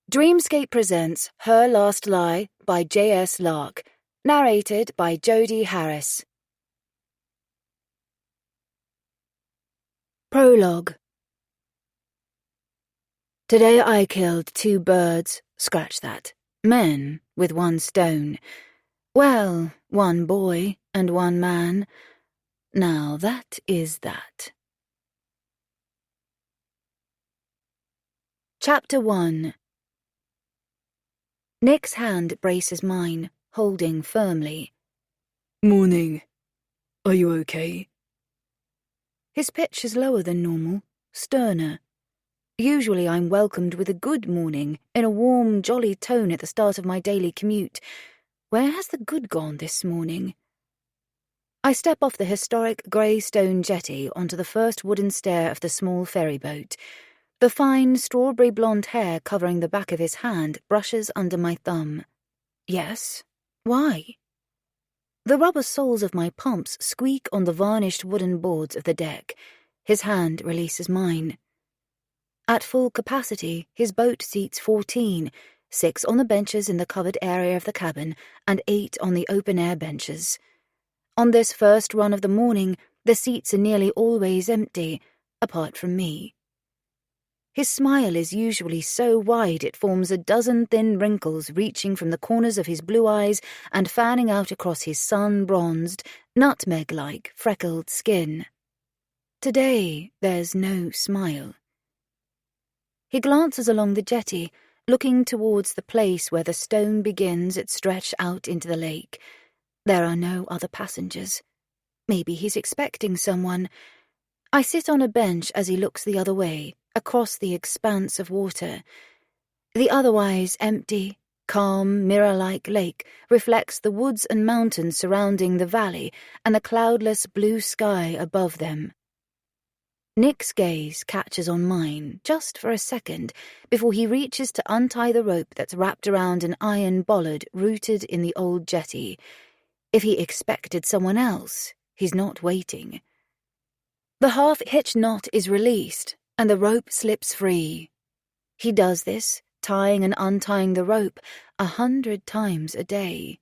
Dreamscape presents Her Last Lie by J.S. Lark, narrated by Jodie Harris. Prologue. Today I killed 2 birds, scratch that, men with 1 stone. Well, 1 boy and 1 man. Now that is that. Chapter 1. Nick's hand braces mine, holding firmly. Morning. Are you okay? His pitch is lower than normal, sterner. Usually I'm welcomed with a good morning, in a warm, jolly tone at the start of my daily commute. Where has the good gone this morning? I step off the historic grey stone jetty onto the first wooden stair of the small ferry boat. The fine, strawberry blonde hair covering the back of his hand brushes under my thumb. Yes? Why? The rubber soles of my pumps squeak on the varnished wooden boards of the deck. His hand releases mine. At full capacity, his boat seats 14, 6 on the benches in the covered area of the cabin, and 8 on the open-air benches. On this first run of the morning, the seats are nearly always empty, apart from me. His smile is usually so wide it forms a dozen thin wrinkles reaching from the corners of his blue eyes and fanning out across his sun-bronzed, nutmeg-like, freckled skin. Today, there's no smile. He glances along the jetty, looking towards the place where the stone begins its stretch out into the lake. There are no other passengers. Maybe he's expecting someone. I sit on a bench as he looks the other way, across the expanse of water. The otherwise empty, calm, mirror-like lake reflects the woods and mountains surrounding the valley and the cloudless blue sky above them. Nick's gaze catches on mine just for a second before he reaches to untie the rope that's wrapped around an iron bollard rooted in the old jetty. If he expected someone else, he's not waiting. The half-hitch knot is released, and the rope slips free. He does this, tying and untying the rope 100 times a day.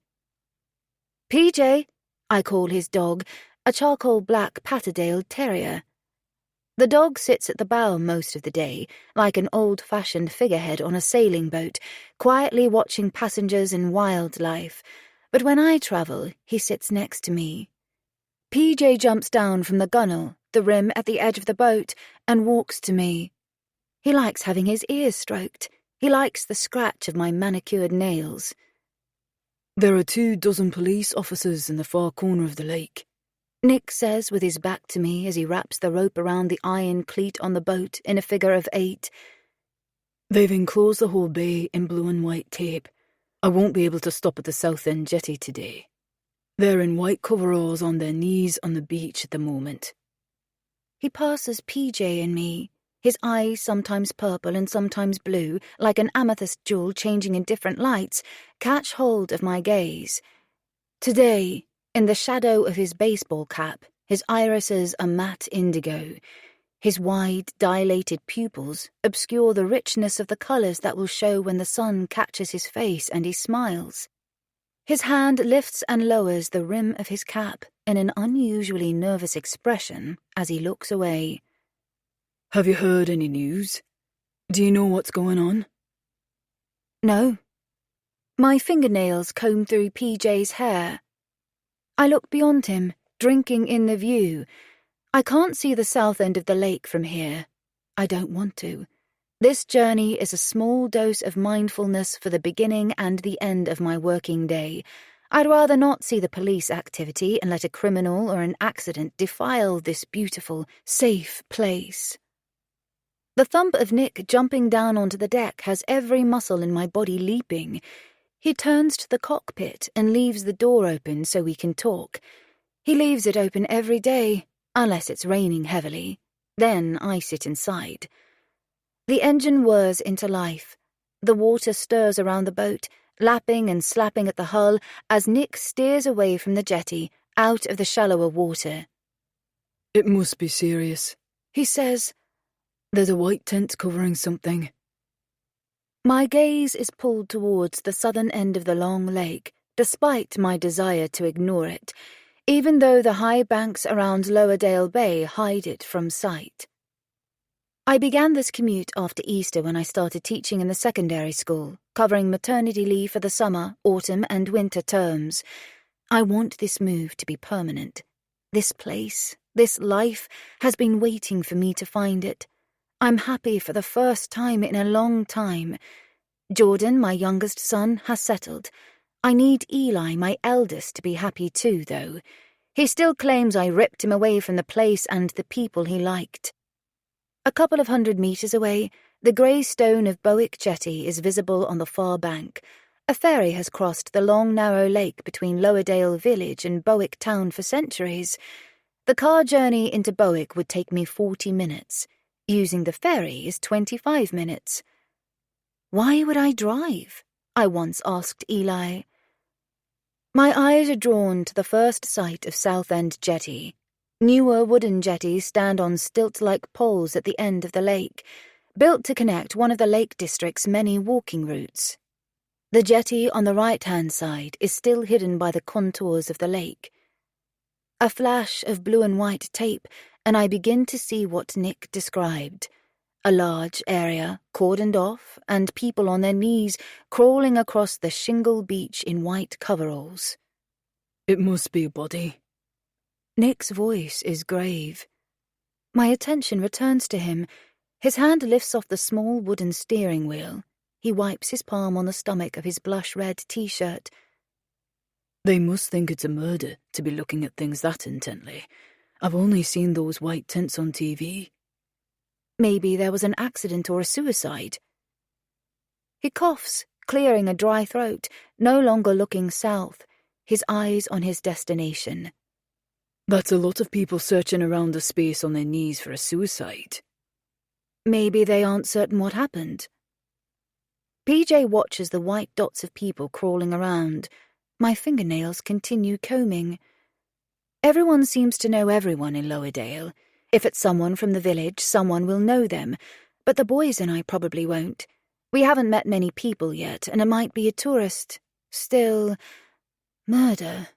PJ, I call his dog, a charcoal black Patterdale Terrier. The dog sits at the bow most of the day, like an old-fashioned figurehead on a sailing boat, quietly watching passengers and wildlife. But when I travel, he sits next to me. PJ jumps down from the gunwale, the rim at the edge of the boat, and walks to me. He likes having his ears stroked. He likes the scratch of my manicured nails. There are 24 police officers in the far corner of the lake, Nick says with his back to me as he wraps the rope around the iron cleat on the boat in a figure of 8. They've enclosed the whole bay in blue and white tape. I won't be able to stop at the south end jetty today. They're in white coveralls on their knees on the beach at the moment. He passes PJ and me, his eyes sometimes purple and sometimes blue, like an amethyst jewel changing in different lights, catch hold of my gaze. Today, in the shadow of his baseball cap, his irises are matte indigo. His wide, dilated pupils obscure the richness of the colours that will show when the sun catches his face and he smiles. His hand lifts and lowers the rim of his cap in an unusually nervous expression as he looks away. Have you heard any news? Do you know what's going on? No. My fingernails comb through PJ's hair. I look beyond him, drinking in the view. I can't see the south end of the lake from here. I don't want to. This journey is a small dose of mindfulness for the beginning and the end of my working day. I'd rather not see the police activity and let a criminal or an accident defile this beautiful, safe place. The thump of Nick jumping down onto the deck has every muscle in my body leaping. He turns to the cockpit and leaves the door open so we can talk. He leaves it open every day, unless it's raining heavily. Then I sit inside. The engine whirs into life. The water stirs around the boat, lapping and slapping at the hull as Nick steers away from the jetty, out of the shallower water. It must be serious, he says. There's a white tent covering something. My gaze is pulled towards the southern end of the long lake, despite my desire to ignore it, even though the high banks around Lowerdale Bay hide it from sight. I began this commute after Easter when I started teaching in the secondary school, covering maternity leave for the summer, autumn, and winter terms. I want this move to be permanent. This place, this life, has been waiting for me to find it. I'm happy for the first time in a long time. Jordan, my youngest son, has settled. I need Eli, my eldest, to be happy too, though. He still claims I ripped him away from the place and the people he liked. A couple of 100 meters away, the grey stone of Bowick Jetty is visible on the far bank. A ferry has crossed the long, narrow lake between Lowerdale Village and Bowick Town for centuries. The car journey into Bowick would take me 40 minutes. Using the ferry is 25 minutes. Why would I drive? I once asked Eli. My eyes are drawn to the first sight of Southend Jetty. Newer wooden jetties stand on stilt-like poles at the end of the lake, built to connect one of the Lake District's many walking routes. The jetty on the right-hand side is still hidden by the contours of the lake. A flash of blue and white tape, and I begin to see what Nick described. A large area, cordoned off, and people on their knees crawling across the shingle beach in white coveralls. It must be a body. Nick's voice is grave. My attention returns to him. His hand lifts off the small wooden steering wheel. He wipes his palm on the stomach of his blush-red t-shirt. They must think it's a murder to be looking at things that intently. I've only seen those white tents on TV. Maybe there was an accident or a suicide. He coughs, clearing a dry throat, no longer looking south, his eyes on his destination. That's a lot of people searching around the space on their knees for a suicide. Maybe they aren't certain what happened. PJ watches the white dots of people crawling around. My fingernails continue combing. Everyone seems to know everyone in Lowerdale. If it's someone from the village, someone will know them, but the boys and I probably won't. We haven't met many people yet, and it might be a tourist. Still, murder.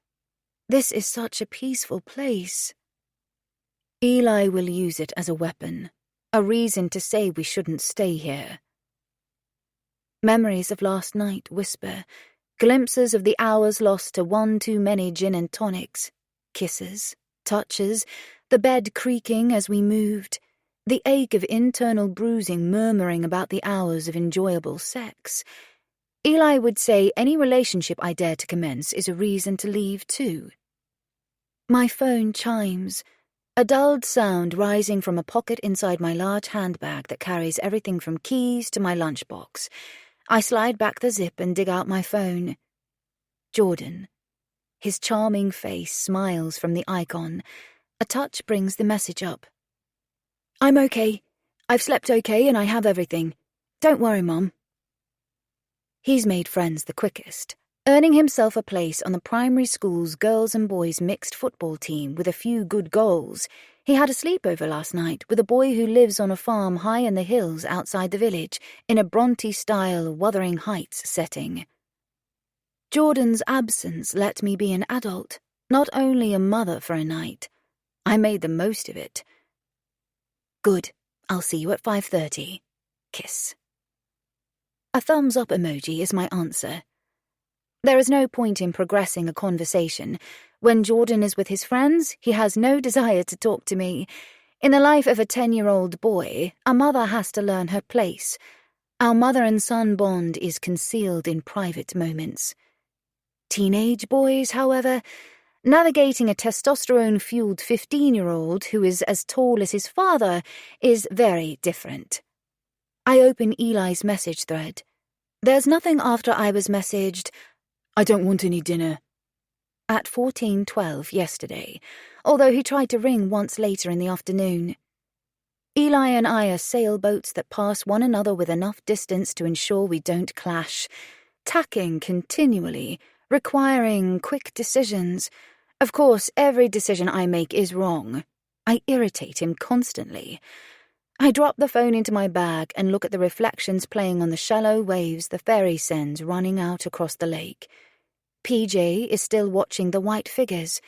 This is such a peaceful place. Eli will use it as a weapon, a reason to say we shouldn't stay here. Memories of last night whisper, glimpses of the hours lost to one too many gin and tonics, kisses, touches, the bed creaking as we moved, the ache of internal bruising murmuring about the hours of enjoyable sex. Eli would say any relationship I dare to commence is a reason to leave too. My phone chimes, a dulled sound rising from a pocket inside my large handbag that carries everything from keys to my lunchbox. I slide back the zip and dig out my phone. Jordan. His charming face smiles from the icon. A touch brings the message up. I'm okay. I've slept okay and I have everything. Don't worry, Mum. He's made friends the quickest, earning himself a place on the primary school's girls and boys mixed football team with a few good goals. He had a sleepover last night with a boy who lives on a farm high in the hills outside the village, in a Bronte-style Wuthering Heights setting. Jordan's absence let me be an adult, not only a mother for a night. I made the most of it. Good. I'll see you at 5:30. Kiss. A thumbs-up emoji is my answer. There is no point in progressing a conversation. When Jordan is with his friends, he has no desire to talk to me. In the life of a 10-year-old boy, a mother has to learn her place. Our mother and son bond is concealed in private moments. Teenage boys, however, navigating a testosterone-fueled 15-year-old who is as tall as his father is very different. I open Eli's message thread. There's nothing after I was messaged, I don't want any dinner, at 14:12 yesterday, although he tried to ring once later in the afternoon. Eli and I are sailboats that pass one another with enough distance to ensure we don't clash, tacking continually, requiring quick decisions. Of course, every decision I make is wrong. I irritate him constantly. I drop the phone into my bag and look at the reflections playing on the shallow waves the ferry sends running out across the lake. PJ is still watching the white figures.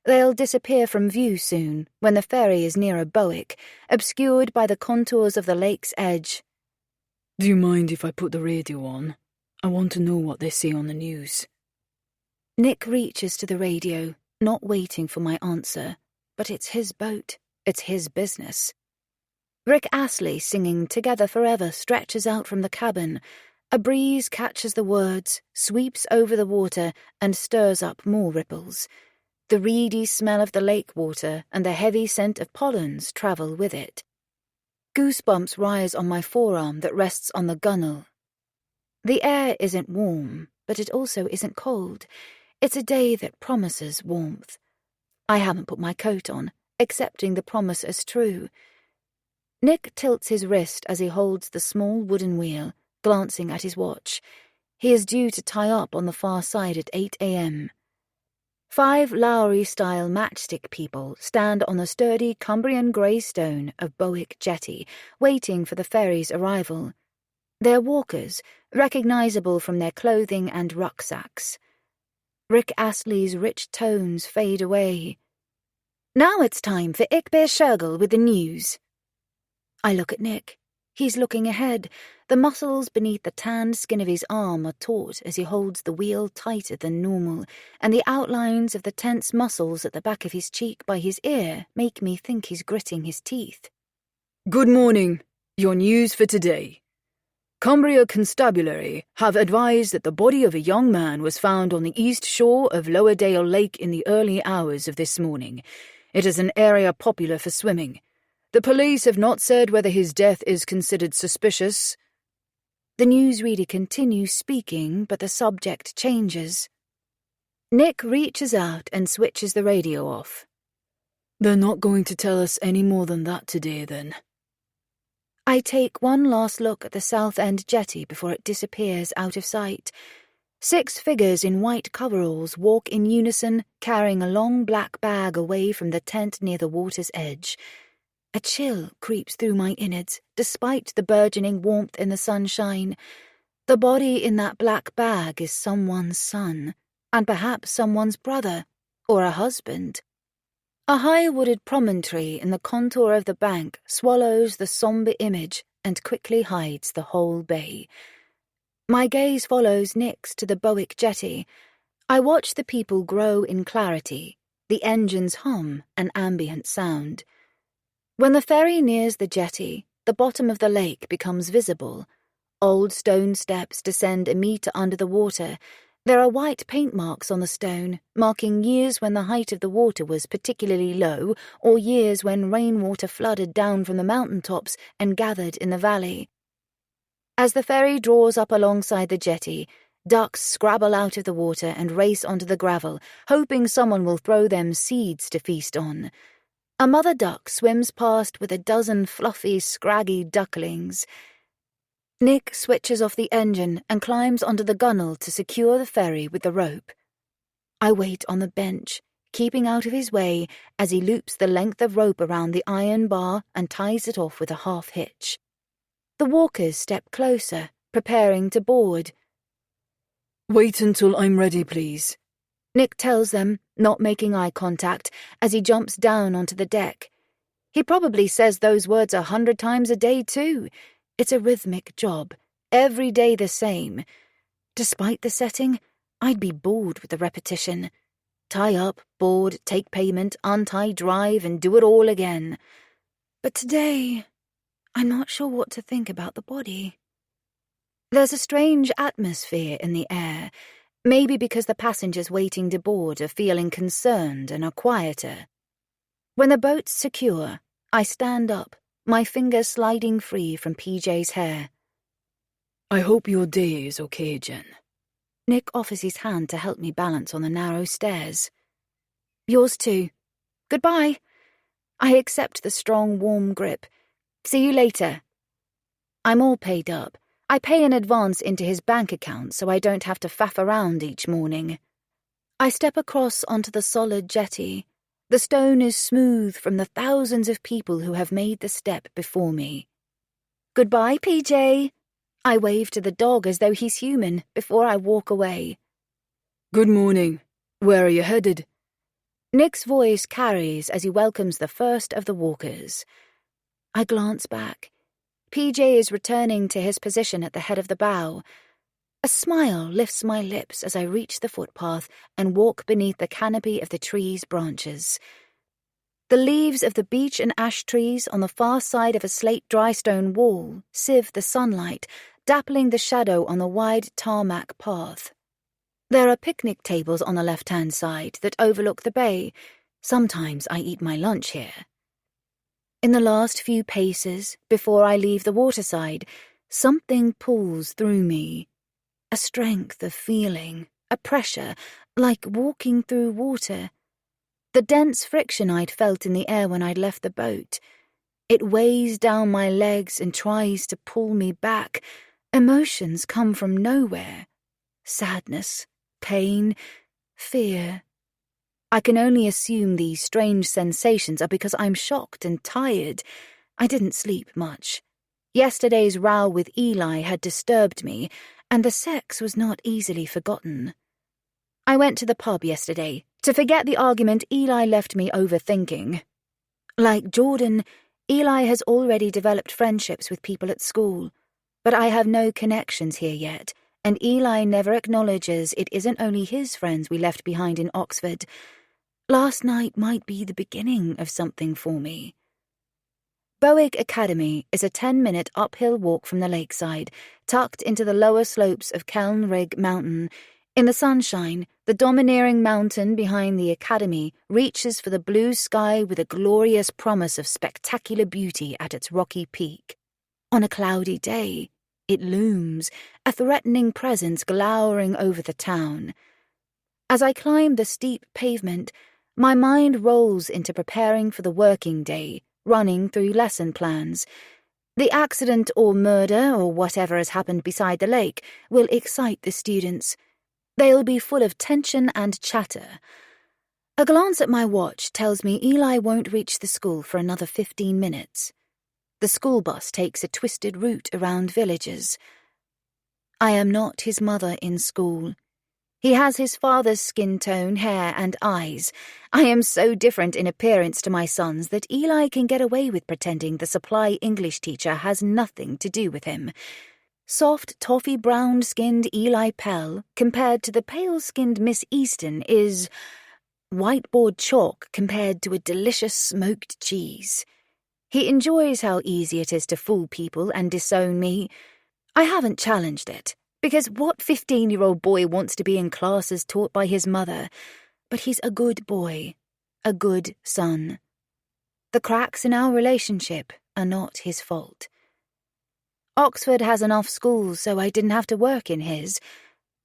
They'll disappear from view soon, when the ferry is near a bowick, obscured by the contours of the lake's edge. Do you mind if I put the radio on? I want to know what they say on the news. Nick reaches to the radio, not waiting for my answer. But it's his boat. It's his business. Rick Astley singing Together Forever stretches out from the cabin. A breeze catches the words, sweeps over the water, and stirs up more ripples. The reedy smell of the lake water and the heavy scent of pollens travel with it. Goosebumps rise on my forearm that rests on the gunwale. The air isn't warm, but it also isn't cold. It's a day that promises warmth. I haven't put my coat on, accepting the promise as true. Nick tilts his wrist as he holds the small wooden wheel, glancing at his watch. He is due to tie up on the far side at 8 a.m. 5 Lowry-style matchstick people stand on the sturdy Cumbrian grey stone of Bowick Jetty, waiting for the ferry's arrival. They're walkers, recognisable from their clothing and rucksacks. Rick Astley's rich tones fade away. Now it's time for Ickbear Shergill with the news. I look at Nick. He's looking ahead. The muscles beneath the tanned skin of his arm are taut as he holds the wheel tighter than normal, and the outlines of the tense muscles at the back of his cheek by his ear make me think he's gritting his teeth. Good morning. Your news for today. Cumbria Constabulary have advised that the body of a young man was found on the east shore of Lowerdale Lake in the early hours of this morning. It is an area popular for swimming. The police have not said whether his death is considered suspicious. The newsreader continues speaking, but the subject changes. Nick reaches out and switches the radio off. They're not going to tell us any more than that today, then. I take one last look at the South End jetty before it disappears out of sight. 6 figures in white coveralls walk in unison, carrying a long black bag away from the tent near the water's edge. A chill creeps through my innards, despite the burgeoning warmth in the sunshine. The body in that black bag is someone's son, and perhaps someone's brother, or a husband. A high-wooded promontory in the contour of the bank swallows the sombre image and quickly hides the whole bay. My gaze follows Nick's to the Bowick jetty. I watch the people grow in clarity, the engines hum an ambient sound. When the ferry nears the jetty, the bottom of the lake becomes visible. Old stone steps descend a metre under the water. There are white paint marks on the stone, marking years when the height of the water was particularly low, or years when rainwater flooded down from the mountaintops and gathered in the valley. As the ferry draws up alongside the jetty, ducks scrabble out of the water and race onto the gravel, hoping someone will throw them seeds to feast on. A mother duck swims past with a dozen fluffy, scraggy ducklings. Nick switches off the engine and climbs onto the gunwale to secure the ferry with the rope. I wait on the bench, keeping out of his way as he loops the length of rope around the iron bar and ties it off with a half-hitch. The walkers step closer, preparing to board. Wait until I'm ready, please. Nick tells them, not making eye contact, as he jumps down onto the deck. He probably says those words 100 times a day, too. It's a rhythmic job, every day the same. Despite the setting, I'd be bored with the repetition. Tie up, board, take payment, untie, drive, and do it all again. But today, I'm not sure what to think about the body. There's a strange atmosphere in the air, maybe because the passengers waiting to board are feeling concerned and are quieter. When the boat's secure, I stand up, my fingers sliding free from PJ's hair. I hope your day is okay, Jen. Nick offers his hand to help me balance on the narrow stairs. Yours too. Goodbye. I accept the strong, warm grip. See you later. I'm all paid up. I pay in advance into his bank account so I don't have to faff around each morning. I step across onto the solid jetty. The stone is smooth from the thousands of people who have made the step before me. "Goodbye, PJ." I wave to the dog as though he's human before I walk away. "Good morning. Where are you headed?" Nick's voice carries as he welcomes the first of the walkers. I glance back. PJ is returning to his position at the head of the bough. A smile lifts my lips as I reach the footpath and walk beneath the canopy of the tree's branches. The leaves of the beech and ash trees on the far side of a slate drystone wall sieve the sunlight, dappling the shadow on the wide tarmac path. There are picnic tables on the left-hand side that overlook the bay. Sometimes I eat my lunch here. In the last few paces, before I leave the waterside, something pulls through me. A strength of feeling, a pressure, like walking through water. The dense friction I'd felt in the air when I'd left the boat. It weighs down my legs and tries to pull me back. Emotions come from nowhere. Sadness, pain, fear. I can only assume these strange sensations are because I'm shocked and tired. I didn't sleep much. Yesterday's row with Eli had disturbed me, and the sex was not easily forgotten. I went to the pub yesterday to forget the argument Eli left me overthinking. Like Jordan, Eli has already developed friendships with people at school, but I have no connections here yet, and Eli never acknowledges it isn't only his friends we left behind in Oxford. Last night might be the beginning of something for me. Bowick Academy is a 10-minute uphill walk from the lakeside, tucked into the lower slopes of Kelnrig Mountain. In the sunshine, the domineering mountain behind the academy reaches for the blue sky with a glorious promise of spectacular beauty at its rocky peak. On a cloudy day, it looms, a threatening presence glowering over the town. As I climb the steep pavement, my mind rolls into preparing for the working day, running through lesson plans. The accident or murder or whatever has happened beside the lake will excite the students. They'll be full of tension and chatter. A glance at my watch tells me Eli won't reach the school for another 15 minutes. The school bus takes a twisted route around villages. I am not his mother in school. He has his father's skin tone, hair, and eyes. I am so different in appearance to my sons that Eli can get away with pretending the supply English teacher has nothing to do with him. Soft, toffee-brown-skinned Eli Pell, compared to the pale-skinned Miss Easton, is whiteboard chalk compared to a delicious smoked cheese. He enjoys how easy it is to fool people and disown me. I haven't challenged it, because what 15-year-old boy wants to be in classes taught by his mother? But he's a good boy, a good son. The cracks in our relationship are not his fault. Oxford has enough schools, so I didn't have to work in his.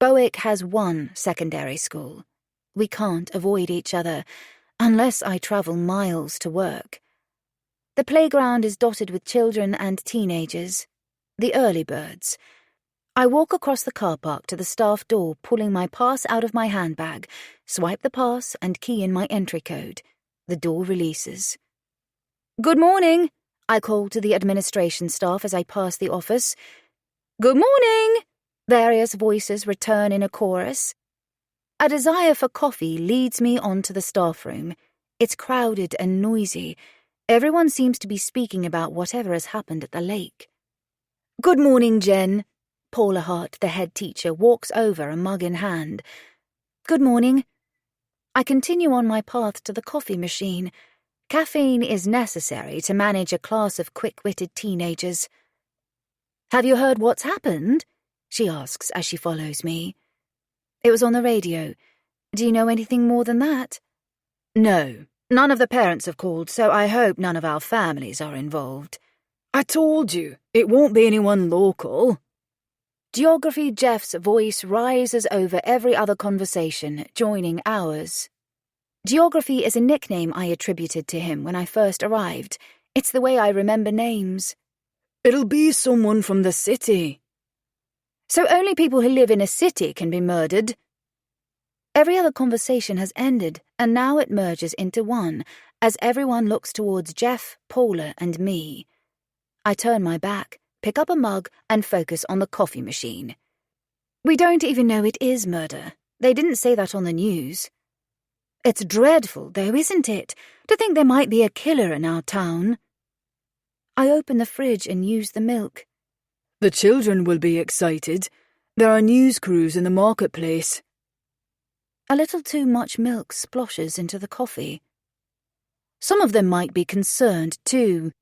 Bowick has one secondary school. We can't avoid each other, unless I travel miles to work. The playground is dotted with children and teenagers, the early birds. I walk across the car park to the staff door, pulling my pass out of my handbag, swipe the pass and key in my entry code. The door releases. "Good morning," I call to the administration staff as I pass the office. "Good morning," various voices return in a chorus. A desire for coffee leads me onto the staff room. It's crowded and noisy. Everyone seems to be speaking about whatever has happened at the lake. "Good morning, Jen." Paula Hart, the head teacher, walks over, a mug in hand. "Good morning." I continue on my path to the coffee machine. Caffeine is necessary to manage a class of quick-witted teenagers. "Have you heard what's happened?" she asks as she follows me. "It was on the radio. Do you know anything more than that?" "No. None of the parents have called, so I hope none of our families are involved." "I told you, it won't be anyone local." Geography Jeff's voice rises over every other conversation, joining ours. Geography is a nickname I attributed to him when I first arrived. It's the way I remember names. "It'll be someone from the city." "So only people who live in a city can be murdered?" Every other conversation has ended, and now it merges into one, as everyone looks towards Jeff, Paula, and me. I turn my back, pick up a mug, and focus on the coffee machine. We don't even know it is murder. They didn't say that on the news. It's dreadful, though, isn't it, to think there might be a killer in our town? I open the fridge and use the milk. The children will be excited. There are news crews in the marketplace. A little too much milk splashes into the coffee. Some of them might be concerned, too.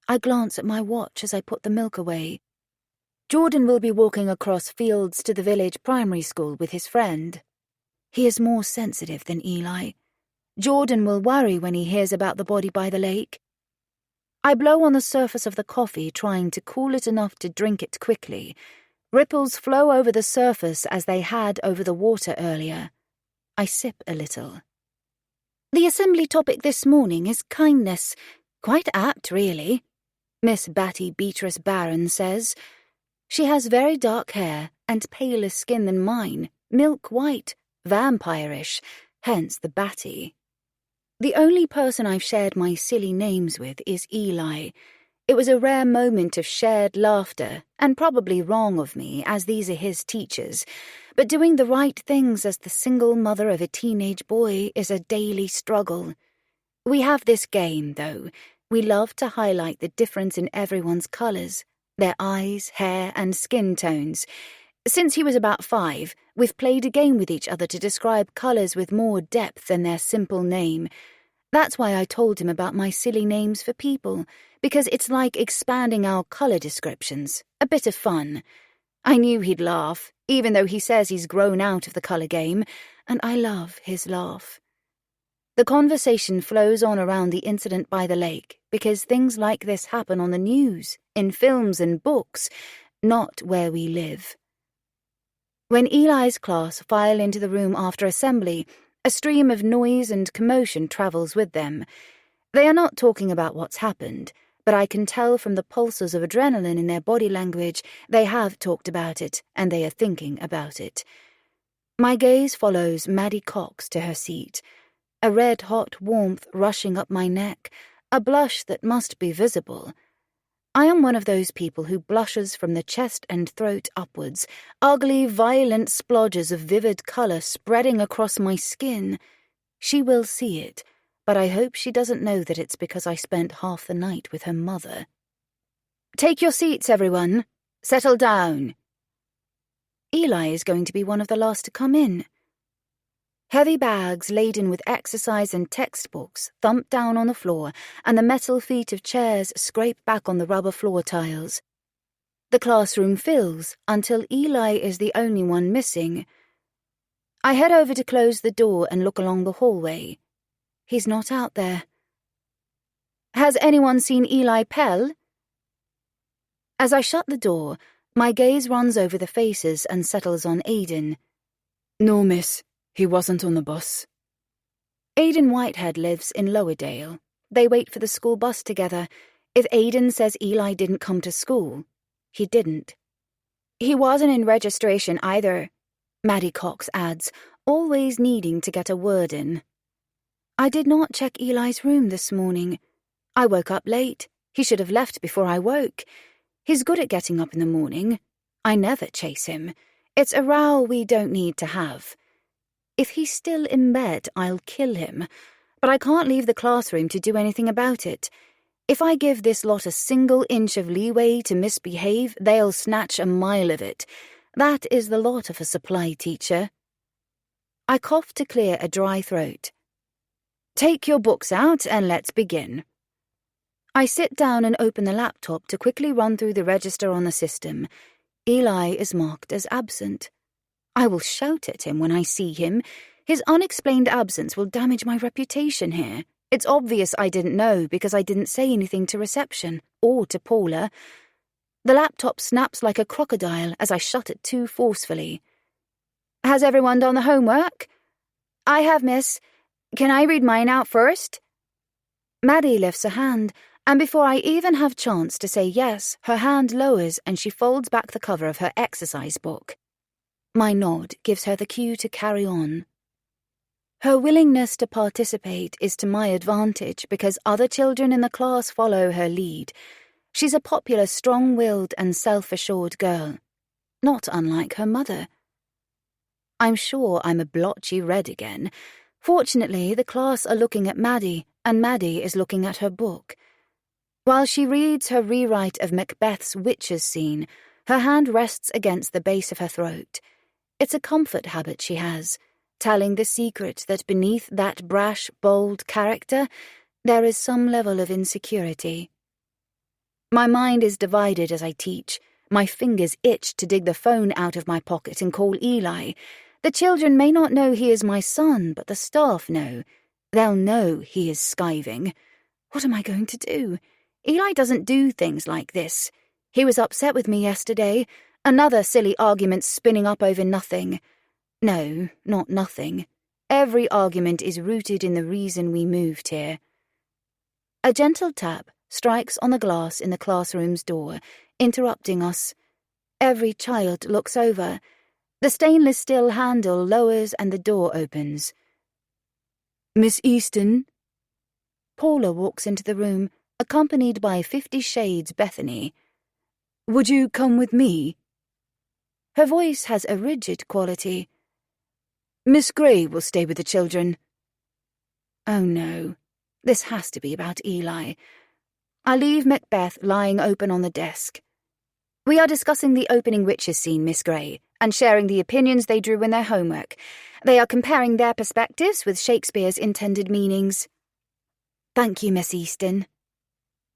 I glance at my watch as I put the milk away. Jordan will be walking across fields to the village primary school with his friend. He is more sensitive than Eli. Jordan will worry when he hears about the body by the lake. I blow on the surface of the coffee, trying to cool it enough to drink it quickly. Ripples flow over the surface as they had over the water earlier. I sip a little. The assembly topic this morning is kindness. Quite apt, really, Miss Batty Beatrice Barron says. She has very dark hair and paler skin than mine, milk white, vampire-ish, hence the Batty. The only person I've shared my silly names with is Eli. It was a rare moment of shared laughter, and probably wrong of me, as these are his teachers, but doing the right things as the single mother of a teenage boy is a daily struggle. We have this game, though. We love to highlight the difference in everyone's colours, their eyes, hair, and skin tones. Since he was about 5, we've played a game with each other to describe colours with more depth than their simple name. That's why I told him about my silly names for people, because it's like expanding our colour descriptions. A bit of fun. I knew he'd laugh, even though he says he's grown out of the colour game, and I love his laugh. The conversation flows on around the incident by the lake, because things like this happen on the news, in films and books, not where we live. When Eli's class file into the room after assembly, a stream of noise and commotion travels with them. They are not talking about what's happened, but I can tell from the pulses of adrenaline in their body language they have talked about it, and they are thinking about it. My gaze follows Maddie Cox to her seat, a red-hot warmth rushing up my neck, a blush that must be visible. I am one of those people who blushes from the chest and throat upwards, ugly, violent splodges of vivid colour spreading across my skin. She will see it, but I hope she doesn't know that it's because I spent half the night with her mother. Take your seats, everyone. Settle down. Eli is going to be one of the last to come in. Heavy bags laden with exercise and textbooks thump down on the floor, and the metal feet of chairs scrape back on the rubber floor tiles. The classroom fills until Eli is the only one missing. I head over to close the door and look along the hallway. He's not out there. Has anyone seen Eli Pell? As I shut the door, my gaze runs over the faces and settles on Aidan. No, miss. He wasn't on the bus. Aidan Whitehead lives in Lowerdale. They wait for the school bus together. If Aidan says Eli didn't come to school, he didn't. He wasn't in registration either, Maddie Cox adds, always needing to get a word in. I did not check Eli's room this morning. I woke up late. He should have left before I woke. He's good at getting up in the morning. I never chase him. It's a row we don't need to have. If he's still in bed, I'll kill him, but I can't leave the classroom to do anything about it. If I give this lot a single inch of leeway to misbehave, they'll snatch a mile of it. That is the lot of a supply teacher. I cough to clear a dry throat. Take your books out and let's begin. I sit down and open the laptop to quickly run through the register on the system. Eli is marked as absent. I will shout at him when I see him. His unexplained absence will damage my reputation here. It's obvious I didn't know because I didn't say anything to reception or to Paula. The laptop snaps like a crocodile as I shut it too forcefully. Has everyone done the homework? I have, miss. Can I read mine out first? Maddie lifts a hand, and before I even have chance to say yes, her hand lowers and she folds back the cover of her exercise book. My nod gives her the cue to carry on. Her willingness to participate is to my advantage because other children in the class follow her lead. She's a popular, strong-willed and self-assured girl, not unlike her mother. I'm sure I'm a blotchy red again. Fortunately, the class are looking at Maddie, and Maddie is looking at her book. While she reads her rewrite of Macbeth's witches scene, her hand rests against the base of her throat. It's a comfort habit she has, telling the secret that beneath that brash, bold character, there is some level of insecurity. My mind is divided as I teach. My fingers itch to dig the phone out of my pocket and call Eli. The children may not know he is my son, but the staff know. They'll know he is skiving. What am I going to do? Eli doesn't do things like this. He was upset with me yesterday. Another silly argument spinning up over nothing. No, not nothing. Every argument is rooted in the reason we moved here. A gentle tap strikes on the glass in the classroom's door, interrupting us. Every child looks over. The stainless steel handle lowers and the door opens. Miss Easton? Paula walks into the room, accompanied by 50 Shades Bethany. Would you come with me? Her voice has a rigid quality. Miss Gray will stay with the children. Oh no, this has to be about Eli. I leave Macbeth lying open on the desk. We are discussing the opening witches scene, Miss Gray, and sharing the opinions they drew in their homework. They are comparing their perspectives with Shakespeare's intended meanings. Thank you, Miss Easton.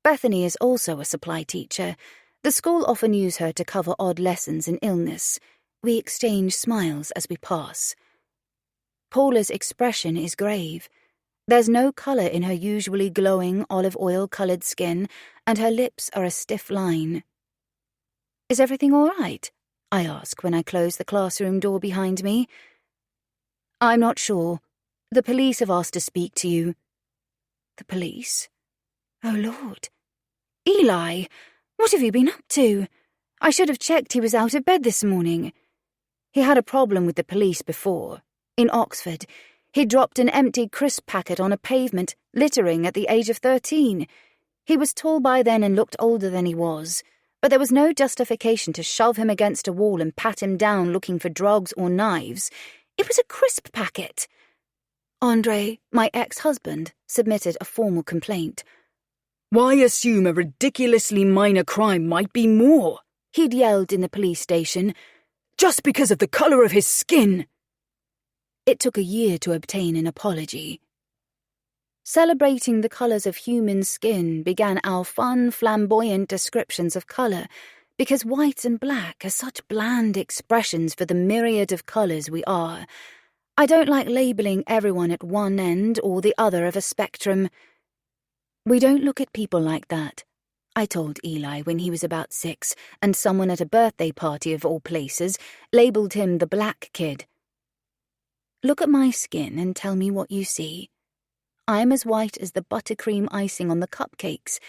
Bethany is also a supply teacher. The school often use her to cover odd lessons in illness. We exchange smiles as we pass. Paula's expression is grave. There's no colour in her usually glowing olive oil-coloured skin, and her lips are a stiff line. Is everything all right? I ask when I close the classroom door behind me. I'm not sure. The police have asked to speak to you. The police? Oh, Lord. Eli, what have you been up to? I should have checked he was out of bed this morning. He had a problem with the police before. In Oxford, he dropped an empty crisp packet on a pavement, littering at the age of 13. He was tall by then and looked older than he was, but there was no justification to shove him against a wall and pat him down looking for drugs or knives. It was a crisp packet. Andre, my ex-husband, submitted a formal complaint. Why assume a ridiculously minor crime might be more? He'd yelled in the police station. Just because of the colour of his skin. It took a year to obtain an apology. Celebrating the colours of human skin began our fun, flamboyant descriptions of colour, because white and black are such bland expressions for the myriad of colours we are. I don't like labelling everyone at one end or the other of a spectrum. We don't look at people like that, I told Eli when he was about 6, and someone at a birthday party of all places labelled him the black kid. Look at my skin and tell me what you see. I'm as white as the buttercream icing on the cupcakes,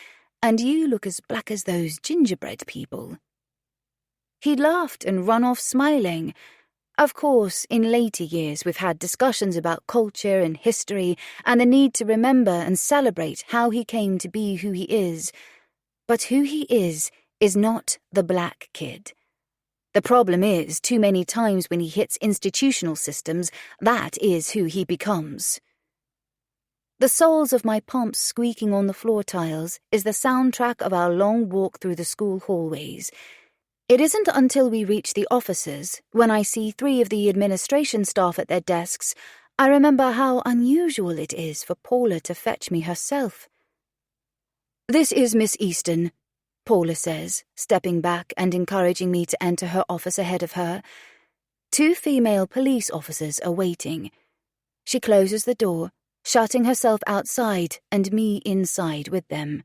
and you look as black as those gingerbread people. He laughed and run off smiling. Of course, in later years we've had discussions about culture and history and the need to remember and celebrate how he came to be who he is. But who he is not the black kid. The problem is, too many times when he hits institutional systems, that is who he becomes. The soles of my pumps squeaking on the floor tiles is the soundtrack of our long walk through the school hallways. It isn't until we reach the offices, when I see 3 of the administration staff at their desks, I remember how unusual it is for Paula to fetch me herself. This is Miss Easton, Paula says, stepping back and encouraging me to enter her office ahead of her. 2 female police officers are waiting. She closes the door, shutting herself outside and me inside with them.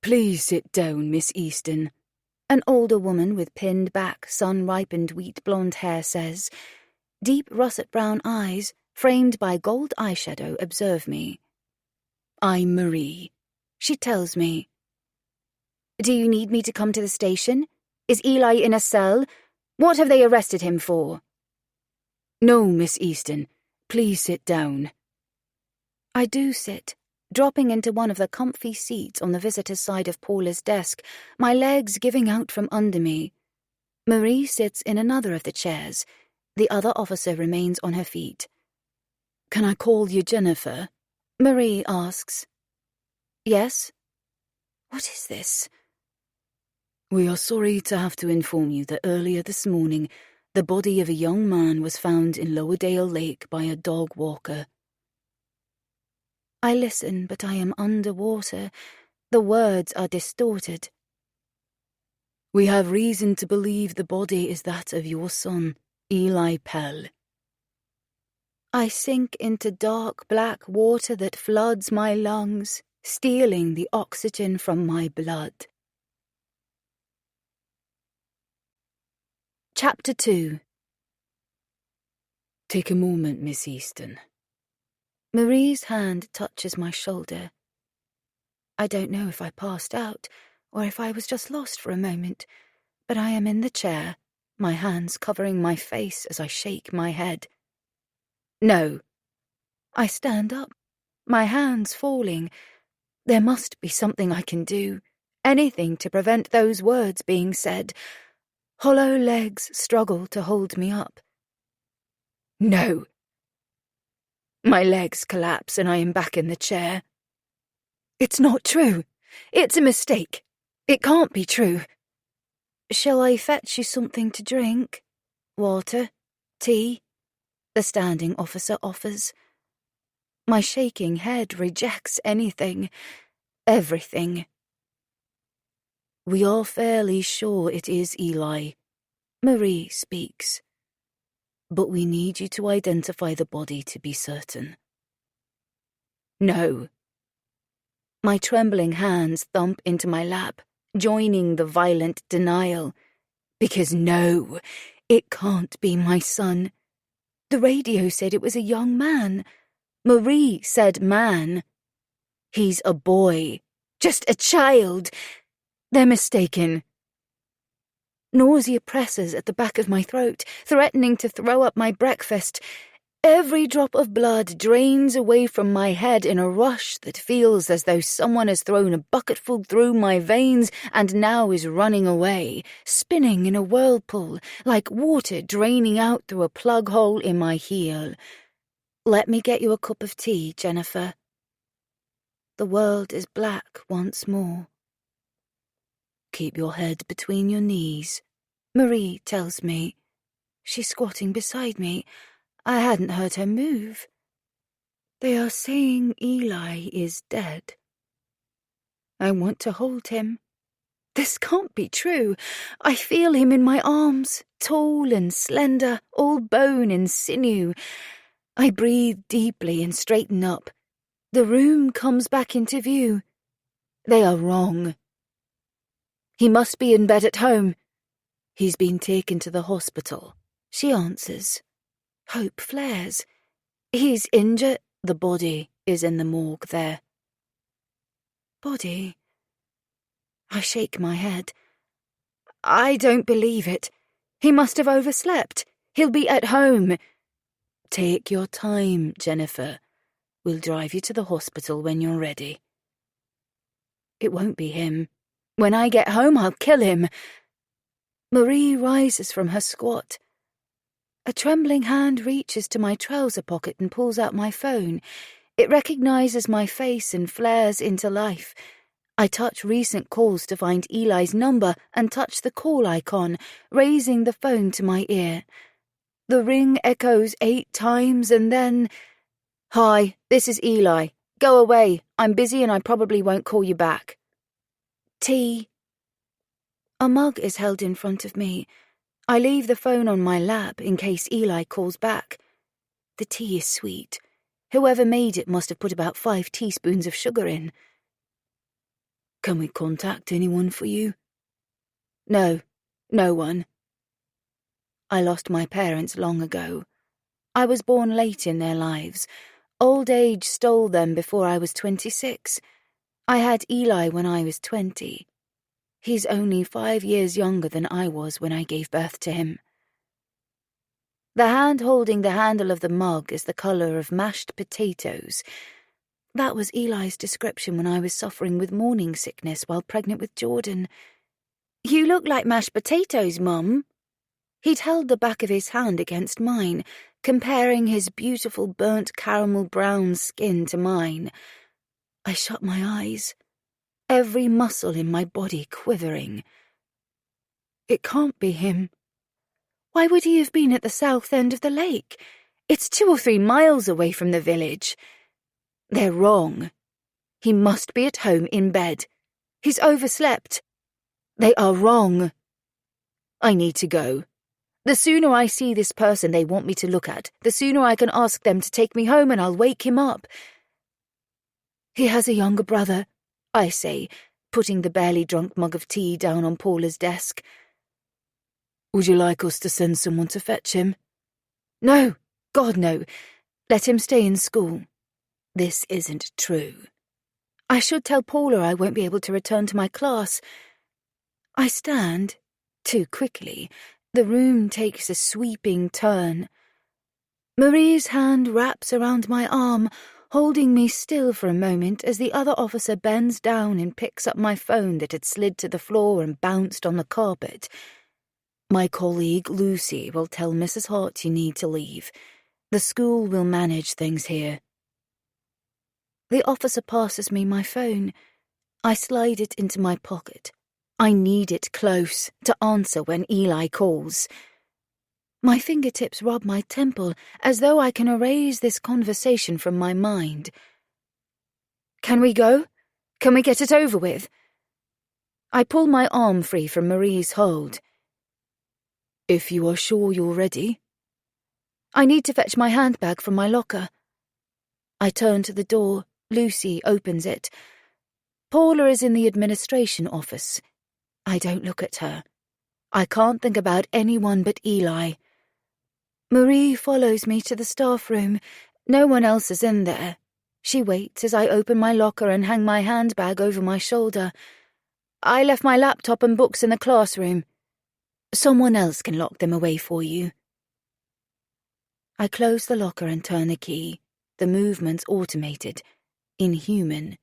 Please sit down, Miss Easton, an older woman with pinned back, sun-ripened wheat blonde hair says. Deep russet-brown eyes, framed by gold eyeshadow, observe me. I'm Marie, she tells me. Do you need me to come to the station? Is Eli in a cell? What have they arrested him for?" "No, Miss Easton. Please sit down." I do sit, dropping into one of the comfy seats on the visitor's side of Paula's desk, my legs giving out from under me. Marie sits in another of the chairs. The other officer remains on her feet. "Can I call you Jennifer?" Marie asks. "Yes?" What is this? "We are sorry to have to inform you that earlier this morning, the body of a young man was found in Lowerdale Lake by a dog walker." I listen, but I am underwater. The words are distorted. "We have reason to believe the body is that of your son, Eli Pell." I sink into dark black water that floods my lungs, stealing the oxygen from my blood. Chapter 2. "Take a moment, Miss Easton." Marie's hand touches my shoulder. I don't know if I passed out, or if I was just lost for a moment, but I am in the chair, my hands covering my face as I shake my head. No. I stand up, my hands falling. There must be something I can do, anything to prevent those words being said. Hollow legs struggle to hold me up. No. My legs collapse and I am back in the chair. It's not true. It's a mistake. It can't be true. Shall I fetch you something to drink? Water? Tea? The standing officer offers. My shaking head rejects anything, everything. "We are fairly sure it is Eli," Marie speaks. "But we need you to identify the body to be certain." No. My trembling hands thump into my lap, joining the violent denial. Because no, it can't be my son. The radio said it was a young man. Marie said man. He's a boy. Just a child. They're mistaken. Nausea presses at the back of my throat, threatening to throw up my breakfast. Every drop of blood drains away from my head in a rush that feels as though someone has thrown a bucketful through my veins and now is running away, spinning in a whirlpool, like water draining out through a plug hole in my heel. Let me get you a cup of tea, Jennifer. The world is black once more. "Keep your head between your knees," Marie tells me. She's squatting beside me. I hadn't heard her move. They are saying Eli is dead. I want to hold him. This can't be true. I feel him in my arms, tall and slender, all bone and sinew. I breathe deeply and straighten up. The room comes back into view. They are wrong. He must be in bed at home. "He's been taken to the hospital," she answers. Hope flares. He's injured. "The body is in the morgue there." Body? I shake my head. I don't believe it. He must have overslept. He'll be at home. "Take your time, Jennifer. We'll drive you to the hospital when you're ready." It won't be him. When I get home, I'll kill him. Marie rises from her squat. A trembling hand reaches to my trouser pocket and pulls out my phone. It recognizes my face and flares into life. I touch recent calls to find Eli's number and touch the call icon, raising the phone to my ear. The ring echoes 8 times and then... Hi, this is Eli. Go away. I'm busy and I probably won't call you back. Tea. A mug is held in front of me. I leave the phone on my lap in case Eli calls back. The tea is sweet. Whoever made it must have put about 5 teaspoons of sugar in. "Can we contact anyone for you?" No, no one. I lost my parents long ago. I was born late in their lives. Old age stole them before I was 26. I had Eli when I was 20. He's only 5 years younger than I was when I gave birth to him. The hand holding the handle of the mug is the colour of mashed potatoes. That was Eli's description when I was suffering with morning sickness while pregnant with Jordan. "You look like mashed potatoes, Mum." He'd held the back of his hand against mine, comparing his beautiful burnt caramel brown skin to mine. I shut my eyes, every muscle in my body quivering. It can't be him. Why would he have been at the south end of the lake? It's 2 or 3 miles away from the village. They're wrong. He must be at home in bed. He's overslept. They are wrong. I need to go. The sooner I see this person they want me to look at, the sooner I can ask them to take me home and I'll wake him up. He has a younger brother, I say, putting the barely drunk mug of tea down on Paula's desk. Would you like us to send someone to fetch him? No, God no. Let him stay in school. This isn't true. I should tell Paula I won't be able to return to my class. I stand, too quickly. The room takes a sweeping turn. Marie's hand wraps around my arm, holding me still for a moment as the other officer bends down and picks up my phone that had slid to the floor and bounced on the carpet. My colleague Lucy will tell Mrs. Hart you need to leave. The school will manage things here. The officer passes me my phone. I slide it into my pocket. I need it close to answer when Eli calls. My fingertips rub my temple as though I can erase this conversation from my mind. Can we go? Can we get it over with? I pull my arm free from Marie's hold. If you are sure you're ready. I need to fetch my handbag from my locker. I turn to the door. Lucy opens it. Paula is in the administration office. I don't look at her. I can't think about anyone but Eli. Marie follows me to the staff room. No one else is in there. She waits as I open my locker and hang my handbag over my shoulder. I left my laptop and books in the classroom. Someone else can lock them away for you. I close the locker and turn the key. The movement's automated. Inhuman.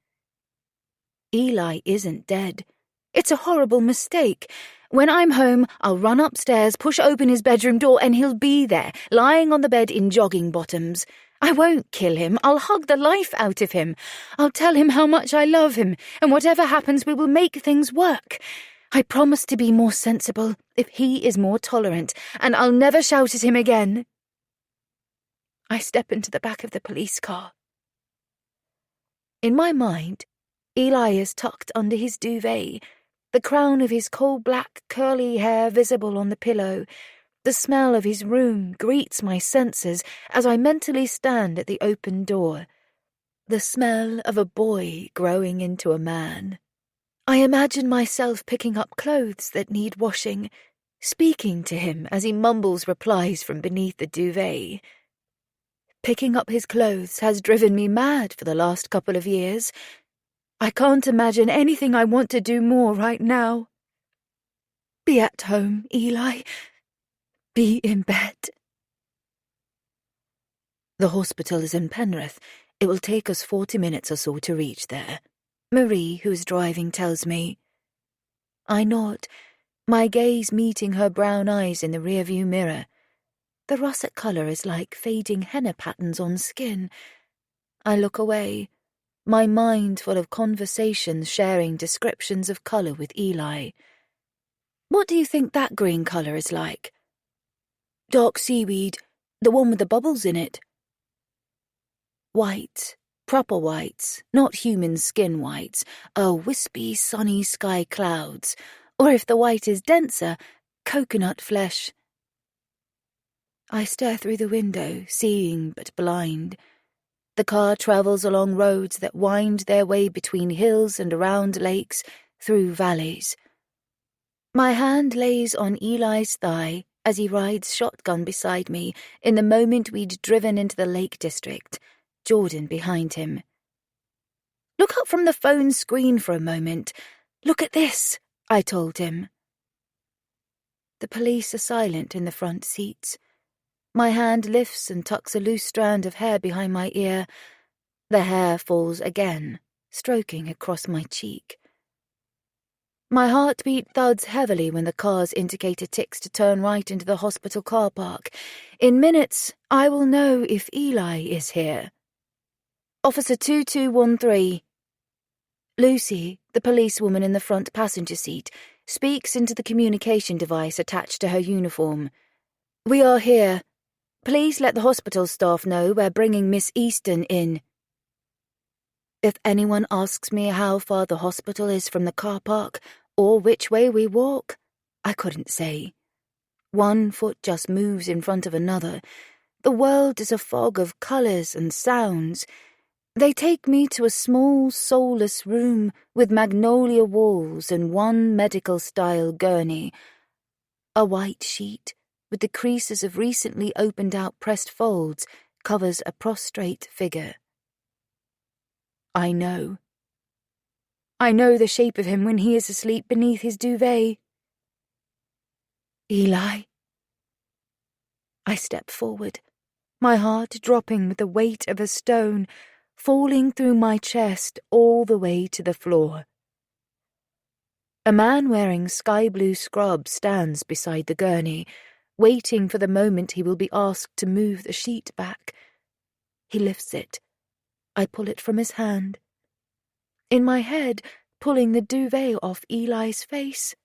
Eli isn't dead. It's a horrible mistake. When I'm home, I'll run upstairs, push open his bedroom door, and he'll be there, lying on the bed in jogging bottoms. I won't kill him. I'll hug the life out of him. I'll tell him how much I love him, and whatever happens, we will make things work. I promise to be more sensible if he is more tolerant, and I'll never shout at him again. I step into the back of the police car. In my mind, Eli is tucked under his duvet, the crown of his coal-black curly hair visible on the pillow. The smell of his room greets my senses as I mentally stand at the open door. The smell of a boy growing into a man. I imagine myself picking up clothes that need washing, speaking to him as he mumbles replies from beneath the duvet. Picking up his clothes has driven me mad for the last couple of years. I can't imagine anything I want to do more right now. Be at home, Eli. Be in bed. The hospital is in Penrith. It will take us 40 minutes or so to reach there. Marie, who is driving, tells me. I nod, my gaze meeting her brown eyes in the rearview mirror. The russet colour is like fading henna patterns on skin. I look away, my mind full of conversations sharing descriptions of colour with Eli. What do you think that green colour is like? Dark seaweed, the one with the bubbles in it. White, proper whites, not human skin whites, wispy, sunny sky clouds, or if the white is denser, coconut flesh. I stare through the window, seeing but blind. The car travels along roads that wind their way between hills and around lakes, through valleys. My hand lays on Eli's thigh as he rides shotgun beside me in the moment we'd driven into the Lake District, Jordan behind him. Look up from the phone screen for a moment. Look at this, I told him. The police are silent in the front seats. My hand lifts and tucks a loose strand of hair behind my ear. The hair falls again, stroking across my cheek. My heartbeat thuds heavily when the car's indicator ticks to turn right into the hospital car park. In minutes, I will know if Eli is here. Officer 2213. Lucy, the policewoman in the front passenger seat, speaks into the communication device attached to her uniform. We are here. Please let the hospital staff know we're bringing Miss Easton in. If anyone asks me how far the hospital is from the car park, or which way we walk, I couldn't say. One foot just moves in front of another. The world is a fog of colours and sounds. They take me to a small, soulless room with magnolia walls and one medical-style gurney. A white sheet, with the creases of recently opened-out pressed folds, covers a prostrate figure. I know. I know the shape of him when he is asleep beneath his duvet. Eli. I step forward, my heart dropping with the weight of a stone, falling through my chest all the way to the floor. A man wearing sky-blue scrubs stands beside the gurney, waiting for the moment he will be asked to move the sheet back. He lifts it. I pull it from his hand. In my head, pulling the duvet off Eli's face.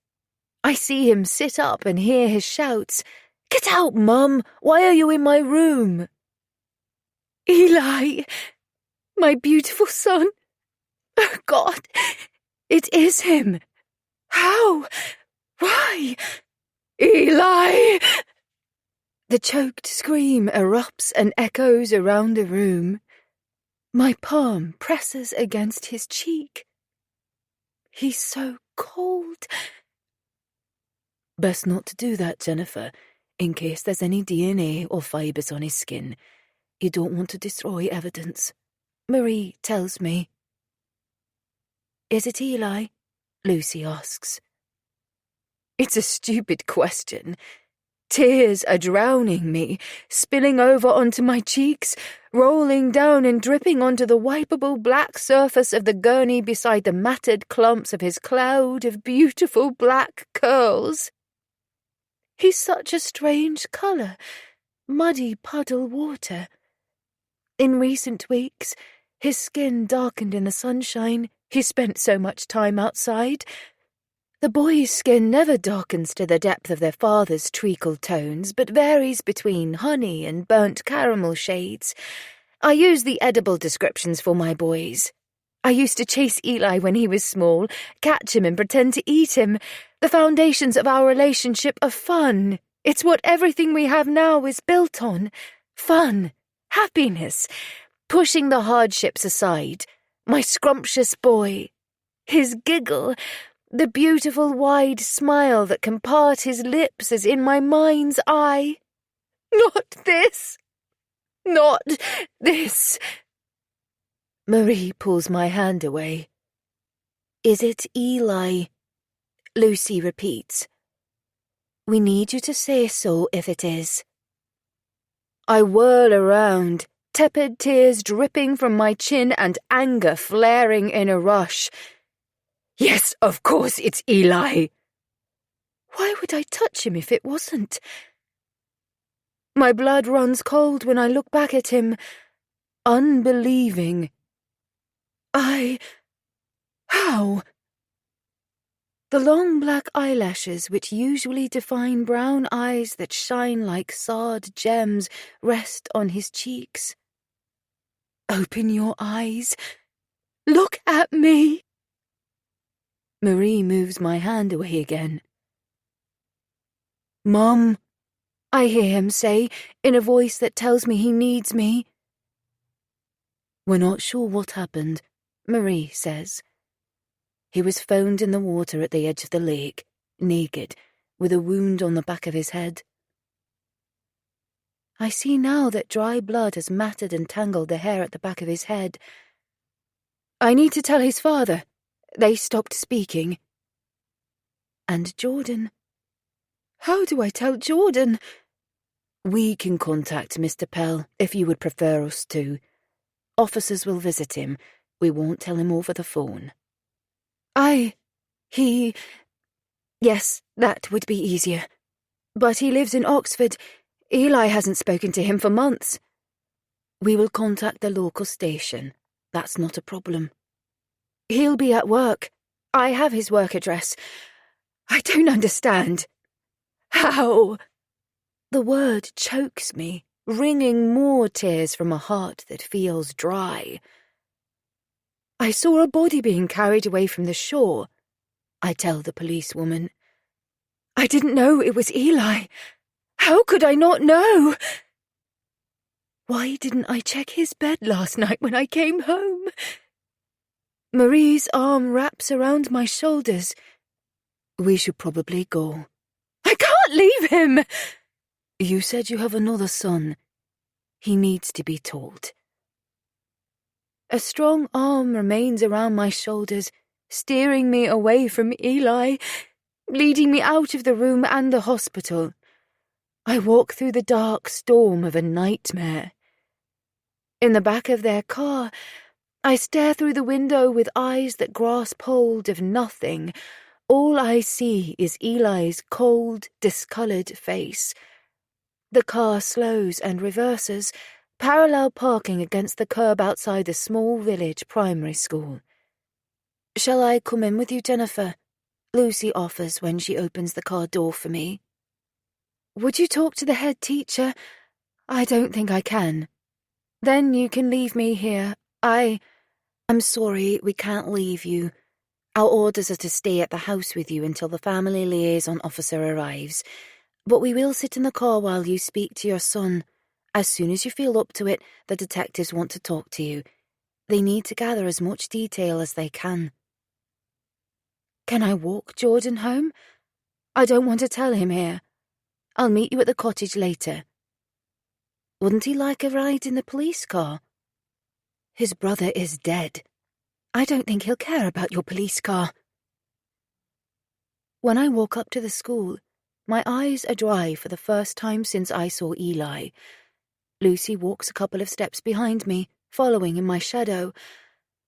I see him sit up and hear his shouts. "Get out, Mum! Why are you in my room?" Eli! My beautiful son! Oh, God! It is him! How? Why? Eli! The choked scream erupts and echoes around the room. My palm presses against his cheek. He's so cold. Best not to do that, Jennifer, in case there's any DNA or fibres on his skin. You don't want to destroy evidence. Marie tells me. Is it Eli? Lucy asks. It's a stupid question. Tears are drowning me, spilling over onto my cheeks, rolling down and dripping onto the wipeable black surface of the gurney beside the matted clumps of his cloud of beautiful black curls. He's such a strange colour, muddy puddle water. In recent weeks, his skin darkened in the sunshine. He spent so much time outside. The boys' skin never darkens to the depth of their father's treacle tones, but varies between honey and burnt caramel shades. I use the edible descriptions for my boys. I used to chase Eli when he was small, catch him and pretend to eat him. The foundations of our relationship are fun. It's what everything we have now is built on. Fun, happiness, pushing the hardships aside. My scrumptious boy. His giggle, the beautiful wide smile that can part his lips is in my mind's eye. Not this. Not this. Marie pulls my hand away. Is it Eli? Lucy repeats. We need you to say so if it is. I whirl around, tepid tears dripping from my chin and anger flaring in a rush. Yes, of course it's Eli. Why would I touch him if it wasn't? My blood runs cold when I look back at him, unbelieving. How? The long black eyelashes, which usually define brown eyes that shine like sard gems, rest on his cheeks. Open your eyes. Look at me. Marie moves my hand away again. Mum, I hear him say, in a voice that tells me he needs me. We're not sure what happened, Marie says. He was found in the water at the edge of the lake, naked, with a wound on the back of his head. I see now that dry blood has matted and tangled the hair at the back of his head. I need to tell his father. They stopped speaking. And Jordan. How do I tell Jordan? We can contact Mr. Pell if you would prefer us to. Officers will visit him. We won't tell him over the phone. Yes, that would be easier. But he lives in Oxford. Eli hasn't spoken to him for months. We will contact the local station. That's not a problem. He'll be at work. I have his work address. I don't understand. How? The word chokes me, wringing more tears from a heart that feels dry. I saw a body being carried away from the shore, I tell the policewoman. I didn't know it was Eli. How could I not know? Why didn't I check his bed last night when I came home? Marie's arm wraps around my shoulders. We should probably go. I can't leave him! You said you have another son. He needs to be told. A strong arm remains around my shoulders, steering me away from Eli, leading me out of the room and the hospital. I walk through the dark storm of a nightmare. In the back of their car, I stare through the window with eyes that grasp hold of nothing. All I see is Eli's cold, discoloured face. The car slows and reverses, parallel parking against the curb outside the small village primary school. Shall I come in with you, Jennifer? Lucy offers when she opens the car door for me. Would you talk to the head teacher? I don't think I can. Then you can leave me here. I'm sorry, we can't leave you. Our orders are to stay at the house with you until the family liaison officer arrives. But we will sit in the car while you speak to your son. As soon as you feel up to it, the detectives want to talk to you. They need to gather as much detail as they can. Can I walk Jordan home? I don't want to tell him here. I'll meet you at the cottage later. Wouldn't he like a ride in the police car? His brother is dead. I don't think he'll care about your police car. When I walk up to the school, my eyes are dry for the first time since I saw Eli. Lucy walks a couple of steps behind me, following in my shadow.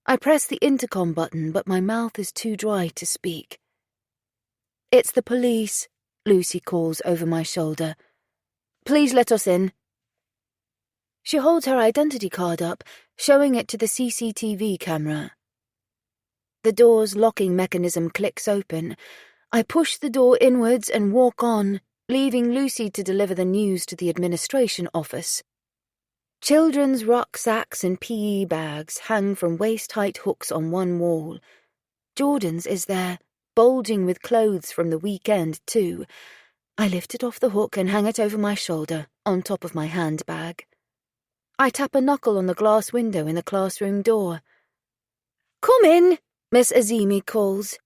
I press the intercom button, but my mouth is too dry to speak. It's the police, Lucy calls over my shoulder. Please let us in. She holds her identity card up, showing it to the CCTV camera. The door's locking mechanism clicks open. I push the door inwards and walk on, leaving Lucy to deliver the news to the administration office. Children's rucksacks and PE bags hang from waist-height hooks on one wall. Jordan's is there, bulging with clothes from the weekend, too. I lift it off the hook and hang it over my shoulder, on top of my handbag. I tap a knuckle on the glass window in the classroom door. "Come in," Miss Azimi calls.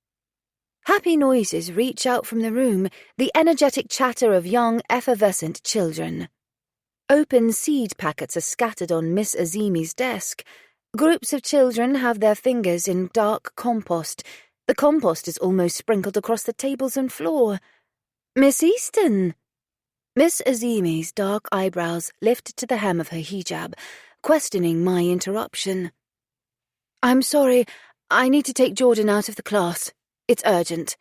Happy noises reach out from the room, the energetic chatter of young, effervescent children. Open seed packets are scattered on Miss Azimi's desk. Groups of children have their fingers in dark compost. The compost is almost sprinkled across the tables and floor. "Miss Easton!" Miss Azimi's dark eyebrows lift to the hem of her hijab, questioning my interruption. "I'm sorry, I need to take Jordan out of the class. It's urgent."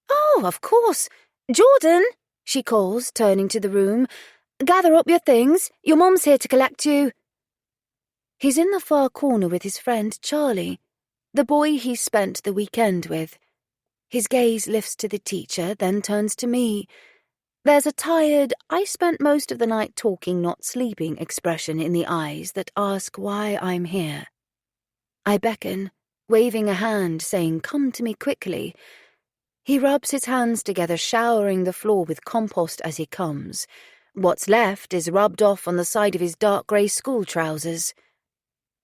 "Oh, of course. Jordan," she calls, turning to the room. "Gather up your things. Your mum's here to collect you." He's in the far corner with his friend Charlie, the boy he spent the weekend with. His gaze lifts to the teacher, then turns to me. There's a tired, I spent most of the night talking, not sleeping expression in the eyes that ask why I'm here. I beckon, waving a hand, saying, "Come to me quickly." He rubs his hands together, showering the floor with compost as he comes. What's left is rubbed off on the side of his dark grey school trousers.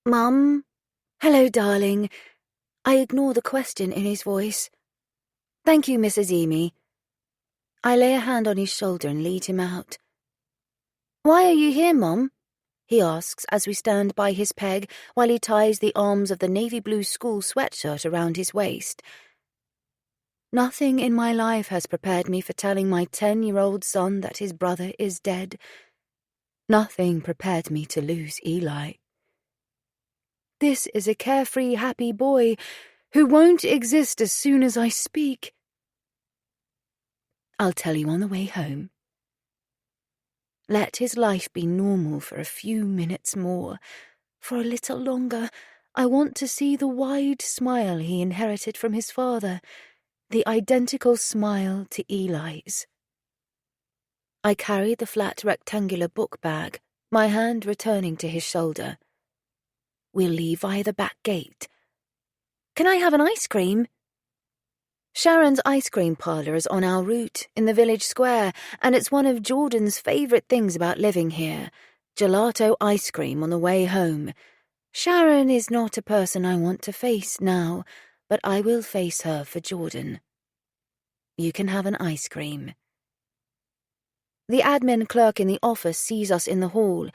"Mum?" "Hello, darling." I ignore the question in his voice. "Thank you, Miss Azimi." I lay a hand on his shoulder and lead him out. "Why are you here, Mum?" he asks as we stand by his peg while he ties the arms of the navy blue school sweatshirt around his waist. Nothing in my life has prepared me for telling my 10-year-old son that his brother is dead. Nothing prepared me to lose Eli. This is a carefree, happy boy who won't exist as soon as I speak. I'll tell you on the way home. Let his life be normal for a few minutes more. For a little longer, I want to see the wide smile he inherited from his father, the identical smile to Eli's. I carried the flat rectangular book bag, my hand returning to his shoulder. We'll leave via the back gate. Can I have an ice cream? Sharon's ice cream parlour is on our route, in the village square, and it's one of Jordan's favourite things about living here, gelato ice cream on the way home. Sharon is not a person I want to face now, but I will face her for Jordan. You can have an ice cream. The admin clerk in the office sees us in the hall.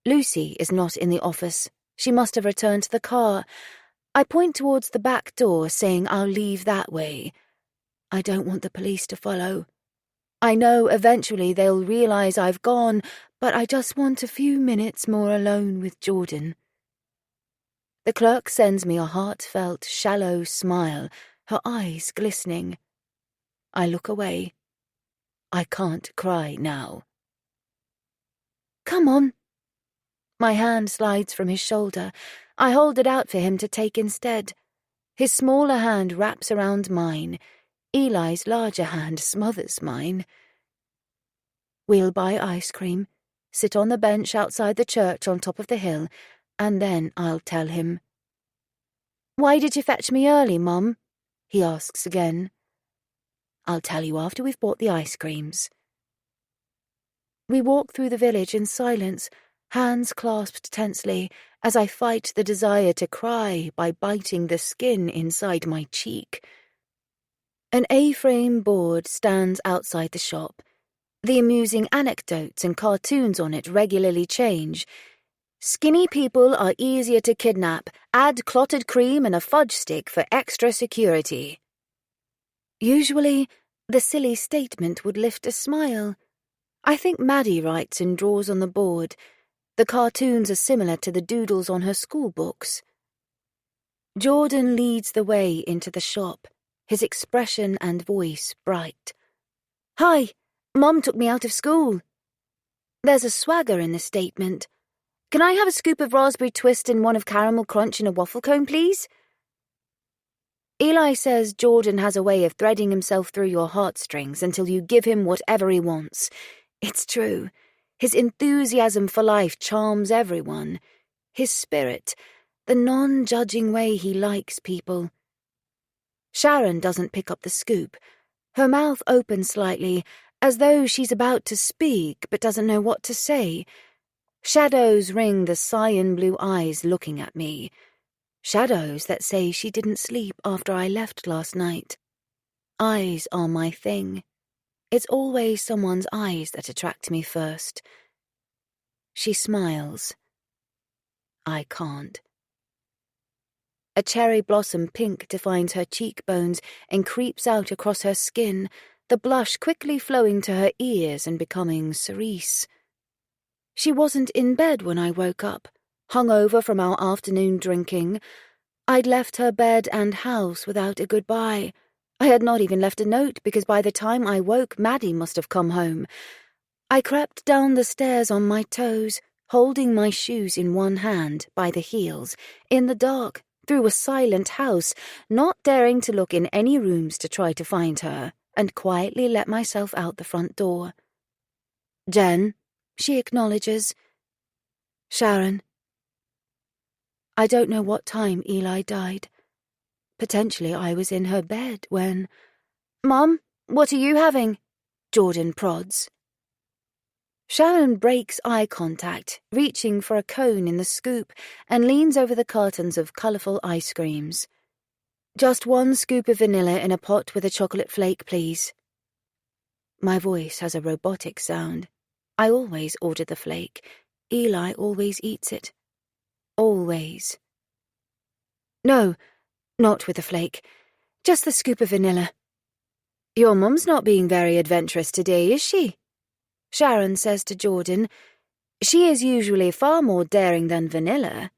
Lucy is not in the office. She must have returned to the car. I point towards the back door, saying I'll leave that way. I don't want the police to follow. I know eventually they'll realise I've gone, but I just want a few minutes more alone with Jordan. The clerk sends me a heartfelt, shallow smile, her eyes glistening. I look away. I can't cry now. Come on. My hand slides from his shoulder. I hold it out for him to take instead. His smaller hand wraps around mine. Eli's larger hand smothers mine. We'll buy ice cream, sit on the bench outside the church on top of the hill, and then I'll tell him. Why did you fetch me early, Mum? He asks again. I'll tell you after we've bought the ice creams. We walk through the village in silence, hands clasped tensely, as I fight the desire to cry by biting the skin inside my cheek. An A-frame board stands outside the shop. The amusing anecdotes and cartoons on it regularly change. Skinny people are easier to kidnap. Add clotted cream and a fudge stick for extra security. Usually, the silly statement would lift a smile. I think Maddie writes and draws on the board. The cartoons are similar to the doodles on her school books. Jordan leads the way into the shop, his expression and voice bright. Hi, Mum took me out of school. There's a swagger in the statement. Can I have a scoop of raspberry twist and one of caramel crunch in a waffle cone, please? Eli says Jordan has a way of threading himself through your heartstrings until you give him whatever he wants. It's true. His enthusiasm for life charms everyone. His spirit, the non-judging way he likes people. Sharon doesn't pick up the scoop. Her mouth opens slightly, as though she's about to speak but doesn't know what to say. Shadows ring the cyan blue eyes looking at me. Shadows that say she didn't sleep after I left last night. Eyes are my thing. It's always someone's eyes that attract me first. She smiles. I can't. A cherry blossom pink defines her cheekbones and creeps out across her skin, the blush quickly flowing to her ears and becoming cerise. She wasn't in bed when I woke up, hungover from our afternoon drinking. I'd left her bed and house without a goodbye. I had not even left a note because by the time I woke, Maddie must have come home. I crept down the stairs on my toes, holding my shoes in one hand by the heels, in the dark, through a silent house, not daring to look in any rooms to try to find her, and quietly let myself out the front door. Jen, she acknowledges. Sharon. I don't know what time Eli died. Potentially I was in her bed when... Mum, what are you having? Jordan prods. Sharon breaks eye contact, reaching for a cone in the scoop, and leans over the cartons of colourful ice creams. Just one scoop of vanilla in a pot with a chocolate flake, please. My voice has a robotic sound. I always order the flake. Eli always eats it. Always. No, not with the flake. Just the scoop of vanilla. Your mum's not being very adventurous today, is she? Sharon says to Jordan. She is usually far more daring than Vanilla.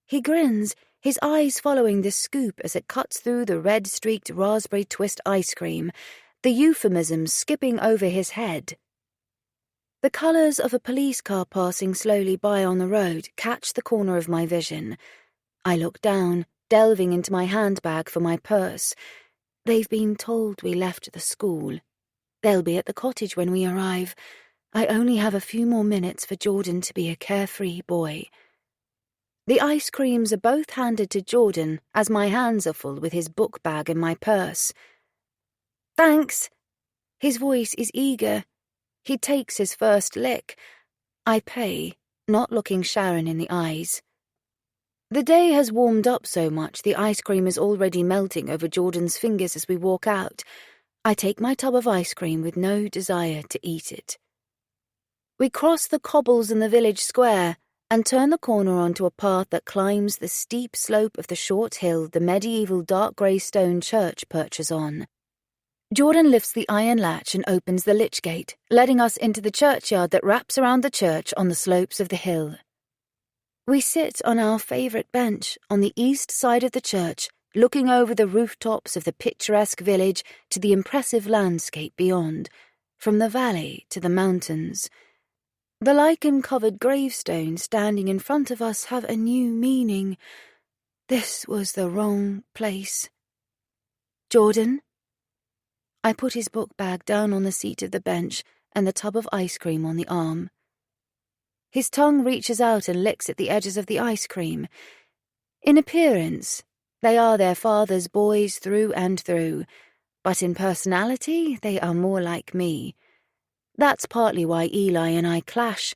He grins, his eyes following the scoop as it cuts through the red-streaked raspberry twist ice cream, the euphemism skipping over his head. The colours of a police car passing slowly by on the road catch the corner of my vision. I look down, delving into my handbag for my purse. They've been told we left the school. They'll be at the cottage when we arrive. I only have a few more minutes for Jordan to be a carefree boy. The ice creams are both handed to Jordan as my hands are full with his book bag and my purse. Thanks. His voice is eager. He takes his first lick. I pay, not looking Sharon in the eyes. The day has warmed up so much the ice cream is already melting over Jordan's fingers as we walk out. I take my tub of ice cream with no desire to eat it. We cross the cobbles in the village square and turn the corner onto a path that climbs the steep slope of the short hill the medieval dark grey stone church perches on. Jordan lifts the iron latch and opens the lich gate, letting us into the churchyard that wraps around the church on the slopes of the hill. We sit on our favourite bench on the east side of the church, looking over the rooftops of the picturesque village to the impressive landscape beyond, from the valley to the mountains. The lichen-covered gravestones standing in front of us have a new meaning. This was the wrong place. Jordan? I put his book bag down on the seat of the bench and the tub of ice cream on the arm. His tongue reaches out and licks at the edges of the ice cream. In appearance, they are their father's boys through and through, but in personality, they are more like me. That's partly why Eli and I clash.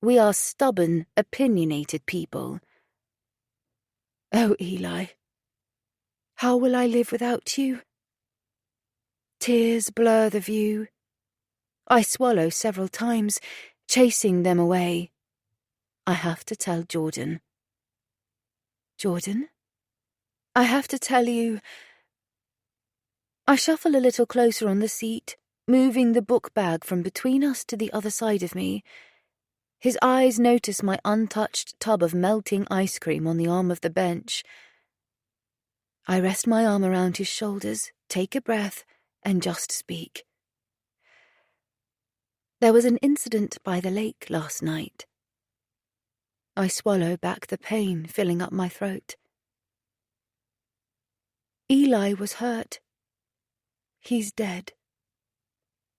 We are stubborn, opinionated people. Oh, Eli, how will I live without you? Tears blur the view. I swallow several times, chasing them away. I have to tell Jordan. Jordan? I have to tell you. I shuffle a little closer on the seat, moving the book bag from between us to the other side of me. His eyes notice my untouched tub of melting ice cream on the arm of the bench. I rest my arm around his shoulders, take a breath, and just speak. There was an incident by the lake last night. I swallow back the pain filling up my throat. Eli was hurt. He's dead.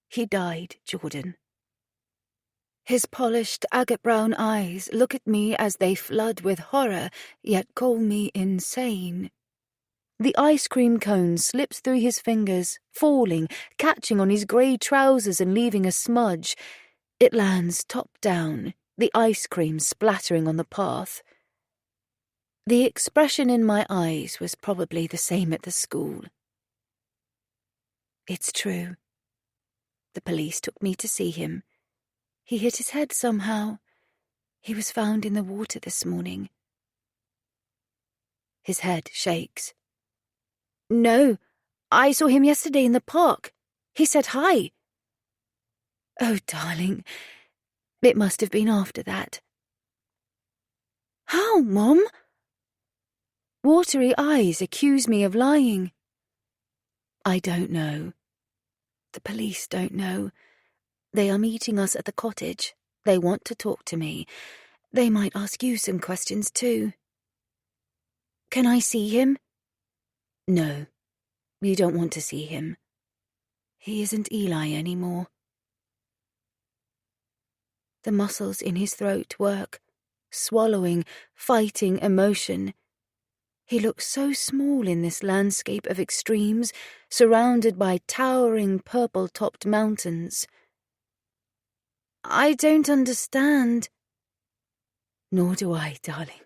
He died, Jordan. His polished agate-brown eyes look at me as they flood with horror, yet call me insane. The ice cream cone slips through his fingers, falling, catching on his grey trousers and leaving a smudge. It lands top down, the ice cream splattering on the path. The expression in my eyes was probably the same at the school. It's true. The police took me to see him. He hit his head somehow. He was found in the water this morning. His head shakes. No, I saw him yesterday in the park. He said hi. Oh, darling, it must have been after that. How, Mom? Watery eyes accuse me of lying. I don't know. The police don't know. They are meeting us at the cottage. They want to talk to me. They might ask you some questions too. Can I see him? No, you don't want to see him. He isn't Eli anymore. The muscles in his throat work, swallowing, fighting emotion. He looks so small in this landscape of extremes, surrounded by towering purple-topped mountains. I don't understand. Nor do I, darling.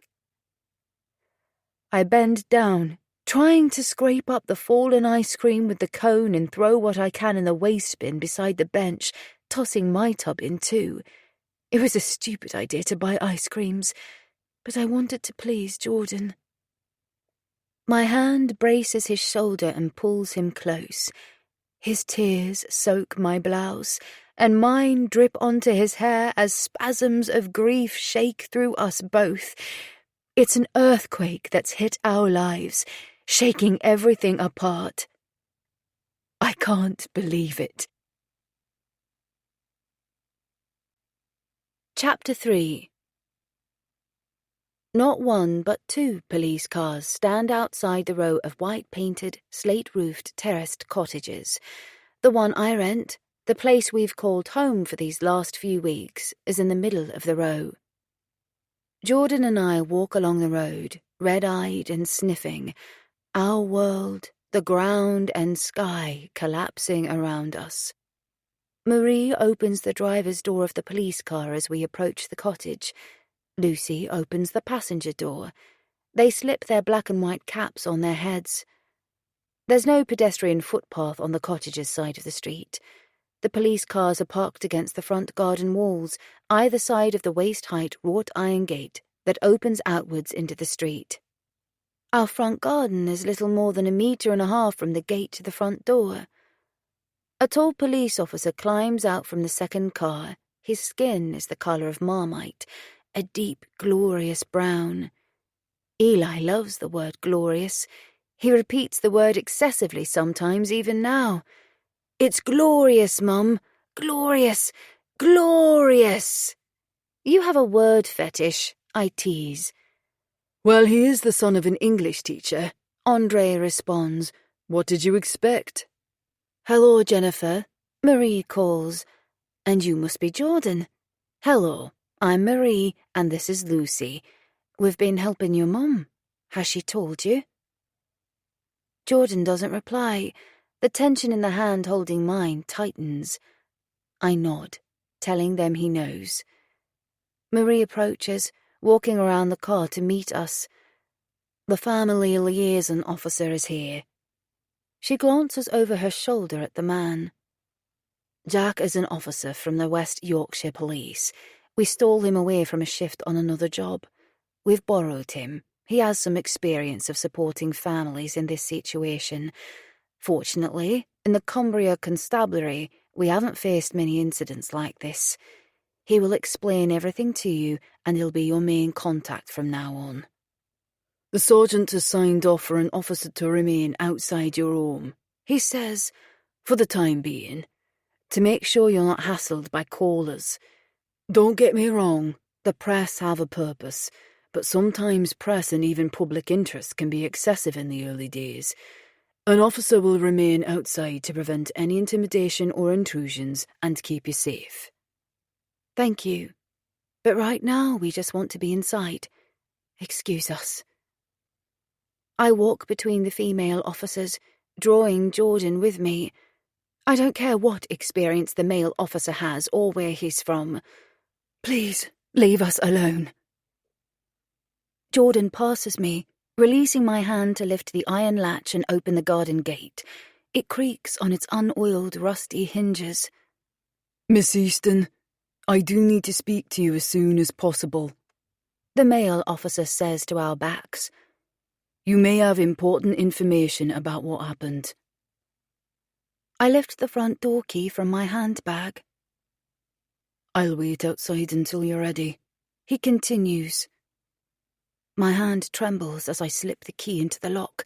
I bend down, trying to scrape up the fallen ice cream with the cone and throw what I can in the waste bin beside the bench, tossing my tub in too. It was a stupid idea to buy ice creams, but I wanted to please Jordan. My hand braces his shoulder and pulls him close. His tears soak my blouse, and mine drip onto his hair as spasms of grief shake through us both. It's an earthquake that's hit our lives, shaking everything apart. I can't believe it. Chapter 3. Not one but two police cars stand outside the row of white-painted, slate-roofed, terraced cottages. The one I rent, the place we've called home for these last few weeks, is in the middle of the row. Jordan and I walk along the road, red-eyed and sniffing, our world, the ground and sky collapsing around us. Marie opens the driver's door of the police car as we approach the cottage. Lucy opens the passenger door. They slip their black and white caps on their heads. There's no pedestrian footpath on the cottage's side of the street. The police cars are parked against the front garden walls, either side of the waist-height wrought iron gate that opens outwards into the street. Our front garden is little more than 1.5 meters from the gate to the front door. A tall police officer climbs out from the second car. His skin is the colour of Marmite, a deep, glorious brown. Eli loves the word glorious. He repeats the word excessively sometimes, even now. It's glorious, Mum. Glorious. Glorious. You have a word fetish, I tease. Well, he is the son of an English teacher, Andre responds. What did you expect? Hello, Jennifer, Marie calls. And you must be Jordan. Hello, I'm Marie, and this is Lucy. We've been helping your mum. Has she told you? Jordan doesn't reply. The tension in the hand holding mine tightens. I nod, telling them he knows. Marie approaches, walking around the car to meet us. The family liaison officer is here. She glances over her shoulder at the man. Jack is an officer from the West Yorkshire Police. We stole him away from a shift on another job. We've borrowed him. He has some experience of supporting families in this situation. Fortunately, in the Cumbria Constabulary, we haven't faced many incidents like this. He will explain everything to you, and he'll be your main contact from now on. The sergeant has signed off for an officer to remain outside your home, he says, for the time being, to make sure you're not hassled by callers. Don't get me wrong, the press have a purpose, but sometimes press and even public interest can be excessive in the early days. An officer will remain outside to prevent any intimidation or intrusions and keep you safe. Thank you. But right now we just want to be inside. Excuse us. I walk between the female officers, drawing Jordan with me. I don't care what experience the male officer has or where he's from. Please, leave us alone. Jordan passes me, releasing my hand to lift the iron latch and open the garden gate. It creaks on its unoiled, rusty hinges. Miss Easton, I do need to speak to you as soon as possible, the male officer says to our backs. You may have important information about what happened. I lift the front door key from my handbag. I'll wait outside until you're ready, he continues. My hand trembles as I slip the key into the lock.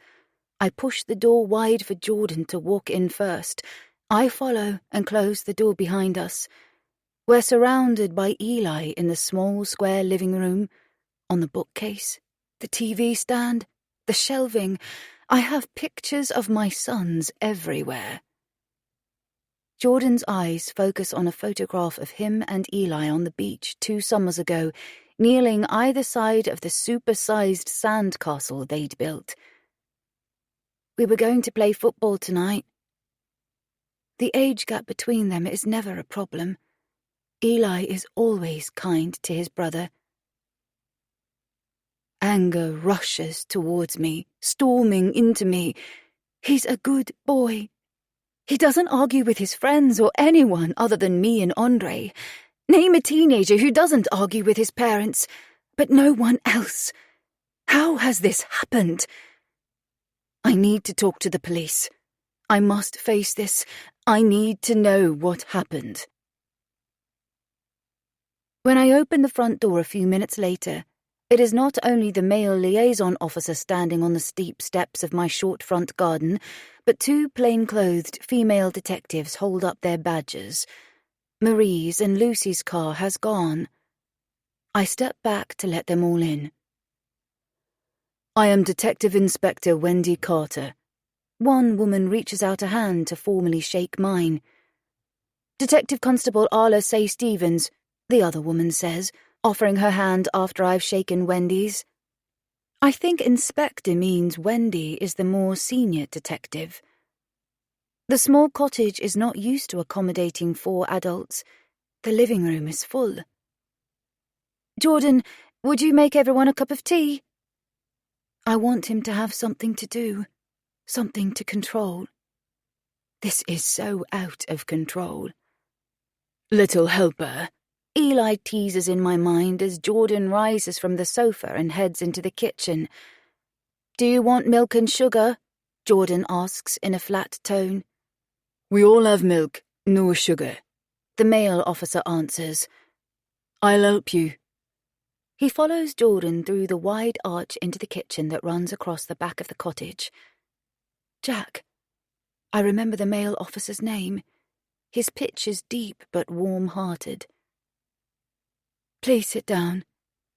I push the door wide for Jordan to walk in first. I follow and close the door behind us. We're surrounded by Eli in the small square living room. On the bookcase, the TV stand, the shelving, I have pictures of my sons everywhere. Jordan's eyes focus on a photograph of him and Eli on the beach 2 summers ago, kneeling either side of the super-sized sand castle they'd built. We were going to play football tonight. The age gap between them is never a problem. Eli is always kind to his brother. Anger rushes towards me, storming into me. He's a good boy. He doesn't argue with his friends or anyone other than me and Andre. Name a teenager who doesn't argue with his parents, but no one else. How has this happened? I need to talk to the police. I must face this. I need to know what happened. When I open the front door a few minutes later, it is not only the male liaison officer standing on the steep steps of my short front garden, but two plain-clothed female detectives hold up their badges. Marie's and Lucy's car has gone. I step back to let them all in. I am Detective Inspector Wendy Carter. One woman reaches out a hand to formally shake mine. Detective Constable Arla Say Stevens, the other woman says, offering her hand after I've shaken Wendy's. I think Inspector means Wendy is the more senior detective. The small cottage is not used to accommodating 4 adults. The living room is full. Jordan, would you make everyone a cup of tea? I want him to have something to do, something to control. This is so out of control. Little helper, Eli teases in my mind as Jordan rises from the sofa and heads into the kitchen. Do you want milk and sugar? Jordan asks in a flat tone. We all have milk, no sugar, the male officer answers. I'll help you. He follows Jordan through the wide arch into the kitchen that runs across the back of the cottage. Jack. I remember the male officer's name. His pitch is deep but warm-hearted. Please sit down,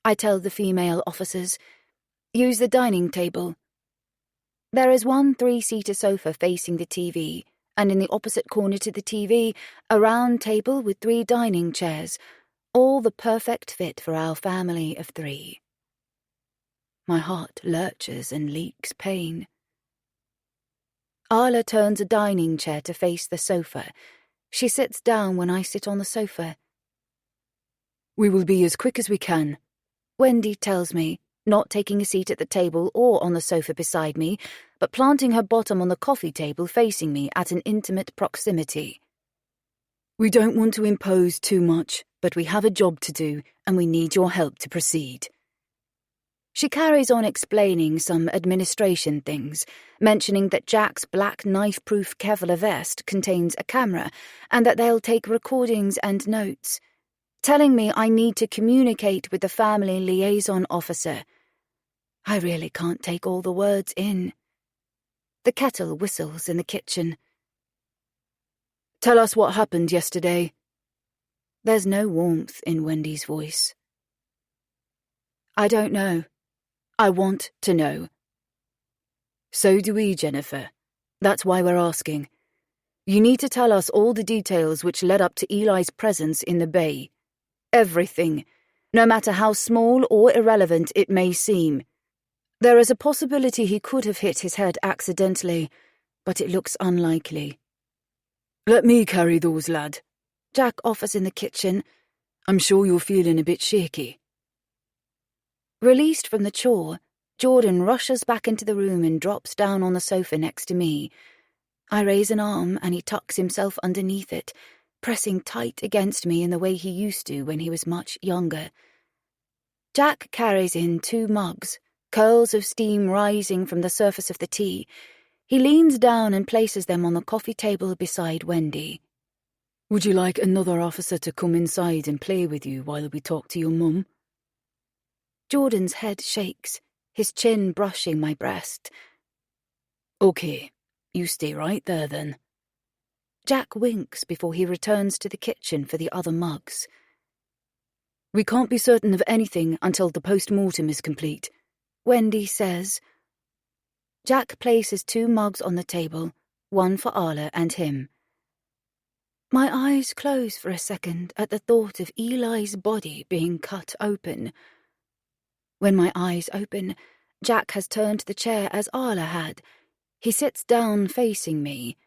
I tell the female officers. Use the dining table. There is one 3-seater sofa facing the TV, and in the opposite corner to the TV, a round table with 3 dining chairs, all the perfect fit for our family of 3. My heart lurches and leaks pain. Arla turns a dining chair to face the sofa. She sits down when I sit on the sofa. We will be as quick as we can, Wendy tells me, not taking a seat at the table or on the sofa beside me, but planting her bottom on the coffee table facing me at an intimate proximity. We don't want to impose too much, but we have a job to do, and we need your help to proceed. She carries on explaining some administration things, mentioning that Jack's black knife-proof Kevlar vest contains a camera, and that they'll take recordings and notes, telling me I need to communicate with the family liaison officer. I really can't take all the words in. The kettle whistles in the kitchen. Tell us what happened yesterday. There's no warmth in Wendy's voice. I don't know. I want to know. So do we, Jennifer. That's why we're asking. You need to tell us all the details which led up to Eli's presence in the bay. Everything, no matter how small or irrelevant it may seem. There is a possibility he could have hit his head accidentally, but it looks unlikely. Let me carry those, lad, Jack offers in the kitchen. I'm sure you're feeling a bit shaky. Released from the chore, Jordan rushes back into the room and drops down on the sofa next to me. I raise an arm and he tucks himself underneath it, pressing tight against me in the way he used to when he was much younger. Jack carries in 2 mugs, curls of steam rising from the surface of the tea. He leans down and places them on the coffee table beside Wendy. Would you like another officer to come inside and play with you while we talk to your mum? Jordan's head shakes, his chin brushing my breast. Okay, you stay right there then. Jack winks before he returns to the kitchen for the other mugs. We can't be certain of anything until the post-mortem is complete, Wendy says. Jack places 2 mugs on the table, one for Arla and him. My eyes close for a second at the thought of Eli's body being cut open. When my eyes open, Jack has turned to the chair as Arla had. He sits down facing me.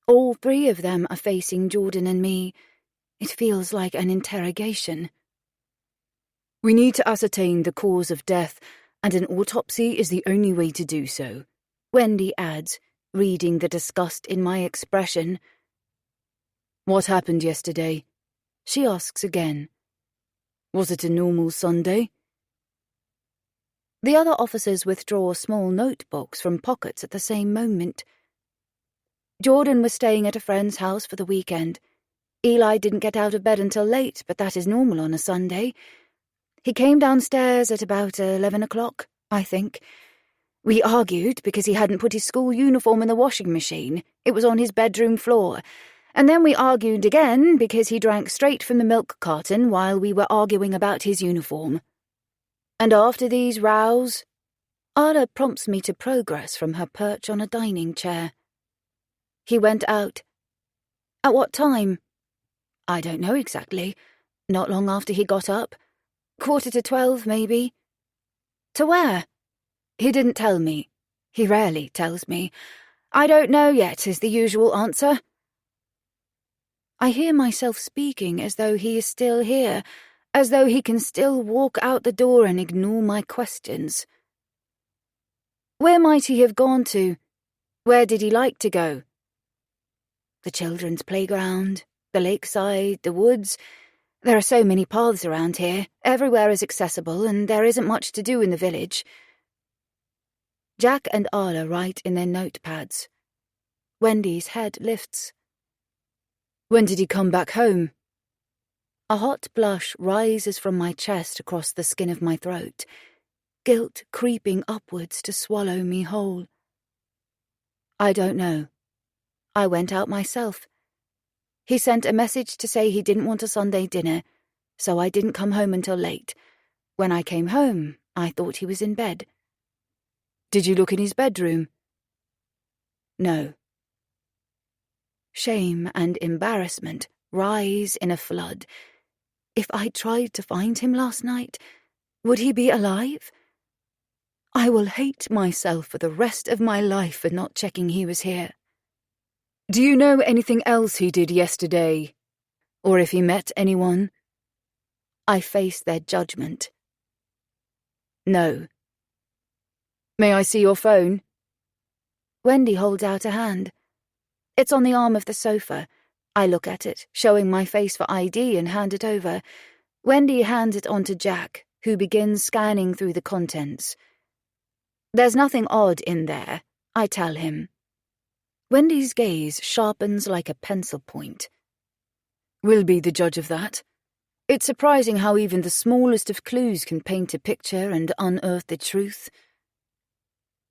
All 3 of them are facing Jordan and me. It feels like an interrogation. We need to ascertain the cause of death, and an autopsy is the only way to do so, Wendy adds, reading the disgust in my expression. What happened yesterday? She asks again. Was it a normal Sunday? The other officers withdraw small notebooks from pockets at the same moment. Jordan was staying at a friend's house for the weekend. Eli didn't get out of bed until late, but that is normal on a Sunday. He came downstairs at about 11 o'clock, I think. We argued because he hadn't put his school uniform in the washing machine. It was on his bedroom floor. And then we argued again because he drank straight from the milk carton while we were arguing about his uniform. And after these rows, Arla prompts me to progress from her perch on a dining chair. He went out. At what time? I don't know exactly. Not long after he got up. 11:45, maybe. To where? He didn't tell me. He rarely tells me. I don't know yet is the usual answer. I hear myself speaking as though he is still here, as though he can still walk out the door and ignore my questions. Where might he have gone to? Where did he like to go? The children's playground, the lakeside, the woods. There are so many paths around here. Everywhere is accessible, and there isn't much to do in the village. Jack and Arla write in their notepads. Wendy's head lifts. When did he come back home? A hot blush rises from my chest across the skin of my throat, guilt creeping upwards to swallow me whole. I don't know. I went out myself. He sent a message to say he didn't want a Sunday dinner, so I didn't come home until late. When I came home, I thought he was in bed. Did you look in his bedroom? No. Shame and embarrassment rise in a flood. If I tried to find him last night, would he be alive? I will hate myself for the rest of my life for not checking he was here. Do you know anything else he did yesterday? Or if he met anyone? I face their judgment. No. May I see your phone? Wendy holds out a hand. It's on the arm of the sofa. I look at it, showing my face for ID, and hand it over. Wendy hands it on to Jack, who begins scanning through the contents. There's nothing odd in there, I tell him. Wendy's gaze sharpens like a pencil point. We'll be the judge of that. It's surprising how even the smallest of clues can paint a picture and unearth the truth.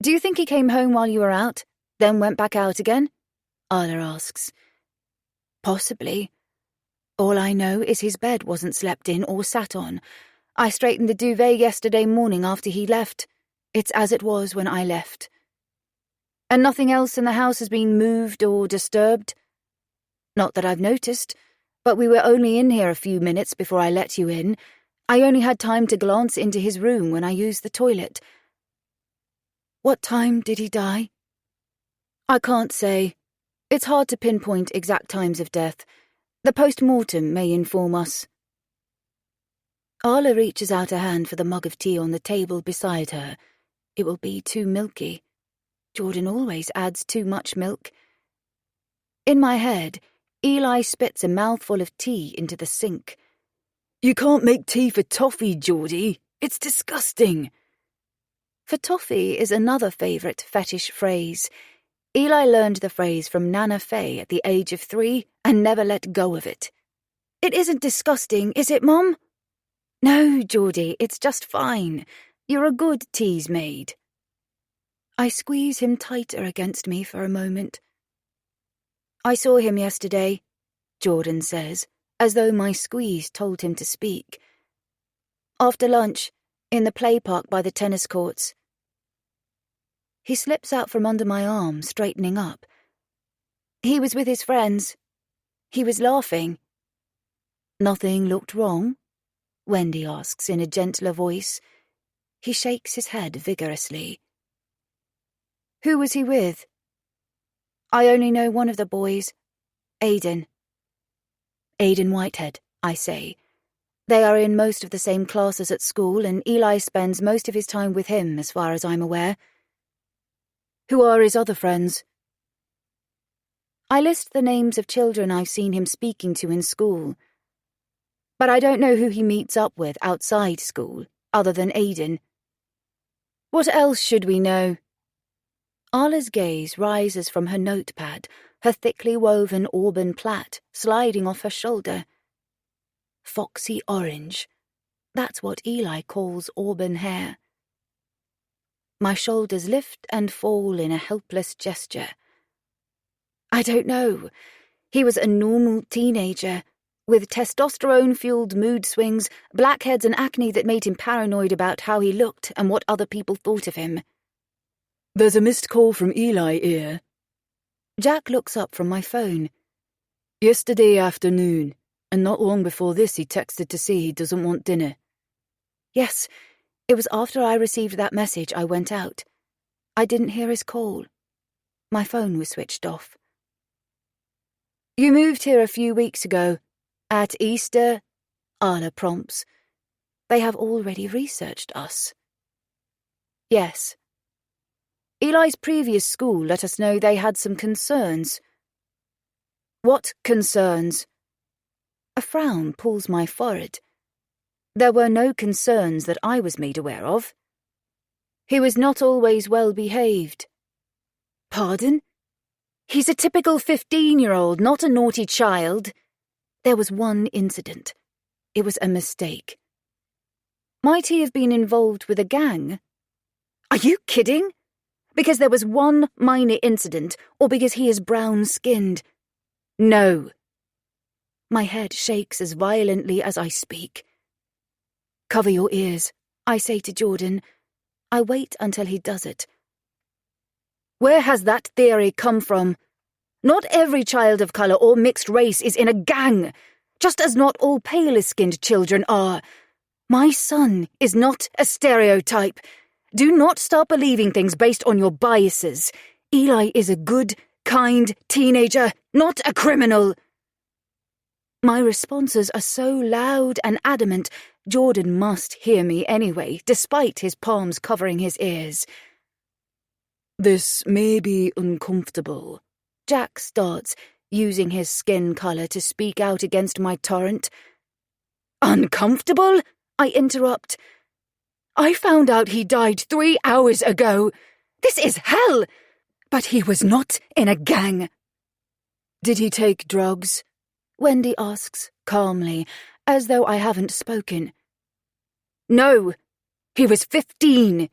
Do you think he came home while you were out, then went back out again? Arla asks. Possibly. All I know is his bed wasn't slept in or sat on. I straightened the duvet yesterday morning after he left. It's as it was when I left. And nothing else in the house has been moved or disturbed? Not that I've noticed, but we were only in here a few minutes before I let you in. I only had time to glance into his room when I used the toilet. What time did he die? I can't say. It's hard to pinpoint exact times of death. The post-mortem may inform us. Arla reaches out a hand for the mug of tea on the table beside her. It will be too milky. Jordan always adds too much milk. In my head, Eli spits a mouthful of tea into the sink. You can't make tea for toffee, Geordie. It's disgusting. For toffee is another favourite fetish phrase. Eli learned the phrase from Nana Faye at the age of 3 and never let go of it. It isn't disgusting, is it, Mum? No, Geordie, it's just fine. You're a good tea's maid. I squeeze him tighter against me for a moment. I saw him yesterday, Jordan says, as though my squeeze told him to speak. After lunch, in the play park by the tennis courts. He slips out from under my arm, straightening up. He was with his friends. He was laughing. Nothing looked wrong? Wendy asks in a gentler voice. He shakes his head vigorously. Who was he with? I only know one of the boys, Aidan. Aidan Whitehead, I say. They are in most of the same classes at school, and Eli spends most of his time with him, as far as I'm aware. Who are his other friends? I list the names of children I've seen him speaking to in school. But I don't know who he meets up with outside school, other than Aidan. What else should we know? Arla's gaze rises from her notepad, her thickly woven auburn plait sliding off her shoulder. Foxy orange. That's what Eli calls auburn hair. My shoulders lift and fall in a helpless gesture. I don't know. He was a normal teenager, with testosterone-fueled mood swings, blackheads and acne that made him paranoid about how he looked and what other people thought of him. There's a missed call from Eli here. Jack looks up from my phone. Yesterday afternoon, and not long before this he texted to say he doesn't want dinner. Yes, it was after I received that message I went out. I didn't hear his call. My phone was switched off. You moved here a few weeks ago. At Easter, Arla prompts. They have already researched us. Yes. Eli's previous school let us know they had some concerns. What concerns? A frown pulls my forehead. There were no concerns that I was made aware of. He was not always well behaved. Pardon? He's a typical 15-year-old, not a naughty child. There was one incident. It was a mistake. Might he have been involved with a gang? Are you kidding? Because there was one minor incident, or because he is brown-skinned? No. My head shakes as violently as I speak. Cover your ears, I say to Jordan. I wait until he does it. Where has that theory come from? Not every child of colour or mixed race is in a gang, just as not all paler-skinned children are. My son is not a stereotype. Do not start believing things based on your biases. Eli is a good, kind teenager, not a criminal. My responses are so loud and adamant, Jordan must hear me anyway, despite his palms covering his ears. This may be uncomfortable. Jack starts, using his skin colour to speak out against my torrent. Uncomfortable? I interrupt. I found out he died 3 hours ago. This is hell! But he was not in a gang. Did he take drugs? Wendy asks, calmly, as though I haven't spoken. No, he was 15.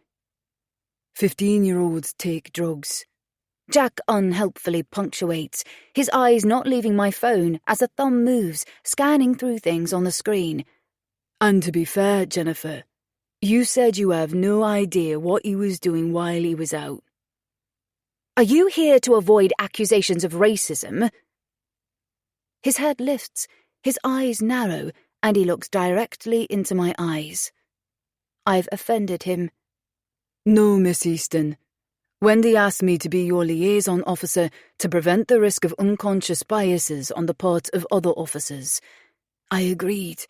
15-year-olds take drugs. Jack unhelpfully punctuates, his eyes not leaving my phone as a thumb moves, scanning through things on the screen. And to be fair, Jennifer, you said you have no idea what he was doing while he was out. Are you here to avoid accusations of racism? His head lifts, his eyes narrow, and he looks directly into my eyes. I've offended him. No, Miss Easton. Wendy asked me to be your liaison officer to prevent the risk of unconscious biases on the part of other officers. I agreed,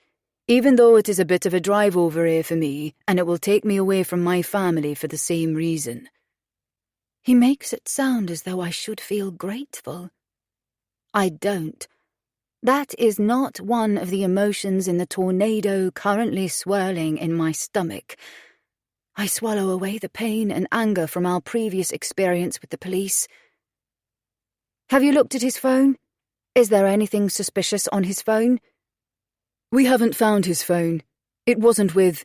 even though it is a bit of a drive over here for me, and it will take me away from my family for the same reason. He makes it sound as though I should feel grateful. I don't. That is not one of the emotions in the tornado currently swirling in my stomach. I swallow away the pain and anger from our previous experience with the police. Have you looked at his phone? Is there anything suspicious on his phone? We haven't found his phone. It wasn't with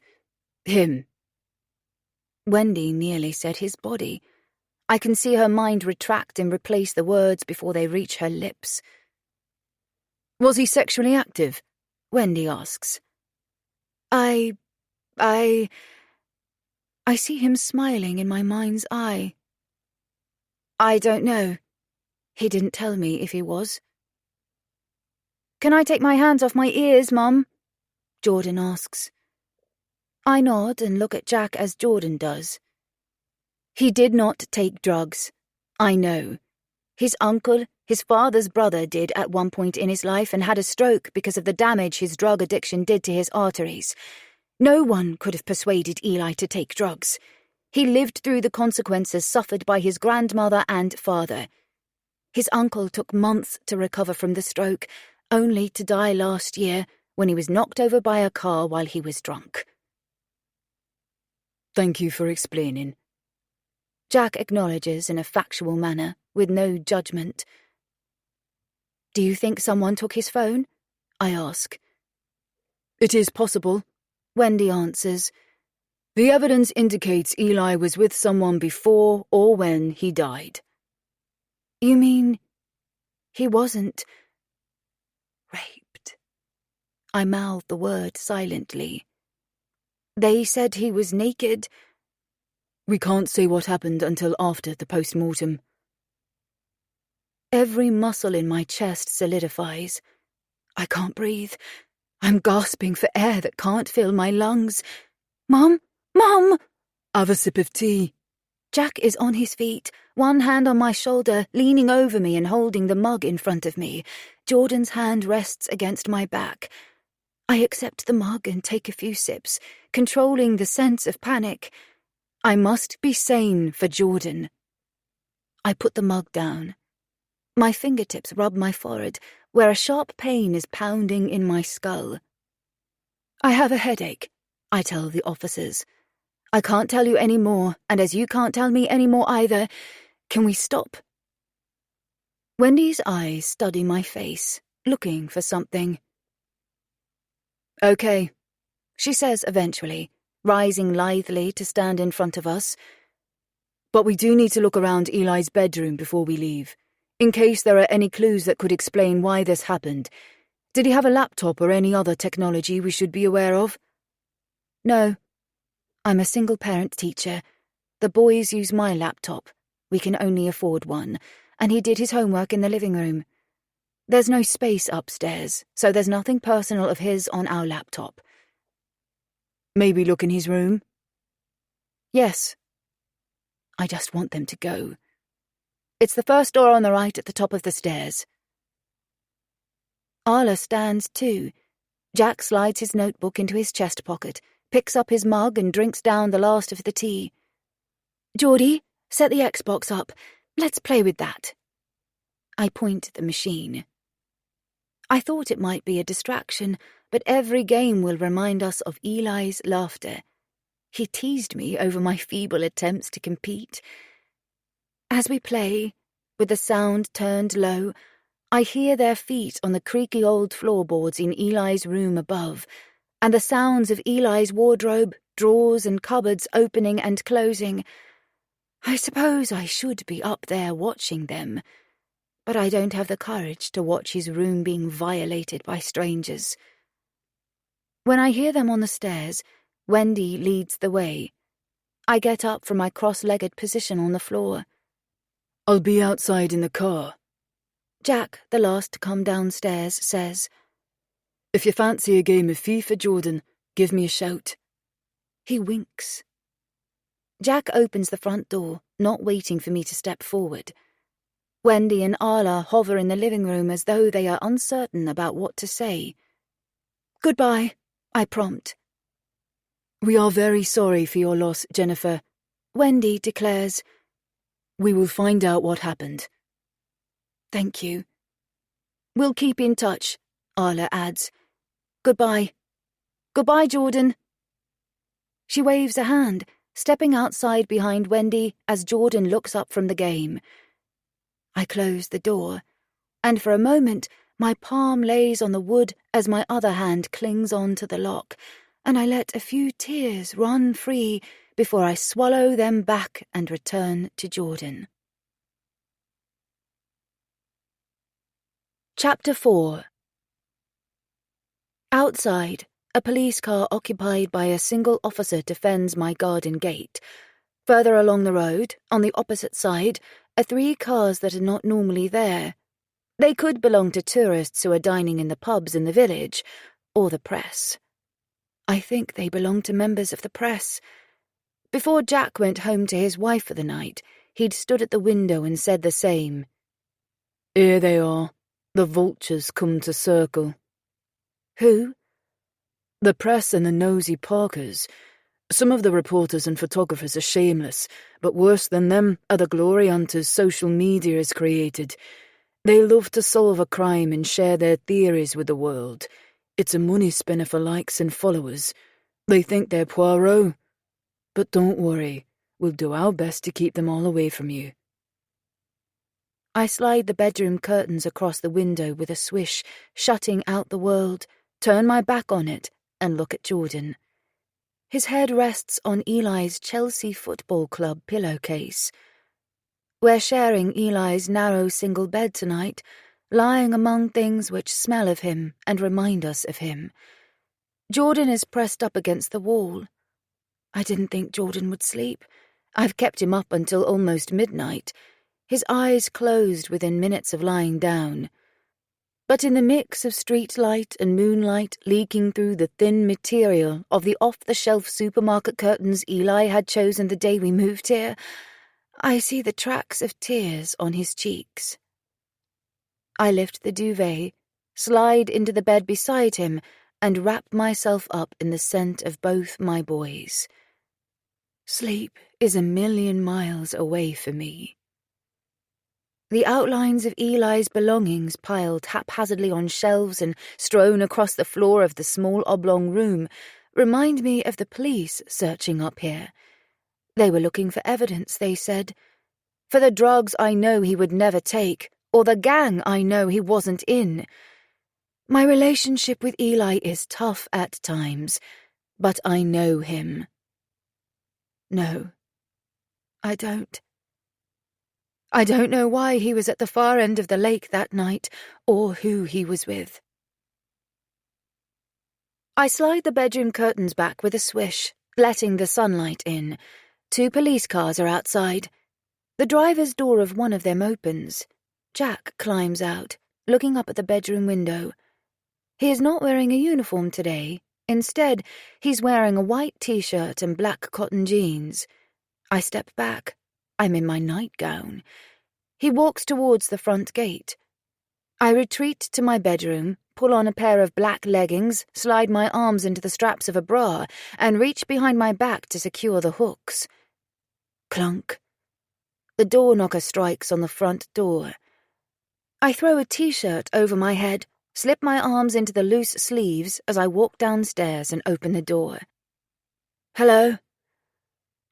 him. Wendy nearly said his body. I can see her mind retract and replace the words before they reach her lips. Was he sexually active? Wendy asks. I see him smiling in my mind's eye. I don't know. He didn't tell me if he was. Can I take my hands off my ears, Mum? Jordan asks. I nod and look at Jack as Jordan does. He did not take drugs. I know. His uncle, his father's brother, did at one point in his life and had a stroke because of the damage his drug addiction did to his arteries. No one could have persuaded Eli to take drugs. He lived through the consequences suffered by his grandmother and father. His uncle took months to recover from the stroke, only to die last year when he was knocked over by a car while he was drunk. Thank you for explaining. Jack acknowledges in a factual manner, with no judgment. Do you think someone took his phone? I ask. It is possible, Wendy answers. The evidence indicates Eli was with someone before or when he died. You mean he wasn't raped? I mouth the word silently. They said he was naked. We can't say what happened until after the post-mortem. Every muscle in my chest solidifies. I can't breathe. I'm gasping for air that can't fill my lungs. Mum! Mum! Have a sip of tea. Jack is on his feet, one hand on my shoulder, leaning over me and holding the mug in front of me. Jordan's hand rests against my back. I accept the mug and take a few sips, controlling the sense of panic. I must be sane for Jordan. I put the mug down. My fingertips rub my forehead, where a sharp pain is pounding in my skull. I have a headache, I tell the officers. I can't tell you any more, and as you can't tell me any more either, can we stop? Wendy's eyes study my face, looking for something. Okay, she says eventually, rising lithely to stand in front of us. But we do need to look around Eli's bedroom before we leave, in case there are any clues that could explain why this happened. Did he have a laptop or any other technology we should be aware of? No. I'm a single-parent teacher. The boys use my laptop. We can only afford one, and he did his homework in the living room. There's no space upstairs, so there's nothing personal of his on our laptop. Maybe look in his room? Yes. I just want them to go. It's the first door on the right at the top of the stairs. Arla stands too. Jack slides his notebook into his chest pocket, picks up his mug and drinks down the last of the tea. Geordie, set the Xbox up. Let's play with that. I point at the machine. I thought it might be a distraction, but every game will remind us of Eli's laughter. He teased me over my feeble attempts to compete. As we play, with the sound turned low, I hear their feet on the creaky old floorboards in Eli's room above, and the sounds of Eli's wardrobe, drawers and cupboards opening and closing. I suppose I should be up there watching them, but I don't have the courage to watch his room being violated by strangers. When I hear them on the stairs, Wendy leads the way. I get up from my cross-legged position on the floor. I'll be outside in the car. Jack, the last to come downstairs, says, If you fancy a game of FIFA, Jordan, give me a shout. He winks. Jack opens the front door, not waiting for me to step forward. Wendy and Arla hover in the living room as though they are uncertain about what to say. Goodbye, I prompt. We are very sorry for your loss, Jennifer, Wendy declares. We will find out what happened. Thank you. We'll keep in touch, Arla adds. Goodbye. Goodbye, Jordan. She waves a hand, stepping outside behind Wendy as Jordan looks up from the game. I close the door, and for a moment my palm lays on the wood as my other hand clings on to the lock, and I let a few tears run free before I swallow them back and return to Jordan. Chapter 4. Outside, a police car occupied by a single officer defends my garden gate. Further along the road, on the opposite side, are 3 cars that are not normally there. They could belong to tourists who are dining in the pubs in the village, or the press. I think they belong to members of the press. Before Jack went home to his wife for the night, he'd stood at the window and said the same. Here they are. The vultures come to circle. Who? The press and the nosy Parkers. Some of the reporters and photographers are shameless, but worse than them are the glory hunters social media has created. They love to solve a crime and share their theories with the world. It's a money spinner for likes and followers. They think they're Poirot. But don't worry, we'll do our best to keep them all away from you. I slide the bedroom curtains across the window with a swish, shutting out the world, turn my back on it, and look at Jordan. His head rests on Eli's Chelsea Football Club pillowcase. We're sharing Eli's narrow single bed tonight, lying among things which smell of him and remind us of him. Jordan is pressed up against the wall. I didn't think Jordan would sleep. I've kept him up until almost midnight, his eyes closed within minutes of lying down. But in the mix of street light and moonlight leaking through the thin material of the off-the-shelf supermarket curtains Eli had chosen the day we moved here, I see the tracks of tears on his cheeks. I lift the duvet, slide into the bed beside him, and wrap myself up in the scent of both my boys. Sleep is 1,000,000 miles away for me. The outlines of Eli's belongings piled haphazardly on shelves and strewn across the floor of the small oblong room remind me of the police searching up here. They were looking for evidence, they said, for the drugs I know he would never take, or the gang I know he wasn't in. My relationship with Eli is tough at times, but I know him. No, I don't. I don't know why he was at the far end of the lake that night, or who he was with. I slide the bedroom curtains back with a swish, letting the sunlight in. 2 police cars are outside. The driver's door of one of them opens. Jack climbs out, looking up at the bedroom window. He is not wearing a uniform today. Instead, he's wearing a white t-shirt and black cotton jeans. I step back. I'm in my nightgown. He walks towards the front gate. I retreat to my bedroom, pull on a pair of black leggings, slide my arms into the straps of a bra, and reach behind my back to secure the hooks. Clunk. The door knocker strikes on the front door. I throw a t-shirt over my head, slip my arms into the loose sleeves as I walk downstairs and open the door. Hello?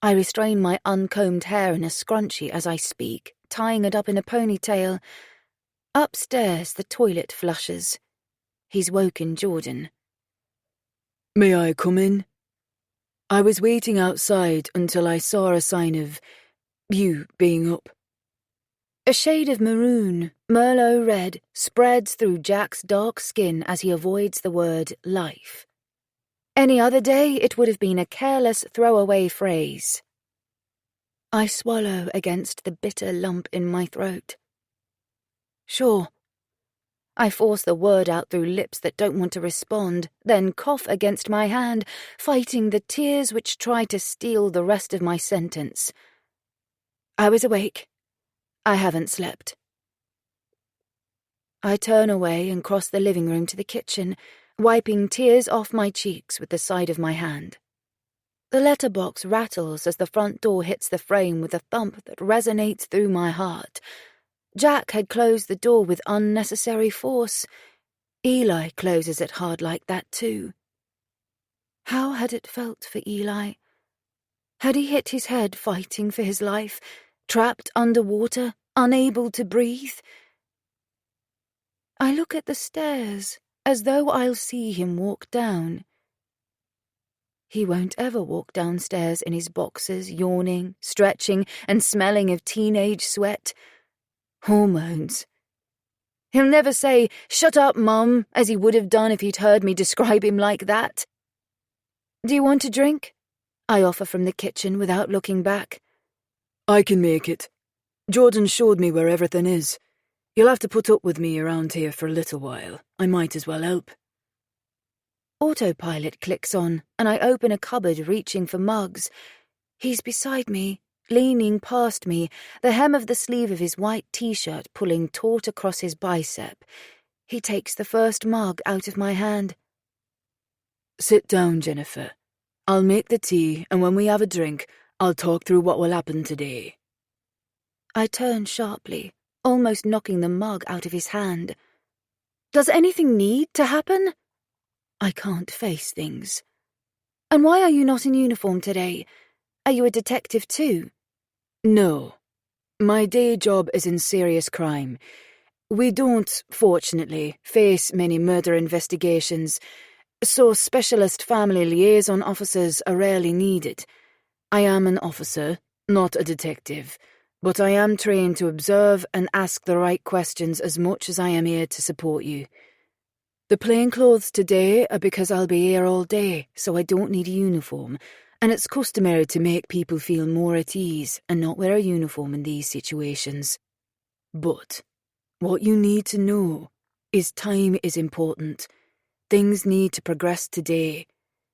I restrain my uncombed hair in a scrunchie as I speak, tying it up in a ponytail. Upstairs, the toilet flushes. He's woken Jordan. May I come in? I was waiting outside until I saw a sign of you being up. A shade of maroon, Merlot red, spreads through Jack's dark skin as he avoids the word life. Any other day, it would have been a careless throwaway phrase. I swallow against the bitter lump in my throat. Sure. I force the word out through lips that don't want to respond, then cough against my hand, fighting the tears which try to steal the rest of my sentence. I was awake. I haven't slept. I turn away and cross the living room to the kitchen, wiping tears off my cheeks with the side of my hand. The letterbox rattles as the front door hits the frame with a thump that resonates through my heart. Jack had closed the door with unnecessary force. Eli closes it hard like that too. How had it felt for Eli? Had he hit his head fighting for his life, trapped underwater, unable to breathe? I look at the stairs, as though I'll see him walk down. He won't ever walk downstairs in his boxers, yawning, stretching, and smelling of teenage sweat. Hormones. He'll never say, "Shut up, Mum," as he would have done if he'd heard me describe him like that. Do you want a drink? I offer from the kitchen without looking back. I can make it. Jordan showed me where everything is. You'll have to put up with me around here for a little while. I might as well help. Autopilot clicks on, and I open a cupboard reaching for mugs. He's beside me, leaning past me, the hem of the sleeve of his white t-shirt pulling taut across his bicep. He takes the first mug out of my hand. Sit down, Jennifer. I'll make the tea, and when we have a drink, I'll talk through what will happen today. I turn sharply, almost knocking the mug out of his hand. Does anything need to happen? I can't face things. And why are you not in uniform today? Are you a detective too? No. My day job is in serious crime. We don't, fortunately, face many murder investigations, so specialist family liaison officers are rarely needed. I am an officer, not a detective, but I am trained to observe and ask the right questions as much as I am here to support you. The plainclothes today are because I'll be here all day, so I don't need a uniform, and it's customary to make people feel more at ease and not wear a uniform in these situations. But what you need to know is time is important. Things need to progress today.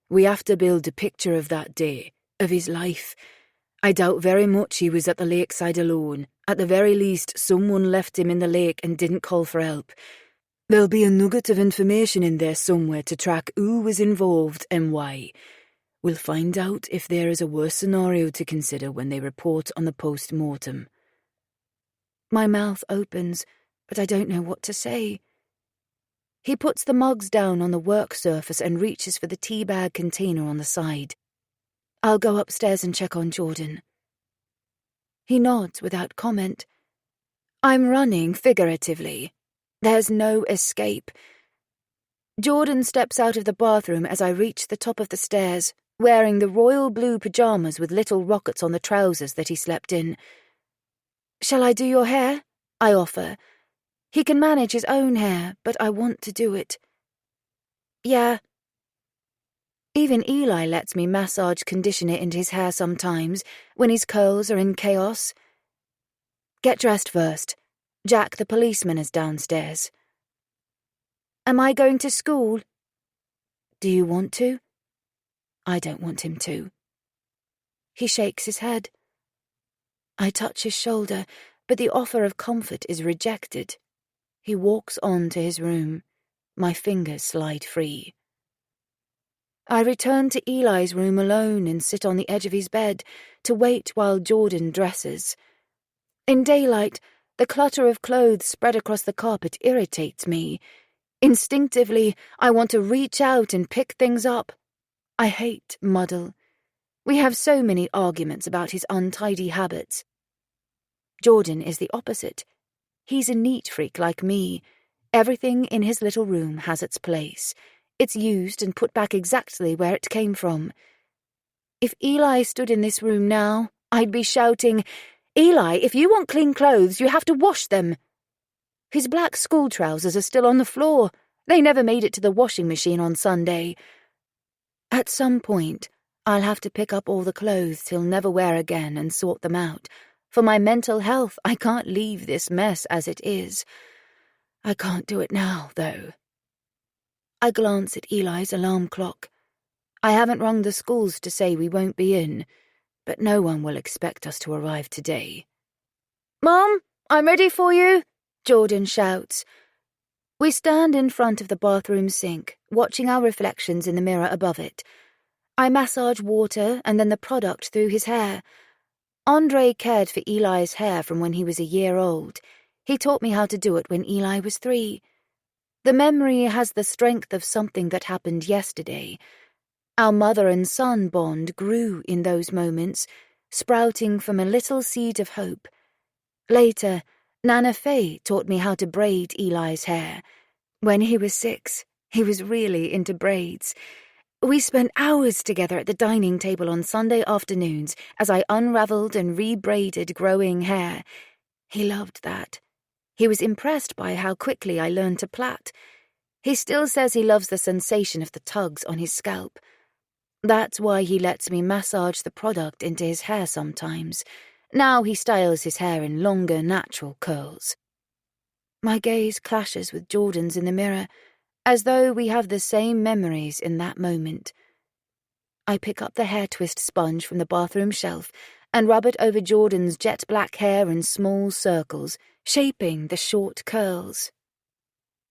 We have to build a picture of that day, of his life. I doubt very much he was at the lakeside alone. At the very least, someone left him in the lake and didn't call for help. There'll be a nugget of information in there somewhere to track who was involved and why. We'll find out if there is a worse scenario to consider when they report on the post-mortem. My mouth opens, but I don't know what to say. He puts the mugs down on the work surface and reaches for the tea bag container on the side. I'll go upstairs and check on Jordan. He nods without comment. I'm running figuratively. There's no escape. Jordan steps out of the bathroom as I reach the top of the stairs, wearing the royal blue pajamas with little rockets on the trousers that he slept in. Shall I do your hair? I offer. He can manage his own hair, but I want to do it. Yeah. Even Eli lets me massage conditioner into his hair sometimes, when his curls are in chaos. Get dressed first. Jack the policeman is downstairs. Am I going to school? Do you want to? I don't want him to. He shakes his head. I touch his shoulder, but the offer of comfort is rejected. He walks on to his room. My fingers slide free. I return to Eli's room alone and sit on the edge of his bed to wait while Jordan dresses. In daylight, the clutter of clothes spread across the carpet irritates me. Instinctively, I want to reach out and pick things up. I hate muddle. We have so many arguments about his untidy habits. Jordan is the opposite. He's a neat freak like me. Everything in his little room has its place. It's used and put back exactly where it came from. If Eli stood in this room now, I'd be shouting, "Eli, if you want clean clothes, you have to wash them." His black school trousers are still on the floor. They never made it to the washing machine on Sunday. At some point, I'll have to pick up all the clothes he'll never wear again and sort them out. For my mental health, I can't leave this mess as it is. I can't do it now, though. I glance at Eli's alarm clock. I haven't rung the schools to say we won't be in, but no one will expect us to arrive today. "Mom, I'm ready for you," Jordan shouts. We stand in front of the bathroom sink, watching our reflections in the mirror above it. I massage water and then the product through his hair. Andre cared for Eli's hair from when he was a year old. He taught me how to do it when Eli was 3. The memory has the strength of something that happened yesterday. Our mother and son bond grew in those moments, sprouting from a little seed of hope. Later, Nana Faye taught me how to braid Eli's hair. When he was 6, he was really into braids. We spent hours together at the dining table on Sunday afternoons as I unraveled and rebraided growing hair. He loved that. He was impressed by how quickly I learned to plait. He still says he loves the sensation of the tugs on his scalp. That's why he lets me massage the product into his hair sometimes. Now he styles his hair in longer, natural curls. My gaze clashes with Jordan's in the mirror, as though we have the same memories in that moment. I pick up the hair twist sponge from the bathroom shelf and rub it over Jordan's jet black hair in small circles, shaping the short curls.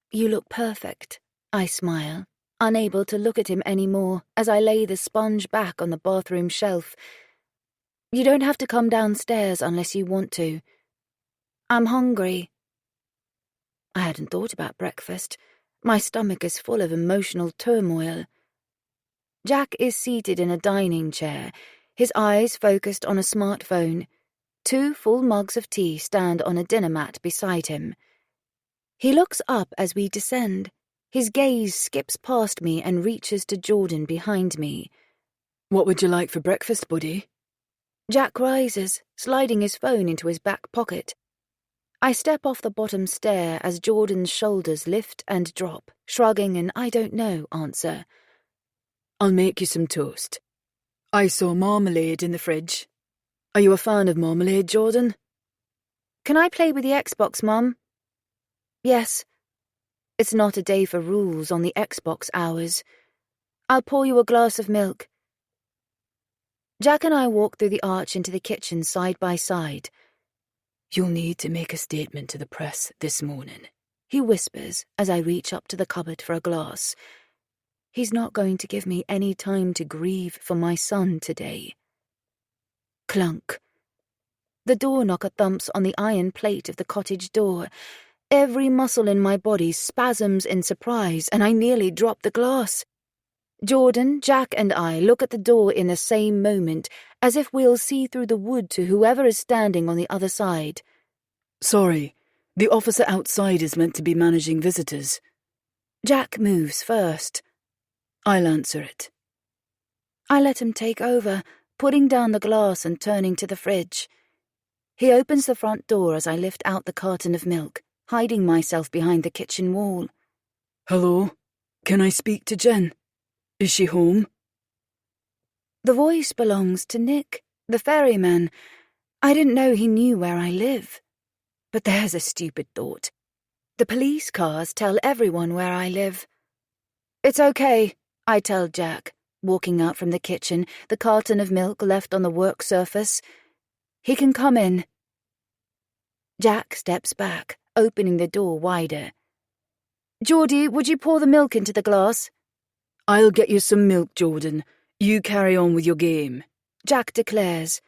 "You look perfect," I smile, unable to look at him anymore as I lay the sponge back on the bathroom shelf. "You don't have to come downstairs unless you want to. I'm hungry." I hadn't thought about breakfast. My stomach is full of emotional turmoil. Jack is seated in a dining chair, his eyes focused on a smartphone. 2 full mugs of tea stand on a dinner mat beside him. He looks up as we descend. His gaze skips past me and reaches to Jordan behind me. What would you like for breakfast, buddy? Jack rises, sliding his phone into his back pocket. I step off the bottom stair as Jordan's shoulders lift and drop, shrugging an I don't know answer. I'll make you some toast. I saw marmalade in the fridge. Are you a fan of marmalade, Jordan? Can I play with the Xbox, Mum? Yes. It's not a day for rules on the Xbox hours. I'll pour you a glass of milk. Jack and I walk through the arch into the kitchen side by side. You'll need to make a statement to the press this morning, he whispers as I reach up to the cupboard for a glass. He's not going to give me any time to grieve for my son today. Clunk. The door knocker thumps on the iron plate of the cottage door. Every muscle in my body spasms in surprise, and I nearly drop the glass. Jordan, Jack, and I look at the door in the same moment, as if we'll see through the wood to whoever is standing on the other side. Sorry, the officer outside is meant to be managing visitors. Jack moves first. I'll answer it. I let him take over, putting down the glass and turning to the fridge. He opens the front door as I lift out the carton of milk, hiding myself behind the kitchen wall. Hello? Can I speak to Jen? Is she home? The voice belongs to Nick, the ferryman. I didn't know he knew where I live. But there's a stupid thought. The police cars tell everyone where I live. It's okay, I tell Jack, walking out from the kitchen, the carton of milk left on the work surface. He can come in. Jack steps back, opening the door wider. Geordie, would you pour the milk into the glass? I'll get you some milk, Jordan. You carry on with your game, Jack declares.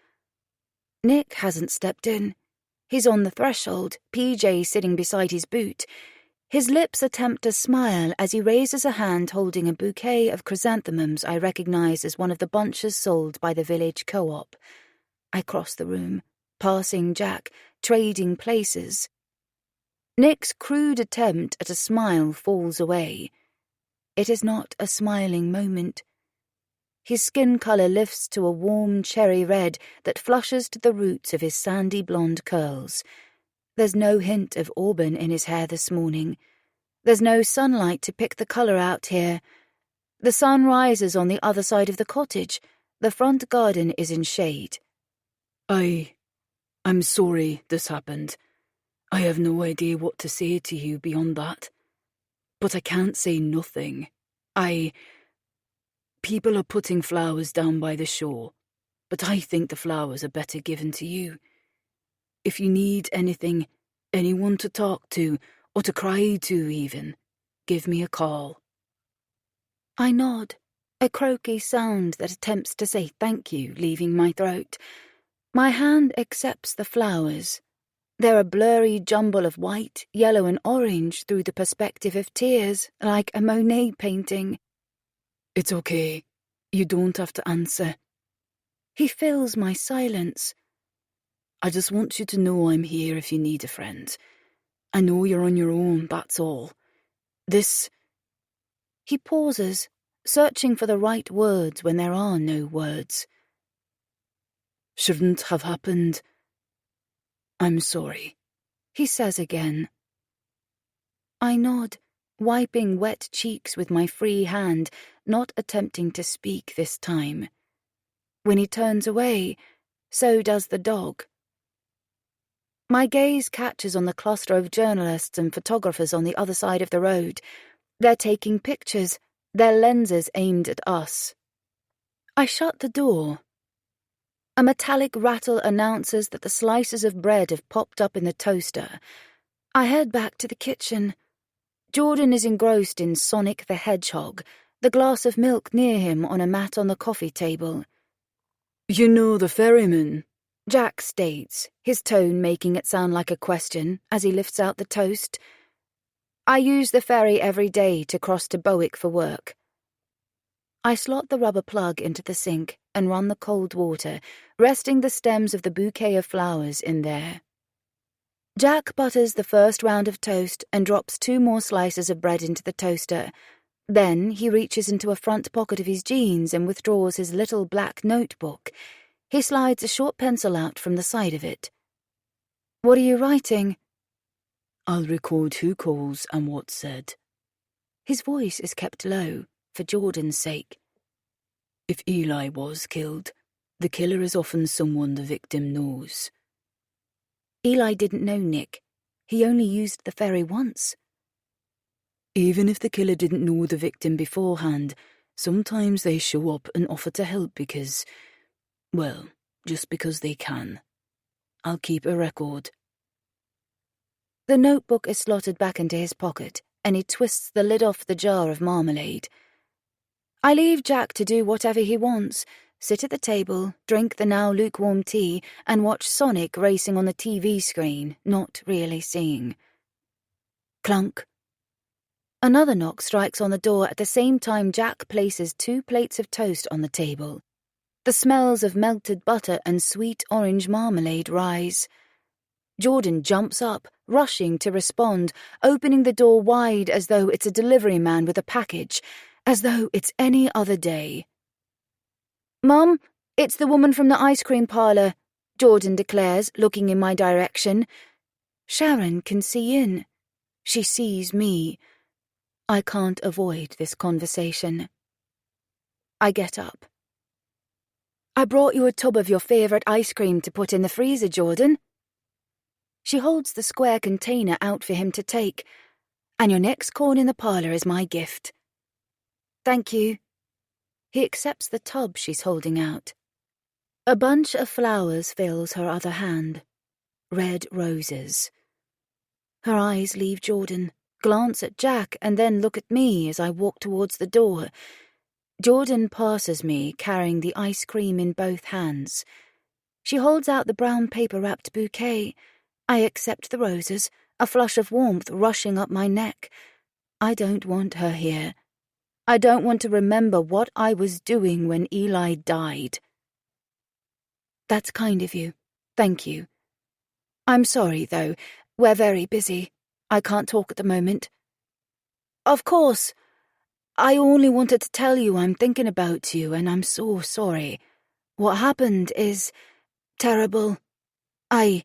Nick hasn't stepped in. He's on the threshold, PJ sitting beside his boot. His lips attempt a smile as he raises a hand holding a bouquet of chrysanthemums I recognize as one of the bunches sold by the village co-op. I cross the room, passing Jack, trading places. Nick's crude attempt at a smile falls away. It is not a smiling moment. His skin colour lifts to a warm cherry red that flushes to the roots of his sandy blonde curls. There's no hint of auburn in his hair this morning. There's no sunlight to pick the colour out here. The sun rises on the other side of the cottage. The front garden is in shade. I'm sorry this happened. I have no idea what to say to you beyond that. But I can't say nothing. People are putting flowers down by the shore, but I think the flowers are better given to you. If you need anything, anyone to talk to, or to cry to even, give me a call. I nod, a croaky sound that attempts to say thank you leaving my throat. My hand accepts the flowers. They're a blurry jumble of white, yellow and orange through the perspective of tears, like a Monet painting. It's okay. You don't have to answer. He fills my silence. I just want you to know I'm here if you need a friend. I know you're on your own, that's all. He pauses, searching for the right words when there are no words. Shouldn't have happened. I'm sorry, he says again. I nod, wiping wet cheeks with my free hand, not attempting to speak this time. When he turns away, so does the dog. My gaze catches on the cluster of journalists and photographers on the other side of the road. They're taking pictures, their lenses aimed at us. I shut the door. A metallic rattle announces that the slices of bread have popped up in the toaster. I head back to the kitchen. Jordan is engrossed in Sonic the Hedgehog, the glass of milk near him on a mat on the coffee table. You know the ferryman, Jack states, his tone making it sound like a question as he lifts out the toast. I use the ferry every day to cross to Bowick for work. I slot the rubber plug into the sink and run the cold water, resting the stems of the bouquet of flowers in there. Jack butters the first round of toast and drops 2 more slices of bread into the toaster. Then he reaches into a front pocket of his jeans and withdraws his little black notebook. He slides a short pencil out from the side of it. "What are you writing?" "I'll record who calls and what's said." His voice is kept low, for Jordan's sake. "If Eli was killed, the killer is often someone the victim knows." Eli didn't know Nick. He only used the ferry once. "Even if the killer didn't know the victim beforehand, sometimes they show up and offer to help because, well, just because they can. I'll keep a record." The notebook is slotted back into his pocket, and he twists the lid off the jar of marmalade. I leave Jack to do whatever he wants, sit at the table, drink the now lukewarm tea, and watch Sonic racing on the TV screen, not really seeing. Clunk. Another knock strikes on the door at the same time Jack places 2 plates of toast on the table. The smells of melted butter and sweet orange marmalade rise. Jordan jumps up, rushing to respond, opening the door wide as though it's a delivery man with a package, as though it's any other day. "Mum, it's the woman from the ice cream parlor," Jordan declares, looking in my direction. Sharon can see in. She sees me. I can't avoid this conversation. I get up. "I brought you a tub of your favorite ice cream to put in the freezer, Jordan." She holds the square container out for him to take. "And your next corn in the parlor is my gift." "Thank you." He accepts the tub she's holding out. A bunch of flowers fills her other hand. Red roses. Her eyes leave Jordan, glance at Jack, and then look at me as I walk towards the door. Jordan passes me, carrying the ice cream in both hands. She holds out the brown paper-wrapped bouquet. I accept the roses, a flush of warmth rushing up my neck. I don't want her here. I don't want to remember what I was doing when Eli died. "That's kind of you. Thank you. I'm sorry, though. We're very busy. I can't talk at the moment." "Of course. I only wanted to tell you I'm thinking about you, and I'm so sorry. What happened is terrible. I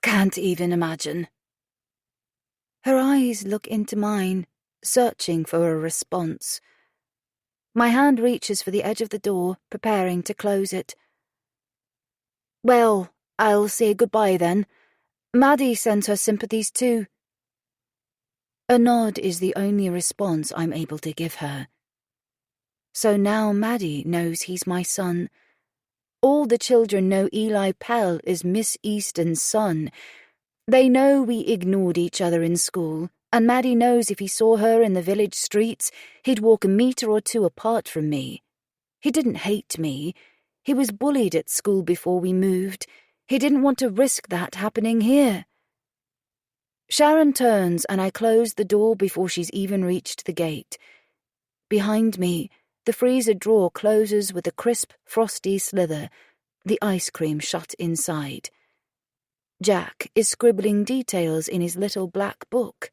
can't even imagine." Her eyes look into mine, searching for a response. My hand reaches for the edge of the door, preparing to close it. "Well, I'll say goodbye then. Maddie sends her sympathies too." A nod is the only response I'm able to give her. So now Maddie knows he's my son. All the children know Eli Pell is Miss Easton's son. They know we ignored each other in school, and Maddie knows if he saw her in the village streets, he'd walk a meter or 2 apart from me. He didn't hate me. He was bullied at school before we moved. He didn't want to risk that happening here. Sharon turns and I close the door before she's even reached the gate. Behind me, the freezer drawer closes with a crisp, frosty slither, the ice cream shut inside. Jack is scribbling details in his little black book.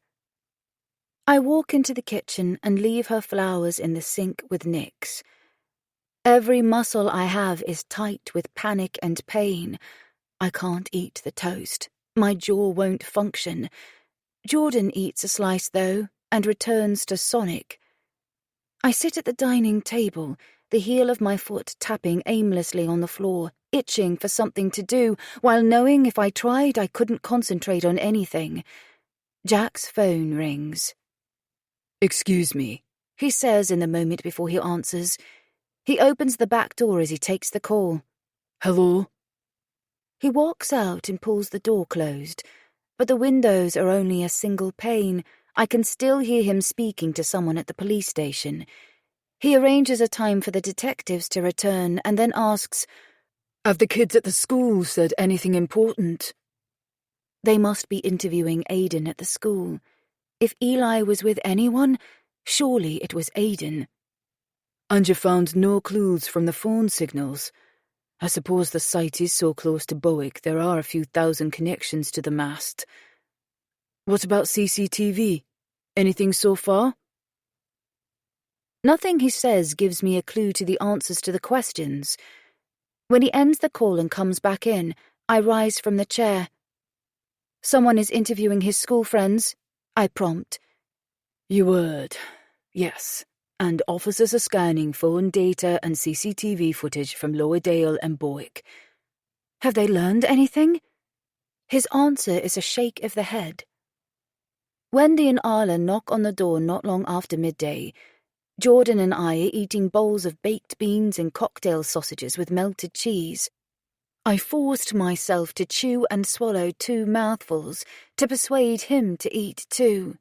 I walk into the kitchen and leave her flowers in the sink with Nick's. Every muscle I have is tight with panic and pain. I can't eat the toast. My jaw won't function. Jordan eats a slice, though, and returns to Sonic. I sit at the dining table, the heel of my foot tapping aimlessly on the floor, itching for something to do, while knowing if I tried I couldn't concentrate on anything. Jack's phone rings. "Excuse me," he says in the moment before he answers. He opens the back door as he takes the call. "Hello?" He walks out and pulls the door closed, but the windows are only a single pane. I can still hear him speaking to someone at the police station. He arranges a time for the detectives to return and then asks, "Have the kids at the school said anything important?" They must be interviewing Aidan at the school. If Eli was with anyone, Surely it was Aidan. And you found no clues from the phone signals. I suppose the site is so close to Bowick there are a few thousand connections to the mast. What about CCTV? Anything so far? Nothing he says gives me a clue to the answers to the questions. When he ends the call and comes back in, I rise from the chair. Someone is interviewing his school friends, I prompt. You would, yes. And officers are scanning phone data and CCTV footage from Lowerdale and Bowick. Have they learned anything? His answer is a shake of the head. Wendy and Arla knock on the door not long after midday. Jordan and I are eating bowls of baked beans and cocktail sausages with melted cheese. I forced myself to chew and swallow 2 mouthfuls to persuade him to eat too.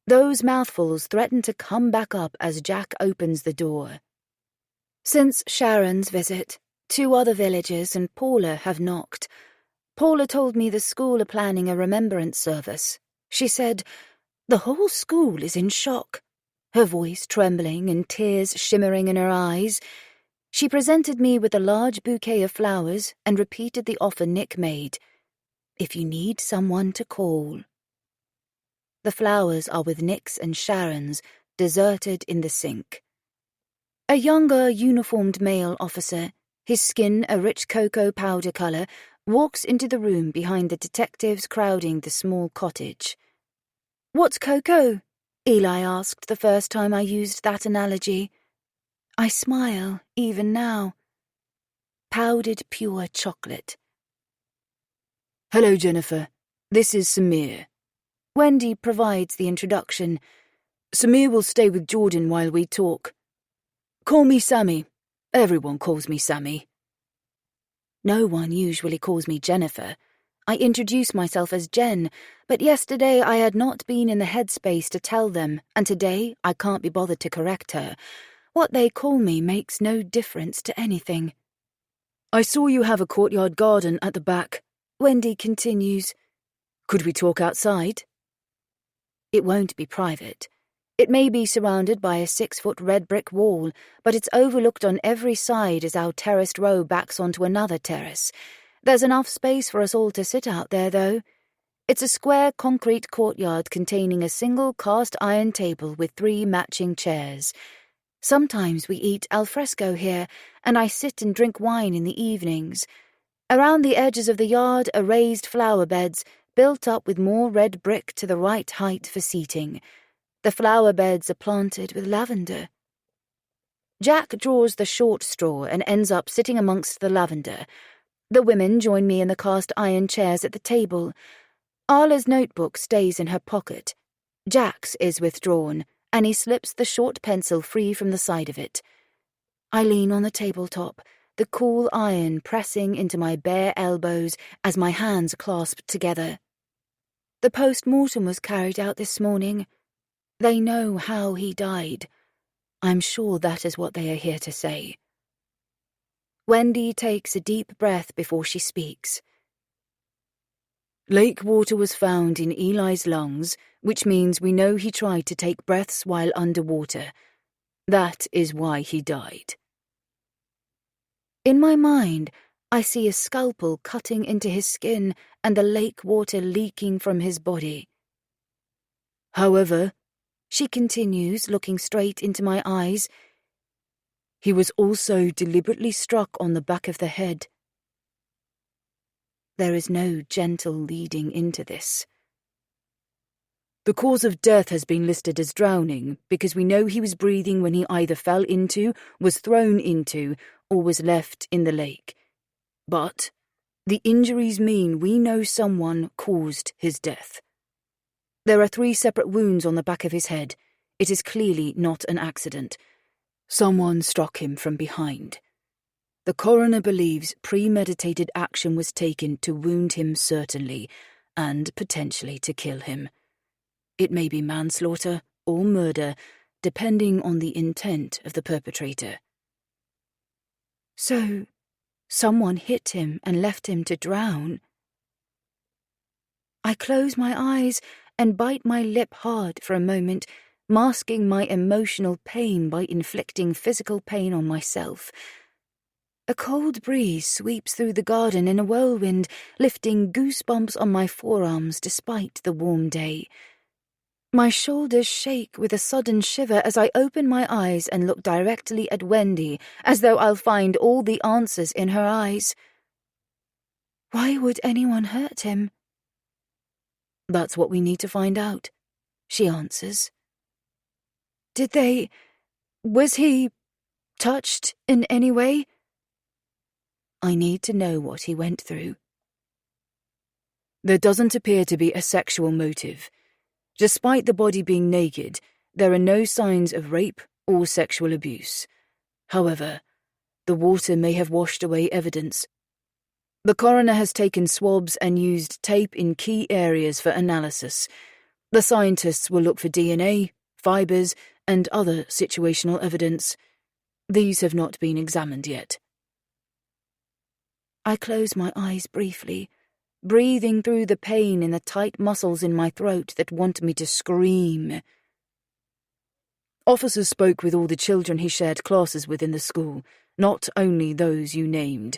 Those mouthfuls threaten to come back up as Jack opens the door. Since Sharon's visit, 2 other villagers and Paula have knocked. Paula told me the school are planning a remembrance service. She said, "The whole school is in shock," her voice trembling and tears shimmering in her eyes. She presented me with a large bouquet of flowers and repeated the offer Nick made. "If you need someone to call." The flowers are with Nick's and Sharon's, deserted in the sink. A younger, uniformed male officer, his skin a rich cocoa powder colour, walks into the room behind the detectives crowding the small cottage. "What's cocoa?" Eli asked the first time I used that analogy. I smile, even now. Powdered pure chocolate. Hello, Jennifer. This is Samir. Wendy provides the introduction. Samir will stay with Jordan while we talk. Call me Sammy. Everyone calls me Sammy. No one usually calls me Jennifer. I introduce myself as Jen, but yesterday I had not been in the headspace to tell them, and today I can't be bothered to correct her. What they call me makes no difference to anything. I saw you have a courtyard garden at the back, Wendy continues. Could we talk outside? It won't be private. It may be surrounded by a 6-foot red brick wall, but it's overlooked on every side as our terraced row backs onto another terrace. There's enough space for us all to sit out there, though. It's a square concrete courtyard containing a single cast iron table with 3 matching chairs. Sometimes we eat al fresco here, and I sit and drink wine in the evenings. Around the edges of the yard are raised flower beds, built up with more red brick to the right height for seating. The flower beds are planted with lavender. Jack draws the short straw and ends up sitting amongst the lavender. The women join me in the cast iron chairs at the table. Arla's notebook stays in her pocket. Jack's is withdrawn, and he slips the short pencil free from the side of it. I lean on the tabletop, the cool iron pressing into my bare elbows as my hands clasped together. The post-mortem was carried out this morning. They know how he died. I'm sure that is what they are here to say. Wendy takes a deep breath before she speaks. Lake water was found in Eli's lungs, which means we know he tried to take breaths while underwater. That is why he died. In my mind, I see a scalpel cutting into his skin and the lake water leaking from his body. However, she continues, looking straight into my eyes, he was also deliberately struck on the back of the head. There is no gentle leading into this. The cause of death has been listed as drowning because we know he was breathing when he either fell into, was thrown into, or was left in the lake. But the injuries mean we know someone caused his death. There are 3 separate wounds on the back of his head. It is clearly not an accident. Someone struck him from behind. The coroner believes premeditated action was taken to wound him certainly, and potentially to kill him. It may be manslaughter or murder, depending on the intent of the perpetrator. So, someone hit him and left him to drown. I close my eyes and bite my lip hard for a moment, masking my emotional pain by inflicting physical pain on myself. A cold breeze sweeps through the garden in a whirlwind, lifting goosebumps on my forearms despite the warm day. My shoulders shake with a sudden shiver as I open my eyes and look directly at Wendy, as though I'll find all the answers in her eyes. Why would anyone hurt him? That's what we need to find out, she answers. Was he touched in any way? I need to know what he went through. There doesn't appear to be a sexual motive. Despite the body being naked, there are no signs of rape or sexual abuse. However, the water may have washed away evidence. The coroner has taken swabs and used tape in key areas for analysis. The scientists will look for DNA, fibers, and other situational evidence. These have not been examined yet. I close my eyes briefly, breathing through the pain in the tight muscles in my throat that want me to scream. Officers spoke with all the children he shared classes with in the school, not only those you named.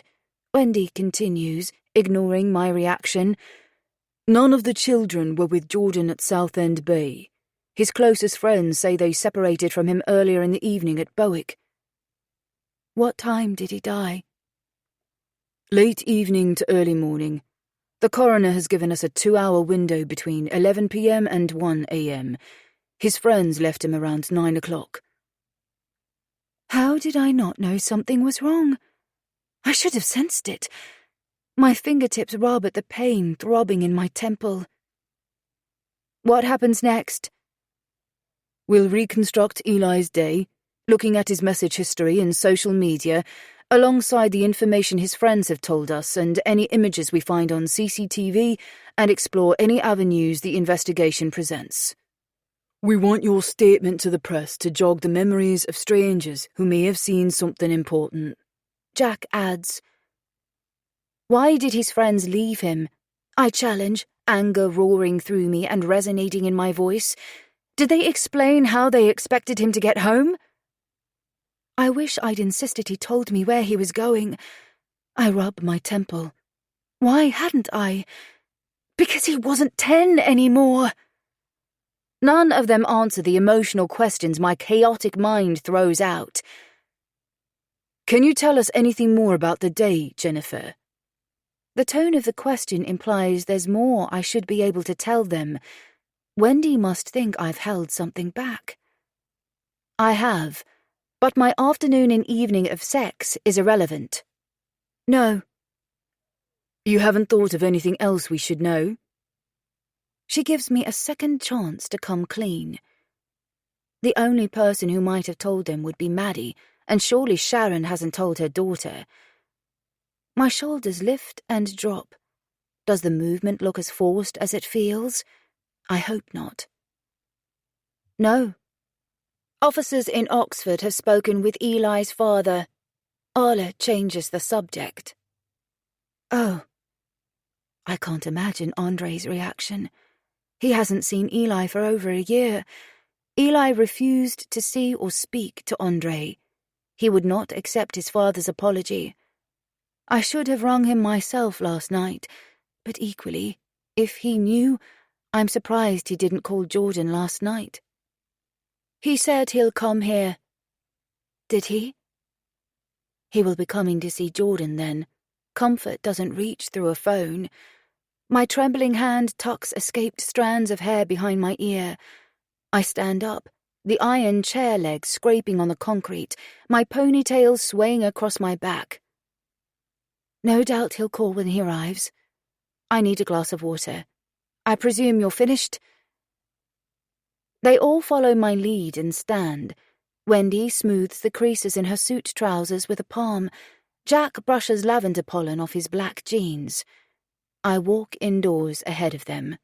Wendy continues, ignoring my reaction. None of the children were with Jordan at Southend Bay. His closest friends say they separated from him earlier in the evening at Bowick. What time did he die? Late evening to early morning. The coroner has given us a 2-hour window between 11 p.m. and 1 a.m. His friends left him around 9 o'clock. How did I not know something was wrong? I should have sensed it. My fingertips rub at the pain throbbing in my temple. What happens next? We'll reconstruct Eli's day, looking at his message history and social media, alongside the information his friends have told us and any images we find on CCTV, and explore any avenues the investigation presents. We want your statement to the press to jog the memories of strangers who may have seen something important. Jack adds. Why did his friends leave him? I challenge, anger roaring through me and resonating in my voice. Did they explain how they expected him to get home? I wish I'd insisted he told me where he was going. I rub my temple. Why hadn't I? Because he wasn't 10 anymore. None of them answer the emotional questions my chaotic mind throws out. Can you tell us anything more about the day, Jennifer? The tone of the question implies there's more I should be able to tell them. Wendy must think I've held something back. I have, but my afternoon and evening of sex is irrelevant. No. You haven't thought of anything else we should know? She gives me a second chance to come clean. The only person who might have told them would be Maddie, and surely Sharon hasn't told her daughter. My shoulders lift and drop. Does the movement look as forced as it feels? I hope not. No. Officers in Oxford have spoken with Eli's father. Arla changes the subject. Oh. I can't imagine Andre's reaction. He hasn't seen Eli for over a year. Eli refused to see or speak to Andre. He would not accept his father's apology. I should have rung him myself last night, but equally, if he knew, I'm surprised he didn't call Jordan last night. He said he'll come here. Did he? He will be coming to see Jordan then. Comfort doesn't reach through a phone. My trembling hand tucks escaped strands of hair behind my ear. I stand up, the iron chair legs scraping on the concrete, my ponytail swaying across my back. No doubt he'll call when he arrives. I need a glass of water. I presume you're finished? They all follow my lead and stand. Wendy smooths the creases in her suit trousers with a palm. Jack brushes lavender pollen off his black jeans. I walk indoors ahead of them.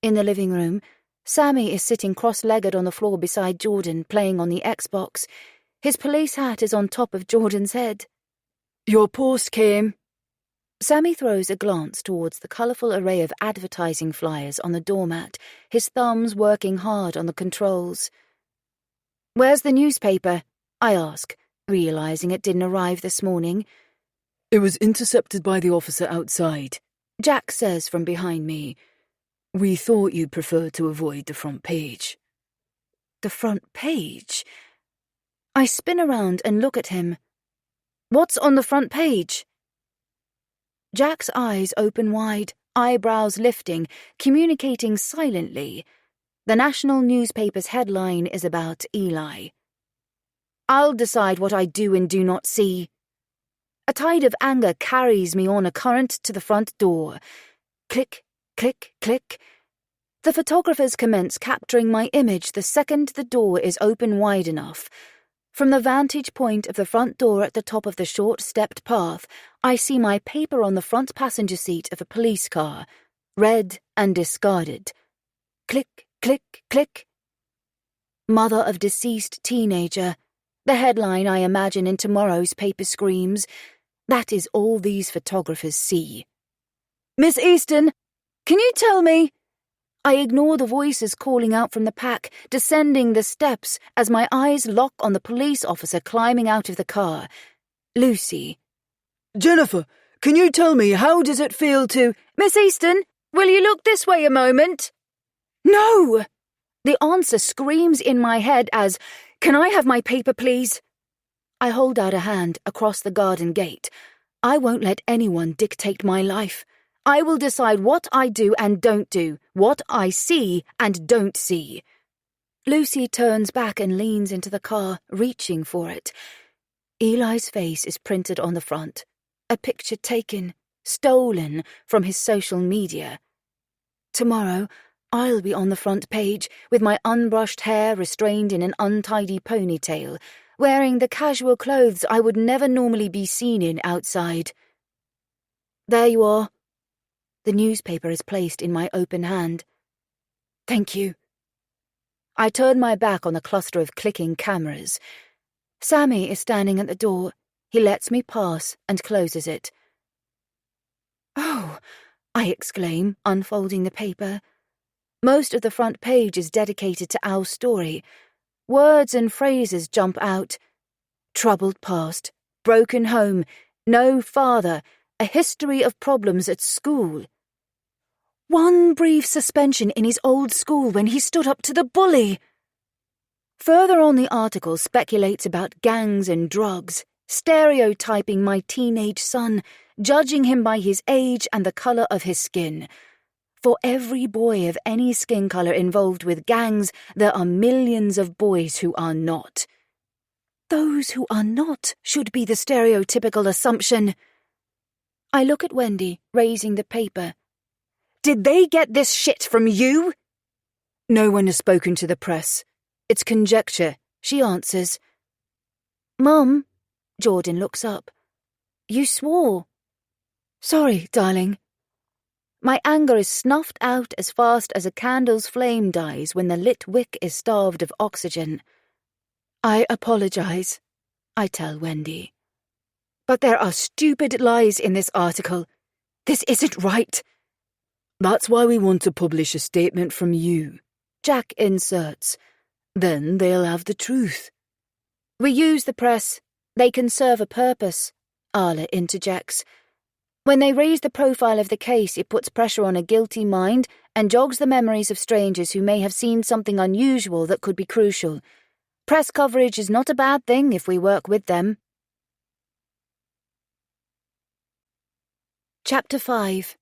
In the living room, Sammy is sitting cross-legged on the floor beside Jordan, playing on the Xbox. His police hat is on top of Jordan's head. Your post came. Sammy throws a glance towards the colourful array of advertising flyers on the doormat, his thumbs working hard on the controls. "Where's the newspaper?" I ask, realising it didn't arrive this morning. "It was intercepted by the officer outside," Jack says from behind me. "We thought you'd prefer to avoid the front page." The front page? I spin around and look at him. "What's on the front page?" Jack's eyes open wide, eyebrows lifting, communicating silently. The national newspaper's headline is about Eli. "I'll decide what I do and do not see." A tide of anger carries me on a current to the front door. Click, click, click. The photographers commence capturing my image the second the door is open wide enough. From the vantage point of the front door at the top of the short-stepped path, I see my paper on the front passenger seat of a police car, read and discarded. Click, click, click. Mother of deceased teenager. The headline I imagine in tomorrow's paper screams. That is all these photographers see. "Miss Easton, can you tell me?" I ignore the voices calling out from the pack, descending the steps as my eyes lock on the police officer climbing out of the car. Lucy. "Jennifer, can you tell me how does it feel to—" "Miss Easton, will you look this way a moment?" "No!" The answer screams in my head as, "Can I have my paper, please?" I hold out a hand across the garden gate. I won't let anyone dictate my life. I will decide what I do and don't do, what I see and don't see. Lucy turns back and leans into the car, reaching for it. Eli's face is printed on the front. A picture taken, stolen from his social media. Tomorrow, I'll be on the front page, with my unbrushed hair restrained in an untidy ponytail, wearing the casual clothes I would never normally be seen in outside. There you are. The newspaper is placed in my open hand. Thank you. I turn my back on the cluster of clicking cameras. Sammy is standing at the door. He lets me pass and closes it. "Oh," I exclaim, unfolding the paper. Most of the front page is dedicated to our story. Words and phrases jump out. Troubled past, broken home, no father, a history of problems at school. One brief suspension in his old school when he stood up to the bully. Further on, the article speculates about gangs and drugs, stereotyping my teenage son, judging him by his age and the colour of his skin. For every boy of any skin colour involved with gangs, there are millions of boys who are not. Those who are not should be the stereotypical assumption. I look at Wendy, raising the paper. "Did they get this shit from you?" "No one has spoken to the press. It's conjecture," she answers. "Mum," Jordan looks up. "You swore." "Sorry, darling." My anger is snuffed out as fast as a candle's flame dies when the lit wick is starved of oxygen. "I apologize," I tell Wendy. "But there are stupid lies in this article. This isn't right." "That's why we want to publish a statement from you," Jack inserts. "Then they'll have the truth." "We use the press. They can serve a purpose," Arla interjects. "When they raise the profile of the case, it puts pressure on a guilty mind and jogs the memories of strangers who may have seen something unusual that could be crucial. Press coverage is not a bad thing if we work with them." Chapter 5.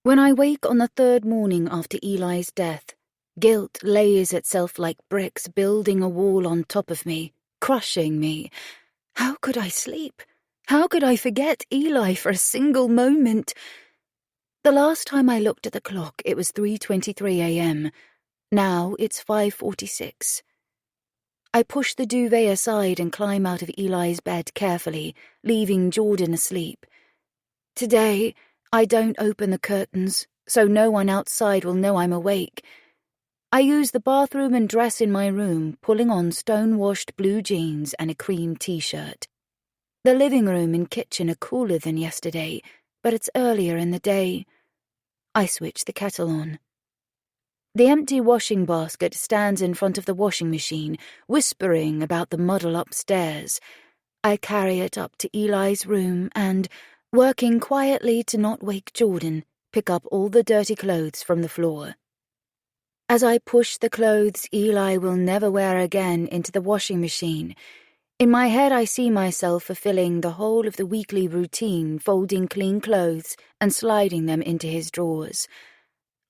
When I wake on the third morning after Eli's death, guilt lays itself like bricks, building a wall on top of me, crushing me. How could I sleep? How could I forget Eli for a single moment? The last time I looked at the clock, it was 3:23 a.m. Now it's 5:46. I push the duvet aside and climb out of Eli's bed carefully, leaving Jordan asleep. Today, I don't open the curtains, so no one outside will know I'm awake. I use the bathroom and dress in my room, pulling on stone-washed blue jeans and a cream t-shirt. The living room and kitchen are cooler than yesterday, but it's earlier in the day. I switch the kettle on. The empty washing basket stands in front of the washing machine, whispering about the muddle upstairs. I carry it up to Eli's room and, working quietly to not wake Jordan, pick up all the dirty clothes from the floor. As I push the clothes Eli will never wear again into the washing machine, in my head I see myself fulfilling the whole of the weekly routine, folding clean clothes and sliding them into his drawers.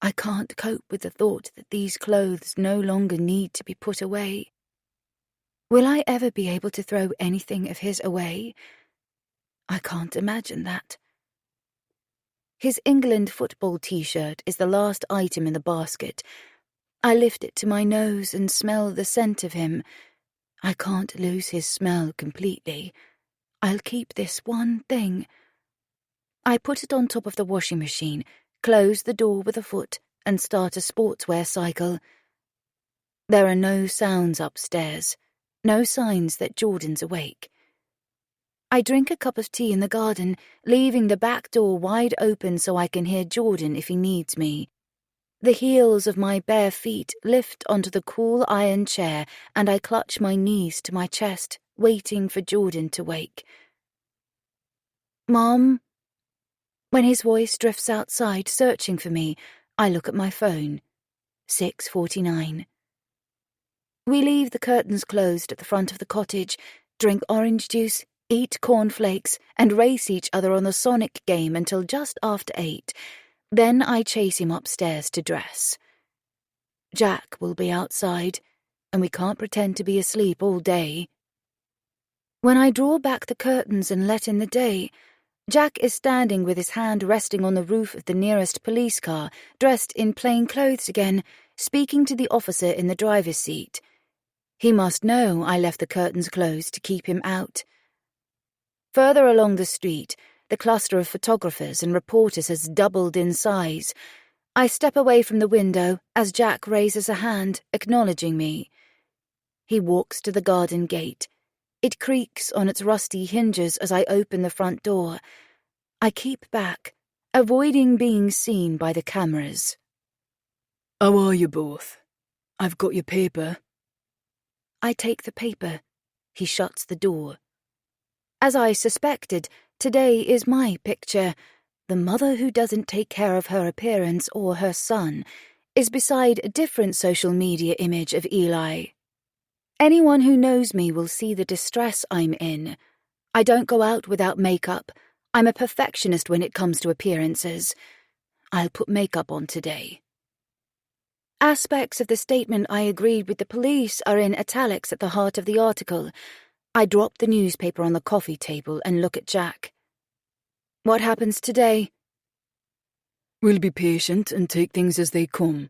I can't cope with the thought that these clothes no longer need to be put away. Will I ever be able to throw anything of his away? I can't imagine that. His England football t-shirt is the last item in the basket. I lift it to my nose and smell the scent of him. I can't lose his smell completely. I'll keep this one thing. I put it on top of the washing machine, close the door with a foot, and start a sportswear cycle. There are no sounds upstairs, no signs that Jordan's awake. I drink a cup of tea in the garden, leaving the back door wide open so I can hear Jordan if he needs me. The heels of my bare feet lift onto the cool iron chair, and I clutch my knees to my chest, waiting for Jordan to wake. Mom? When his voice drifts outside, searching for me, I look at my phone. 6:49. We leave the curtains closed at the front of the cottage, drink orange juice, eat cornflakes, and race each other on the Sonic game until just after 8. Then I chase him upstairs to dress. Jack will be outside, and we can't pretend to be asleep all day. When I draw back the curtains and let in the day, Jack is standing with his hand resting on the roof of the nearest police car, dressed in plain clothes again, speaking to the officer in the driver's seat. He must know I left the curtains closed to keep him out. Further along the street, the cluster of photographers and reporters has doubled in size. I step away from the window as Jack raises a hand, acknowledging me. He walks to the garden gate. It creaks on its rusty hinges as I open the front door. I keep back, avoiding being seen by the cameras. How are you both? I've got your paper. I take the paper. He shuts the door. As I suspected, today is my picture. The mother who doesn't take care of her appearance or her son is beside a different social media image of Eli. Anyone who knows me will see the distress I'm in. I don't go out without makeup. I'm a perfectionist when it comes to appearances. I'll put makeup on today. Aspects of the statement I agreed with the police are in italics at the heart of the article. I drop the newspaper on the coffee table and look at Jack. What happens today? We'll be patient and take things as they come.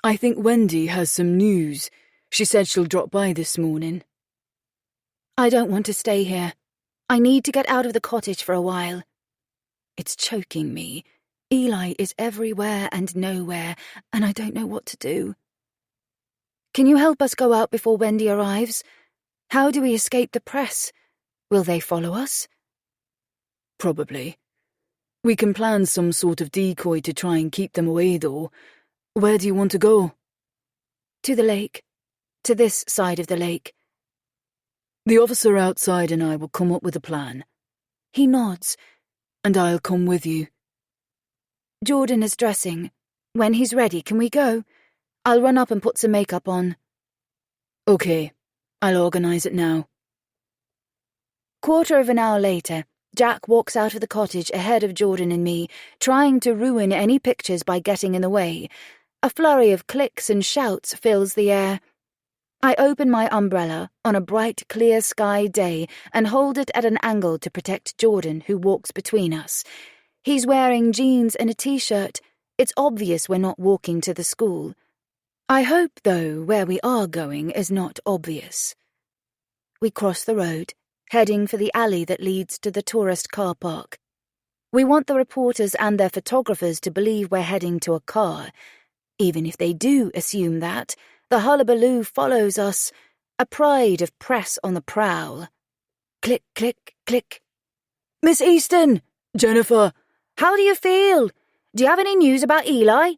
I think Wendy has some news. She said she'll drop by this morning. I don't want to stay here. I need to get out of the cottage for a while. It's choking me. Eli is everywhere and nowhere, and I don't know what to do. Can you help us go out before Wendy arrives? How do we escape the press? Will they follow us? Probably. We can plan some sort of decoy to try and keep them away, though. Where do you want to go? To the lake. To this side of the lake. The officer outside and I will come up with a plan. He nods. And I'll come with you. Jordan is dressing. When he's ready, can we go? I'll run up and put some makeup on. Okay, I'll organise it now. Quarter of an hour later, Jack walks out of the cottage ahead of Jordan and me, trying to ruin any pictures by getting in the way. A flurry of clicks and shouts fills the air. I open my umbrella on a bright, clear sky day and hold it at an angle to protect Jordan, who walks between us. He's wearing jeans and a t-shirt. It's obvious we're not walking to the school. I hope, though, where we are going is not obvious. We cross the road, heading for the alley that leads to the tourist car park. We want the reporters and their photographers to believe we're heading to a car. Even if they do assume that, the hullabaloo follows us, a pride of press on the prowl. Click, click, click. Miss Easton! Jennifer! How do you feel? Do you have any news about Eli?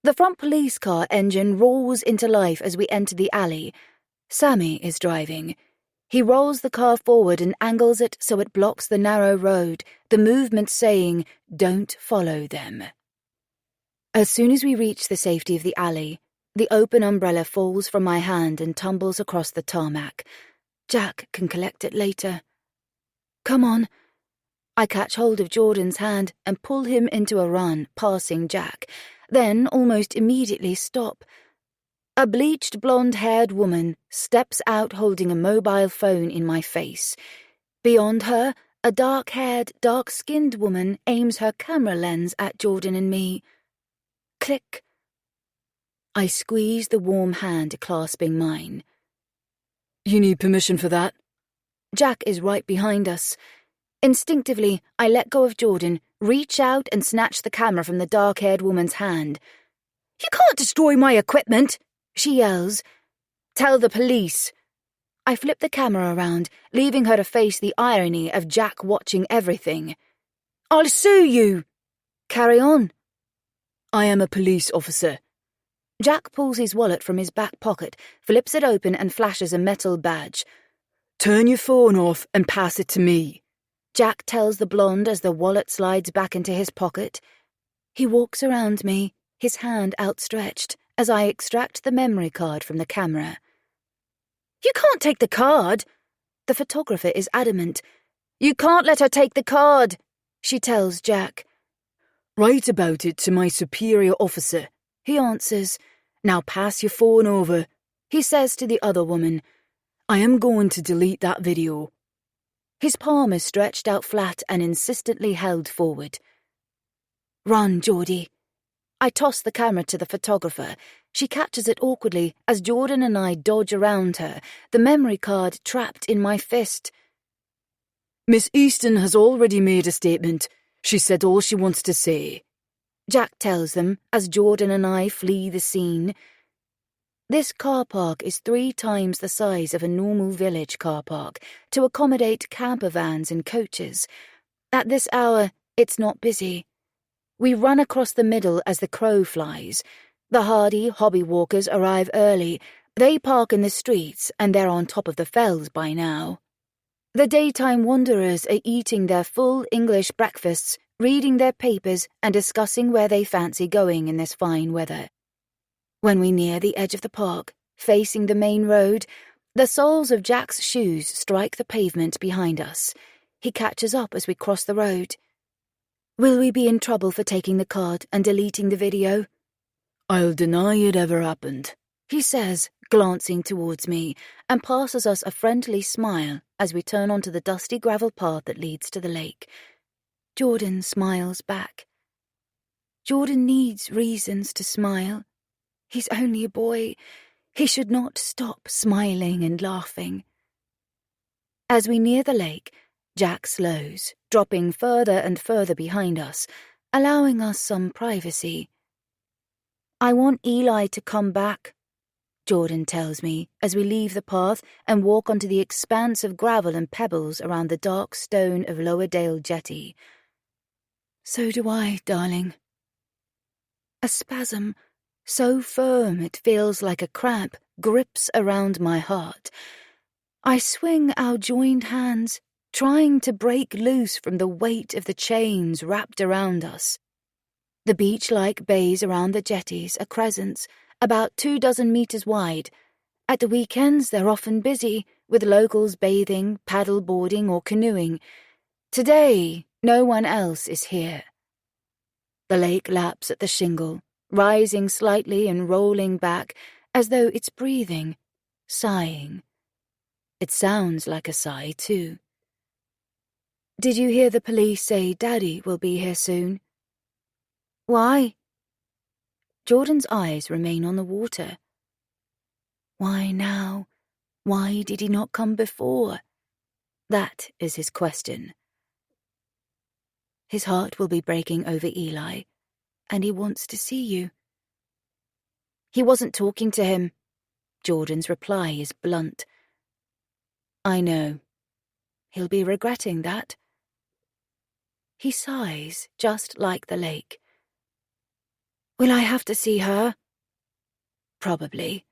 The front police car engine roars into life as we enter the alley. Sammy is driving. He rolls the car forward and angles it so it blocks the narrow road, the movement saying, "Don't follow them." As soon as we reach the safety of the alley, the open umbrella falls from my hand and tumbles across the tarmac. Jack can collect it later. Come on. I catch hold of Jordan's hand and pull him into a run, passing Jack, then almost immediately stop. A bleached blonde-haired woman steps out holding a mobile phone in my face. Beyond her, a dark-haired, dark-skinned woman aims her camera lens at Jordan and me. Click. I squeeze the warm hand clasping mine. You need permission for that? Jack is right behind us. Instinctively, I let go of Jordan, reach out and snatch the camera from the dark-haired woman's hand. "You can't destroy my equipment!" she yells. "Tell the police." I flip the camera around, leaving her to face the irony of Jack watching everything. "I'll sue you!" "Carry on." "I am a police officer." Jack pulls his wallet from his back pocket, flips it open and flashes a metal badge. "Turn your phone off and pass it to me," Jack tells the blonde as the wallet slides back into his pocket. He walks around me, his hand outstretched, as I extract the memory card from the camera. "You can't take the card!" The photographer is adamant. "You can't let her take the card," she tells Jack. "Write about it to my superior officer," he answers. "Now pass your phone over," he says to the other woman. "I am going to delete that video." His palm is stretched out flat and insistently held forward. "Run, Geordie." I toss the camera to the photographer. She catches it awkwardly as Jordan and I dodge around her, the memory card trapped in my fist. "Miss Easton has already made a statement. She said all she wants to say," Jack tells them as Jordan and I flee the scene. This car park is 3 times the size of a normal village car park to accommodate camper vans and coaches. At this hour, it's not busy. We run across the middle as the crow flies. The hardy hobby walkers arrive early. They park in the streets and they're on top of the fells by now. The daytime wanderers are eating their full English breakfasts, reading their papers and discussing where they fancy going in this fine weather. When we near the edge of the park, facing the main road, the soles of Jack's shoes strike the pavement behind us. He catches up as we cross the road. "Will we be in trouble for taking the card and deleting the video?" "I'll deny it ever happened," he says, glancing towards me, and passes us a friendly smile as we turn onto the dusty gravel path that leads to the lake. Jordan smiles back. Jordan needs reasons to smile. He's only a boy. He should not stop smiling and laughing. As we near the lake, Jack slows, dropping further and further behind us, allowing us some privacy. "I want Eli to come back," Jordan tells me as we leave the path and walk onto the expanse of gravel and pebbles around the dark stone of Lowerdale Jetty. "So do I, darling." A spasm, so firm it feels like a cramp, grips around my heart. I swing our joined hands, trying to break loose from the weight of the chains wrapped around us. The beach-like bays around the jetties are crescents, about 24 meters wide. At the weekends they're often busy, with locals bathing, paddle boarding or canoeing. Today, no one else is here. The lake laps at the shingle, rising slightly and rolling back, as though it's breathing, sighing. It sounds like a sigh, too. "Did you hear the police say Daddy will be here soon?" "Why?" Jordan's eyes remain on the water. Why now? Why did he not come before? That is his question. His heart will be breaking over Eli, and he wants to see you. "He wasn't talking to him." Jordan's reply is blunt. "I know. He'll be regretting that. He sighs, just like the lake. Will I have to see her? Probably.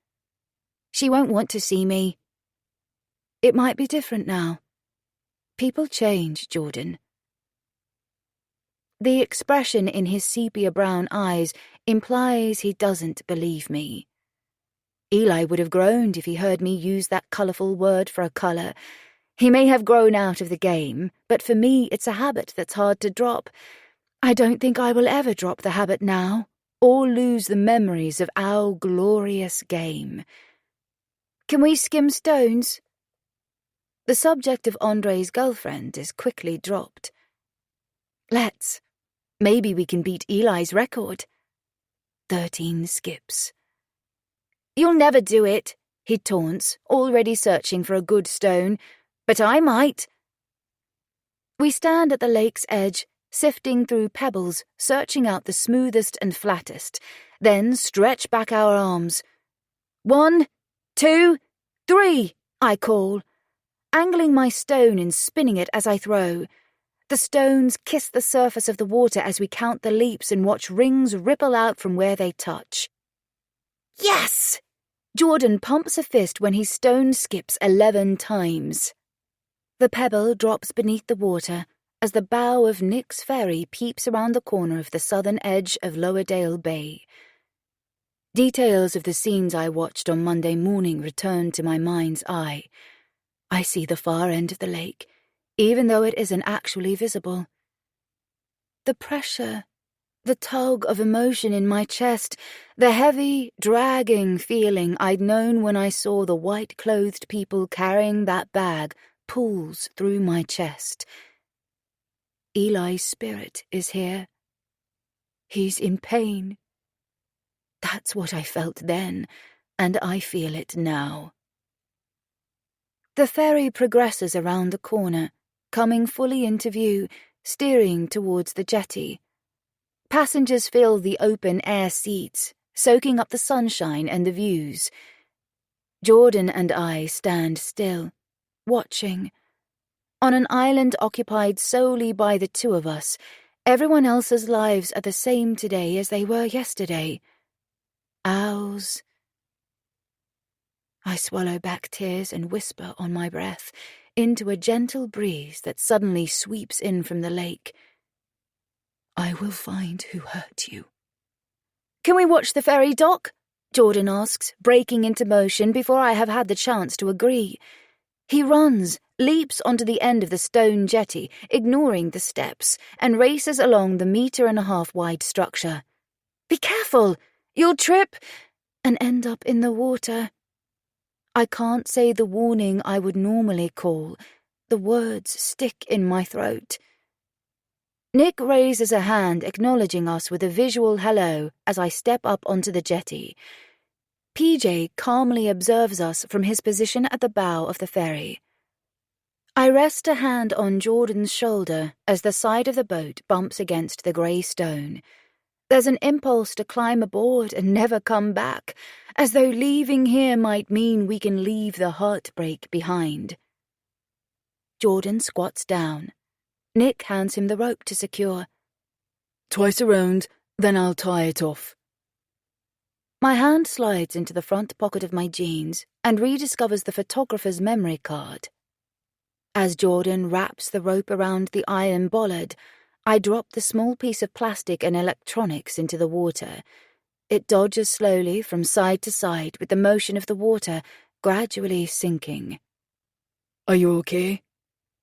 She won't want to see me. It might be different now. People change, Jordan. The expression in his sepia-brown eyes implies he doesn't believe me. Eli would have groaned if he heard me use that colourful word for a colour. He may have grown out of the game, but for me it's a habit that's hard to drop. I don't think I will ever drop the habit now, or lose the memories of our glorious game. Can we skim stones? The subject of Andre's girlfriend is quickly dropped. Let's. Maybe we can beat Eli's record. 13 skips. You'll never do it, he taunts, already searching for a good stone. But I might. We stand at the lake's edge, sifting through pebbles, searching out the smoothest and flattest, then stretch back our arms. 1, 2, 3, I call, angling my stone and spinning it as I throw. The stones kiss the surface of the water as we count the leaps and watch rings ripple out from where they touch. Yes! Jordan pumps a fist when his stone skips 11 times. The pebble drops beneath the water as the bow of Nick's ferry peeps around the corner of the southern edge of Lowerdale Bay. Details of the scenes I watched on Monday morning return to my mind's eye. I see the far end of the lake, even though it isn't actually visible. The pressure, the tug of emotion in my chest, the heavy, dragging feeling I'd known when I saw the white-clothed people carrying that bag pulls through my chest. Eli's spirit is here. He's in pain. That's what I felt then, and I feel it now. The ferry progresses around the corner, coming fully into view, steering towards the jetty. Passengers fill the open-air seats, soaking up the sunshine and the views. Jordan and I stand still, watching. On an island occupied solely by the two of us, everyone else's lives are the same today as they were yesterday. Ours. I swallow back tears and whisper on my breath into a gentle breeze that suddenly sweeps in from the lake. I will find who hurt you. Can we watch the ferry, Doc? Jordan asks, breaking into motion before I have had the chance to agree. He runs, leaps onto the end of the stone jetty, ignoring the steps, and races along the 1.5 meter wide structure. Be careful! You'll trip and end up in the water. I can't say the warning I would normally call. The words stick in my throat. Nick raises a hand, acknowledging us with a visual hello as I step up onto the jetty. PJ calmly observes us from his position at the bow of the ferry. I rest a hand on Jordan's shoulder as the side of the boat bumps against the grey stone. There's an impulse to climb aboard and never come back, as though leaving here might mean we can leave the heartbreak behind. Jordan squats down. Nick hands him the rope to secure. Twice around, then I'll tie it off. My hand slides into the front pocket of my jeans and rediscovers the photographer's memory card. As Jordan wraps the rope around the iron bollard, I drop the small piece of plastic and electronics into the water. It dodges slowly from side to side with the motion of the water gradually sinking. Are you okay?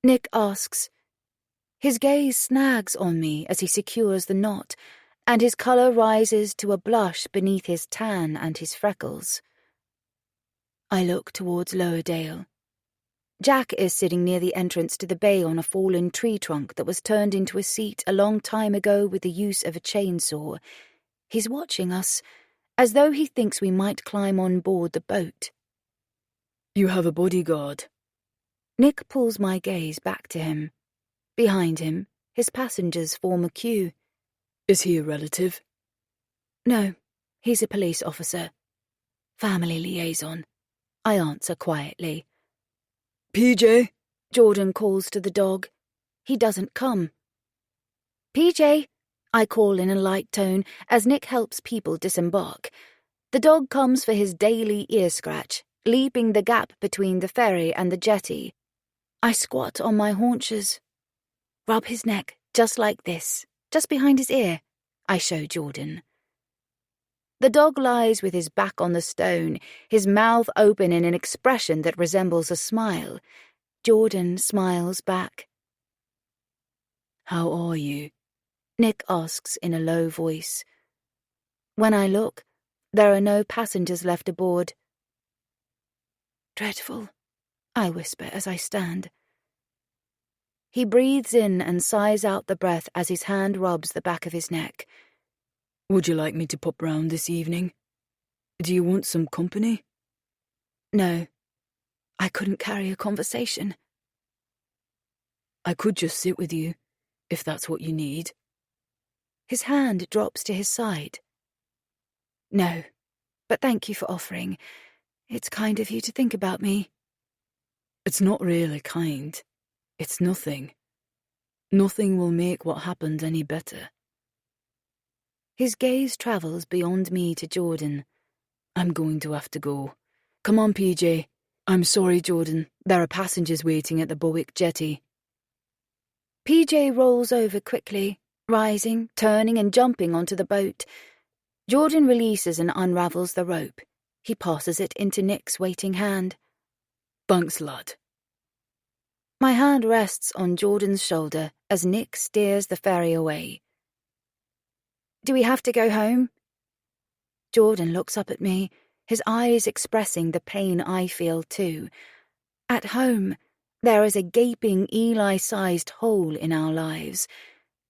Nick asks. His gaze snags on me as he secures the knot, and his colour rises to a blush beneath his tan and his freckles. I look towards Lowerdale. Jack is sitting near the entrance to the bay on a fallen tree trunk that was turned into a seat a long time ago with the use of a chainsaw. He's watching us, as though he thinks we might climb on board the boat. You have a bodyguard. Nick pulls my gaze back to him. Behind him, his passengers form a queue. Is he a relative? No, he's a police officer. Family liaison. I answer quietly. PJ? Jordan calls to the dog. He doesn't come. PJ, I call in a light tone as Nick helps people disembark. The dog comes for his daily ear scratch, leaping the gap between the ferry and the jetty. I squat on my haunches. Rub his neck, just like this, just behind his ear, I show Jordan. The dog lies with his back on the stone, his mouth open in an expression that resembles a smile. Jordan smiles back. How are you? Nick asks in a low voice. When I look, there are no passengers left aboard. Dreadful, I whisper as I stand. He breathes in and sighs out the breath as his hand rubs the back of his neck. Would you like me to pop round this evening? Do you want some company? No, I couldn't carry a conversation. I could just sit with you, if that's what you need. His hand drops to his side. No, but thank you for offering. It's kind of you to think about me. It's not really kind. It's nothing. Nothing will make what happened any better. His gaze travels beyond me to Jordan. I'm going to have to go. Come on, PJ. I'm sorry, Jordan. There are passengers waiting at the Bowick jetty. PJ rolls over quickly, rising, turning and jumping onto the boat. Jordan releases and unravels the rope. He passes it into Nick's waiting hand. Thanks, lad. My hand rests on Jordan's shoulder as Nick steers the ferry away. Do we have to go home? Jordan looks up at me, his eyes expressing the pain I feel too. At home, there is a gaping Eli-sized hole in our lives.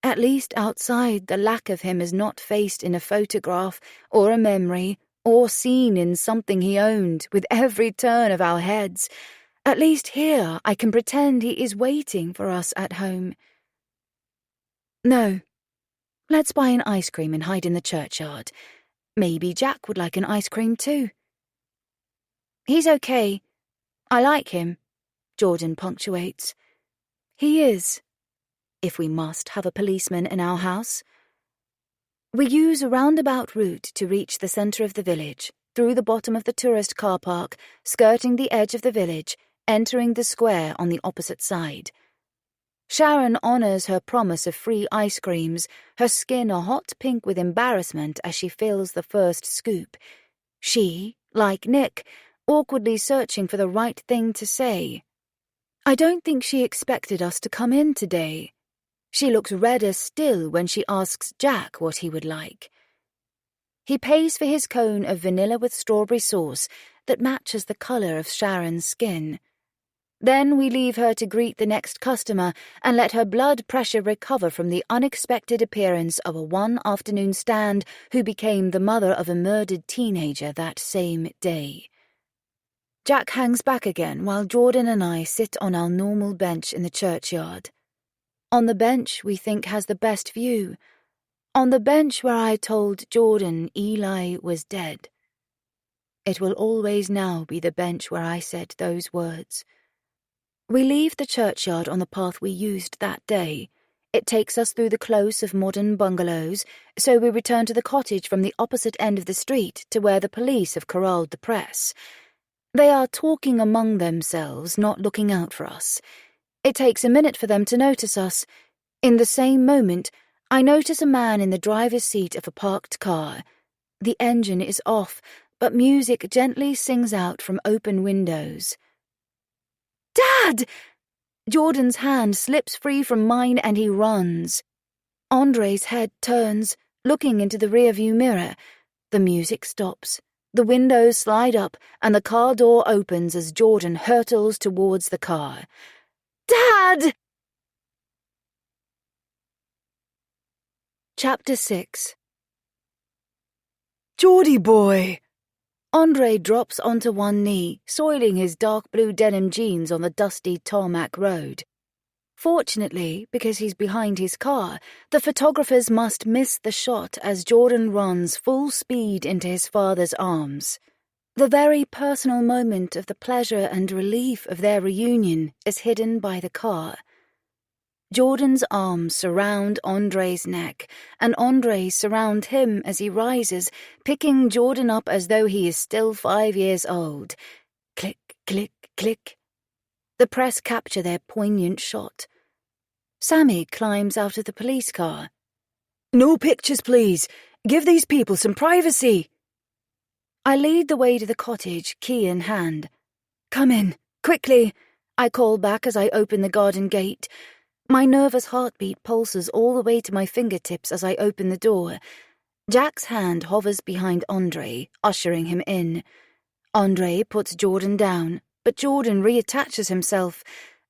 At least outside, the lack of him is not faced in a photograph or a memory or seen in something he owned with every turn of our heads. At least here, I can pretend he is waiting for us at home. No. Let's buy an ice cream and hide in the churchyard. Maybe Jack would like an ice cream too. He's okay. I like him, Jordan punctuates. He is. If we must have a policeman in our house. We use a roundabout route to reach the centre of the village, through the bottom of the tourist car park, skirting the edge of the village, entering the square on the opposite side. Sharon honours her promise of free ice creams, her skin a hot pink with embarrassment as she fills the first scoop. She, like Nick, awkwardly searching for the right thing to say. I don't think she expected us to come in today. She looks redder still when she asks Jack what he would like. He pays for his cone of vanilla with strawberry sauce that matches the colour of Sharon's skin. Then we leave her to greet the next customer and let her blood pressure recover from the unexpected appearance of a one-afternoon stand who became the mother of a murdered teenager that same day. Jack hangs back again while Jordan and I sit on our normal bench in the churchyard. On the bench we think has the best view. On the bench where I told Jordan Eli was dead. It will always now be the bench where I said those words. We leave the churchyard on the path we used that day. It takes us through the close of modern bungalows, so we return to the cottage from the opposite end of the street to where the police have corralled the press. They are talking among themselves, not looking out for us. It takes a minute for them to notice us. In the same moment, I notice a man in the driver's seat of a parked car. The engine is off, but music gently sings out from open windows. Dad! Jordan's hand slips free from mine and he runs. Andre's head turns, looking into the rearview mirror. The music stops. The windows slide up and the car door opens as Jordan hurtles towards the car. Dad! Chapter 6. Geordie boy! Andre drops onto one knee, soiling his dark blue denim jeans on the dusty tarmac road. Fortunately, because he's behind his car, the photographers must miss the shot as Jordan runs full speed into his father's arms. The very personal moment of the pleasure and relief of their reunion is hidden by the car. Jordan's arms surround Andre's neck, and Andre's surround him as he rises, picking Jordan up as though he is still 5 years old. Click, click, click. The press capture their poignant shot. Sammy climbs out of the police car. No pictures, please. Give these people some privacy. I lead the way to the cottage, key in hand. Come in, quickly, I call back as I open the garden gate. My nervous heartbeat pulses all the way to my fingertips as I open the door. Jack's hand hovers behind Andre, ushering him in. Andre puts Jordan down, but Jordan reattaches himself,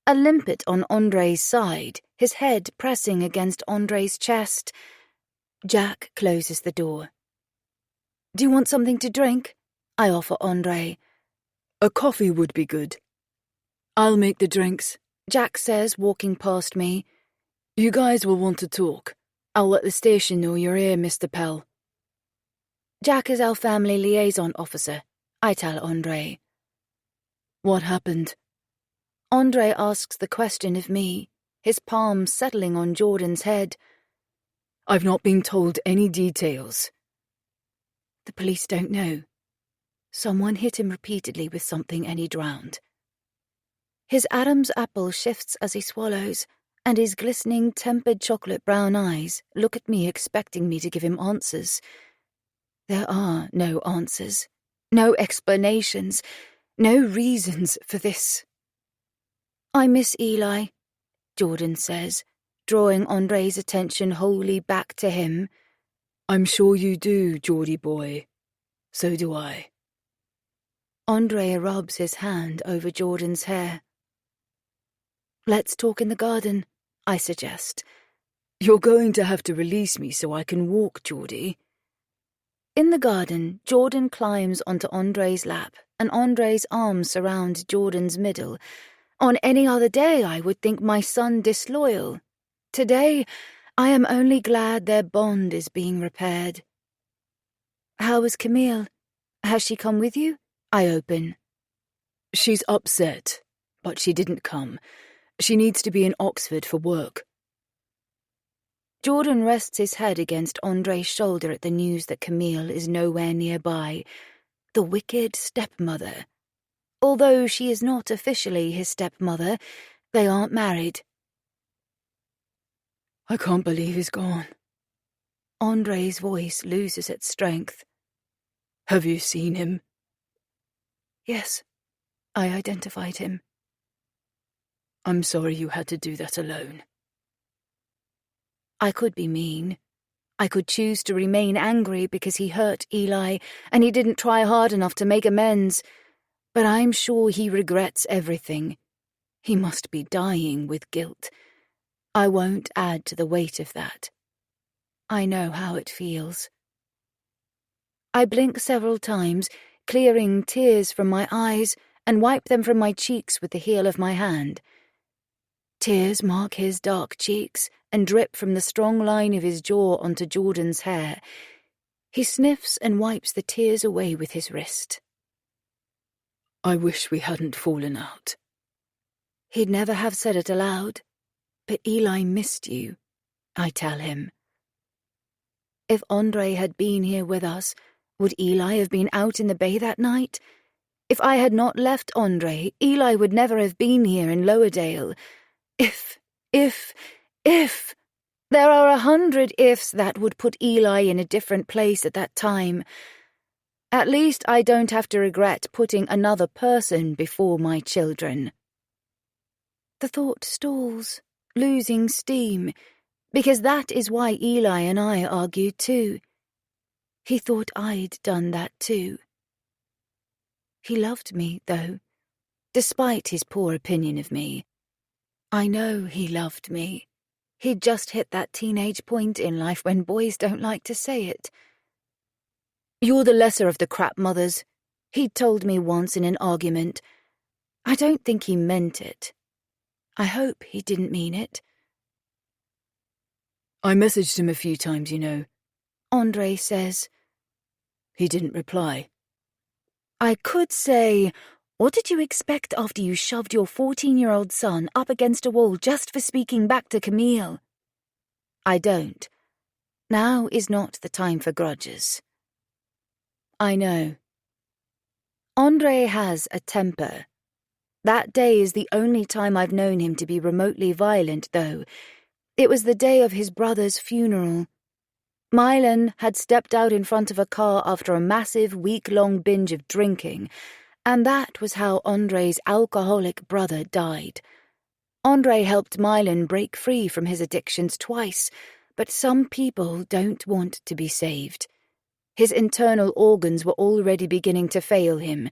a limpet on Andre's side, his head pressing against Andre's chest. Jack closes the door. Do you want something to drink? I offer Andre. A coffee would be good. I'll make the drinks, Jack says, walking past me. You guys will want to talk. I'll let the station know you're here, Mr. Pell. Jack is our family liaison officer, I tell Andre. What happened? Andre asks the question of me, his palm settling on Jordan's head. I've not been told any details. The police don't know. Someone hit him repeatedly with something and he drowned. His Adam's apple shifts as he swallows, and his glistening, tempered chocolate brown eyes look at me expecting me to give him answers. There are no answers, no explanations, no reasons for this. I miss Eli, Jordan says, drawing Andre's attention wholly back to him. I'm sure you do, Geordie boy. So do I. Andre rubs his hand over Jordan's hair. Let's talk in the garden, I suggest. You're going to have to release me so I can walk, Geordie. In the garden, Jordan climbs onto Andre's lap, and Andre's arms surround Jordan's middle. On any other day, I would think my son disloyal. Today, I am only glad their bond is being repaired. How is Camille? Has she come with you? I open. She's upset, but she didn't come. She needs to be in Oxford for work. Jordan rests his head against Andre's shoulder at the news that Camille is nowhere nearby. The wicked stepmother. Although she is not officially his stepmother, they aren't married. I can't believe he's gone. Andre's voice loses its strength. Have you seen him? Yes, I identified him. I'm sorry you had to do that alone. I could be mean. I could choose to remain angry because he hurt Eli and he didn't try hard enough to make amends. But I'm sure he regrets everything. He must be dying with guilt. I won't add to the weight of that. I know how it feels. I blink several times, clearing tears from my eyes, and wipe them from my cheeks with the heel of my hand. Tears mark his dark cheeks and drip from the strong line of his jaw onto Jordan's hair. He sniffs and wipes the tears away with his wrist. I wish we hadn't fallen out. He'd never have said it aloud, but Eli missed you, I tell him. If Andre had been here with us, would Eli have been out in the bay that night? If I had not left Andre, Eli would never have been here in Lowerdale. If. There are 100 ifs that would put Eli in a different place at that time. At least I don't have to regret putting another person before my children. The thought stalls, losing steam, because that is why Eli and I argued too. He thought I'd done that too. He loved me, though, despite his poor opinion of me. I know he loved me. He'd just hit that teenage point in life when boys don't like to say it. You're the lesser of the crap mothers, he'd told me once in an argument. I don't think he meant it. I hope he didn't mean it. I messaged him a few times, you know. Andre says. He didn't reply. I could say, what did you expect after you shoved your 14-year-old son up against a wall just for speaking back to Camille? I don't. Now is not the time for grudges. I know. Andre has a temper. That day is the only time I've known him to be remotely violent, though. It was the day of his brother's funeral. Mylan had stepped out in front of a car after a massive week-long binge of drinking, and that was how Andre's alcoholic brother died. Andre helped Mylan break free from his addictions twice, but some people don't want to be saved. His internal organs were already beginning to fail him.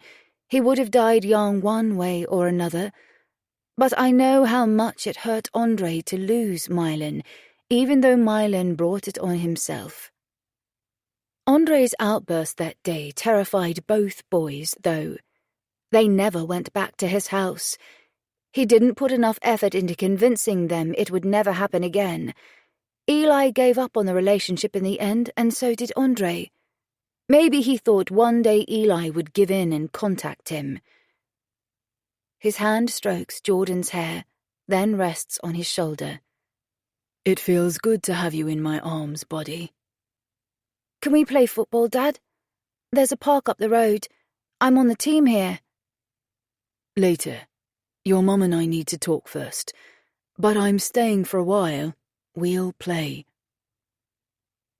He would have died young one way or another. But I know how much it hurt Andre to lose Mylan, even though Mylan brought it on himself. Andre's outburst that day terrified both boys, though. They never went back to his house. He didn't put enough effort into convincing them it would never happen again. Eli gave up on the relationship in the end, and so did Andre. Maybe he thought one day Eli would give in and contact him. His hand strokes Jordan's hair, then rests on his shoulder. It feels good to have you in my arms, Buddy. Can we play football, Dad? There's a park up the road. I'm on the team here. Later. Your mum and I need to talk first. But I'm staying for a while. We'll play.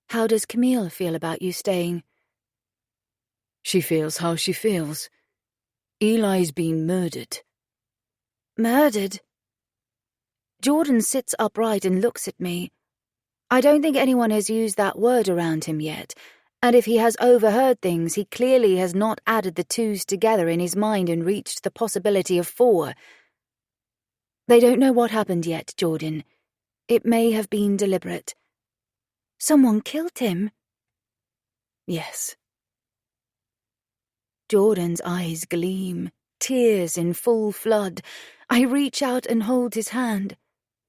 How does Camille feel about you staying? She feels how she feels. Eli's been murdered. Murdered? Jordan sits upright and looks at me. I don't think anyone has used that word around him yet, and if he has overheard things, he clearly has not added the twos together in his mind and reached the possibility of 4. They don't know what happened yet, Jordan. It may have been deliberate. Someone killed him? Yes. Jordan's eyes gleam, tears in full flood. I reach out and hold his hand.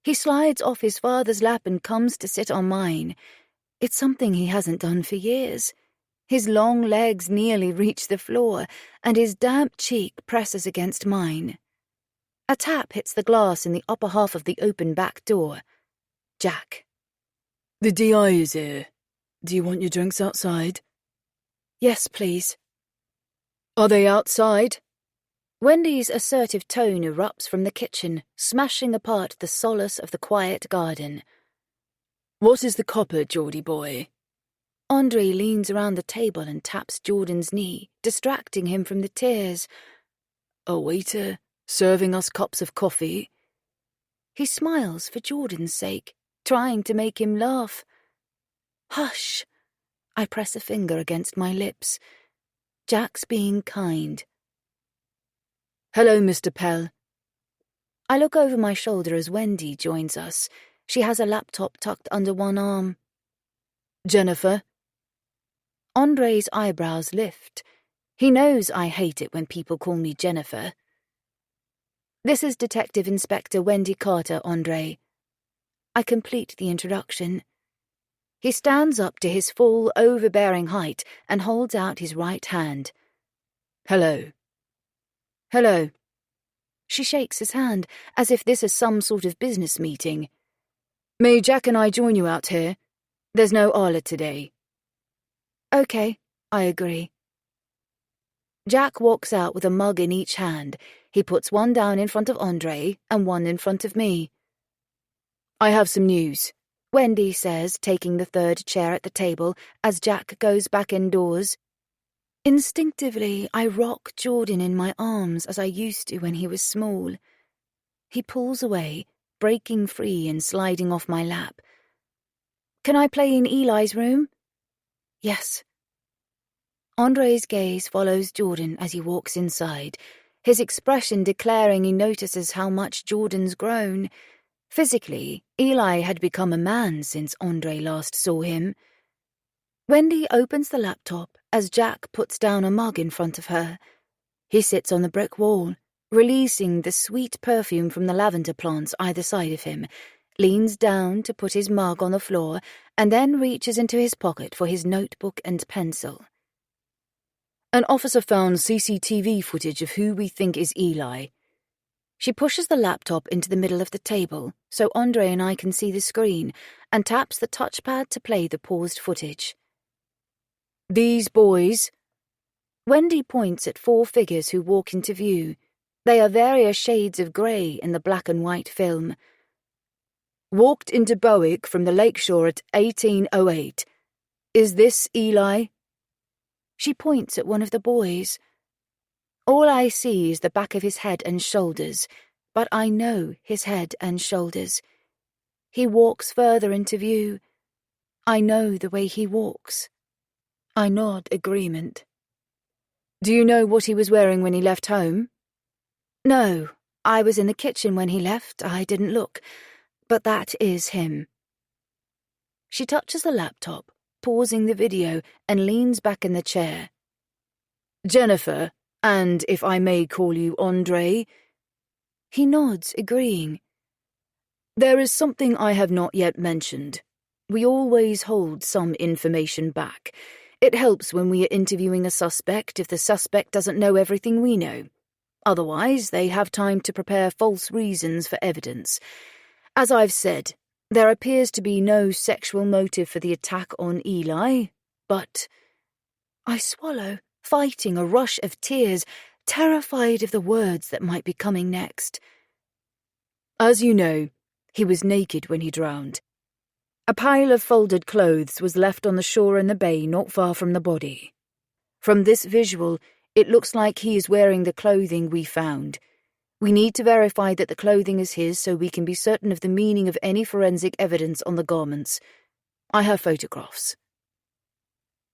He slides off his father's lap and comes to sit on mine. It's something he hasn't done for years. His long legs nearly reach the floor, and his damp cheek presses against mine. A tap hits the glass in the upper half of the open back door. Jack. The DI is here. Do you want your drinks outside? Yes, please. Are they outside? Wendy's assertive tone erupts from the kitchen, smashing apart the solace of the quiet garden. What is the copper, Geordie boy? Andre leans around the table and taps Jordan's knee, distracting him from the tears. A waiter, serving us cups of coffee. He smiles for Jordan's sake, trying to make him laugh. Hush! I press a finger against my lips. Jack's being kind. Hello, Mr. Pell. I look over my shoulder as Wendy joins us. She has a laptop tucked under one arm. Jennifer. Andre's eyebrows lift. He knows I hate it when people call me Jennifer. This is Detective Inspector Wendy Carter, Andre. I complete the introduction. He stands up to his full, overbearing height and holds out his right hand. Hello. Hello. She shakes his hand, as if this is some sort of business meeting. May Jack and I join you out here? There's no Arla today. Okay, I agree. Jack walks out with a mug in each hand. He puts one down in front of Andre and one in front of me. I have some news, Wendy says, taking the third chair at the table as Jack goes back indoors. Instinctively, I rock Jordan in my arms as I used to when he was small. He pulls away, breaking free and sliding off my lap. Can I play in Eli's room? Yes. Andre's gaze follows Jordan as he walks inside, his expression declaring he notices how much Jordan's grown. Physically, Eli had become a man since Andre last saw him. Wendy opens the laptop as Jack puts down a mug in front of her. He sits on the brick wall, releasing the sweet perfume from the lavender plants either side of him, leans down to put his mug on the floor, and then reaches into his pocket for his notebook and pencil. An officer found CCTV footage of who we think is Eli. She pushes the laptop into the middle of the table so Andre and I can see the screen and taps the touchpad to play the paused footage. These boys. Wendy points at 4 figures who walk into view. They are various shades of grey in the black and white film. Walked into Bowick from the lakeshore at 1808. Is this Eli? She points at one of the boys. All I see is the back of his head and shoulders, but I know his head and shoulders. He walks further into view. I know the way he walks. I nod agreement. Do you know what he was wearing when he left home? No, I was in the kitchen when he left. I didn't look, but that is him. She touches the laptop, pausing the video, and leans back in the chair. Jennifer, and if I may call you Andre. He nods, agreeing. There is something I have not yet mentioned. We always hold some information back. It helps when we are interviewing a suspect if the suspect doesn't know everything we know. Otherwise, they have time to prepare false reasons for evidence. As I've said, there appears to be no sexual motive for the attack on Eli, but I swallow, fighting a rush of tears, terrified of the words that might be coming next. As you know, he was naked when he drowned. A pile of folded clothes was left on the shore in the bay not far from the body. From this visual, it looks like he is wearing the clothing we found. We need to verify that the clothing is his so we can be certain of the meaning of any forensic evidence on the garments. I have photographs.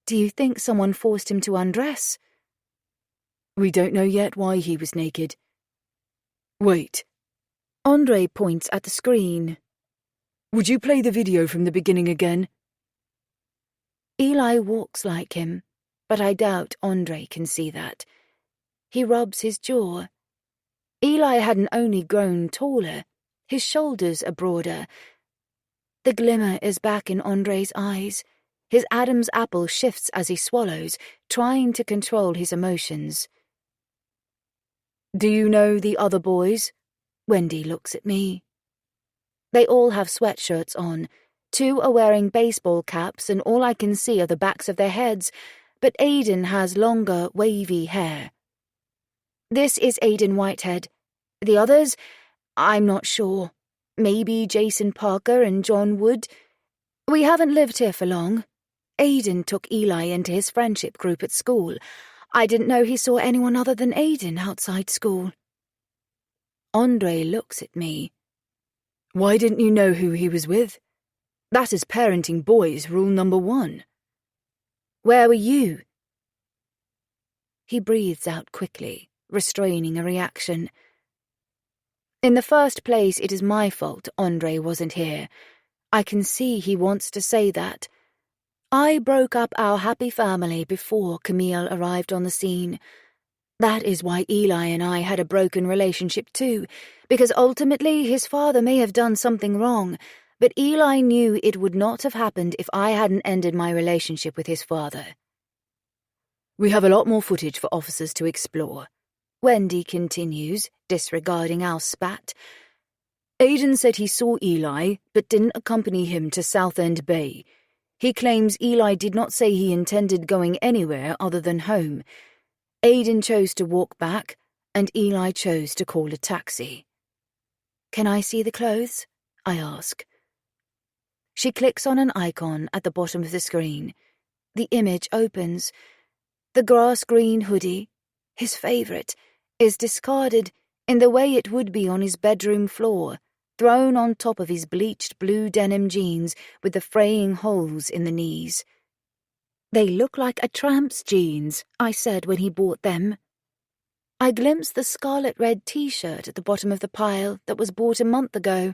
Do you think someone forced him to undress? We don't know yet why he was naked. Wait. Andre points at the screen. Would you play the video from the beginning again? Eli walks like him, but I doubt Andre can see that. He rubs his jaw. Eli hadn't only grown taller, his shoulders are broader. The glimmer is back in Andre's eyes. His Adam's apple shifts as he swallows, trying to control his emotions. Do you know the other boys? Wendy looks at me. They all have sweatshirts on. 2 are wearing baseball caps and all I can see are the backs of their heads, but Aiden has longer, wavy hair. This is Aiden Whitehead. The others, I'm not sure. Maybe Jason Parker and John Wood. We haven't lived here for long. Aiden took Eli into his friendship group at school. I didn't know he saw anyone other than Aiden outside school. Andre looks at me. Why didn't you know who he was with? That is parenting boys rule number 1. Where were you? He breathes out quickly, restraining a reaction. In the first place, it is my fault Andre wasn't here. I can see he wants to say that. I broke up our happy family before Camille arrived on the scene. That is why Eli and I had a broken relationship too, because ultimately his father may have done something wrong, but Eli knew it would not have happened if I hadn't ended my relationship with his father. We have a lot more footage for officers to explore. Wendy continues, disregarding our spat. Aiden said he saw Eli, but didn't accompany him to Southend Bay. He claims Eli did not say he intended going anywhere other than home. Aiden chose to walk back, and Eli chose to call a taxi. Can I see the clothes? I ask. She clicks on an icon at the bottom of the screen. The image opens. The grass-green hoodie, his favourite, is discarded in the way it would be on his bedroom floor, thrown on top of his bleached blue denim jeans with the fraying holes in the knees. They look like a tramp's jeans, I said when he bought them. I glimpsed the scarlet-red t-shirt at the bottom of the pile that was bought a month ago.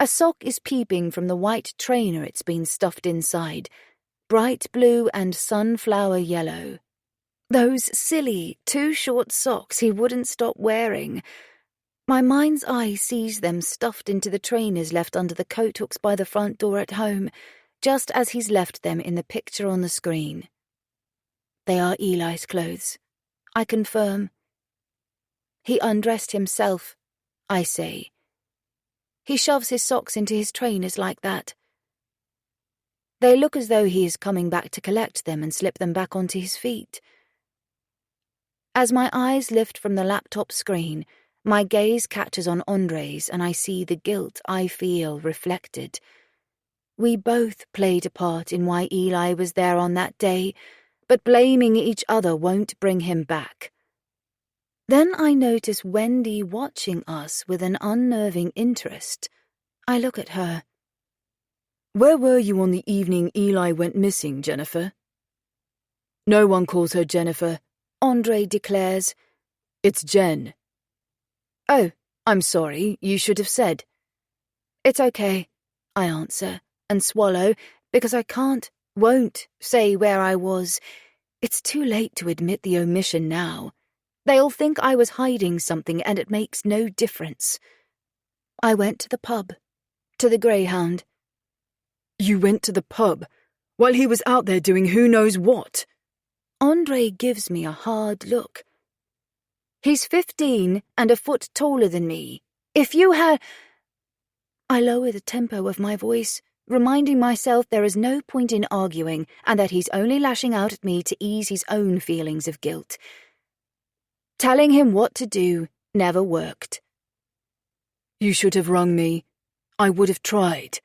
A sock is peeping from the white trainer it's been stuffed inside, bright blue and sunflower yellow. Those silly, too-short socks he wouldn't stop wearing. My mind's eye sees them stuffed into the trainers left under the coat hooks by the front door at home, just as he's left them in the picture on the screen. They are Eli's clothes, I confirm. He undressed himself, I say. He shoves his socks into his trainers like that. They look as though he is coming back to collect them and slip them back onto his feet. As my eyes lift from the laptop screen, my gaze catches on Andre's and I see the guilt I feel reflected. We both played a part in why Eli was there on that day, but blaming each other won't bring him back. Then I notice Wendy watching us with an unnerving interest. I look at her. Where were you on the evening Eli went missing, Jennifer? No one calls her Jennifer, Andre declares. It's Jen. Oh, I'm sorry, you should have said. It's okay, I answer, and swallow, because I won't say where I was. It's too late to admit the omission now. They'll think I was hiding something and it makes no difference. I went to the pub, to the Greyhound. You went to the pub, while he was out there doing who knows what? Andre gives me a hard look. He's 15 and a foot taller than me. If you had... I lower the tempo of my voice, reminding myself there is no point in arguing and that he's only lashing out at me to ease his own feelings of guilt. Telling him what to do never worked. You should have rung me. I would have tried.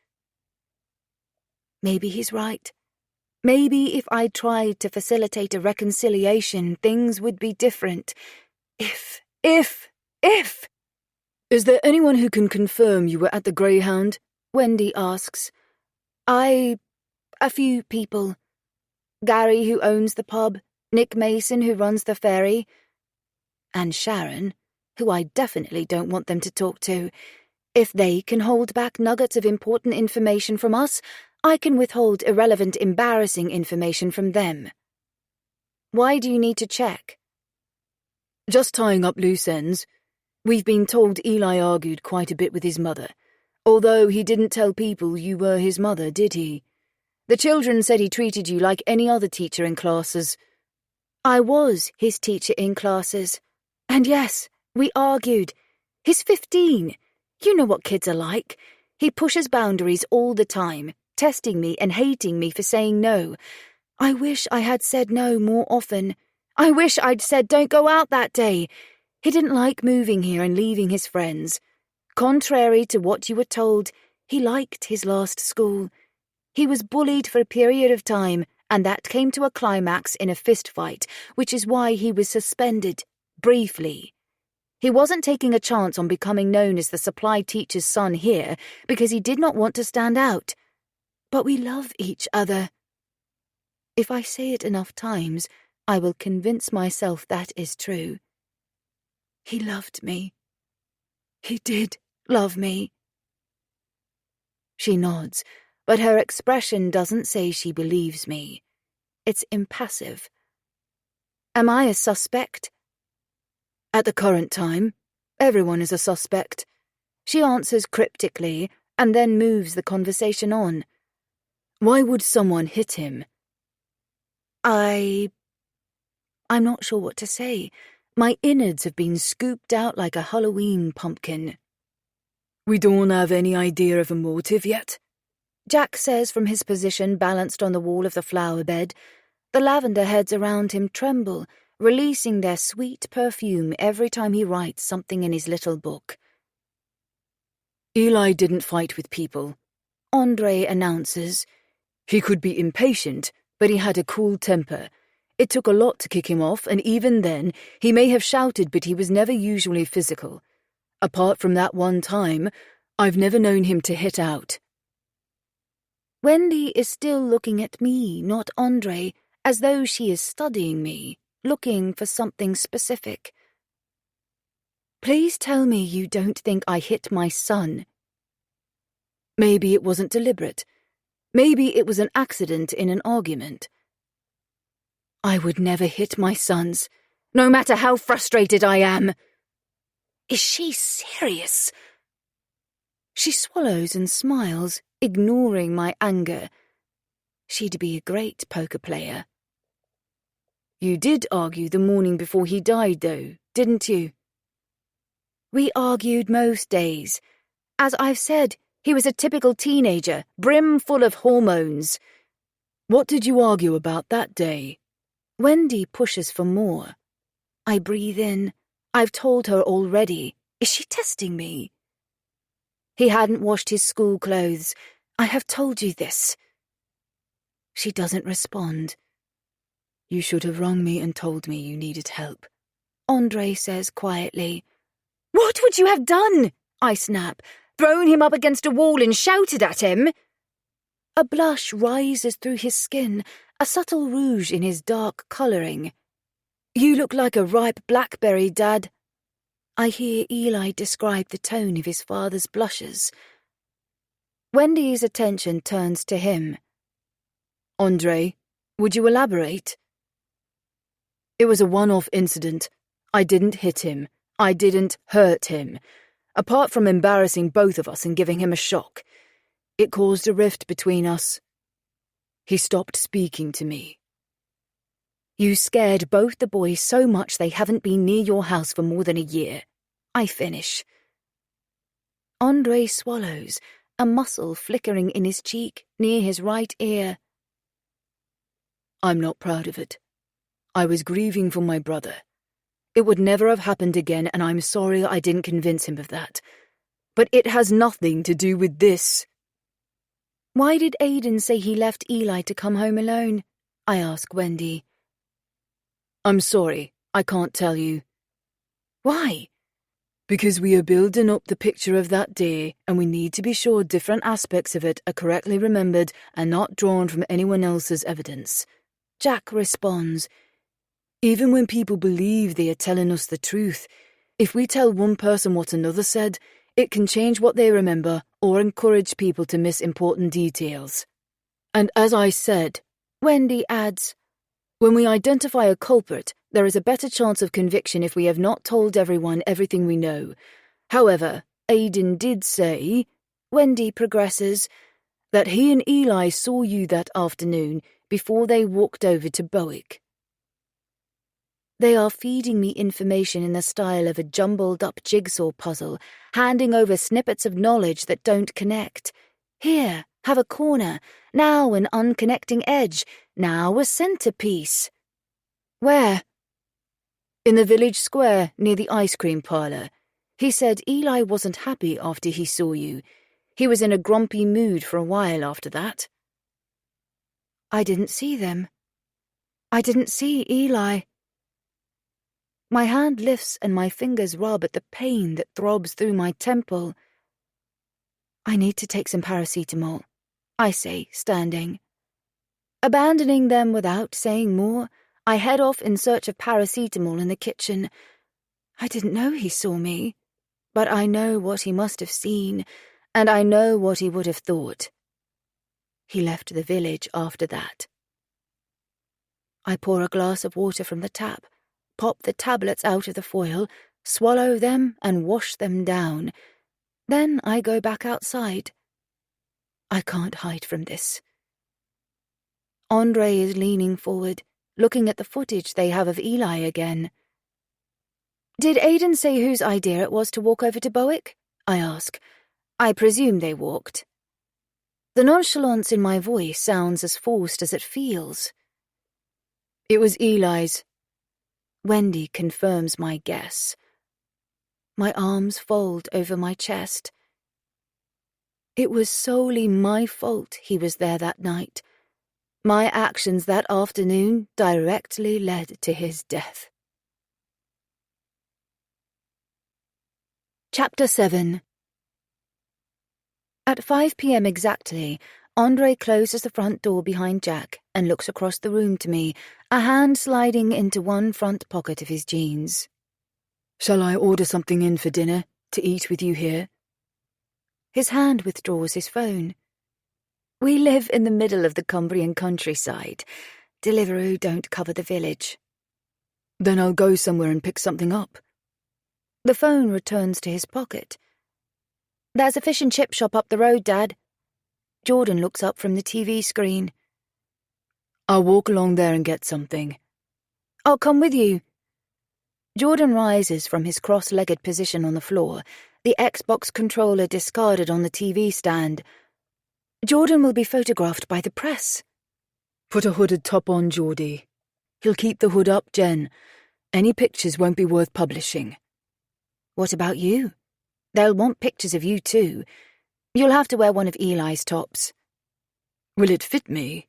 Maybe he's right. Maybe if I tried to facilitate a reconciliation, things would be different. If. Is there anyone who can confirm you were at the Greyhound? Wendy asks. A few people. Gary, who owns the pub, Nick Mason, who runs the ferry, and Sharon, who I definitely don't want them to talk to. If they can hold back nuggets of important information from us, I can withhold irrelevant, embarrassing information from them. Why do you need to check? Just tying up loose ends. We've been told Eli argued quite a bit with his mother, although he didn't tell people you were his mother, did he? The children said he treated you like any other teacher in classes. I was his teacher in classes. And yes, we argued. He's 15. You know what kids are like. He pushes boundaries all the time, testing me and hating me for saying no. I wish I had said no more often. I wish I'd said don't go out that day. He didn't like moving here and leaving his friends. Contrary to what you were told, he liked his last school. He was bullied for a period of time, and that came to a climax in a fistfight, which is why he was suspended, briefly. He wasn't taking a chance on becoming known as the supply teacher's son here because he did not want to stand out. But we love each other. If I say it enough times, I will convince myself that is true. He loved me. He did love me. She nods, but her expression doesn't say she believes me. It's impassive. Am I a suspect? At the current time, everyone is a suspect. She answers cryptically and then moves the conversation on. Why would someone hit him? I'm not sure what to say. My innards have been scooped out like a Halloween pumpkin. We don't have any idea of a motive yet, Jack says from his position balanced on the wall of the flower bed. The lavender heads around him tremble, releasing their sweet perfume every time he writes something in his little book. Eli didn't fight with people, Andre announces. He could be impatient, but he had a cool temper. It took a lot to kick him off, and even then, he may have shouted, but he was never usually physical. Apart from that one time, I've never known him to hit out. Wendy is still looking at me, not Andre, as though she is studying me, looking for something specific. Please tell me you don't think I hit my son. Maybe it wasn't deliberate. Maybe it was an accident in an argument. I would never hit my sons, no matter how frustrated I am. Is she serious? She swallows and smiles, ignoring my anger. She'd be a great poker player. You did argue the morning before he died, though, didn't you? We argued most days. As I've said, he was a typical teenager, brim full of hormones. What did you argue about that day? Wendy pushes for more. I breathe in. I've told her already. Is she testing me? He hadn't washed his school clothes. I have told you this. She doesn't respond. You should have rung me and told me you needed help, Andre says quietly. What would you have done? I snap. Thrown him up against a wall and shouted at him? A blush rises through his skin, a subtle rouge in his dark colouring. You look like a ripe blackberry, Dad. I hear Eli describe the tone of his father's blushes. Wendy's attention turns to him. Andre, would you elaborate? It was a one-off incident. I didn't hit him. I didn't hurt him. Apart from embarrassing both of us and giving him a shock, it caused a rift between us. He stopped speaking to me. You scared both the boys so much they haven't been near your house for more than a year. I finish. Andre swallows, a muscle flickering in his cheek near his right ear. I'm not proud of it. I was grieving for my brother. It would never have happened again, and I'm sorry I didn't convince him of that. But it has nothing to do with this. Why did Aiden say he left Eli to come home alone? I ask Wendy. I'm sorry, I can't tell you. Why? Because we are building up the picture of that day, and we need to be sure different aspects of it are correctly remembered and not drawn from anyone else's evidence. Jack responds. Even when people believe they are telling us the truth, if we tell one person what another said, it can change what they remember or encourage people to miss important details. And as I said, Wendy adds, when we identify a culprit, there is a better chance of conviction if we have not told everyone everything we know. However, Aiden did say, Wendy progresses, that he and Eli saw you that afternoon before they walked over to Bowick. They are feeding me information in the style of a jumbled-up jigsaw puzzle, handing over snippets of knowledge that don't connect. Here, have a corner, now an unconnecting edge, now a centerpiece. Where? In the village square near the ice cream parlour. He said Eli wasn't happy after he saw you. He was in a grumpy mood for a while after that. I didn't see them. I didn't see Eli. My hand lifts and my fingers rub at the pain that throbs through my temple. I need to take some paracetamol, I say, standing. Abandoning them without saying more, I head off in search of paracetamol in the kitchen. I didn't know he saw me, but I know what he must have seen, and I know what he would have thought. He left the village after that. I pour a glass of water from the tap, pop the tablets out of the foil, swallow them and wash them down. Then I go back outside. I can't hide from this. Andre is leaning forward, looking at the footage they have of Eli again. Did Aiden say whose idea it was to walk over to Bowick? I ask. I presume they walked. The nonchalance in my voice sounds as forced as it feels. It was Eli's. Wendy confirms my guess. My arms fold over my chest. It was solely my fault he was there that night. My actions that afternoon directly led to his death. Chapter 7. At 5 p.m. exactly, Andre closes the front door behind Jack and looks across the room to me, a hand sliding into one front pocket of his jeans. Shall I order something in for dinner to eat with you here? His hand withdraws his phone. We live in the middle of the Cumbrian countryside. Deliveroo don't cover the village. Then I'll go somewhere and pick something up. The phone returns to his pocket. There's a fish and chip shop up the road, Dad. Jordan looks up from the TV screen. I'll walk along there and get something. I'll come with you. Jordan rises from his cross-legged position on the floor, the Xbox controller discarded on the TV stand. Jordan will be photographed by the press. Put a hooded top on, Geordie. He'll keep the hood up, Jen. Any pictures won't be worth publishing. What about you? They'll want pictures of you too. You'll have to wear one of Eli's tops. Will it fit me?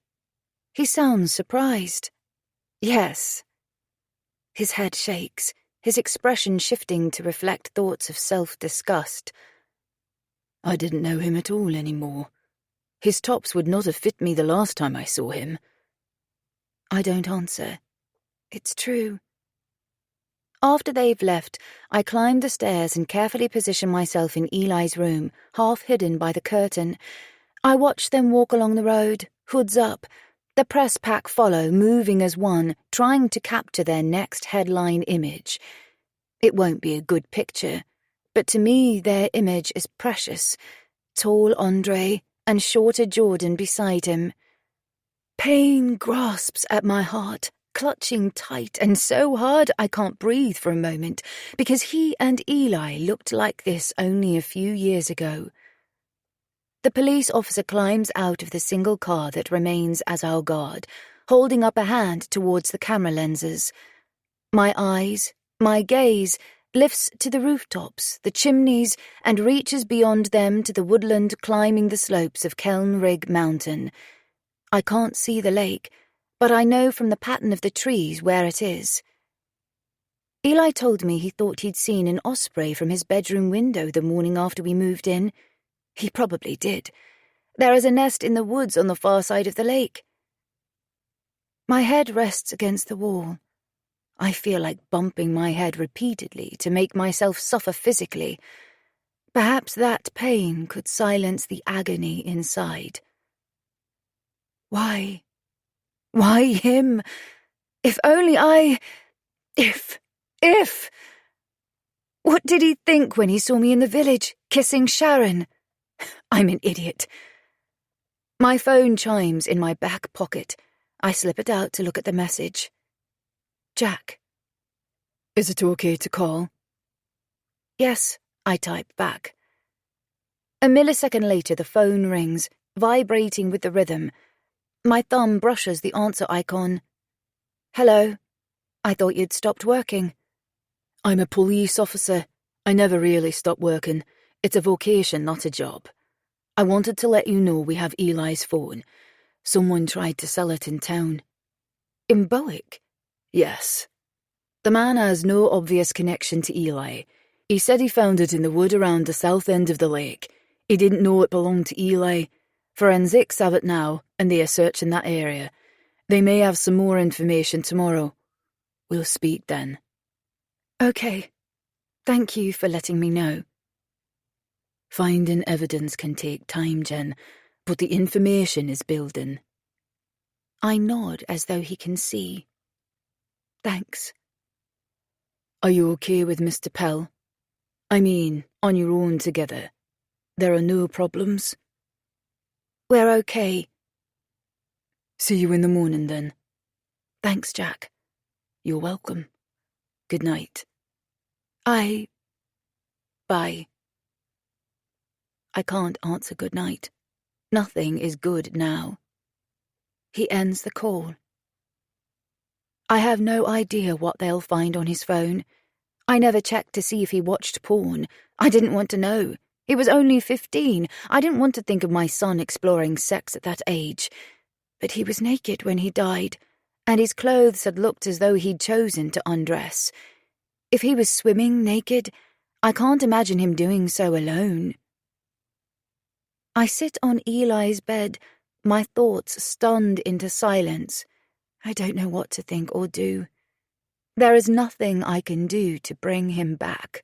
He sounds surprised. Yes. His head shakes, his expression shifting to reflect thoughts of self-disgust. I didn't know him at all anymore. His tops would not have fit me the last time I saw him. I don't answer. It's true. After they've left, I climb the stairs and carefully position myself in Eli's room, half hidden by the curtain. I watch them walk along the road, hoods up. The press pack follow, moving as one, trying to capture their next headline image. It won't be a good picture, but to me their image is precious. Tall Andre and shorter Jordan beside him. Pain grasps at my heart, clutching tight and so hard I can't breathe for a moment, because he and Eli looked like this only a few years ago. The police officer climbs out of the single car that remains as our guard, holding up a hand towards the camera lenses. My gaze, lifts to the rooftops, the chimneys, and reaches beyond them to the woodland climbing the slopes of Kelnrig Mountain. I can't see the lake, but I know from the pattern of the trees where it is. Eli told me he thought he'd seen an osprey from his bedroom window the morning after we moved in. He probably did. There is a nest in the woods on the far side of the lake. My head rests against the wall. I feel like bumping my head repeatedly to make myself suffer physically. Perhaps that pain could silence the agony inside. Why? Why him? If only If. What did he think when he saw me in the village, kissing Sharon? I'm an idiot. My phone chimes in my back pocket. I slip it out to look at the message. Jack. Is it okay to call? Yes, I type back. A millisecond later the phone rings, vibrating with the rhythm. My thumb brushes the answer icon. Hello. I thought you'd stopped working. I'm a police officer. I never really stop working. It's a vocation, not a job. I wanted to let you know we have Eli's phone. Someone tried to sell it in town. In Bowick? Yes. The man has no obvious connection to Eli. He said he found it in the wood around the south end of the lake. He didn't know it belonged to Eli. Forensics have it now, and they are searching that area. They may have some more information tomorrow. We'll speak then. Okay. Thank you for letting me know. Finding evidence can take time, Jen, but the information is building. I nod as though he can see. Thanks. Are you okay with Mr. Pell? I mean, on your own together. There are no problems? We're okay. See you in the morning, then. Thanks, Jack. You're welcome. Good night. Bye. I can't answer good night. Nothing is good now. He ends the call. I have no idea what they'll find on his phone. I never checked to see if he watched porn. I didn't want to know. He was only 15. I didn't want to think of my son exploring sex at that age. But he was naked when he died, and his clothes had looked as though he'd chosen to undress. If he was swimming naked, I can't imagine him doing so alone. I sit on Eli's bed, my thoughts stunned into silence. I don't know what to think or do. There is nothing I can do to bring him back.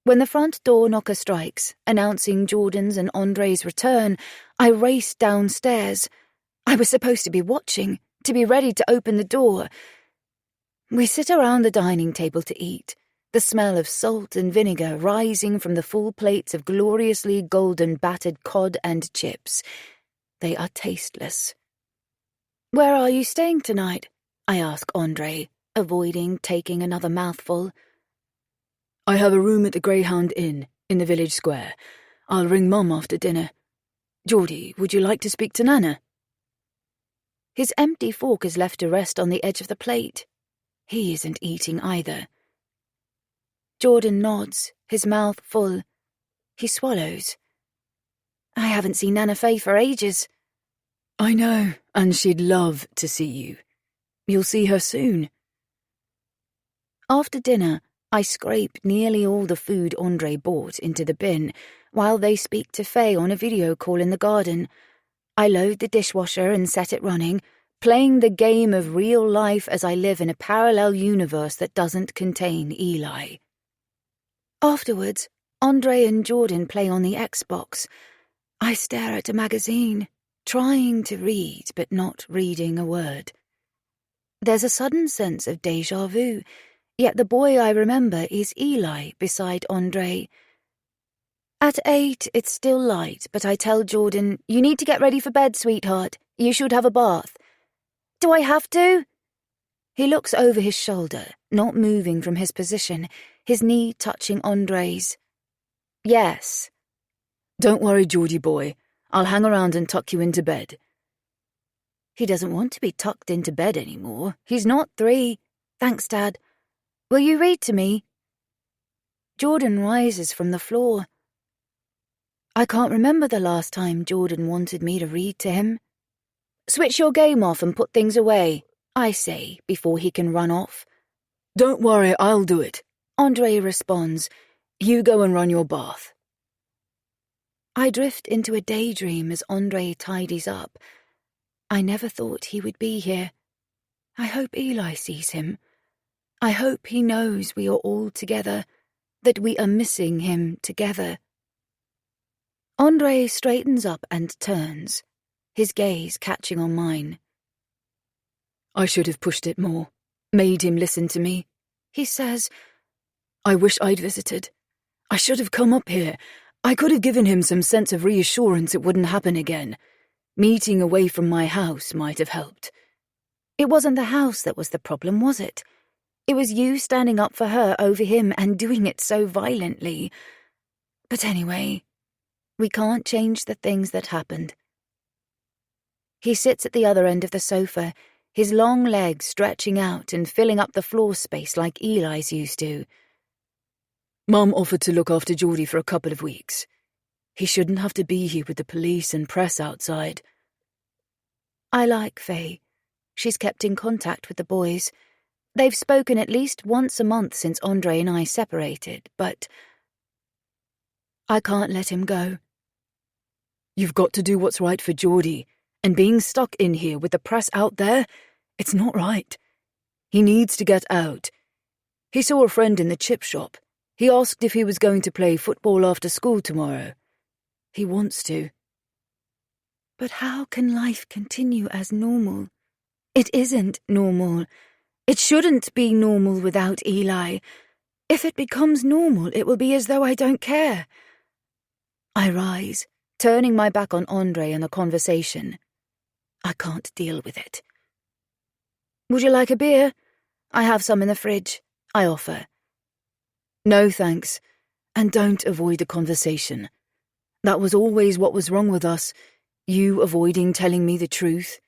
When the front door knocker strikes, announcing Jordan's and Andre's return, I race downstairs. I was supposed to be watching, to be ready to open the door. We sit around the dining table to eat, the smell of salt and vinegar rising from the full plates of gloriously golden battered cod and chips. They are tasteless. Where are you staying tonight? I ask Andre, avoiding taking another mouthful. I have a room at the Greyhound Inn in the village square. I'll ring Mum after dinner. Geordie, would you like to speak to Nana? His empty fork is left to rest on the edge of the plate. He isn't eating either. Jordan nods, his mouth full. He swallows. I haven't seen Nana Faye for ages. I know, and she'd love to see you. You'll see her soon. After dinner, I scrape nearly all the food Andre bought into the bin while they speak to Faye on a video call in the garden. I load the dishwasher and set it running, playing the game of real life as I live in a parallel universe that doesn't contain Eli. Afterwards, Andre and Jordan play on the Xbox. I stare at a magazine, trying to read but not reading a word. There's a sudden sense of déjà vu, yet the boy I remember is Eli beside Andre. At 8, it's still light, but I tell Jordan, "You need to get ready for bed, sweetheart. You should have a bath." "Do I have to?" He looks over his shoulder, not moving from his position, his knee touching Andre's. "Yes." Don't worry, Geordie boy. I'll hang around and tuck you into bed. He doesn't want to be tucked into bed anymore. He's not 3. Thanks, Dad. Will you read to me? Jordan rises from the floor. I can't remember the last time Jordan wanted me to read to him. "Switch your game off and put things away," I say before he can run off. Don't worry, I'll do it, Andre responds. You go and run your bath. I drift into a daydream as Andre tidies up. I never thought he would be here. I hope Eli sees him. I hope he knows we are all together, that we are missing him together. Andre straightens up and turns, his gaze catching on mine. I should have pushed it more, made him listen to me, he says. I wish I'd visited. I should have come up here. I could have given him some sense of reassurance it wouldn't happen again. Meeting away from my house might have helped. It wasn't the house that was the problem, was it? It was you standing up for her over him and doing it so violently. But anyway, we can't change the things that happened. He sits at the other end of the sofa, his long legs stretching out and filling up the floor space like Eli's used to. Mum offered to look after Geordie for a couple of weeks. He shouldn't have to be here with the police and press outside. I like Faye. She's kept in contact with the boys. They've spoken at least once a month since Andre and I separated, but I can't let him go. You've got to do what's right for Geordie, and being stuck in here with the press out there, it's not right. He needs to get out. He saw a friend in the chip shop. He asked if he was going to play football after school tomorrow. He wants to. But how can life continue as normal? It isn't normal. It shouldn't be normal without Eli. If it becomes normal, it will be as though I don't care. I rise, turning my back on Andre and the conversation. I can't deal with it. Would you like a beer? I have some in the fridge, I offer. No, thanks. And don't avoid the conversation. That was always what was wrong with us. You avoiding telling me the truth.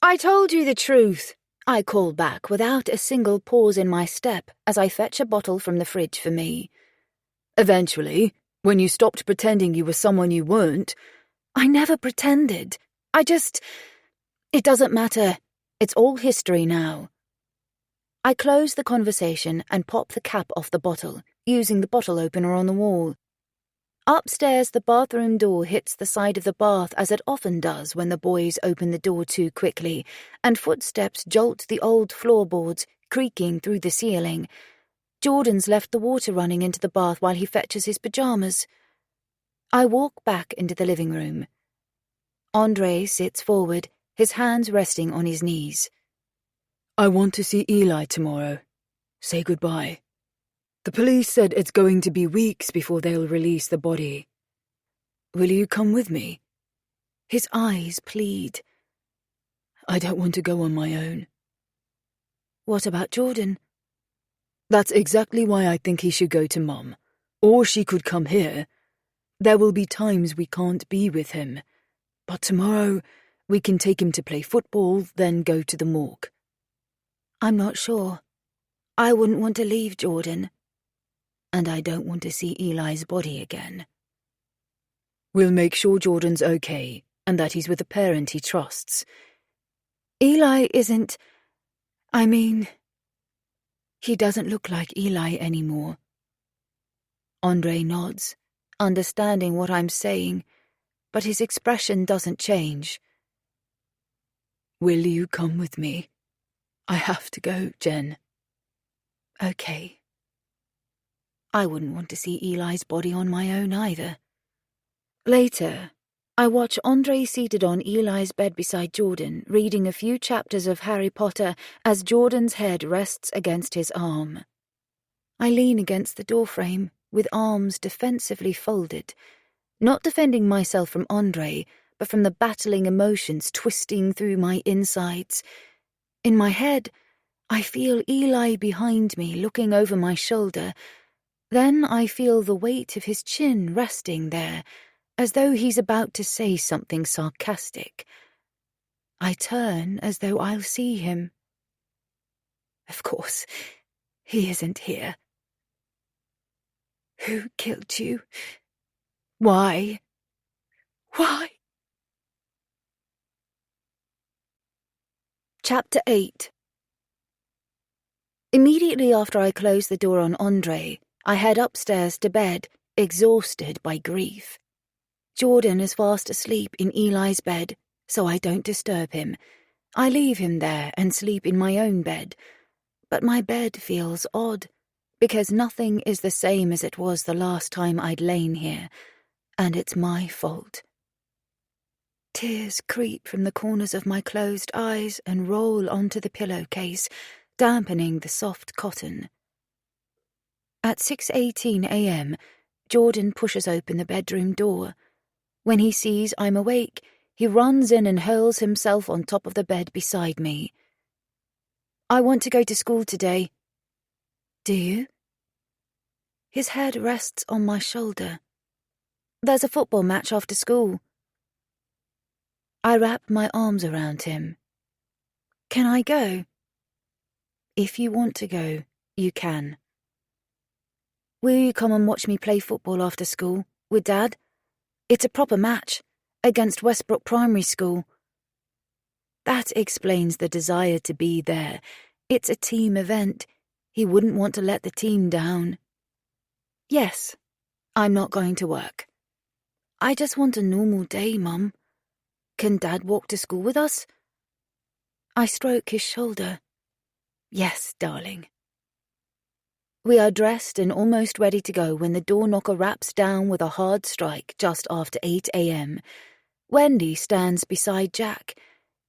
I told you the truth, I call back without a single pause in my step as I fetch a bottle from the fridge for me. Eventually, when you stopped pretending you were someone you weren't. I never pretended. It doesn't matter. It's all history now. I close the conversation and pop the cap off the bottle, using the bottle opener on the wall. Upstairs, the bathroom door hits the side of the bath as it often does when the boys open the door too quickly, and footsteps jolt the old floorboards, creaking through the ceiling. Jordan's left the water running into the bath while he fetches his pajamas. I walk back into the living room. Andre sits forward, his hands resting on his knees. I want to see Eli tomorrow. Say goodbye. The police said it's going to be weeks before they'll release the body. Will you come with me? His eyes plead. I don't want to go on my own. What about Jordan? That's exactly why I think he should go to Mum. Or she could come here. There will be times we can't be with him. But tomorrow, we can take him to play football, then go to the morgue. I'm not sure. I wouldn't want to leave Jordan. And I don't want to see Eli's body again. We'll make sure Jordan's okay, and that he's with a parent he trusts. Eli isn't... I mean... He doesn't look like Eli anymore. Andre nods, understanding what I'm saying, but his expression doesn't change. Will you come with me? I have to go, Jen. Okay. I wouldn't want to see Eli's body on my own either. Later, I watch Andre seated on Eli's bed beside Jordan, reading a few chapters of Harry Potter as Jordan's head rests against his arm. I lean against the doorframe, with arms defensively folded, not defending myself from Andre, but from the battling emotions twisting through my insides. In my head, I feel Eli behind me looking over my shoulder. Then I feel the weight of his chin resting there, as though he's about to say something sarcastic. I turn as though I'll see him. Of course, he isn't here. Who killed you? Why? Why? Chapter 8. Immediately after I close the door on Andre, I head upstairs to bed, exhausted by grief. Jordan is fast asleep in Eli's bed, so I don't disturb him. I leave him there and sleep in my own bed. But my bed feels odd, because nothing is the same as it was the last time I'd lain here, and it's my fault. Tears creep from the corners of my closed eyes and roll onto the pillowcase, dampening the soft cotton. At 6:18 a.m., Jordan pushes open the bedroom door. When he sees I'm awake, he runs in and hurls himself on top of the bed beside me. I want to go to school today. Do you? His head rests on my shoulder. There's a football match after school. I wrap my arms around him. Can I go? If you want to go, you can. Will you come and watch me play football after school, with Dad? It's a proper match, against Westbrook Primary School. That explains the desire to be there. It's a team event. He wouldn't want to let the team down. Yes, I'm not going to work. I just want a normal day, Mum. Can Dad walk to school with us? I stroke his shoulder. Yes, darling. We are dressed and almost ready to go when the door knocker raps down with a hard strike just after 8 a.m. Wendy stands beside Jack.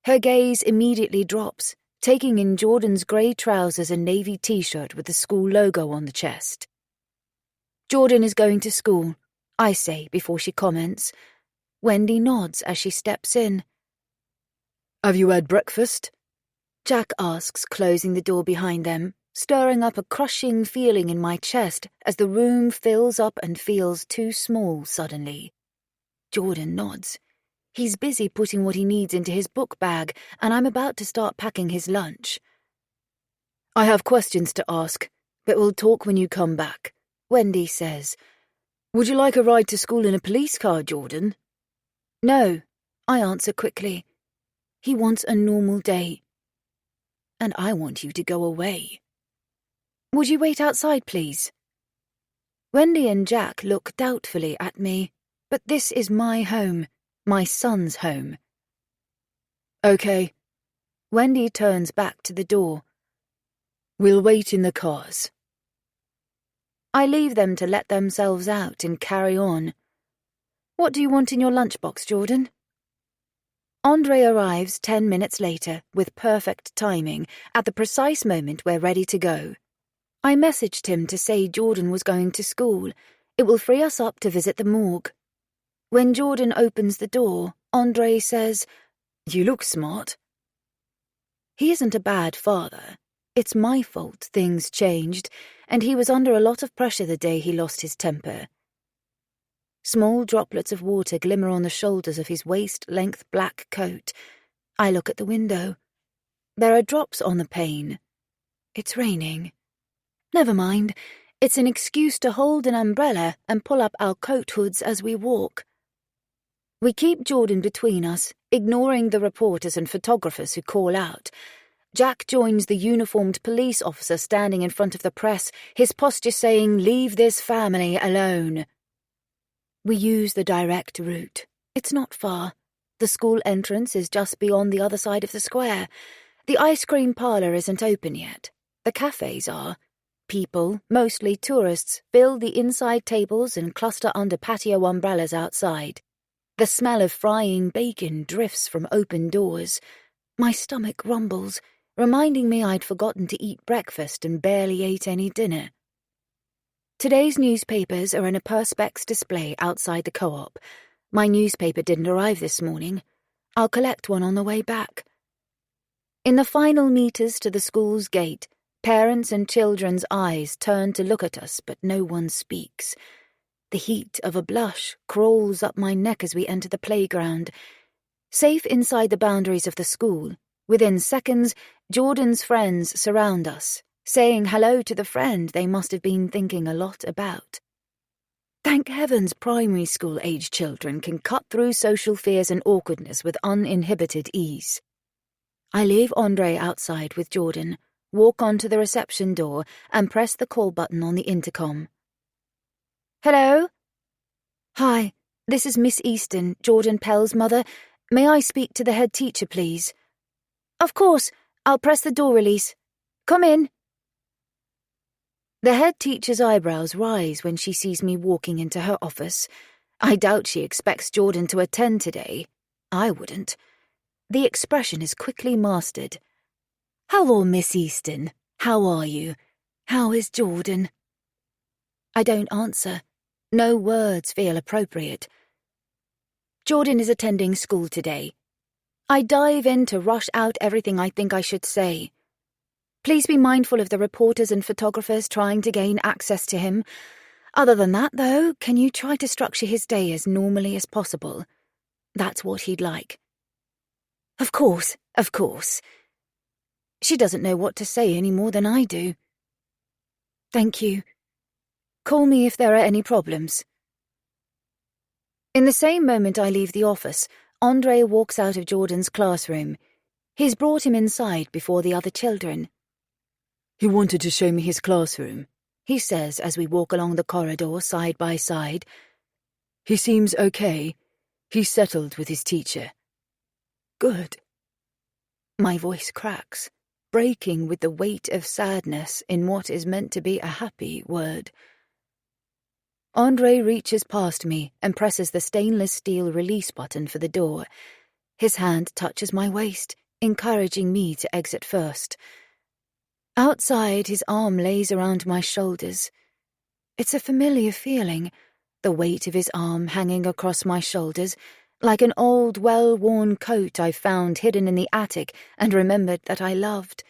Her gaze immediately drops, taking in Jordan's grey trousers and navy t-shirt with the school logo on the chest. Jordan is going to school, I say before she comments. Wendy nods as she steps in. Have you had breakfast? Jack asks, closing the door behind them, stirring up a crushing feeling in my chest as the room fills up and feels too small suddenly. Jordan nods. He's busy putting what he needs into his book bag, and I'm about to start packing his lunch. I have questions to ask, but we'll talk when you come back, Wendy says. Would you like a ride to school in a police car, Jordan? No, I answer quickly. He wants a normal day. And I want you to go away. Would you wait outside, please? Wendy and Jack look doubtfully at me, but this is my home, my son's home. Okay. Wendy turns back to the door. We'll wait in the cars. I leave them to let themselves out and carry on. What do you want in your lunchbox, Jordan? Andre arrives 10 minutes later, with perfect timing, at the precise moment we're ready to go. I messaged him to say Jordan was going to school. It will free us up to visit the morgue. When Jordan opens the door, Andre says, You look smart. He isn't a bad father. It's my fault things changed, and he was under a lot of pressure the day he lost his temper. Small droplets of water glimmer on the shoulders of his waist-length black coat. I look at the window. There are drops on the pane. It's raining. Never mind. It's an excuse to hold an umbrella and pull up our coat hoods as we walk. We keep Jordan between us, ignoring the reporters and photographers who call out. Jack joins the uniformed police officer standing in front of the press, his posture saying, "Leave this family alone." We use the direct route. It's not far. The school entrance is just beyond the other side of the square. The ice cream parlor isn't open yet. The cafes are. People, mostly tourists, fill the inside tables and cluster under patio umbrellas outside. The smell of frying bacon drifts from open doors. My stomach rumbles, reminding me I'd forgotten to eat breakfast and barely ate any dinner. Today's newspapers are in a Perspex display outside the co-op. My newspaper didn't arrive this morning. I'll collect one on the way back. In the final meters to the school's gate, parents and children's eyes turn to look at us, but no one speaks. The heat of a blush crawls up my neck as we enter the playground. Safe inside the boundaries of the school, within seconds, Jordan's friends surround us, saying hello to the friend they must have been thinking a lot about. Thank heavens primary school-age children can cut through social fears and awkwardness with uninhibited ease. I leave Andre outside with Jordan, walk onto the reception door, and press the call button on the intercom. "Hello?" "Hi, this is Miss Easton, Jordan Pell's mother. May I speak to the head teacher, please?" "Of course. I'll press the door release. Come in." The head teacher's eyebrows rise when she sees me walking into her office. I doubt she expects Jordan to attend today. I wouldn't. The expression is quickly mastered. "Hello, Miss Easton. How are you? How is Jordan?" I don't answer. No words feel appropriate. Jordan is attending school today. I dive in to rush out everything I think I should say. Please be mindful of the reporters and photographers trying to gain access to him. Other than that, though, can you try to structure his day as normally as possible? That's what he'd like. Of course, of course. She doesn't know what to say any more than I do. Thank you. Call me if there are any problems. In the same moment I leave the office, Andre walks out of Jordan's classroom. He's brought him inside before the other children. He wanted to show me his classroom, he says as we walk along the corridor side by side. He seems okay. He's settled with his teacher. Good. My voice cracks, breaking with the weight of sadness in what is meant to be a happy word. Andre reaches past me and presses the stainless steel release button for the door. His hand touches my waist, encouraging me to exit first. Outside, his arm lays around my shoulders. It's a familiar feeling, the weight of his arm hanging across my shoulders, like an old, well-worn coat I found hidden in the attic and remembered that I loved.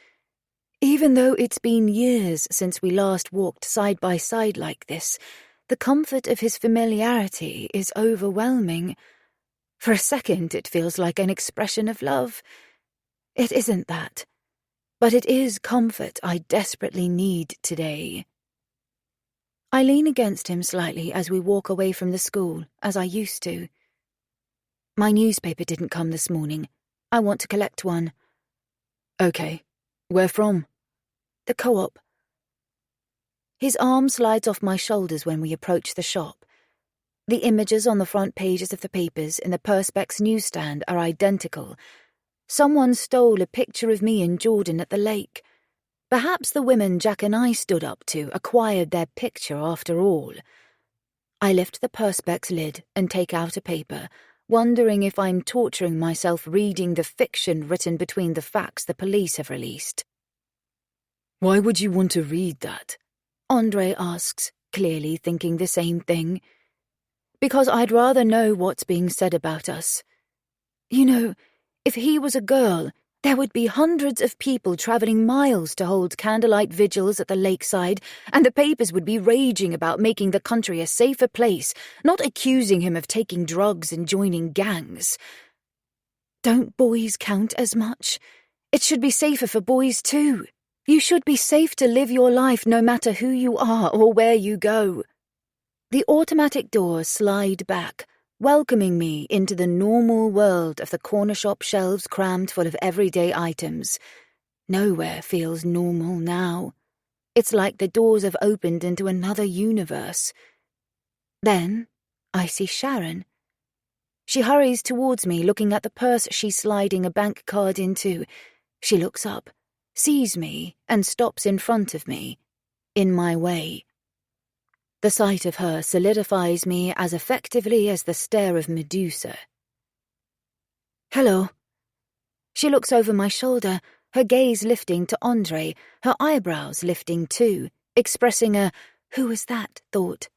Even though it's been years since we last walked side by side like this, the comfort of his familiarity is overwhelming. For a second, it feels like an expression of love. It isn't that, but it is comfort I desperately need today. I lean against him slightly as we walk away from the school, as I used to. My newspaper didn't come this morning. I want to collect one. Okay. Where from? The co-op. His arm slides off my shoulders when we approach the shop. The images on the front pages of the papers in the Perspex newsstand are identical. Someone stole a picture of me and Jordan at the lake. Perhaps the women Jack and I stood up to acquired their picture after all. I lift the Perspex lid and take out a paper, wondering if I'm torturing myself reading the fiction written between the facts the police have released. Why would you want to read that? Andre asks, clearly thinking the same thing. Because I'd rather know what's being said about us. You know, if he was a girl, There would be hundreds of people travelling miles to hold candlelight vigils at the lakeside, and the papers would be raging about making the country a safer place, not accusing him of taking drugs and joining gangs. Don't boys count as much? It should be safer for boys too. You should be safe to live your life no matter who you are or where you go. The automatic doors slide back, welcoming me into the normal world of the corner shop shelves crammed full of everyday items. Nowhere feels normal now. It's like the doors have opened into another universe. Then I see Sharon. She hurries towards me, looking at the purse she's sliding a bank card into. She looks up, sees me, and stops in front of me, in my way. The sight of her solidifies me as effectively as the stare of Medusa. Hello. She looks over my shoulder, her gaze lifting to Andre, her eyebrows lifting too, expressing a "who was that?" thought.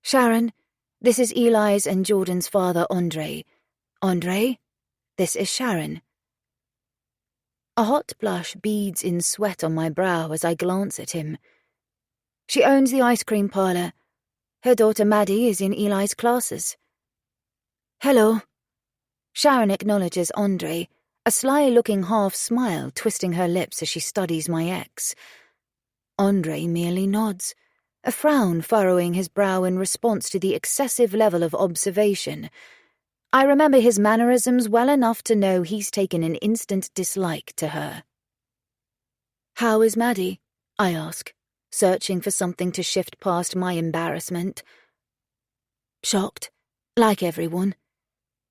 Sharon, this is Eli's and Jordan's father, Andre. Andre, this is Sharon. A hot blush beads in sweat on my brow as I glance at him. She owns the ice cream parlour. Her daughter Maddie is in Eli's classes. Hello. Sharon acknowledges Andre, a sly-looking half-smile twisting her lips as she studies my ex. Andre merely nods, a frown furrowing his brow in response to the excessive level of observation. I remember his mannerisms well enough to know he's taken an instant dislike to her. How is Maddie? I ask, searching for something to shift past my embarrassment. Shocked, like everyone.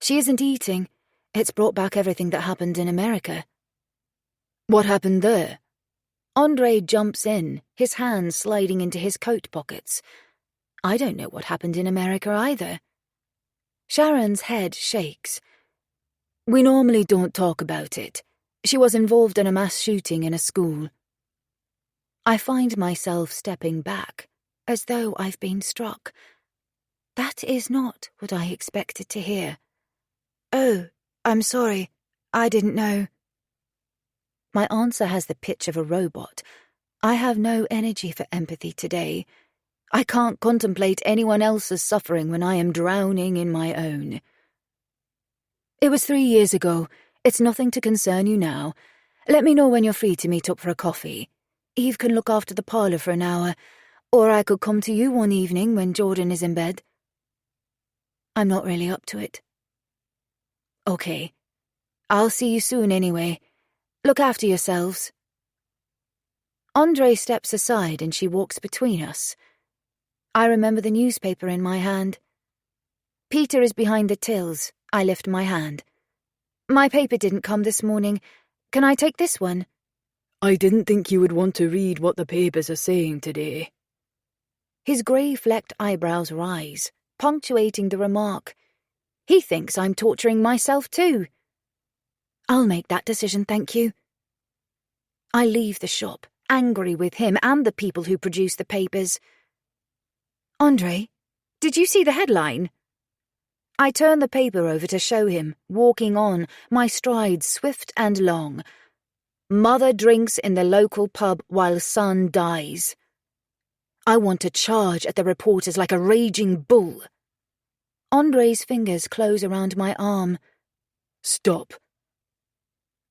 She isn't eating. It's brought back everything that happened in America. What happened there? Andre jumps in, his hands sliding into his coat pockets. I don't know what happened in America either. Sharon's head shakes. We normally don't talk about it. She was involved in a mass shooting in a school. I find myself stepping back, as though I've been struck. That is not what I expected to hear. Oh, I'm sorry. I didn't know. My answer has the pitch of a robot. I have no energy for empathy today. I can't contemplate anyone else's suffering when I am drowning in my own. It was 3 years ago. It's nothing to concern you now. Let me know when you're free to meet up for a coffee. Eve can look after the parlour for an hour, or I could come to you one evening when Jordan is in bed. I'm not really up to it. Okay. I'll see you soon anyway. Look after yourselves. Andre steps aside and she walks between us. I remember the newspaper in my hand. Peter is behind the tills. I lift my hand. My paper didn't come this morning. Can I take this one? I didn't think you would want to read what the papers are saying today. His grey-flecked eyebrows rise, punctuating the remark. He thinks I'm torturing myself too. I'll make that decision, thank you. I leave the shop, angry with him and the people who produce the papers. Andre, did you see the headline? I turn the paper over to show him, walking on, my strides swift and long. Mother drinks in the local pub while son dies. I want to charge at the reporters like a raging bull. Andre's fingers close around my arm. Stop.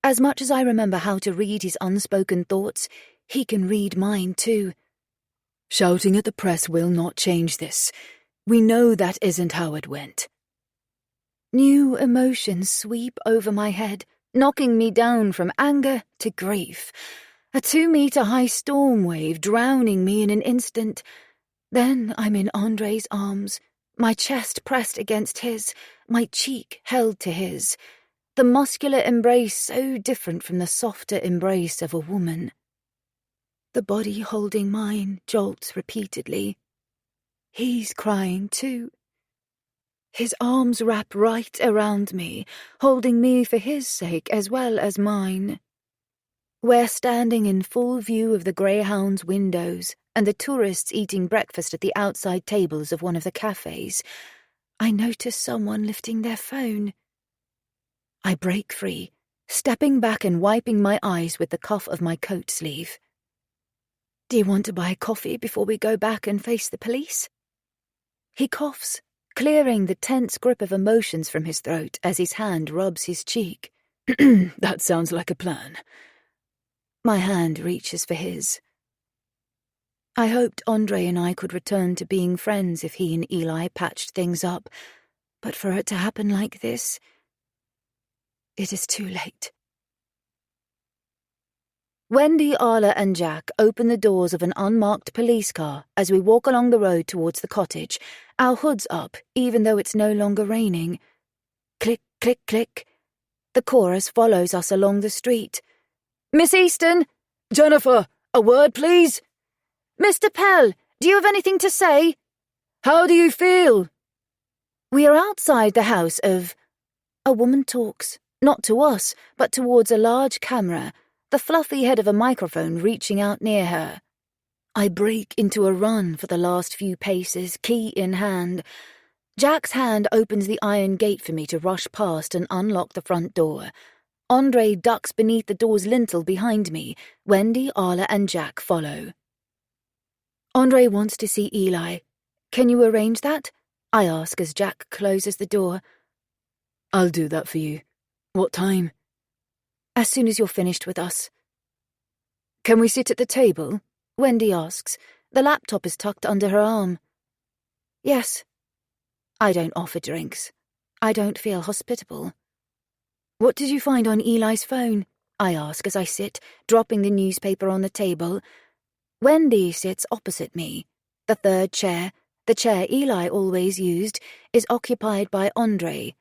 As much as I remember how to read his unspoken thoughts, he can read mine too. Shouting at the press will not change this. We know that isn't how it went. New emotions sweep over my head, knocking me down from anger to grief. A 2-meter-high storm wave drowning me in an instant. Then I'm in Andre's arms, my chest pressed against his, my cheek held to his. The muscular embrace so different from the softer embrace of a woman. The body holding mine jolts repeatedly. He's crying too. His arms wrap right around me, holding me for his sake as well as mine. We're standing in full view of the greyhound's windows and the tourists eating breakfast at the outside tables of one of the cafes. I notice someone lifting their phone. I break free, stepping back and wiping my eyes with the cuff of my coat sleeve. Do you want to buy coffee before we go back and face the police? He coughs, clearing the tense grip of emotions from his throat as his hand rubs his cheek. That sounds like a plan. My hand reaches for his. I hoped Andre and I could return to being friends if he and Eli patched things up, but for it to happen like this, it is too late. Wendy, Arla, and Jack open the doors of an unmarked police car as we walk along the road towards the cottage, our hoods up, even though it's no longer raining. Click, click, click. The chorus follows us along the street. Miss Easton! Jennifer, a word, please? Mr. Pell, do you have anything to say? How do you feel? We are outside the house of... A woman talks, not to us, but towards a large camera, the fluffy head of a microphone reaching out near her. I break into a run for the last few paces, key in hand. Jack's hand opens the iron gate for me to rush past and unlock the front door. Andre ducks beneath the door's lintel behind me. Wendy, Arla, and Jack follow. Andre wants to see Eli. Can you arrange that? I ask as Jack closes the door. I'll do that for you. What time? As soon as you're finished with us. Can we sit at the table? Wendy asks. The laptop is tucked under her arm. Yes. I don't offer drinks. I don't feel hospitable. What did you find on Eli's phone? I ask as I sit, dropping the newspaper on the table. Wendy sits opposite me. The third chair, the chair Eli always used, is occupied by Andre.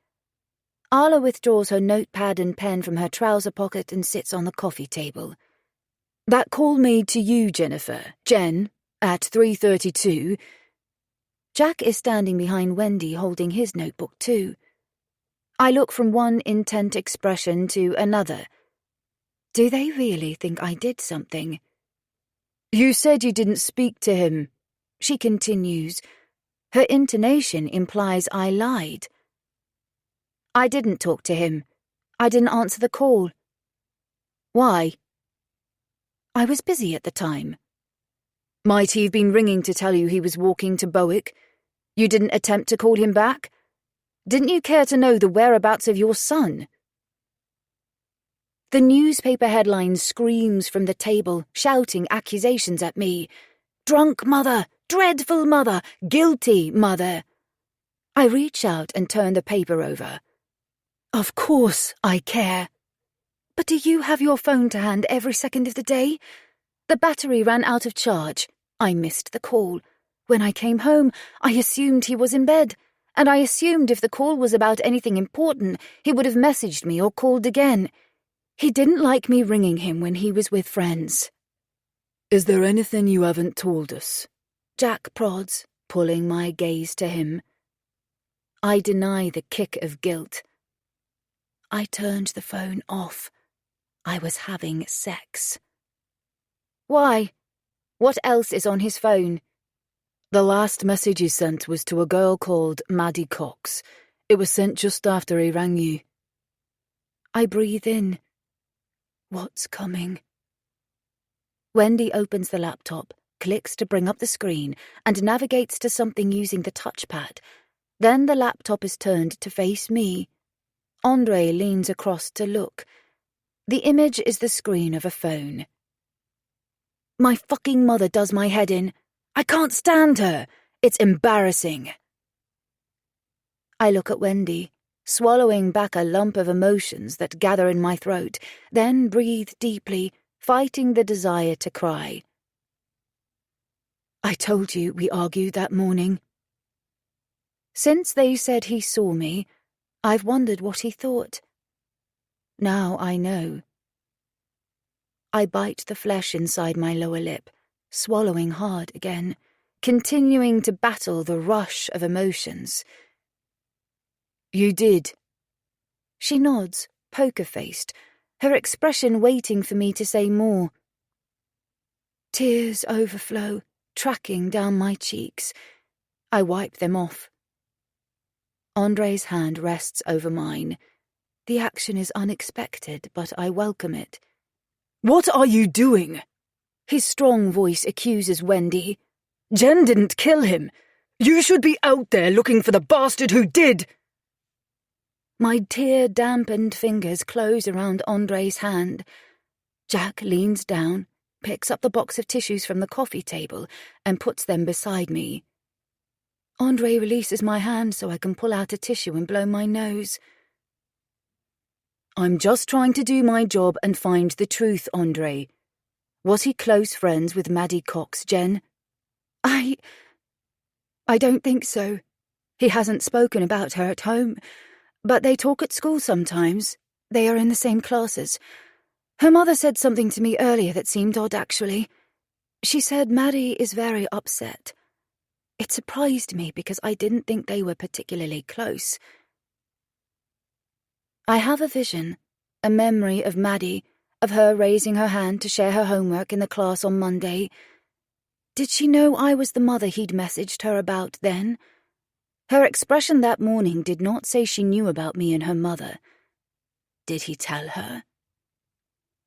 Arla withdraws her notepad and pen from her trouser pocket and sits on the coffee table. That call made to you, Jennifer, Jen, at 3:32. Jack is standing behind Wendy holding his notebook too. I look from one intent expression to another. Do they really think I did something? You said you didn't speak to him, she continues. Her intonation implies I lied. I didn't talk to him. I didn't answer the call. Why? I was busy at the time. Might he have been ringing to tell you he was walking to Bowick? You didn't attempt to call him back? Didn't you care to know the whereabouts of your son? The newspaper headline screams from the table, shouting accusations at me. Drunk mother, dreadful mother, guilty mother. I reach out and turn the paper over. Of course I care. But do you have your phone to hand every second of the day? The battery ran out of charge. I missed the call. When I came home, I assumed he was in bed, and I assumed if the call was about anything important, he would have messaged me or called again. He didn't like me ringing him when he was with friends. Is there anything you haven't told us? Jack prods, pulling my gaze to him. I deny the kick of guilt. I turned the phone off. I was having sex. Why? What else is on his phone? The last message he sent was to a girl called Maddie Cox. It was sent just after he rang you. I breathe in. What's coming? Wendy opens the laptop, clicks to bring up the screen, and navigates to something using the touchpad. Then the laptop is turned to face me. Andre leans across to look. The image is the screen of a phone. My fucking mother does my head in. I can't stand her. It's embarrassing. I look at Wendy, swallowing back a lump of emotions that gather in my throat, then breathe deeply, fighting the desire to cry. I told you we argued that morning. Since they said he saw me, I've wondered what he thought. Now I know. I bite the flesh inside my lower lip, swallowing hard again, continuing to battle the rush of emotions. You did. She nods, poker-faced, her expression waiting for me to say more. Tears overflow, tracking down my cheeks. I wipe them off. Andre's hand rests over mine. The action is unexpected, but I welcome it. What are you doing? His strong voice accuses Wendy. Jen didn't kill him. You should be out there looking for the bastard who did. My tear-dampened fingers close around Andre's hand. Jack leans down, picks up the box of tissues from the coffee table, and puts them beside me. Andre releases my hand so I can pull out a tissue and blow my nose. I'm just trying to do my job and find the truth, Andre. Was he close friends with Maddie Cox, Jen? I don't think so. He hasn't spoken about her at home, but they talk at school sometimes. They are in the same classes. Her mother said something to me earlier that seemed odd, actually. She said Maddie is very upset. It surprised me because I didn't think they were particularly close. I have a vision, a memory of Maddie, of her raising her hand to share her homework in the class on Monday. Did she know I was the mother he'd messaged her about then? Her expression that morning did not say she knew about me and her mother. Did he tell her?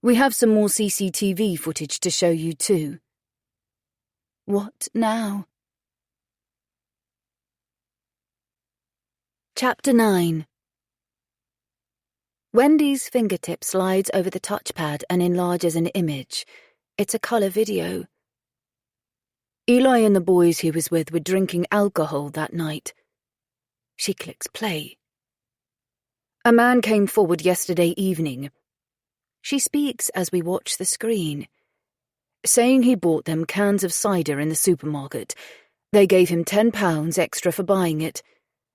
We have some more CCTV footage to show you too. What now? Chapter 9. Wendy's fingertip slides over the touchpad and enlarges an image. It's a colour video. Eli and the boys he was with were drinking alcohol that night. She clicks play. A man came forward yesterday evening. She speaks as we watch the screen. Saying he bought them cans of cider in the supermarket. They gave him £10 extra for buying it.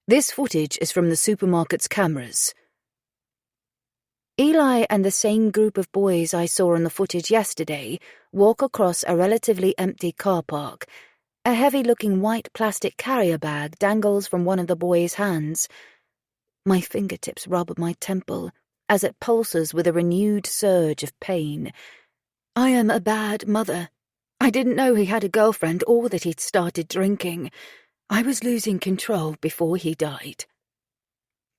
This footage is from the supermarket's cameras. Eli and the same group of boys I saw in the footage yesterday walk across a relatively empty car park. A heavy-looking white plastic carrier bag dangles from one of the boys' hands. My fingertips rub my temple as it pulses with a renewed surge of pain. I am a bad mother. I didn't know he had a girlfriend or that he'd started drinking. I was losing control before he died.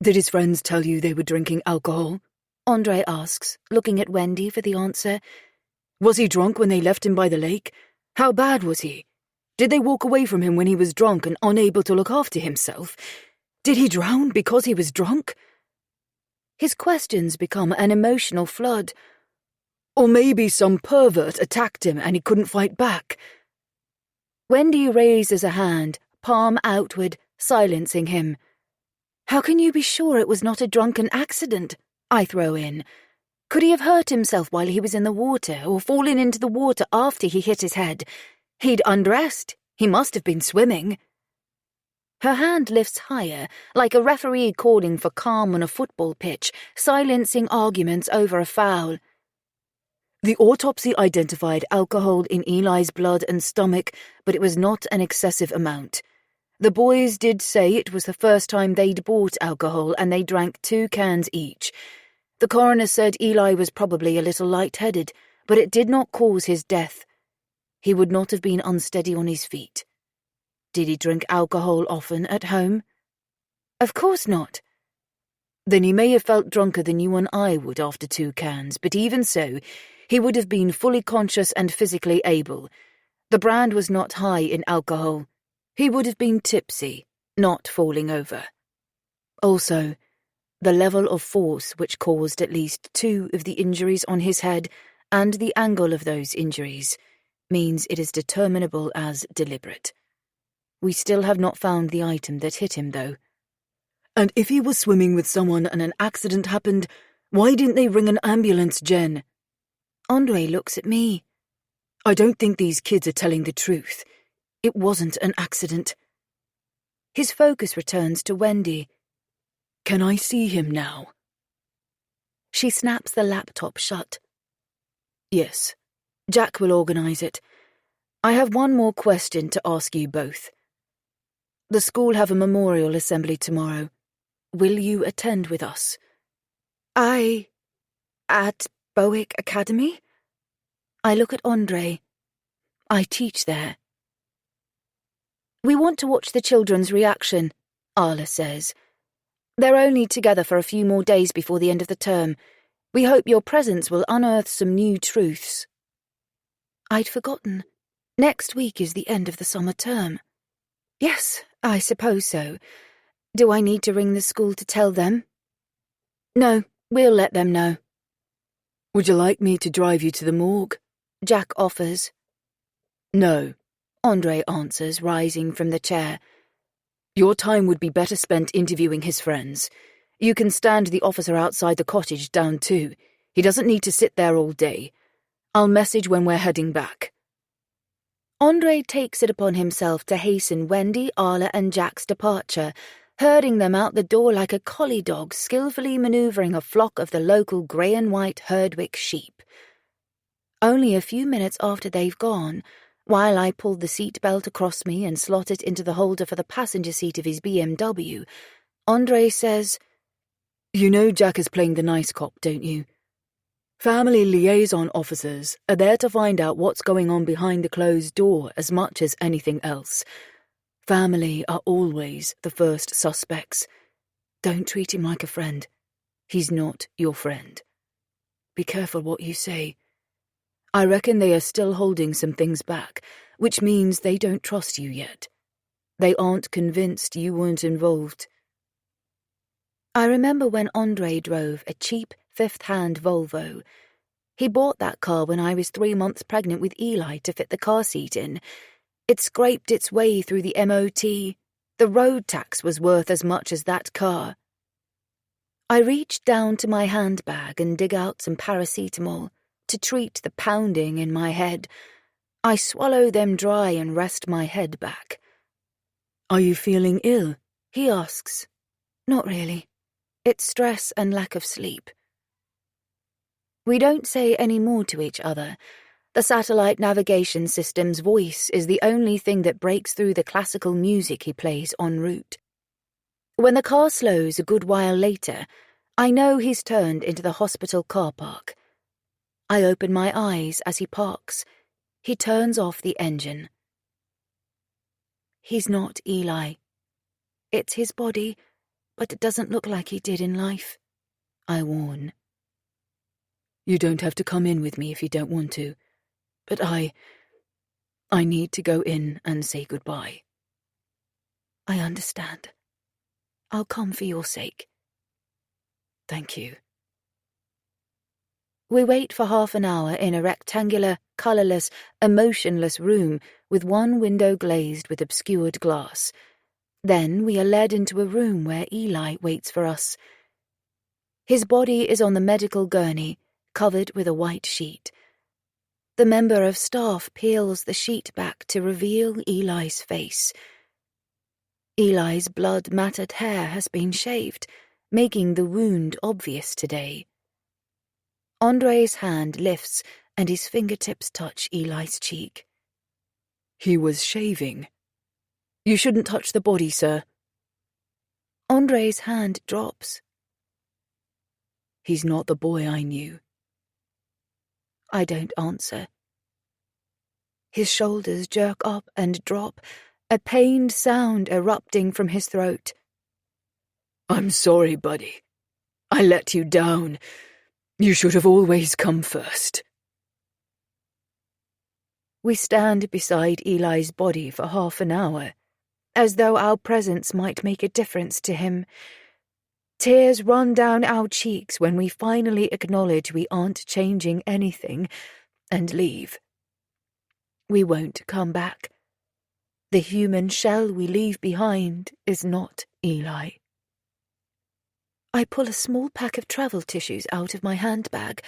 Did his friends tell you they were drinking alcohol? Andre asks, looking at Wendy for the answer. Was he drunk when they left him by the lake? How bad was he? Did they walk away from him when he was drunk and unable to look after himself? Did he drown because he was drunk? His questions become an emotional flood. Or maybe some pervert attacked him and he couldn't fight back. Wendy raises a hand, palm outward, silencing him. How can you be sure it was not a drunken accident? I throw in. Could he have hurt himself while he was in the water or fallen into the water after he hit his head? He'd undressed. He must have been swimming. Her hand lifts higher, like a referee calling for calm on a football pitch, silencing arguments over a foul. The autopsy identified alcohol in Eli's blood and stomach, but it was not an excessive amount. The boys did say it was the first time they'd bought alcohol and they drank 2 cans each. The coroner said Eli was probably a little lightheaded, but it did not cause his death. He would not have been unsteady on his feet. Did he drink alcohol often at home? Of course not. Then he may have felt drunker than you and I would after 2 cans, but even so, he would have been fully conscious and physically able. The brand was not high in alcohol. He would have been tipsy, not falling over. Also, the level of force which caused at least 2 of the injuries on his head and the angle of those injuries means it is determinable as deliberate. We still have not found the item that hit him, though. And if he was swimming with someone and an accident happened, why didn't they ring an ambulance, Jen? Andre looks at me. I don't think these kids are telling the truth. It wasn't an accident. His focus returns to Wendy. Can I see him now? She snaps the laptop shut. Yes. Jack will organise it. I have one more question to ask you both. The school have a memorial assembly tomorrow. Will you attend with us? At Bowick Academy? I look at Andre. I teach there. We want to watch the children's reaction, Arla says. They're only together for a few more days before the end of the term. We hope your presence will unearth some new truths. I'd forgotten. Next week is the end of the summer term. Yes, I suppose so. Do I need to ring the school to tell them? No, we'll let them know. Would you like me to drive you to the morgue? Jack offers. No, Andre answers, rising from the chair. Your time would be better spent interviewing his friends. You can stand the officer outside the cottage down too. He doesn't need to sit there all day. I'll message when we're heading back. Andre takes it upon himself to hasten Wendy, Arla, and Jack's departure, herding them out the door like a collie dog skillfully manoeuvring a flock of the local grey and white Herdwick sheep. Only a few minutes after they've gone, while I pull the seatbelt across me and slot it into the holder for the passenger seat of his BMW, Andre says, You know Jack is playing the nice cop, don't you? Family liaison officers are there to find out what's going on behind the closed door as much as anything else. Family are always the first suspects. Don't treat him like a friend. He's not your friend. Be careful what you say. I reckon they are still holding some things back, which means they don't trust you yet. They aren't convinced you weren't involved. I remember when Andre drove a cheap fifth-hand Volvo. He bought that car when I was 3 months pregnant with Eli to fit the car seat in. It scraped its way through the MOT. The road tax was worth as much as that car. I reach down to my handbag and dig out some paracetamol to treat the pounding in my head. I swallow them dry and rest my head back. Are you feeling ill? He asks. Not really. It's stress and lack of sleep. We don't say any more to each other. The satellite navigation system's voice is the only thing that breaks through the classical music he plays en route. When the car slows a good while later, I know he's turned into the hospital car park. I open my eyes as he parks. He turns off the engine. He's not Eli. It's his body, but it doesn't look like he did in life. I warn. You don't have to come in with me if you don't want to, but I need to go in and say goodbye. I understand. I'll come for your sake. Thank you. We wait for half an hour in a rectangular, colourless, emotionless room with one window glazed with obscured glass. Then we are led into a room where Eli waits for us. His body is on the medical gurney, covered with a white sheet. The member of staff peels the sheet back to reveal Eli's face. Eli's blood-matted hair has been shaved, making the wound obvious today. Andre's hand lifts and his fingertips touch Eli's cheek. He was shaving. You shouldn't touch the body, sir. Andre's hand drops. He's not the boy I knew. I don't answer. His shoulders jerk up and drop, a pained sound erupting from his throat. I'm sorry, buddy. I let you down. You should have always come first. We stand beside Eli's body for half an hour, as though our presence might make a difference to him. Tears run down our cheeks when we finally acknowledge we aren't changing anything, and leave. We won't come back. The human shell we leave behind is not Eli. I pull a small pack of travel tissues out of my handbag,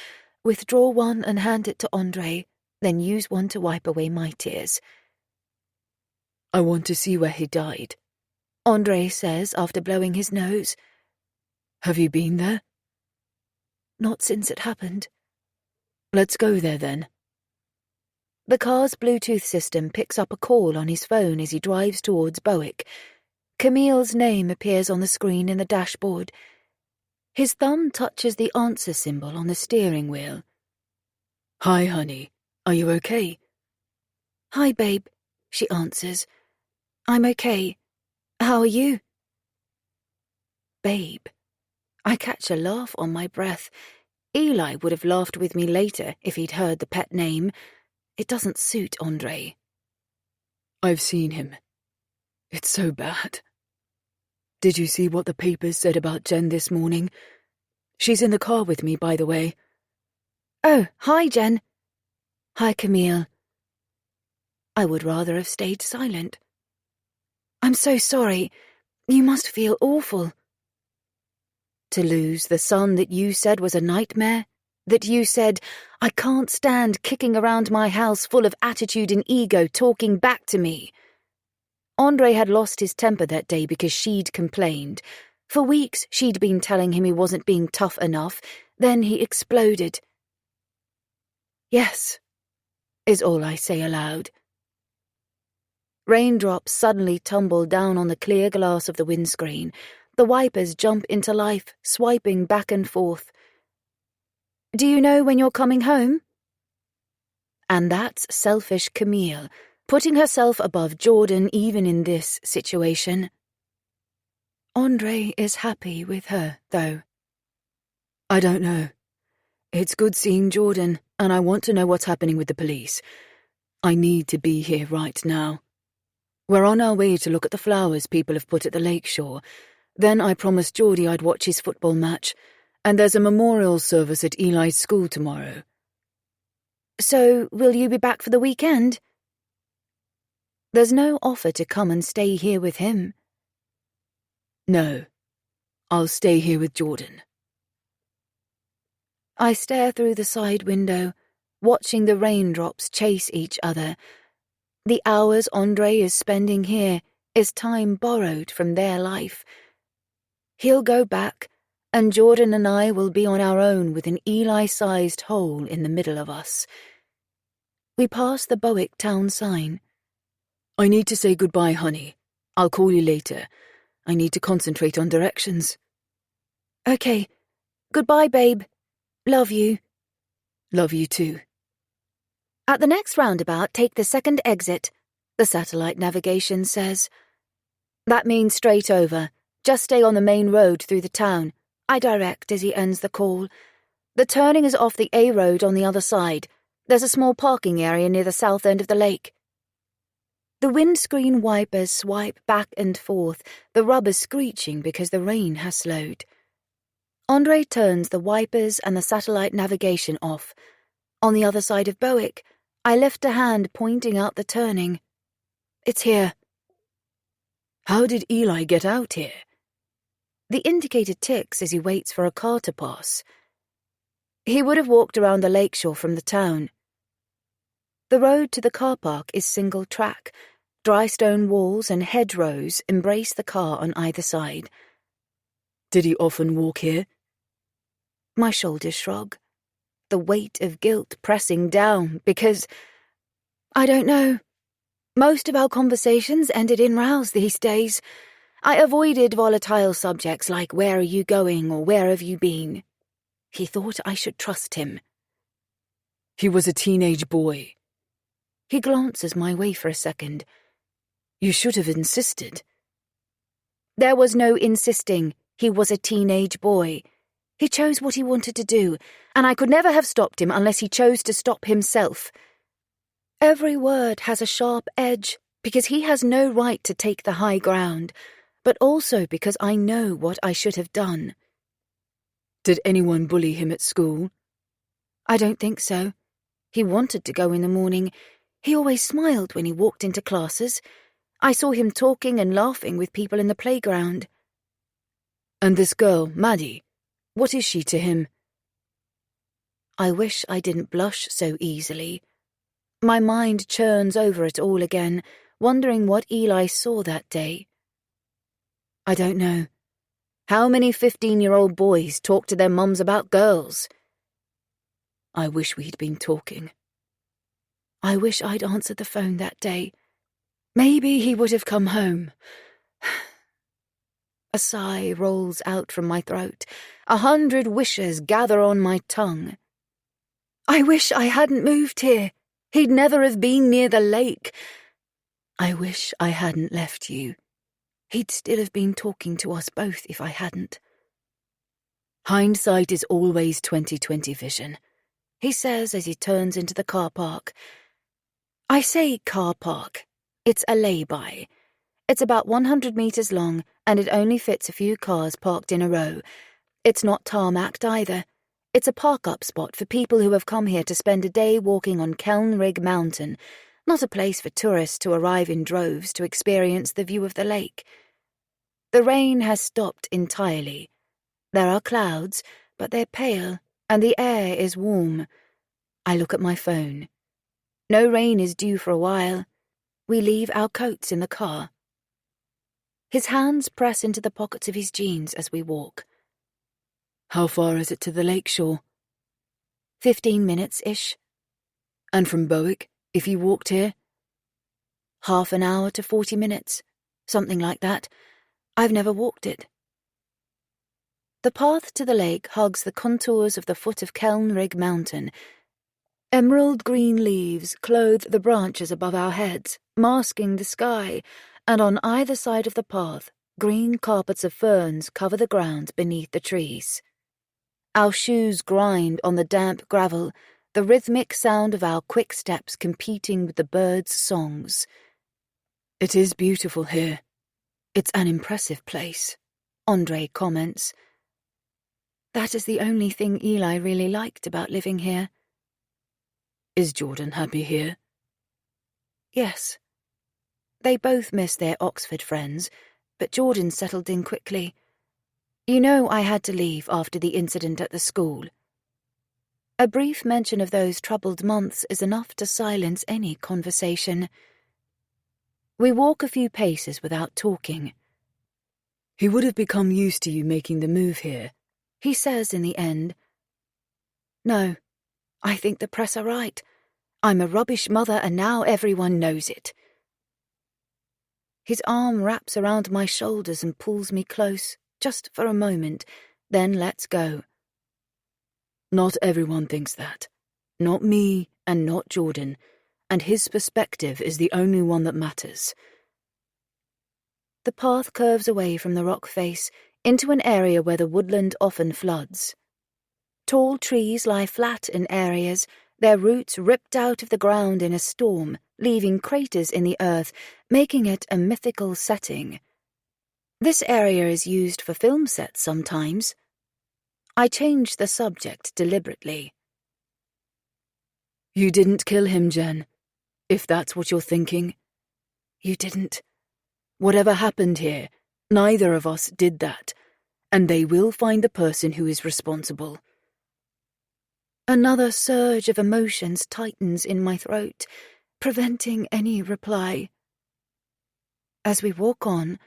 withdraw one and hand it to Andre, then use one to wipe away my tears. I want to see where he died, Andre says after blowing his nose. Have you been there? Not since it happened. Let's go there then. The car's Bluetooth system picks up a call on his phone as he drives towards Bowick. Camille's name appears on the screen in the dashboard. His thumb touches the answer symbol on the steering wheel. Hi, honey. Are you okay? Hi, babe, she answers. I'm okay. How are you? Babe. I catch a laugh on my breath. Eli would have laughed with me later if he'd heard the pet name. It doesn't suit Andre. I've seen him. It's so bad. Did you see what the papers said about Jen this morning? She's in the car with me, by the way. Oh, hi, Jen. Hi, Camille. I would rather have stayed silent. I'm so sorry. You must feel awful. To lose the son that you said was a nightmare? That you said, I can't stand kicking around my house full of attitude and ego talking back to me. Andre had lost his temper that day because she'd complained. For weeks she'd been telling him he wasn't being tough enough. Then he exploded. Yes, is all I say aloud. Raindrops suddenly tumble down on the clear glass of the windscreen. The wipers jump into life, swiping back and forth. Do you know when you're coming home? And that's selfish Camille, putting herself above Jordan even in this situation. Andre is happy with her, though. I don't know. It's good seeing Jordan, and I want to know what's happening with the police. I need to be here right now. We're on our way to look at the flowers people have put at the lakeshore. Then I promised Geordie I'd watch his football match, and there's a memorial service at Eli's school tomorrow. So, will you be back for the weekend? There's no offer to come and stay here with him. No, I'll stay here with Jordan. I stare through the side window, watching the raindrops chase each other. The hours Andre is spending here is time borrowed from their life. He'll go back, and Jordan and I will be on our own with an Eli-sized hole in the middle of us. We pass the Bowick town sign. I need to say goodbye, honey. I'll call you later. I need to concentrate on directions. Okay. Goodbye, babe. Love you. Love you too. At the next roundabout, take the second exit, the satellite navigation says. That means straight over. Just stay on the main road through the town, I direct as he ends the call. The turning is off the A road on the other side. There's a small parking area near the south end of the lake. The windscreen wipers swipe back and forth, the rubber screeching because the rain has slowed. Andre turns the wipers and the satellite navigation off. On the other side of Bowick, I lift a hand pointing out the turning. It's here. How did Eli get out here? The indicator ticks as he waits for a car to pass. He would have walked around the lakeshore from the town. The road to the car park is single track. Dry stone walls and hedgerows embrace the car on either side. Did he often walk here? My shoulders shrug. The weight of guilt pressing down because, I don't know. Most of our conversations ended in rows these days. I avoided volatile subjects like where are you going or where have you been. He thought I should trust him. He was a teenage boy. He glances my way for a second. You should have insisted. There was no insisting. He was a teenage boy. He chose what he wanted to do, and I could never have stopped him unless he chose to stop himself. Every word has a sharp edge, because he has no right to take the high ground, but also because I know what I should have done. Did anyone bully him at school? I don't think so. He wanted to go in the morning. He always smiled when he walked into classes. I saw him talking and laughing with people in the playground. And this girl, Maddie, what is she to him? I wish I didn't blush so easily. My mind churns over it all again, wondering what Eli saw that day. I don't know. How many 15-year-old boys talk to their mums about girls? I wish we'd been talking. I wish I'd answered the phone that day. Maybe he would have come home. A sigh rolls out from my throat. 100 wishes gather on my tongue. I wish I hadn't moved here. He'd never have been near the lake. I wish I hadn't left you. He'd still have been talking to us both if I hadn't. Hindsight is always 20/20 vision, he says as he turns into the car park. I say car park. It's a lay-by. It's about 100 meters long, and it only fits a few cars parked in a row. It's not tarmacked either. It's a park-up spot for people who have come here to spend a day walking on Kelnrig Mountain, not a place for tourists to arrive in droves to experience the view of the lake. The rain has stopped entirely. There are clouds, but they're pale, and the air is warm. I look at my phone. No rain is due for a while. We leave our coats in the car. His hands press into the pockets of his jeans as we walk. How far is it to the lake shore? 15 minutes-ish. And from Bowick, if you walked here? Half an hour to 40 minutes, something like that. I've never walked it. The path to the lake hugs the contours of the foot of Kelnrig Mountain. Emerald green leaves clothe the branches above our heads, masking the sky, and on either side of the path, green carpets of ferns cover the ground beneath the trees. Our shoes grind on the damp gravel, the rhythmic sound of our quick steps competing with the birds' songs. It is beautiful here. It's an impressive place, Andre comments. That is the only thing Eli really liked about living here. Is Jordan happy here? Yes. They both miss their Oxford friends, but Jordan settled in quickly. You know I had to leave after the incident at the school. A brief mention of those troubled months is enough to silence any conversation. We walk a few paces without talking. He would have become used to you making the move here, he says in the end. No, I think the press are right. I'm a rubbish mother and now everyone knows it. His arm wraps around my shoulders and pulls me close, just for a moment, then lets go. Not everyone thinks that. Not me and not Jordan, and his perspective is the only one that matters. The path curves away from the rock face into an area where the woodland often floods. Tall trees lie flat in areas, their roots ripped out of the ground in a storm, leaving craters in the earth, making it a mythical setting. This area is used for film sets sometimes. I change the subject deliberately. You didn't kill him, Jen, if that's what you're thinking. You didn't. Whatever happened here, neither of us did that, and they will find the person who is responsible. Another surge of emotions tightens in my throat, preventing any reply. As we walk on,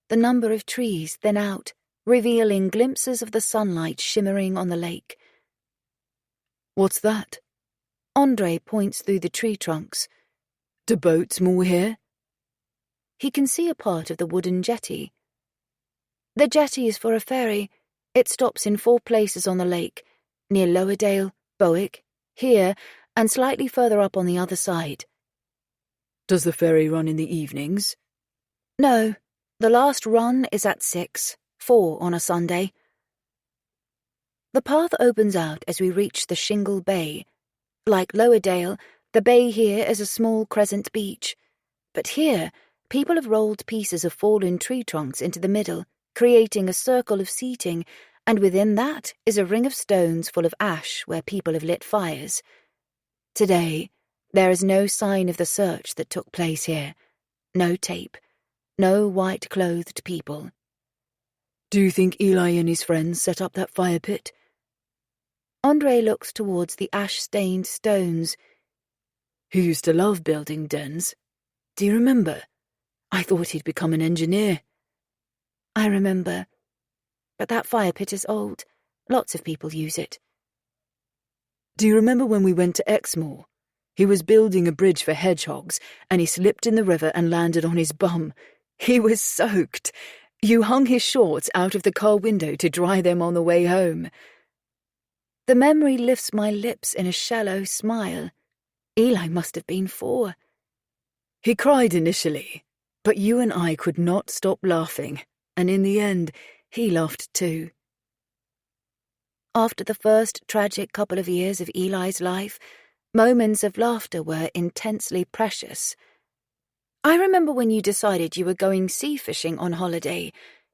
the number of trees thin out, revealing glimpses of the sunlight shimmering on the lake. What's that? Andre points through the tree trunks. Do boats moor here? He can see a part of the wooden jetty. The jetty is for a ferry. It stops in 4 places on the lake, near Lowerdale, Bowick, here, and slightly further up on the other side. Does the ferry run in the evenings? No, the last run is at 6, 4 on a Sunday. The path opens out as we reach the Shingle Bay. Like Lowerdale, the bay here is a small crescent beach. But here, people have rolled pieces of fallen tree trunks into the middle, creating a circle of seating, and within that is a ring of stones full of ash where people have lit fires. Today, there is no sign of the search that took place here. No tape. No white-clothed people. Do you think Eli and his friends set up that fire pit? Andre looks towards the ash-stained stones. He used to love building dens. Do you remember? I thought he'd become an engineer. I remember. But that fire pit is old. Lots of people use it. Do you remember when we went to Exmoor? He was building a bridge for hedgehogs, and he slipped in the river and landed on his bum. He was soaked. You hung his shorts out of the car window to dry them on the way home. The memory lifts my lips in a shallow smile. Eli must have been 4. He cried initially, But you and I could not stop laughing, and in the end, he laughed too. After the first tragic couple of years of Eli's life, moments of laughter were intensely precious. I remember when you decided you were going sea fishing on holiday.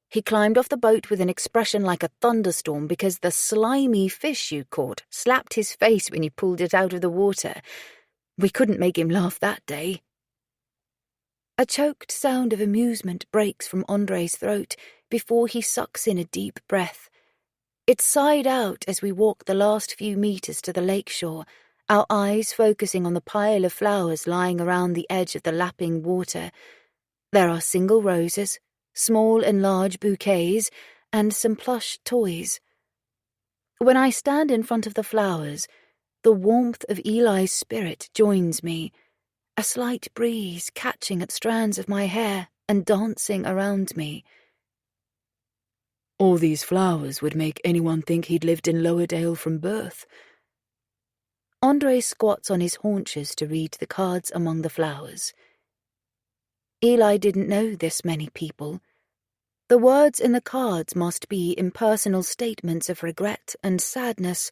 He climbed off the boat with an expression like a thunderstorm because the slimy fish you caught slapped his face when you pulled it out of the water. We couldn't make him laugh that day. A choked sound of amusement breaks from Andre's throat before he sucks in a deep breath. It sighed out as we walked the last few meters to the lakeshore, our eyes focusing on the pile of flowers lying around the edge of the lapping water. There are single roses, small and large bouquets, and some plush toys. When I stand in front of the flowers, the warmth of Eli's spirit joins me, a slight breeze catching at strands of my hair and dancing around me. All these flowers would make anyone think he'd lived in Lowerdale from birth. Andre squats on his haunches to read the cards among the flowers. Eli didn't know this many people. The words in the cards must be impersonal statements of regret and sadness,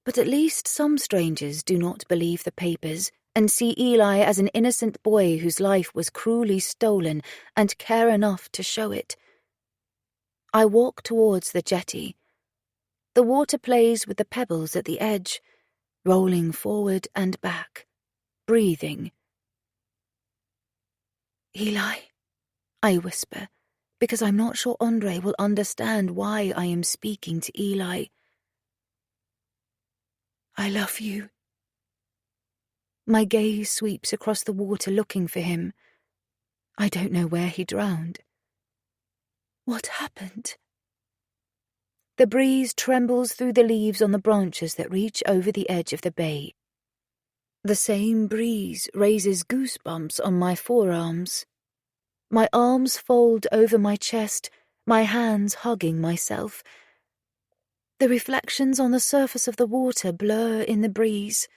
but at least some strangers do not believe the papers and see Eli as an innocent boy whose life was cruelly stolen and care enough to show it. I walk towards the jetty. The water plays with the pebbles at the edge, rolling forward and back, breathing. Eli, I whisper, because I'm not sure Andre will understand why I am speaking to Eli. I love you. My gaze sweeps across the water looking for him. I don't know where he drowned. What happened? The breeze trembles through the leaves on the branches that reach over the edge of the bay. The same breeze raises goosebumps on my forearms. My arms fold over my chest, my hands hugging myself. The reflections on the surface of the water blur in the breeze.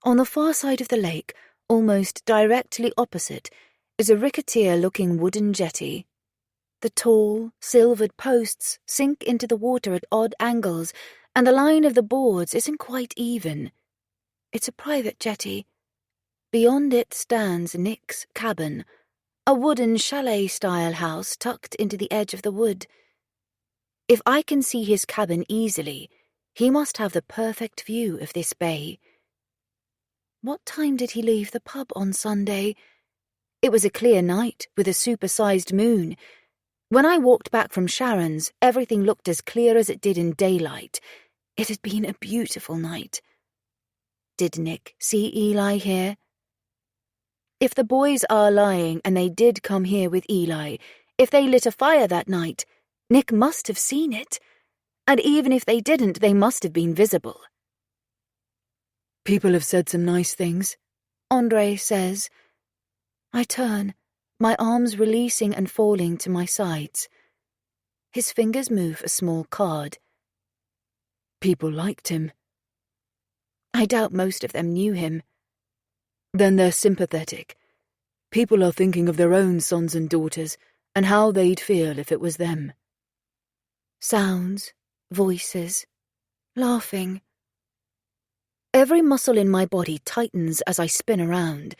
On the far side of the lake, almost directly opposite, is a ricketeer-looking wooden jetty. The tall, silvered posts sink into the water at odd angles, and the line of the boards isn't quite even. It's a private jetty. Beyond it stands Nick's cabin, a wooden chalet-style house tucked into the edge of the wood. If I can see his cabin easily, he must have the perfect view of this bay. What time did he leave the pub on Sunday? It was a clear night with a supersized moon. When I walked back from Sharon's, everything looked as clear as it did in daylight. It had been a beautiful night. Did Nick see Eli here? If the boys are lying and they did come here with Eli, if they lit a fire that night, Nick must have seen it. And even if they didn't, they must have been visible. People have said some nice things, Andre says. I turn, my arms releasing and falling to my sides. His fingers move a small card. People liked him. I doubt most of them knew him. Then they're sympathetic. People are thinking of their own sons and daughters and how they'd feel if it was them. Sounds, voices, laughing. Every muscle in my body tightens as I spin around.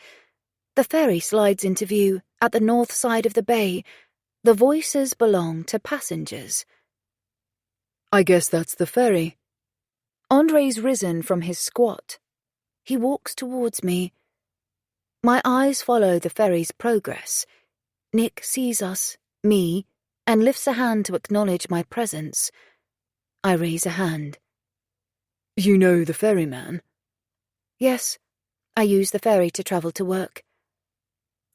The ferry slides into view at the north side of the bay. The voices belong to passengers. I guess that's the ferry. Andre's risen from his squat. He walks towards me. My eyes follow the ferry's progress. Nick sees us, me, and lifts a hand to acknowledge my presence. I raise a hand. You know the ferryman? Yes, I use the ferry to travel to work.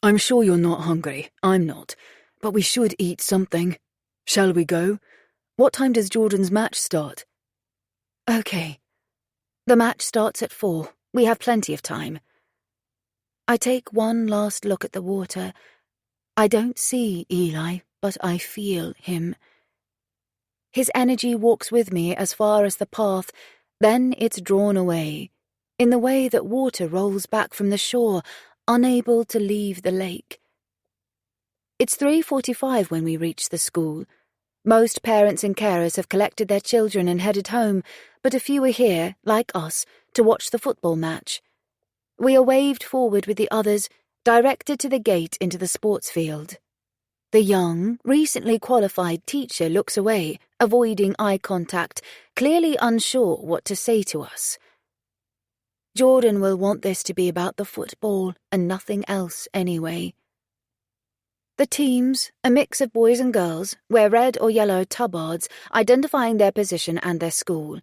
I'm sure you're not hungry. I'm not. But we should eat something. Shall we go? What time does Jordan's match start? Okay. The match starts at 4. We have plenty of time. I take one last look at the water. I don't see Eli, but I feel him. His energy walks with me as far as the path, then it's drawn away, in the way that water rolls back from the shore, unable to leave the lake. It's 3:45 when we reach the school. Most parents and carers have collected their children and headed home, but a few are here, like us, to watch the football match. We are waved forward with the others, directed to the gate into the sports field. The young, recently qualified teacher looks away, avoiding eye contact, clearly unsure what to say to us. Jordan will want this to be about the football and nothing else anyway. The teams, a mix of boys and girls, wear red or yellow tubards identifying their position and their school.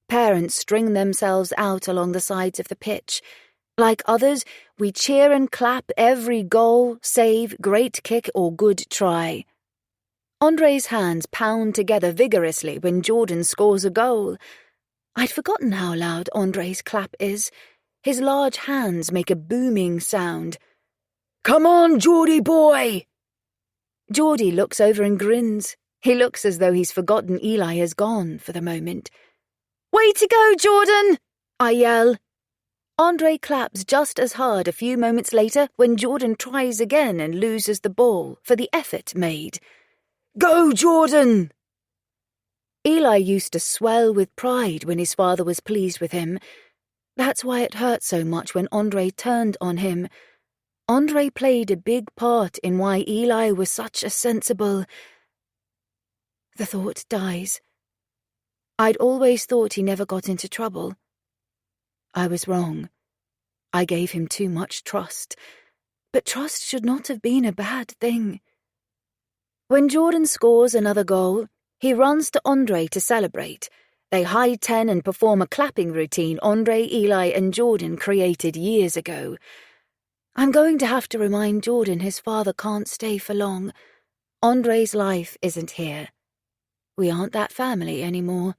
Parents string themselves out along the sides of the pitch. Like others, we cheer and clap every goal, save, great kick or good try. Andre's hands pound together vigorously when Jordan scores a goal. I'd forgotten how loud Andre's clap is. His large hands make a booming sound. "Come on, Geordie boy!" Geordie looks over and grins. He looks as though he's forgotten Eli has gone for the moment. "Way to go, Jordan!" I yell. Andre claps just as hard a few moments later when Jordan tries again and loses the ball for the effort made. "Go, Jordan!" Eli used to swell with pride when his father was pleased with him. That's why it hurt so much when Andre turned on him. Andre played a big part in why Eli was such a sensible... The thought dies. I'd always thought he never got into trouble. I was wrong. I gave him too much trust. But trust should not have been a bad thing. When Jordan scores another goal, he runs to Andre to celebrate. They hide 10 and perform a clapping routine Andre, Eli, and Jordan created years ago. I'm going to have to remind Jordan his father can't stay for long. Andre's life isn't here. We aren't that family anymore.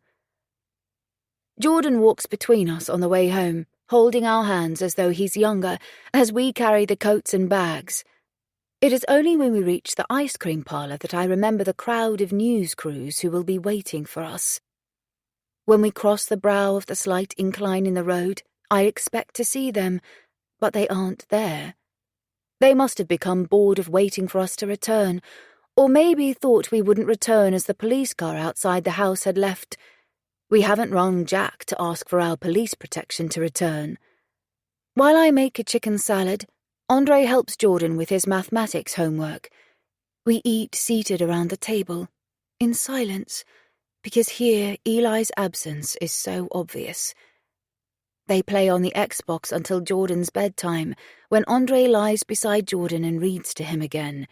Jordan walks between us on the way home, holding our hands as though he's younger, as we carry the coats and bags. It is only when we reach the ice cream parlour that I remember the crowd of news crews who will be waiting for us. When we cross the brow of the slight incline in the road, I expect to see them, but they aren't there. They must have become bored of waiting for us to return, or maybe thought we wouldn't return as the police car outside the house had left. We haven't rung Jack to ask for our police protection to return. While I make a chicken salad, Andre helps Jordan with his mathematics homework. We eat seated around the table, in silence, because here Eli's absence is so obvious. They play on the Xbox until Jordan's bedtime, when Andre lies beside Jordan and reads to him again.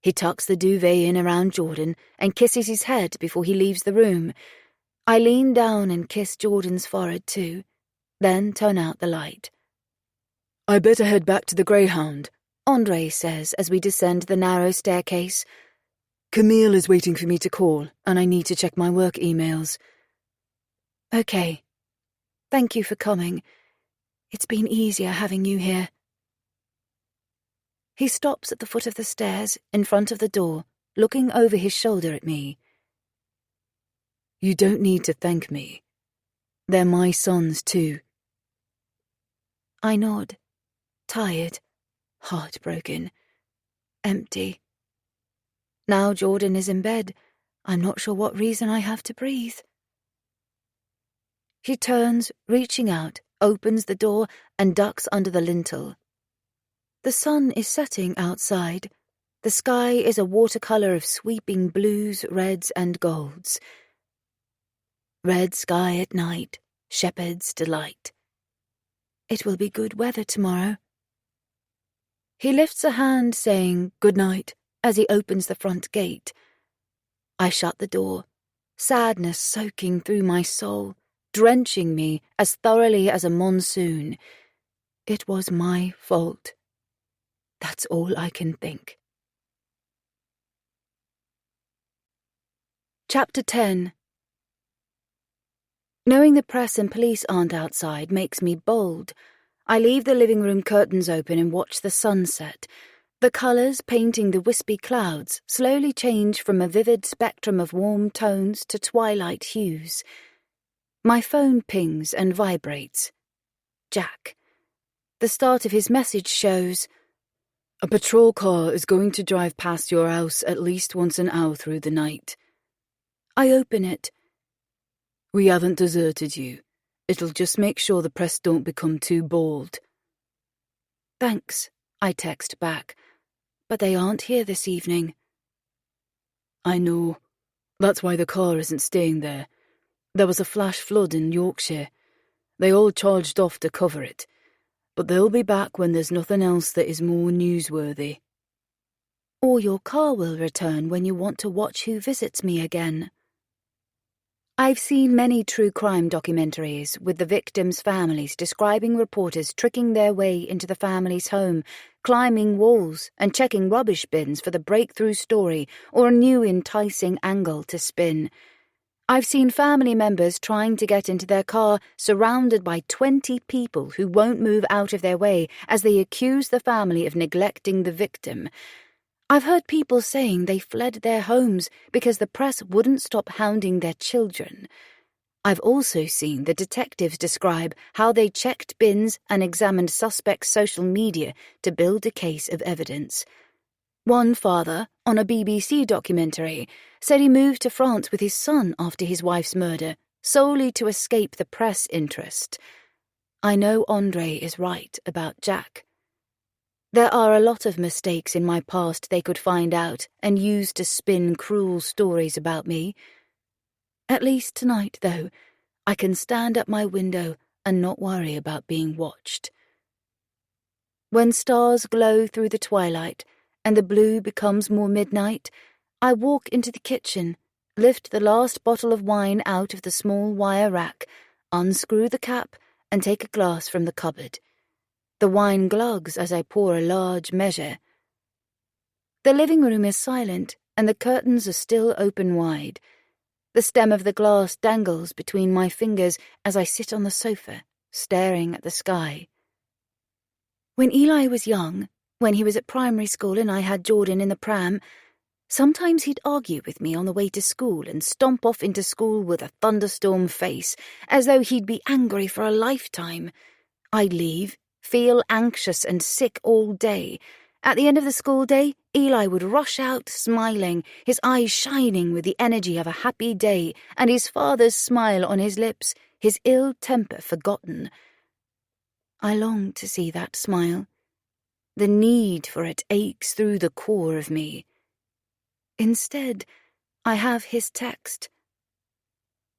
He tucks the duvet in around Jordan and kisses his head before he leaves the room. I lean down and kiss Jordan's forehead too, then turn out the light. "I better head back to the Greyhound," Andre says as we descend the narrow staircase. "Camille is waiting for me to call, and I need to check my work emails." "Okay. Thank you for coming. It's been easier having you here." He stops at the foot of the stairs, in front of the door, looking over his shoulder at me. "You don't need to thank me. They're my sons, too." I nod, tired, heartbroken, empty. Now Jordan is in bed. I'm not sure what reason I have to breathe. He turns, reaching out, opens the door, and ducks under the lintel. The sun is setting outside. The sky is a watercolour of sweeping blues, reds, and golds. Red sky at night, shepherd's delight. It will be good weather tomorrow. He lifts a hand saying good night as he opens the front gate. I shut the door, sadness soaking through my soul, drenching me as thoroughly as a monsoon. It was my fault. That's all I can think. Chapter 10. Knowing the press and police aren't outside makes me bold. I leave the living room curtains open and watch the sunset. The colours painting the wispy clouds slowly change from a vivid spectrum of warm tones to twilight hues. My phone pings and vibrates. Jack. The start of his message shows, A patrol car is going to drive past your house at least once an hour through the night. I open it. We haven't deserted you. It'll just make sure the press don't become too bold. Thanks, I text back. But they aren't here this evening. I know. That's why the car isn't staying there. There was a flash flood in Yorkshire. They all charged off to cover it. But they'll be back when there's nothing else that is more newsworthy. Or your car will return when you want to watch Who Visits Me again. I've seen many true crime documentaries with the victims' families describing reporters tricking their way into the family's home, climbing walls and checking rubbish bins for the breakthrough story or a new enticing angle to spin. I've seen family members trying to get into their car surrounded by 20 people who won't move out of their way as they accuse the family of neglecting the victim. I've heard people saying they fled their homes because the press wouldn't stop hounding their children. I've also seen the detectives describe how they checked bins and examined suspects' social media to build a case of evidence. One father, on a BBC documentary, said he moved to France with his son after his wife's murder, solely to escape the press interest. I know Andre is right about Jack. There are a lot of mistakes in my past they could find out and use to spin cruel stories about me. At least tonight, though, I can stand at my window and not worry about being watched. When stars glow through the twilight and the blue becomes more midnight, I walk into the kitchen, lift the last bottle of wine out of the small wire rack, unscrew the cap, and take a glass from the cupboard. The wine glugs as I pour a large measure. The living room is silent, and the curtains are still open wide. The stem of the glass dangles between my fingers as I sit on the sofa, staring at the sky. When Eli was young, when he was at primary school and I had Jordan in the pram, sometimes he'd argue with me on the way to school and stomp off into school with a thunderstorm face, as though he'd be angry for a lifetime. I'd leave, feel anxious and sick all day. At the end of the school day, Eli would rush out smiling, his eyes shining with the energy of a happy day, and his father's smile on his lips, his ill temper forgotten. I long to see that smile. The need for it aches through the core of me. Instead, I have his text.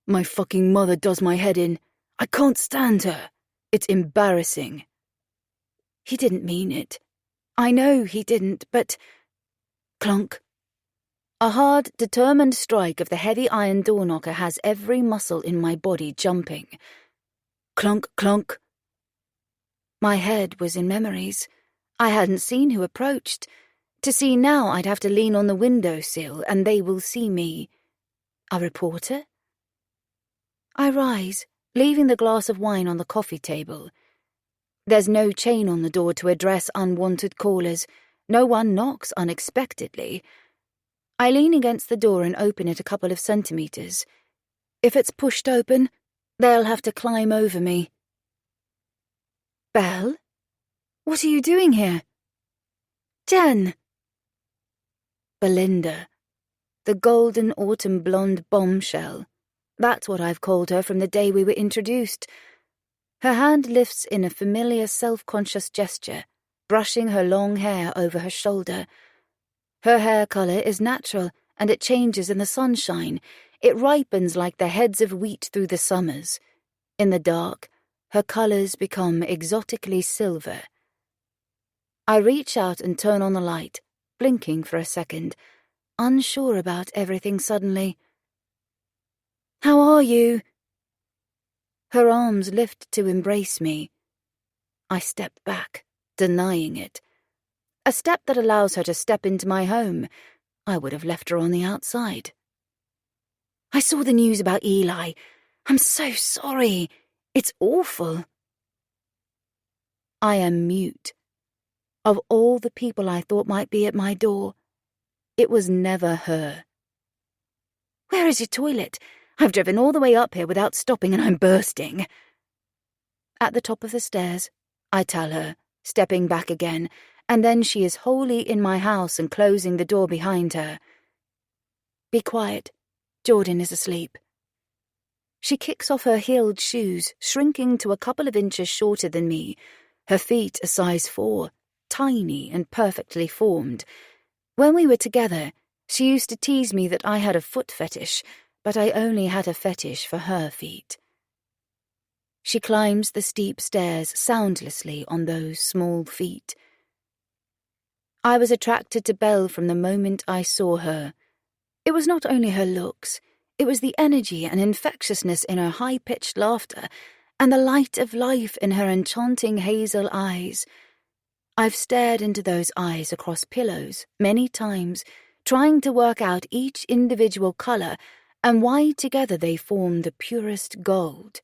My fucking mother does my head in. I can't stand her. It's embarrassing. He didn't mean it. I know he didn't, but... Clunk. A hard, determined strike of the heavy iron doorknocker has every muscle in my body jumping. Clunk, clunk. My head was in memories. I hadn't seen who approached. To see now, I'd have to lean on the windowsill, and they will see me. A reporter? I rise, leaving the glass of wine on the coffee table. There's no chain on the door to address unwanted callers. No one knocks unexpectedly. I lean against the door and open it a couple of centimeters. If it's pushed open, they'll have to climb over me. Belle? What are you doing here? Jen! Belinda. The golden autumn blonde bombshell. That's what I've called her from the day we were introduced. Her hand lifts in a familiar self-conscious gesture, brushing her long hair over her shoulder. Her hair colour is natural, and it changes in the sunshine. It ripens like the heads of wheat through the summers. In the dark, her colours become exotically silver. I reach out and turn on the light, blinking for a second, unsure about everything suddenly. How are you? Her arms lift to embrace me. I step back, denying it. A step that allows her to step into my home. I would have left her on the outside. I saw the news about Eli. I'm so sorry. It's awful. I am mute. Of all the people I thought might be at my door, it was never her. Where is your toilet? I've driven all the way up here without stopping and I'm bursting. At the top of the stairs, I tell her, stepping back again, and then she is wholly in my house and closing the door behind her. Be quiet. Jordan is asleep. She kicks off her heeled shoes, shrinking to a couple of inches shorter than me, her feet a size 4, tiny and perfectly formed. When we were together, she used to tease me that I had a foot fetish, but I only had a fetish for her feet. She climbs the steep stairs soundlessly on those small feet. I was attracted to Belle from the moment I saw her. It was not only her looks, it was the energy and infectiousness in her high-pitched laughter and the light of life in her enchanting hazel eyes. I've stared into those eyes across pillows many times, trying to work out each individual colour and why together they form the purest gold.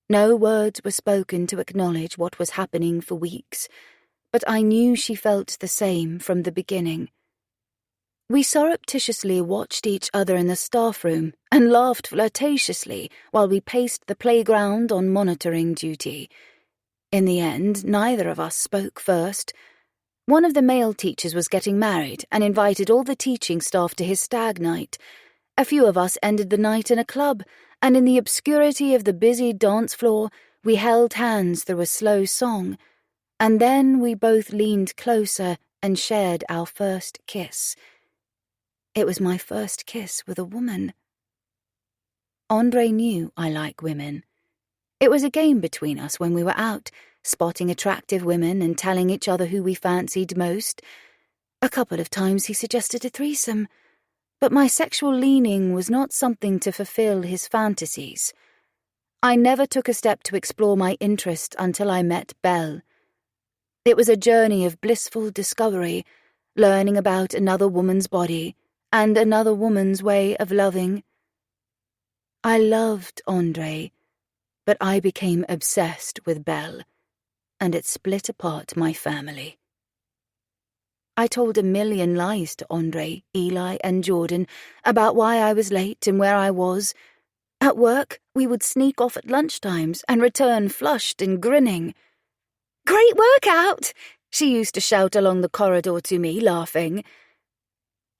No words were spoken to acknowledge what was happening for weeks, but I knew she felt the same from the beginning. We surreptitiously watched each other in the staff room and laughed flirtatiously while we paced the playground on monitoring duty. In the end, neither of us spoke first. One of the male teachers was getting married and invited all the teaching staff to his stag night. A few of us ended the night in a club, and in the obscurity of the busy dance floor, we held hands through a slow song, and then we both leaned closer and shared our first kiss. It was my first kiss with a woman. Andre knew I like women. It was a game between us when we were out, spotting attractive women and telling each other who we fancied most. A couple of times he suggested a threesome, but my sexual leaning was not something to fulfill his fantasies. I never took a step to explore my interest until I met Belle. It was a journey of blissful discovery, learning about another woman's body and another woman's way of loving. I loved Andre, but I became obsessed with Belle, and it split apart my family. I told a million lies to Andre, Eli, and Jordan about why I was late and where I was. At work, we would sneak off at lunchtimes and return flushed and grinning. "Great workout!" she used to shout along the corridor to me, laughing.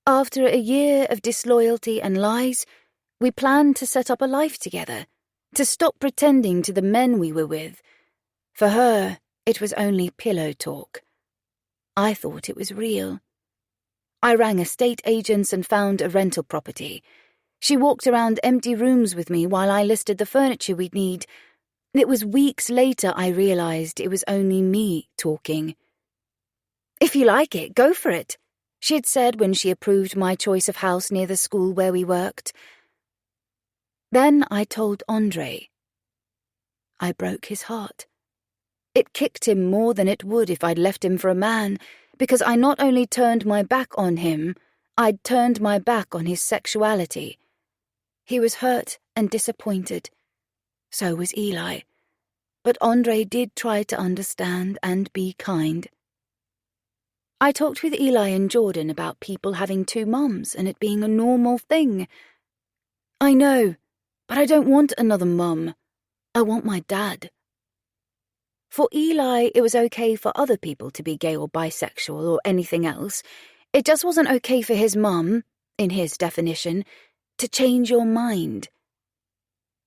After a year of disloyalty and lies, we planned to set up a life together, to stop pretending to the men we were with. For her, it was only pillow talk. I thought it was real. I rang estate agents and found a rental property. She walked around empty rooms with me while I listed the furniture we'd need. It was weeks later I realized it was only me talking. "If you like it, go for it," she had said when she approved my choice of house near the school where we worked. Then I told Andre. I broke his heart. It kicked him more than it would if I'd left him for a man, because I not only turned my back on him, I'd turned my back on his sexuality. He was hurt and disappointed. So was Eli. But Andre did try to understand and be kind. I talked with Eli and Jordan about people having two mums and it being a normal thing. "I know, but I don't want another mum. I want my dad." For Eli, it was okay for other people to be gay or bisexual or anything else. It just wasn't okay for his mum, in his definition, to change your mind.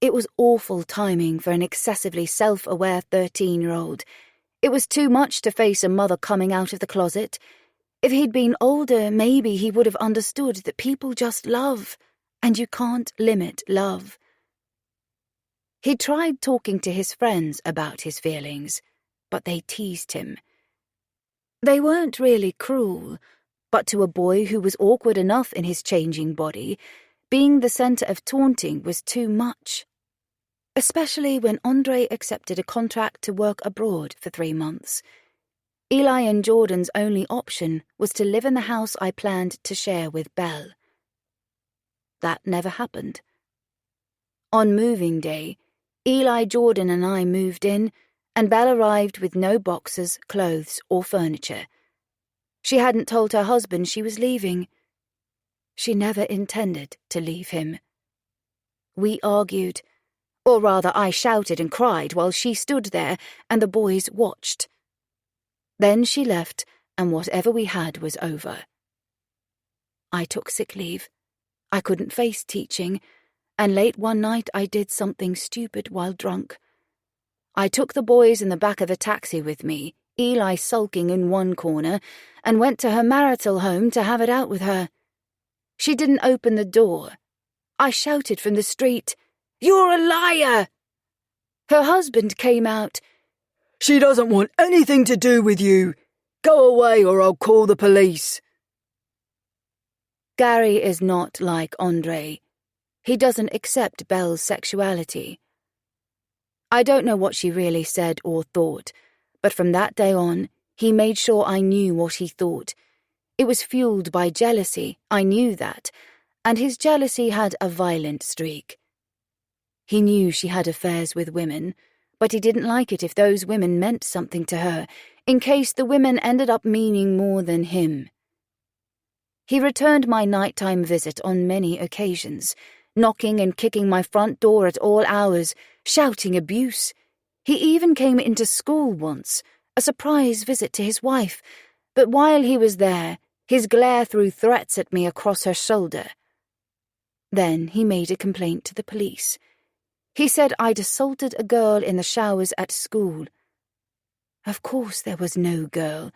It was awful timing for an excessively self-aware 13-year-old. It was too much to face a mother coming out of the closet. If he'd been older, maybe he would have understood that people just love, and you can't limit love. He tried talking to his friends about his feelings, but they teased him. They weren't really cruel, but to a boy who was awkward enough in his changing body, being the centre of taunting was too much. Especially when Andre accepted a contract to work abroad for 3 months. Eli and Jordan's only option was to live in the house I planned to share with Belle. That never happened. On moving day, Eli, Jordan and I moved in, and Belle arrived with no boxes, clothes, or furniture. She hadn't told her husband she was leaving. She never intended to leave him. We argued, or rather I shouted and cried while she stood there and the boys watched. Then she left, and whatever we had was over. I took sick leave. I couldn't face teaching, and late one night I did something stupid while drunk. I took the boys in the back of a taxi with me, Eli sulking in one corner, and went to her marital home to have it out with her. She didn't open the door. I shouted from the street, "You're a liar!" Her husband came out. "She doesn't want anything to do with you. Go away or I'll call the police." Gary is not like Andre. He doesn't accept Belle's sexuality. I don't know what she really said or thought, but from that day on, he made sure I knew what he thought. It was fueled by jealousy, I knew that, and his jealousy had a violent streak. He knew she had affairs with women, but he didn't like it if those women meant something to her, in case the women ended up meaning more than him. He returned my nighttime visit on many occasions, knocking and kicking my front door at all hours, shouting abuse. He even came into school once, a surprise visit to his wife, but while he was there, his glare threw threats at me across her shoulder. Then he made a complaint to the police. He said I'd assaulted a girl in the showers at school. Of course there was no girl,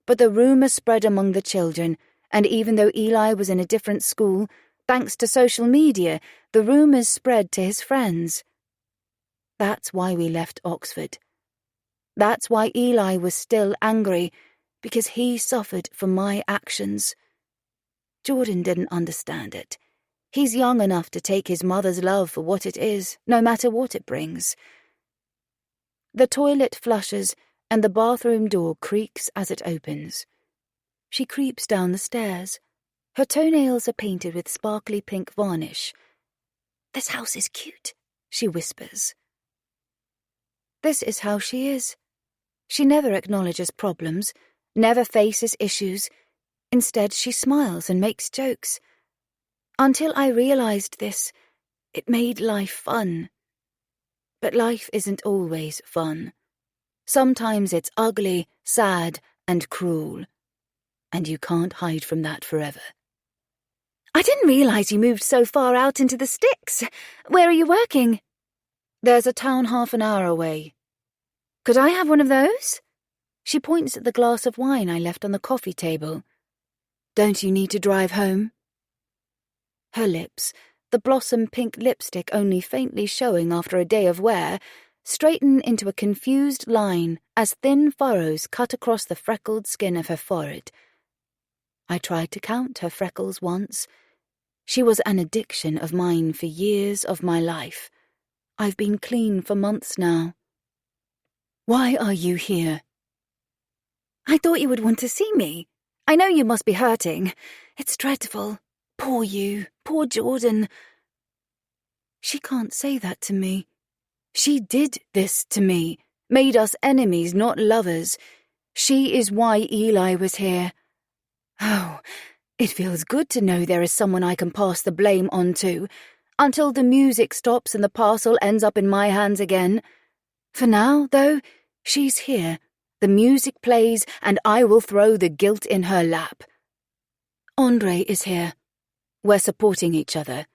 but the rumour spread among the children, and even though Eli was in a different school, thanks to social media, the rumours spread to his friends. That's why we left Oxford. That's why Eli was still angry, because he suffered for my actions. Jordan didn't understand it. He's young enough to take his mother's love for what it is, no matter what it brings. The toilet flushes, and the bathroom door creaks as it opens. She creeps down the stairs. Her toenails are painted with sparkly pink varnish. "This house is cute," she whispers. This is how she is. She never acknowledges problems, never faces issues. Instead, she smiles and makes jokes. Until I realized this, it made life fun. But life isn't always fun. Sometimes it's ugly, sad, and cruel. And you can't hide from that forever. "I didn't realize you moved so far out into the sticks. Where are you working?" "There's a town half an hour away." "Could I have one of those?" She points at the glass of wine I left on the coffee table. "Don't you need to drive home?" Her lips, the blossom pink lipstick only faintly showing after a day of wear, straighten into a confused line as thin furrows cut across the freckled skin of her forehead. I tried to count her freckles once. She was an addiction of mine for years of my life. I've been clean for months now. "Why are you here?" "I thought you would want to see me. I know you must be hurting. It's dreadful. Poor you, poor Jordan." She can't say that to me. She did this to me, made us enemies, not lovers. She is why Eli was here. Oh, it feels good to know there is someone I can pass the blame on to, until the music stops and the parcel ends up in my hands again. For now, though, she's here. The music plays, and I will throw the guilt in her lap. Andre is here. We're supporting each other.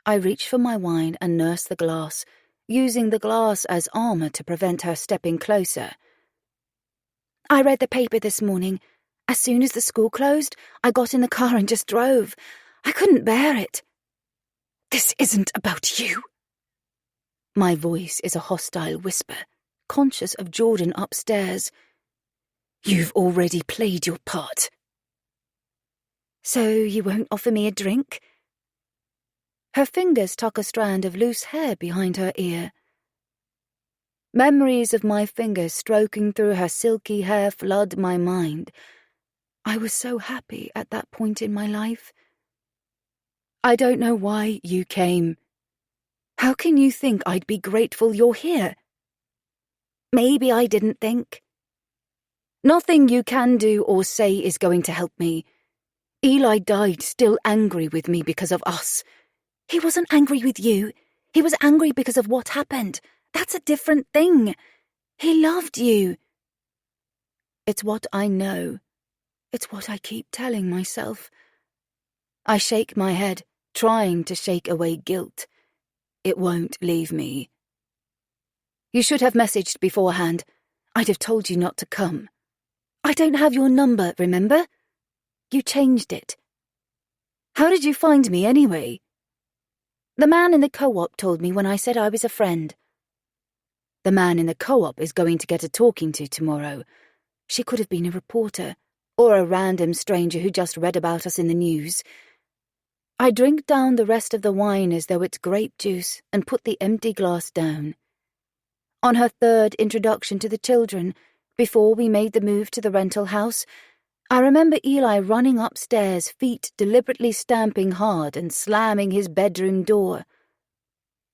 I reach for my wine and nurse the glass, using the glass as armor to prevent her stepping closer. "I read the paper this morning. As soon as the school closed, I got in the car and just drove. I couldn't bear it." "This isn't about you." My voice is a hostile whisper, conscious of Jordan upstairs. "You've already played your part." "So you won't offer me a drink?" Her fingers tuck a strand of loose hair behind her ear. Memories of my fingers stroking through her silky hair flood my mind. I was so happy at that point in my life. "I don't know why you came. How can you think I'd be grateful you're here?" "Maybe I didn't think." "Nothing you can do or say is going to help me. Eli died still angry with me because of us." "He wasn't angry with you. He was angry because of what happened. That's a different thing. He loved you." It's what I know. It's what I keep telling myself. I shake my head, trying to shake away guilt. It won't leave me. You should have messaged beforehand. I'd have told you not to come. I don't have your number, remember? You changed it. How did you find me anyway? The man in the co-op told me when I said I was a friend. The man in the co-op is going to get a talking to tomorrow. She could have been a reporter, or a random stranger who just read about us in the news. I drink down the rest of the wine as though it's grape juice and put the empty glass down. On her third introduction to the children, before we made the move to the rental house, I remember Eli running upstairs, feet deliberately stamping hard and slamming his bedroom door.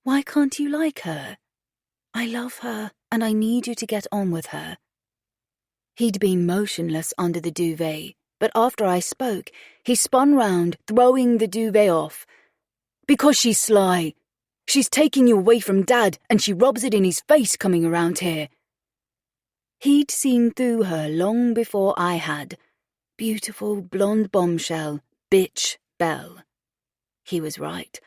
Why can't you like her? I love her, and I need you to get on with her. He'd been motionless under the duvet, but after I spoke, he spun round, throwing the duvet off. Because she's sly. She's taking you away from Dad, and she rubs it in his face coming around here. He'd seen through her long before I had. Beautiful blonde bombshell, bitch Belle. He was right.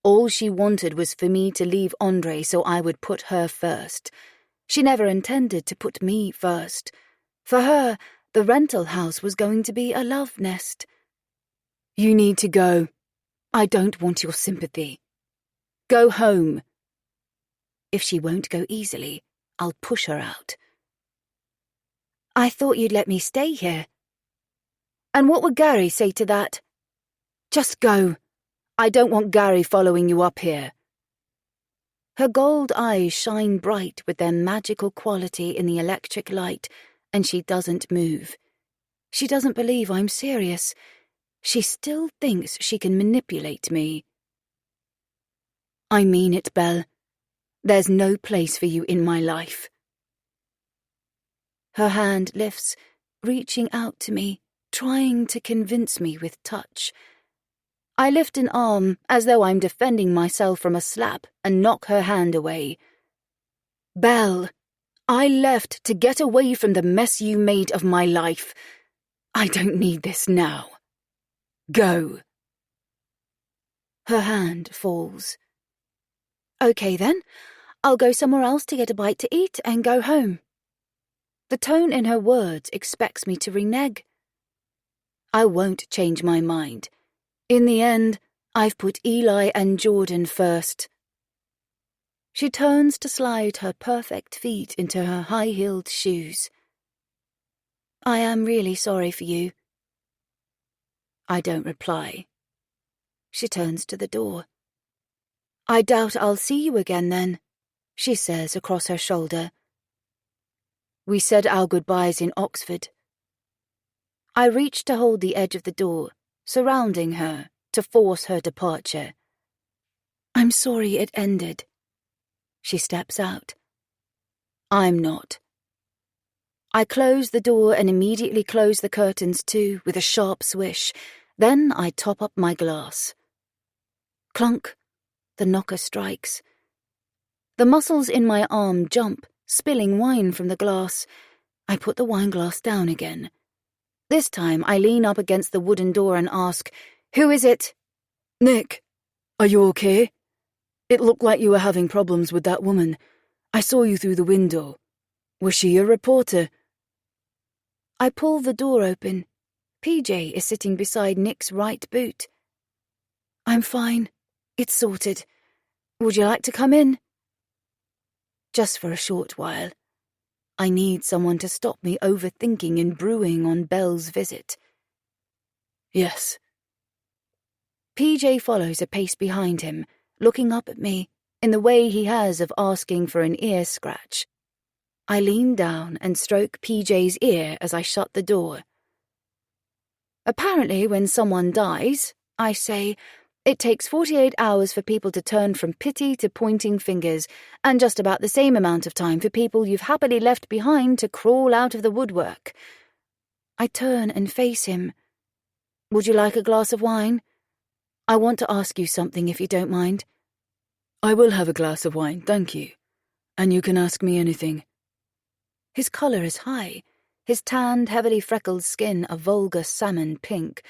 All she wanted was for me to leave Andre so I would put her first. She never intended to put me first. For her, the rental house was going to be a love nest. You need to go. I don't want your sympathy. Go home. If she won't go easily, I'll push her out. I thought you'd let me stay here. And what would Gary say to that? Just go. I don't want Gary following you up here. Her gold eyes shine bright with their magical quality in the electric light, and she doesn't move. She doesn't believe I'm serious. She still thinks she can manipulate me. I mean it, Belle. There's no place for you in my life. Her hand lifts, reaching out to me, trying to convince me with touch. I lift an arm as though I'm defending myself from a slap and knock her hand away. Belle, I left to get away from the mess you made of my life. I don't need this now. Go. Her hand falls. Okay then, I'll go somewhere else to get a bite to eat and go home. The tone in her words expects me to renege. I won't change my mind. In the end, I've put Eli and Jordan first. She turns to slide her perfect feet into her high-heeled shoes. I am really sorry for you. I don't reply. She turns to the door. I doubt I'll see you again then, she says across her shoulder. We said our goodbyes in Oxford. I reach to hold the edge of the door, surrounding her, to force her departure. I'm sorry it ended. She steps out. I'm not. I close the door and immediately close the curtains too, with a sharp swish. Then I top up my glass. Clunk. The knocker strikes. The muscles in my arm jump, spilling wine from the glass. I put the wine glass down again. This time I lean up against the wooden door and ask, Who is it? Nick, are you okay? It looked like you were having problems with that woman. I saw you through the window. Was she a reporter? I pull the door open. PJ is sitting beside Nick's right boot. I'm fine. It's sorted. Would you like to come in? Just for a short while. I need someone to stop me overthinking and brewing on Belle's visit. Yes. PJ follows a pace behind him, looking up at me, in the way he has of asking for an ear scratch. I lean down and stroke PJ's ear as I shut the door. Apparently, when someone dies, I say, it takes 48 hours for people to turn from pity to pointing fingers, and just about the same amount of time for people you've happily left behind to crawl out of the woodwork. I turn and face him. Would you like a glass of wine? I want to ask you something if you don't mind. I will have a glass of wine, thank you. And you can ask me anything. His colour is high. his tanned, heavily freckled skin a vulgar salmon pink,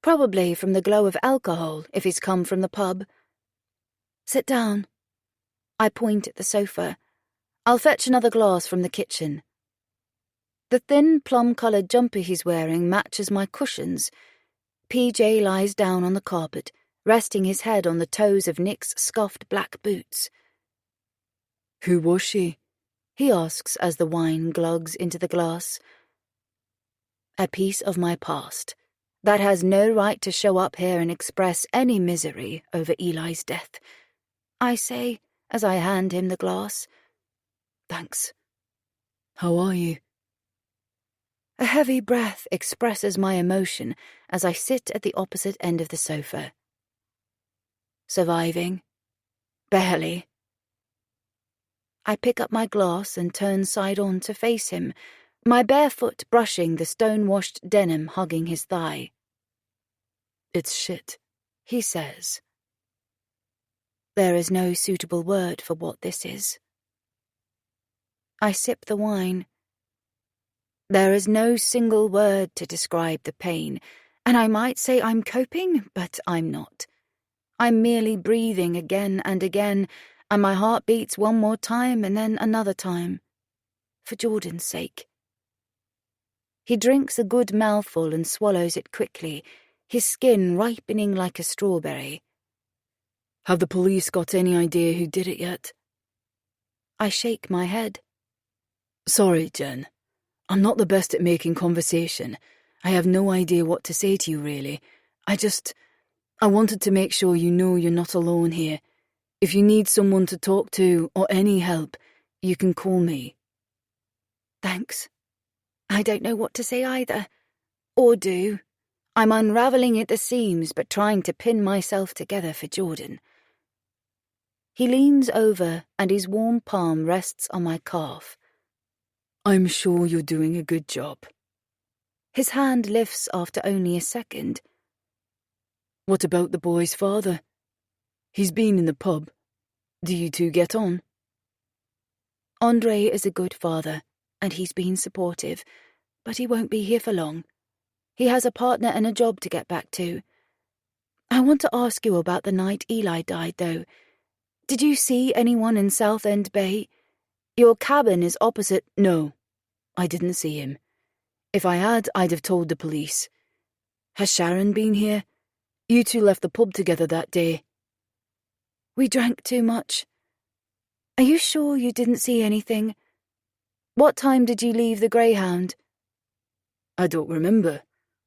probably from the glow of alcohol if he's come from the pub. Sit down. I point at the sofa. I'll fetch another glass from the kitchen. The thin, plum-coloured jumper he's wearing matches my cushions. PJ lies down on the carpet, resting his head on the toes of Nick's scuffed black boots. Who was she? He asks as the wine glugs into the glass. A piece of my past that has no right to show up here and express any misery over Eli's death, I say as I hand him the glass. Thanks. How are you? A heavy breath expresses my emotion as I sit at the opposite end of the sofa. Surviving. Barely. I pick up my glass and turn side on to face him, my bare foot brushing the stone-washed denim hugging his thigh. It's shit, he says. There is no suitable word for what this is. I sip the wine. There is no single word to describe the pain, and I might say I'm coping, but I'm not. I'm merely breathing again and again, and my heart beats one more time and then another time. For Jordan's sake. He drinks a good mouthful and swallows it quickly, his skin ripening like a strawberry. Have the police got any idea who did it yet? I shake my head. Sorry, Jen. I'm not the best at making conversation. I have no idea what to say to you, really. I wanted to make sure you know you're not alone here. If you need someone to talk to or any help, you can call me. Thanks. I don't know what to say either. Or do. I'm unravelling at the seams but trying to pin myself together for Jordan. He leans over and his warm palm rests on my calf. I'm sure you're doing a good job. His hand lifts after only a second. What about the boy's father? He's been in the pub. Do you two get on? Andre is a good father, and he's been supportive, but he won't be here for long. He has a partner and a job to get back to. I want to ask you about the night Eli died, though. Did you see anyone in Southend Bay? Your cabin is opposite. No, I didn't see him. If I had, I'd have told the police. Has Sharon been here? You two left the pub together that day. We drank too much. Are you sure you didn't see anything? What time did you leave the Greyhound? I don't remember.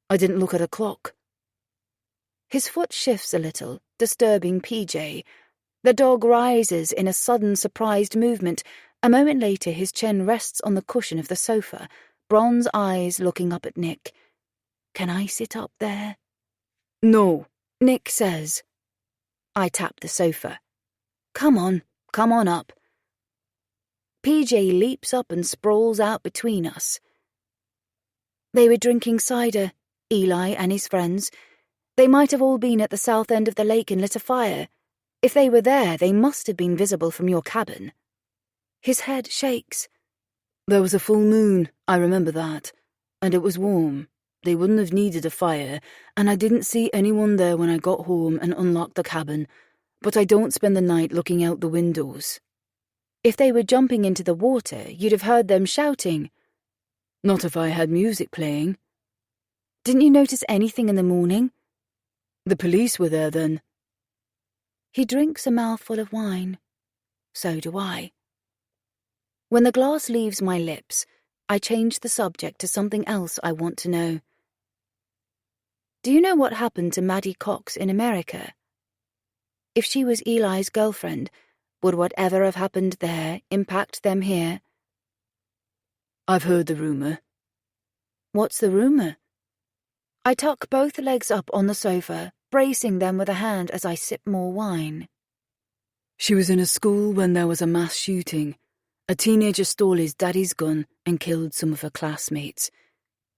I didn't look at a clock. His foot shifts a little, disturbing PJ. The dog rises in a sudden, surprised movement. A moment later, his chin rests on the cushion of the sofa, bronze eyes looking up at Nick. Can I sit up there? No, Nick says. I tap the sofa. Come on up. PJ leaps up and sprawls out between us. They were drinking cider, Eli and his friends. They might have all been at the south end of the lake and lit a fire. If they were there, they must have been visible from your cabin. His head shakes. There was a full moon, I remember that. And it was warm. They wouldn't have needed a fire, and I didn't see anyone there when I got home and unlocked the cabin, but I don't spend the night looking out the windows. If they were jumping into the water, you'd have heard them shouting. Not if I had music playing. Didn't you notice anything in the morning? The police were there then. He drinks a mouthful of wine. So do I. When the glass leaves my lips, I change the subject to something else I want to know. Do you know what happened to Maddie Cox in America? If she was Eli's girlfriend, would whatever have happened there impact them here? I've heard the rumour. What's the rumour? I tuck both legs up on the sofa, bracing them with a hand as I sip more wine. She was in a school when there was a mass shooting. A teenager stole his daddy's gun and killed some of her classmates.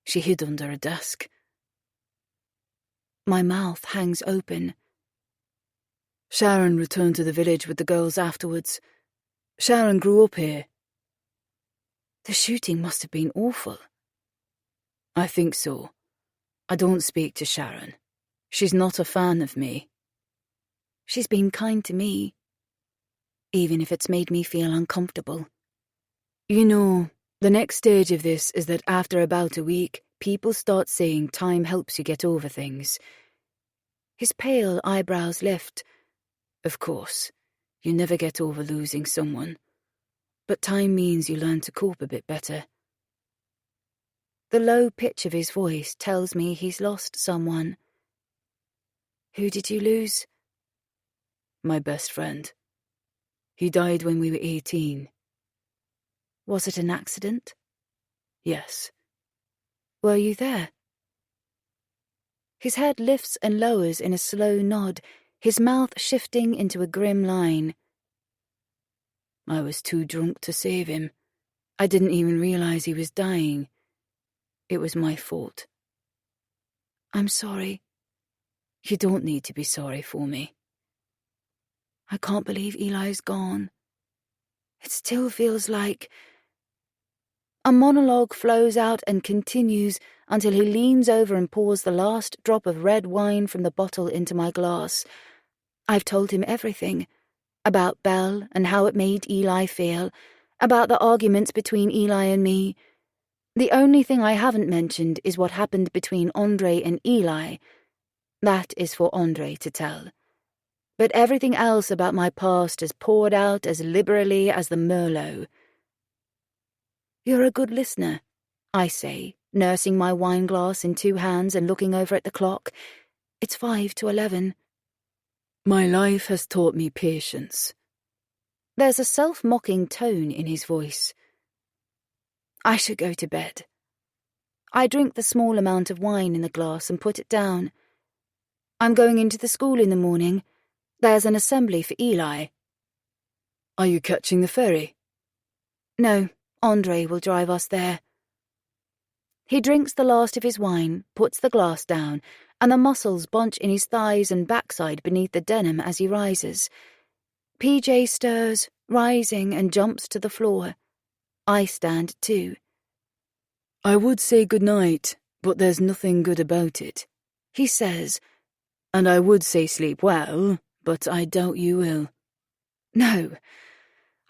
She hid under a desk. My mouth hangs open. Sharon returned to the village with the girls afterwards. Sharon grew up here. The shooting must have been awful. I think so. I don't speak to Sharon. She's not a fan of me. She's been kind to me, even if it's made me feel uncomfortable. You know, the next stage of this is that after about a week, people start saying time helps you get over things. His pale eyebrows lift. Of course, you never get over losing someone. But time means you learn to cope a bit better. The low pitch of his voice tells me he's lost someone. Who did you lose? My best friend. He died when we were 18. Was it an accident? Yes. Were you there? His head lifts and lowers in a slow nod, his mouth shifting into a grim line. I was too drunk to save him. I didn't even realize he was dying. It was my fault. I'm sorry. You don't need to be sorry for me. I can't believe Eli's gone. It still feels like... A monologue flows out and continues until he leans over and pours the last drop of red wine from the bottle into my glass. I've told him everything. About Belle and how it made Eli feel. About the arguments between Eli and me. The only thing I haven't mentioned is what happened between Andre and Eli. That is for Andre to tell. But everything else about my past is poured out as liberally as the Merlot. You're a good listener, I say, nursing my wineglass in two hands and looking over at the clock. It's 5 to 11. My life has taught me patience. There's a self-mocking tone in his voice. I should go to bed. I drink the small amount of wine in the glass and put it down. I'm going into the school in the morning. There's an assembly for Eli. Are you catching the ferry? No, Andre will drive us there. He drinks the last of his wine, puts the glass down, and the muscles bunch in his thighs and backside beneath the denim as he rises. PJ stirs, rising, and jumps to the floor. I stand too. I would say good night, but there's nothing good about it, he says. And I would say sleep well, but I doubt you will. No.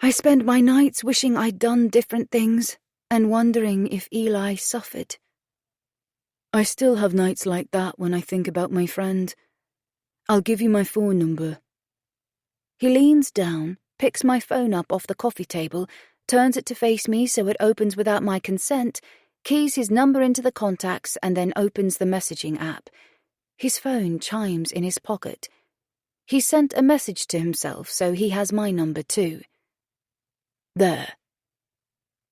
I spend my nights wishing I'd done different things and wondering if Eli suffered. I still have nights like that when I think about my friend. I'll give you my phone number. He leans down, picks my phone up off the coffee table, turns it to face me so it opens without my consent, keys his number into the contacts, and then opens the messaging app. His phone chimes in his pocket. He sent a message to himself, so he has my number too. There.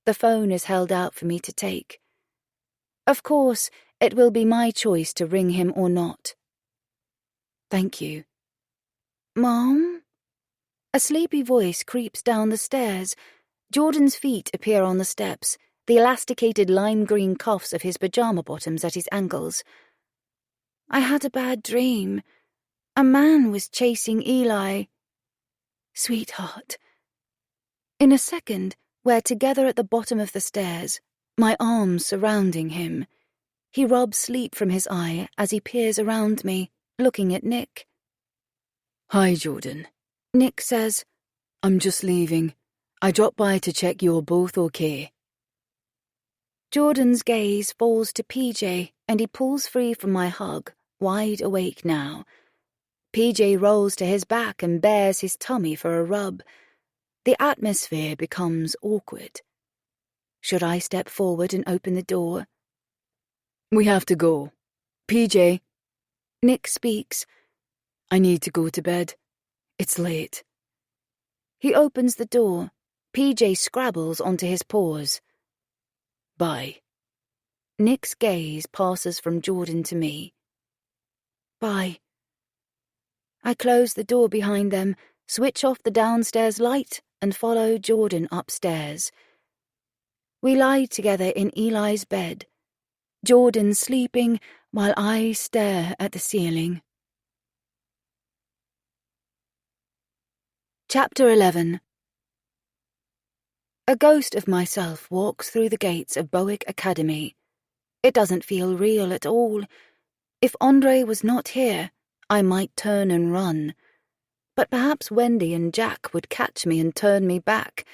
The phone is held out for me to take. Of course, it will be my choice to ring him or not. Thank you. Mom? A sleepy voice creeps down the stairs. Jordan's feet appear on the steps, the elasticated lime green cuffs of his pajama bottoms at his ankles. I had a bad dream. A man was chasing Eli. Sweetheart. In a second, we're together at the bottom of the stairs, my arms surrounding him. He rubs sleep from his eye as he peers around me, looking at Nick. Hi, Jordan. Nick says, I'm just leaving. I dropped by to check you're both okay. Jordan's gaze falls to PJ and he pulls free from my hug, wide awake now. PJ rolls to his back and bares his tummy for a rub. The atmosphere becomes awkward. Should I step forward and open the door? We have to go. PJ. Nick speaks. I need to go to bed. It's late. He opens the door. PJ scrabbles onto his paws. Bye. Nick's gaze passes from Jordan to me. Bye. I close the door behind them, switch off the downstairs light, and follow Jordan upstairs. We lie together in Eli's bed, Jordan sleeping while I stare at the ceiling. Chapter 11. A ghost of myself walks through the gates of Bowick Academy. It doesn't feel real at all. If Andre was not here, I might turn and run. But perhaps Wendy and Jack would catch me and turn me back.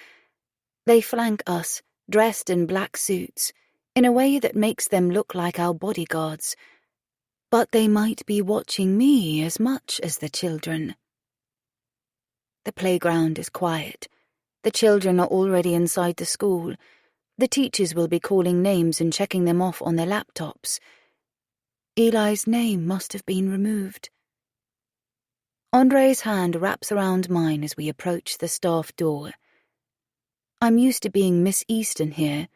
They flank us, dressed in black suits, in a way that makes them look like our bodyguards. But they might be watching me as much as the children. The playground is quiet. The children are already inside the school. The teachers will be calling names and checking them off on their laptops. Eli's name must have been removed. Andre's hand wraps around mine as we approach the staff door. I'm used to being Miss Easton here,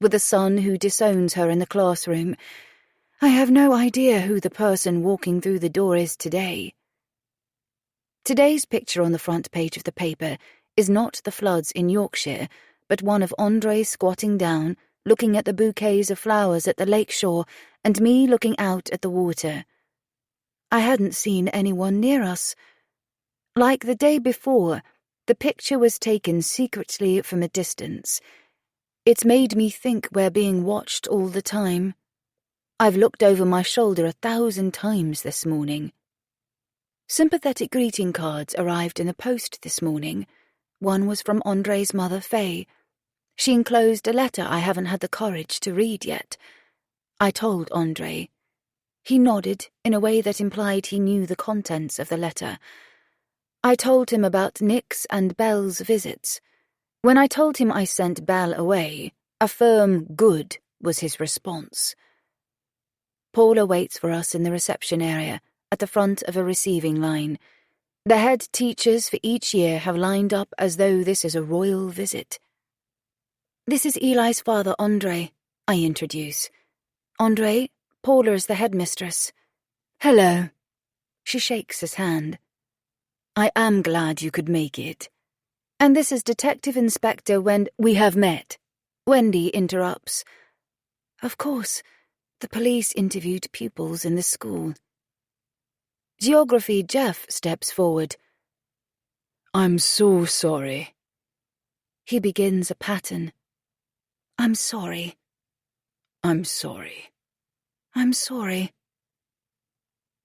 with a son who disowns her in the classroom. I have no idea who the person walking through the door is today. Today's picture on the front page of the paper is not the floods in Yorkshire, but one of Andre squatting down, looking at the bouquets of flowers at the lakeshore, and me looking out at the water. I hadn't seen anyone near us. Like the day before, the picture was taken secretly from a distance. It's made me think we're being watched all the time. I've looked over my shoulder 1,000 times this morning. Sympathetic greeting cards arrived in the post this morning. One was from Andre's mother, Faye. She enclosed a letter I haven't had the courage to read yet. I told Andre. He nodded in a way that implied he knew the contents of the letter. I told him about Nick's and Belle's visits. When I told him I sent Belle away, a firm good was his response. Paula waits for us in the reception area, at the front of a receiving line. The head teachers for each year have lined up as though this is a royal visit. This is Eli's father, Andre, I introduce. Andre, Paula is the headmistress. Hello. She shakes his hand. I am glad you could make it. And this is Detective Inspector We have met. Wendy interrupts. Of course, the police interviewed pupils in the school. Geography Jeff steps forward. I'm so sorry. He begins a pattern. I'm sorry. I'm sorry. I'm sorry.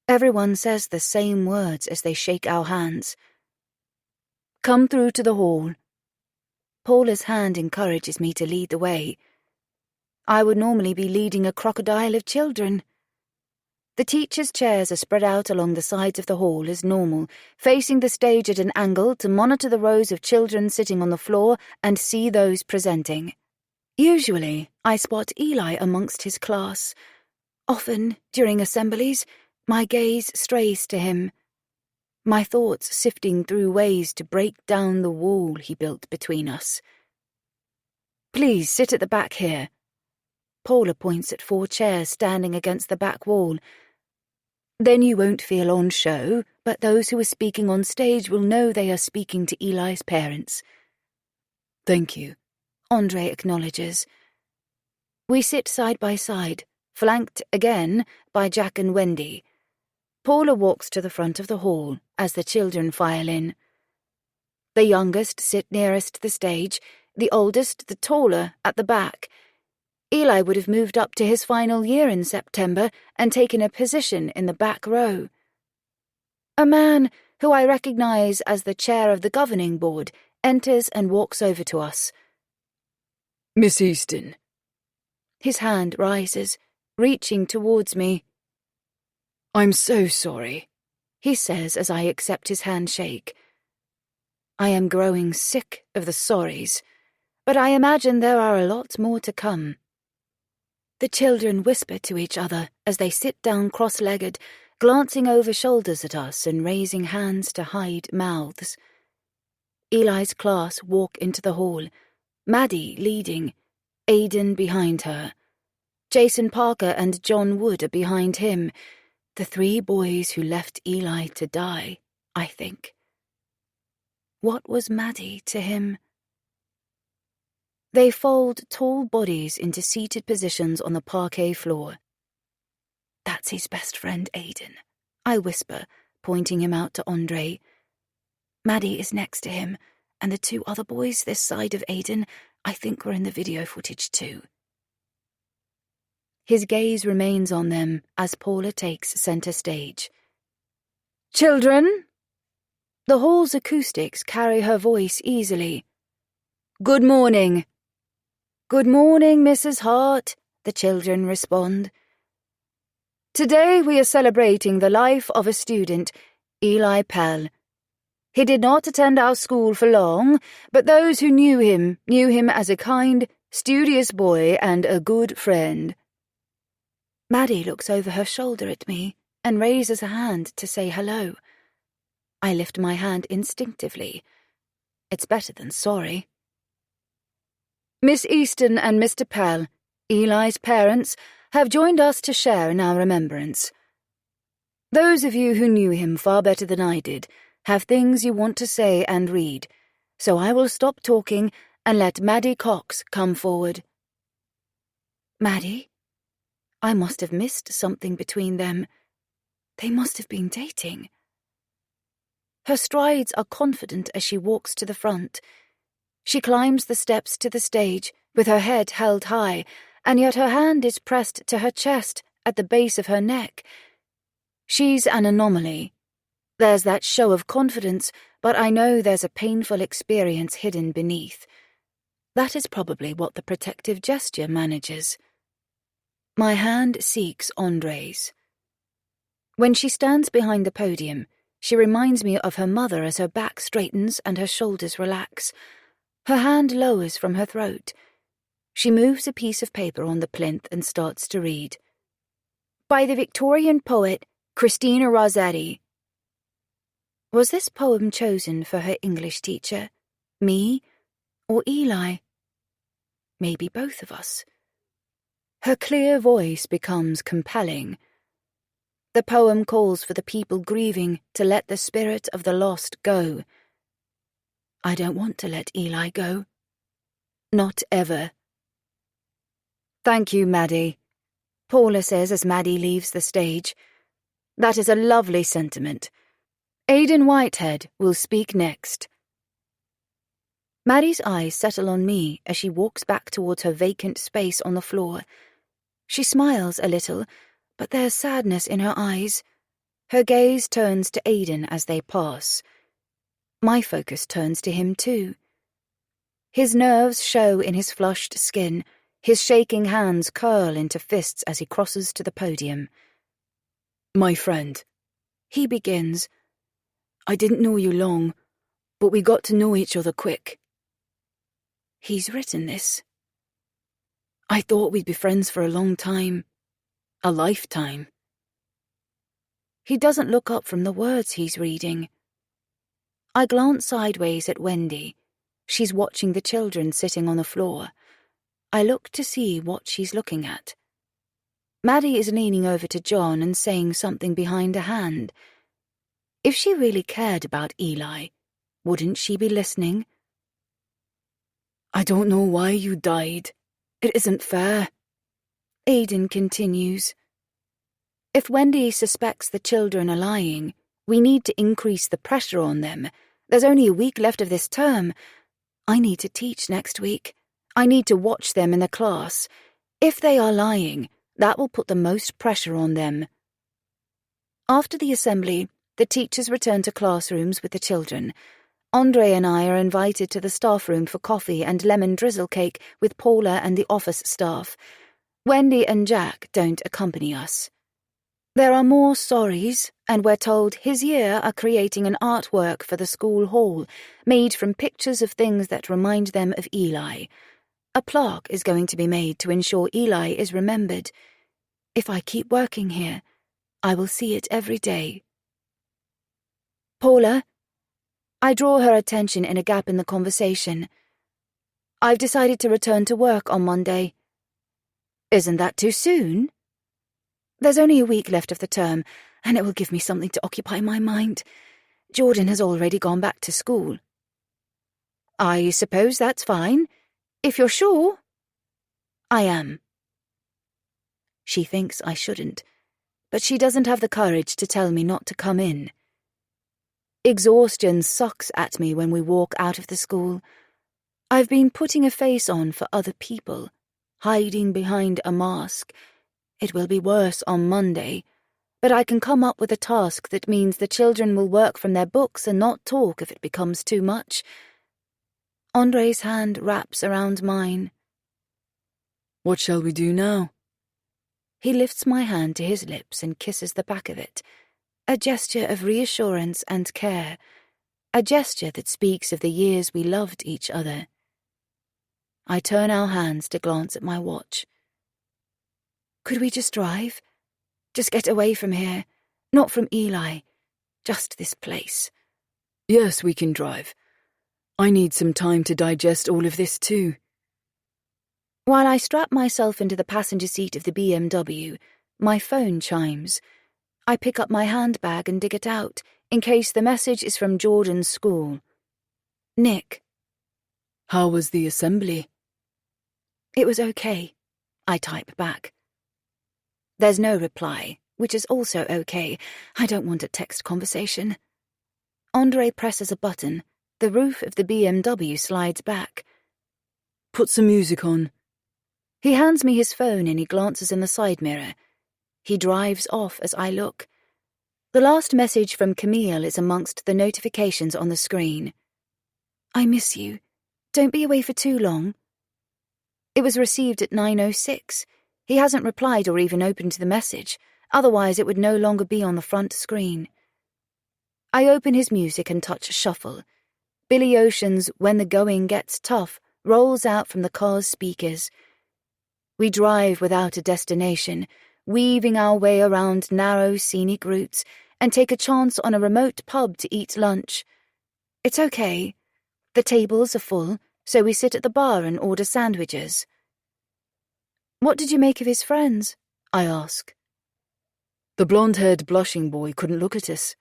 Everyone says the same words as they shake our hands. Come through to the hall. Paula's hand encourages me to lead the way. I would normally be leading a crocodile of children. The teachers' chairs are spread out along the sides of the hall as normal, facing the stage at an angle to monitor the rows of children sitting on the floor and see those presenting. Usually, I spot Eli amongst his class. Often, during assemblies, my gaze strays to him, my thoughts sifting through ways to break down the wall he built between us. Please sit at the back here. Paula points at 4 chairs standing against the back wall. Then you won't feel on show, but those who are speaking on stage will know they are speaking to Eli's parents. Thank you, Andre acknowledges. We sit side by side, flanked again by Jack and Wendy. Paula walks to the front of the hall as the children file in. The youngest sit nearest the stage, the oldest, the taller, at the back. Eli would have moved up to his final year in September and taken a position in the back row. A man, who I recognize as the chair of the governing board, enters and walks over to us. Miss Easton. His hand rises, reaching towards me. I'm so sorry, he says as I accept his handshake. I am growing sick of the sorries, but I imagine there are a lot more to come. The children whisper to each other as they sit down cross-legged, glancing over shoulders at us and raising hands to hide mouths. Eli's class walk into the hall, Maddie leading, Aidan behind her. Jason Parker and John Wood are behind him, the 3 boys who left Eli to die, I think. What was Maddie to him? They fold tall bodies into seated positions on the parquet floor. That's his best friend, Aidan, I whisper, pointing him out to Andre. Maddie is next to him, and the 2 other boys this side of Aidan, I think, were in the video footage too. His gaze remains on them as Paula takes center stage. "Children!" The hall's acoustics carry her voice easily. "Good morning." "Good morning, Mrs. Hart," the children respond. Today we are celebrating the life of a student, Eli Pell. He did not attend our school for long, but those who knew him as a kind, studious boy and a good friend. Maddie looks over her shoulder at me and raises a hand to say hello. I lift my hand instinctively. It's better than sorry. Miss Easton and Mr. Pell, Eli's parents, have joined us to share in our remembrance. Those of you who knew him far better than I did have things you want to say and read, so I will stop talking and let Maddie Cox come forward. Maddie? I must have missed something between them. They must have been dating. Her strides are confident as she walks to the front. She climbs the steps to the stage, with her head held high, and yet her hand is pressed to her chest at the base of her neck. She's an anomaly. There's that show of confidence, but I know there's a painful experience hidden beneath. That is probably what the protective gesture manages. My hand seeks Andre's. When she stands behind the podium, she reminds me of her mother as her back straightens and her shoulders relax. Her hand lowers from her throat. She moves a piece of paper on the plinth and starts to read. By the Victorian poet Christina Rossetti. Was this poem chosen for her English teacher, me, or Eli? Maybe both of us. Her clear voice becomes compelling. The poem calls for the people grieving to let the spirit of the lost go. I don't want to let Eli go. Not ever. Thank you, Maddie, Paula says as Maddie leaves the stage. That is a lovely sentiment. Aidan Whitehead will speak next. Maddie's eyes settle on me as she walks back towards her vacant space on the floor. She smiles a little, but there's sadness in her eyes. Her gaze turns to Aidan as they pass. My focus turns to him too. His nerves show in his flushed skin. His shaking hands curl into fists as he crosses to the podium. My friend, he begins. I didn't know you long, but we got to know each other quick. He's written this. I thought we'd be friends for a long time. A lifetime. He doesn't look up from the words he's reading. I glance sideways at Wendy. She's watching the children sitting on the floor. I look to see what she's looking at. Maddie is leaning over to John and saying something behind a hand. If she really cared about Eli, wouldn't she be listening? I don't know why you died. It isn't fair. Aidan continues. If Wendy suspects the children are lying, we need to increase the pressure on them. There's only a week left of this term. I need to teach next week. I need to watch them in the class. If they are lying, that will put the most pressure on them. After the assembly, the teachers return to classrooms with the children. Andre and I are invited to the staff room for coffee and lemon drizzle cake with Paula and the office staff. Wendy and Jack don't accompany us. There are more sorries, and we're told his year are creating an artwork for the school hall, made from pictures of things that remind them of Eli. A plaque is going to be made to ensure Eli is remembered. If I keep working here, I will see it every day. Paula, I draw her attention in a gap in the conversation. I've decided to return to work on Monday. Isn't that too soon? There's only a week left of the term, and it will give me something to occupy my mind. Jordan has already gone back to school. I suppose that's fine, if you're sure. I am. She thinks I shouldn't, but she doesn't have the courage to tell me not to come in. Exhaustion sucks at me when we walk out of the school. I've been putting a face on for other people, hiding behind a mask, It will be worse on Monday, but I can come up with a task that means the children will work from their books and not talk if it becomes too much. Andre's hand wraps around mine. What shall we do now? He lifts my hand to his lips and kisses the back of it, a gesture of reassurance and care, a gesture that speaks of the years we loved each other. I turn our hands to glance at my watch. Could we just drive? Just get away from here, not from Eli, just this place. Yes, we can drive. I need some time to digest all of this too. While I strap myself into the passenger seat of the BMW, my phone chimes. I pick up my handbag and dig it out, in case the message is from Jordan's school. Nick. How was the assembly? It was okay, I type back. There's no reply, which is also okay. I don't want a text conversation. Andre presses a button. The roof of the BMW slides back. Put some music on. He hands me his phone and he glances in the side mirror. He drives off as I look. The last message from Camille is amongst the notifications on the screen. I miss you. Don't be away for too long. It was received at 9:06. He hasn't replied or even opened the message, otherwise it would no longer be on the front screen. I open his music and touch shuffle. Billy Ocean's When the Going Gets Tough rolls out from the car's speakers. We drive without a destination, weaving our way around narrow scenic routes, and take a chance on a remote pub to eat lunch. It's okay. The tables are full, so we sit at the bar and order sandwiches. What did you make of his friends? I ask. The blonde-haired blushing boy couldn't look at us.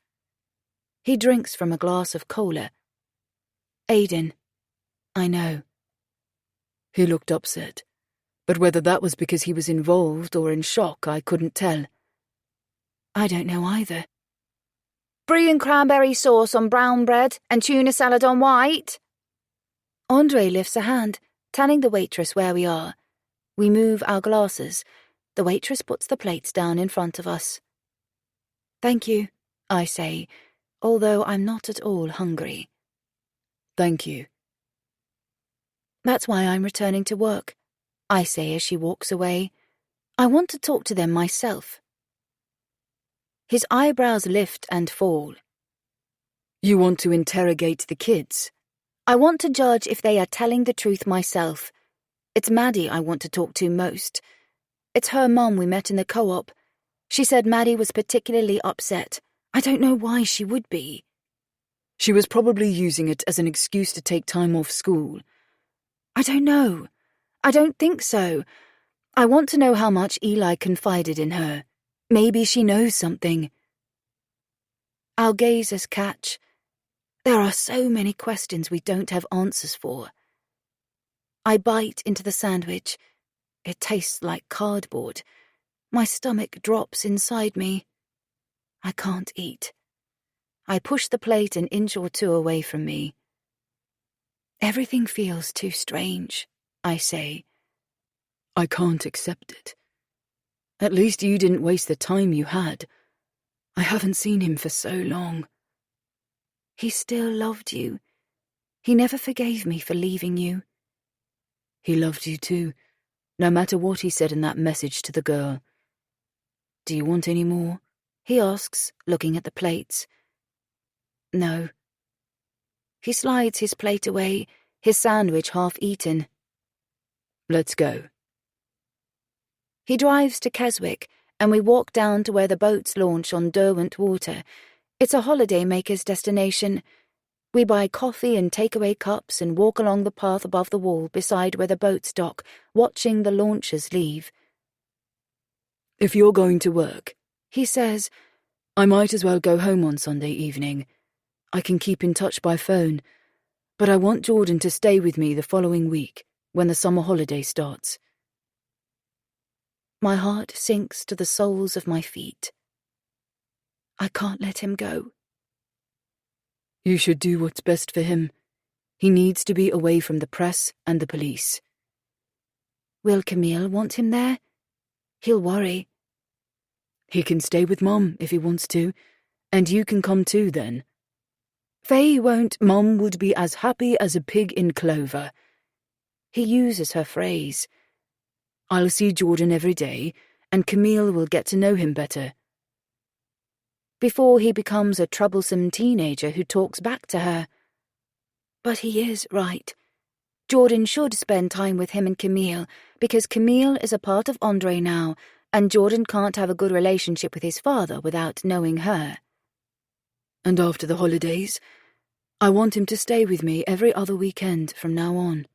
He drinks from a glass of cola. Aiden. I know. He looked upset, but whether that was because he was involved or in shock, I couldn't tell. I don't know either. Brie and cranberry sauce on brown bread and tuna salad on white. Andre lifts a hand, telling the waitress where we are. We move our glasses. The waitress puts the plates down in front of us. Thank you, I say, although I'm not at all hungry. Thank you. That's why I'm returning to work, I say as she walks away. I want to talk to them myself. His eyebrows lift and fall. You want to interrogate the kids? I want to judge if they are telling the truth myself. It's Maddie I want to talk to most. It's her mum we met in the co-op. She said Maddie was particularly upset. I don't know why she would be. She was probably using it as an excuse to take time off school. I don't know. I don't think so. I want to know how much Eli confided in her. Maybe she knows something. Our gazes catch. There are so many questions we don't have answers for. I bite into the sandwich. It tastes like cardboard. My stomach drops inside me. I can't eat. I push the plate an inch or two away from me. Everything feels too strange, I say. I can't accept it. At least you didn't waste the time you had. I haven't seen him for so long. He still loved you. He never forgave me for leaving you. He loved you too, no matter what he said in that message to the girl. Do you want any more? He asks, looking at the plates. No. He slides his plate away, his sandwich half eaten. Let's go. He drives to Keswick, and we walk down to where the boats launch on Derwent Water. It's a holidaymaker's destination. We buy coffee and takeaway cups and walk along the path above the wall beside where the boats dock, watching the launchers leave. If you're going to work, he says, I might as well go home on Sunday evening. I can keep in touch by phone, but I want Jordan to stay with me the following week, when the summer holiday starts. My heart sinks to the soles of my feet. I can't let him go. You should do what's best for him. He needs to be away from the press and the police. Will Camille want him there? He'll worry. He can stay with Mum if he wants to, and you can come too then. Faye won't. Mum would be as happy as a pig in clover. He uses her phrase. I'll see Jordan every day, and Camille will get to know him better. Before he becomes a troublesome teenager who talks back to her. But he is right. Jordan should spend time with him and Camille, because Camille is a part of Andre now, and Jordan can't have a good relationship with his father without knowing her. And after the holidays, I want him to stay with me every other weekend from now on.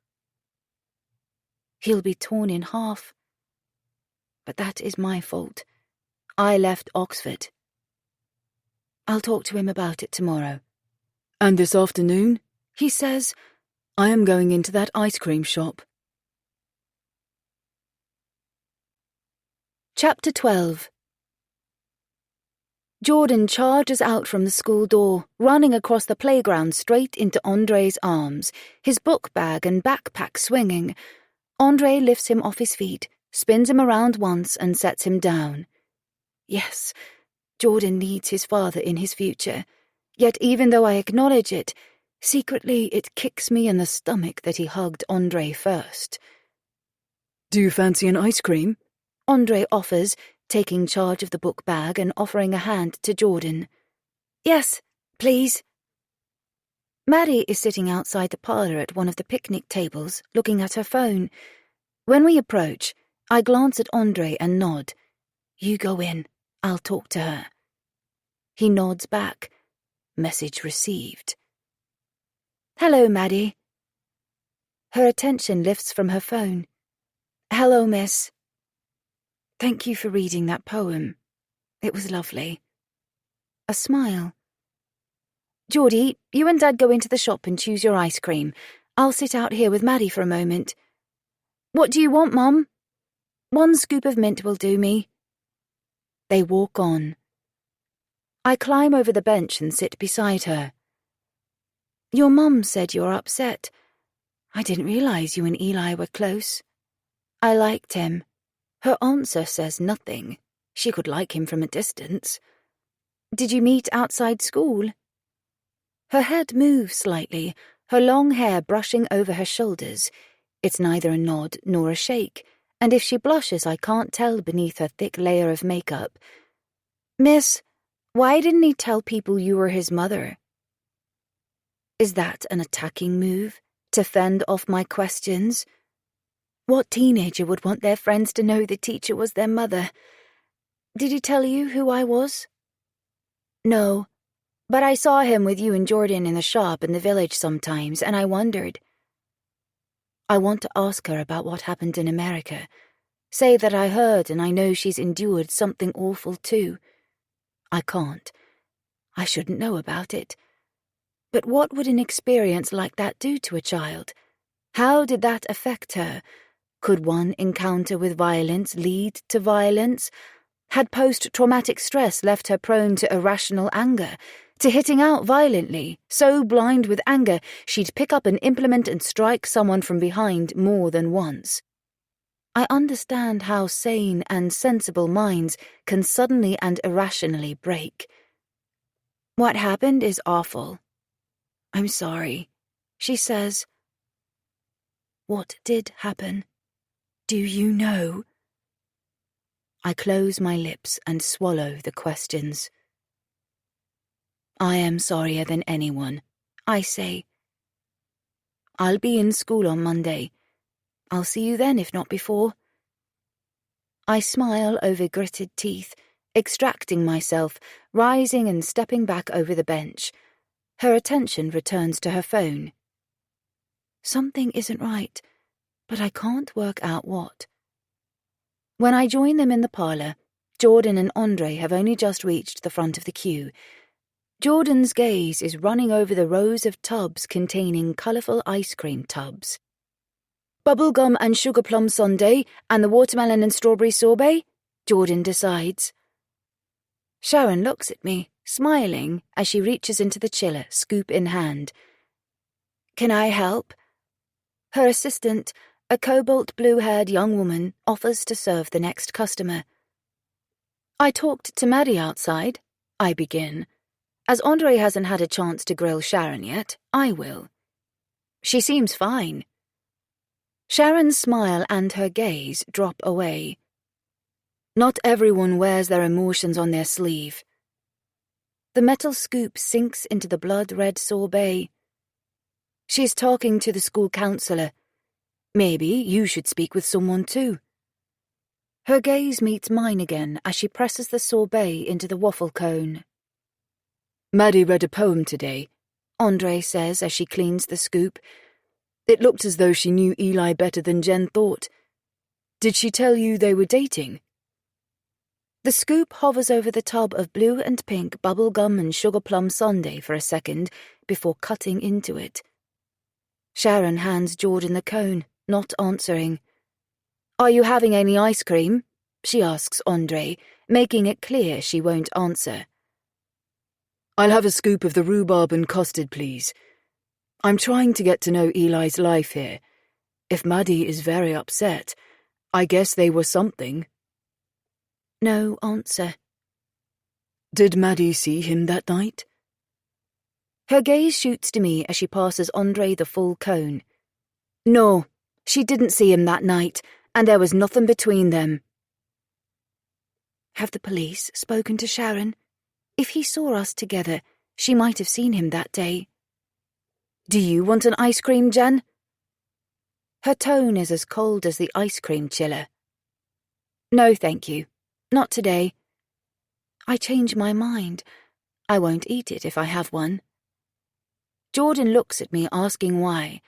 He'll be torn in half. But that is my fault. I left Oxford. I'll talk to him about it tomorrow. And this afternoon, he says, I am going into that ice cream shop. Chapter 12. Jordan charges out from the school door, running across the playground straight into Andre's arms, his book bag and backpack swinging. Andre lifts him off his feet, spins him around once and sets him down. Yes, Jordan needs his father in his future. Yet even though I acknowledge it, secretly it kicks me in the stomach that he hugged Andre first. Do you fancy an ice cream? Andre offers, taking charge of the book bag and offering a hand to Jordan. Yes, please. Maddie is sitting outside the parlour at one of the picnic tables, looking at her phone. When we approach, I glance at Andre and nod. You go in. I'll talk to her. He nods back. Message received. Hello, Maddie. Her attention lifts from her phone. Hello, miss. Thank you for reading that poem. It was lovely. A smile. Geordie, you and Dad go into the shop and choose your ice cream. I'll sit out here with Maddie for a moment. What do you want, Mum? 1 scoop of mint will do me. They walk on. I climb over the bench and sit beside her. Your mum said you're upset. I didn't realize you and Eli were close. I liked him. Her answer says nothing. She could like him from a distance. Did you meet outside school? Her head moves slightly, her long hair brushing over her shoulders. It's neither a nod nor a shake, and if she blushes I can't tell beneath her thick layer of makeup. Miss, why didn't he tell people you were his mother? Is that an attacking move? To fend off my questions? What teenager would want their friends to know the teacher was their mother? Did he tell you who I was? No, but I saw him with you and Jordan in the shop in the village sometimes, and I wondered. I want to ask her about what happened in America. Say that I heard and I know she's endured something awful too. I can't. I shouldn't know about it. But what would an experience like that do to a child? How did that affect her? Could one encounter with violence lead to violence? Had post-traumatic stress left her prone to irrational anger, to hitting out violently, so blind with anger she'd pick up an implement and strike someone from behind more than once? I understand how sane and sensible minds can suddenly and irrationally break. What happened is awful. I'm sorry, she says. What did happen? Do you know? I close my lips and swallow the questions. I am sorrier than anyone, I say. I'll be in school on Monday. I'll see you then, if not before. I smile over gritted teeth, extracting myself, rising and stepping back over the bench. Her attention returns to her phone. Something isn't right, but I can't work out what. When I join them in the parlour, Jordan and Andre have only just reached the front of the queue. Jordan's gaze is running over the rows of tubs containing colourful ice cream tubs. Bubblegum and sugar plum sundae and the watermelon and strawberry sorbet, Jordan decides. Sharon looks at me, smiling, as she reaches into the chiller, scoop in hand. Can I help? Her assistant, A cobalt blue-haired young woman offers to serve the next customer. I talked to Maddie outside, I begin. As Andre hasn't had a chance to grill Sharon yet, I will. She seems fine. Sharon's smile and her gaze drop away. Not everyone wears their emotions on their sleeve. The metal scoop sinks into the blood-red sorbet. She's talking to the school counselor. Maybe you should speak with someone too. Her gaze meets mine again as she presses the sorbet into the waffle cone. Maddie read a poem today, Andre says as she cleans the scoop. It looked as though she knew Eli better than Jen thought. Did she tell you they were dating? The scoop hovers over the tub of blue and pink bubblegum and sugar plum sundae for a second before cutting into it. Sharon hands Jordan the cone, not answering. Are you having any ice cream? She asks Andre, making it clear she won't answer. I'll have a scoop of the rhubarb and custard, please. I'm trying to get to know Eli's life here. If Maddie is very upset, I guess they were something. No answer. Did Maddie see him that night? Her gaze shoots to me as she passes Andre the full cone. No, she didn't see him that night, and there was nothing between them. Have the police spoken to Sharon? If he saw us together, she might have seen him that day. Do you want an ice cream, Jen? Her tone is as cold as the ice cream chiller. No, thank you. Not today. I change my mind. I won't eat it if I have one. Jordan looks at me asking why.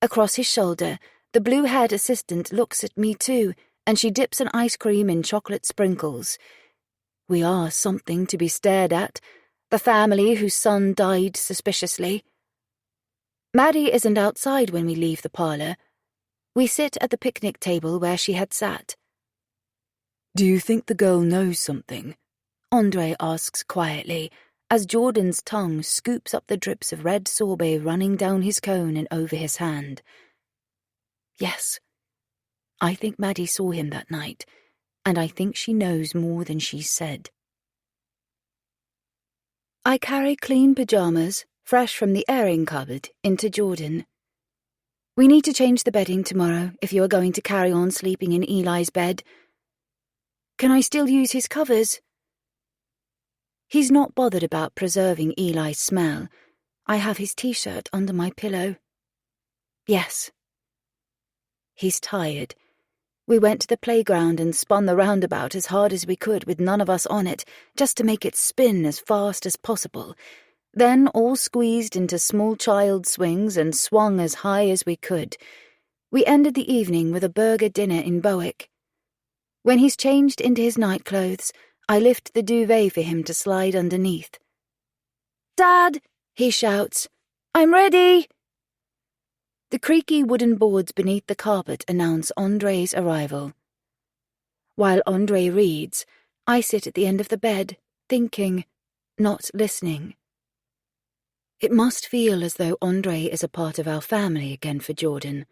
Across his shoulder, the blue-haired assistant looks at me too, and she dips an ice cream in chocolate sprinkles. We are something to be stared at, the family whose son died suspiciously. Maddie isn't outside when we leave the parlour. We sit at the picnic table where she had sat. Do you think the girl knows something? Andre asks quietly, as Jordan's tongue scoops up the drips of red sorbet running down his cone and over his hand. Yes. I think Maddie saw him that night, and I think she knows more than she said. I carry clean pyjamas, fresh from the airing cupboard, into Jordan. We need to change the bedding tomorrow if you are going to carry on sleeping in Eli's bed. Can I still use his covers? He's not bothered about preserving Eli's smell. I have his t-shirt under my pillow. Yes. He's tired. We went to the playground and spun the roundabout as hard as we could with none of us on it, just to make it spin as fast as possible. Then all squeezed into small child swings and swung as high as we could. We ended the evening with a burger dinner in Bowick. When he's changed into his nightclothes, I lift the duvet for him to slide underneath. Dad, he shouts, I'm ready! The creaky wooden boards beneath the carpet announce Andre's arrival. While Andre reads, I sit at the end of the bed, thinking, not listening. It must feel as though Andre is a part of our family again for Jordan.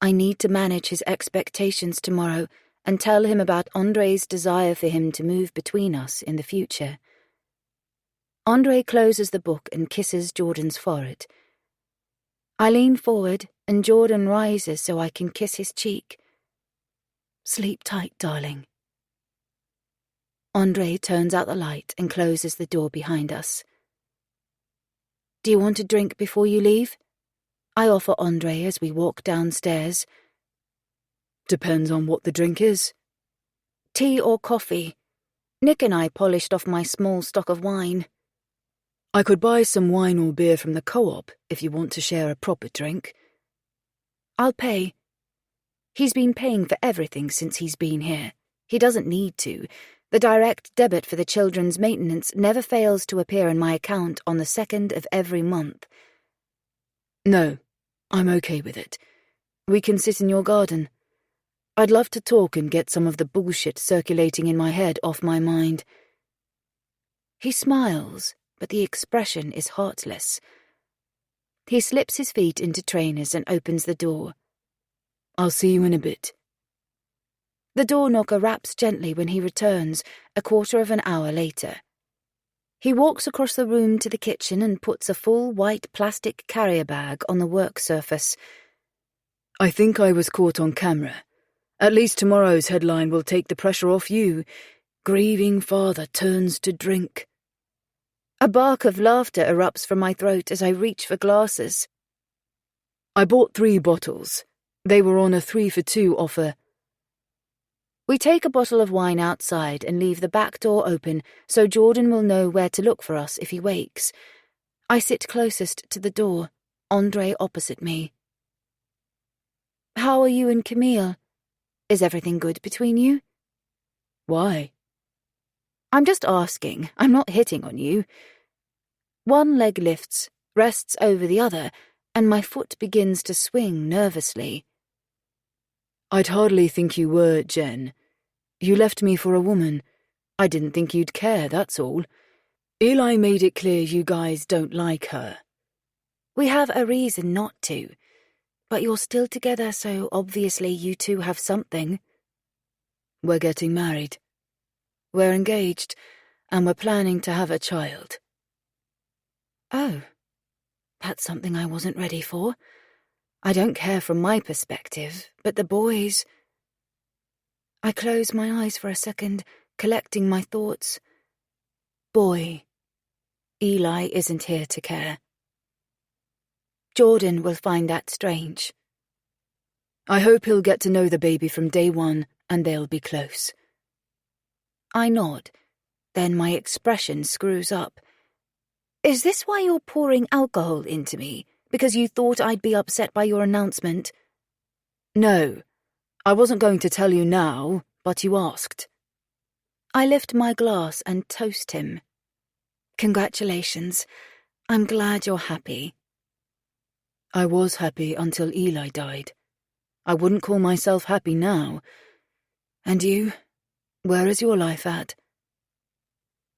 I need to manage his expectations tomorrow and tell him about Andre's desire for him to move between us in the future. Andre closes the book and kisses Jordan's forehead. I lean forward and Jordan rises so I can kiss his cheek. Sleep tight, darling. Andre turns out the light and closes the door behind us. Do you want a drink before you leave? I offer Andre as we walk downstairs. Depends on what the drink is. Tea or coffee? Nick and I polished off my small stock of wine. I could buy some wine or beer from the co-op if you want to share a proper drink. I'll pay. He's been paying for everything since he's been here. He doesn't need to. The direct debit for the children's maintenance never fails to appear in my account on the 2nd of every month. No, I'm okay with it. We can sit in your garden. I'd love to talk and get some of the bullshit circulating in my head off my mind. He smiles, but the expression is heartless. He slips his feet into trainers and opens the door. I'll see you in a bit. The door knocker raps gently when he returns, a quarter of an hour later. He walks across the room to the kitchen and puts a full white plastic carrier bag on the work surface. I think I was caught on camera. At least tomorrow's headline will take the pressure off you. Grieving father turns to drink. A bark of laughter erupts from my throat as I reach for glasses. I bought 3 bottles. They were on a 3 for 2 offer. We take a bottle of wine outside and leave the back door open so Jordan will know where to look for us if he wakes. I sit closest to the door, Andre opposite me. How are you and Camille? Is everything good between you? Why? I'm just asking. I'm not hitting on you. One leg lifts, rests over the other, and my foot begins to swing nervously. I'd hardly think you were, Jen. You left me for a woman. I didn't think you'd care, that's all. Eli made it clear you guys don't like her. We have a reason not to. But you're still together, so obviously you two have something. We're getting married. We're engaged, and we're planning to have a child. Oh, that's something I wasn't ready for. I don't care from my perspective, but the boys... I close my eyes for a second, collecting my thoughts. Boy. Eli isn't here to care. Jordan will find that strange. I hope he'll get to know the baby from day one, and they'll be close. I nod. Then my expression screws up. Is this why you're pouring alcohol into me? Because you thought I'd be upset by your announcement? No. I wasn't going to tell you now, but you asked. I lift my glass and toast him. Congratulations. I'm glad you're happy. I was happy until Eli died. I wouldn't call myself happy now. And you? Where is your life at?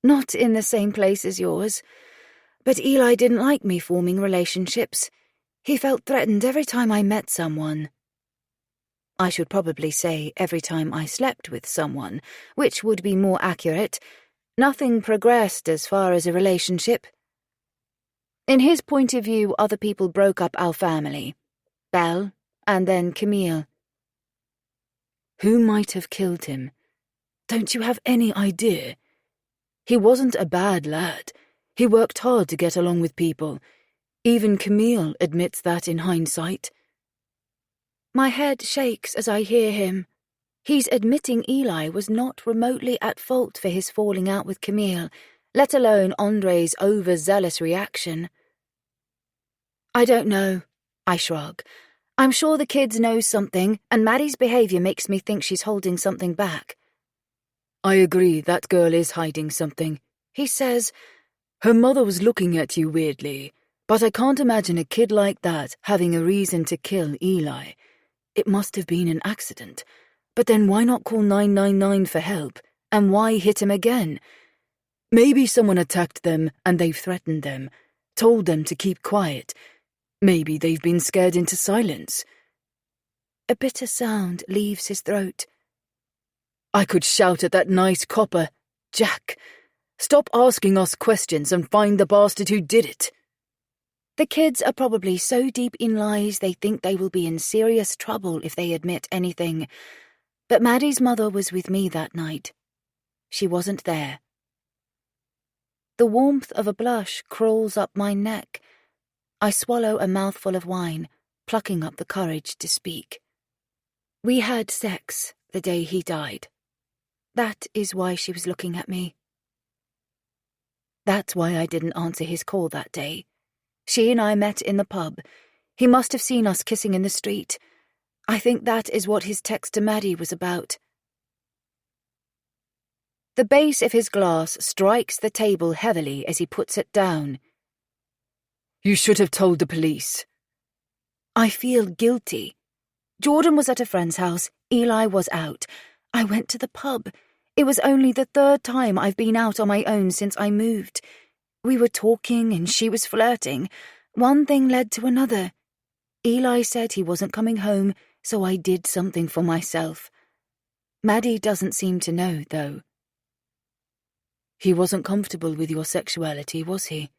Not in the same place as yours. But Eli didn't like me forming relationships. He felt threatened every time I met someone. I should probably say every time I slept with someone, which would be more accurate. Nothing progressed as far as a relationship. In his point of view, other people broke up our family. Belle, and then Camille. Who might have killed him? Don't you have any idea? He wasn't a bad lad. He worked hard to get along with people. Even Camille admits that in hindsight. My head shakes as I hear him. He's admitting Eli was not remotely at fault for his falling out with Camille, let alone Andre's overzealous reaction. I don't know, I shrug. I'm sure the kids know something, and Maddie's behaviour makes me think she's holding something back. I agree, that girl is hiding something, he says. Her mother was looking at you weirdly, but I can't imagine a kid like that having a reason to kill Eli. It must have been an accident. But then why not call 999 for help? And why hit him again? Maybe someone attacked them and they've threatened them, told them to keep quiet. Maybe they've been scared into silence. A bitter sound leaves his throat. I could shout at that nice copper, Jack. Stop asking us questions and find the bastard who did it. The kids are probably so deep in lies they think they will be in serious trouble if they admit anything. But Maddie's mother was with me that night. She wasn't there. The warmth of a blush crawls up my neck. I swallow a mouthful of wine, plucking up the courage to speak. We had sex the day he died. That is why she was looking at me. That's why I didn't answer his call that day. She and I met in the pub. He must have seen us kissing in the street. I think that is what his text to Maddie was about. The base of his glass strikes the table heavily as he puts it down. You should have told the police. I feel guilty. Jordan was at a friend's house. Eli was out. I went to the pub. It was only the 3rd time I've been out on my own since I moved. We were talking and she was flirting. One thing led to another. Eli said he wasn't coming home, so I did something for myself. Maddie doesn't seem to know, though. He wasn't comfortable with your sexuality, was he?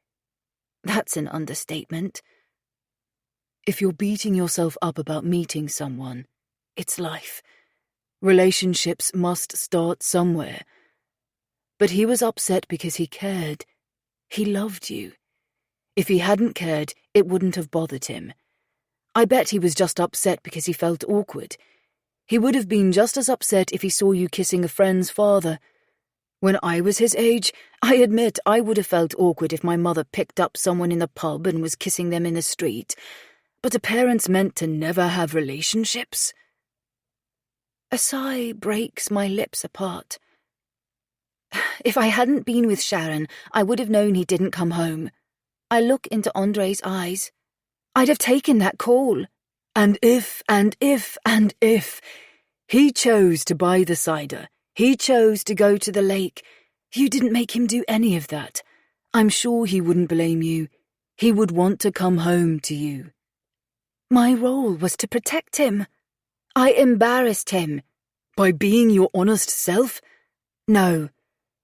That's an understatement. If you're beating yourself up about meeting someone, it's life. Relationships must start somewhere. But he was upset because he cared. He loved you. If he hadn't cared, it wouldn't have bothered him. I bet he was just upset because he felt awkward. He would have been just as upset if he saw you kissing a friend's father. When I was his age, I admit I would have felt awkward if my mother picked up someone in the pub and was kissing them in the street. But are parents meant to never have relationships? A sigh breaks my lips apart. If I hadn't been with Sharon, I would have known he didn't come home. I look into Andre's eyes. I'd have taken that call. And if he chose to buy the cider, he chose to go to the lake, you didn't make him do any of that. I'm sure he wouldn't blame you. He would want to come home to you. My role was to protect him. I embarrassed him. By being your honest self? No.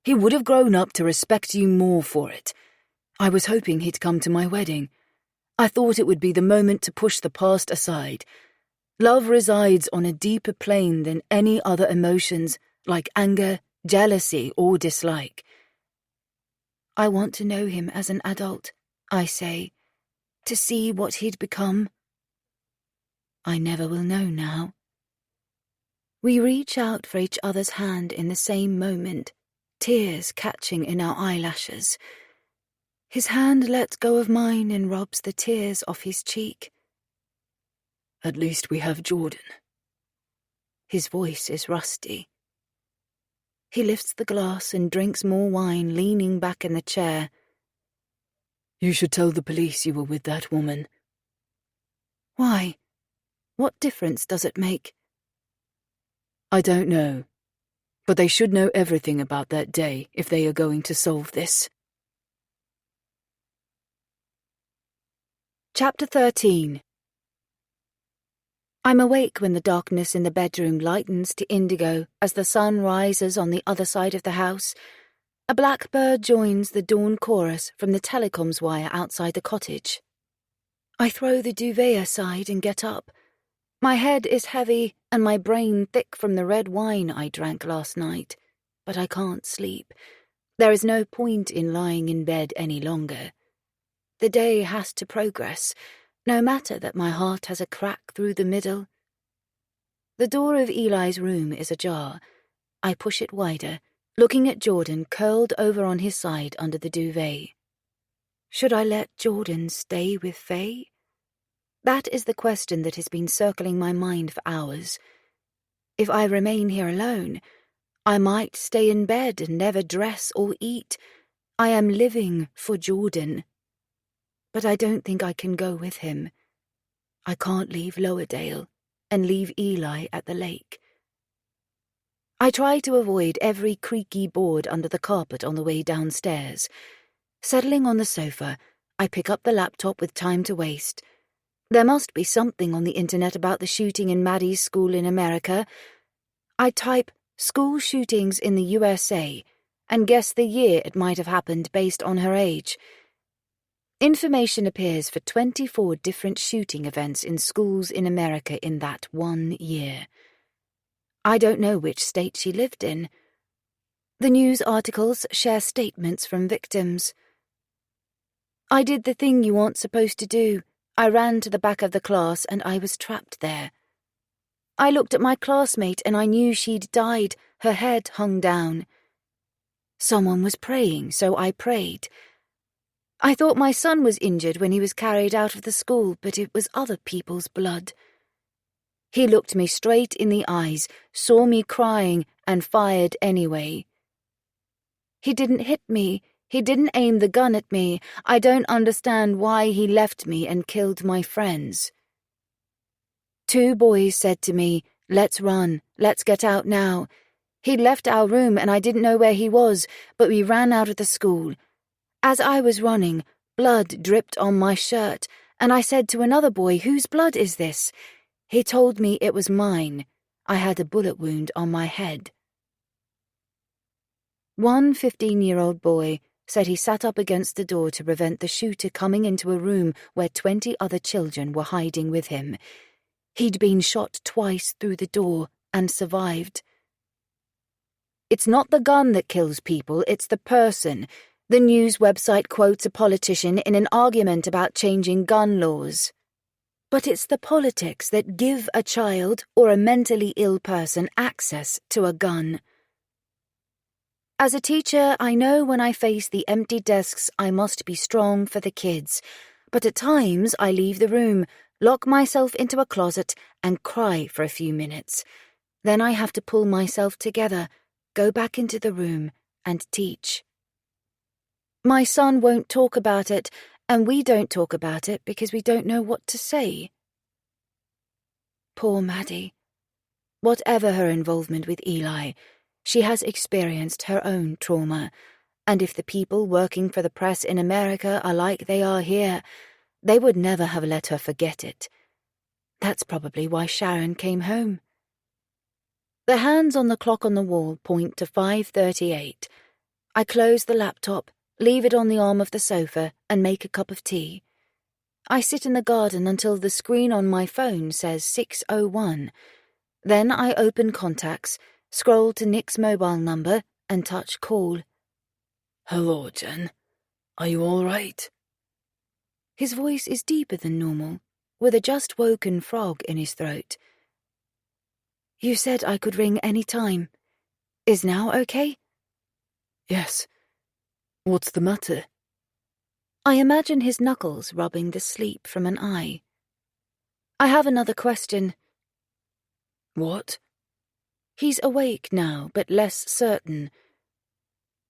He would have grown up to respect you more for it. I was hoping he'd come to my wedding. I thought it would be the moment to push the past aside. Love resides on a deeper plane than any other emotions, like anger, jealousy, or dislike. I want to know him as an adult, I say, to see what he'd become. I never will know now. We reach out for each other's hand in the same moment, tears catching in our eyelashes. His hand lets go of mine and rubs the tears off his cheek. At least we have Jordan. His voice is rusty. He lifts the glass and drinks more wine, leaning back in the chair. You should tell the police you were with that woman. Why? What difference does it make? I don't know. But they should know everything about that day if they are going to solve this. Chapter 13. I'm awake when the darkness in the bedroom lightens to indigo as the sun rises on the other side of the house. A blackbird joins the dawn chorus from the telecoms wire outside the cottage. I throw the duvet aside and get up. My head is heavy and my brain thick from the red wine I drank last night, but I can't sleep. There is no point in lying in bed any longer. The day has to progress, no matter that my heart has a crack through the middle. The door of Eli's room is ajar. I push it wider, looking at Jordan curled over on his side under the duvet. Should I let Jordan stay with Faye? That is the question that has been circling my mind for hours. If I remain here alone, I might stay in bed and never dress or eat. I am living for Jordan. But I don't think I can go with him. I can't leave Lowerdale and leave Eli at the lake. I try to avoid every creaky board under the carpet on the way downstairs. Settling on the sofa, I pick up the laptop with time to waste. There must be something on the internet about the shooting in Maddie's school in America. I type school shootings in the USA and guess the year it might have happened based on her age. Information appears for 24 different shooting events in schools in America in that 1 year. I don't know which state she lived in. The news articles share statements from victims. I did the thing you aren't supposed to do. I ran to the back of the class and I was trapped there. I looked at my classmate and I knew she'd died. Her head hung down. Someone was praying, so I prayed. I thought my son was injured when he was carried out of the school, but it was other people's blood. He looked me straight in the eyes, saw me crying, and fired anyway. He didn't hit me. He didn't aim the gun at me. I don't understand why he left me and killed my friends. 2 boys said to me, "Let's run. Let's get out now." He'd left our room and I didn't know where he was, but we ran out of the school. As I was running, blood dripped on my shirt, and I said to another boy, "Whose blood is this?" He told me it was mine. I had a bullet wound on my head. One 15-year-old boy said he sat up against the door to prevent the shooter coming into a room where 20 other children were hiding with him. He'd been shot twice through the door and survived. "It's not the gun that kills people, it's the person," the news website quotes a politician in an argument about changing gun laws. But it's the politics that give a child or a mentally ill person access to a gun. As a teacher, I know when I face the empty desks I must be strong for the kids, but at times I leave the room, lock myself into a closet, and cry for a few minutes. Then I have to pull myself together, go back into the room, and teach. My son won't talk about it, and we don't talk about it because we don't know what to say. Poor Maddie. Whatever her involvement with Eli, she has experienced her own trauma, and if the people working for the press in America are like they are here, they would never have let her forget it. That's probably why Sharon came home. The hands on the clock on the wall point to 5:38. I close the laptop, leave it on the arm of the sofa, and make a cup of tea. I sit in the garden until the screen on my phone says 6:01. Then I open contacts, scroll to Nick's mobile number, and touch call. "Hello, Jen. Are you all right?" His voice is deeper than normal, with a just-woken frog in his throat. "You said I could ring any time. Is now okay?" "Yes. What's the matter?" I imagine his knuckles rubbing the sleep from an eye. "I have another question." "What?" He's awake now, but less certain.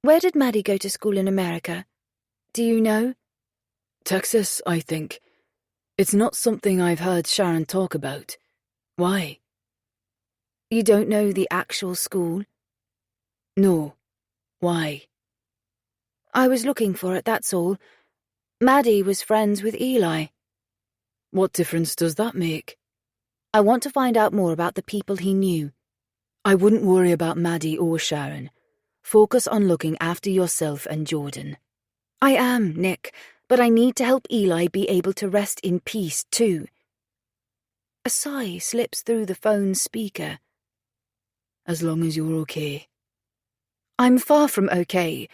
"Where did Maddie go to school in America? Do you know?" "Texas, I think. It's not something I've heard Sharon talk about. Why?" "You don't know the actual school?" "No. Why?" "I was looking for it, that's all. Maddie was friends with Eli." "What difference does that make?" "I want to find out more about the people he knew." "I wouldn't worry about Maddie or Sharon. Focus on looking after yourself and Jordan." "I am, Nick, but I need to help Eli be able to rest in peace, too." A sigh slips through the phone's speaker. "As long as you're okay." "I'm far from okay,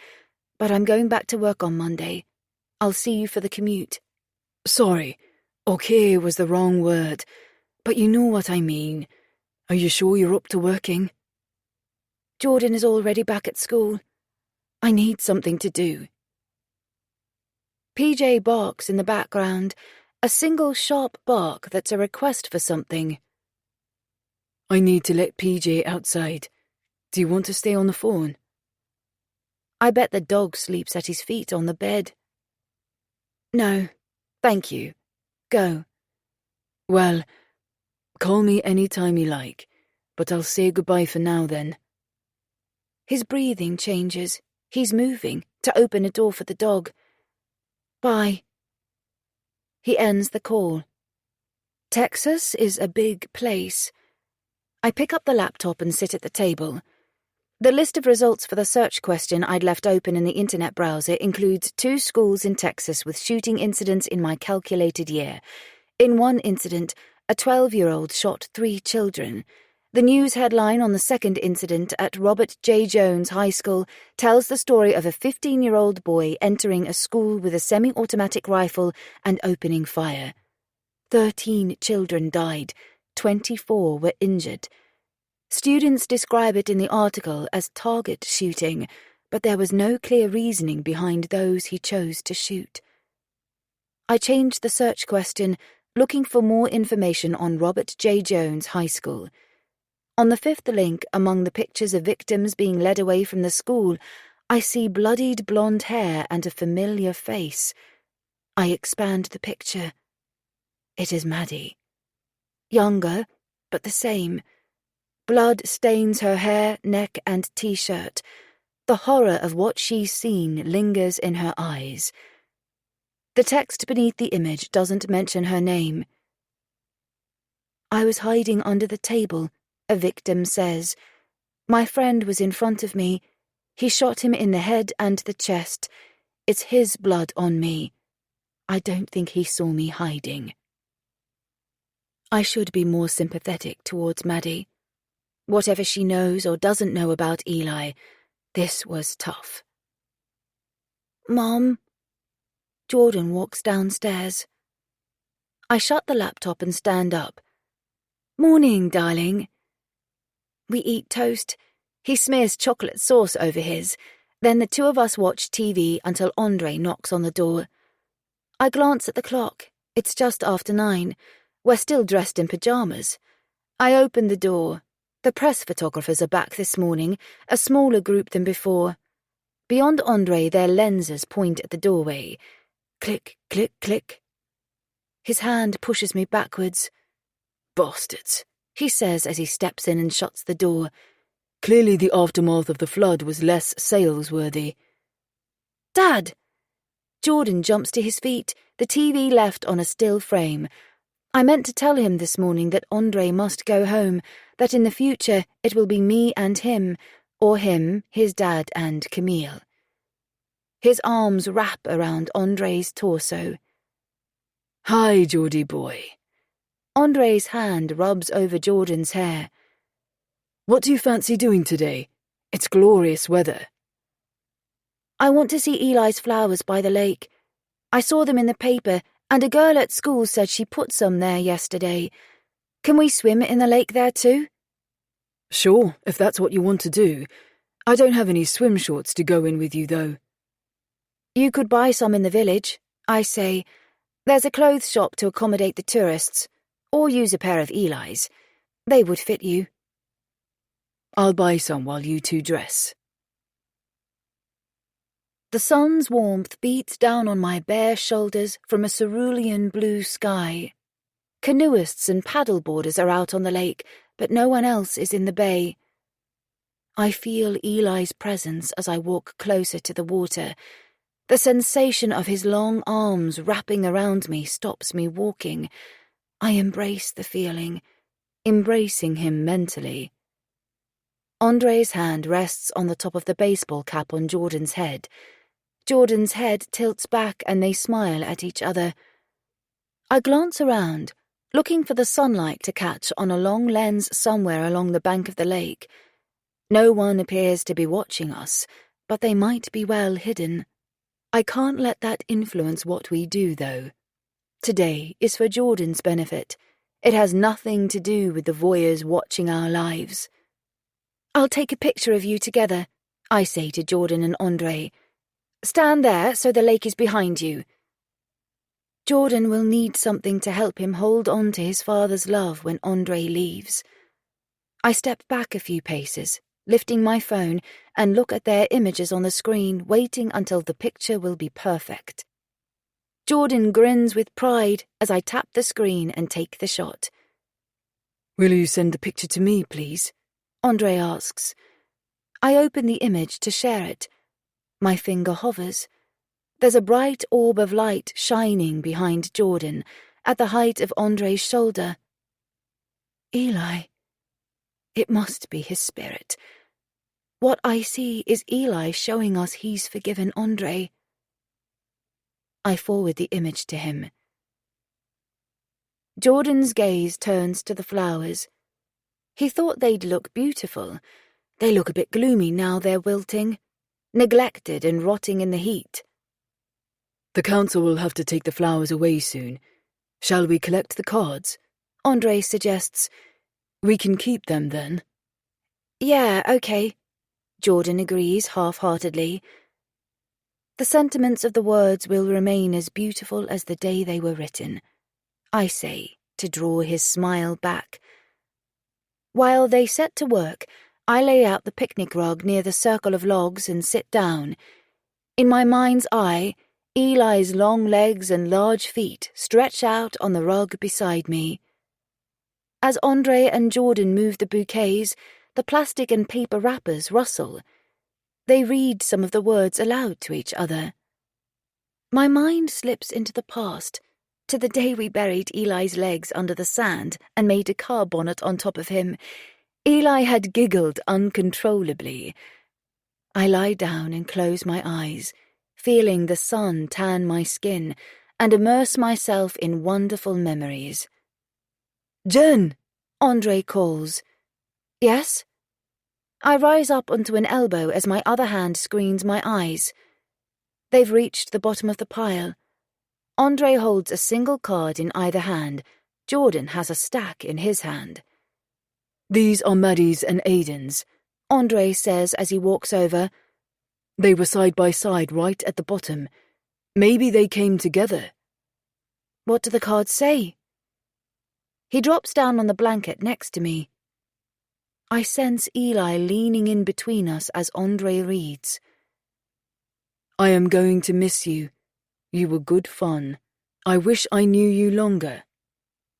but I'm going back to work on Monday. I'll see you for the commute." "Sorry, okay was the wrong word, but you know what I mean. Are you sure you're up to working?" "Jordan is already back at school. I need something to do." PJ barks in the background, a single sharp bark that's a request for something. "I need to let PJ outside. Do you want to stay on the phone?" I bet the dog sleeps at his feet on the bed. "No, thank you. Go." "Well, call me any time you like, but I'll say goodbye for now then." His breathing changes. He's moving to open a door for the dog. "Bye." He ends the call. Texas is a big place. I pick up the laptop and sit at the table. The list of results for the search question I'd left open in the internet browser includes 2 schools in Texas with shooting incidents in my calculated year. In one incident, a 12-year-old shot 3 children. The news headline on the second incident at Robert J. Jones High School tells the story of a 15-year-old boy entering a school with a semi-automatic rifle and opening fire. 13 children died, 24 were injured. Students describe it in the article as target shooting, but there was no clear reasoning behind those he chose to shoot. I changed the search question, looking for more information on Robert J. Jones High School. On the 5th link, among the pictures of victims being led away from the school, I see bloodied blonde hair and a familiar face. I expand the picture. It is Maddie. Younger, but the same. Blood stains her hair, neck, and t-shirt. The horror of what she's seen lingers in her eyes. The text beneath the image doesn't mention her name. I was hiding under the table, a victim says. My friend was in front of me. He shot him in the head and the chest. It's his blood on me. I don't think he saw me hiding. I should be more sympathetic towards Maddie. Whatever she knows or doesn't know about Eli, this was tough. Mom. Jordan walks downstairs. I shut the laptop and stand up. Morning, darling. We eat toast. He smears chocolate sauce over his. Then the two of us watch TV until Andre knocks on the door. I glance at the clock. It's just after 9. We're still dressed in pajamas. I open the door. The press photographers are back this morning, a smaller group than before. Beyond Andre, their lenses point at the doorway. Click, click, click. His hand pushes me backwards. Bastards, he says as he steps in and shuts the door. Clearly the aftermath of the flood was less salesworthy. Dad! Jordan jumps to his feet, the TV left on a still frame. I meant to tell him this morning that Andre must go home, that in the future it will be me and him, or him, his dad, and Camille. His arms wrap around Andre's torso. Hi, Geordie boy. Andre's hand rubs over Jordan's hair. What do you fancy doing today? It's glorious weather. I want to see Eli's flowers by the lake. I saw them in the paper, and a girl at school said she put some there yesterday. Can we swim in the lake there too? Sure, if that's what you want to do. I don't have any swim shorts to go in with you, though. You could buy some in the village, I say. There's a clothes shop to accommodate the tourists, or use a pair of Eli's. They would fit you. I'll buy some while you two dress. The sun's warmth beats down on my bare shoulders from a cerulean blue sky. Canoeists and paddleboarders are out on the lake, but no one else is in the bay. I feel Eli's presence as I walk closer to the water. The sensation of his long arms wrapping around me stops me walking. I embrace the feeling, embracing him mentally. Andre's hand rests on the top of the baseball cap on Jordan's head. Jordan's head tilts back and they smile at each other. I glance around, looking for the sunlight to catch on a long lens somewhere along the bank of the lake. No one appears to be watching us, but they might be well hidden. I can't let that influence what we do, though. Today is for Jordan's benefit. It has nothing to do with the voyeurs watching our lives. I'll take a picture of you together, I say to Jordan and Andre. Stand there so the lake is behind you. Jordan will need something to help him hold on to his father's love when Andre leaves. I step back a few paces, lifting my phone, and look at their images on the screen, waiting until the picture will be perfect. Jordan grins with pride as I tap the screen and take the shot. Will you send the picture to me, please? Andre asks. I open the image to share it. My finger hovers. There's a bright orb of light shining behind Jordan, at the height of Andre's shoulder. Eli. It must be his spirit. What I see is Eli showing us he's forgiven Andre. I forward the image to him. Jordan's gaze turns to the flowers. He thought they'd look beautiful. They look a bit gloomy now they're wilting, neglected and rotting in the heat. The council will have to take the flowers away soon. Shall we collect the cards? Andre suggests. We can keep them then. Yeah, okay. Jordan agrees half-heartedly. The sentiments of the words will remain as beautiful as the day they were written, I say, to draw his smile back. While they set to work, I lay out the picnic rug near the circle of logs and sit down. In my mind's eye, Eli's long legs and large feet stretch out on the rug beside me. As Andre and Jordan move the bouquets, the plastic and paper wrappers rustle. They read some of the words aloud to each other. My mind slips into the past, to the day we buried Eli's legs under the sand and made a car bonnet on top of him. Eli had giggled uncontrollably. I lie down and close my eyes, feeling the sun tan my skin, and immerse myself in wonderful memories. Jen! Andre calls. Yes? I rise up onto an elbow as my other hand screens my eyes. They've reached the bottom of the pile. Andre holds a single card in either hand. Jordan has a stack in his hand. These are Maddie's and Aiden's, Andre says as he walks over. They were side by side right at the bottom. Maybe they came together. What do the cards say? He drops down on the blanket next to me. I sense Eli leaning in between us as Andre reads. I am going to miss you. You were good fun. I wish I knew you longer.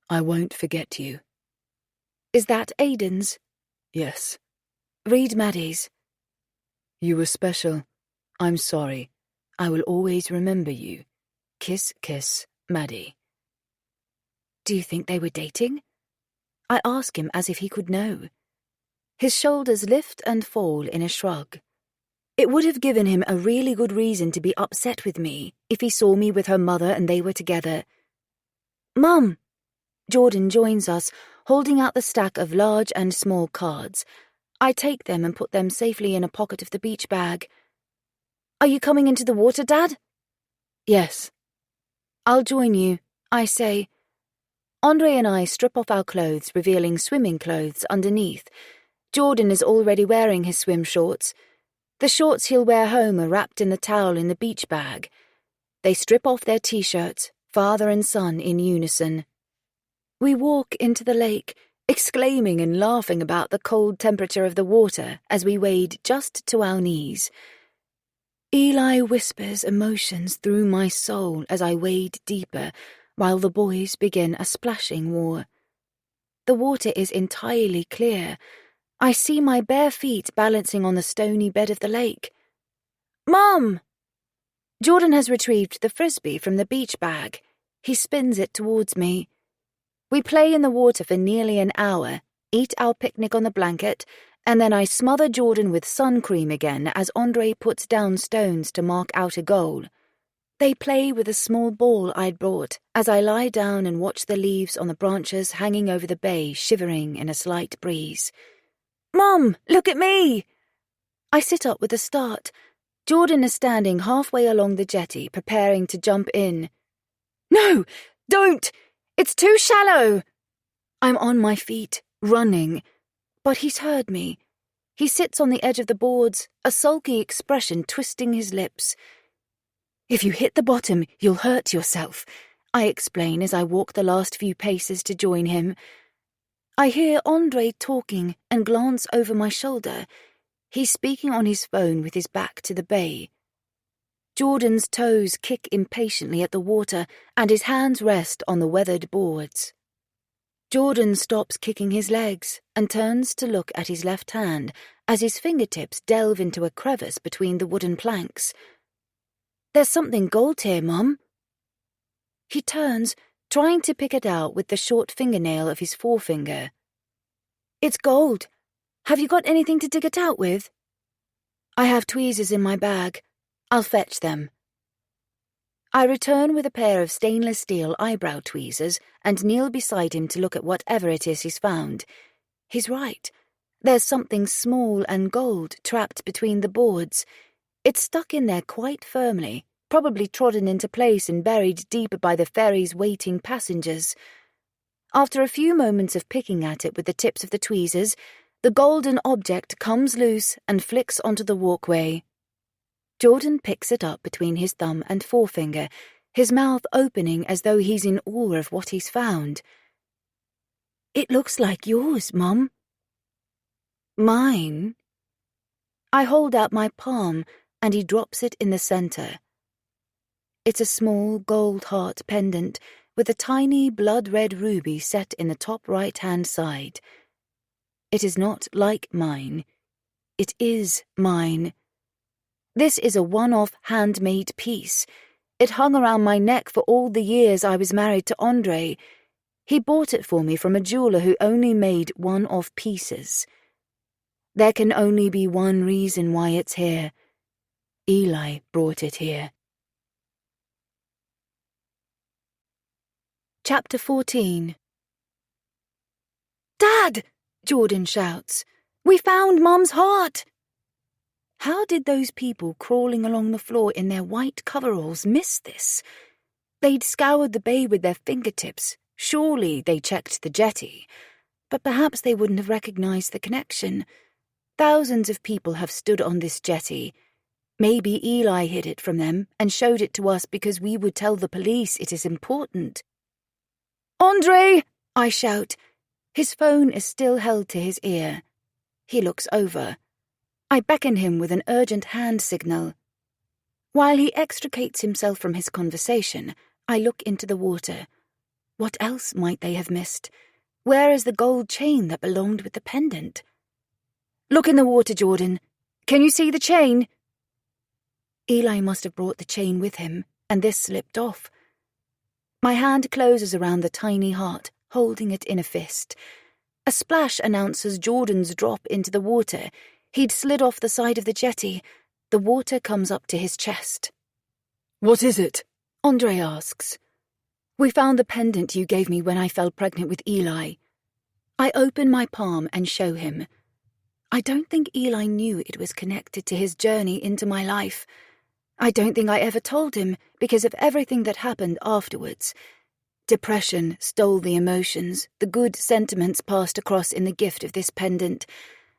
I won't forget you. Is that Aiden's? Yes. Read Maddie's. You were special. I'm sorry. I will always remember you. Kiss, kiss, Maddie. Do you think they were dating? I ask him as if he could know. His shoulders lift and fall in a shrug. It would have given him a really good reason to be upset with me if he saw me with her mother and they were together. Mum! Jordan joins us, holding out the stack of large and small cards. I take them and put them safely in a pocket of the beach bag. Are you coming into the water, Dad? Yes. I'll join you, I say. Andre and I strip off our clothes, revealing swimming clothes underneath. Jordan is already wearing his swim shorts. The shorts he'll wear home are wrapped in the towel in the beach bag. They strip off their t-shirts, father and son in unison. We walk into the lake, exclaiming and laughing about the cold temperature of the water as we wade just to our knees. Eli whispers emotions through my soul as I wade deeper, while the boys begin a splashing war. The water is entirely clear. I see my bare feet balancing on the stony bed of the lake. Mom! Jordan has retrieved the frisbee from the beach bag. He spins it towards me. We play in the water for nearly an hour, eat our picnic on the blanket, and then I smother Jordan with sun cream again as Andre puts down stones to mark out a goal. They play with a small ball I'd brought as I lie down and watch the leaves on the branches hanging over the bay shivering in a slight breeze. Mom, look at me! I sit up with a start. Jordan is standing halfway along the jetty, preparing to jump in. No, don't! It's too shallow! I'm on my feet, running. But he's heard me. He sits on the edge of the boards, a sulky expression twisting his lips. If you hit the bottom, you'll hurt yourself, I explain as I walk the last few paces to join him. I hear Andre talking and glance over my shoulder. He's speaking on his phone with his back to the bay. Jordan's toes kick impatiently at the water and his hands rest on the weathered boards. Jordan stops kicking his legs and turns to look at his left hand as his fingertips delve into a crevice between the wooden planks. There's something gold here, Mum. He turns, trying to pick it out with the short fingernail of his forefinger. It's gold. Have you got anything to dig it out with? I have tweezers in my bag. I'll fetch them. I return with a pair of stainless steel eyebrow tweezers and kneel beside him to look at whatever it is he's found. He's right. There's something small and gold trapped between the boards. It's stuck in there quite firmly, probably trodden into place and buried deep by the ferry's waiting passengers. After a few moments of picking at it with the tips of the tweezers, the golden object comes loose and flicks onto the walkway. Jordan picks it up between his thumb and forefinger, his mouth opening as though he's in awe of what he's found. It looks like yours, Mum. Mine? I hold out my palm, and he drops it in the center. It's a small gold heart pendant with a tiny blood-red ruby set in the top right-hand side. It is not like mine. It is mine. This is a one-off handmade piece. It hung around my neck for all the years I was married to Andre. He bought it for me from a jeweler who only made one-off pieces. There can only be one reason why it's here. Eli brought it here. Chapter 14. "Dad!" Jordan shouts. "We found Mum's heart!" How did those people crawling along the floor in their white coveralls miss this? They'd scoured the bay with their fingertips. Surely they checked the jetty. But perhaps they wouldn't have recognized the connection. Thousands of people have stood on this jetty. Maybe Eli hid it from them and showed it to us because we would tell the police it is important. "Andre!" I shout. His phone is still held to his ear. He looks over. I beckon him with an urgent hand signal. While he extricates himself from his conversation, I look into the water. What else might they have missed? Where is the gold chain that belonged with the pendant? "Look in the water, Jordan. Can you see the chain?" Eli must have brought the chain with him, and this slipped off. My hand closes around the tiny heart, holding it in a fist. A splash announces Jordan's drop into the water. He'd slid off the side of the jetty. The water comes up to his chest. "What is it?" Andre asks. "We found the pendant you gave me when I fell pregnant with Eli." I open my palm and show him. I don't think Eli knew it was connected to his journey into my life. I don't think I ever told him because of everything that happened afterwards. Depression stole the emotions, the good sentiments passed across in the gift of this pendant.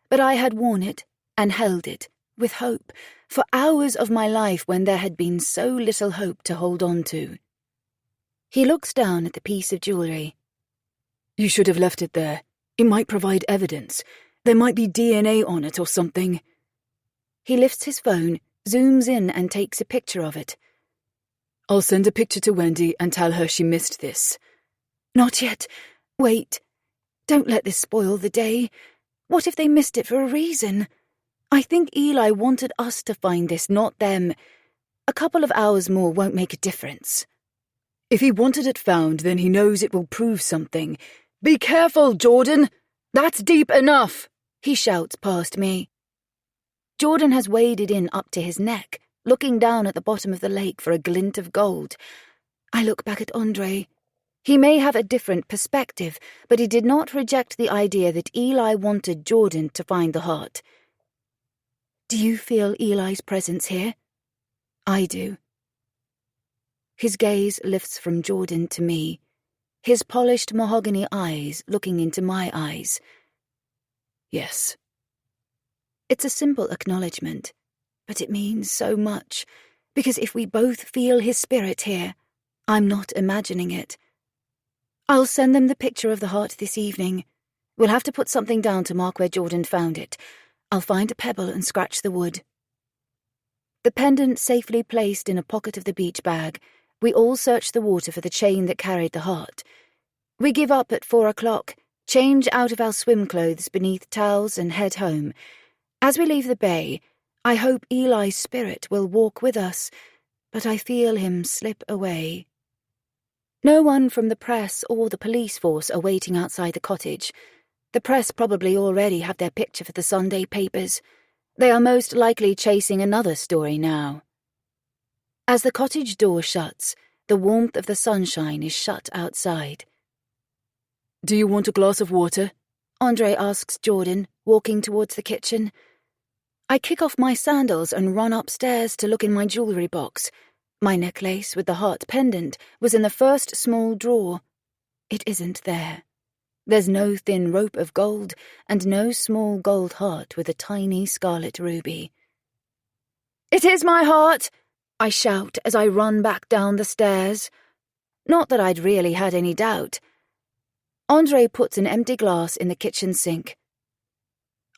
But I had worn it and held it, with hope, for hours of my life when there had been so little hope to hold on to. He looks down at the piece of jewellery. "You should have left it there. It might provide evidence. There might be DNA on it or something." He lifts his phone, zooms in and takes a picture of it. "I'll send a picture to Wendy and tell her she missed this." "Not yet. Wait. Don't let this spoil the day. What if they missed it for a reason? I think Eli wanted us to find this, not them. A couple of hours more won't make a difference." "If he wanted it found, then he knows it will prove something. Be careful, Jordan! That's deep enough!" he shouts past me. Jordan has waded in up to his neck, looking down at the bottom of the lake for a glint of gold. I look back at Andre. He may have a different perspective, but he did not reject the idea that Eli wanted Jordan to find the heart. "Do you feel Eli's presence here?" I do. His gaze lifts from Jordan to me, his polished mahogany eyes looking into my eyes. "Yes." It's a simple acknowledgement, but it means so much, because if we both feel his spirit here, I'm not imagining it. I'll send them the picture of the heart this evening. We'll have to put something down to mark where Jordan found it. I'll find a pebble and scratch the wood. The pendant safely placed in a pocket of the beach bag, we all search the water for the chain that carried the heart. We give up at 4 o'clock, change out of our swim clothes beneath towels and head home. As we leave the bay, I hope Eli's spirit will walk with us, but I feel him slip away. No one from the press or the police force are waiting outside the cottage. The press probably already have their picture for the Sunday papers. They are most likely chasing another story now. As the cottage door shuts, the warmth of the sunshine is shut outside. "Do you want a glass of water?" Andre asks Jordan, walking towards the kitchen. I kick off my sandals and run upstairs to look in my jewellery box. My necklace with the heart pendant was in the first small drawer. It isn't there. There's no thin rope of gold and no small gold heart with a tiny scarlet ruby. "It is my heart!" I shout as I run back down the stairs. Not that I'd really had any doubt. Andre puts an empty glass in the kitchen sink.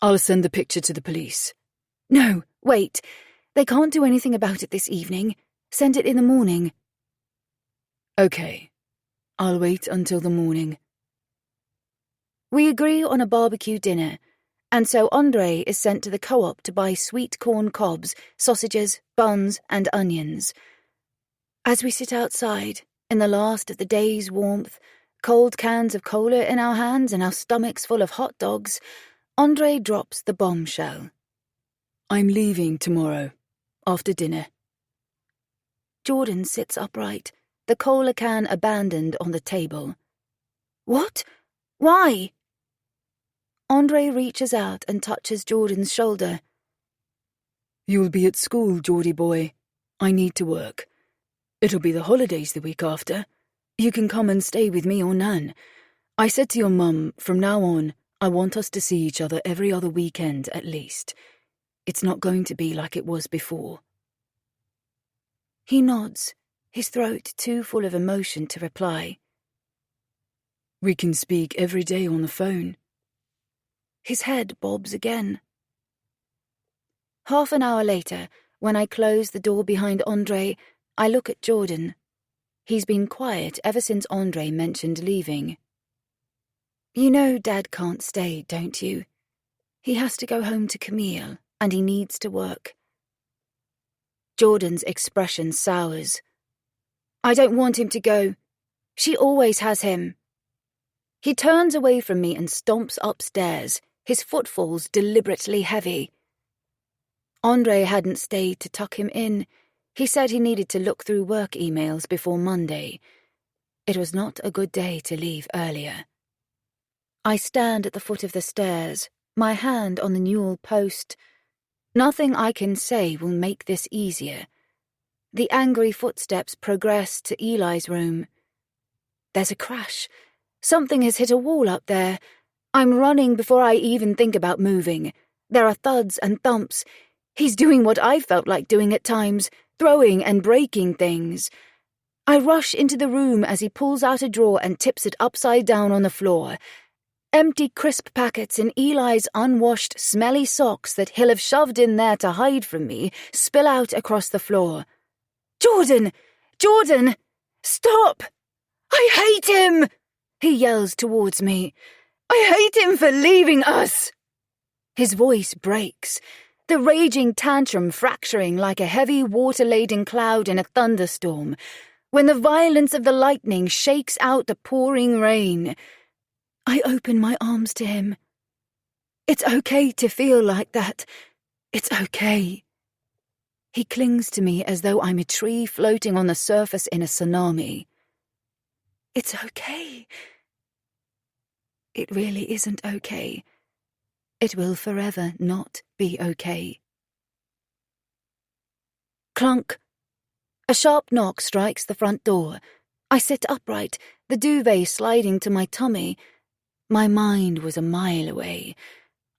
"I'll send the picture to the police." "No, wait. They can't do anything about it this evening. Send it in the morning." "Okay. I'll wait until the morning." We agree on a barbecue dinner, and so Andre is sent to the co-op to buy sweet corn cobs, sausages, buns, and onions. As we sit outside, in the last of the day's warmth, cold cans of cola in our hands and our stomachs full of hot dogs, Andre drops the bombshell. I'm leaving tomorrow, after dinner. Jordan sits upright, the cola can abandoned on the table. What? Why? Andre reaches out and touches Jordan's shoulder. You'll be at school, Geordie boy. I need to work. It'll be the holidays the week after. You can come and stay with me or Nan. I said to your mum, from now on, I want us to see each other every other weekend at least. It's not going to be like it was before. He nods, his throat too full of emotion to reply. We can speak every day on the phone. His head bobs again. Half an hour later, when I close the door behind Andre, I look at Jordan. He's been quiet ever since Andre mentioned leaving. You know Dad can't stay, don't you? He has to go home to Camille, and he needs to work. Jordan's expression sours. I don't want him to go. She always has him. He turns away from me and stomps upstairs, his footfalls deliberately heavy. Andre hadn't stayed to tuck him in. He said he needed to look through work emails before Monday. It was not a good day to leave earlier. I stand at the foot of the stairs, my hand on the newel post. Nothing I can say will make this easier. The angry footsteps progress to Eli's room. There's a crash. Something has hit a wall up there. I'm running before I even think about moving. There are thuds and thumps. He's doing what I felt like doing at times, throwing and breaking things. I rush into the room as he pulls out a drawer and tips it upside down on the floor. Empty crisp packets and Eli's unwashed, smelly socks that he'll have shoved in there to hide from me spill out across the floor. Jordan! Jordan! Stop! I hate him! He yells towards me. I hate him for leaving us! His voice breaks, the raging tantrum fracturing like a heavy water-laden cloud in a thunderstorm, when the violence of the lightning shakes out the pouring rain. I open my arms to him. It's okay to feel like that. It's okay. He clings to me as though I'm a tree floating on the surface in a tsunami. It's okay. It really isn't okay. It will forever not be okay. Clunk. A sharp knock strikes the front door. I sit upright, the duvet sliding to my tummy. My mind was a mile away.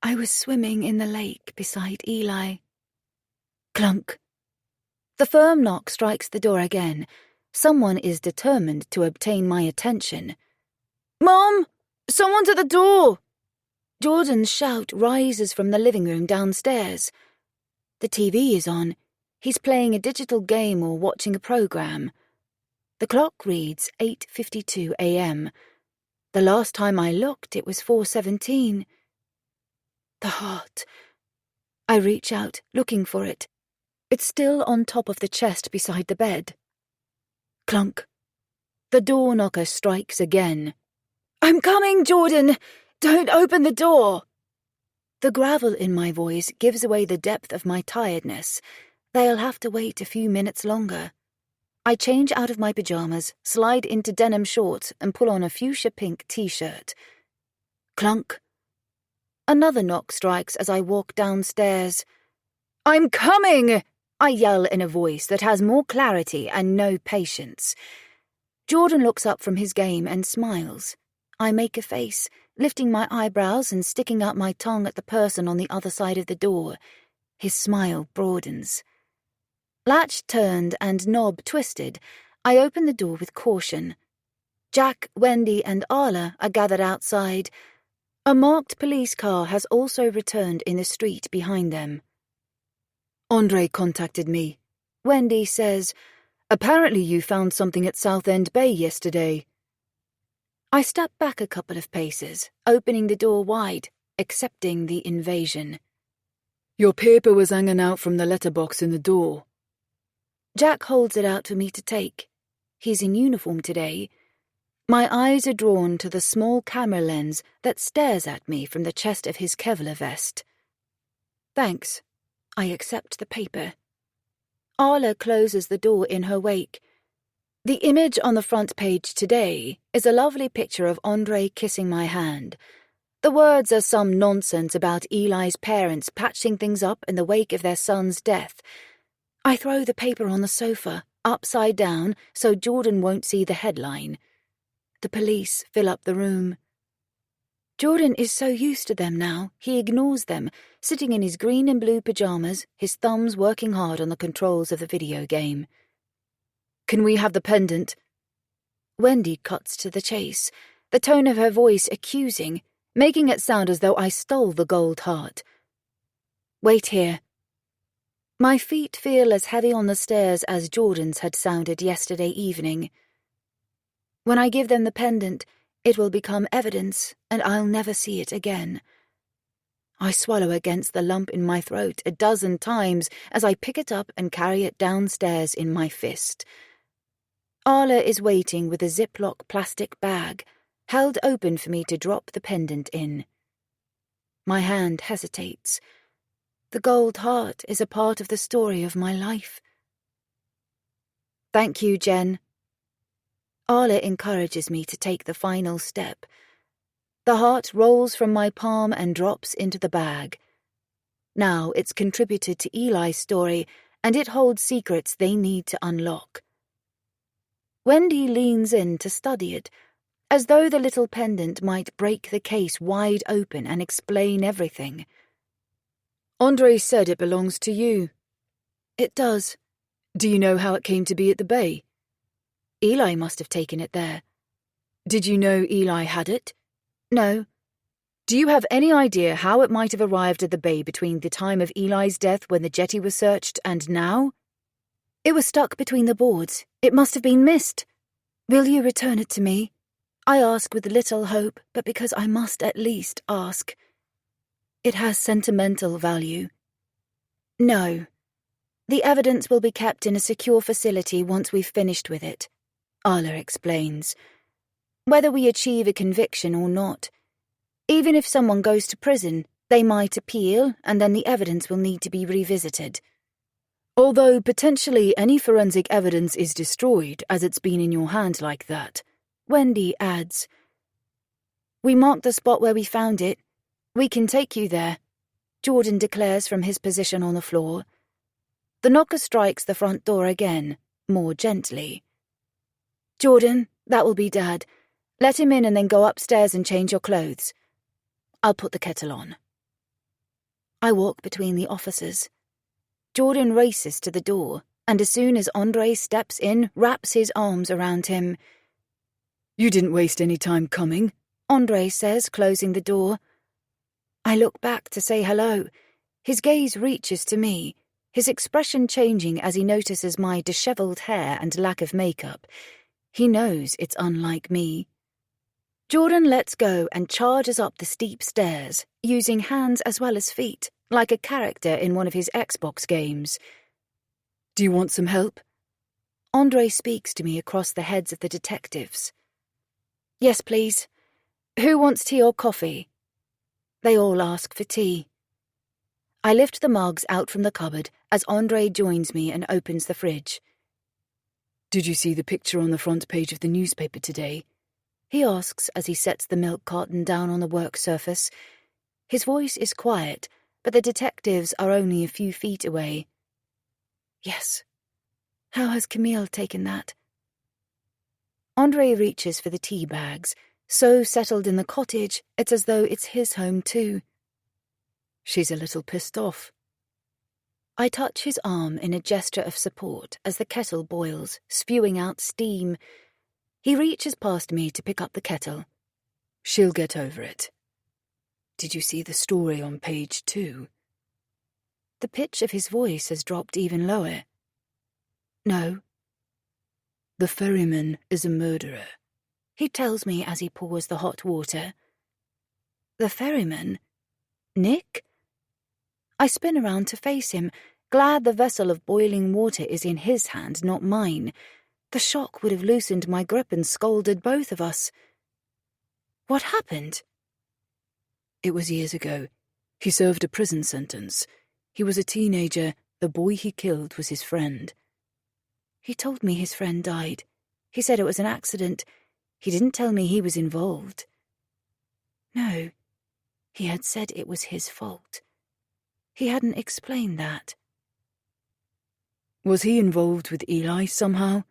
I was swimming in the lake beside Eli. Clunk. The firm knock strikes the door again. Someone is determined to obtain my attention. Mom! Someone's at the door! Jordan's shout rises from the living room downstairs. The TV is on. He's playing a digital game or watching a program. The clock reads 8:52 a.m. The last time I looked, it was 4:17. The heart. I reach out, looking for it. It's still on top of the chest beside the bed. Clunk. The door knocker strikes again. I'm coming, Jordan! Don't open the door! The gravel in my voice gives away the depth of my tiredness. They'll have to wait a few minutes longer. I change out of my pajamas, slide into denim shorts, and pull on a fuchsia pink t-shirt. Clunk. Another knock strikes as I walk downstairs. I'm coming! I yell in a voice that has more clarity and no patience. Jordan looks up from his game and smiles. I make a face, lifting my eyebrows and sticking out my tongue at the person on the other side of the door. His smile broadens. Latch turned and knob twisted, I open the door with caution. Jack, Wendy, and Arla are gathered outside. A marked police car has also returned in the street behind them. Andre contacted me. Wendy says, apparently you found something at Southend Bay yesterday. I step back a couple of paces, opening the door wide, accepting the invasion. Your paper was hanging out from the letterbox in the door. Jack holds it out for me to take. He's in uniform today. My eyes are drawn to the small camera lens that stares at me from the chest of his Kevlar vest. Thanks. I accept the paper. Arla closes the door in her wake. The image on the front page today is a lovely picture of Andre kissing my hand. The words are some nonsense about Eli's parents patching things up in the wake of their son's death. I throw the paper on the sofa, upside down, so Jordan won't see the headline. The police fill up the room. Jordan is so used to them now, he ignores them, sitting in his green and blue pajamas, his thumbs working hard on the controls of the video game. Can we have the pendant? Wendy cuts to the chase, the tone of her voice accusing, making it sound as though I stole the gold heart. Wait here. My feet feel as heavy on the stairs as Jordan's had sounded yesterday evening. When I give them the pendant, it will become evidence, and I'll never see it again. I swallow against the lump in my throat 12 times as I pick it up and carry it downstairs in my fist. Arla is waiting with a Ziploc plastic bag, held open for me to drop the pendant in. My hand hesitates. The gold heart is a part of the story of my life. Thank you, Jen. Arla encourages me to take the final step. The heart rolls from my palm and drops into the bag. Now it's contributed to Eli's story, and it holds secrets they need to unlock. Wendy leans in to study it, as though the little pendant might break the case wide open and explain everything. Andre said it belongs to you. It does. Do you know how it came to be at the bay? Eli must have taken it there. Did you know Eli had it? No. Do you have any idea how it might have arrived at the bay between the time of Eli's death when the jetty was searched and now? It was stuck between the boards. It must have been missed. Will you return it to me? I ask with little hope, but because I must at least ask. It has sentimental value. No. The evidence will be kept in a secure facility once we've finished with it, Arla explains. Whether we achieve a conviction or not. Even if someone goes to prison, they might appeal, and then the evidence will need to be revisited. Although potentially any forensic evidence is destroyed as it's been in your hand like that, Wendy adds. We marked the spot where we found it. We can take you there, Jordan declares from his position on the floor. The knocker strikes the front door again, more gently. Jordan, that will be Dad. Let him in and then go upstairs and change your clothes. I'll put the kettle on. I walk between the officers. Jordan races to the door, and as soon as Andre steps in, wraps his arms around him. You didn't waste any time coming, Andre says, closing the door. I look back to say hello. His gaze reaches to me, his expression changing as he notices my dishevelled hair and lack of makeup. He knows it's unlike me. Jordan lets go and charges up the steep stairs, using hands as well as feet, like a character in one of his Xbox games. Do you want some help? Andre speaks to me across the heads of the detectives. Yes, please. Who wants tea or coffee? They all ask for tea. I lift the mugs out from the cupboard as Andre joins me and opens the fridge. Did you see the picture on the front page of the newspaper today? He asks as he sets the milk carton down on the work surface. His voice is quiet, but the detectives are only a few feet away. Yes. How has Camille taken that? Andre reaches for the tea bags, so settled in the cottage, it's as though it's his home too. She's a little pissed off. I touch his arm in a gesture of support as the kettle boils, spewing out steam. He reaches past me to pick up the kettle. She'll get over it. Did you see the story on page 2? The pitch of his voice has dropped even lower. No. The ferryman is a murderer, he tells me as he pours the hot water. The ferryman? Nick? I spin around to face him, Glad the vessel of boiling water is in his hand, not mine. The shock would have loosened my grip and scalded both of us. What happened? It was years ago. He served a prison sentence. He was a teenager. The boy he killed was his friend. He told me his friend died. He said it was an accident. He didn't tell me he was involved. No, he had said it was his fault. He hadn't explained that. Was he involved with Eli somehow?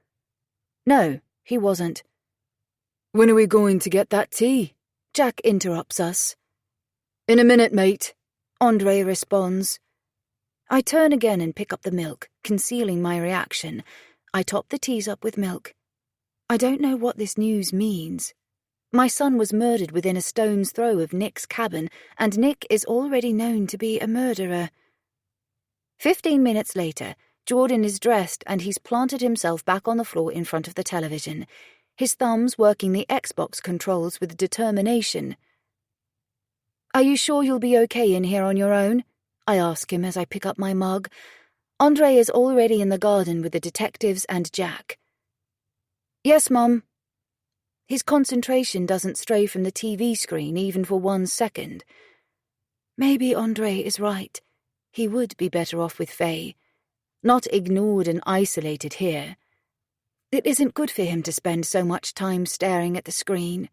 No, he wasn't. When are we going to get that tea? Jack interrupts us. In a minute, mate. Andre responds. I turn again and pick up the milk, concealing my reaction. I top the teas up with milk. I don't know what this news means. My son was murdered within a stone's throw of Nick's cabin, and Nick is already known to be a murderer. 15 minutes later, Jordan is dressed and he's planted himself back on the floor in front of the television, his thumbs working the Xbox controls with determination. Are you sure you'll be okay in here on your own? I ask him as I pick up my mug. Andre is already in the garden with the detectives and Jack. Yes, Mum. His concentration doesn't stray from the TV screen even for 1 second. Maybe Andre is right. He would be better off with Faye. Not ignored and isolated here. It isn't good for him to spend so much time staring at the screen.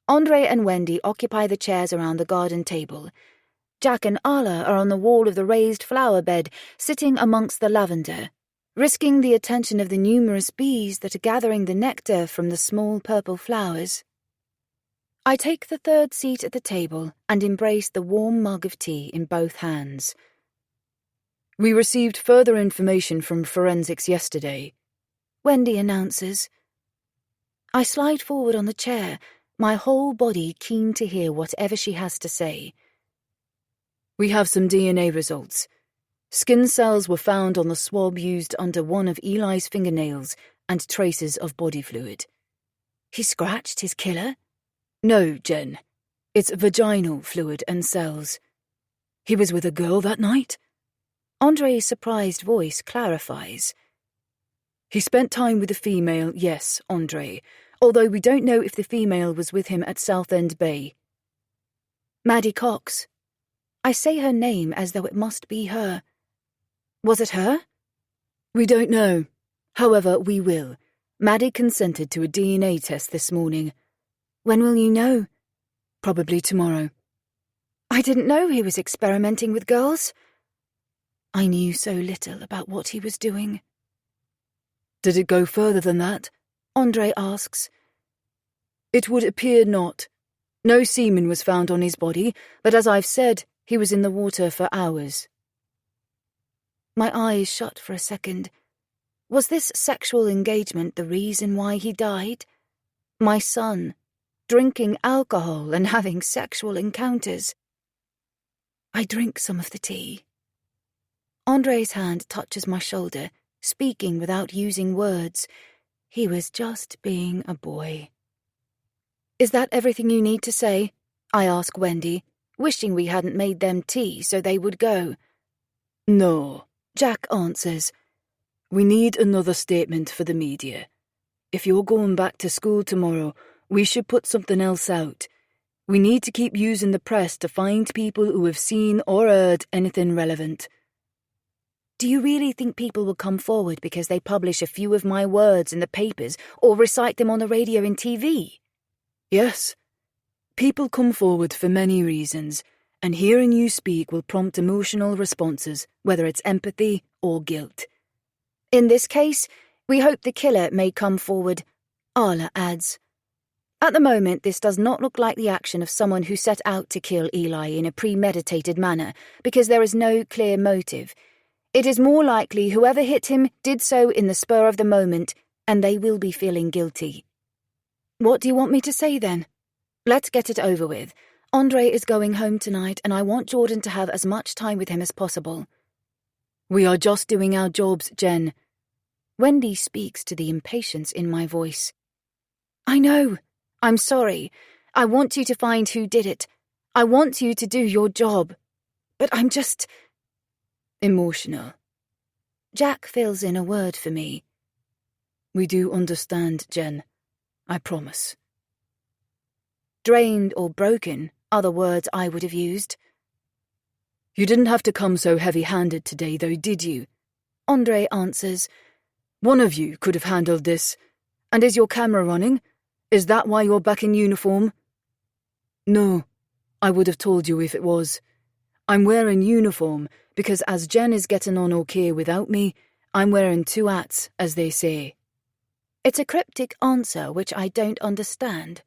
Andre and Wendy occupy the chairs around the garden table. Jack and Arla are on the wall of the raised flower bed, sitting amongst the lavender, risking the attention of the numerous bees that are gathering the nectar from the small purple flowers. I take the third seat at the table and embrace the warm mug of tea in both hands. We received further information from forensics yesterday, Wendy announces. I slide forward on the chair, my whole body keen to hear whatever she has to say. We have some DNA results. Skin cells were found on the swab used under one of Eli's fingernails and traces of body fluid. He scratched his killer? No, Jen. It's vaginal fluid and cells. He was with a girl that night? Andre's surprised voice clarifies. He spent time with a female, yes, Andre, although we don't know if the female was with him at Southend Bay. Maddie Cox. I say her name as though it must be her. Was it her? We don't know. However, we will. Maddie consented to a DNA test this morning. When will you know? Probably tomorrow. I didn't know he was experimenting with girls. I knew so little about what he was doing. Did it go further than that? Andre asks. It would appear not. No semen was found on his body, but as I've said, he was in the water for hours. My eyes shut for a second. Was this sexual engagement the reason why he died? My son, drinking alcohol and having sexual encounters. I drink some of the tea. Andre's hand touches my shoulder, speaking without using words. He was just being a boy. Is that everything you need to say? I ask Wendy, wishing we hadn't made them tea so they would go. No, Jack answers. We need another statement for the media. If you're going back to school tomorrow, we should put something else out. We need to keep using the press to find people who have seen or heard anything relevant. Do you really think people will come forward because they publish a few of my words in the papers or recite them on the radio and TV? Yes. People come forward for many reasons, and hearing you speak will prompt emotional responses, whether it's empathy or guilt. In this case, we hope the killer may come forward, Arla adds. At the moment, this does not look like the action of someone who set out to kill Eli in a premeditated manner, because there is no clear motive. It is more likely whoever hit him did so in the spur of the moment, and they will be feeling guilty. What do you want me to say then? Let's get it over with. Andre is going home tonight, and I want Jordan to have as much time with him as possible. We are just doing our jobs, Jen. Wendy speaks to the impatience in my voice. I know. I'm sorry. I want you to find who did it. I want you to do your job. But I'm just... Emotional. Jack fills in a word for me. We do understand, Jen. I promise. Drained or broken are the words I would have used. You didn't have to come so heavy-handed today, though, did you? Andre answers. One of you could have handled this. And is your camera running? Is that why you're back in uniform? No, I would have told you if it was. I'm wearing uniform because as Jen is getting on okay without me, I'm wearing two hats, as they say. It's a cryptic answer which I don't understand.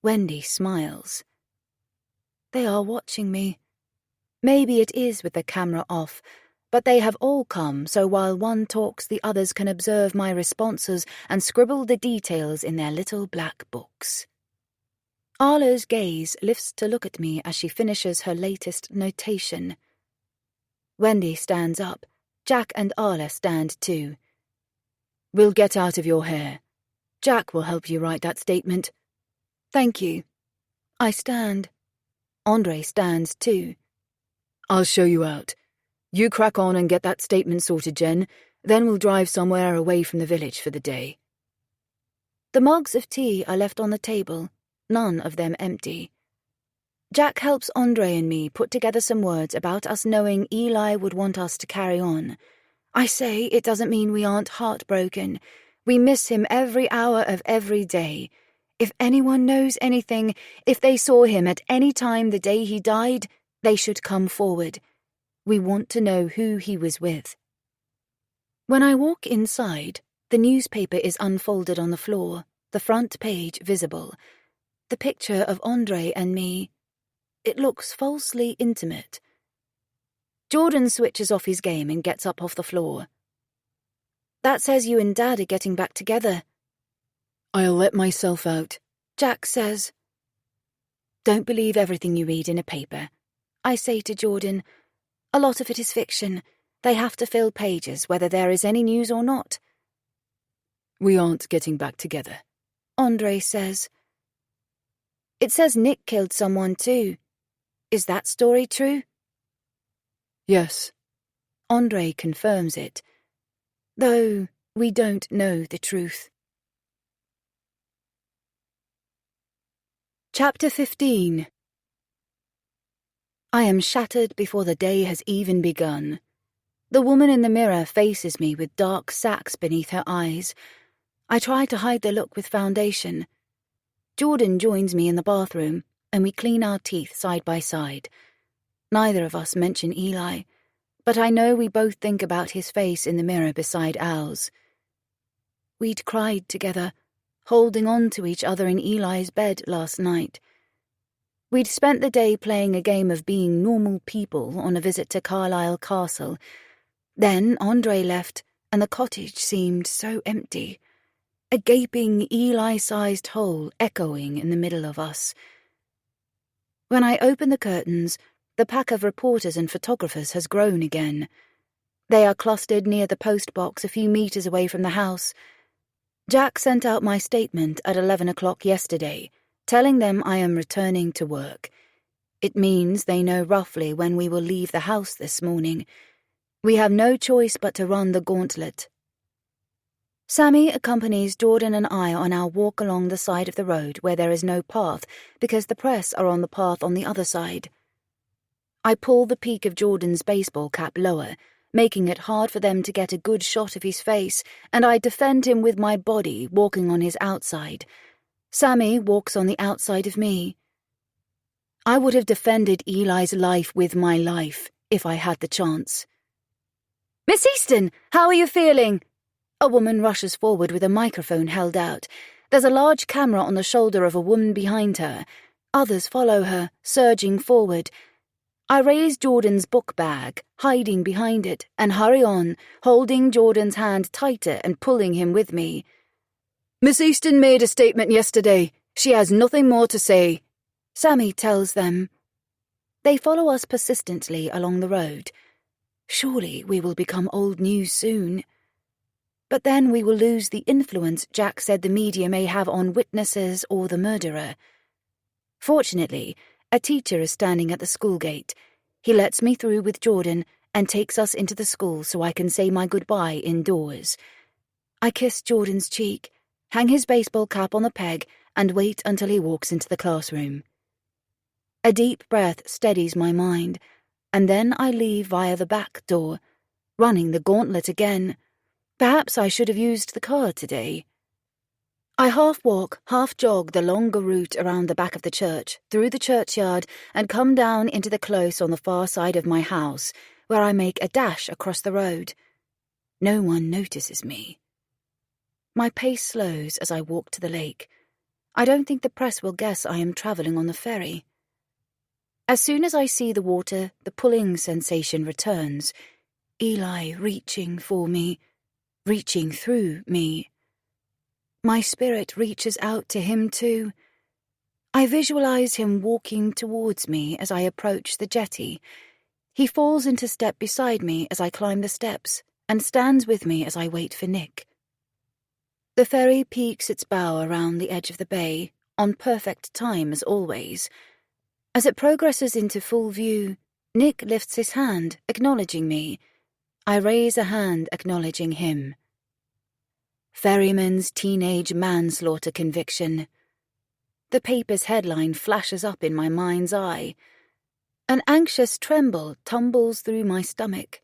Wendy smiles. They are watching me. Maybe it is with the camera off, but they have all come, so while one talks, the others can observe my responses and scribble the details in their little black books. Arla's gaze lifts to look at me as she finishes her latest notation. Wendy stands up. Jack and Arla stand too. We'll get out of your hair. Jack will help you write that statement. Thank you. I stand. Andre stands too. I'll show you out. You crack on and get that statement sorted, Jen. Then we'll drive somewhere away from the village for the day. The mugs of tea are left on the table, none of them empty. Jack helps Andre and me put together some words about us knowing Eli would want us to carry on. I say it doesn't mean we aren't heartbroken. We miss him every hour of every day. If anyone knows anything, if they saw him at any time the day he died, they should come forward. We want to know who he was with. When I walk inside, the newspaper is unfolded on the floor, the front page visible. The picture of Andre and me. It looks falsely intimate. Jordan switches off his game and gets up off the floor. That says you and Dad are getting back together. I'll let myself out, Jack says. Don't believe everything you read in a paper. I say to Jordan, a lot of it is fiction. They have to fill pages whether there is any news or not. We aren't getting back together, Andre says. It says Nick killed someone too. Is that story true? Yes. Andre confirms it, though we don't know the truth. Chapter 15. I am shattered before the day has even begun. The woman in the mirror faces me with dark sacs beneath her eyes. I try to hide the look with foundation. Jordan joins me in the bathroom, and we clean our teeth side by side. Neither of us mention Eli, but I know we both think about his face in the mirror beside ours. We'd cried together, holding on to each other in Eli's bed last night. We'd spent the day playing a game of being normal people on a visit to Carlisle Castle. Then Andre left, and the cottage seemed so empty. A gaping Eli-sized hole echoing in the middle of us. When I open the curtains, the pack of reporters and photographers has grown again. They are clustered near the post box a few meters away from the house. Jack sent out my statement at 11 o'clock yesterday, telling them I am returning to work. It means they know roughly when we will leave the house this morning. We have no choice but to run the gauntlet. Sammy accompanies Jordan and I on our walk along the side of the road where there is no path because the press are on the path on the other side. I pull the peak of Jordan's baseball cap lower, making it hard for them to get a good shot of his face, and I defend him with my body, walking on his outside. Sammy walks on the outside of me. I would have defended Eli's life with my life if I had the chance. "Miss Easton, how are you feeling?" A woman rushes forward with a microphone held out. There's a large camera on the shoulder of a woman behind her. Others follow her, surging forward. I raise Jordan's book bag, hiding behind it, and hurry on, holding Jordan's hand tighter and pulling him with me. Miss Easton made a statement yesterday. She has nothing more to say, Sammy tells them. They follow us persistently along the road. Surely we will become old news soon. But then we will lose the influence Jack said the media may have on witnesses or the murderer. Fortunately, a teacher is standing at the school gate. He lets me through with Jordan, and takes us into the school so I can say my goodbye indoors. I kiss Jordan's cheek, hang his baseball cap on the peg, and wait until he walks into the classroom. A deep breath steadies my mind, and then I leave via the back door, running the gauntlet again. Perhaps I should have used the car today. I half walk, half jog the longer route around the back of the church, through the churchyard, and come down into the close on the far side of my house, where I make a dash across the road. No one notices me. My pace slows as I walk to the lake. I don't think the press will guess I am travelling on the ferry. As soon as I see the water, the pulling sensation returns. Eli reaching for me, reaching through me. My spirit reaches out to him too. I visualize him walking towards me as I approach the jetty. He falls into step beside me as I climb the steps, and stands with me as I wait for Nick. The ferry peaks its bow around the edge of the bay, on perfect time as always. As it progresses into full view, Nick lifts his hand, acknowledging me. I raise a hand acknowledging him. Ferryman's teenage manslaughter conviction. The paper's headline flashes up in my mind's eye. An anxious tremble tumbles through my stomach.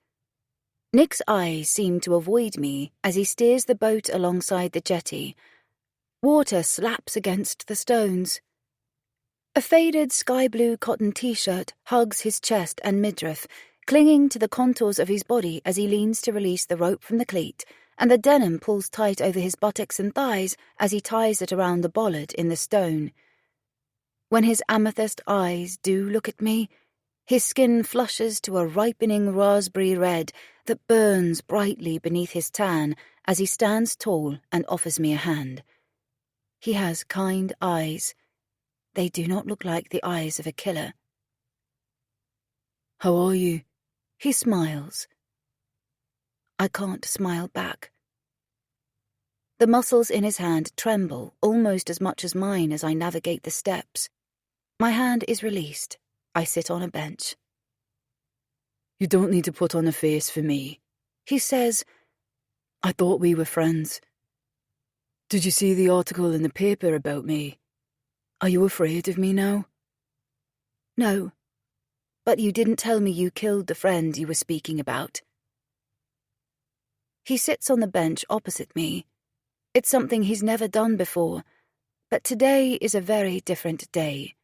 Nick's eyes seem to avoid me as he steers the boat alongside the jetty. Water slaps against the stones. A faded sky-blue cotton t-shirt hugs his chest and midriff, clinging to the contours of his body as he leans to release the rope from the cleat, and the denim pulls tight over his buttocks and thighs as he ties it around the bollard in the stone. When his amethyst eyes do look at me, his skin flushes to a ripening raspberry red that burns brightly beneath his tan as he stands tall and offers me a hand. He has kind eyes. They do not look like the eyes of a killer. How are you? He smiles. I can't smile back. The muscles in his hand tremble almost as much as mine as I navigate the steps. My hand is released. I sit on a bench. You don't need to put on a face for me, he says. I thought we were friends. Did you see the article in the paper about me? Are you afraid of me now? No, but you didn't tell me you killed the friend you were speaking about. He sits on the bench opposite me. It's something he's never done before, but today is a very different day.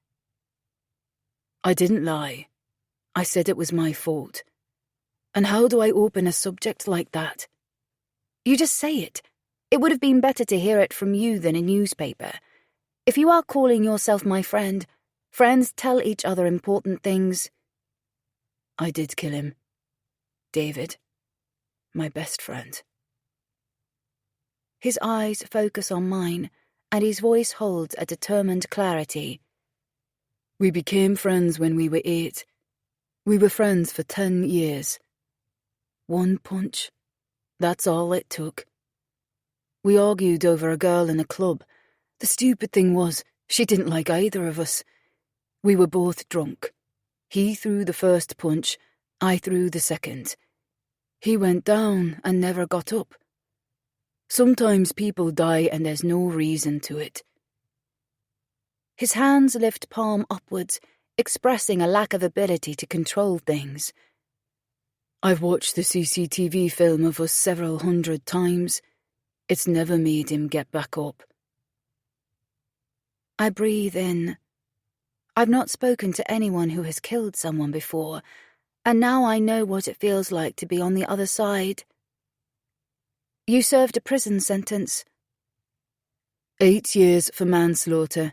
I didn't lie. I said it was my fault. And how do I open a subject like that? You just say it. It would have been better to hear it from you than a newspaper. If you are calling yourself my friend, friends tell each other important things. I did kill him. David. My best friend. His eyes focus on mine, and his voice holds a determined clarity. We became friends when we were 8. We were friends for 10 years. 1 punch. That's all it took. We argued over a girl in a club. The stupid thing was, she didn't like either of us. We were both drunk. He threw the first punch, I threw the second. He went down and never got up. Sometimes people die and there's no reason to it. His hands lift palm upwards, expressing a lack of ability to control things. I've watched the CCTV film of us several hundred times. It's never made him get back up. I breathe in. I've not spoken to anyone who has killed someone before, and now I know what it feels like to be on the other side. You served a prison sentence. 8 years for manslaughter.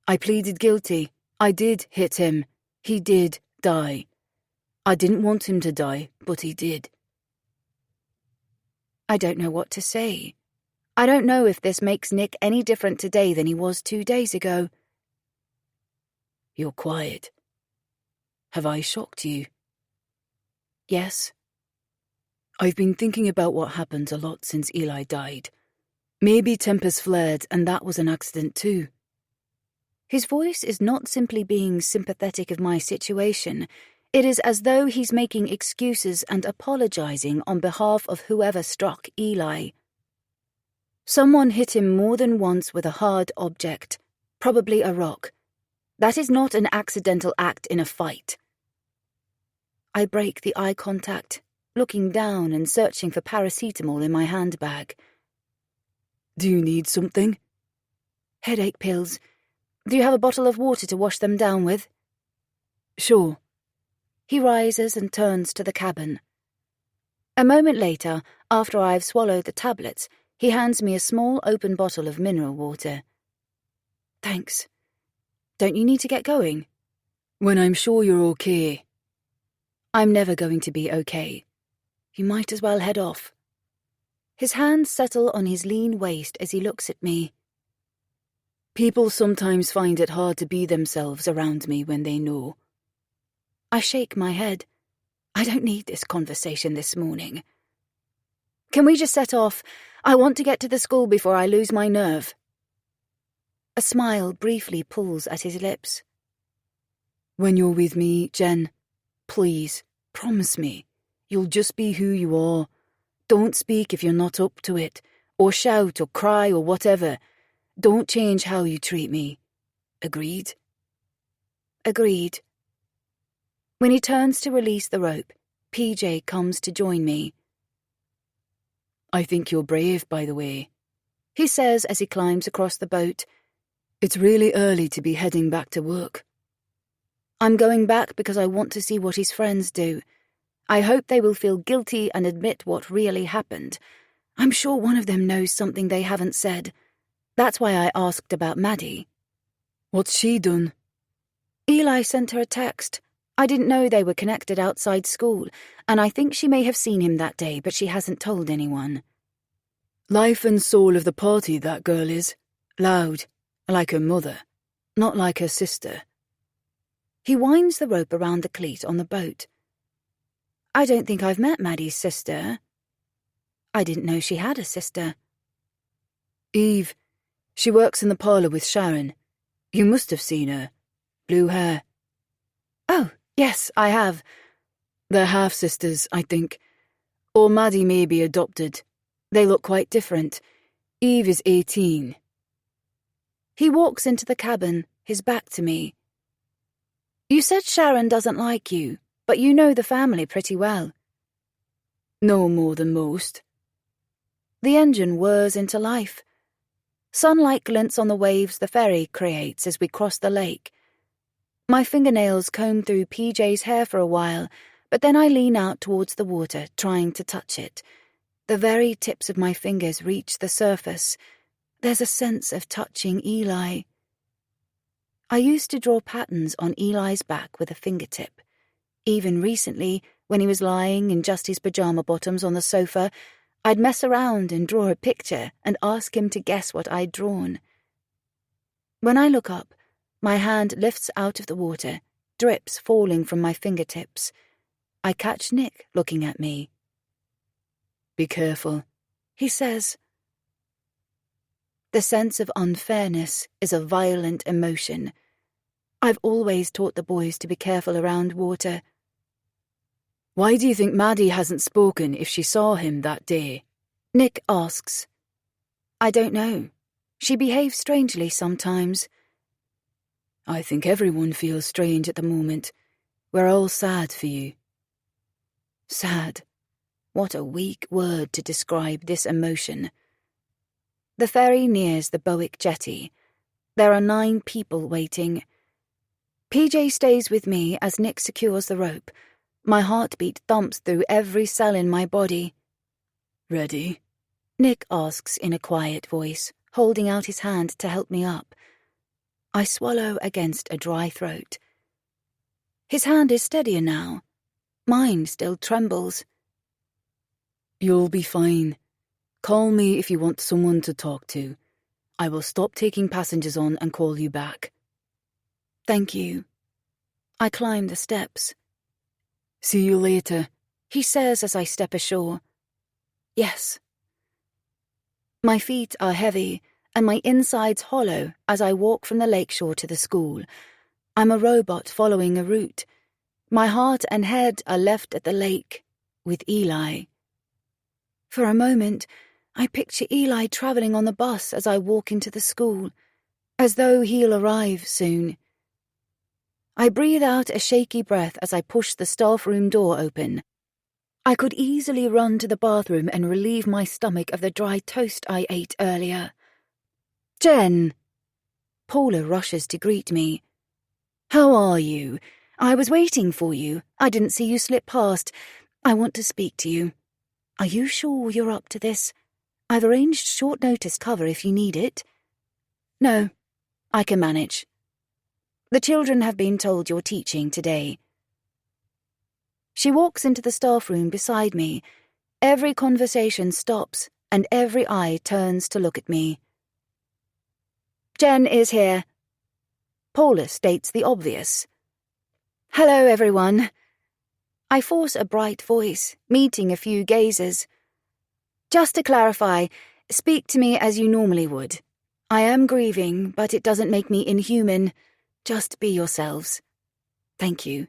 I pleaded guilty. I did hit him. He did die. I didn't want him to die, but he did. I don't know what to say. I don't know if this makes Nick any different today than he was 2 days ago. You're quiet. Have I shocked you? Yes. I've been thinking about what happened a lot since Eli died. Maybe tempers flared and that was an accident too. His voice is not simply being sympathetic of my situation. It is as though he's making excuses and apologizing on behalf of whoever struck Eli. Someone hit him more than once with a hard object, probably a rock. That is not an accidental act in a fight. I break the eye contact, looking down and searching for paracetamol in my handbag. Do you need something? Headache pills. Do you have a bottle of water to wash them down with? Sure. He rises and turns to the cabin. A moment later, after I've swallowed the tablets, he hands me a small open bottle of mineral water. Thanks. Don't you need to get going? When I'm sure you're okay. I'm never going to be okay. You might as well head off. His hands settle on his lean waist as he looks at me. People sometimes find it hard to be themselves around me when they know. I shake my head. I don't need this conversation this morning. Can we just set off? I want to get to the school before I lose my nerve. A smile briefly pulls at his lips. When you're with me, Jen, please, promise me, you'll just be who you are. Don't speak if you're not up to it, or shout or cry or whatever. Don't change how you treat me. Agreed? Agreed. When he turns to release the rope, PJ comes to join me. I think you're brave, by the way, he says as he climbs across the boat. It's really early to be heading back to work. I'm going back because I want to see what his friends do. I hope they will feel guilty and admit what really happened. I'm sure one of them knows something they haven't said. That's why I asked about Maddie. What's she done? Eli sent her a text. I didn't know they were connected outside school, and I think she may have seen him that day, but she hasn't told anyone. Life and soul of the party, that girl is. Loud, like her mother, not like her sister. He winds the rope around the cleat on the boat. I don't think I've met Maddie's sister. I didn't know she had a sister. Eve. She works in the parlour with Sharon. You must have seen her. Blue hair. Oh, yes, I have. They're half-sisters, I think. Or Maddie may be adopted. They look quite different. Eve is 18. He walks into the cabin, his back to me. You said Sharon doesn't like you, but you know the family pretty well. No more than most. The engine whirs into life. Sunlight glints on the waves the ferry creates as we cross the lake. My fingernails comb through PJ's hair for a while, but then I lean out towards the water, trying to touch it. The very tips of my fingers reach the surface. There's a sense of touching Eli. I used to draw patterns on Eli's back with a fingertip. Even recently, when he was lying in just his pajama bottoms on the sofa, I'd mess around and draw a picture and ask him to guess what I'd drawn. When I look up, my hand lifts out of the water, drips falling from my fingertips. I catch Nick looking at me. Be careful, he says. The sense of unfairness is a violent emotion. I've always taught the boys to be careful around water. Why do you think Maddie hasn't spoken if she saw him that day? Nick asks. I don't know. She behaves strangely sometimes. I think everyone feels strange at the moment. We're all sad for you. Sad. What a weak word to describe this emotion. The ferry nears the Bowick jetty. There are 9 people waiting. PJ stays with me as Nick secures the rope. My heartbeat thumps through every cell in my body. Ready? Nick asks in a quiet voice, holding out his hand to help me up. I swallow against a dry throat. His hand is steadier now. Mine still trembles. You'll be fine. Call me if you want someone to talk to. I will stop taking passengers on and call you back. Thank you. I climb the steps. See you later, he says as I step ashore. Yes. My feet are heavy, and my insides hollow as I walk from the lakeshore to the school. I'm a robot following a route. My heart and head are left at the lake with Eli. For a moment, I picture Eli travelling on the bus as I walk into the school, as though he'll arrive soon. I breathe out a shaky breath as I push the staff room door open. I could easily run to the bathroom and relieve my stomach of the dry toast I ate earlier. Jen! Paula rushes to greet me. How are you? I was waiting for you. I didn't see you slip past. I want to speak to you. Are you sure you're up to this? I've arranged short-notice cover if you need it. No, I can manage. The children have been told you're teaching today. She walks into the staff room beside me. Every conversation stops, and every eye turns to look at me. Jen is here. Paula states the obvious. Hello, everyone. I force a bright voice, meeting a few gazes. Just to clarify, speak to me as you normally would. I am grieving, but it doesn't make me inhuman. Just be yourselves. Thank you.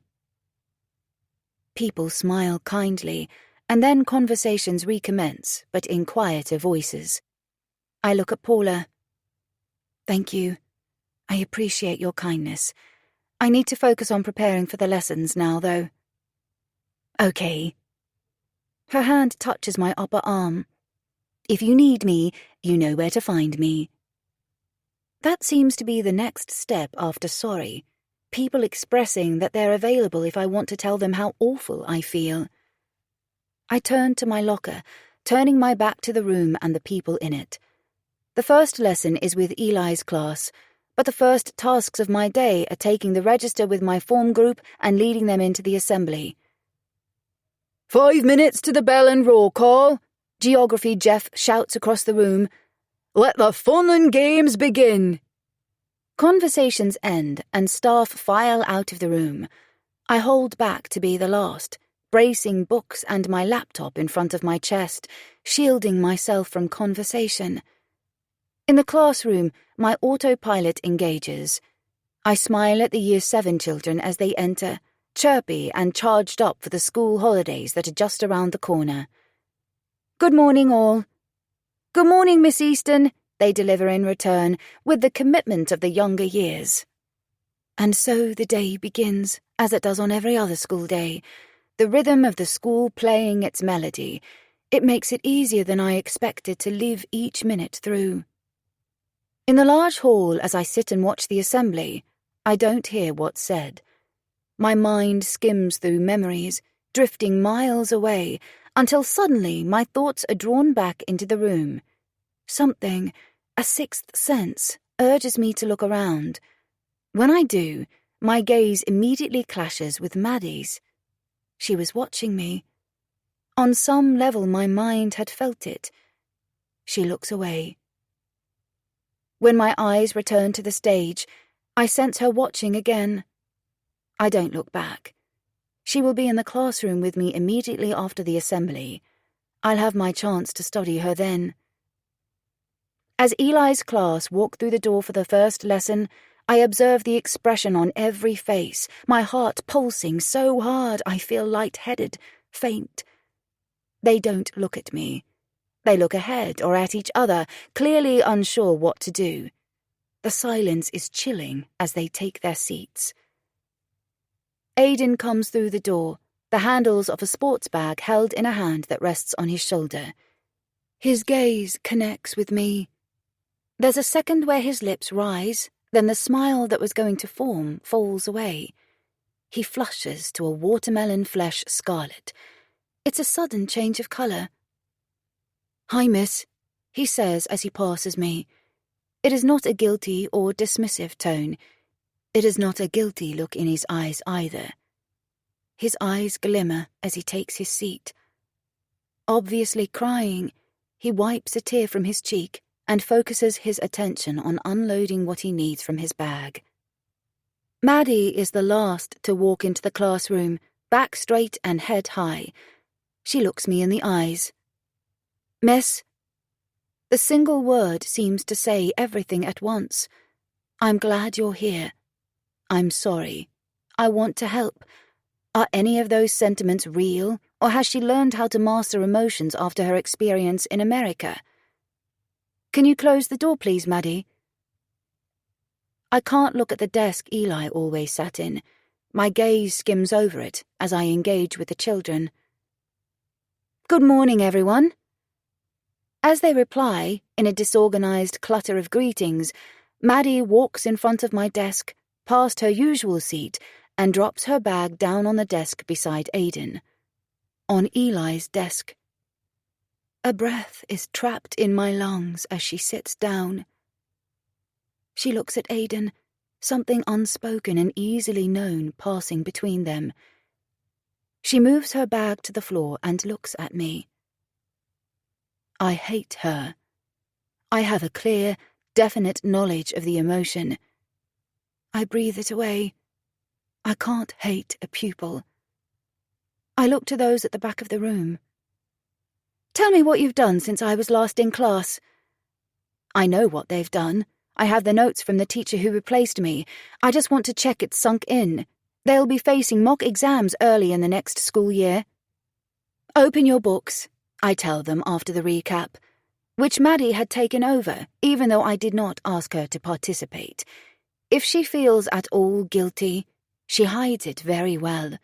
People smile kindly, and then conversations recommence, but in quieter voices. I look at Paula. Thank you. I appreciate your kindness. I need to focus on preparing for the lessons now, though. Okay. Her hand touches my upper arm. If you need me, you know where to find me. That seems to be the next step after sorry. People expressing that they're available if I want to tell them how awful I feel. I turn to my locker, turning my back to the room and the people in it. The first lesson is with Eli's class, but the first tasks of my day are taking the register with my form group and leading them into the assembly. 5 minutes to the bell and roll call, Geography Jeff shouts across the room. Let the fun and games begin. Conversations end and staff file out of the room. I hold back to be the last, bracing books and my laptop in front of my chest, shielding myself from conversation. In the classroom, my autopilot engages. I smile at the Year 7 children as they enter, chirpy and charged up for the school holidays that are just around the corner. Good morning, all. Good morning, Miss Easton, they deliver in return, with the commitment of the younger years. And so the day begins, as it does on every other school day, the rhythm of the school playing its melody. It makes it easier than I expected to live each minute through. In the large hall, as I sit and watch the assembly, I don't hear what's said. My mind skims through memories, drifting miles away, until suddenly my thoughts are drawn back into the room. Something, a sixth sense, urges me to look around. When I do, my gaze immediately clashes with Maddie's. She was watching me. On some level my mind had felt it. She looks away. When my eyes return to the stage, I sense her watching again. I don't look back. She will be in the classroom with me immediately after the assembly. I'll have my chance to study her then. As Eli's class walk through the door for the first lesson, I observe the expression on every face, my heart pulsing so hard I feel lightheaded, faint. They don't look at me. They look ahead or at each other, clearly unsure what to do. The silence is chilling as they take their seats. Aidan comes through the door, the handles of a sports bag held in a hand that rests on his shoulder. His gaze connects with me. There's a second where his lips rise, then the smile that was going to form falls away. He flushes to a watermelon flesh scarlet. It's a sudden change of colour. "Hi, miss," he says as he passes me. It is not a guilty or dismissive tone. It is not a guilty look in his eyes either. His eyes glimmer as he takes his seat. Obviously crying, he wipes a tear from his cheek and focuses his attention on unloading what he needs from his bag. Maddie is the last to walk into the classroom, back straight and head high. She looks me in the eyes. "Miss." The single word seems to say everything at once. I'm glad you're here. I'm sorry. I want to help. Are any of those sentiments real, or has she learned how to master emotions after her experience in America? Can you close the door, please, Maddie? I can't look at the desk Eli always sat in. My gaze skims over it as I engage with the children. Good morning, everyone. As they reply, in a disorganized clutter of greetings, Maddie walks in front of my desk, past her usual seat, and drops her bag down on the desk beside Aidan. On Eli's desk. A breath is trapped in my lungs as she sits down. She looks at Aidan, something unspoken and easily known passing between them. She moves her bag to the floor and looks at me. I hate her. I have a clear, definite knowledge of the emotion. I breathe it away. I can't hate a pupil. I look to those at the back of the room. Tell me what you've done since I was last in class. I know what they've done. I have the notes from the teacher who replaced me. I just want to check it's sunk in. They'll be facing mock exams early in the next school year. Open your books, I tell them after the recap, which Maddie had taken over, even though I did not ask her to participate. If she feels at all guilty, she hides it very well.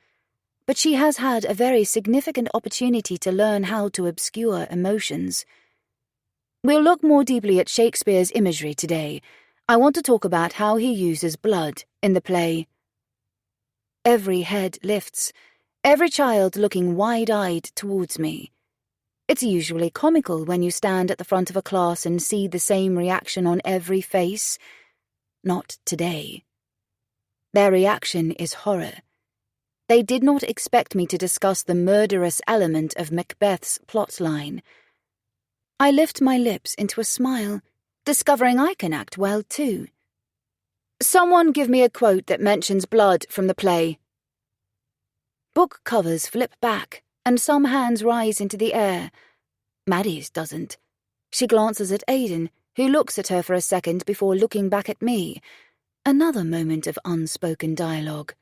But she has had a very significant opportunity to learn how to obscure emotions. We'll look more deeply at Shakespeare's imagery today. I want to talk about how he uses blood in the play. Every head lifts, every child looking wide-eyed towards me. It's usually comical when you stand at the front of a class and see the same reaction on every face. Not today. Their reaction is horror. They did not expect me to discuss the murderous element of Macbeth's plotline. I lift my lips into a smile, discovering I can act well too. Someone give me a quote that mentions blood from the play. Book covers flip back, and some hands rise into the air. Maddie's doesn't. She glances at Aidan, who looks at her for a second before looking back at me. Another moment of unspoken dialogue.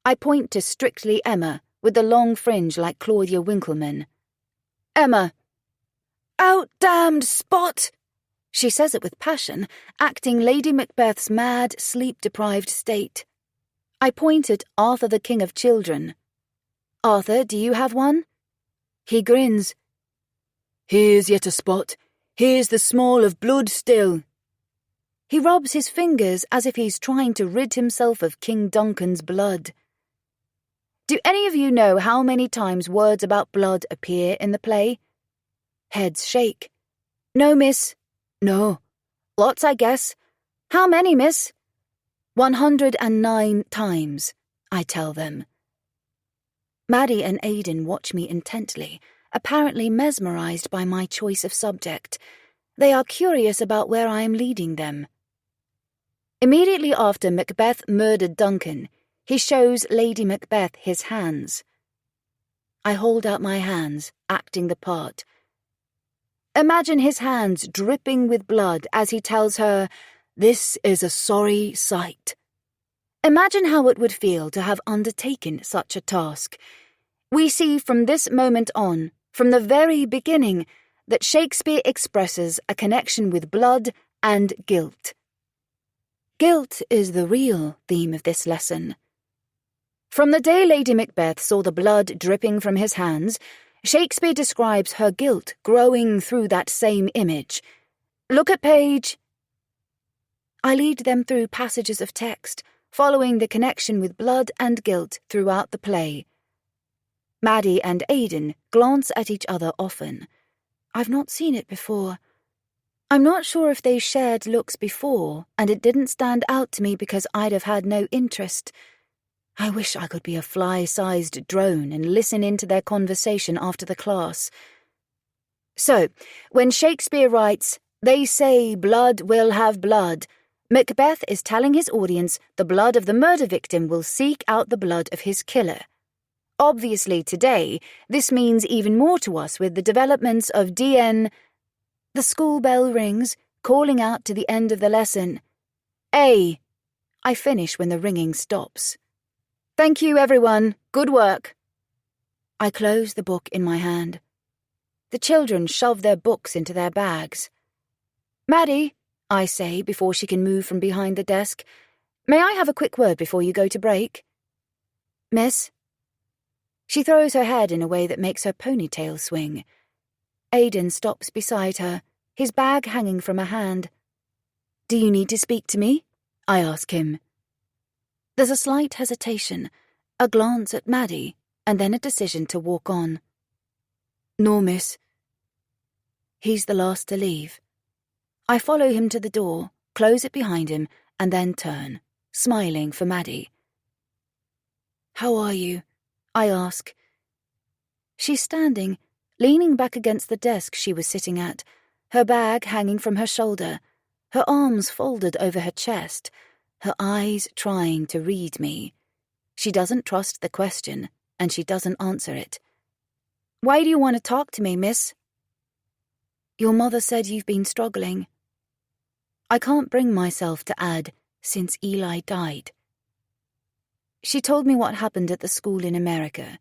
I point to Strictly Emma, with the long fringe like Claudia Winkleman. Emma. Out damned Spot! She says it with passion, acting Lady Macbeth's mad, sleep-deprived state. I point at Arthur the King of Children. Arthur, do you have one? He grins. Here's yet a spot. Here's the small of blood still. He rubs his fingers as if he's trying to rid himself of King Duncan's blood. Do any of you know how many times words about blood appear in the play? Heads shake. No, miss. No. Lots, I guess. How many, miss? 109 times, I tell them. Maddie and Aidan watch me intently, apparently mesmerized by my choice of subject. They are curious about where I am leading them. Immediately after Macbeth murdered Duncan, he shows Lady Macbeth his hands. I hold out my hands, acting the part. Imagine his hands dripping with blood as he tells her, "This is a sorry sight." Imagine how it would feel to have undertaken such a task. We see from this moment on, from the very beginning, that Shakespeare expresses a connection with blood and guilt. Guilt is the real theme of this lesson. From the day Lady Macbeth saw the blood dripping from his hands, Shakespeare describes her guilt growing through that same image. Look at page. I lead them through passages of text, following the connection with blood and guilt throughout the play. Maddie and Aidan glance at each other often. I've not seen it before. I'm not sure if they shared looks before, and it didn't stand out to me because I'd have had no interest. I wish I could be a fly-sized drone and listen into their conversation after the class. So, when Shakespeare writes, "They say blood will have blood," Macbeth is telling his audience the blood of the murder victim will seek out the blood of his killer. Obviously, today, this means even more to us with the developments of D.N. The school bell rings, calling out to the end of the lesson. A. I finish when the ringing stops. Thank you, everyone. Good work. I close the book in my hand. The children shove their books into their bags. Maddie, I say before she can move from behind the desk, may I have a quick word before you go to break? Miss? She throws her head in a way that makes her ponytail swing. Aidan stops beside her, his bag hanging from a hand. Do you need to speak to me? I ask him. There's a slight hesitation, a glance at Maddie, and then a decision to walk on. No, miss. He's the last to leave. I follow him to the door, close it behind him, and then turn, smiling for Maddie. How are you? I ask. She's standing, leaning back against the desk she was sitting at, her bag hanging from her shoulder, her arms folded over her chest, her eyes trying to read me. She doesn't trust the question, and she doesn't answer it. Why do you want to talk to me, miss? Your mother said you've been struggling. I can't bring myself to add, since Eli died. She told me what happened at the school in America.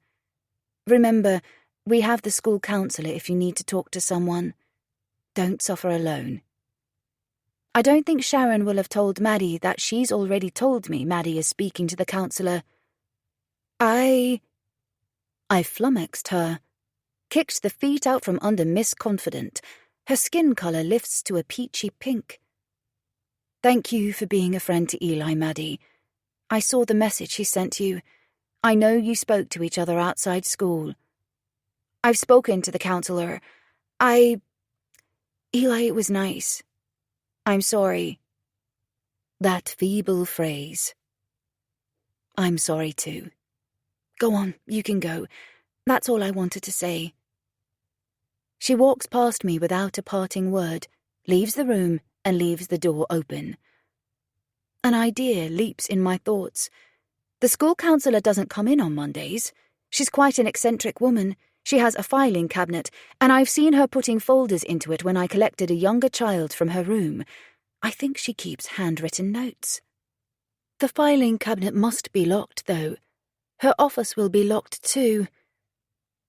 Remember, we have the school counselor if you need to talk to someone. Don't suffer alone. I don't think Sharon will have told Maddie that she's already told me Maddie is speaking to the counselor. I flummoxed her, kicked the feet out from under Miss Confident. Her skin colour lifts to a peachy pink. Thank you for being a friend to Eli, Maddie. I saw the message he sent you. I know you spoke to each other outside school. I've spoken to the counselor. Eli, it was nice. I'm sorry. That feeble phrase. I'm sorry too. Go on, you can go. That's all I wanted to say. She walks past me without a parting word, leaves the room, and leaves the door open. An idea leaps in my thoughts. The school counselor doesn't come in on Mondays. She's quite an eccentric woman. She has a filing cabinet, and I've seen her putting folders into it when I collected a younger child from her room. I think she keeps handwritten notes. The filing cabinet must be locked, though. Her office will be locked too.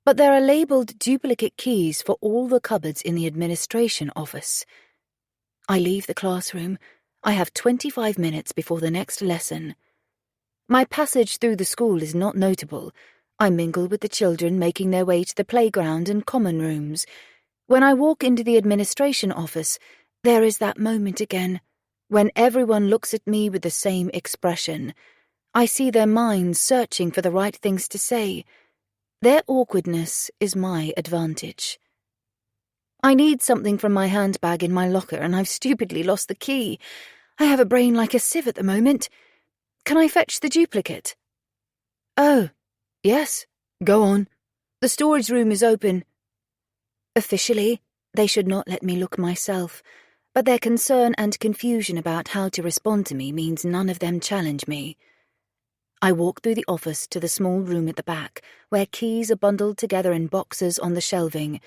But there are labelled duplicate keys for all the cupboards in the administration office. I leave the classroom. I have 25 minutes before the next lesson. My passage through the school is not notable. I mingle with the children making their way to the playground and common rooms. When I walk into the administration office, there is that moment again, when everyone looks at me with the same expression. I see their minds searching for the right things to say. Their awkwardness is my advantage. I need something from my handbag in my locker, and I've stupidly lost the key. I have a brain like a sieve at the moment. Can I fetch the duplicate? Oh, yes, go on. The storage room is open. Officially, they should not let me look myself, but their concern and confusion about how to respond to me means none of them challenge me. I walk through the office to the small room at the back, where keys are bundled together in boxes on the shelving.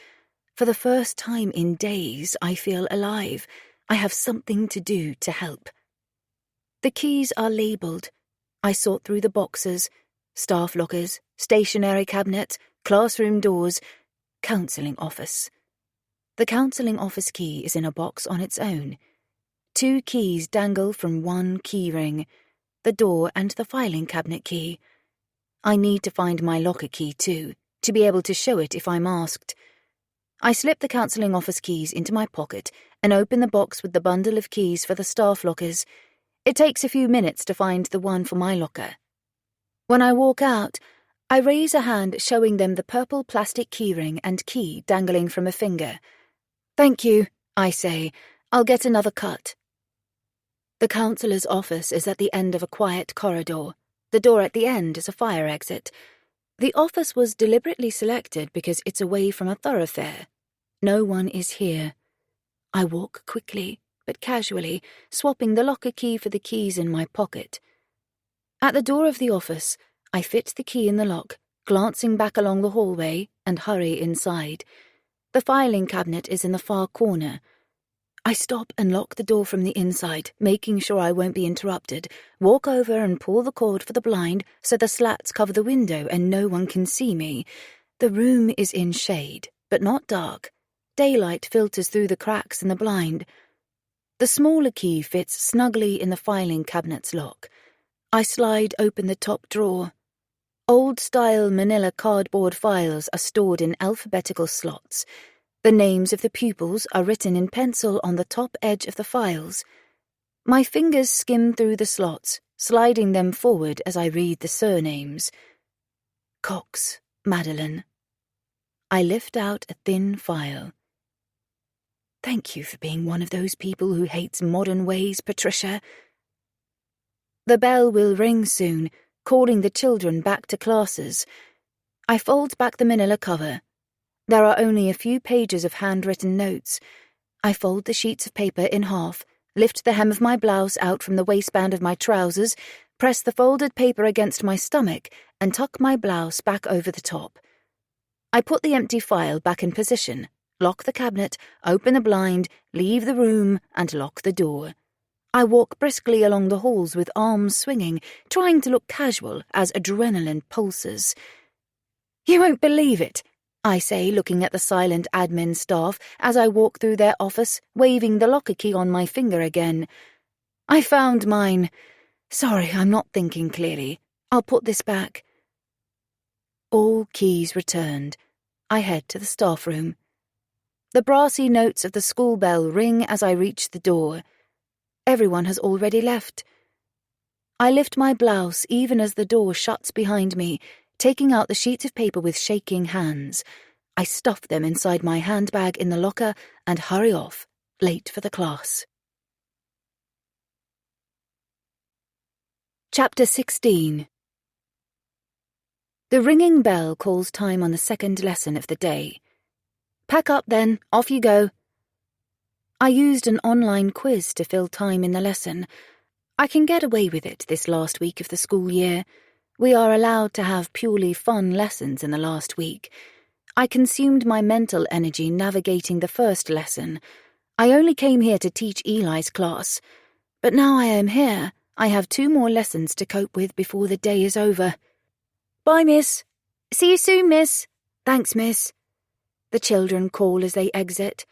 For the first time in days, I feel alive. I have something to do to help. The keys are labelled. I sort through the boxes, staff lockers, stationery cabinets, classroom doors, counselling office. The counselling office key is in a box on its own. 2 keys dangle from one key ring, the door and the filing cabinet key. I need to find my locker key too, to be able to show it if I'm asked. I slip the counselling office keys into my pocket and open the box with the bundle of keys for the staff lockers. It takes a few minutes to find the one for my locker. When I walk out, I raise a hand showing them the purple plastic keyring and key dangling from a finger. Thank you, I say. I'll get another cut. The counsellor's office is at the end of a quiet corridor. The door at the end is a fire exit. The office was deliberately selected because it's away from a thoroughfare. No one is here. I walk quickly, but casually, swapping the locker key for the keys in my pocket. At the door of the office, I fit the key in the lock, glancing back along the hallway, and hurry inside. The filing cabinet is in the far corner. I stop and lock the door from the inside, making sure I won't be interrupted, walk over and pull the cord for the blind so the slats cover the window and no one can see me. The room is in shade, but not dark. Daylight filters through the cracks in the blind. The smaller key fits snugly in the filing cabinet's lock. I slide open the top drawer. Old-style manila cardboard files are stored in alphabetical slots. The names of the pupils are written in pencil on the top edge of the files. My fingers skim through the slots, sliding them forward as I read the surnames. Cox, Madeline. I lift out a thin file. Thank you for being one of those people who hates modern ways, Patricia. The bell will ring soon, calling the children back to classes. I fold back the manila cover. There are only a few pages of handwritten notes. I fold the sheets of paper in half, lift the hem of my blouse out from the waistband of my trousers, press the folded paper against my stomach, and tuck my blouse back over the top. I put the empty file back in position, lock the cabinet, open the blind, leave the room, and lock the door. I walk briskly along the halls with arms swinging, trying to look casual as adrenaline pulses. You won't believe it, I say, looking at the silent admin staff as I walk through their office, waving the locker key on my finger again. I found mine. Sorry, I'm not thinking clearly. I'll put this back. All keys returned. I head to the staff room. The brassy notes of the school bell ring as I reach the door. Everyone has already left. I lift my blouse even as the door shuts behind me, taking out the sheets of paper with shaking hands. I stuff them inside my handbag in the locker and hurry off, late for the class. Chapter 16. The ringing bell calls time on the second lesson of the day. Pack up then, off you go. I used an online quiz to fill time in the lesson. I can get away with it this last week of the school year. We are allowed to have purely fun lessons in the last week. I consumed my mental energy navigating the first lesson. I only came here to teach Eli's class. But now I am here, I have 2 more lessons to cope with before the day is over. Bye, miss. See you soon, miss. Thanks, miss. The children call as they exit.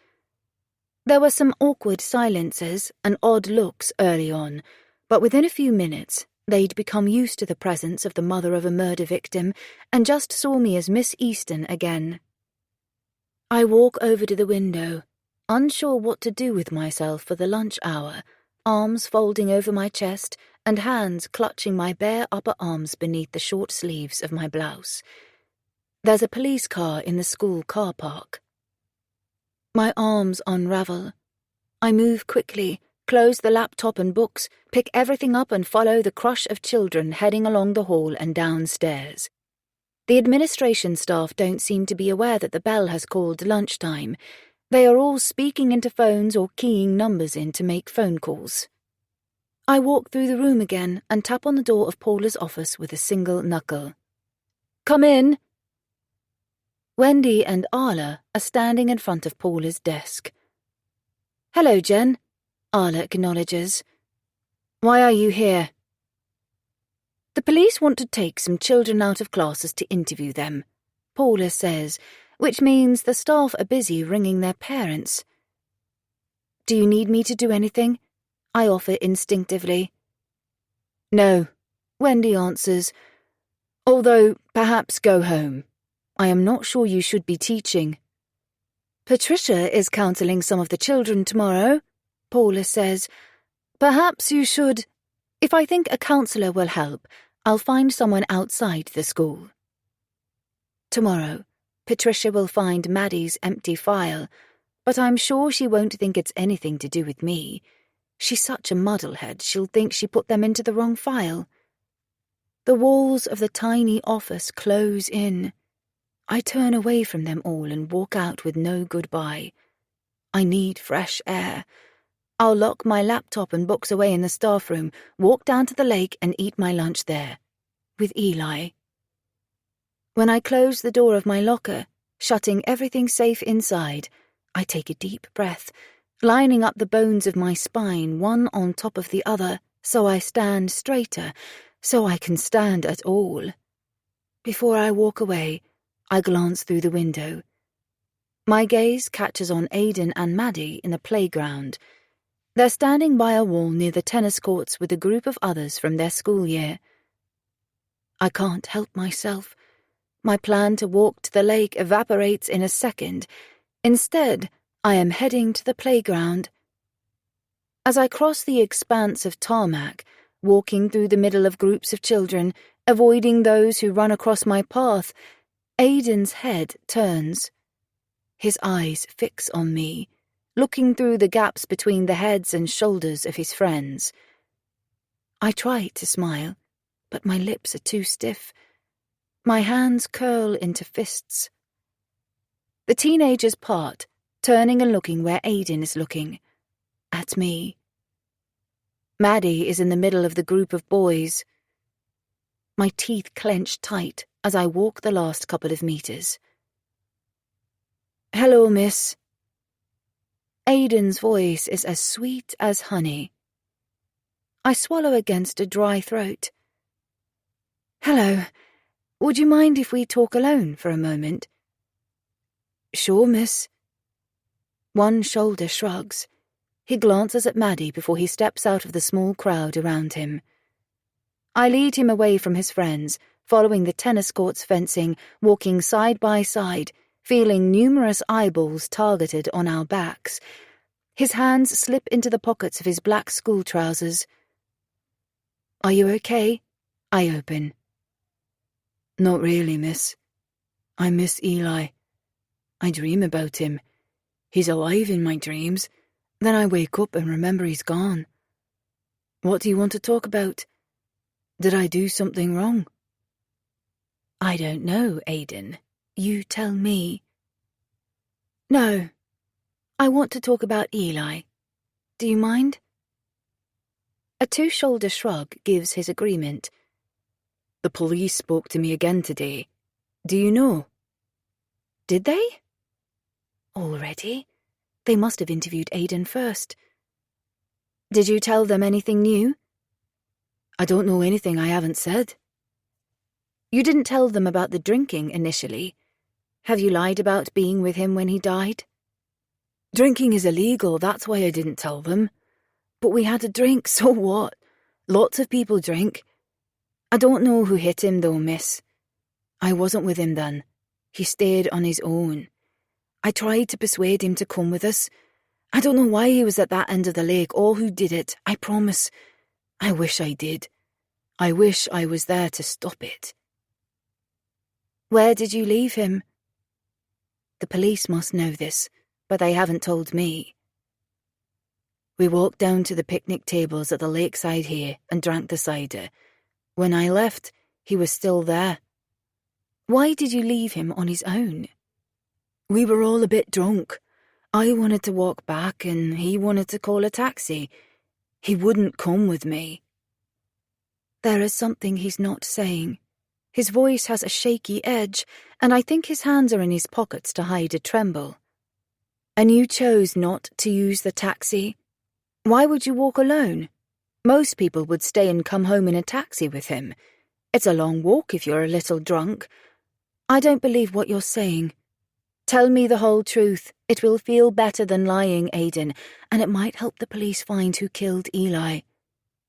There were some awkward silences and odd looks early on, but within a few minutes, they'd become used to the presence of the mother of a murder victim and just saw me as Miss Easton again. I walk over to the window, unsure what to do with myself for the lunch hour, arms folding over my chest and hands clutching my bare upper arms beneath the short sleeves of my blouse. There's a police car in the school car park. My arms unravel. I move quickly, close the laptop and books, pick everything up and follow the crush of children heading along the hall and downstairs. The administration staff don't seem to be aware that the bell has called lunchtime. They are all speaking into phones or keying numbers in to make phone calls. I walk through the room again and tap on the door of Paula's office with a single knuckle. Come in. Wendy and Arla are standing in front of Paula's desk. Hello, Jen, Arla acknowledges. Why are you here? The police want to take some children out of classes to interview them, Paula says, which means the staff are busy ringing their parents. Do you need me to do anything? I offer instinctively. No, Wendy answers, although perhaps go home. I am not sure you should be teaching. Patricia is counselling some of the children tomorrow, Paula says. Perhaps you should. If I think a counsellor will help, I'll find someone outside the school. Tomorrow, Patricia will find Maddie's empty file, but I'm sure she won't think it's anything to do with me. She's such a muddlehead, she'll think she put them into the wrong file. The walls of the tiny office close in. I turn away from them all and walk out with no goodbye. I need fresh air. I'll lock my laptop and books away in the staff room, walk down to the lake and eat my lunch there, with Eli. When I close the door of my locker, shutting everything safe inside, I take a deep breath lining up the bones of my spine one on top of the other so I stand straighter, so I can stand at all. Before I walk away, I glance through the window. My gaze catches on Aidan and Maddie in the playground. They're standing by a wall near the tennis courts with a group of others from their school year. I can't help myself. My plan to walk to the lake evaporates in a second. Instead, I am heading to the playground. As I cross the expanse of tarmac, walking through the middle of groups of children, avoiding those who run across my path, Aidan's head turns. His eyes fix on me, looking through the gaps between the heads and shoulders of his friends. I try to smile, but my lips are too stiff. My hands curl into fists. The teenagers part, turning and looking where Aidan is looking. At me. Maddie is in the middle of the group of boys. My teeth clench tight as I walk the last couple of meters. "Hello, miss." Aidan's voice is as sweet as honey. I swallow against a dry throat. "Hello. Would you mind if we talk alone for a moment?" "Sure, miss." One shoulder shrugs. He glances at Maddie before he steps out of the small crowd around him. I lead him away from his friends, following the tennis court's fencing, walking side by side, feeling numerous eyeballs targeted on our backs. His hands slip into the pockets of his black school trousers. "Are you okay?" I open. "Not really, miss. I miss Eli. I dream about him. He's alive in my dreams. Then I wake up and remember he's gone. What do you want to talk about? Did I do something wrong?" "I don't know, Aidan. You tell me." "No. I want to talk about Eli. Do you mind?" A two-shoulder shrug gives his agreement. "The police spoke to me again today. Do you know?" "Did they?" Already? They must have interviewed Aidan first. "Did you tell them anything new?" "I don't know anything I haven't said." "You didn't tell them about the drinking initially. Have you lied about being with him when he died?" "Drinking is illegal, that's why I didn't tell them. But we had a drink, so what? Lots of people drink. I don't know who hit him though, miss. I wasn't with him then. He stayed on his own. I tried to persuade him to come with us. I don't know why he was at that end of the lake or who did it, I promise. I wish I did. I wish I was there to stop it." "Where did you leave him?" The police must know this, but they haven't told me. "We walked down to the picnic tables at the lakeside here and drank the cider. When I left, he was still there." "Why did you leave him on his own?" "We were all a bit drunk. I wanted to walk back and he wanted to call a taxi. He wouldn't come with me." There is something he's not saying. His voice has a shaky edge, and I think his hands are in his pockets to hide a tremble. "And you chose not to use the taxi? Why would you walk alone? Most people would stay and come home in a taxi with him. It's a long walk if you're a little drunk. I don't believe what you're saying. Tell me the whole truth. It will feel better than lying, Aidan, and it might help the police find who killed Eli."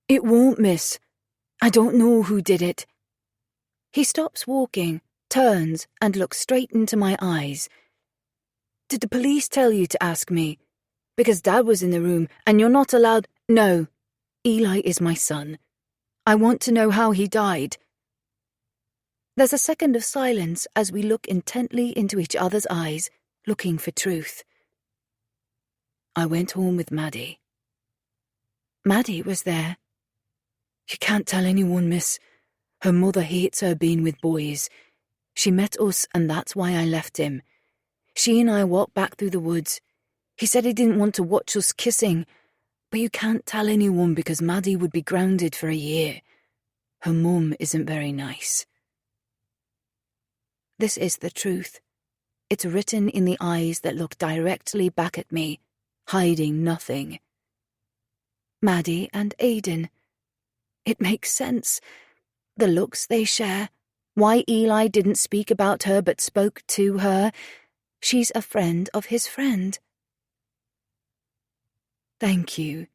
"It won't, miss. I don't know who did it." He stops walking, turns, and looks straight into my eyes. "Did the police tell you to ask me? Because Dad was in the room, and you're not allowed—" "No. Eli is my son. I want to know how he died." There's a second of silence as we look intently into each other's eyes, looking for truth. "I went home with Maddie." "Maddie was there?" "You can't tell anyone, miss. Her mother hates her being with boys. She met us and that's why I left him. She and I walked back through the woods. He said he didn't want to watch us kissing, but you can't tell anyone because Maddie would be grounded for a year. Her mum isn't very nice." This is the truth. It's written in the eyes that look directly back at me, hiding nothing. Maddie and Aidan. It makes sense. The looks they share. Why Eli didn't speak about her but spoke to her. She's a friend of his friend. Thank you.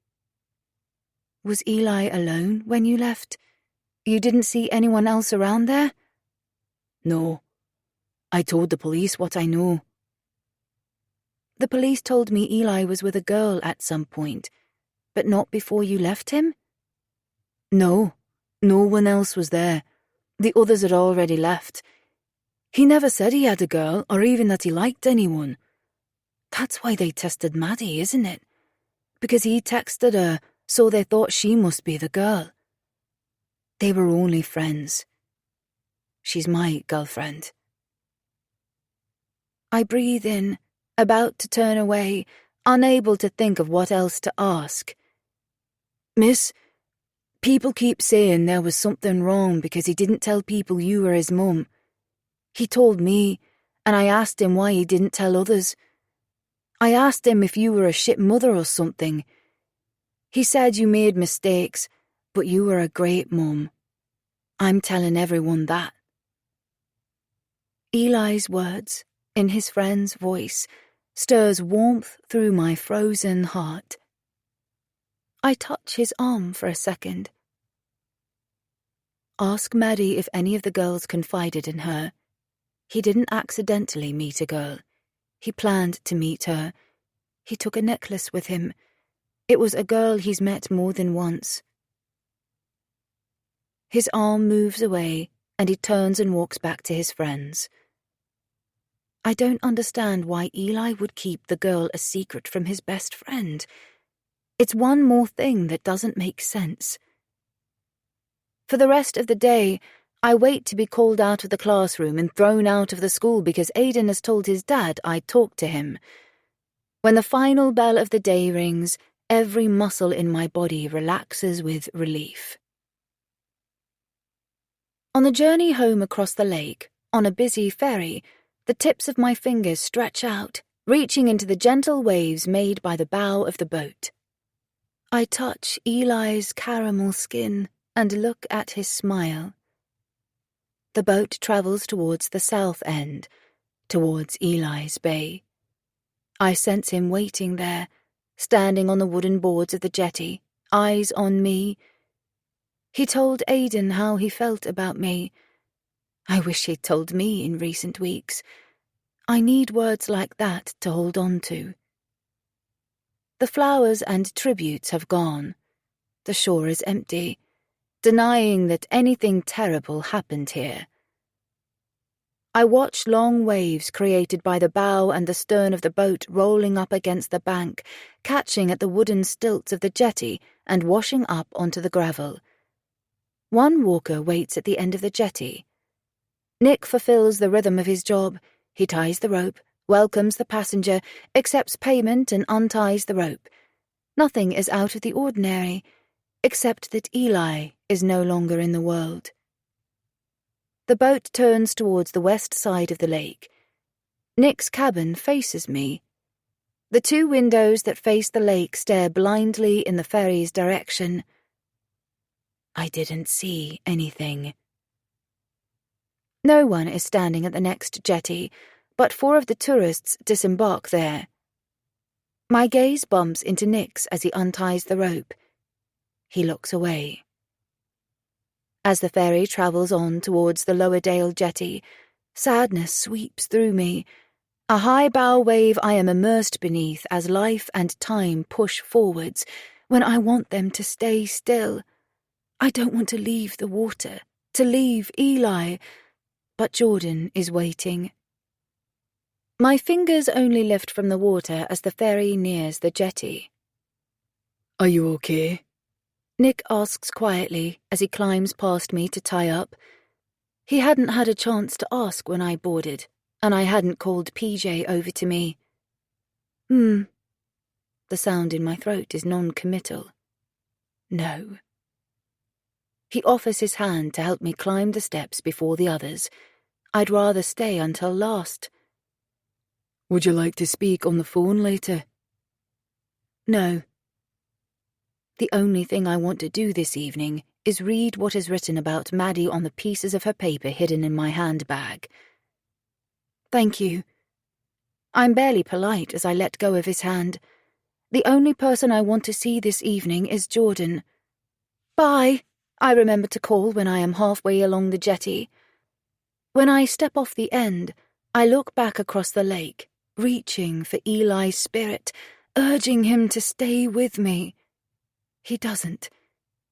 Was Eli alone when you left? You didn't see anyone else around there? No. I told the police what I know. The police told me Eli was with a girl at some point, but not before you left him? No. No one else was there. The others had already left. He never said he had a girl or even that he liked anyone. That's why they tested Maddie, isn't it? Because he texted her, so they thought she must be the girl. They were only friends. She's my girlfriend. I breathe in, about to turn away, unable to think of what else to ask. Miss, people keep saying there was something wrong because he didn't tell people you were his mum. He told me, and I asked him why he didn't tell others. I asked him if you were a shit mother or something. He said you made mistakes, but you were a great mum. I'm telling everyone that. Eli's words, in his friend's voice, stirs warmth through my frozen heart. I touch his arm for a second. Ask Maddie if any of the girls confided in her. He didn't accidentally meet a girl. He planned to meet her. He took a necklace with him. It was a girl he's met more than once. His arm moves away, and he turns and walks back to his friends. I don't understand why Eli would keep the girl a secret from his best friend. It's one more thing that doesn't make sense. For the rest of the day, I wait to be called out of the classroom and thrown out of the school because Aidan has told his dad I'd talk to him. When the final bell of the day rings, every muscle in my body relaxes with relief. On the journey home across the lake, on a busy ferry, the tips of my fingers stretch out, reaching into the gentle waves made by the bow of the boat. I touch Eli's caramel skin and look at his smile. The boat travels towards the south end, towards Eli's bay. I sense him waiting there, standing on the wooden boards of the jetty, eyes on me. He told Aidan how he felt about me. I wish he'd told me in recent weeks. I need words like that to hold on to. The flowers and tributes have gone. The shore is empty, denying that anything terrible happened here. I watch long waves created by the bow and the stern of the boat rolling up against the bank, catching at the wooden stilts of the jetty and washing up onto the gravel. One walker waits at the end of the jetty. Nick fulfills the rhythm of his job. He ties the rope, welcomes the passenger, accepts payment and unties the rope. Nothing is out of the ordinary, except that Eli is no longer in the world. The boat turns towards the west side of the lake. Nick's cabin faces me. The two windows that face the lake stare blindly in the ferry's direction. I didn't see anything. No one is standing at the next jetty, but 4 of the tourists disembark there. My gaze bumps into Nick's as he unties the rope. He looks away. As the ferry travels on towards the Lowerdale jetty, sadness sweeps through me, a high bow wave I am immersed beneath as life and time push forwards when I want them to stay still. I don't want to leave the water, to leave Eli, but Jordan is waiting. My fingers only lift from the water as the ferry nears the jetty. Are you okay? Nick asks quietly as he climbs past me to tie up. He hadn't had a chance to ask when I boarded, and I hadn't called PJ over to me. The sound in my throat is non-committal. No. He offers his hand to help me climb the steps before the others. I'd rather stay until last. Would you like to speak on the phone later? No. The only thing I want to do this evening is read what is written about Maddie on the pieces of her paper hidden in my handbag. Thank you. I'm barely polite as I let go of his hand. The only person I want to see this evening is Jordan. Bye, I remember to call when I am halfway along the jetty. When I step off the end, I look back across the lake, reaching for Eli's spirit, urging him to stay with me. He doesn't.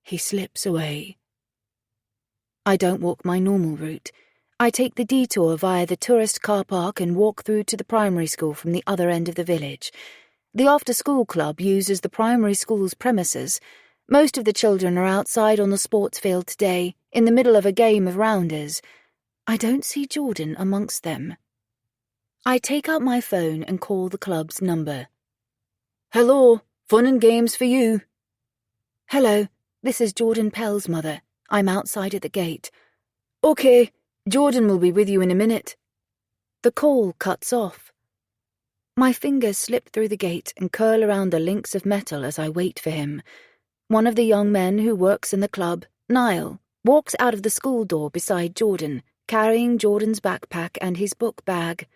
He slips away. I don't walk my normal route. I take the detour via the tourist car park and walk through to the primary school from the other end of the village. The after-school club uses the primary school's premises. Most of the children are outside on the sports field today, in the middle of a game of rounders. I don't see Jordan amongst them. I take out my phone and call the club's number. Hello, fun and games for you. Hello, this is Jordan Pell's mother. I'm outside at the gate. Okay, Jordan will be with you in a minute. The call cuts off. My fingers slip through the gate and curl around the links of metal as I wait for him. One of the young men who works in the club, Niall, walks out of the school door beside Jordan, carrying Jordan's backpack and his book bag.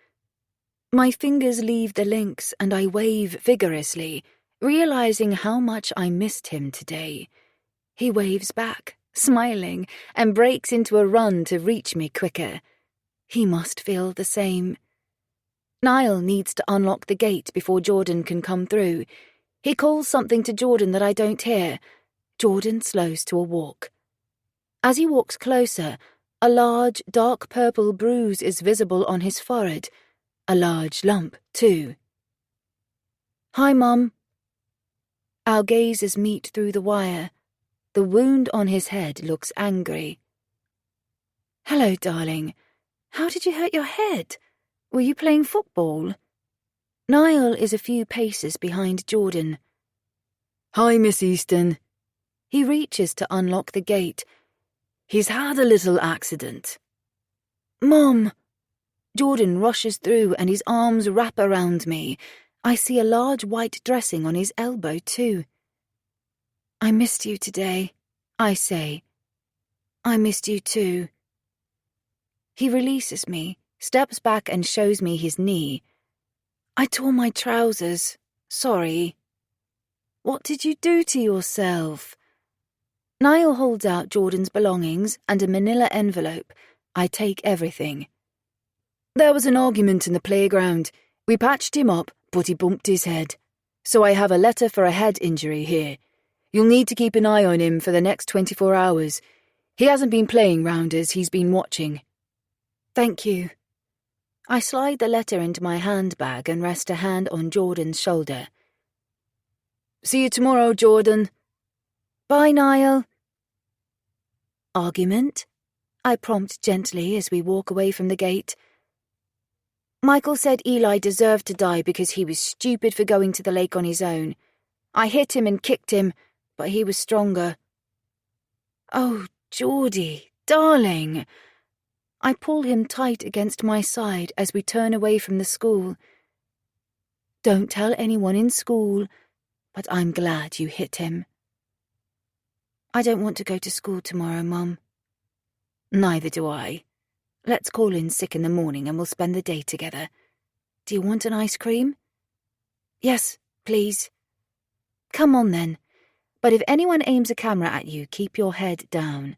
My fingers leave the links and I wave vigorously, realizing how much I missed him today. He waves back, smiling, and breaks into a run to reach me quicker. He must feel the same. Niall needs to unlock the gate before Jordan can come through. He calls something to Jordan that I don't hear. Jordan slows to a walk. As he walks closer, a large, dark purple bruise is visible on his forehead. A large lump, too. Hi, Mum. Our gazes meet through the wire. The wound on his head looks angry. Hello, darling. How did you hurt your head? Were you playing football? Niall is a few paces behind Jordan. Hi, Miss Easton. He reaches to unlock the gate. He's had a little accident. Mom! Jordan rushes through and his arms wrap around me. I see a large white dressing on his elbow, too. I missed you today, I say. I missed you, too. He releases me, steps back and shows me his knee. I tore my trousers. Sorry. What did you do to yourself? Niall holds out Jordan's belongings and a manila envelope. I take everything. There was an argument in the playground. We patched him up, but he bumped his head. So I have a letter for a head injury here. You'll need to keep an eye on him for the next 24 hours. He hasn't been playing rounders, he's been watching. Thank you. I slide the letter into my handbag and rest a hand on Jordan's shoulder. See you tomorrow, Jordan. Bye, Niall. Argument? I prompt gently as we walk away from the gate. Michael said Eli deserved to die because he was stupid for going to the lake on his own. I hit him and kicked him, but he was stronger. Oh, Geordie, darling. I pull him tight against my side as we turn away from the school. Don't tell anyone in school, but I'm glad you hit him. I don't want to go to school tomorrow, Mum. Neither do I. Let's call in sick in the morning and we'll spend the day together. Do you want an ice cream? Yes, please. Come on then. But if anyone aims a camera at you, keep your head down.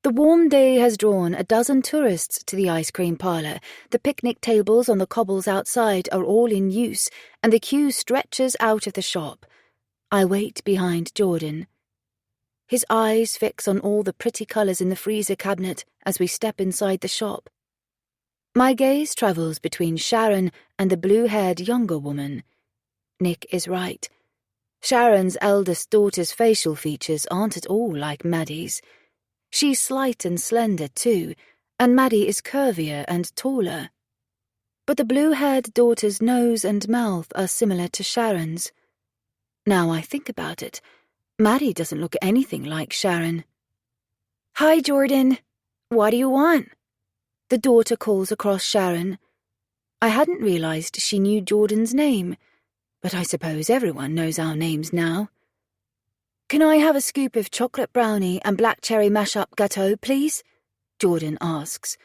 The warm day has drawn a dozen tourists to the ice cream parlour. The picnic tables on the cobbles outside are all in use, and the queue stretches out of the shop. I wait behind Jordan. His eyes fix on all the pretty colours in the freezer cabinet as we step inside the shop. My gaze travels between Sharon and the blue-haired younger woman. Nick is right. Sharon's eldest daughter's facial features aren't at all like Maddie's. She's slight and slender, too, and Maddie is curvier and taller. But the blue-haired daughter's nose and mouth are similar to Sharon's. Now I think about it, Maddie doesn't look anything like Sharon. Hi, Jordan. What do you want? The daughter calls across Sharon. I hadn't realized she knew Jordan's name. but I suppose everyone knows our names now. "Can I have a scoop of chocolate brownie and black cherry mash-up gâteau, please?" Jordan asks.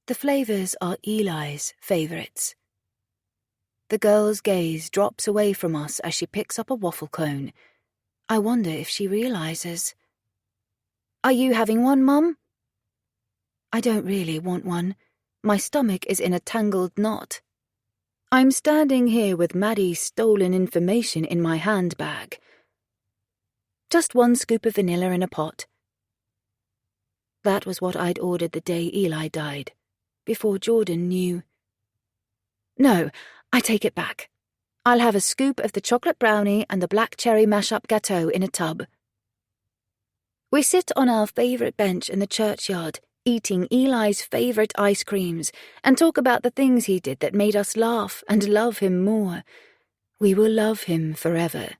The flavours are Eli's favourites. The girl's gaze drops away from us as she picks up a waffle cone. I wonder if she realises. "Are you having one, Mum?" I don't really want one. My stomach is in a tangled knot. I'm standing here with Maddie's stolen information in my handbag. "Just one scoop of vanilla in a pot." That was what I'd ordered the day Eli died, before Jordan knew. "No, I take it back. I'll have a scoop of the chocolate brownie and the black cherry mash-up gâteau in a tub." We sit on our favourite bench in the churchyard, eating Eli's favourite ice creams, and talk about the things he did that made us laugh and love him more. We will love him forever.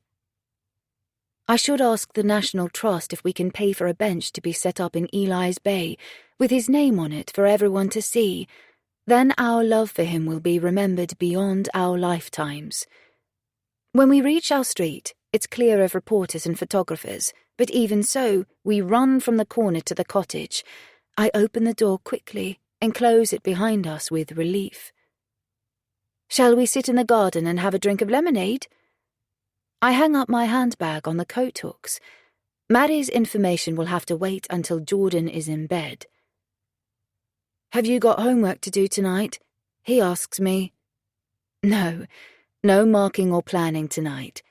I should ask the National Trust if we can pay for a bench to be set up in Eli's Bay, with his name on it for everyone to see. Then our love for him will be remembered beyond our lifetimes. When we reach our street, it's clear of reporters and photographers, but even so, we run from the corner to the cottage. I open the door quickly and close it behind us with relief. "Shall we sit in the garden and have a drink of lemonade?" I hang up my handbag on the coat hooks. Maddie's information will have to wait until Jordan is in bed. "Have you got homework to do tonight?" he asks me. No marking or planning tonight.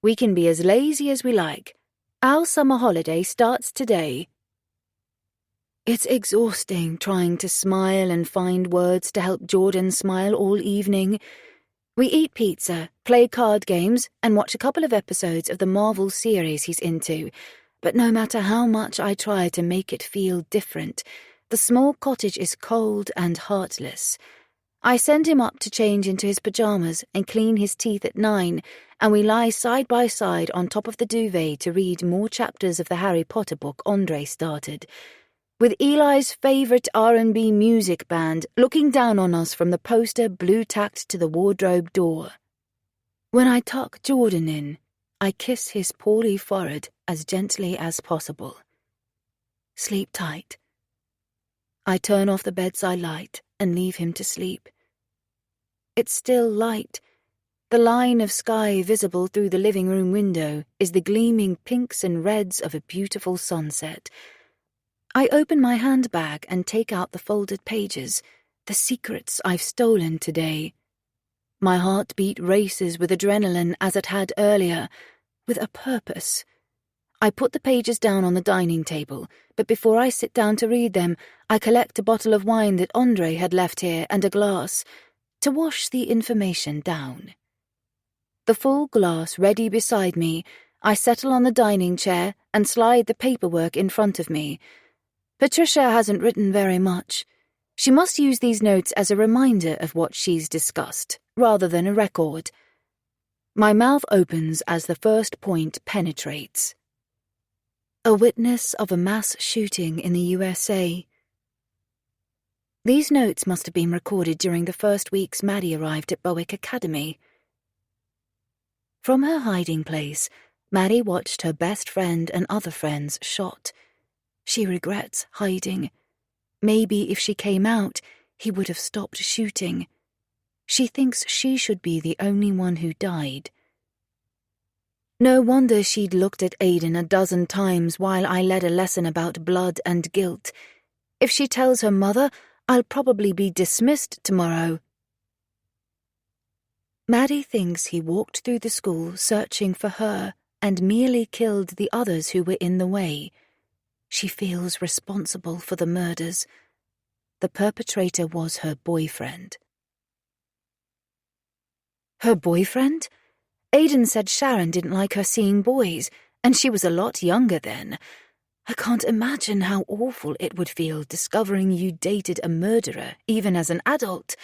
We can be as lazy as we like. Our summer holiday starts today. It's exhausting trying to smile and find words to help Jordan smile all evening. We eat pizza, play card games, and watch a couple of episodes of the Marvel series he's into. But no matter how much I try to make it feel different, the small cottage is cold and heartless. I send him up to change into his pajamas and clean his teeth at 9, and we lie side by side on top of the duvet to read more chapters of the Harry Potter book Andre started, with Eli's favourite R&B music band looking down on us from the poster blue-tacked to the wardrobe door. When I tuck Jordan in, I kiss his poorly forehead as gently as possible. "Sleep tight." I turn off the bedside light and leave him to sleep. It's still light. The line of sky visible through the living room window is the gleaming pinks and reds of a beautiful sunset. I open my handbag and take out the folded pages, the secrets I've stolen today. My heartbeat races with adrenaline as it had earlier, with a purpose. I put the pages down on the dining table, but before I sit down to read them, I collect a bottle of wine that Andre had left here and a glass, to wash the information down. The full glass ready beside me, I settle on the dining chair and slide the paperwork in front of me. Patricia hasn't written very much. She must use these notes as a reminder of what she's discussed, rather than a record. My mouth opens as the first point penetrates. A witness of a mass shooting in the USA. These notes must have been recorded during the first weeks Maddie arrived at Bowick Academy. From her hiding place, Maddie watched her best friend and other friends shot. She regrets hiding. Maybe if she came out, he would have stopped shooting. She thinks she should be the only one who died. No wonder she'd looked at Aiden a dozen times while I led a lesson about blood and guilt. If she tells her mother, I'll probably be dismissed tomorrow. Maddie thinks he walked through the school searching for her and merely killed the others who were in the way. She feels responsible for the murders. The perpetrator was her boyfriend. Her boyfriend? Aiden said Sharon didn't like her seeing boys, and she was a lot younger then. I can't imagine how awful it would feel discovering you dated a murderer, even as an adult.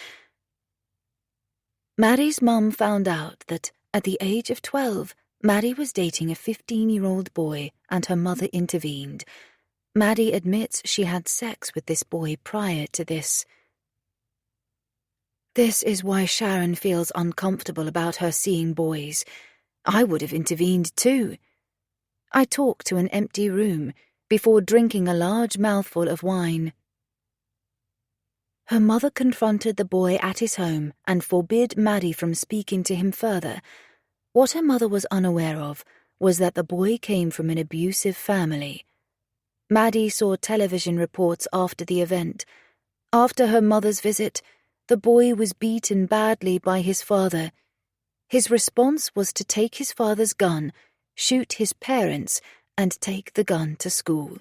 Maddie's mum found out that, at the age of 12, Maddie was dating a 15-year-old boy, and her mother intervened. Maddie admits she had sex with this boy prior to this. This is why Sharon feels uncomfortable about her seeing boys. I would have intervened too. I talk to an empty room before drinking a large mouthful of wine. Her mother confronted the boy at his home and forbid Maddie from speaking to him further. What her mother was unaware of was that the boy came from an abusive family. Maddie saw television reports after the event. After her mother's visit, the boy was beaten badly by his father. His response was to take his father's gun, shoot his parents, and take the gun to school.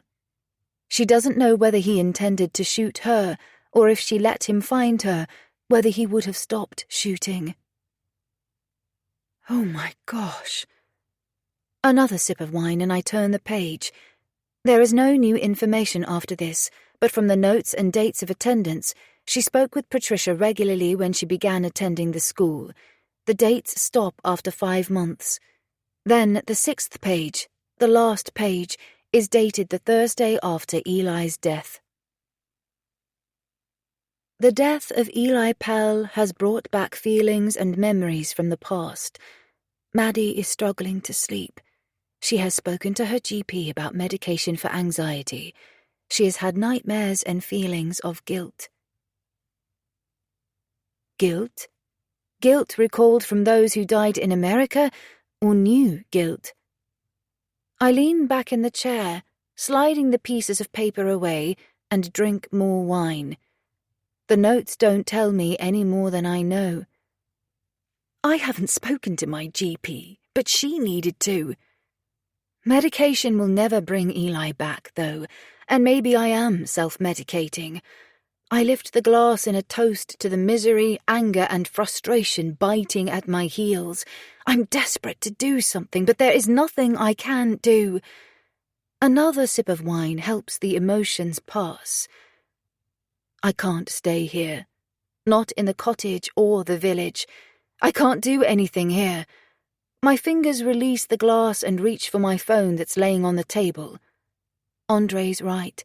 She doesn't know whether he intended to shoot her, or if she let him find her, whether he would have stopped shooting. Oh my gosh. Another sip of wine and I turn the page. There is no new information after this, but from the notes and dates of attendance, she spoke with Patricia regularly when she began attending the school. The dates stop after 5 months. Then the 6th page, the last page, is dated the Thursday after Eli's death. The death of Eli Pell has brought back feelings and memories from the past. Maddie is struggling to sleep. She has spoken to her GP about medication for anxiety. She has had nightmares and feelings of guilt. Guilt? Guilt recalled from those who died in America, or new guilt? I lean back in the chair, sliding the pieces of paper away, and drink more wine. The notes don't tell me any more than I know. I haven't spoken to my GP, but she needed to. Medication will never bring Eli back, though, and maybe I am self-medicating. I lift the glass in a toast to the misery, anger, and frustration biting at my heels. I'm desperate to do something, but there is nothing I can do. Another sip of wine helps the emotions pass. I can't stay here. Not in the cottage or the village. I can't do anything here. My fingers release the glass and reach for my phone that's laying on the table. Andre's right.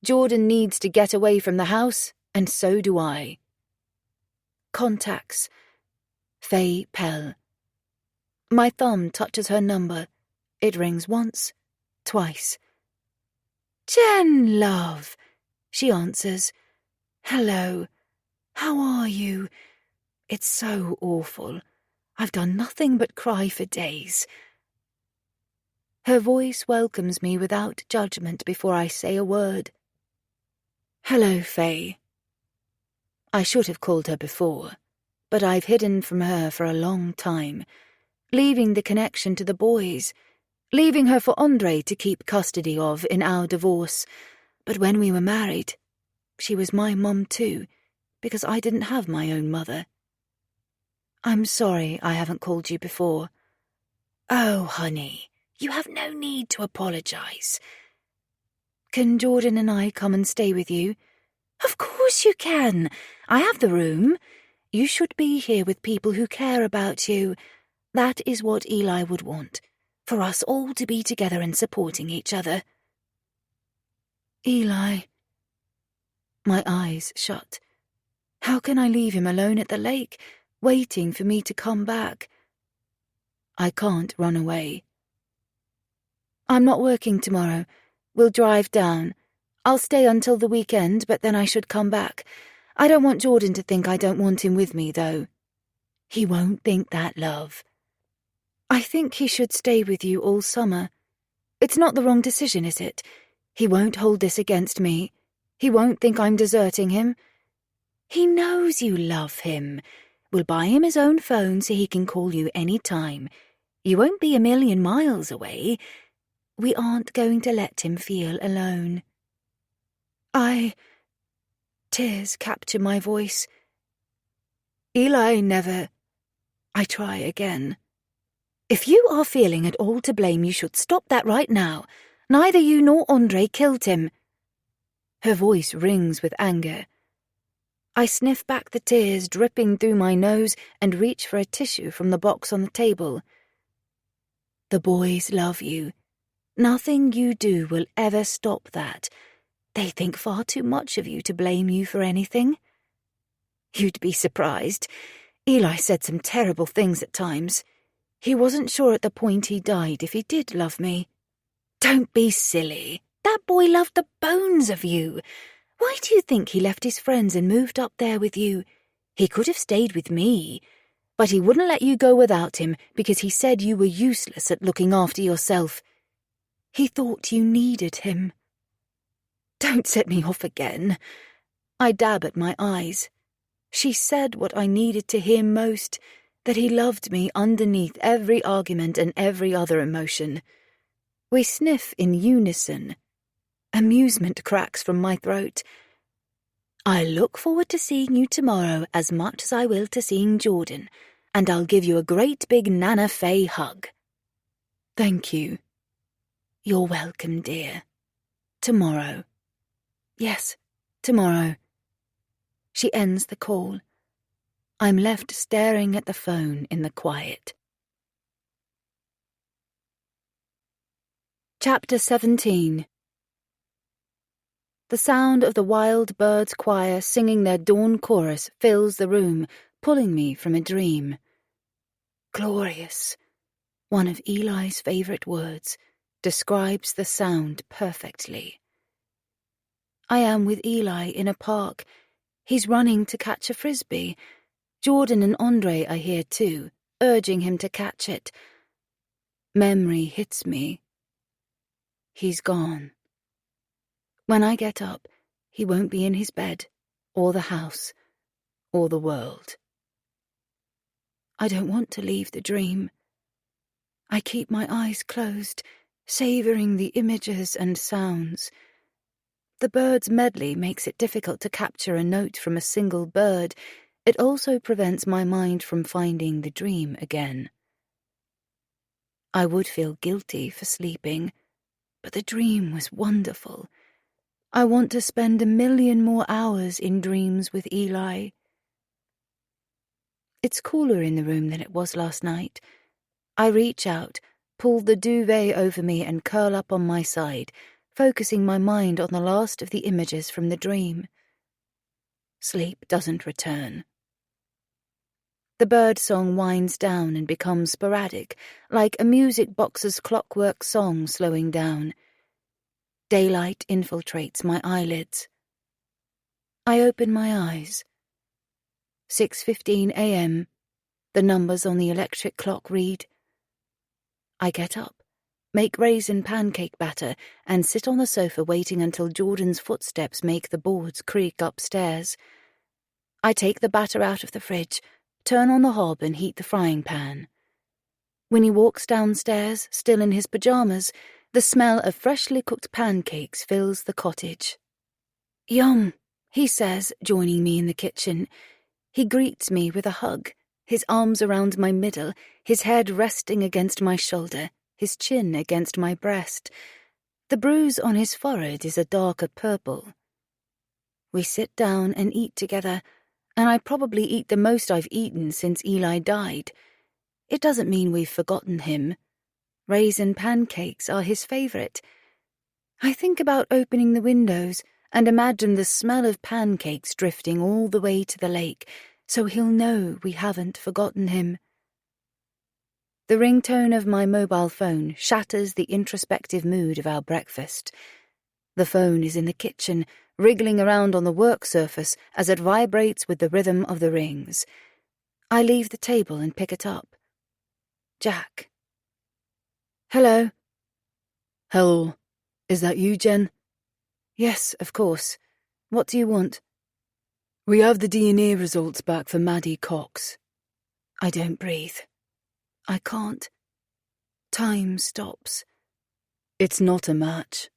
Jordan needs to get away from the house, and so do I. Contacts. Faye Pell. My thumb touches her number. It rings once, twice. Jen, love, she answers. Hello. How are you? It's so awful. I've done nothing but cry for days. Her voice welcomes me without judgment before I say a word. Hello, Faye. I should have called her before, but I've hidden from her for a long time, leaving the connection to the boys, leaving her for Andre to keep custody of in our divorce. But when we were married, she was my mum too, because I didn't have my own mother. I'm sorry I haven't called you before. Oh, honey, you have no need to apologize. Can Jordan and I come and stay with you? Of course you can. I have the room. You should be here with people who care about you. That is what Eli would want, for us all to be together and supporting each other. Eli. My eyes shut. How can I leave him alone at the lake, waiting for me to come back? I can't run away. I'm not working tomorrow. We'll drive down. I'll stay until the weekend, but then I should come back. I don't want Jordan to think I don't want him with me, though. He won't think that, love. I think he should stay with you all summer. It's not the wrong decision, is it? He won't hold this against me. He won't think I'm deserting him. He knows you love him. We'll buy him his own phone so he can call you any time. You won't be a million miles away. We aren't going to let him feel alone. Tears capture my voice. Eli never... I try again. If you are feeling at all to blame, you should stop that right now. Neither you nor Andre killed him. Her voice rings with anger. I sniff back the tears dripping through my nose and reach for a tissue from the box on the table. The boys love you. Nothing you do will ever stop that. They think far too much of you to blame you for anything. You'd be surprised. Eli said some terrible things at times. He wasn't sure at the point he died if he did love me. Don't be silly. That boy loved the bones of you. Why do you think he left his friends and moved up there with you? He could have stayed with me, but he wouldn't let you go without him because he said you were useless at looking after yourself. He thought you needed him. Don't set me off again. I dab at my eyes. She said what I needed to hear most, that he loved me underneath every argument and every other emotion. We sniff in unison. Amusement cracks from my throat. I look forward to seeing you tomorrow as much as I will to seeing Jordan, and I'll give you a great big Nana Faye hug. Thank you. You're welcome, dear. Tomorrow. Yes, tomorrow. She ends the call. I'm left staring at the phone in the quiet. Chapter 17. The sound of the wild birds' choir singing their dawn chorus fills the room, pulling me from a dream. Glorious, one of Eli's favourite words, describes the sound perfectly. I am with Eli in a park. He's running to catch a frisbee. Jordan and Andre are here too, urging him to catch it. Memory hits me. He's gone. When I get up, he won't be in his bed, or the house, or the world. I don't want to leave the dream. I keep my eyes closed, savouring the images and sounds. The bird's medley makes it difficult to capture a note from a single bird. It also prevents my mind from finding the dream again. I would feel guilty for sleeping, but the dream was wonderful. I want to spend 1,000,000 more hours in dreams with Eli. It's cooler in the room than it was last night. I reach out, pull the duvet over me and curl up on my side, focusing my mind on the last of the images from the dream. Sleep doesn't return. The bird song winds down and becomes sporadic, like a music box's clockwork song slowing down. Daylight infiltrates my eyelids. I open my eyes. 6:15 a.m. The numbers on the electric clock read. I get up, make raisin pancake batter, and sit on the sofa waiting until Jordan's footsteps make the boards creak upstairs. I take the batter out of the fridge, turn on the hob and heat the frying pan. When he walks downstairs, still in his pajamas, the smell of freshly cooked pancakes fills the cottage. "Yum," he says, joining me in the kitchen. He greets me with a hug, his arms around my middle, his head resting against my shoulder, his chin against my breast. The bruise on his forehead is a darker purple. We sit down and eat together, and I probably eat the most I've eaten since Eli died. It doesn't mean we've forgotten him. Raisin pancakes are his favourite. I think about opening the windows and imagine the smell of pancakes drifting all the way to the lake, so he'll know we haven't forgotten him. The ringtone of my mobile phone shatters the introspective mood of our breakfast. The phone is in the kitchen, wriggling around on the work surface as it vibrates with the rhythm of the rings. I leave the table and pick it up. Jack. "Hello." Hello. Is that you, Jen? "Yes, of course. What do you want?" We have the DNA results back for Maddie Cox. I don't breathe. I can't. Time stops. It's not a match.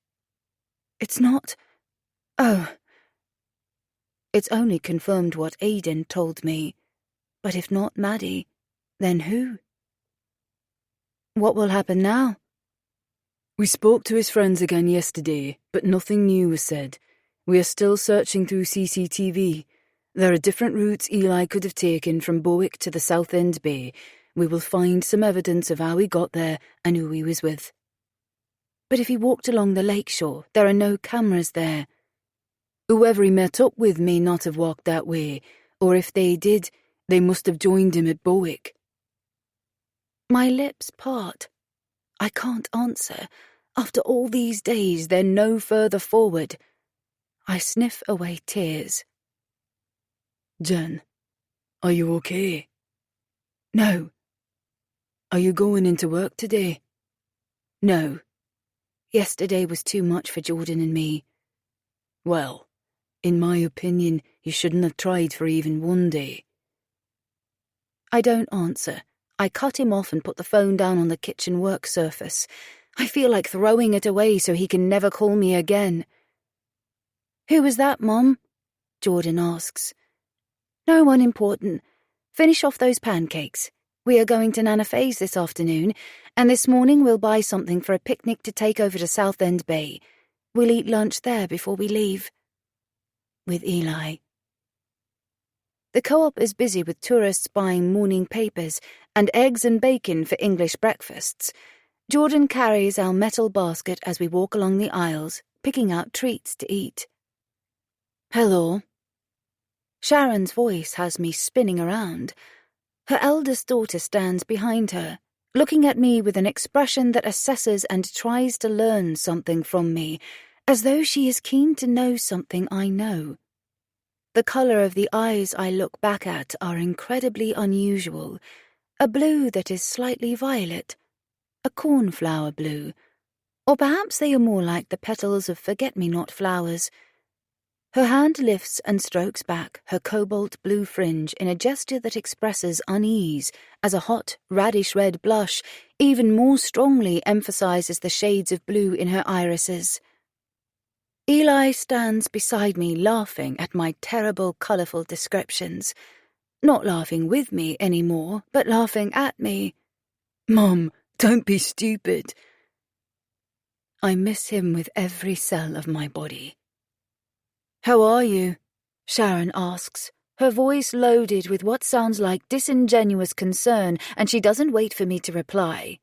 It's not? Oh. It's only confirmed what Aiden told me. But if not Maddie, then who? What will happen now? We spoke to his friends again yesterday, but nothing new was said. We are still searching through CCTV. There are different routes Eli could have taken from Bowick to the Southend Bay. We will find some evidence of how he got there and who he was with. But if he walked along the lakeshore, there are no cameras there. Whoever he met up with may not have walked that way. Or if they did, they must have joined him at Bowick. My lips part. I can't answer. After all these days, they're no further forward. I sniff away tears. Jen, are you okay? No. Are you going into work today? No. Yesterday was too much for Jordan and me. Well, in my opinion, you shouldn't have tried for even one day. I don't answer. I cut him off and put the phone down on the kitchen work surface. I feel like throwing it away so he can never call me again. Who was that, Mom? Jordan asks. No one important. Finish off those pancakes. We are going to Nana Faye's this afternoon, and this morning we'll buy something for a picnic to take over to Southend Bay. We'll eat lunch there before we leave. With Eli. The co-op is busy with tourists buying morning papers and eggs and bacon for English breakfasts. Jordan carries our metal basket as we walk along the aisles, picking out treats to eat. Hello. Sharon's voice has me spinning around. Her eldest daughter stands behind her, looking at me with an expression that assesses and tries to learn something from me, as though she is keen to know something I know. The colour of the eyes I look back at are incredibly unusual, a blue that is slightly violet, a cornflower blue, or perhaps they are more like the petals of forget-me-not flowers. Her hand lifts and strokes back her cobalt blue fringe in a gesture that expresses unease as a hot, radish-red blush even more strongly emphasizes the shades of blue in her irises. Eli stands beside me laughing at my terrible, colourful descriptions. Not laughing with me anymore, but laughing at me. Mum, don't be stupid. I miss him with every cell of my body. How are you? Sharon asks, her voice loaded with what sounds like disingenuous concern, and she doesn't wait for me to reply.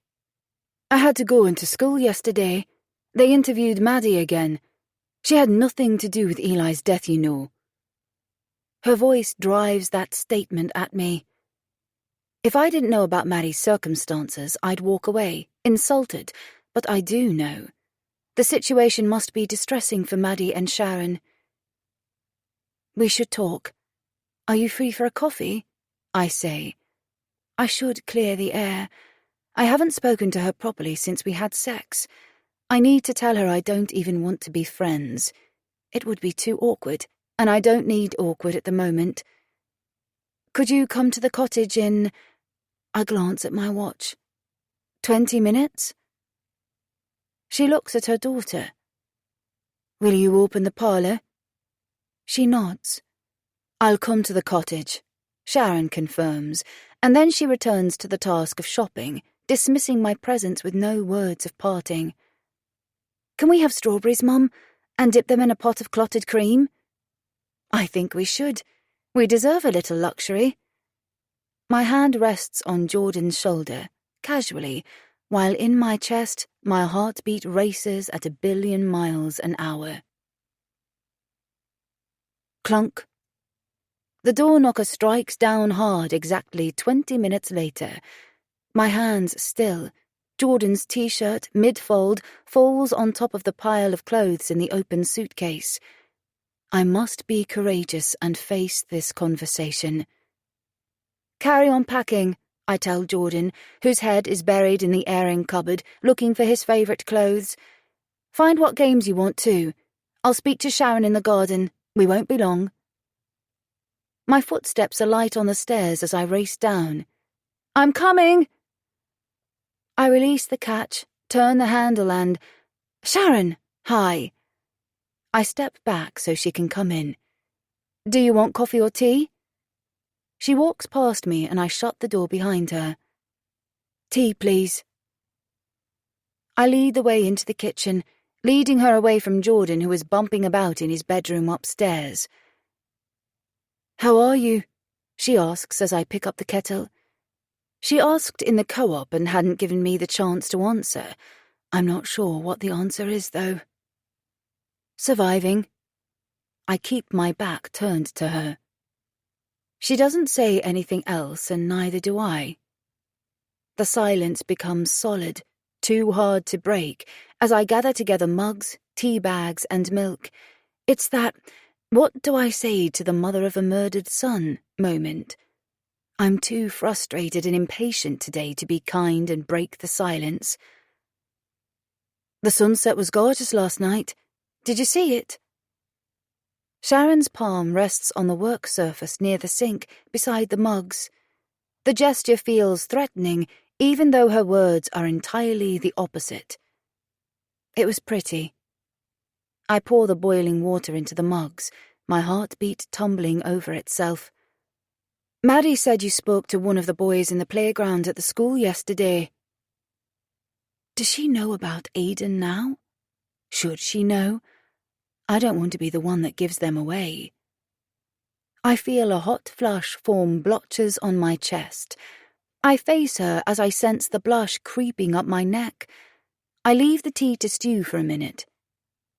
I had to go into school yesterday. They interviewed Maddie again. She had nothing to do with Eli's death, you know. Her voice drives that statement at me. If I didn't know about Maddie's circumstances, I'd walk away, insulted, but I do know. The situation must be distressing for Maddie and Sharon. We should talk. Are you free for a coffee? I say. I should clear the air. I haven't spoken to her properly since we had sex. I need to tell her I don't even want to be friends. It would be too awkward, and I don't need awkward at the moment. Could you come to the cottage in... I glance at my watch. 20 minutes? She looks at her daughter. Will you open the parlour? She nods. I'll come to the cottage, Sharon confirms, and then she returns to the task of shopping, dismissing my presence with no words of parting. Can we have strawberries, Mum, and dip them in a pot of clotted cream? I think we should. We deserve a little luxury. My hand rests on Jordan's shoulder, casually, while in my chest my heartbeat races at 1 billion miles an hour. Clunk. The door knocker strikes down hard exactly 20 minutes later. My hands still. Jordan's t-shirt, mid-fold, falls on top of the pile of clothes in the open suitcase. I must be courageous and face this conversation. Carry on packing, I tell Jordan, whose head is buried in the airing cupboard, looking for his favourite clothes. Find what games you want too. I'll speak to Sharon in the garden. We won't be long. My footsteps are light on the stairs as I race down. I'm coming! I release the catch, turn the handle and... Sharon! Hi! I step back so she can come in. Do you want coffee or tea? She walks past me and I shut the door behind her. Tea, please. I lead the way into the kitchen, leading her away from Jordan, who is bumping about in his bedroom upstairs. How are you? She asks as I pick up the kettle. She asked in the co-op and hadn't given me the chance to answer. I'm not sure what the answer is, though. Surviving. I keep my back turned to her. She doesn't say anything else, and neither do I. The silence becomes solid, too hard to break, as I gather together mugs, tea bags, and milk. It's that "what do I say to the mother of a murdered son" moment. I'm too frustrated and impatient today to be kind and break the silence. "The sunset was gorgeous last night. Did you see it?" Sharon's palm rests on the work surface near the sink, beside the mugs. The gesture feels threatening, even though her words are entirely the opposite. It was pretty. I pour the boiling water into the mugs, my heartbeat tumbling over itself. "Maddie said you spoke to one of the boys in the playground at the school yesterday." Does she know about Aidan now? Should she know? I don't want to be the one that gives them away. I feel a hot flush form blotches on my chest. I face her as I sense the blush creeping up my neck. I leave the tea to stew for a minute.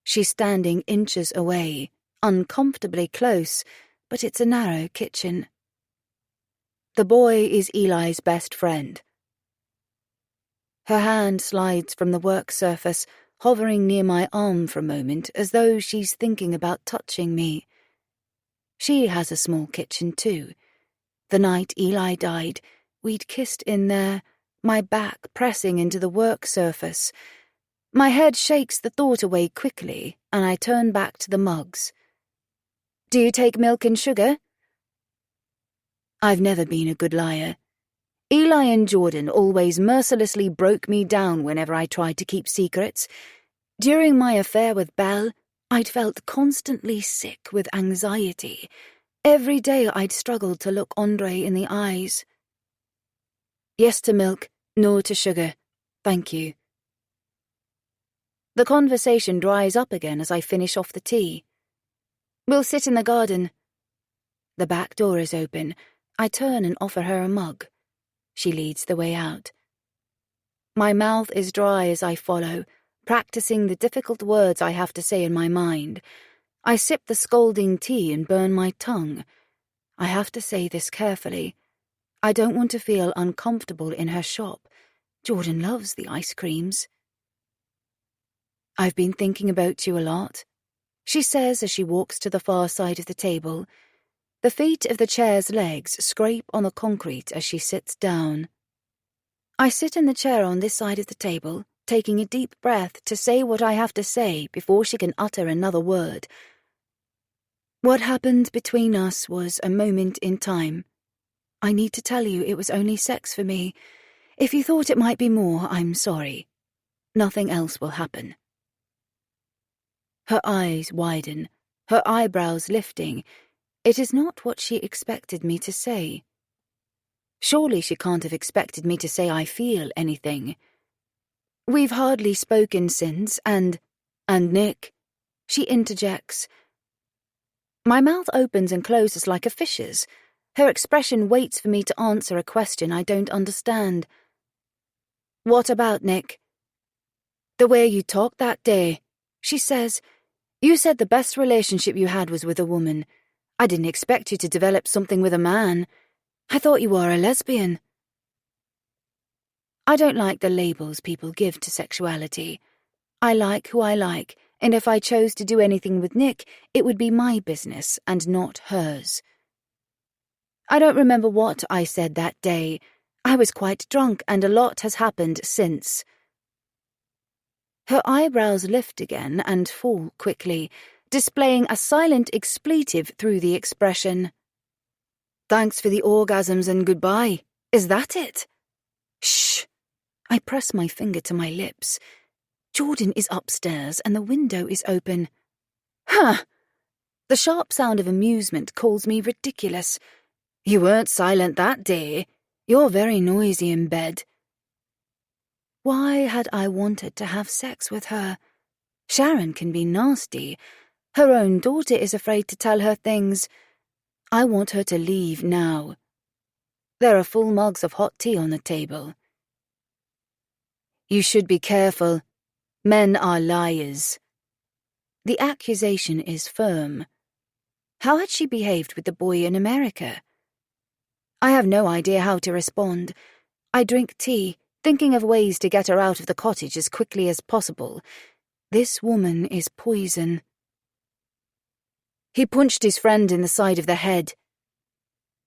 She's standing inches away, uncomfortably close, but it's a narrow kitchen. The boy is Eli's best friend. Her hand slides from the work surface, hovering near my arm for a moment, as though she's thinking about touching me. She has a small kitchen too. The night Eli died, we'd kissed in there, my back pressing into the work surface. My head shakes the thought away quickly, and I turn back to the mugs. "Do you take milk and sugar?" I've never been a good liar. Eli and Jordan always mercilessly broke me down whenever I tried to keep secrets. During my affair with Belle, I'd felt constantly sick with anxiety. Every day I'd struggled to look Andre in the eyes. "Yes to milk, no to sugar. Thank you." The conversation dries up again as I finish off the tea. "We'll sit in the garden." The back door is open. I turn and offer her a mug. She leads the way out. My mouth is dry as I follow, practicing the difficult words I have to say in my mind. I sip the scalding tea and burn my tongue. I have to say this carefully. I don't want to feel uncomfortable in her shop. Jordan loves the ice creams. "I've been thinking about you a lot," she says as she walks to the far side of the table. The feet of the chair's legs scrape on the concrete as she sits down. I sit in the chair on this side of the table, taking a deep breath to say what I have to say before she can utter another word. "What happened between us was a moment in time. I need to tell you it was only sex for me. If you thought it might be more, I'm sorry. Nothing else will happen." Her eyes widen, her eyebrows lifting. It is not what she expected me to say. Surely she can't have expected me to say I feel anything. "We've hardly spoken since, and Nick," she interjects. My mouth opens and closes like a fish's. Her expression waits for me to answer a question I don't understand. "What about Nick?" "The way you talked that day," she says. "You said the best relationship you had was with a woman. I didn't expect you to develop something with a man. I thought you were a lesbian." I don't like the labels people give to sexuality. I like who I like, and if I chose to do anything with Nick, it would be my business and not hers. I don't remember what I said that day. I was quite drunk, and a lot has happened since. Her eyebrows lift again and fall quickly, displaying a silent expletive through the expression. "Thanks for the orgasms and goodbye. Is that it?" "Shh." I press my finger to my lips. Jordan is upstairs and the window is open. "Huh!" The sharp sound of amusement calls me ridiculous. "You weren't silent that day. You're very noisy in bed." Why had I wanted to have sex with her? Sharon can be nasty. Her own daughter is afraid to tell her things. I want her to leave now. There are full mugs of hot tea on the table. "You should be careful. Men are liars." The accusation is firm. How had she behaved with the boy in America? I have no idea how to respond. I drink tea, thinking of ways to get her out of the cottage as quickly as possible. This woman is poison. He punched his friend in the side of the head.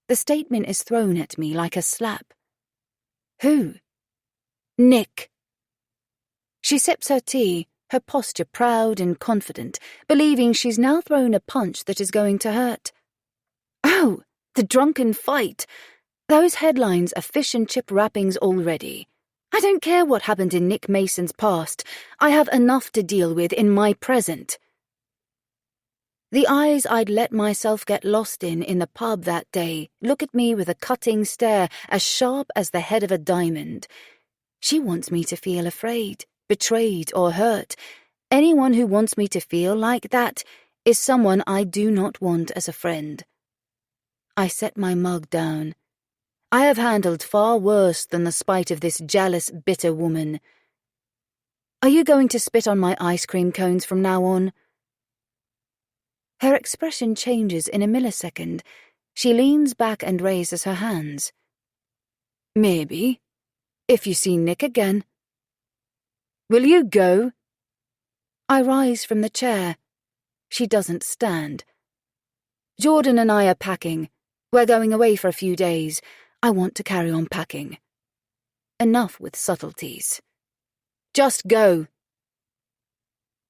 The statement is thrown at me like a slap. Who? Nick. She sips her tea, her posture proud and confident, believing she's now thrown a punch that is going to hurt. Oh, the drunken fight. Those headlines are fish and chip wrappings already. I don't care what happened in Nick Mason's past. I have enough to deal with in my present. The eyes I'd let myself get lost in the pub that day look at me with a cutting stare as sharp as the head of a diamond. She wants me to feel afraid, betrayed, or hurt. Anyone who wants me to feel like that is someone I do not want as a friend. I set my mug down. I have handled far worse than the spite of this jealous, bitter woman. Are you going to spit on my ice cream cones from now on? Her expression changes in a millisecond. She leans back and raises her hands. Maybe, if you see Nick again. Will you go? I rise from the chair. She doesn't stand. Jordan and I are packing. We're going away for a few days. I want to carry on packing. Enough with subtleties. Just go.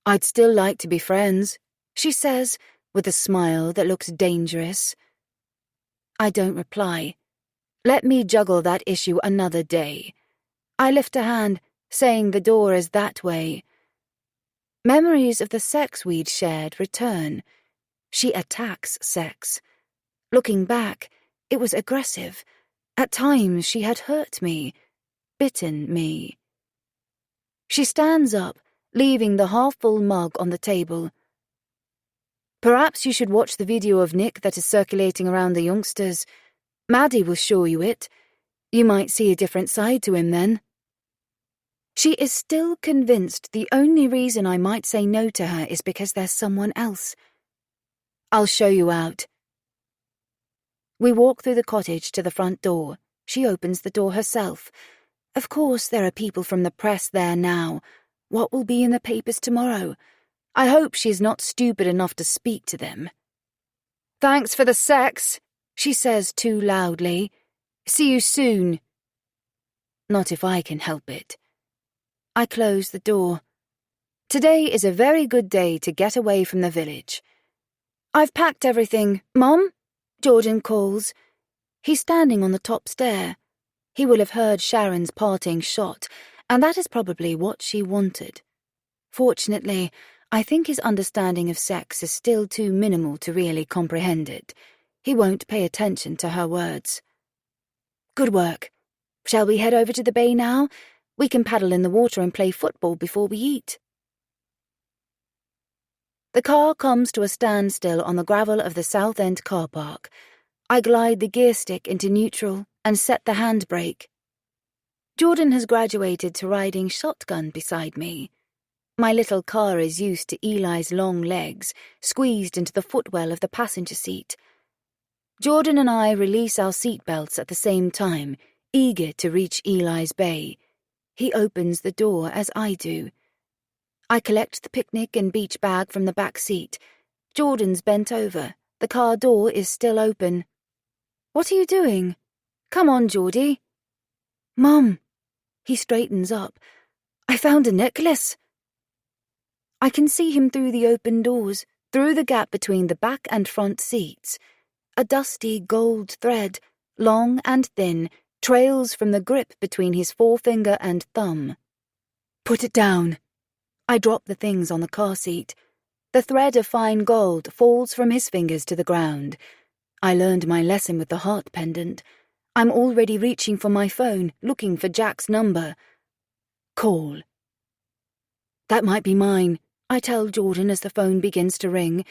I'd still like to be friends, she says, with a smile that looks dangerous. I don't reply. Let me juggle that issue another day. I lift a hand, saying the door is that way. Memories of the sex we'd shared return. She attacks sex. Looking back, it was aggressive. At times she had hurt me, bitten me. She stands up, leaving the half-full mug on the table. Perhaps you should watch the video of Nick that is circulating around the youngsters. Maddie will show you it. You might see a different side to him then. She is still convinced the only reason I might say no to her is because there's someone else. I'll show you out. We walk through the cottage to the front door. She opens the door herself. Of course there are people from the press there now. What will be in the papers tomorrow? I hope she's not stupid enough to speak to them. Thanks for the sex, she says too loudly. See you soon. Not if I can help it. I close the door. Today is a very good day to get away from the village. I've packed everything. Mom? Jordan calls. He's standing on the top stair. He will have heard Sharon's parting shot, and that is probably what she wanted. Fortunately, I think his understanding of sex is still too minimal to really comprehend it. He won't pay attention to her words. Good work. Shall we head over to the bay now? We can paddle in the water and play football before we eat. The car comes to a standstill on the gravel of the South End car park. I glide the gear stick into neutral and set the handbrake. Jordan has graduated to riding shotgun beside me. My little car is used to Eli's long legs, squeezed into the footwell of the passenger seat. Jordan and I release our seatbelts at the same time, eager to reach Eli's bay. He opens the door as I do. I collect the picnic and beach bag from the back seat. Jordan's bent over. The car door is still open. What are you doing? Come on, Geordie. Mum. He straightens up. I found a necklace. I can see him through the open doors, through the gap between the back and front seats. A dusty gold thread, long and thin, trails from the grip between his forefinger and thumb. Put it down. I drop the things on the car seat. The thread of fine gold falls from his fingers to the ground. I learned my lesson with the heart pendant. I'm already reaching for my phone, looking for Jack's number. Call. That might be mine, I tell Jordan as the phone begins to ring.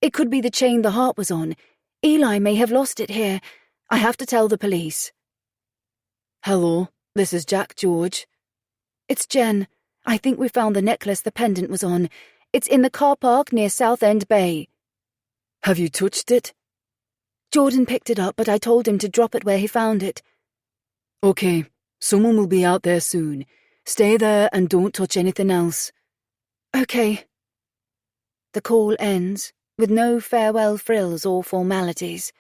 It could be the chain the heart was on. Eli may have lost it here. I have to tell the police. Hello, this is Jack George. It's Jen. I think we found the necklace the pendant was on. It's in the car park near South End Bay. Have you touched it? Jordan picked it up, but I told him to drop it where he found it. Okay, someone will be out there soon. Stay there and don't touch anything else. Okay. The call ends, with no farewell frills or formalities.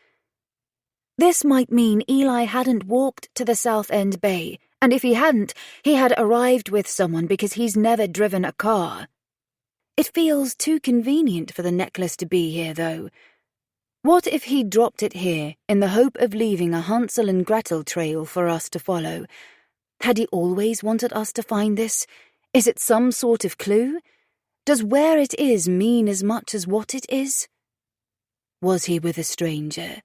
This might mean Eli hadn't walked to the South End Bay, and if he hadn't, he had arrived with someone because he's never driven a car. It feels too convenient for the necklace to be here, though. What if he dropped it here in the hope of leaving a Hansel and Gretel trail for us to follow? Had he always wanted us to find this? Is it some sort of clue? Does where it is mean as much as what it is? Was he with a stranger?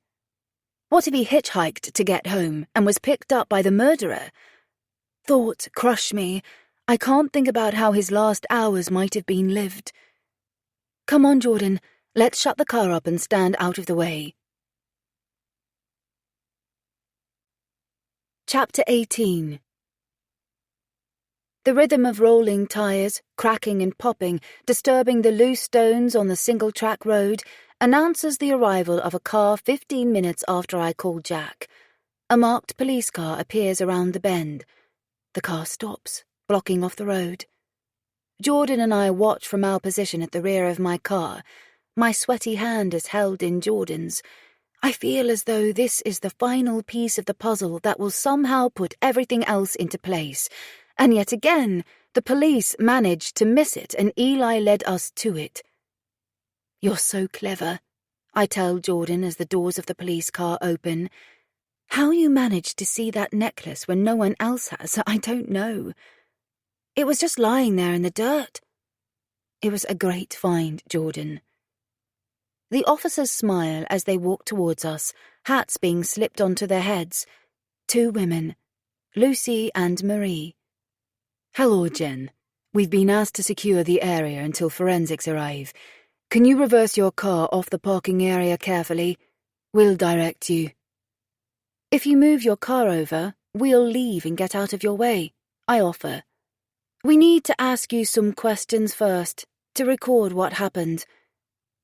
What if he hitchhiked to get home and was picked up by the murderer? Thought crushed me. I can't think about how his last hours might have been lived. Come on, Jordan. Let's shut the car up and stand out of the way. Chapter 18. The rhythm of rolling tyres, cracking and popping, disturbing the loose stones on the single-track road, announces the arrival of a car 15 minutes after I call Jack. A marked police car appears around the bend. The car stops, blocking off the road. Jordan and I watch from our position at the rear of my car. My sweaty hand is held in Jordan's. I feel as though this is the final piece of the puzzle that will somehow put everything else into place. And yet again, the police managed to miss it, and Eli led us to it. You're so clever, I tell Jordan as the doors of the police car open. How you managed to see that necklace when no one else has, I don't know. It was just lying there in the dirt. It was a great find, Jordan. The officers smile as they walk towards us, hats being slipped onto their heads. 2 women, Lucy and Marie. Hello, Jen. We've been asked to secure the area until forensics arrive. Can you reverse your car off the parking area carefully? We'll direct you. If you move your car over, we'll leave and get out of your way, I offer. We need to ask you some questions first, to record what happened.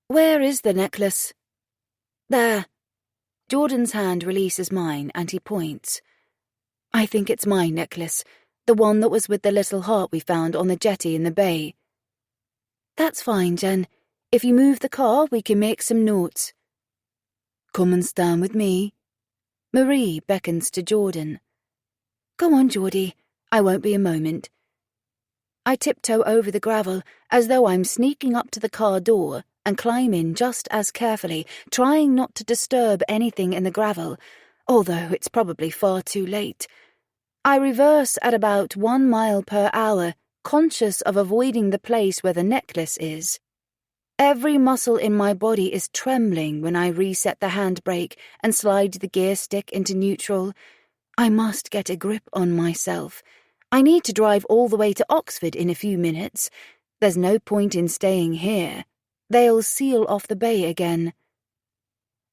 Where is the necklace? There. Jordan's hand releases mine and he points. I think it's my necklace, the one that was with the little heart we found on the jetty in the bay. That's fine, Jen. If you move the car, we can make some notes. Come and stand with me. Marie beckons to Jordan. Go on, Geordie. I won't be a moment. I tiptoe over the gravel as though I'm sneaking up to the car door and climb in just as carefully, trying not to disturb anything in the gravel, although it's probably far too late. I reverse at about 1 mile per hour, conscious of avoiding the place where the necklace is. Every muscle in my body is trembling when I reset the handbrake and slide the gear stick into neutral. I must get a grip on myself. I need to drive all the way to Oxford in a few minutes. There's no point in staying here. They'll seal off the bay again.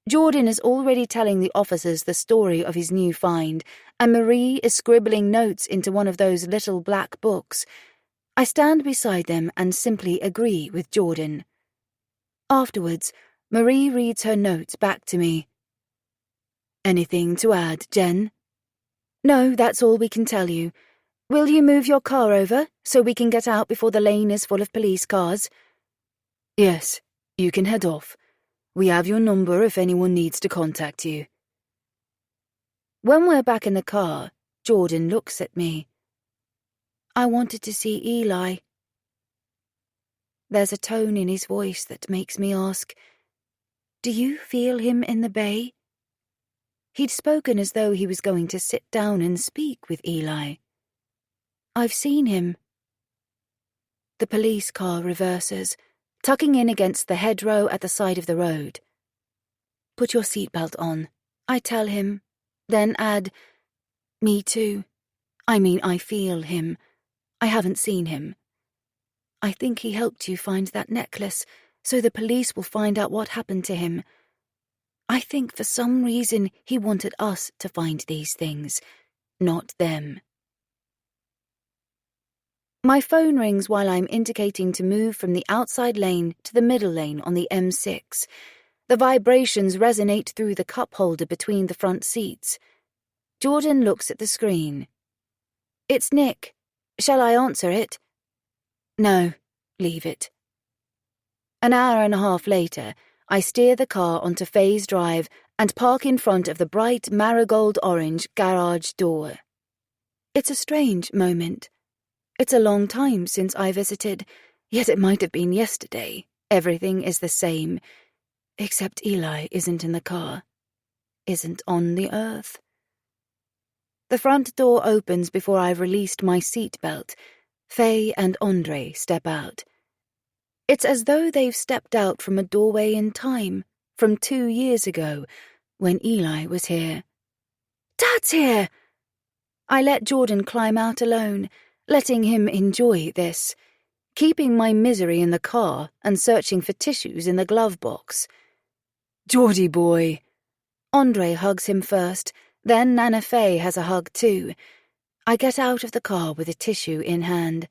Jordan is already telling the officers the story of his new find, and Marie is scribbling notes into one of those little black books. I stand beside them and simply agree with Jordan. Afterwards, Marie reads her notes back to me. Anything to add, Jen? No, that's all we can tell you. Will you move your car over so we can get out before the lane is full of police cars? Yes, you can head off. We have your number if anyone needs to contact you. When we're back in the car, Jordan looks at me. I wanted to see Eli. There's a tone in his voice that makes me ask, do you feel him in the bay? He'd spoken as though he was going to sit down and speak with Eli. I've seen him. The police car reverses, tucking in against the hedgerow at the side of the road. Put your seatbelt on, I tell him, then add, me too. I mean, I feel him. I haven't seen him. I think he helped you find that necklace, so the police will find out what happened to him. I think for some reason he wanted us to find these things, not them. My phone rings while I'm indicating to move from the outside lane to the middle lane on the M6. The vibrations resonate through the cup holder between the front seats. Jordan looks at the screen. "It's Nick. Shall I answer it?" "No, leave it." An hour and a half later, I steer the car onto Faye's Drive and park in front of the bright marigold-orange garage door. It's a strange moment. It's a long time since I visited, yet it might have been yesterday. Everything is the same, except Eli isn't in the car, isn't on the earth. The front door opens before I've released my seatbelt. Faye and Andre step out. It's as though they've stepped out from a doorway in time, from 2 years ago, when Eli was here. "Dad's here!" I let Jordan climb out alone, letting him enjoy this, keeping my misery in the car and searching for tissues in the glove box. "Geordie boy." Andre hugs him first, then Nana Faye has a hug too. I get out of the car with a tissue in hand.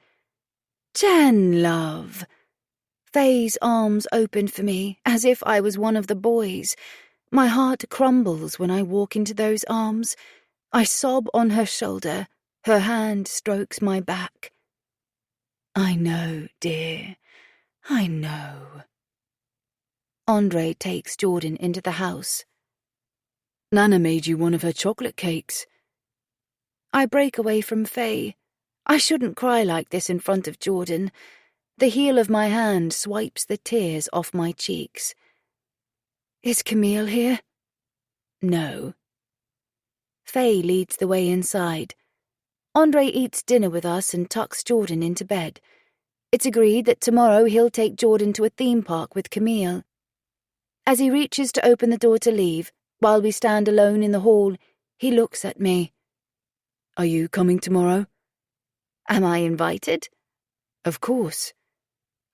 "Jen, love." Faye's arms open for me, as if I was one of the boys. My heart crumbles when I walk into those arms. I sob on her shoulder. Her hand strokes my back. "I know, dear. I know." Andre takes Jordan into the house. "Nana made you one of her chocolate cakes." I break away from Faye. I shouldn't cry like this in front of Jordan. The heel of my hand swipes the tears off my cheeks. "Is Camille here?" "No." Faye leads the way inside. Andre eats dinner with us and tucks Jordan into bed. It's agreed that tomorrow he'll take Jordan to a theme park with Camille. As he reaches to open the door to leave, while we stand alone in the hall, he looks at me. "Are you coming tomorrow?" "Am I invited?" "Of course."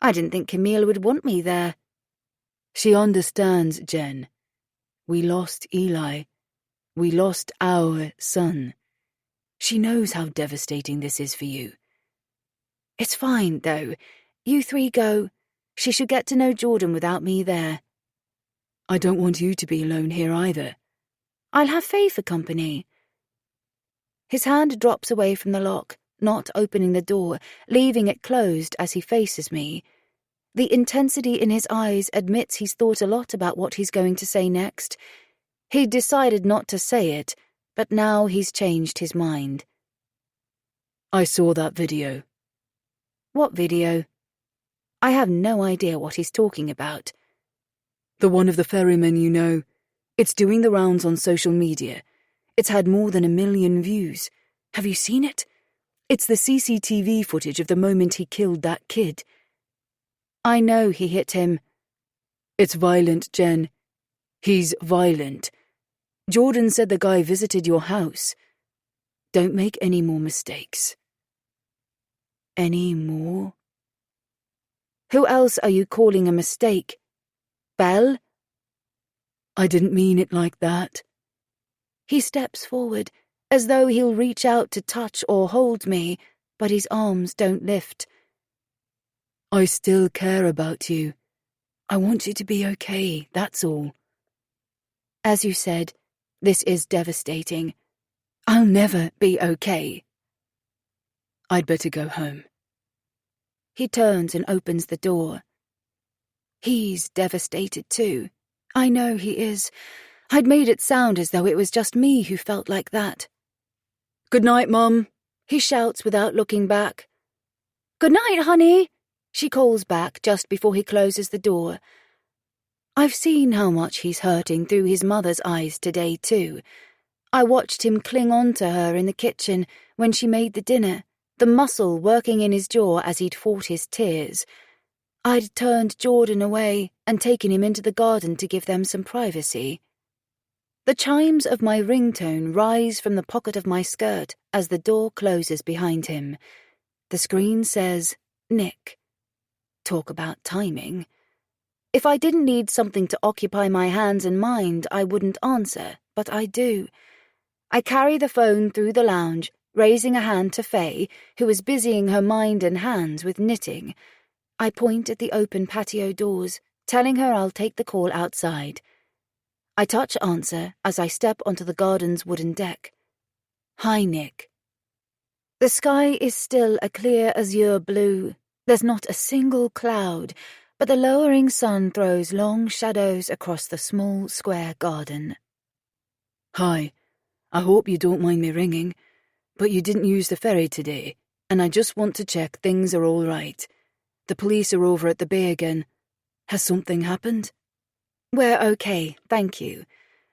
"I didn't think Camille would want me there." "She understands, Jen. We lost Eli. We lost our son. She knows how devastating this is for you." "It's fine, though. You three go. She should get to know Jordan without me there." "I don't want you to be alone here either." "I'll have Faye for company." His hand drops away from the lock, not opening the door, leaving it closed as he faces me. The intensity in his eyes admits he's thought a lot about what he's going to say next. He'd decided not to say it, but now he's changed his mind. "I saw that video." "What video?" I have no idea what he's talking about. "The one of the ferryman, you know. It's doing the rounds on social media. It's had more than 1 million views. Have you seen it? It's the CCTV footage of the moment he killed that kid." "I know he hit him." "It's violent, Jen. He's violent. Jordan said the guy visited your house. Don't make any more mistakes." "Any more?" "Who else are you calling a mistake? Belle?" "I didn't mean it like that." He steps forward, as though he'll reach out to touch or hold me, but his arms don't lift. "I still care about you. I want you to be okay, that's all." "As you said, this is devastating. I'll never be okay." "I'd better go home." He turns and opens the door. He's devastated too. I know he is. I'd made it sound as though it was just me who felt like that. "Good night, Mum," he shouts without looking back. "Good night, honey," she calls back just before he closes the door. I've seen how much he's hurting through his mother's eyes today too. I watched him cling on to her in the kitchen when she made the dinner, the muscle working in his jaw as he'd fought his tears. I'd turned Jordan away and taken him into the garden to give them some privacy. The chimes of my ringtone rise from the pocket of my skirt as the door closes behind him. The screen says, Nick. Talk about timing. If I didn't need something to occupy my hands and mind, I wouldn't answer, but I do. I carry the phone through the lounge, raising a hand to Faye, who is busying her mind and hands with knitting. I point at the open patio doors, telling her I'll take the call outside. I touch answer as I step onto the garden's wooden deck. Hi, Nick. The sky is still a clear azure blue. There's not a single cloud, but the lowering sun throws long shadows across the small square garden. Hi, I hope you don't mind me ringing, but you didn't use the ferry today, and I just want to check things are all right. The police are over at the bay again. Has something happened? We're okay, thank you.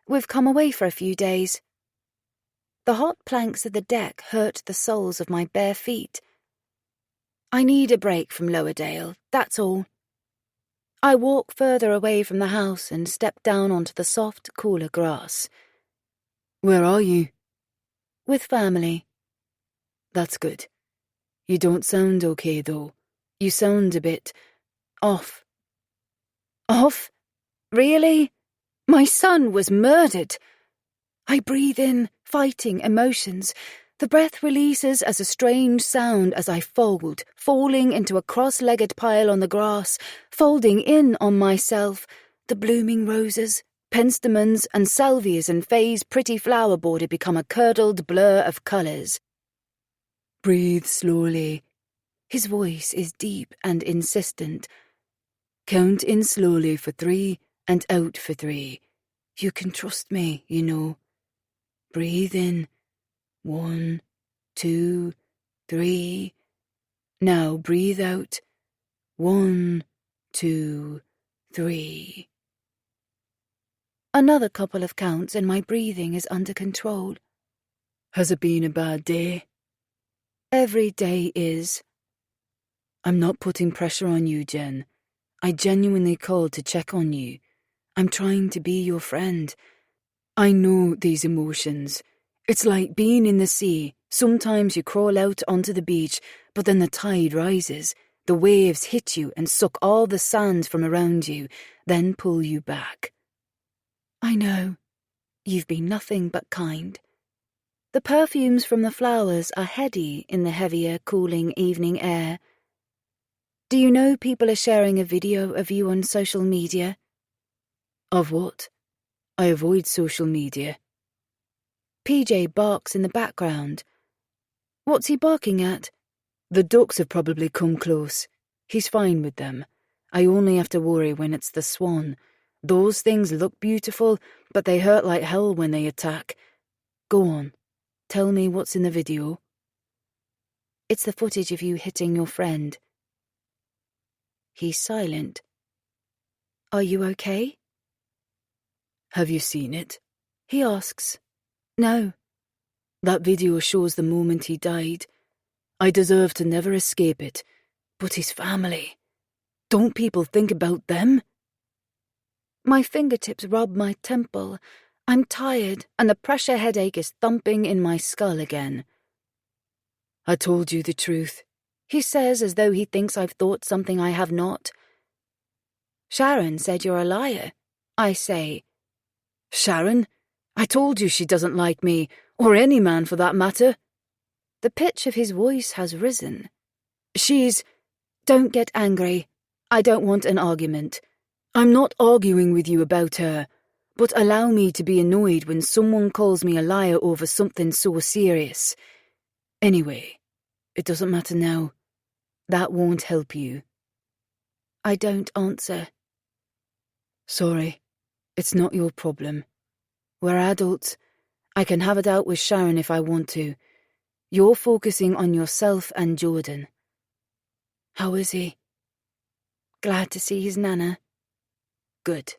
We've come away for a few days. The hot planks of the deck hurt the soles of my bare feet. I need a break from Lowerdale, that's all. I walk further away from the house and step down onto the soft, cooler grass. Where are you? With family. That's good. You don't sound okay, though. You sound a bit off. Off? Really? My son was murdered. I breathe in, fighting emotions. The breath releases as a strange sound as I fold, falling into a cross-legged pile on the grass, folding in on myself, the blooming roses, penstemons and salvias and Faye's pretty flower border become a curdled blur of colours. Breathe slowly. His voice is deep and insistent. Count in slowly for 3 and out for 3. You can trust me, you know. Breathe in. 1, 2, 3. Now breathe out. 1, 2, 3. Another couple of counts and my breathing is under control. Has it been a bad day? Every day is. I'm not putting pressure on you, Jen. I genuinely called to check on you. I'm trying to be your friend. I know these emotions. It's like being in the sea. Sometimes you crawl out onto the beach, but then the tide rises. The waves hit you and suck all the sand from around you, then pull you back. I know. You've been nothing but kind. The perfumes from the flowers are heady in the heavier, cooling evening air. Do you know people are sharing a video of you on social media? Of what? I avoid social media. PJ barks in the background. What's he barking at? The ducks have probably come close. He's fine with them. I only have to worry when it's the swan. Those things look beautiful, but they hurt like hell when they attack. Go on. Tell me what's in the video. It's the footage of you hitting your friend. He's silent. Are you okay? Have you seen it? He asks. No. That video shows the moment he died. I deserve to never escape it. But his family. Don't people think about them? My fingertips rub my temple. I'm tired, and the pressure headache is thumping in my skull again. I told you the truth, he says as though he thinks I've thought something I have not. Sharon said you're a liar, I say. Sharon? I told you she doesn't like me, or any man for that matter. The pitch of his voice has risen. Don't get angry. I don't want an argument. I'm not arguing with you about her, but allow me to be annoyed when someone calls me a liar over something so serious. Anyway, it doesn't matter now. That won't help you. I don't answer. Sorry, it's not your problem. We're adults. I can have it out with Sharon if I want to. You're focusing on yourself and Jordan. How is he? Glad to see his nana. Good.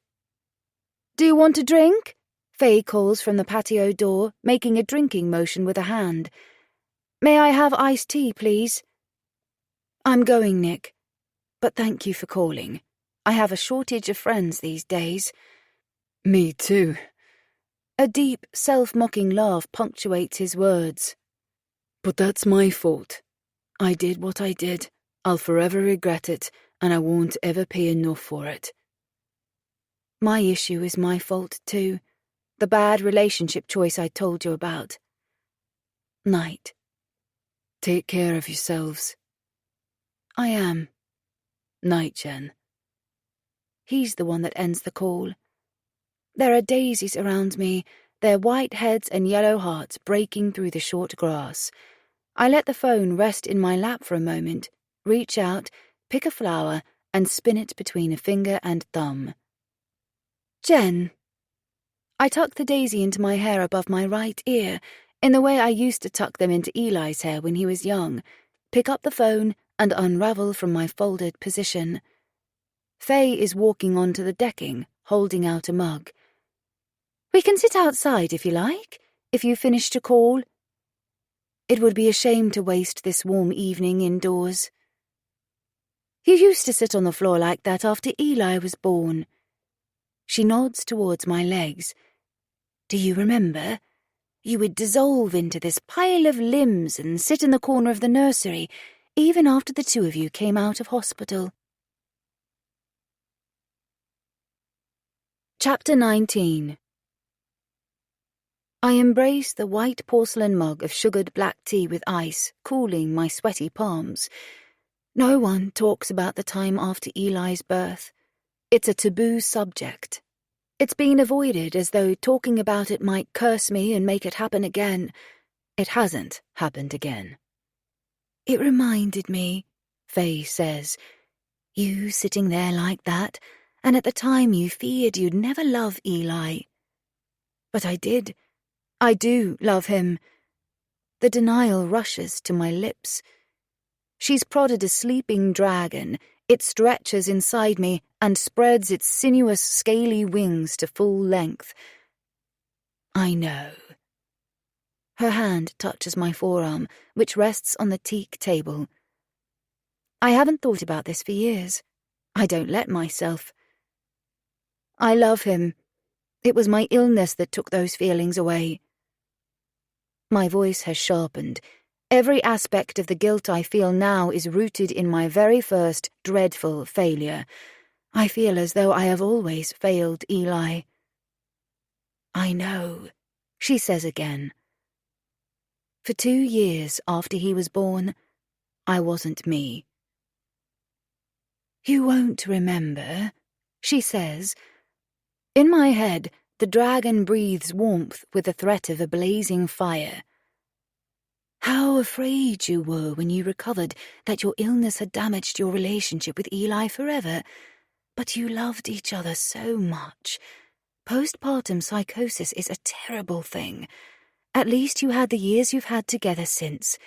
Do you want a drink? Faye calls from the patio door, making a drinking motion with a hand. May I have iced tea, please? I'm going, Nick. But thank you for calling. I have a shortage of friends these days. Me too. A deep, self-mocking laugh punctuates his words. But that's my fault. I did what I did. I'll forever regret it, and I won't ever pay enough for it. My issue is my fault, too. The bad relationship choice I told you about. Night. Take care of yourselves. I am. Night, Jen. He's the one that ends the call. There are daisies around me, their white heads and yellow hearts breaking through the short grass. I let the phone rest in my lap for a moment, reach out, pick a flower, and spin it between a finger and thumb. Jen. I tuck the daisy into my hair above my right ear, in the way I used to tuck them into Eli's hair when he was young, pick up the phone, and unravel from my folded position. Faye is walking onto the decking, holding out a mug. We can sit outside if you like, if you finish to call. It would be a shame to waste this warm evening indoors. You used to sit on the floor like that after Eli was born. She nods towards my legs. Do you remember? You would dissolve into this pile of limbs and sit in the corner of the nursery, even after the two of you came out of hospital. Chapter 19. I embrace the white porcelain mug of sugared black tea with ice, cooling my sweaty palms. No one talks about the time after Eli's birth. It's a taboo subject. It's been avoided as though talking about it might curse me and make it happen again. It hasn't happened again. It reminded me, Faye says, you sitting there like that, and at the time you feared you'd never love Eli. But I did. I do love him. The denial rushes to my lips. She's prodded a sleeping dragon. It stretches inside me and spreads its sinuous, scaly wings to full length. I know. Her hand touches my forearm, which rests on the teak table. I haven't thought about this for years. I don't let myself. I love him. It was my illness that took those feelings away. My voice has sharpened. Every aspect of the guilt I feel now is rooted in my very first dreadful failure. I feel as though I have always failed Eli. I know, she says again. For 2 years after he was born, I wasn't me. You won't remember, she says. In my head, the dragon breathes warmth with the threat of a blazing fire. How afraid you were when you recovered that your illness had damaged your relationship with Eli forever. But you loved each other so much. Postpartum psychosis is a terrible thing. At least you had the years you've had together since.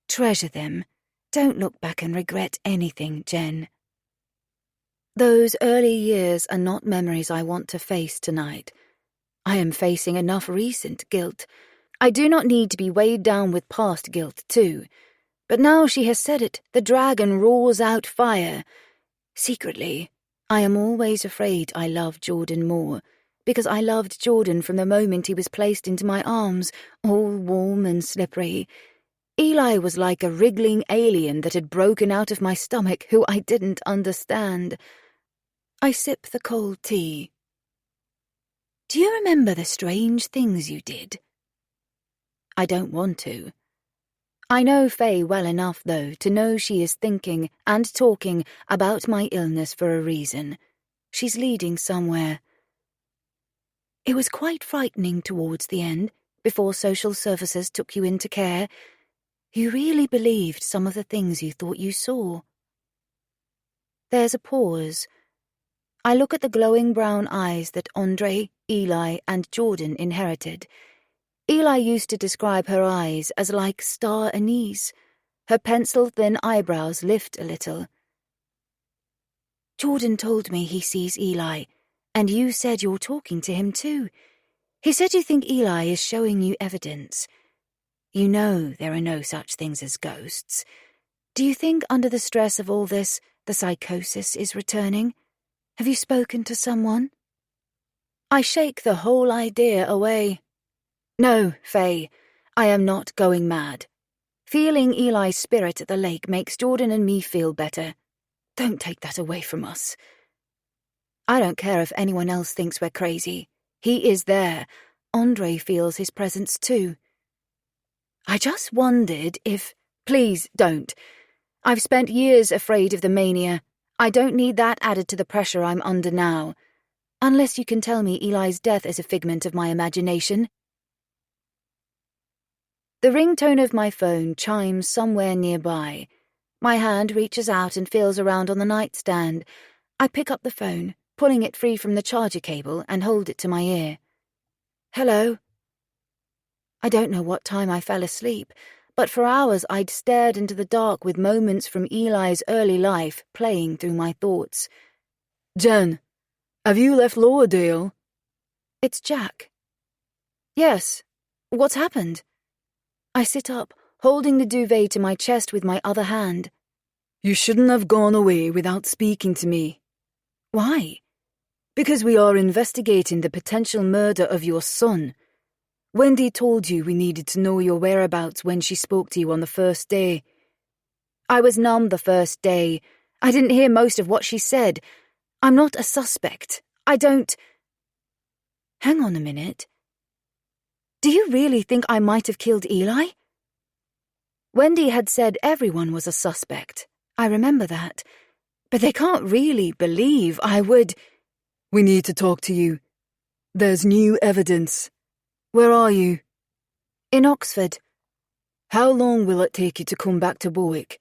Treasure them. Don't look back and regret anything, Jen. Those early years are not memories I want to face tonight. I am facing enough recent guilt. I do not need to be weighed down with past guilt, too. But now she has said it, the dragon roars out fire. Secretly, I am always afraid I love Jordan more, because I loved Jordan from the moment he was placed into my arms, all warm and slippery. Eli was like a wriggling alien that had broken out of my stomach, who I didn't understand. I sip the cold tea. Do you remember the strange things you did? I don't want to. I know Faye well enough, though, to know she is thinking and talking about my illness for a reason. She's leading somewhere. It was quite frightening towards the end, before social services took you into care. You really believed some of the things you thought you saw. There's a pause. I look at the glowing brown eyes that Andre, Eli, and Jordan inherited. Eli used to describe her eyes as like star anise. Her pencil-thin eyebrows lift a little. Jordan told me he sees Eli, and you said you're talking to him too. He said you think Eli is showing you evidence. You know there are no such things as ghosts. Do you think under the stress of all this, the psychosis is returning? Have you spoken to someone? I shake the whole idea away. No, Faye, I am not going mad. Feeling Eli's spirit at the lake makes Jordan and me feel better. Don't take that away from us. I don't care if anyone else thinks we're crazy. He is there. Andre feels his presence too. I just wondered if... Please don't. I've spent years afraid of the mania. I don't need that added to the pressure I'm under now. Unless you can tell me Eli's death is a figment of my imagination. The ringtone of my phone chimes somewhere nearby. My hand reaches out and feels around on the nightstand. I pick up the phone, pulling it free from the charger cable, and hold it to my ear. Hello? I don't know what time I fell asleep, but for hours I'd stared into the dark with moments from Eli's early life playing through my thoughts. Jen, have you left Lowerdale? It's Jack. Yes. What's happened? I sit up, holding the duvet to my chest with my other hand. You shouldn't have gone away without speaking to me. Why? Because we are investigating the potential murder of your son. Wendy told you we needed to know your whereabouts when she spoke to you on the first day. I was numb the first day. I didn't hear most of what she said. I'm not a suspect. I don't... Hang on a minute. Do you really think I might have killed Eli? Wendy had said everyone was a suspect. I remember that. But they can't really believe I would... We need to talk to you. There's new evidence. Where are you? In Oxford. How long will it take you to come back to Bowick?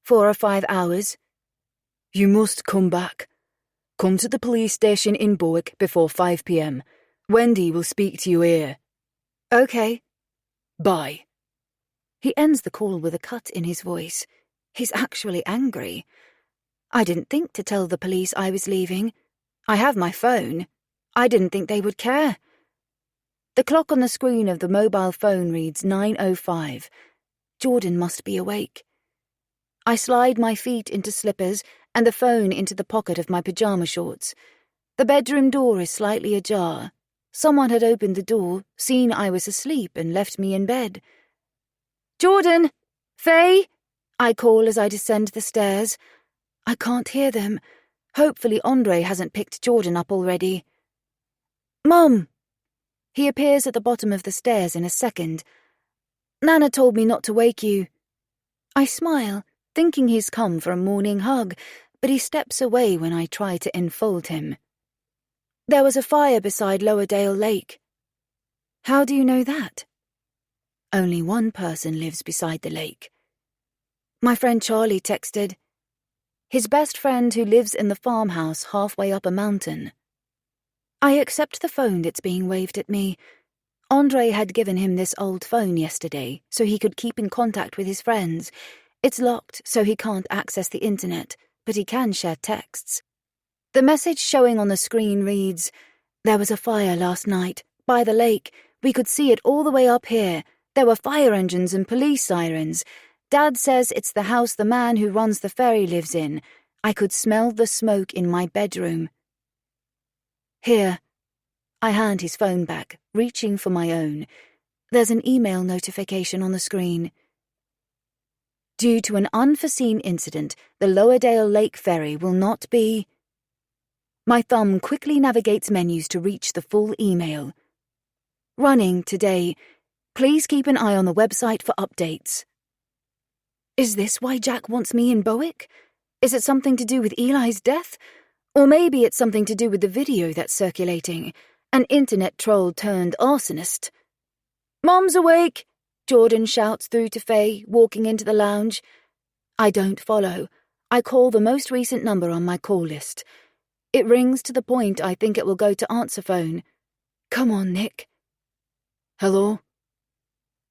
4 or 5 hours. You must come back. Come to the police station in Bowick before 5 p.m. Wendy will speak to you here. Okay. Bye. He ends the call with a cut in his voice. He's actually angry. I didn't think to tell the police I was leaving. I have my phone. I didn't think they would care. The clock on the screen of the mobile phone reads 9:05. Jordan must be awake. I slide my feet into slippers and the phone into the pocket of my pyjama shorts. The bedroom door is slightly ajar. Someone had opened the door, seen I was asleep, and left me in bed. Jordan! Faye! I call as I descend the stairs. I can't hear them. Hopefully Andre hasn't picked Jordan up already. Mum! He appears at the bottom of the stairs in a second. Nana told me not to wake you. I smile, thinking he's come for a morning hug, but he steps away when I try to enfold him. There was a fire beside Lowerdale Lake. How do you know that? Only one person lives beside the lake. My friend Charlie texted. His best friend who lives in the farmhouse halfway up a mountain. I accept the phone that's being waved at me. Andre had given him this old phone yesterday so he could keep in contact with his friends. It's locked so he can't access the internet, but he can share texts. The message showing on the screen reads, "There was a fire last night, by the lake. We could see it all the way up here. There were fire engines and police sirens. Dad says it's the house the man who runs the ferry lives in. I could smell the smoke in my bedroom." Here. I hand his phone back, reaching for my own. There's an email notification on the screen. Due to an unforeseen incident, the Lowerdale Lake ferry will not be... My thumb quickly navigates menus to reach the full email. Running today. Please keep an eye on the website for updates. Is this why Jack wants me in Bowick? Is it something to do with Eli's death? Or maybe it's something to do with the video that's circulating. An internet troll turned arsonist. "Mom's awake!" Jordan shouts through to Faye, walking into the lounge. I don't follow. I call the most recent number on my call list. It rings to the point I think it will go to answer phone. Come on, Nick. Hello?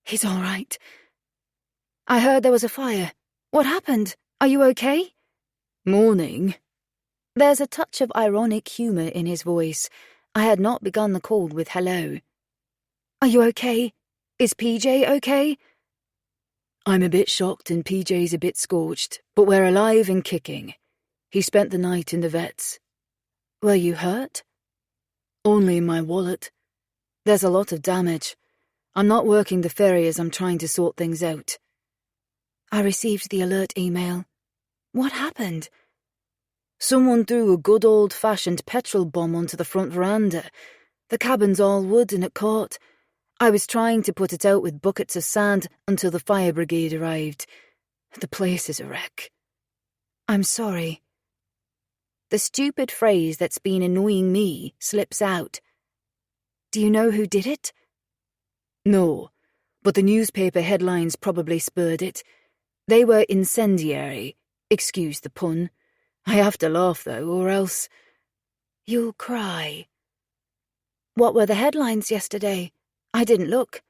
He's all right. I heard there was a fire. What happened? Are you okay? Morning. There's a touch of ironic humour in his voice. I had not begun the call with hello. Are you okay? Is PJ okay? I'm a bit shocked and PJ's a bit scorched, but we're alive and kicking. He spent the night in the vet's. Were you hurt? Only my wallet. There's a lot of damage. I'm not working the ferry as I'm trying to sort things out. I received the alert email. What happened? Someone threw a good old-fashioned petrol bomb onto the front veranda. The cabin's all wood and it caught. I was trying to put it out with buckets of sand until the fire brigade arrived. The place is a wreck. I'm sorry. The stupid phrase that's been annoying me slips out. Do you know who did it? No, but the newspaper headlines probably spurred it. They were incendiary. Excuse the pun. I have to laugh, though, or else... You'll cry. What were the headlines yesterday? I didn't look.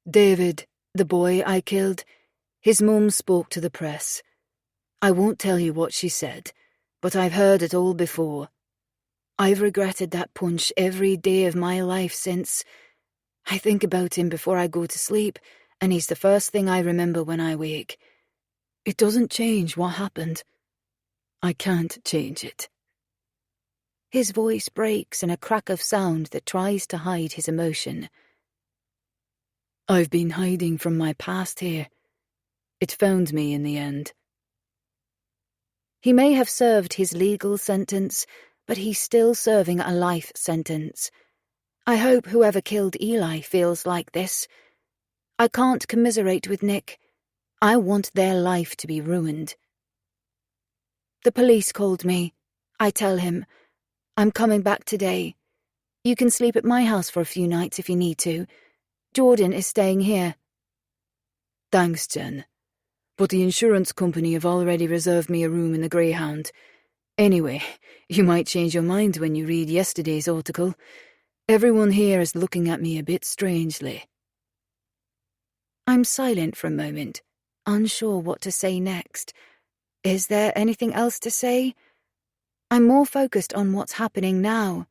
David, the boy I killed, his mum spoke to the press. I won't tell you what she said, but I've heard it all before. I've regretted that punch every day of my life since. I think about him before I go to sleep, and he's the first thing I remember when I wake. It doesn't change what happened. I can't change it. His voice breaks in a crack of sound that tries to hide his emotion. I've been hiding from my past here. It found me in the end. He may have served his legal sentence, but he's still serving a life sentence. I hope whoever killed Eli feels like this. I can't commiserate with Nick. I want their life to be ruined. The police called me. I tell him, I'm coming back today. You can sleep at my house for a few nights if you need to. Jordan is staying here. Thanks, Jen. But the insurance company have already reserved me a room in the Greyhound. Anyway, you might change your mind when you read yesterday's article. Everyone here is looking at me a bit strangely. I'm silent for a moment, unsure what to say next. Is there anything else to say? I'm more focused on what's happening now.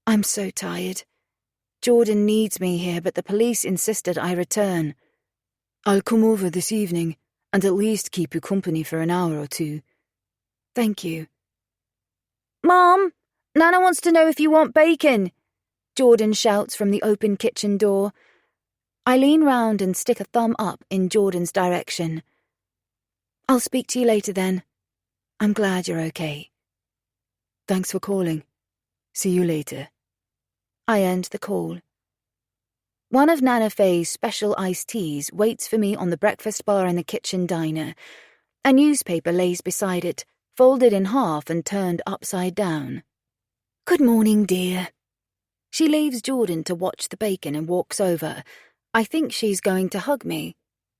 I'm so tired. Jordan needs me here, but the police insisted I return. I'll come over this evening and at least keep you company for an hour or two. Thank you. Mom, Nana wants to know if you want bacon, Jordan shouts from the open kitchen door. I lean round and stick a thumb up in Jordan's direction. I'll speak to you later then. I'm glad you're okay. Thanks for calling. See you later. I end the call. One of Nana Faye's special iced teas waits for me on the breakfast bar in the kitchen diner. A newspaper lays beside it, folded in half and turned upside down. Good morning, dear. She leaves Jordan to watch the bacon and walks over. I think she's going to hug me.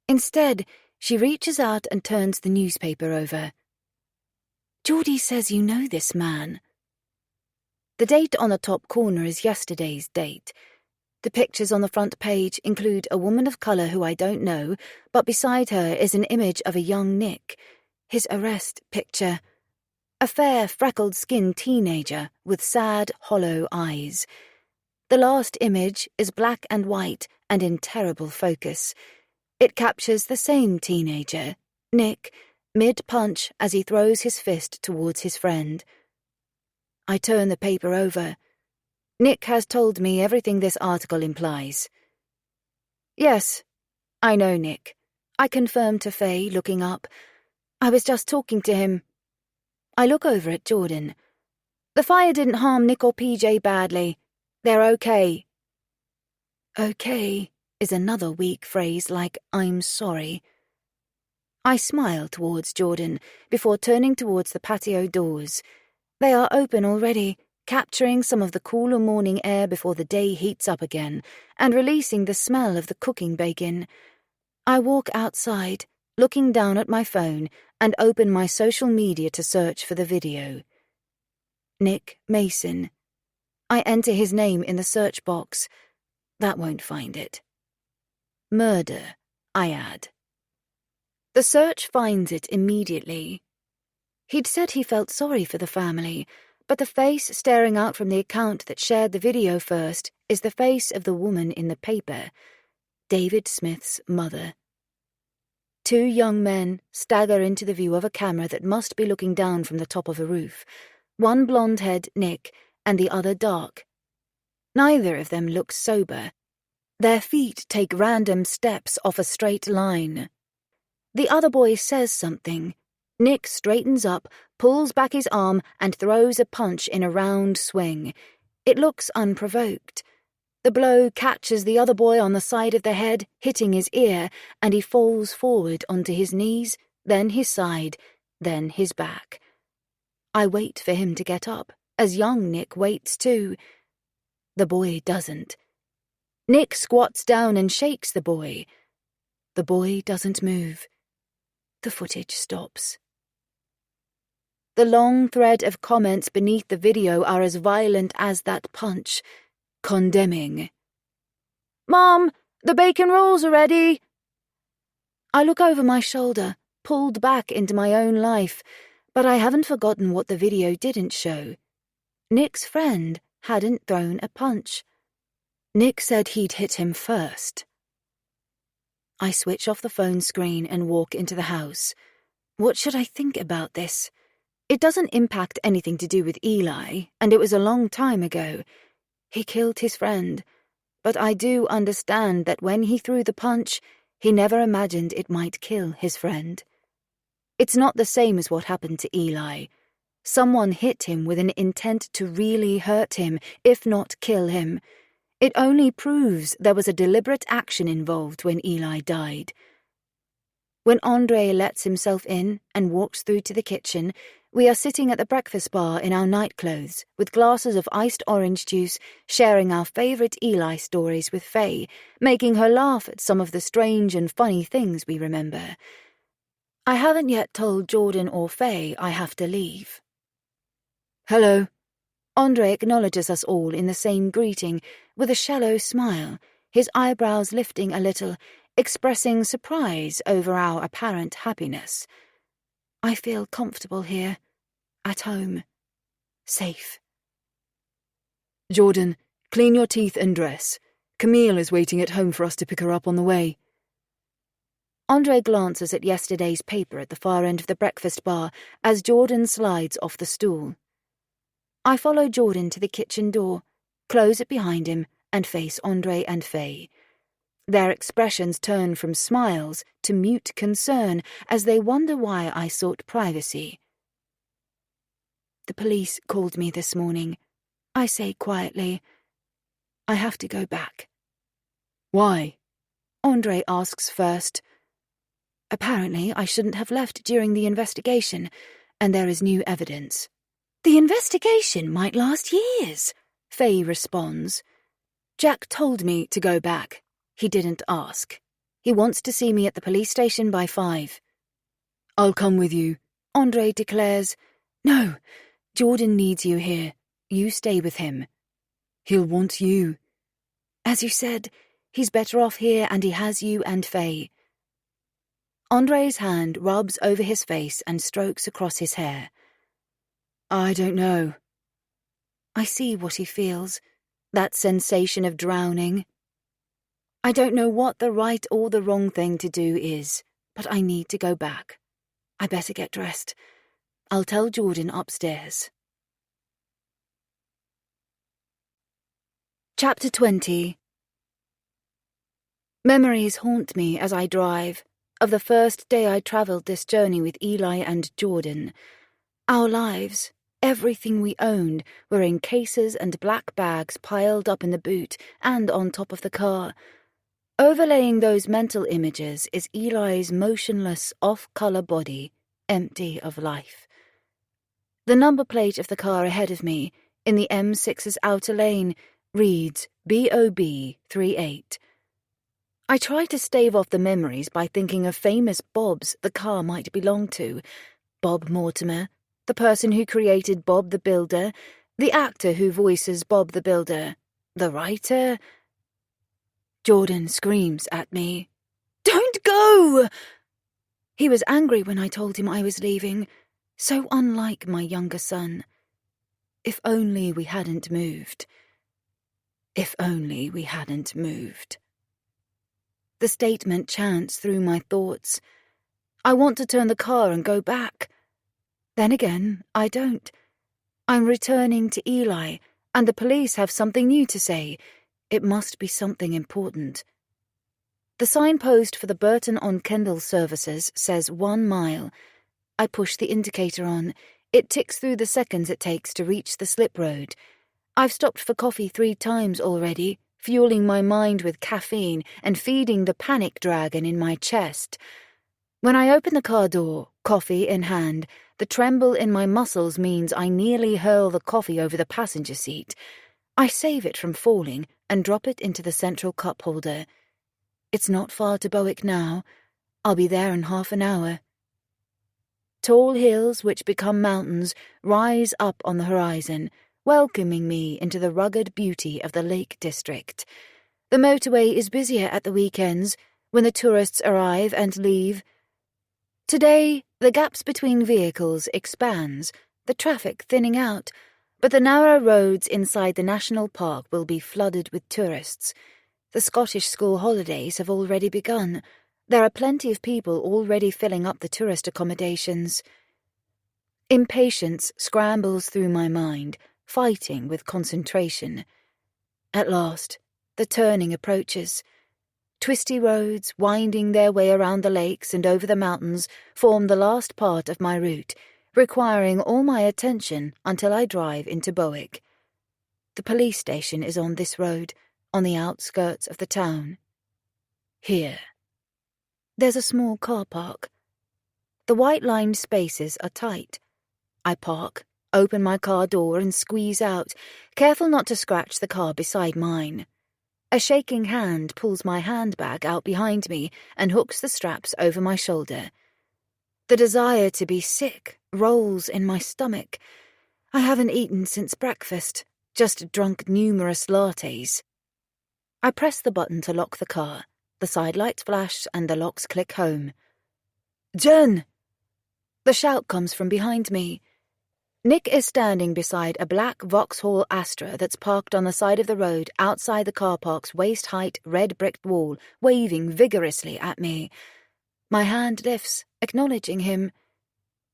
Instead, she reaches out and turns the newspaper over. Geordie says you know this man. The date on the top corner is yesterday's date. The pictures on the front page include a woman of colour who I don't know, but beside her is an image of a young Nick, his arrest picture. A fair, freckled-skinned teenager with sad, hollow eyes. The last image is black and white and in terrible focus. It captures the same teenager, Nick, mid-punch as he throws his fist towards his friend. I turn the paper over. Nick has told me everything this article implies. Yes, I know Nick. I confirm to Faye, looking up. I was just talking to him. I look over at Jordan. The fire didn't harm Nick or PJ badly. They're okay. Okay is another weak phrase like I'm sorry. I smile towards Jordan before turning towards the patio doors. They are open already, capturing some of the cooler morning air before the day heats up again, and releasing the smell of the cooking bacon. I walk outside, looking down at my phone, and open my social media to search for the video. Nick Mason. I enter his name in the search box. That won't find it. Murder, I add. The search finds it immediately. He'd said he felt sorry for the family, but the face staring out from the account that shared the video first is the face of the woman in the paper, David Smith's mother. Two young men stagger into the view of a camera that must be looking down from the top of a roof, one blonde-haired Nick and the other dark. Neither of them looks sober. Their feet take random steps off a straight line. The other boy says something. Nick straightens up, pulls back his arm, and throws a punch in a round swing. It looks unprovoked. The blow catches the other boy on the side of the head, hitting his ear, and he falls forward onto his knees, then his side, then his back. I wait for him to get up, as young Nick waits too. The boy doesn't. Nick squats down and shakes the boy. The boy doesn't move. The footage stops. The long thread of comments beneath the video are as violent as that punch, condemning. "Mom, the bacon rolls are ready." I look over my shoulder, pulled back into my own life, but I haven't forgotten what the video didn't show. Nick's friend hadn't thrown a punch. Nick said he'd hit him first. I switch off the phone screen and walk into the house. What should I think about this? It doesn't impact anything to do with Eli, and it was a long time ago. He killed his friend, but I do understand that when he threw the punch, he never imagined it might kill his friend. It's not the same as what happened to Eli. Someone hit him with an intent to really hurt him, if not kill him. It only proves there was a deliberate action involved when Eli died. When Andre lets himself in and walks through to the kitchen, we are sitting at the breakfast bar in our nightclothes, with glasses of iced orange juice, sharing our favourite Eli stories with Faye, making her laugh at some of the strange and funny things we remember. I haven't yet told Jordan or Faye I have to leave. "Hello." Andre acknowledges us all in the same greeting, with a shallow smile, his eyebrows lifting a little, expressing surprise over our apparent happiness. I feel comfortable here, at home, safe. "Jordan, clean your teeth and dress. Camille is waiting at home for us to pick her up on the way." Andre glances at yesterday's paper at the far end of the breakfast bar as Jordan slides off the stool. I follow Jordan to the kitchen door, close it behind him, and face Andre and Faye. Their expressions turn from smiles to mute concern as they wonder why I sought privacy. "The police called me this morning," I say quietly. "I have to go back." "Why?" Andre asks first. "Apparently I shouldn't have left during the investigation, and there is new evidence." "The investigation might last years," Faye responds. "Jack told me to go back. He didn't ask. He wants to see me at the police station by 5. "I'll come with you," Andre declares. "No, Jordan needs you here. You stay with him." "He'll want you." "As you said, he's better off here and he has you and Faye." Andre's hand rubs over his face and strokes across his hair. "I don't know." I see what he feels, that sensation of drowning. I don't know what the right or the wrong thing to do is, but I need to go back. I better get dressed. I'll tell Jordan upstairs. Chapter 20. Memories haunt me as I drive, of the first day I travelled this journey with Eli and Jordan. Our lives, everything we owned, were in cases and black bags piled up in the boot and on top of the car. Overlaying those mental images is Eli's motionless, off-colour body, empty of life. The number plate of the car ahead of me, in the M6's outer lane, reads BOB 38. I try to stave off the memories by thinking of famous Bobs the car might belong to. Bob Mortimer, the person who created Bob the Builder, the actor who voices Bob the Builder, the writer. Jordan screams at me. "Don't go!" He was angry when I told him I was leaving, so unlike my younger son. If only we hadn't moved. If only we hadn't moved. The statement chants through my thoughts. I want to turn the car and go back. Then again, I don't. I'm returning to Eli, and the police have something new to say. It must be something important. The signpost for the Burton-on-Kendall services says 1 mile. I push the indicator on. It ticks through the seconds it takes to reach the slip road. I've stopped for coffee 3 times already, fueling my mind with caffeine and feeding the panic dragon in my chest. When I open the car door, coffee in hand, the tremble in my muscles means I nearly hurl the coffee over the passenger seat. I save it from falling and drop it into the central cup holder. It's not far to Bowick now. I'll be there in half an hour. Tall hills which become mountains rise up on the horizon, welcoming me into the rugged beauty of the Lake District. The motorway is busier at the weekends, when the tourists arrive and leave. Today, the gaps between vehicles expands, the traffic thinning out, but the narrow roads inside the national park will be flooded with tourists. The Scottish school holidays have already begun. There are plenty of people already filling up the tourist accommodations. Impatience scrambles through my mind, fighting with concentration. At last, the turning approaches. Twisty roads, winding their way around the lakes and over the mountains, form the last part of my route, requiring all my attention until I drive into Bowick. The police station is on this road, on the outskirts of the town. Here. There's a small car park. The white-lined spaces are tight. I park, open my car door and squeeze out, careful not to scratch the car beside mine. A shaking hand pulls my handbag out behind me and hooks the straps over my shoulder. The desire to be sick rolls in my stomach. I haven't eaten since breakfast, just drunk numerous lattes. I press the button to lock the car. The side lights flash and the locks click home. "Jen!" The shout comes from behind me. Nick is standing beside a black Vauxhall Astra that's parked on the side of the road outside the car park's waist-height red-bricked wall, waving vigorously at me. My hand lifts, acknowledging him.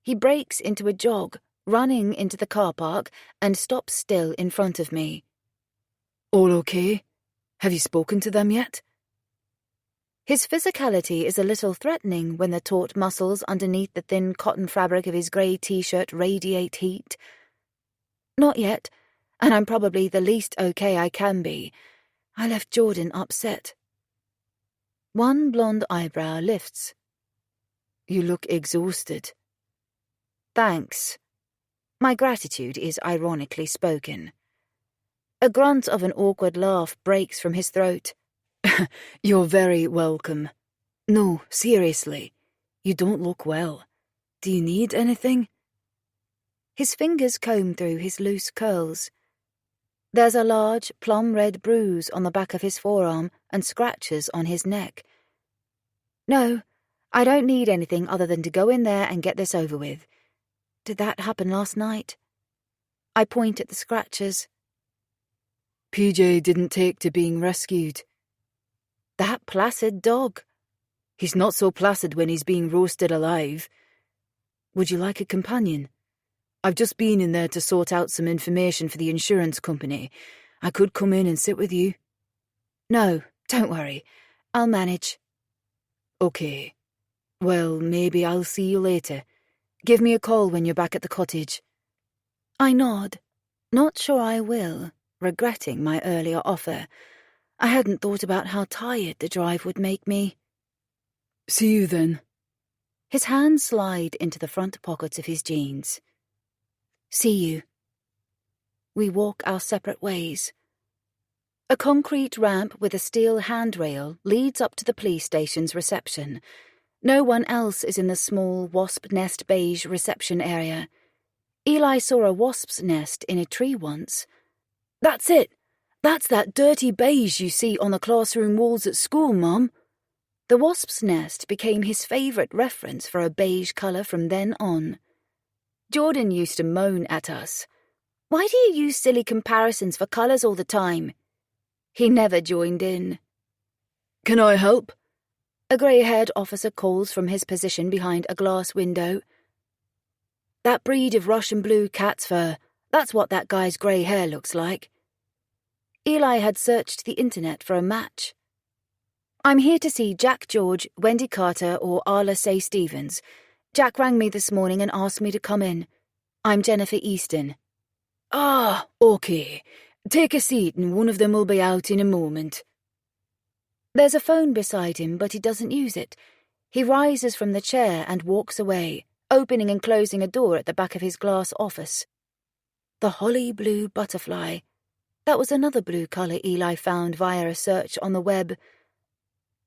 He breaks into a jog, running into the car park, and stops still in front of me. All okay? Have you spoken to them yet? His physicality is a little threatening when the taut muscles underneath the thin cotton fabric of his grey t-shirt radiate heat. Not yet, and I'm probably the least okay I can be. I left Jordan upset. One blonde eyebrow lifts. You look exhausted. Thanks. My gratitude is ironically spoken. A grunt of an awkward laugh breaks from his throat. You're very welcome. No, seriously, you don't look well. Do you need anything? His fingers comb through his loose curls. There's a large, plum-red bruise on the back of his forearm and scratches on his neck. No, I don't need anything other than to go in there and get this over with. Did that happen last night? I point at the scratches. PJ didn't take to being rescued. That placid dog. He's not so placid when he's being roasted alive. Would you like a companion? I've just been in there to sort out some information for the insurance company. I could come in and sit with you. No, don't worry. I'll manage. Okay. Well, maybe I'll see you later. Give me a call when you're back at the cottage. I nod. Not sure I will, regretting my earlier offer. I hadn't thought about how tired the drive would make me. See you then. His hands slide into the front pockets of his jeans. See you. We walk our separate ways. A concrete ramp with a steel handrail leads up to the police station's reception. No one else is in the small wasp nest beige reception area. Eli saw a wasp's nest in a tree once. That's it. That's that dirty beige you see on the classroom walls at school, Mum. The wasp's nest became his favourite reference for a beige colour from then on. Jordan used to moan at us. Why do you use silly comparisons for colours all the time? He never joined in. Can I help? A grey-haired officer calls from his position behind a glass window. That breed of Russian blue cat's fur, that's what that guy's grey hair looks like. Eli had searched the internet for a match. I'm here to see Jack George, Wendy Carter, or Arla Say Stevens. Jack rang me this morning and asked me to come in. I'm Jennifer Easton. Ah, okay. Take a seat and one of them will be out in a moment. There's a phone beside him, but he doesn't use it. He rises from the chair and walks away, opening and closing a door at the back of his glass office. The holly blue butterfly. That was another blue colour Eli found via a search on the web.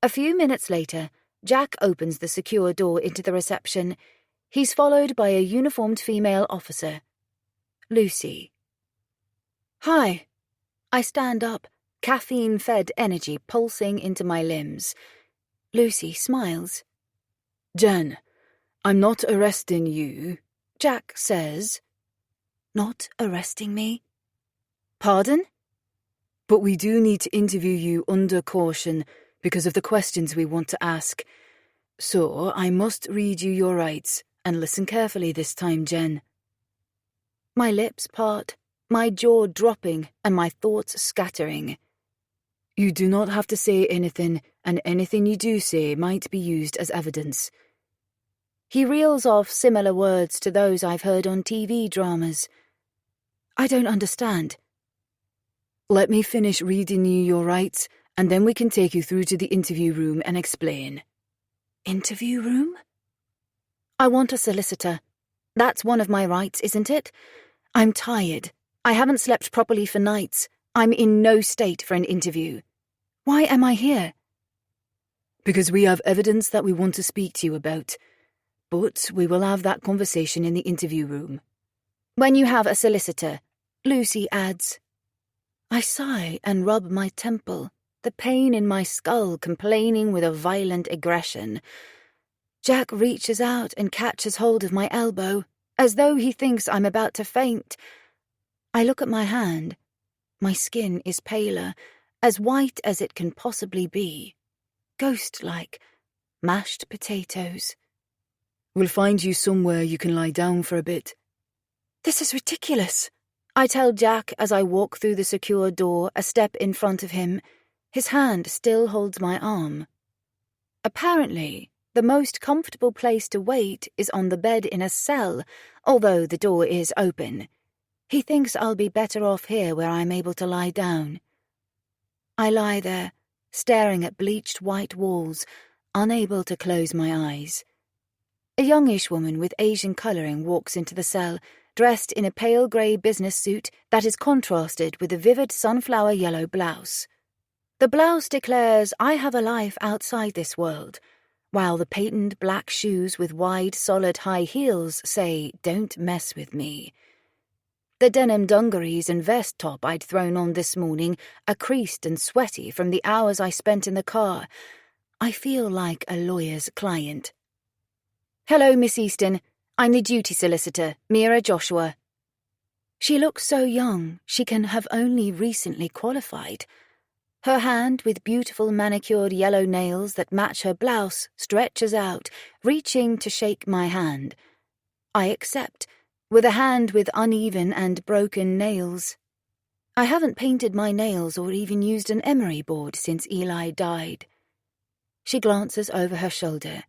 A few minutes later, Jack opens the secure door into the reception. He's followed by a uniformed female officer. Lucy. Hi. I stand up, caffeine-fed energy pulsing into my limbs. Lucy smiles. Jen, I'm not arresting you, Jack says. Not arresting me? Pardon? But we do need to interview you under caution because of the questions we want to ask. So I must read you your rights, and listen carefully this time, Jen. My lips part, my jaw dropping, and my thoughts scattering. You do not have to say anything, and anything you do say might be used as evidence. He reels off similar words to those I've heard on TV dramas. I don't understand. Let me finish reading you your rights, and then we can take you through to the interview room and explain. Interview room? I want a solicitor. That's one of my rights, isn't it? I'm tired. I haven't slept properly for nights. I'm in no state for an interview. Why am I here? Because we have evidence that we want to speak to you about. But we will have that conversation in the interview room. When you have a solicitor, Lucy adds. I sigh and rub my temple, the pain in my skull complaining with a violent aggression. Jack reaches out and catches hold of my elbow, as though he thinks I'm about to faint. I look at my hand. My skin is paler, as white as it can possibly be. Ghost-like. Mashed potatoes. We'll find you somewhere you can lie down for a bit. This is ridiculous, I tell Jack as I walk through the secure door a step in front of him. His hand still holds my arm. Apparently, the most comfortable place to wait is on the bed in a cell, although the door is open. He thinks I'll be better off here where I'm able to lie down. I lie there, staring at bleached white walls, unable to close my eyes. A youngish woman with Asian colouring walks into the cell, dressed in a pale grey business suit that is contrasted with a vivid sunflower yellow blouse. The blouse declares I have a life outside this world, while the patent black shoes with wide, solid high heels say, "Don't mess with me." The denim dungarees and vest top I'd thrown on this morning are creased and sweaty from the hours I spent in the car. I feel like a lawyer's client. Hello, Miss Easton. I'm the duty solicitor, Mira Joshua. She looks so young, she can have only recently qualified. Her hand, with beautiful manicured yellow nails that match her blouse, stretches out, reaching to shake my hand. I accept, with a hand with uneven and broken nails. I haven't painted my nails or even used an emery board since Eli died. She glances over her shoulder.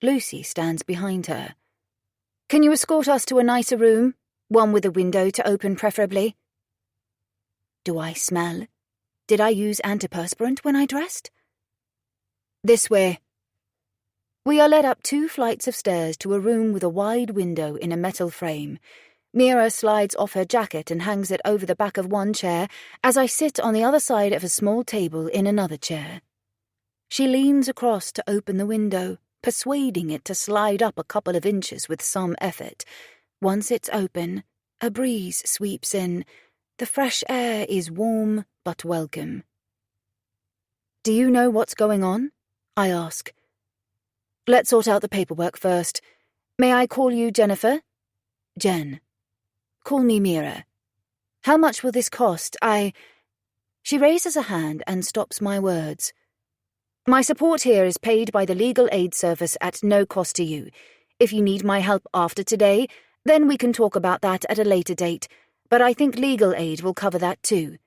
Lucy stands behind her. Can you escort us to a nicer room? One with a window to open, preferably. Do I smell? Did I use antiperspirant when I dressed? This way. We are led up 2 flights of stairs to a room with a wide window in a metal frame. Mira slides off her jacket and hangs it over the back of one chair as I sit on the other side of a small table in another chair. She leans across to open the window, persuading it to slide up a couple of inches with some effort. Once it's open, a breeze sweeps in. The fresh air is warm but welcome. Do you know what's going on? I ask. Let's sort out the paperwork first. May I call you Jennifer? Jen. Call me Mira. How much will this cost? She raises a hand and stops my words. My support here is paid by the legal aid service at no cost to you. If you need my help after today, then we can talk about that at a later date, but I think legal aid will cover that too.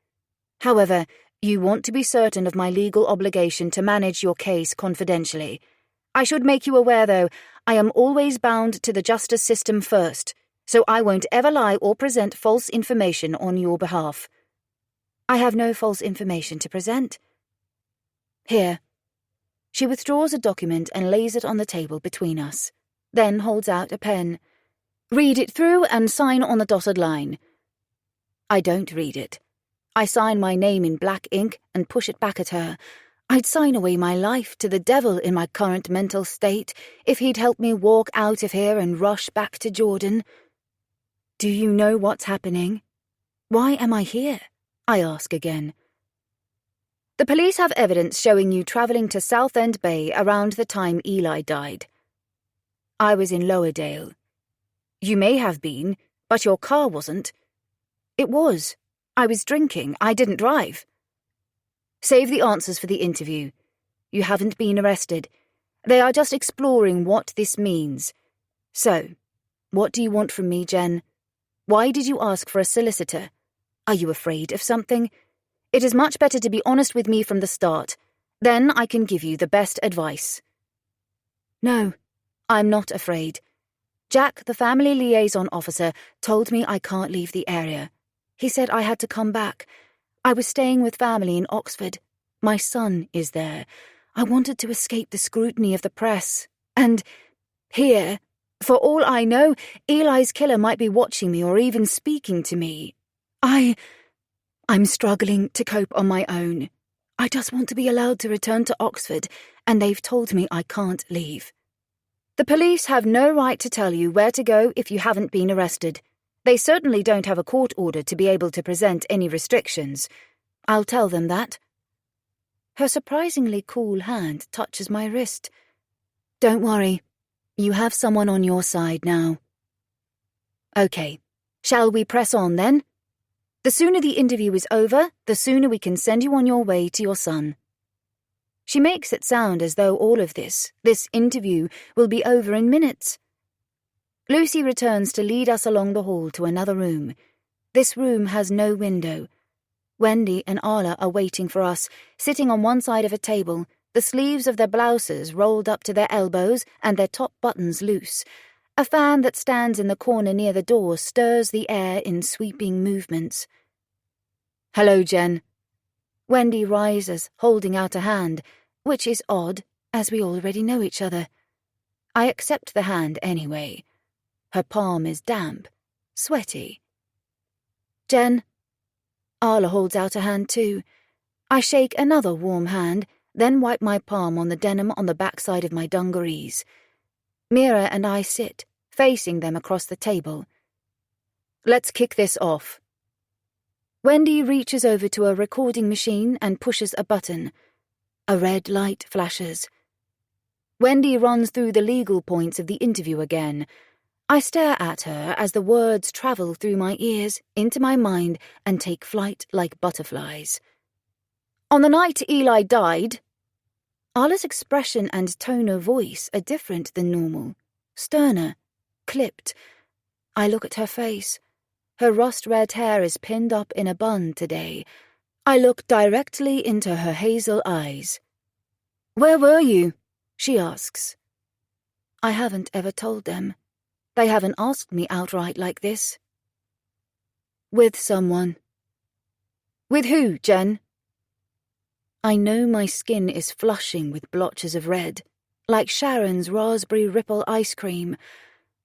However, you want to be certain of my legal obligation to manage your case confidentially. I should make you aware, though, I am always bound to the justice system first, so I won't ever lie or present false information on your behalf. I have no false information to present. Here. She withdraws a document and lays it on the table between us, then holds out a pen. "Read it through and sign on the dotted line." I don't read it. I sign my name in black ink and push it back at her. I'd sign away my life to the devil in my current mental state if he'd help me walk out of here and rush back to Jordan. "Do you know what's happening? Why am I here?" I ask again. "The police have evidence showing you travelling to Southend Bay around the time Eli died." "I was in Lowerdale." "You may have been, but your car wasn't." "It was. I was drinking. I didn't drive." "Save the answers for the interview. You haven't been arrested. They are just exploring what this means. So, what do you want from me, Jen? Why did you ask for a solicitor? Are you afraid of something? It is much better to be honest with me from the start. Then I can give you the best advice." "No, I'm not afraid. Jack, the family liaison officer, told me I can't leave the area. He said I had to come back. I was staying with family in Oxford. My son is there. I wanted to escape the scrutiny of the press. And here, for all I know, Eli's killer might be watching me or even speaking to me. I'm struggling to cope on my own. I just want to be allowed to return to Oxford, and they've told me I can't leave." "The police have no right to tell you where to go if you haven't been arrested. They certainly don't have a court order to be able to present any restrictions. I'll tell them that." Her surprisingly cool hand touches my wrist. "Don't worry. You have someone on your side now." "Okay. Shall we press on then? The sooner the interview is over, the sooner we can send you on your way to your son." She makes it sound as though all of this interview, will be over in minutes. Lucy returns to lead us along the hall to another room. This room has no window. Wendy and Arla are waiting for us, sitting on one side of a table, the sleeves of their blouses rolled up to their elbows and their top buttons loose. A fan that stands in the corner near the door stirs the air in sweeping movements. "Hello, Jen." Wendy rises, holding out a hand, which is odd, as we already know each other. I accept the hand anyway. Her palm is damp, sweaty. "Jen." Arla holds out a hand too. I shake another warm hand, then wipe my palm on the denim on the backside of my dungarees. Mira and I sit, facing them across the table. "Let's kick this off." Wendy reaches over to a recording machine and pushes a button. A red light flashes. Wendy runs through the legal points of the interview again. I stare at her as the words travel through my ears, into my mind, and take flight like butterflies. "On the night Eli died..." Arla's expression and tone of voice are different than normal, sterner, clipped. I look at her face. Her rust-red hair is pinned up in a bun today. I look directly into her hazel eyes. "Where were you?" she asks. I haven't ever told them. They haven't asked me outright like this. "With someone." "With who, Jen?" I know my skin is flushing with blotches of red, like Sharon's raspberry ripple ice cream.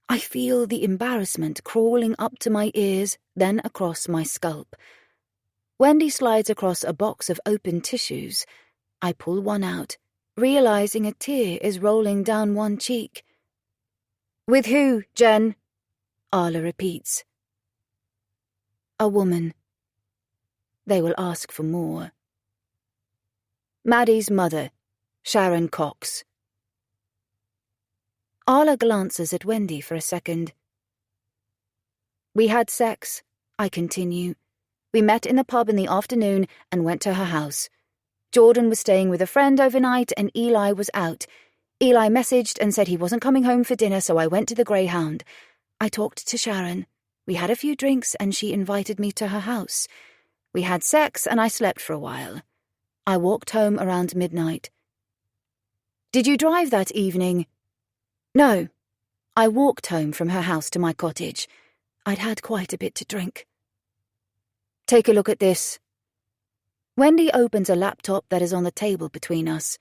I feel the embarrassment crawling up to my ears, then across my scalp. Wendy slides across a box of open tissues. I pull one out, realizing a tear is rolling down one cheek. "With who, Jen?" Arla repeats. "A woman." They will ask for more. "Maddie's mother, Sharon Cox." Arla glances at Wendy for a second. "We had sex," I continue. "We met in the pub in the afternoon and went to her house. Jordan was staying with a friend overnight and Eli was out. Eli messaged and said he wasn't coming home for dinner, so I went to the Greyhound. I talked to Sharon. We had a few drinks and she invited me to her house. We had sex and I slept for a while. I walked home around midnight." "Did you drive that evening?" "No. I walked home from her house to my cottage. I'd had quite a bit to drink." "Take a look at this." Wendy opens a laptop that is on the table between us.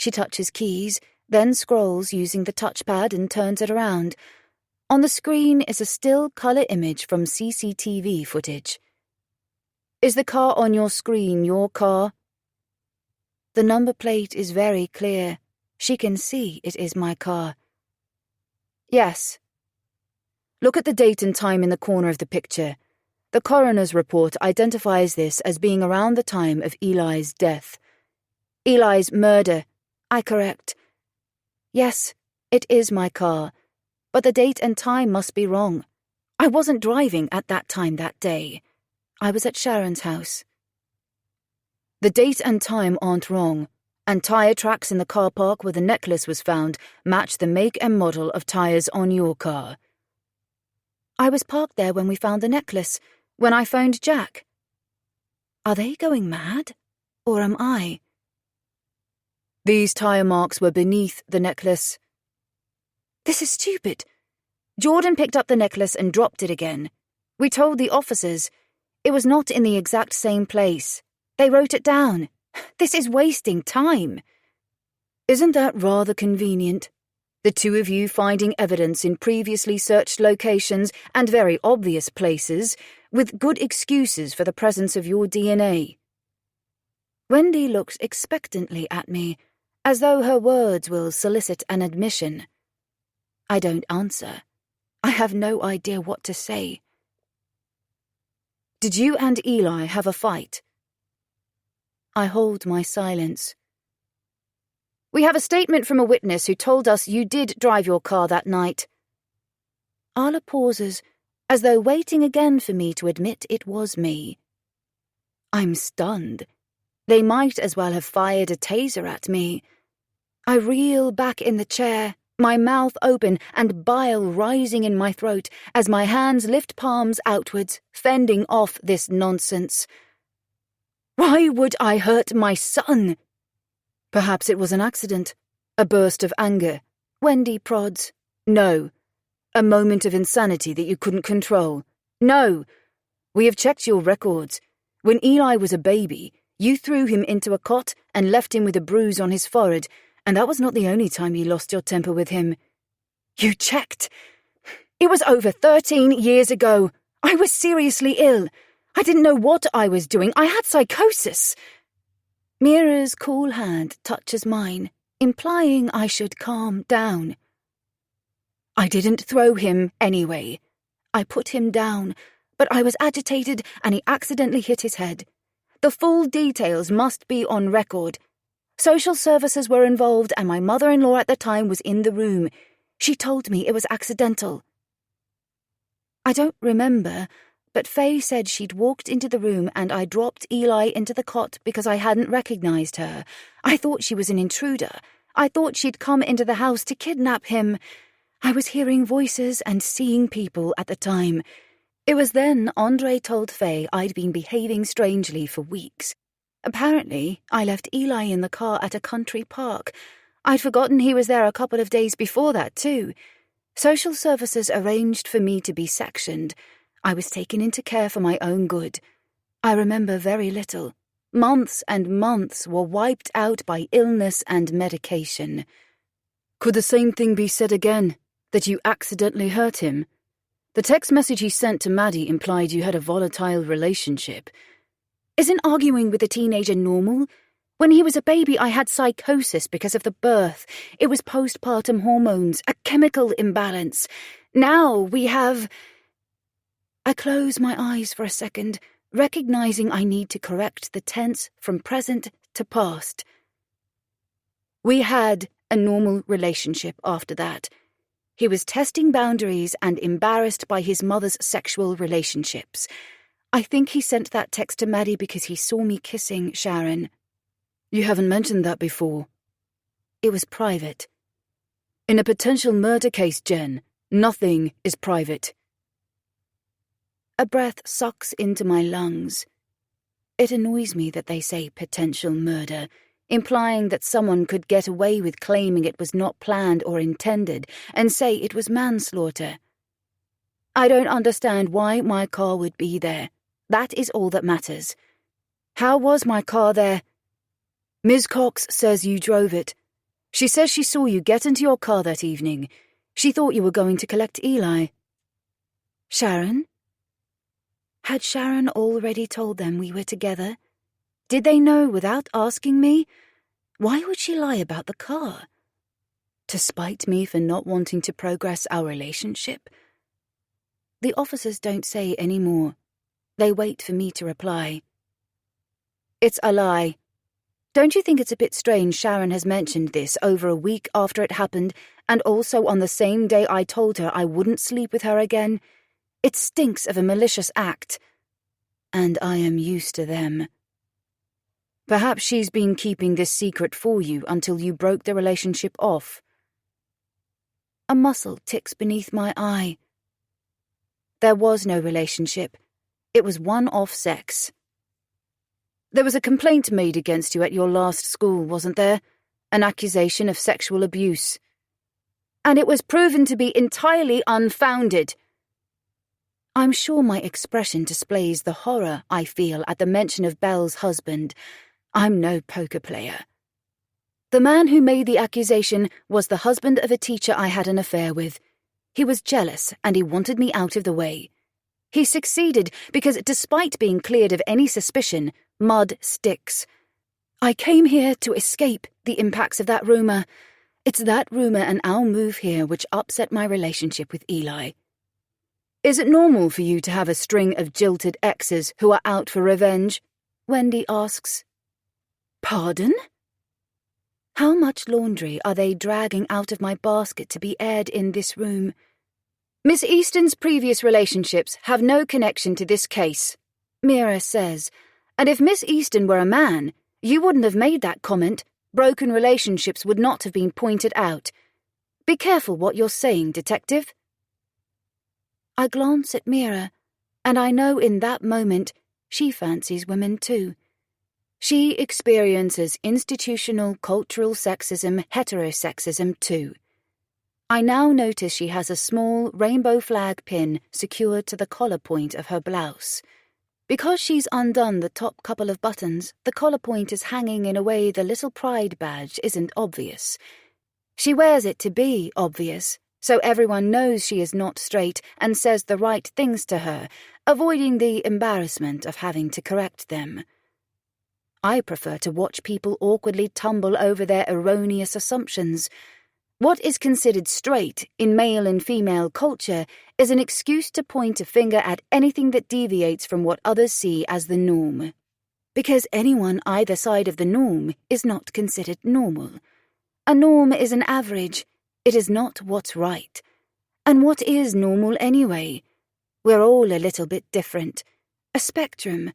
She touches keys, then scrolls using the touchpad and turns it around. On the screen is a still color image from CCTV footage. Is the car on your screen your car? The number plate is very clear. She can see it is my car. Yes. Look at the date and time in the corner of the picture. The coroner's report identifies this as being around the time of Eli's death. Eli's murder, I correct. Yes, it is my car, but the date and time must be wrong. I wasn't driving at that time that day. I was at Sharon's house. The date and time aren't wrong, and tyre tracks in the car park where the necklace was found match the make and model of tyres on your car. I was parked there when we found the necklace, when I phoned Jack. Are they going mad? Or am I? These tyre marks were beneath the necklace. This is stupid. Jordan picked up the necklace and dropped it again. We told the officers. It was not in the exact same place. They wrote it down. This is wasting time. Isn't that rather convenient? The two of you finding evidence in previously searched locations and very obvious places, with good excuses for the presence of your DNA. Wendy looks expectantly at me, as though her words will solicit an admission. I don't answer. I have no idea what to say. Did you and Eli have a fight? I hold my silence. We have a statement from a witness who told us you did drive your car that night. Arla pauses, as though waiting again for me to admit it was me. I'm stunned. They might as well have fired a taser at me. I reel back in the chair, my mouth open and bile rising in my throat as my hands lift palms outwards, fending off this nonsense. Why would I hurt my son? Perhaps it was an accident, a burst of anger. Wendy prods. No. A moment of insanity that you couldn't control. No. We have checked your records. When Eli was a baby, you threw him into a cot and left him with a bruise on his forehead, and that was not the only time you lost your temper with him. You checked? It was over 13 years ago. I was seriously ill. I didn't know what I was doing. I had psychosis. Mira's cool hand touches mine, implying I should calm down. I didn't throw him anyway. I put him down, but I was agitated and he accidentally hit his head. The full details must be on record. Social services were involved and my mother-in-law at the time was in the room. She told me it was accidental. I don't remember, but Faye said she'd walked into the room and I dropped Eli into the cot because I hadn't recognized her. I thought she was an intruder. I thought she'd come into the house to kidnap him. I was hearing voices and seeing people at the time. It was then Andre told Faye I'd been behaving strangely for weeks. Apparently, I left Eli in the car at a country park. I'd forgotten he was there a couple of days before that, too. Social services arranged for me to be sectioned. I was taken into care for my own good. I remember very little. Months and months were wiped out by illness and medication. Could the same thing be said again, that you accidentally hurt him? The text message he sent to Maddie implied you had a volatile relationship. Isn't arguing with a teenager normal? When he was a baby, I had psychosis because of the birth. It was postpartum hormones, a chemical imbalance. Now we have... I close my eyes for a second, recognizing I need to correct the tense from present to past. We had a normal relationship after that. He was testing boundaries and embarrassed by his mother's sexual relationships. I think he sent that text to Maddie because he saw me kissing Sharon. You haven't mentioned that before. It was private. In a potential murder case, Jen, nothing is private. A breath sucks into my lungs. It annoys me that they say potential murder, implying that someone could get away with claiming it was not planned or intended and say it was manslaughter. I don't understand why my car would be there. That is all that matters. How was my car there? Ms. Cox says you drove it. She says she saw you get into your car that evening. She thought you were going to collect Eli. Sharon? Had Sharon already told them we were together? Did they know without asking me? Why would she lie about the car? To spite me for not wanting to progress our relationship? The officers don't say any more. They wait for me to reply. It's a lie. Don't you think it's a bit strange Sharon has mentioned this over a week after it happened, and also on the same day I told her I wouldn't sleep with her again? It stinks of a malicious act. And I am used to them. Perhaps she's been keeping this secret for you until you broke the relationship off. A muscle ticks beneath my eye. There was no relationship. It was one-off sex. There was a complaint made against you at your last school, wasn't there? An accusation of sexual abuse. And it was proven to be entirely unfounded. I'm sure my expression displays the horror I feel at the mention of Belle's husband. I'm no poker player. The man who made the accusation was the husband of a teacher I had an affair with. He was jealous and he wanted me out of the way. He succeeded because, despite being cleared of any suspicion, mud sticks. I came here to escape the impacts of that rumour. It's that rumour and our move here which upset my relationship with Eli. Is it normal for you to have a string of jilted exes who are out for revenge? Wendy asks. Pardon? How much laundry are they dragging out of my basket to be aired in this room? Miss Easton's previous relationships have no connection to this case, Mira says, and if Miss Easton were a man, you wouldn't have made that comment. Broken relationships would not have been pointed out. Be careful what you're saying, Detective. I glance at Mira, and I know in that moment she fancies women too. She experiences institutional cultural sexism, heterosexism too. I now notice she has a small rainbow flag pin secured to the collar point of her blouse. Because she's undone the top couple of buttons, the collar point is hanging in a way the little pride badge isn't obvious. She wears it to be obvious, so everyone knows she is not straight and says the right things to her, avoiding the embarrassment of having to correct them. I prefer to watch people awkwardly tumble over their erroneous assumptions. What is considered straight in male and female culture is an excuse to point a finger at anything that deviates from what others see as the norm. Because anyone either side of the norm is not considered normal. A norm is an average. It is not what's right. And what is normal anyway? We're all a little bit different. A spectrum.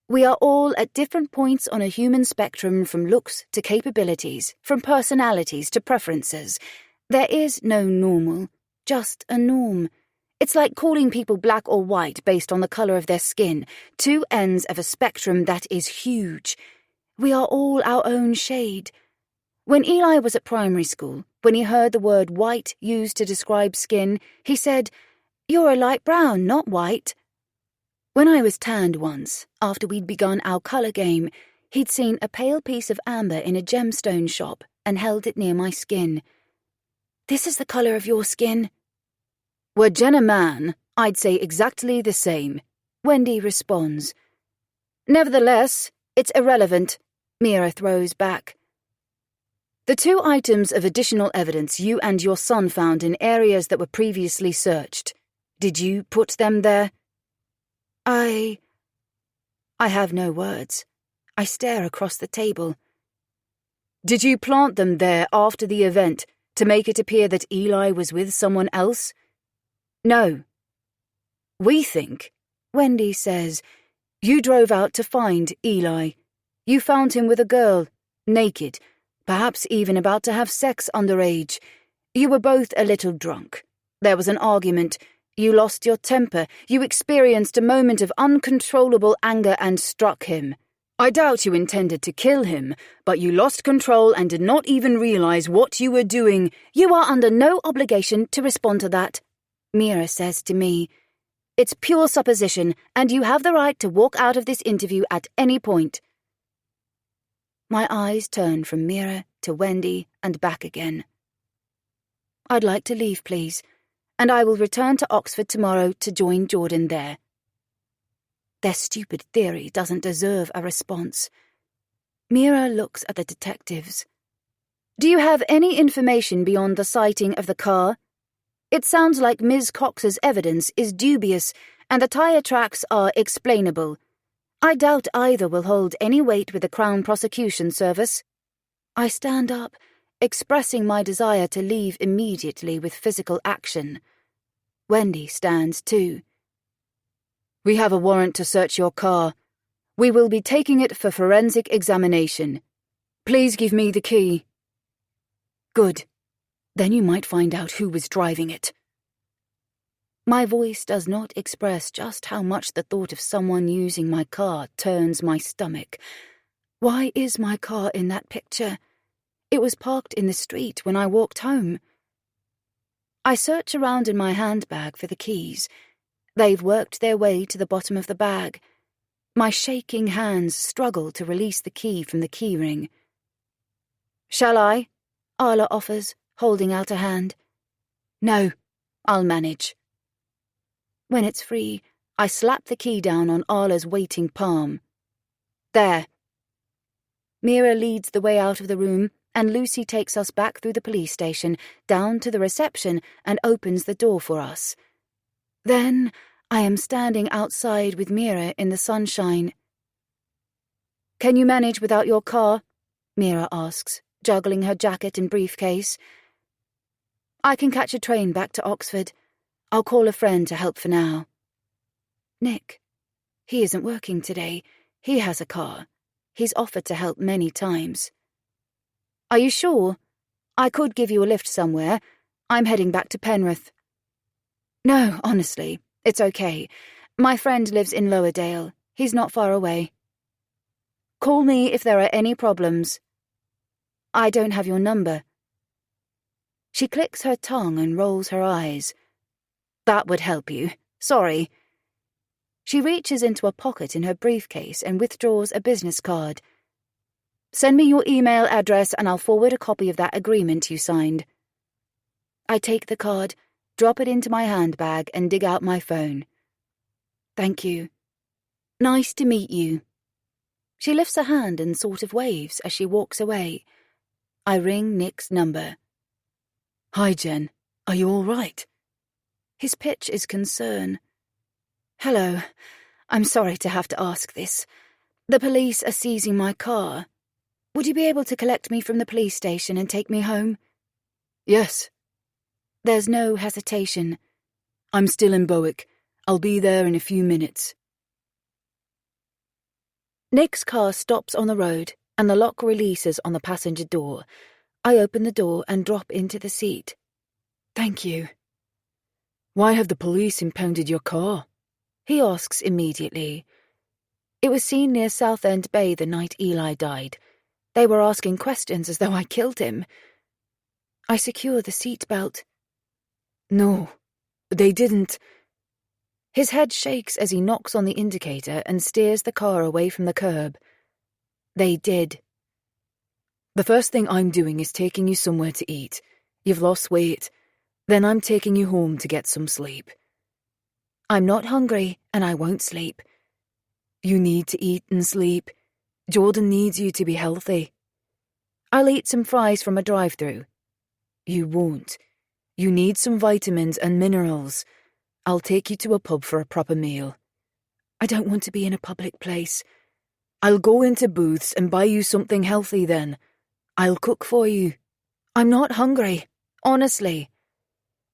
We are all at different points on a human spectrum, from looks to capabilities, from personalities to preferences. There is no normal, just a norm. It's like calling people black or white based on the colour of their skin, two ends of a spectrum that is huge. We are all our own shade. When Eli was at primary school, when he heard the word white used to describe skin, he said, "You're a light brown, not white." When I was tanned once, after we'd begun our colour game, he'd seen a pale piece of amber in a gemstone shop and held it near my skin. "This is the colour of your skin." Were Jen a man, I'd say exactly the same, Wendy responds. Nevertheless, it's irrelevant, Mira throws back. The two items of additional evidence you and your son found in areas that were previously searched, did you put them there? I have no words. I stare across the table. Did you plant them there after the event to make it appear that Eli was with someone else? No. We think, Wendy says, you drove out to find Eli. You found him with a girl, naked, perhaps even about to have sex underage. You were both a little drunk. There was an argument. You lost your temper. You experienced a moment of uncontrollable anger and struck him. I doubt you intended to kill him, but you lost control and did not even realize what you were doing. You are under no obligation to respond to that, Mira says to me. It's pure supposition, and you have the right to walk out of this interview at any point. My eyes turn from Mira to Wendy and back again. I'd like to leave, please, and I will return to Oxford tomorrow to join Jordan there. Their stupid theory doesn't deserve a response. Mira looks at the detectives. Do you have any information beyond the sighting of the car? It sounds like Ms. Cox's evidence is dubious and the tyre tracks are explainable. I doubt either will hold any weight with the Crown Prosecution Service. I stand up, expressing my desire to leave immediately with physical action. Wendy stands too. We have a warrant to search your car. We will be taking it for forensic examination. Please give me the key. Good. Then you might find out who was driving it. My voice does not express just how much the thought of someone using my car turns my stomach. Why is my car in that picture? It was parked in the street when I walked home. I search around in my handbag for the keys. They've worked their way to the bottom of the bag. My shaking hands struggle to release the key from the keyring. Shall I? Arla offers, holding out a hand. No, I'll manage. When it's free, I slap the key down on Arla's waiting palm. There. Mira leads the way out of the room, and Lucy takes us back through the police station, down to the reception, and opens the door for us. Then I am standing outside with Mira in the sunshine. Can you manage without your car? Mira asks, juggling her jacket and briefcase. I can catch a train back to Oxford. I'll call a friend to help for now. Nick. He isn't working today. He has a car. He's offered to help many times. Are you sure? I could give you a lift somewhere. I'm heading back to Penrith. No, honestly, it's okay. My friend lives in Lowerdale. He's not far away. Call me if there are any problems. I don't have your number. She clicks her tongue and rolls her eyes. That would help you. Sorry. She reaches into a pocket in her briefcase and withdraws a business card. Send me your email address and I'll forward a copy of that agreement you signed. I take the card, drop it into my handbag, and dig out my phone. Thank you. Nice to meet you. She lifts a hand and sort of waves as she walks away. I ring Nick's number. Hi, Jen. Are you all right? His pitch is concern. Hello. I'm sorry to have to ask this. The police are seizing my car. Would you be able to collect me from the police station and take me home? Yes. There's no hesitation. I'm still in Bowick. I'll be there in a few minutes. Nick's car stops on the road, and the lock releases on the passenger door. I open the door and drop into the seat. Thank you. Why have the police impounded your car? He asks immediately. It was seen near Southend Bay the night Eli died. They were asking questions as though I killed him. I secure the seat belt. No, they didn't. His head shakes as he knocks on the indicator and steers the car away from the curb. They did. The first thing I'm doing is taking you somewhere to eat. You've lost weight. Then I'm taking you home to get some sleep. I'm not hungry, and I won't sleep. You need to eat and sleep. Jordan needs you to be healthy. I'll eat some fries from a drive-thru. You won't. You need some vitamins and minerals. I'll take you to a pub for a proper meal. I don't want to be in a public place. I'll go into booths and buy you something healthy then. I'll cook for you. I'm not hungry, honestly.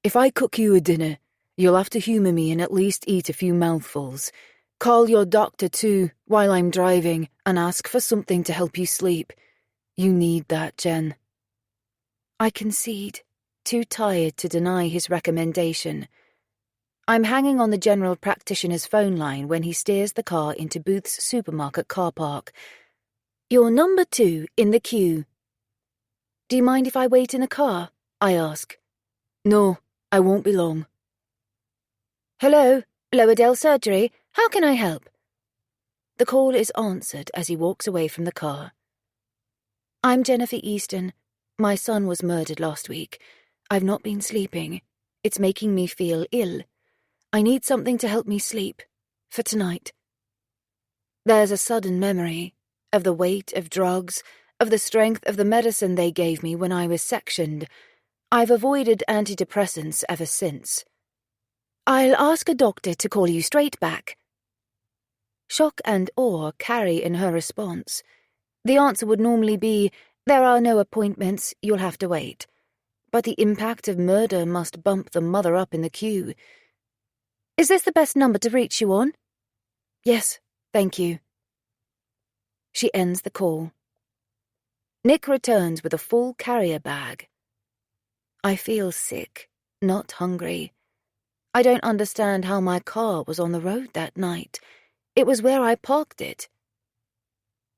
If I cook you a dinner, you'll have to humour me and at least eat a few mouthfuls. Call your doctor too, while I'm driving, and ask for something to help you sleep. You need that, Jen. I concede, too tired to deny his recommendation. I'm hanging on the general practitioner's phone line when he steers the car into Booth's supermarket car park. You're number 2 in the queue. Do you mind if I wait in the car? I ask. No, I won't be long. Hello, Lowerdale Surgery. How can I help? The call is answered as he walks away from the car. I'm Jennifer Easton. My son was murdered last week. I've not been sleeping. It's making me feel ill. I need something to help me sleep. For tonight. There's a sudden memory of the weight of drugs, of the strength of the medicine they gave me when I was sectioned. I've avoided antidepressants ever since. I'll ask a doctor to call you straight back. Shock and awe carry in her response. The answer would normally be, there are no appointments, you'll have to wait. But the impact of murder must bump the mother up in the queue. Is this the best number to reach you on? Yes, thank you. She ends the call. Nick returns with a full carrier bag. I feel sick, not hungry. I don't understand how my car was on the road that night. It was where I parked it.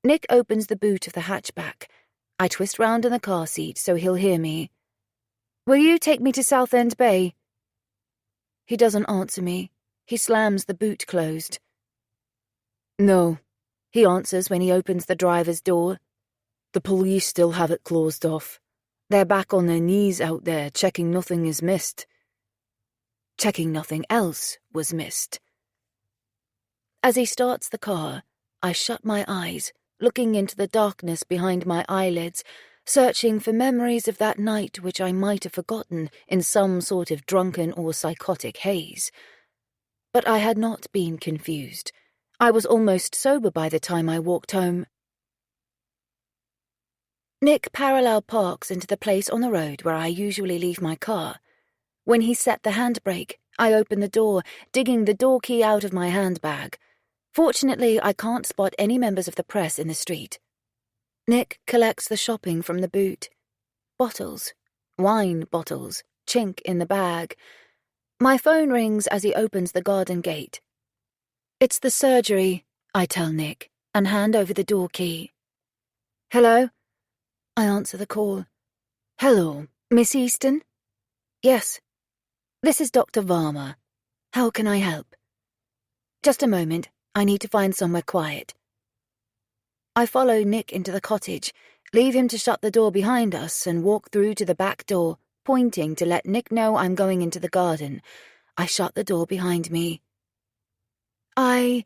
Nick opens the boot of the hatchback. I twist round in the car seat so he'll hear me. Will you take me to Southend Bay? He doesn't answer me. He slams the boot closed. No, he answers when he opens the driver's door. The police still have it closed off. They're back on their knees out there, checking nothing is missed. Checking nothing else was missed. As he starts the car, I shut my eyes, looking into the darkness behind my eyelids, searching for memories of that night which I might have forgotten in some sort of drunken or psychotic haze. But I had not been confused. I was almost sober by the time I walked home. Nick parallel parks into the place on the road where I usually leave my car. When he set the handbrake, I open the door, digging the door key out of my handbag. Fortunately, I can't spot any members of the press in the street. Nick collects the shopping from the boot. Bottles. Wine bottles. Chink in the bag. My phone rings as he opens the garden gate. It's the surgery, I tell Nick, and hand over the door key. Hello? I answer the call. Hello, Miss Easton? Yes. This is Dr. Varma. How can I help? Just a moment. I need to find somewhere quiet. I follow Nick into the cottage, leave him to shut the door behind us, and walk through to the back door, pointing to let Nick know I'm going into the garden. I shut the door behind me. I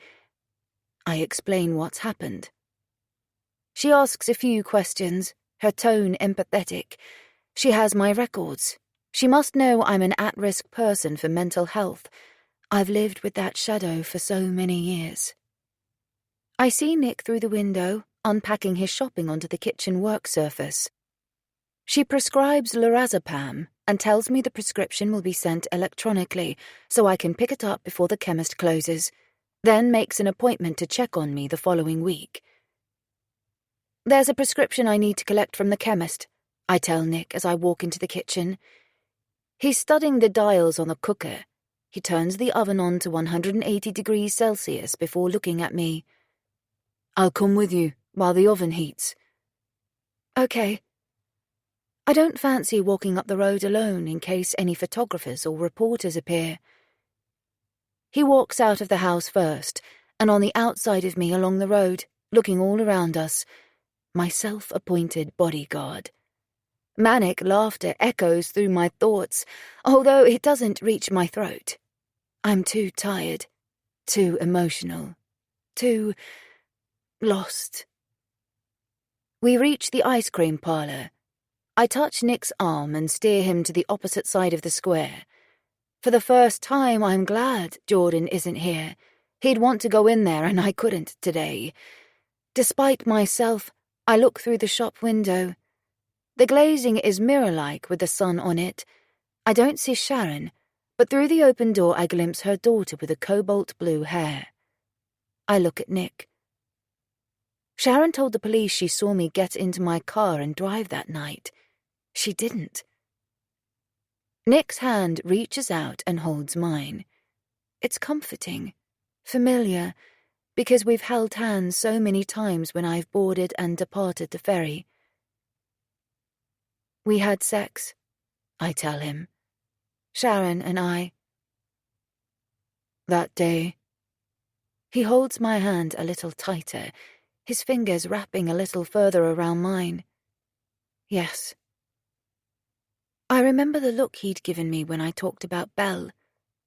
explain what's happened. She asks a few questions, her tone empathetic. She has my records. She must know I'm an at-risk person for mental health. I've lived with that shadow for so many years. I see Nick through the window, unpacking his shopping onto the kitchen work surface. She prescribes lorazepam and tells me the prescription will be sent electronically so I can pick it up before the chemist closes, then makes an appointment to check on me the following week. There's a prescription I need to collect from the chemist, I tell Nick as I walk into the kitchen. He's studying the dials on the cooker. He turns the oven on to 180 degrees Celsius before looking at me. I'll come with you while the oven heats. Okay. I don't fancy walking up the road alone in case any photographers or reporters appear. He walks out of the house first, and on the outside of me along the road, looking all around us, my self-appointed bodyguard. Manic laughter echoes through my thoughts, although it doesn't reach my throat. I'm too tired, too emotional, too lost. We reach the ice cream parlor. I touch Nick's arm and steer him to the opposite side of the square. For the first time, I'm glad Jordan isn't here. He'd want to go in there and I couldn't today. Despite myself, I look through the shop window. The glazing is mirror-like with the sun on it. I don't see Sharon, but through the open door I glimpse her daughter with the cobalt blue hair. I look at Nick. Sharon told the police she saw me get into my car and drive that night. She didn't. Nick's hand reaches out and holds mine. It's comforting, familiar, because we've held hands so many times when I've boarded and departed the ferry. We had sex, I tell him. Sharon and I. That day. He holds my hand a little tighter, his fingers wrapping a little further around mine. Yes. I remember the look he'd given me when I talked about Belle,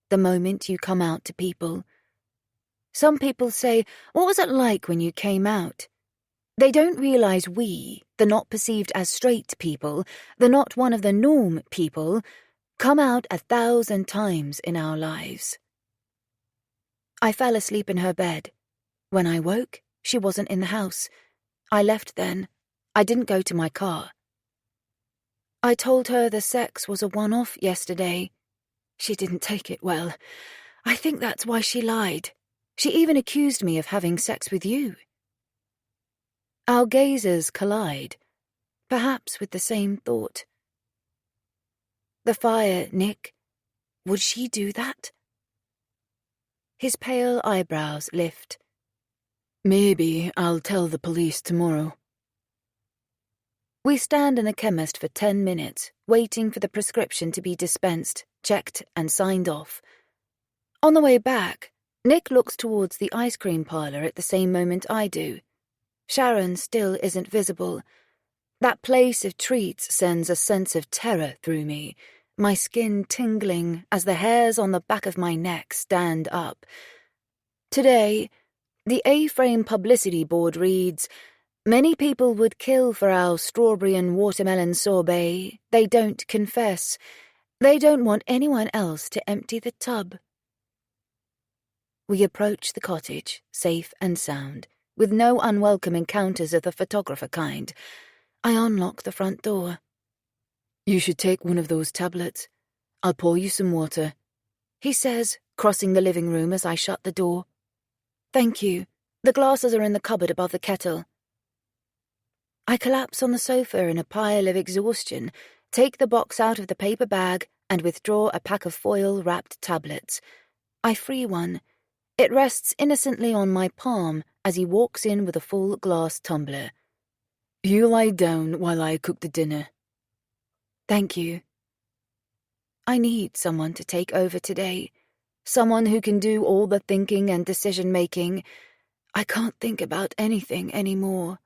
the moment you come out to people. Some people say, "What was it like when you came out?" They don't realize we, the not perceived as straight people, the not one of the norm people, come out 1,000 times in our lives. I fell asleep in her bed. When I woke, she wasn't in the house. I left then. I didn't go to my car. I told her the sex was a one-off yesterday. She didn't take it well. I think that's why she lied. She even accused me of having sex with you. Our gazes collide, perhaps with the same thought. The fire, Nick. Would she do that? His pale eyebrows lift. Maybe I'll tell the police tomorrow. We stand in a chemist for 10 minutes, waiting for the prescription to be dispensed, checked, and signed off. On the way back, Nick looks towards the ice cream parlor at the same moment I do. Sharon still isn't visible. That place of treats sends a sense of terror through me, my skin tingling as the hairs on the back of my neck stand up. Today, the A-frame publicity board reads, "Many people would kill for our strawberry and watermelon sorbet. They don't confess. They don't want anyone else to empty the tub." We approach the cottage, safe and sound, with no unwelcome encounters of the photographer kind. I unlock the front door. You should take one of those tablets. I'll pour you some water, he says, crossing the living room as I shut the door. Thank you. The glasses are in the cupboard above the kettle. I collapse on the sofa in a pile of exhaustion, take the box out of the paper bag, and withdraw a pack of foil-wrapped tablets. I free one. It rests innocently on my palm as he walks in with a full glass tumbler. You lie down while I cook the dinner. Thank you. I need someone to take over today. Someone who can do all the thinking and decision-making. I can't think about anything anymore.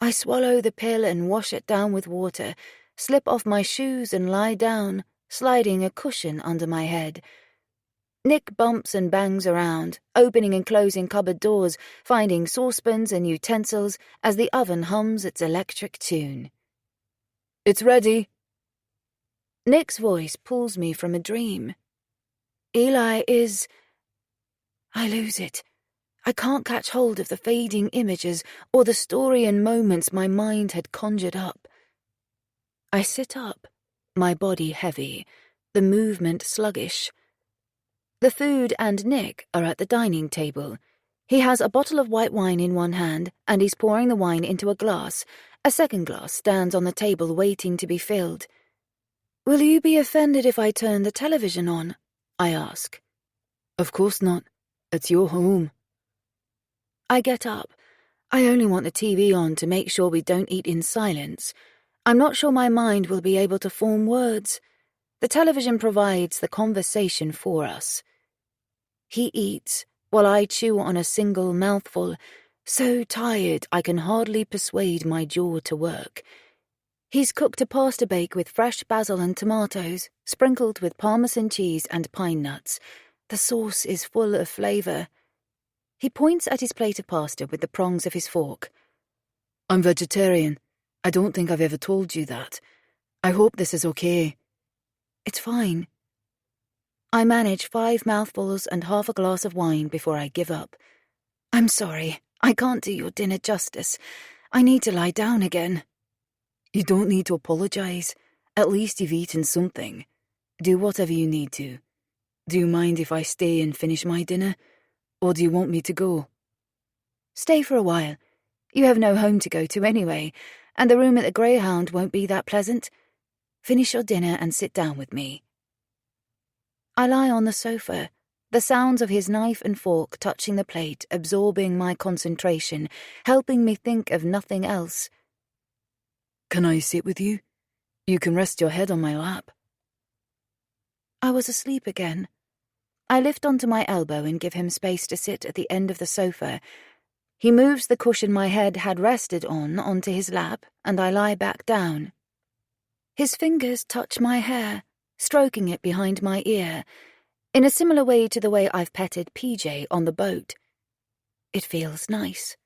I swallow the pill and wash it down with water, slip off my shoes and lie down, sliding a cushion under my head. Nick bumps and bangs around, opening and closing cupboard doors, finding saucepans and utensils as the oven hums its electric tune. It's ready. Nick's voice pulls me from a dream. Eli is... I lose it. I can't catch hold of the fading images or the story and moments my mind had conjured up. I sit up, my body heavy, the movement sluggish. The food and Nick are at the dining table. He has a bottle of white wine in one hand, and he's pouring the wine into a glass. A second glass stands on the table waiting to be filled. Will you be offended if I turn the television on? I ask. Of course not. It's your home. I get up. I only want the TV on to make sure we don't eat in silence. I'm not sure my mind will be able to form words. The television provides the conversation for us. He eats, while I chew on a single mouthful, so tired I can hardly persuade my jaw to work. He's cooked a pasta bake with fresh basil and tomatoes, sprinkled with Parmesan cheese and pine nuts. The sauce is full of flavour. He points at his plate of pasta with the prongs of his fork. I'm vegetarian. I don't think I've ever told you that. I hope this is okay. It's fine. I manage 5 mouthfuls and half a glass of wine before I give up. I'm sorry. I can't do your dinner justice. I need to lie down again. You don't need to apologise. At least you've eaten something. Do whatever you need to. Do you mind if I stay and finish my dinner? Or do you want me to go? Stay for a while. You have no home to go to anyway, and the room at the Greyhound won't be that pleasant. Finish your dinner and sit down with me. I lie on the sofa, the sounds of his knife and fork touching the plate absorbing my concentration, helping me think of nothing else. Can I sit with you? You can rest your head on my lap. I was asleep again. I lift onto my elbow and give him space to sit at the end of the sofa. He moves the cushion my head had rested on onto his lap, and I lie back down. His fingers touch my hair, stroking it behind my ear, in a similar way to the way I've petted PJ on the boat. It feels nice.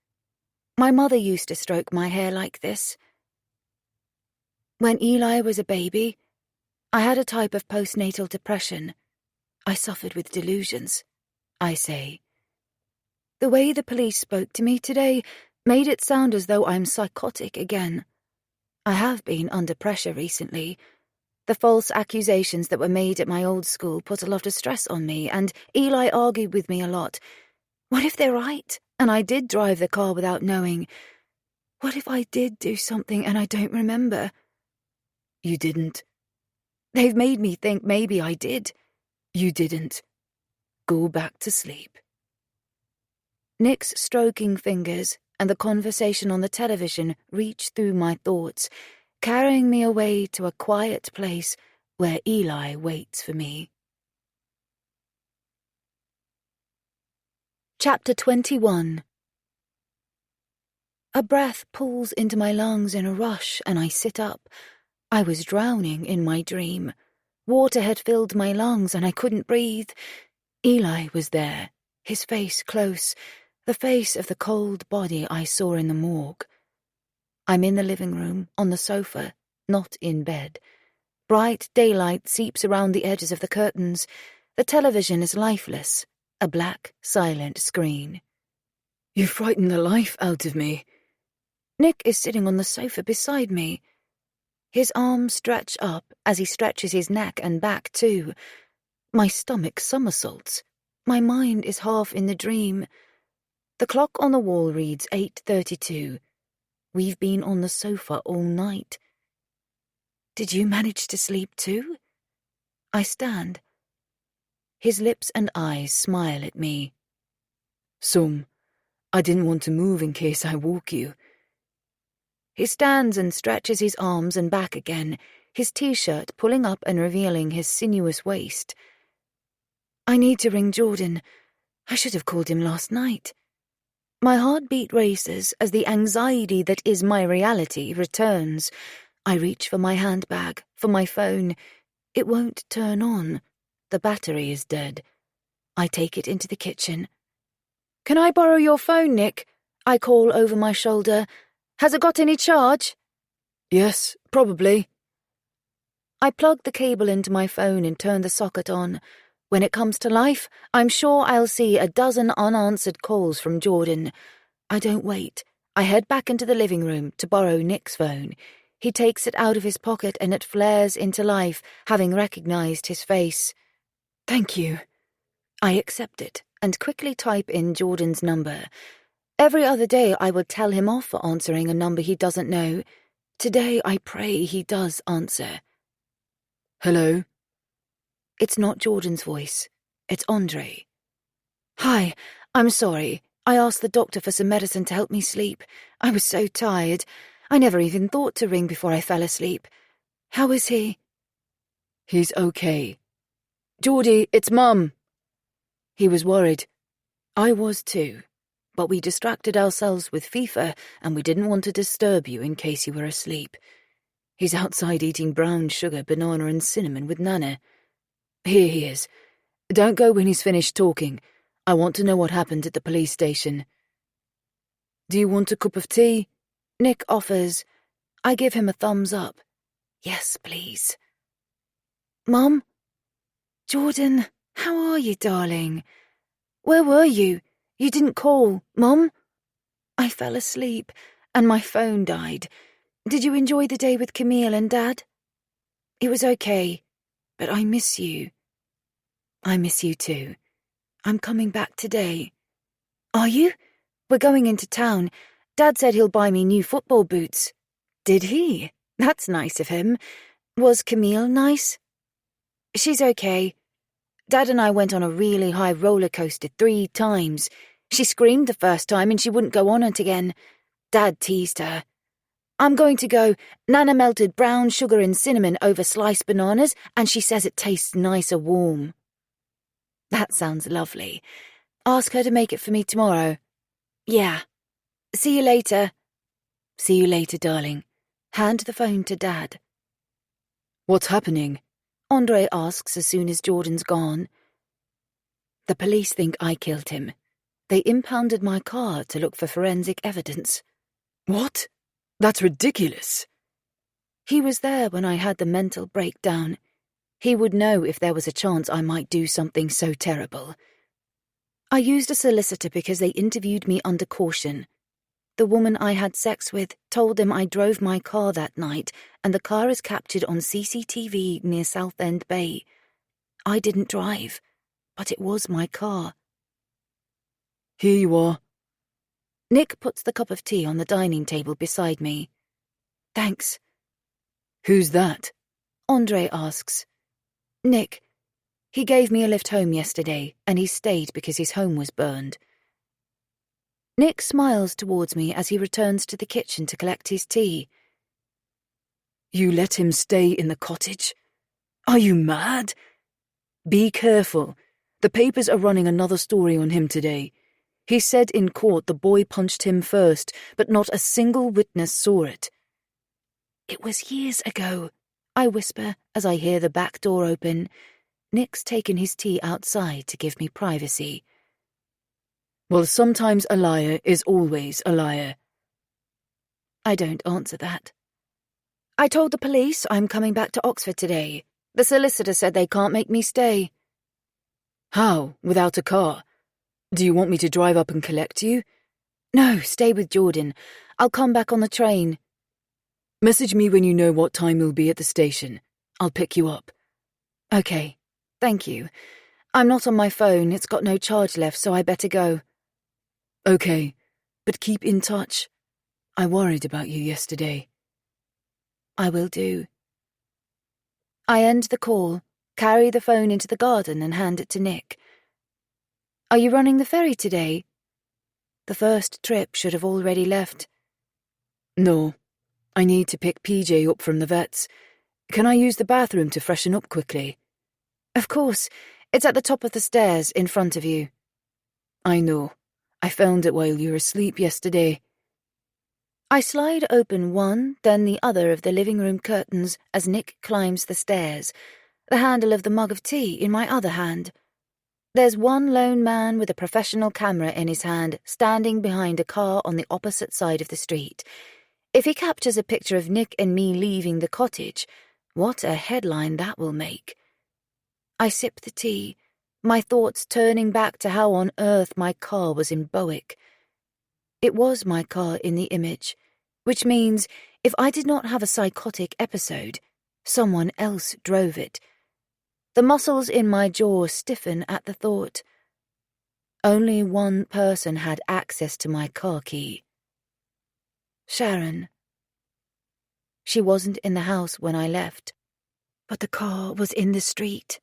My mother used to stroke my hair like this. When Eli was a baby, I had a type of postnatal depression. I suffered with delusions, I say. The way the police spoke to me today made it sound as though I'm psychotic again. I have been under pressure recently. The false accusations that were made at my old school put a lot of stress on me, and Eli argued with me a lot. What if they're right, and I did drive the car without knowing? What if I did do something and I don't remember? You didn't. They've made me think maybe I did. You didn't. Go back to sleep. Nick's stroking fingers and the conversation on the television reach through my thoughts, carrying me away to a quiet place where Eli waits for me. Chapter 21. A breath pulls into my lungs in a rush, and I sit up. I was drowning in my dream. Water had filled my lungs, and I couldn't breathe. Eli was there, his face close, the face of the cold body I saw in the morgue. I'm in the living room, on the sofa, not in bed. Bright daylight seeps around the edges of the curtains. The television is lifeless, a black, silent screen. You frightened the life out of me. Nick is sitting on the sofa beside me. His arms stretch up as he stretches his neck and back too. My stomach somersaults. My mind is half in the dream. The clock on the wall reads 8:32. We've been on the sofa all night. Did you manage to sleep too? I stand. His lips and eyes smile at me. Some. I didn't want to move in case I woke you. He stands and stretches his arms and back again, his t-shirt pulling up and revealing his sinuous waist. I need to ring Jordan. I should have called him last night. My heartbeat races as the anxiety that is my reality returns. I reach for my handbag, for my phone. It won't turn on. The battery is dead. I take it into the kitchen. Can I borrow your phone, Nick? I call over my shoulder. Has it got any charge? Yes, probably. I plug the cable into my phone and turn the socket on. When it comes to life, I'm sure I'll see a dozen unanswered calls from Jordan. I don't wait. I head back into the living room to borrow Nick's phone. He takes it out of his pocket and it flares into life, having recognized his face. Thank you. I accept it and quickly type in Jordan's number. Every other day I would tell him off for answering a number he doesn't know. Today I pray he does answer. Hello? It's not Jordan's voice. It's Andre. Hi, I'm sorry. I asked the doctor for some medicine to help me sleep. I was so tired. I never even thought to ring before I fell asleep. How is he? He's okay. Geordie, it's Mum. He was worried. I was too. But we distracted ourselves with FIFA and we didn't want to disturb you in case you were asleep. He's outside eating brown sugar, banana and cinnamon with Nana. Here he is. Don't go when he's finished talking. I want to know what happened at the police station. Do you want a cup of tea? Nick offers. I give him a thumbs up. Yes, please. Mum? Jordan, how are you, darling? Where were you? You didn't call, Mum? I fell asleep, and my phone died. Did you enjoy the day with Camille and Dad? It was okay, but I miss you. I miss you too. I'm coming back today. Are you? We're going into town. Dad said he'll buy me new football boots. Did he? That's nice of him. Was Camille nice? She's okay. Dad and I went on a really high roller coaster 3 times. She screamed the first time and she wouldn't go on it again. Dad teased her. I'm going to go. Nana melted brown sugar and cinnamon over sliced bananas and she says it tastes nicer warm. That sounds lovely. Ask her to make it for me tomorrow. Yeah, See you later. See you later, darling. Hand the phone to Dad. What's happening? Andre asks as soon as Jordan's gone. The police think I killed him. They impounded my car to look for forensic evidence. What? That's ridiculous. He was there when I had the mental breakdown. He would know if there was a chance I might do something so terrible. I used a solicitor because they interviewed me under caution. The woman I had sex with told them I drove my car that night, and the car is captured on CCTV near Southend Bay. I didn't drive, but it was my car. Here you are. Nick puts the cup of tea on the dining table beside me. Thanks. Who's that? Andre asks. Nick. He gave me a lift home yesterday, and he stayed because his home was burned. Nick smiles towards me as he returns to the kitchen to collect his tea. You let him stay in the cottage? Are you mad? Be careful. The papers are running another story on him today. He said in court the boy punched him first, but not a single witness saw it. It was years ago, I whisper as I hear the back door open. Nick's taken his tea outside to give me privacy. Well, sometimes a liar is always a liar. I don't answer that. I told the police I'm coming back to Oxford today. The solicitor said they can't make me stay. How? Without a car? Do you want me to drive up and collect you? No, stay with Jordan. I'll come back on the train. Message me when you know what time you'll be at the station. I'll pick you up. Okay, thank you. I'm not on my phone, it's got no charge left, so I better go. Okay, but keep in touch. I worried about you yesterday. I will do. I end the call, carry the phone into the garden and hand it to Nick. Are you running the ferry today? The first trip should have already left. No, I need to pick PJ up from the vet's. Can I use the bathroom to freshen up quickly? Of course, it's at the top of the stairs in front of you. I know. I found it while you were asleep yesterday. I slide open one, then the other of the living room curtains as Nick climbs the stairs, the handle of the mug of tea in my other hand. There's one lone man with a professional camera in his hand standing behind a car on the opposite side of the street. If he captures a picture of Nick and me leaving the cottage, what a headline that will make. I sip the tea, my thoughts turning back to how on earth my car was in Bowick. It was my car in the image, which means if I did not have a psychotic episode, someone else drove it. The muscles in my jaw stiffen at the thought. Only one person had access to my car key. Sharon. She wasn't in the house when I left, but the car was in the street.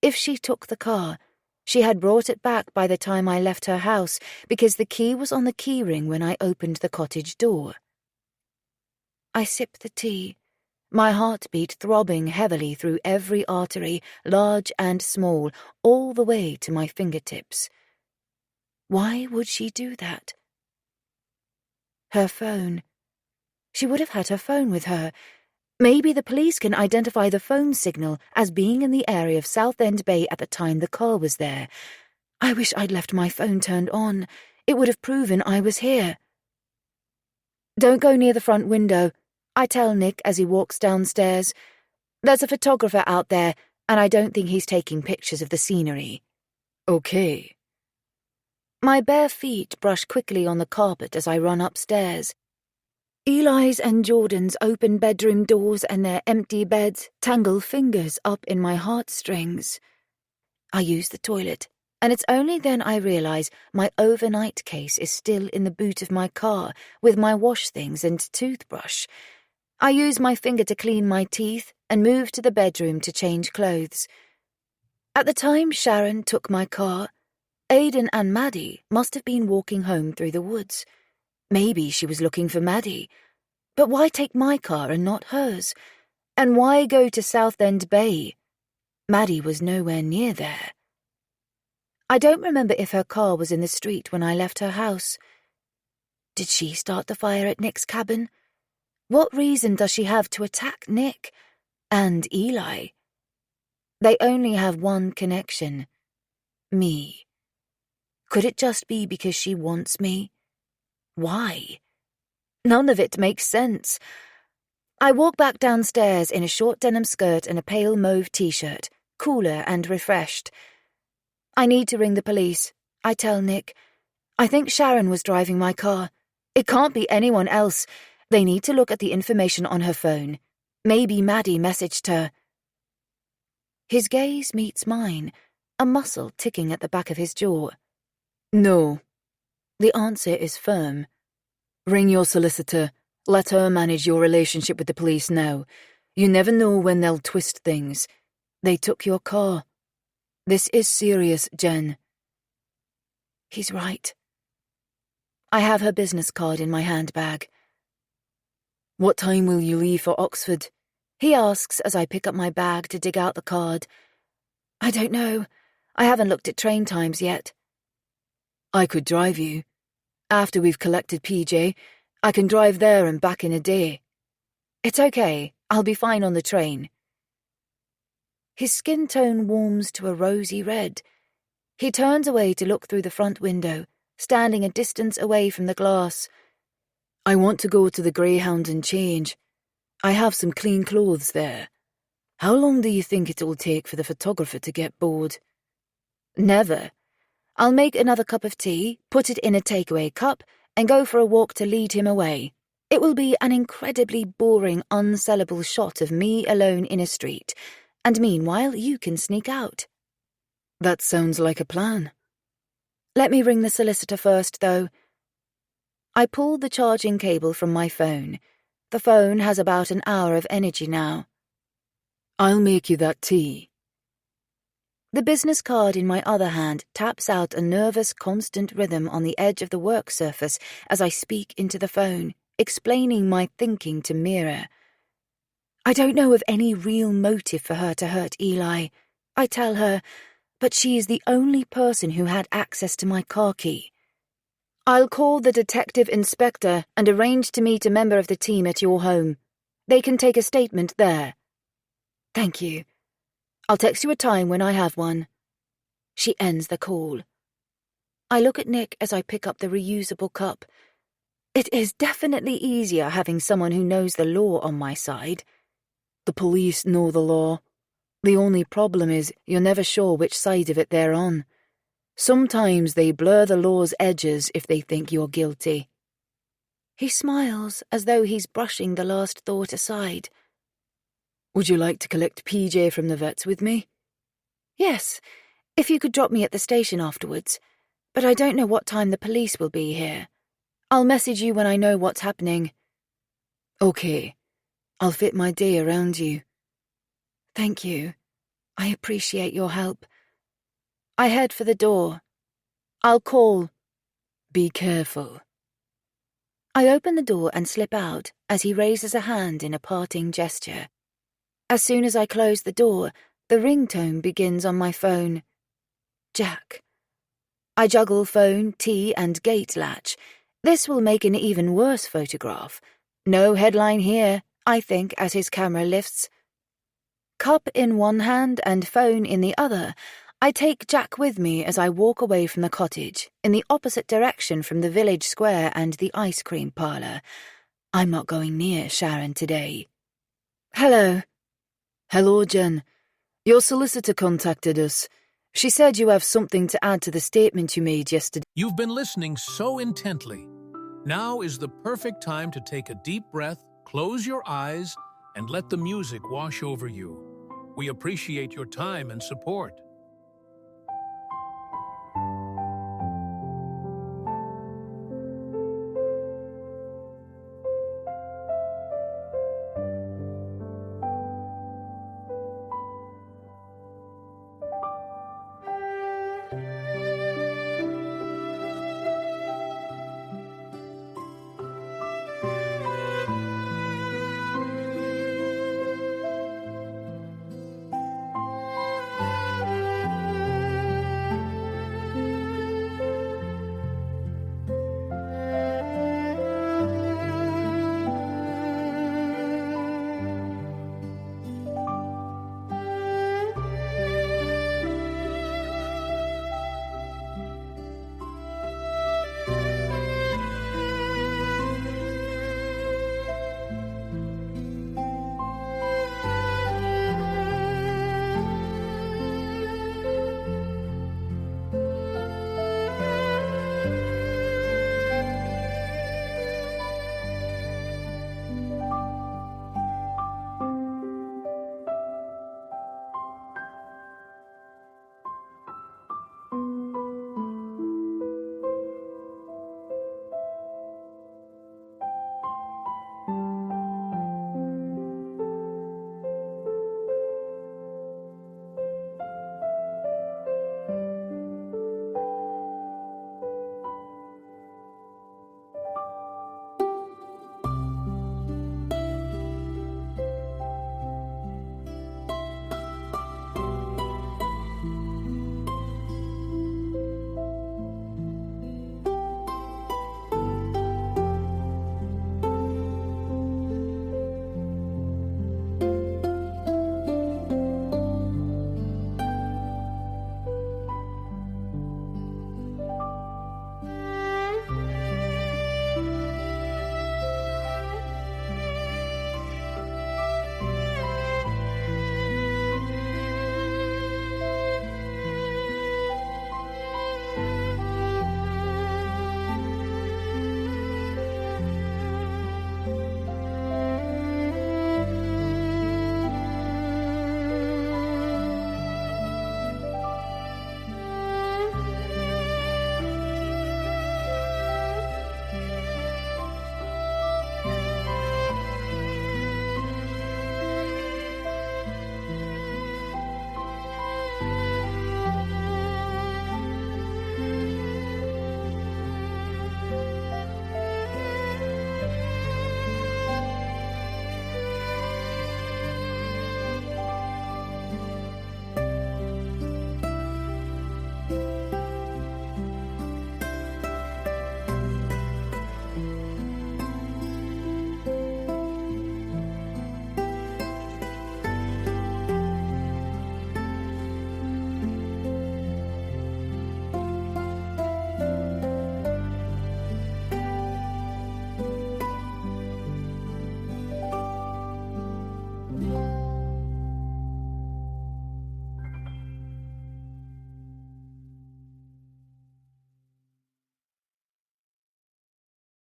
If she took the car, she had brought it back by the time I left her house because the key was on the keyring when I opened the cottage door. I sip the tea, my heartbeat throbbing heavily through every artery, large and small, all the way to my fingertips. Why would she do that? Her phone. She would have had her phone with her. Maybe the police can identify the phone signal as being in the area of Southend Bay at the time the car was there. I wish I'd left my phone turned on. It would have proven I was here. Don't go near the front window, I tell Nick as he walks downstairs. There's a photographer out there, and I don't think he's taking pictures of the scenery. Okay. My bare feet brush quickly on the carpet as I run upstairs. Eli's and Jordan's open bedroom doors and their empty beds tangle fingers up in my heartstrings. I use the toilet, and it's only then I realize my overnight case is still in the boot of my car with my wash things and toothbrush. I use my finger to clean my teeth and move to the bedroom to change clothes. At the time Sharon took my car, Aidan and Maddie must have been walking home through the woods. Maybe she was looking for Maddie. But why take my car and not hers? And why go to Southend Bay? Maddie was nowhere near there. I don't remember if her car was in the street when I left her house. Did she start the fire at Nick's cabin? What reason does she have to attack Nick and Eli? They only have one connection. Me. Could it just be because she wants me? Why? None of it makes sense. I walk back downstairs in a short denim skirt and a pale mauve t-shirt, cooler and refreshed. I need to ring the police, I tell Nick. I think Sharon was driving my car. It can't be anyone else. They need to look at the information on her phone. Maybe Maddie messaged her. His gaze meets mine, a muscle ticking at the back of his jaw. No. The answer is firm. Ring your solicitor. Let her manage your relationship with the police now. You never know when they'll twist things. They took your car. This is serious, Jen. He's right. I have her business card in my handbag. What time will you leave for Oxford? He asks as I pick up my bag to dig out the card. I don't know. I haven't looked at train times yet. I could drive you. After we've collected PJ, I can drive there and back in a day. It's okay. I'll be fine on the train. His skin tone warms to a rosy red. He turns away to look through the front window, standing a distance away from the glass. I want to go to the Greyhound and change. I have some clean clothes there. How long do you think it will take for the photographer to get bored? Never. I'll make another cup of tea, put it in a takeaway cup, and go for a walk to lead him away. It will be an incredibly boring, unsellable shot of me alone in a street, and meanwhile you can sneak out. That sounds like a plan. Let me ring the solicitor first, though. I pulled the charging cable from my phone. The phone has about an hour of energy now. I'll make you that tea. The business card in my other hand taps out a nervous, constant rhythm on the edge of the work surface as I speak into the phone, explaining my thinking to Mira. I don't know of any real motive for her to hurt Eli, I tell her, but she is the only person who had access to my car key. I'll call the detective inspector and arrange to meet a member of the team at your home. They can take a statement there. Thank you. I'll text you a time when I have one. She ends the call. I look at Nick as I pick up the reusable cup. It is definitely easier having someone who knows the law on my side. The police know the law. The only problem is you're never sure which side of it they're on. Sometimes they blur the law's edges if they think you're guilty. He smiles as though he's brushing the last thought aside. Would you like to collect PJ from the vets with me? Yes, if you could drop me at the station afterwards. But I don't know what time the police will be here. I'll message you when I know what's happening. Okay. I'll fit my day around you. Thank you. I appreciate your help. I head for the door. I'll call. Be careful. I open the door and slip out as he raises a hand in a parting gesture. As soon as I close the door, the ringtone begins on my phone. Jack. I juggle phone, tea, and gate latch. This will make an even worse photograph. No headline here, I think, as his camera lifts. Cup in one hand and phone in the other, I take Jack with me as I walk away from the cottage, in the opposite direction from the village square and the ice cream parlour. I'm not going near Sharon today. Hello. Hello, Jen. Your solicitor contacted us. She said you have something to add to the statement you made yesterday. You've been listening so intently. Now is the perfect time to take a deep breath, close your eyes, and let the music wash over you. We appreciate your time and support.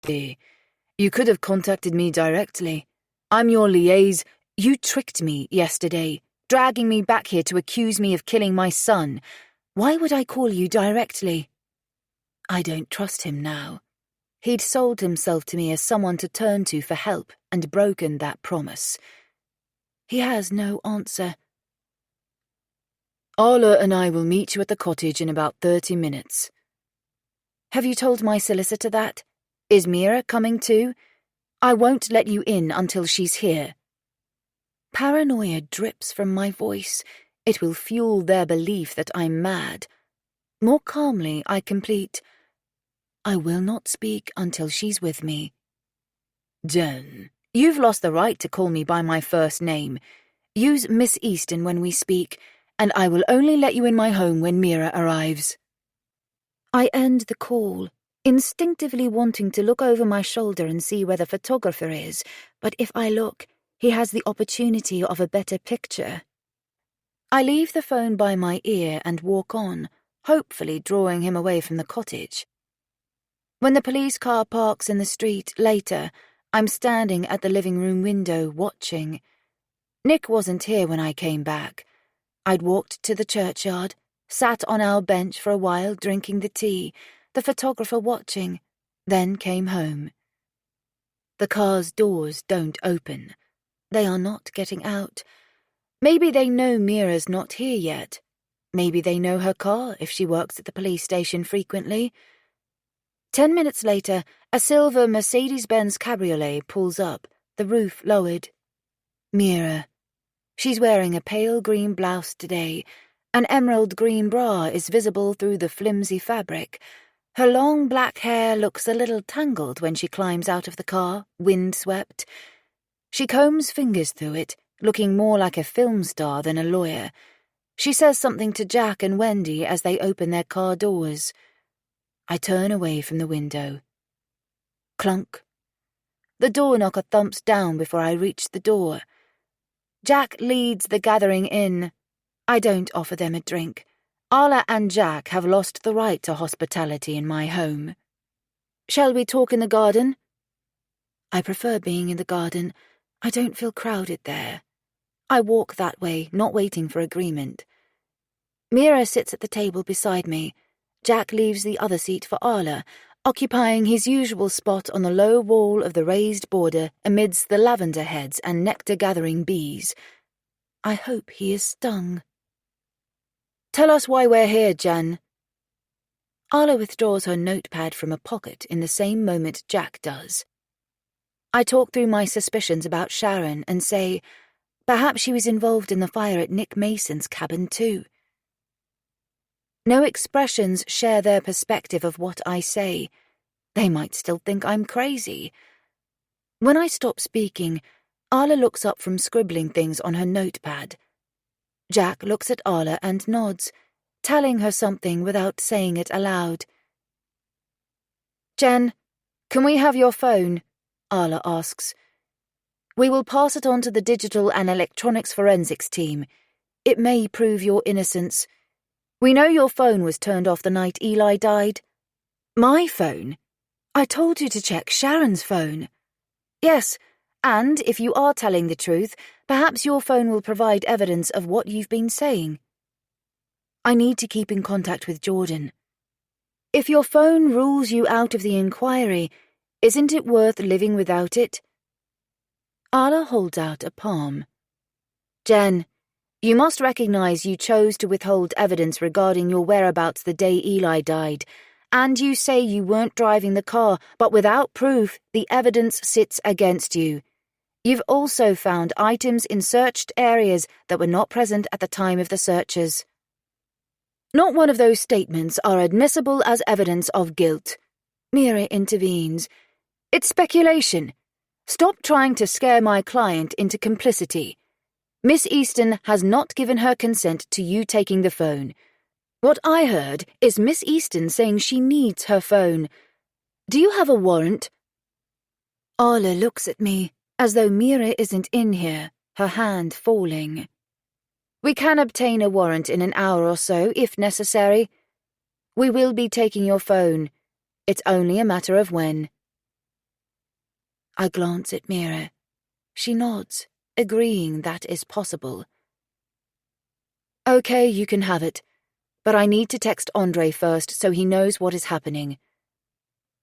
You could have contacted me directly. I'm your liaison. You tricked me yesterday, dragging me back here to accuse me of killing my son. Why would I call you directly? I don't trust him now. He'd sold himself to me as someone to turn to for help and broken that promise. He has no answer. Arla and I will meet you at the cottage in about 30 minutes. Have you told my solicitor that? Is Mira coming too? I won't let you in until she's here. Paranoia drips from my voice. It will fuel their belief that I'm mad. More calmly, I complete, I will not speak until she's with me. Jen, you've lost the right to call me by my first name. Use Miss Easton when we speak, and I will only let you in my home when Mira arrives. I end the call, instinctively wanting to look over my shoulder and see where the photographer is, but if I look, he has the opportunity of a better picture. I leave the phone by my ear and walk on, hopefully drawing him away from the cottage. When the police car parks in the street later, I'm standing at the living room window watching. Nick wasn't here when I came back. I'd walked to the churchyard, sat on our bench for a while drinking the tea, the photographer watching, then came home. The car's doors don't open. They are not getting out. Maybe they know Mira's not here yet. Maybe they know her car if she works at the police station frequently. 10 minutes later, a silver Mercedes-Benz cabriolet pulls up, the roof lowered. Mira. She's wearing a pale green blouse today. An emerald green bra is visible through the flimsy fabric. Her long black hair looks a little tangled when she climbs out of the car, wind-swept. She combs fingers through it, looking more like a film star than a lawyer. She says something to Jack and Wendy as they open their car doors. I turn away from the window. Clunk. The door knocker thumps down before I reach the door. Jack leads the gathering in. I don't offer them a drink. Arla and Jack have lost the right to hospitality in my home. Shall we talk in the garden? I prefer being in the garden. I don't feel crowded there. I walk that way, not waiting for agreement. Mira sits at the table beside me. Jack leaves the other seat for Arla, occupying his usual spot on the low wall of the raised border amidst the lavender heads and nectar-gathering bees. I hope he is stung. Tell us why we're here, Jan. Arla withdraws her notepad from a pocket in the same moment Jack does. I talk through my suspicions about Sharon and say, perhaps she was involved in the fire at Nick Mason's cabin too. No expressions share their perspective of what I say. They might still think I'm crazy. When I stop speaking, Arla looks up from scribbling things on her notepad. Jack looks at Arla and nods, telling her something without saying it aloud. Jen, can we have your phone? Arla asks. We will pass it on to the digital and electronics forensics team. It may prove your innocence. We know your phone was turned off the night Eli died. My phone? I told you to check Sharon's phone. Yes, and if you are telling the truth, perhaps your phone will provide evidence of what you've been saying. I need to keep in contact with Jordan. If your phone rules you out of the inquiry, isn't it worth living without it? Arla holds out a palm. Jen, you must recognize you chose to withhold evidence regarding your whereabouts the day Eli died, and you say you weren't driving the car, but without proof, the evidence sits against you. You've also found items in searched areas that were not present at the time of the searches. Not one of those statements are admissible as evidence of guilt. Mira intervenes. It's speculation. Stop trying to scare my client into complicity. Miss Easton has not given her consent to you taking the phone. What I heard is Miss Easton saying she needs her phone. Do you have a warrant? Arla looks at me, as though Mira isn't in here, her hand falling. We can obtain a warrant in an hour or so, if necessary. We will be taking your phone. It's only a matter of when. I glance at Mira. She nods, agreeing that is possible. Okay, you can have it, but I need to text Andre first so he knows what is happening.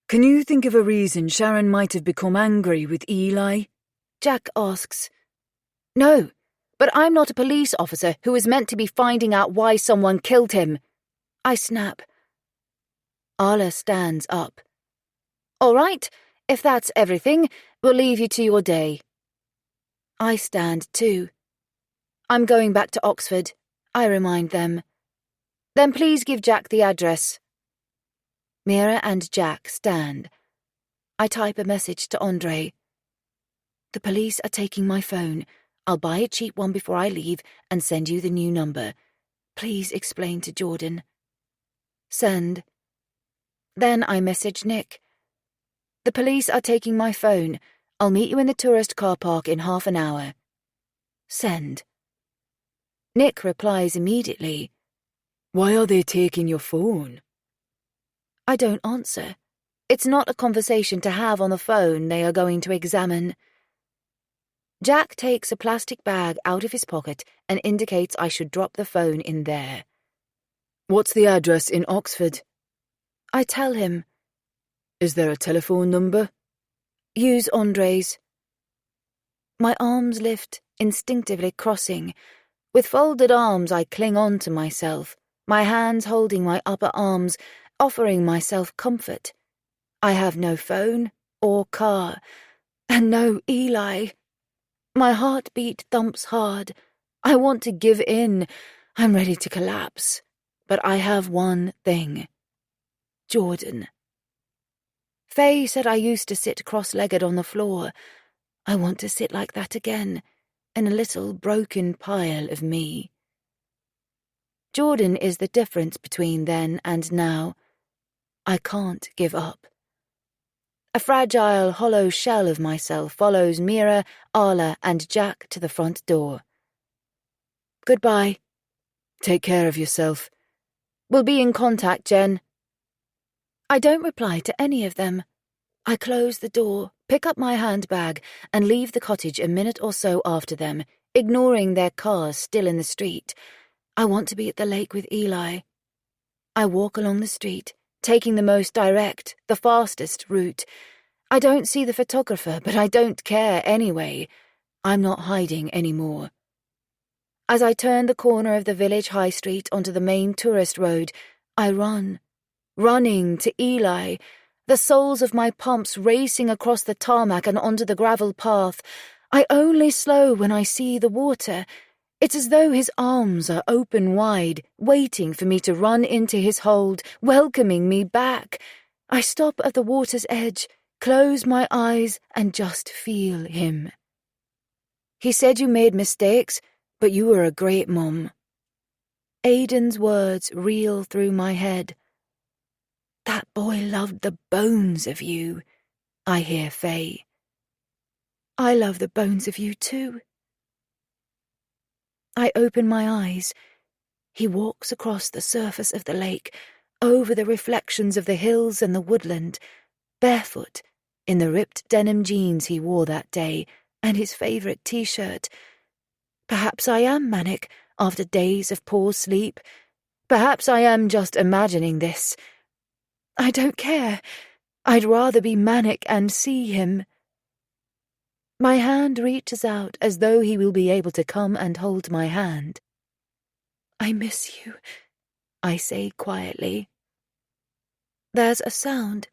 Can you think of a reason Sharon might have become angry with Eli? Jack asks. No, but I'm not a police officer who is meant to be finding out why someone killed him. I snap. Arla stands up. All right, if that's everything, we'll leave you to your day. I stand too. I'm going back to Oxford, I remind them. Then please give Jack the address. Mira and Jack stand. I type a message to Andre. The police are taking my phone. I'll buy a cheap one before I leave and send you the new number. Please explain to Jordan. Send. Then I message Nick. The police are taking my phone. I'll meet you in the tourist car park in half an hour. Send. Nick replies immediately. Why are they taking your phone? I don't answer. It's not a conversation to have on the phone they are going to examine. Jack takes a plastic bag out of his pocket and indicates I should drop the phone in there. What's the address in Oxford? I tell him. Is there a telephone number? Use Andre's. My arms lift, instinctively crossing. With folded arms I cling on to myself, my hands holding my upper arms, offering myself comfort. I have no phone or car, and no Eli. My heartbeat thumps hard. I want to give in. I'm ready to collapse. But I have one thing. Jordan. Faye said I used to sit cross-legged on the floor. I want to sit like that again, in a little broken pile of me. Jordan is the difference between then and now. I can't give up. A fragile, hollow shell of myself follows Mira, Arla, and Jack to the front door. Goodbye. Take care of yourself. We'll be in contact, Jen. I don't reply to any of them. I close the door, pick up my handbag, and leave the cottage a minute or so after them, ignoring their cars still in the street. I want to be at the lake with Eli. I walk along the street, taking the most direct, the fastest route. I don't see the photographer, but I don't care anyway. I'm not hiding anymore. As I turn the corner of the village high street onto the main tourist road, I run. Running to Eli, the soles of my pumps racing across the tarmac and onto the gravel path. I only slow when I see the water. It's as though his arms are open wide, waiting for me to run into his hold, welcoming me back. I stop at the water's edge, close my eyes, and just feel him. He said you made mistakes, but you were a great mum. Aidan's words reel through my head. That boy loved the bones of you, I hear Faye. I love the bones of you too. I open my eyes. He walks across the surface of the lake, over the reflections of the hills and the woodland, barefoot, in the ripped denim jeans he wore that day, and his favourite t-shirt. Perhaps I am manic after days of poor sleep. Perhaps I am just imagining this. I don't care. I'd rather be manic and see him. My hand reaches out as though he will be able to come and hold my hand. I miss you, I say quietly. There's a sound,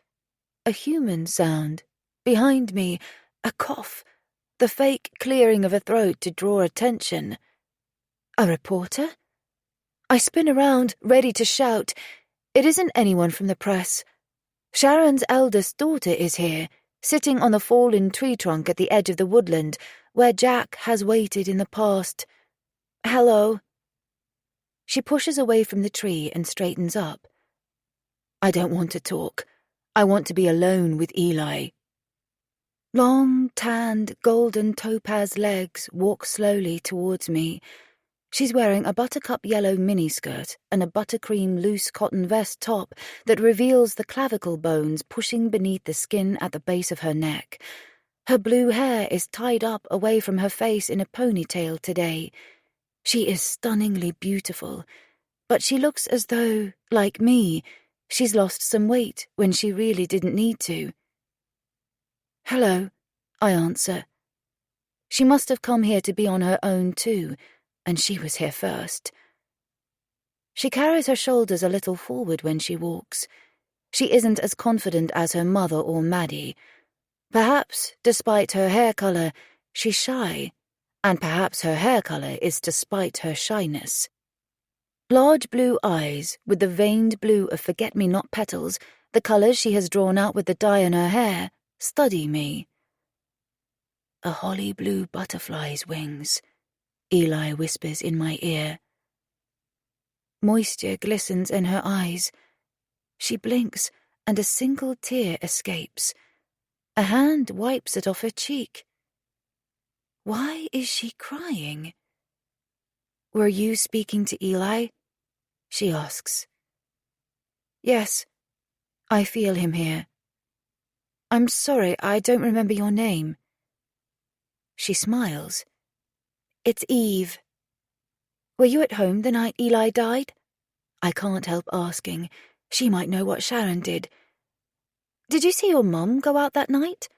a human sound, behind me, a cough, the fake clearing of a throat to draw attention. A reporter? I spin around, ready to shout. It isn't anyone from the press. Sharon's eldest daughter is here, sitting on the fallen tree trunk at the edge of the woodland, where Jack has waited in the past. Hello. She pushes away from the tree and straightens up. I don't want to talk. I want to be alone with Eli. Long, tanned, golden topaz legs walk slowly towards me. She's wearing a buttercup yellow miniskirt and a buttercream loose cotton vest top that reveals the clavicle bones pushing beneath the skin at the base of her neck. Her blue hair is tied up away from her face in a ponytail today. She is stunningly beautiful, but she looks as though, like me, she's lost some weight when she really didn't need to. "Hello," I answer. She must have come here to be on her own too, and she was here first. She carries her shoulders a little forward when she walks. She isn't as confident as her mother or Maddie. Perhaps, despite her hair colour, she's shy, and perhaps her hair colour is despite her shyness. Large blue eyes, with the veined blue of forget-me-not petals, the colours she has drawn out with the dye in her hair, study me. "A holly blue butterfly's wings," Eli whispers in my ear. Moisture glistens in her eyes. She blinks, and a single tear escapes. A hand wipes it off her cheek. Why is she crying? "Were you speaking to Eli?" she asks. "Yes, I feel him here. I'm sorry, I don't remember your name." She smiles. "It's Eve." "Were you at home the night Eli died?" I can't help asking. She might know what Sharon did. "Did you see your mum go out that night?"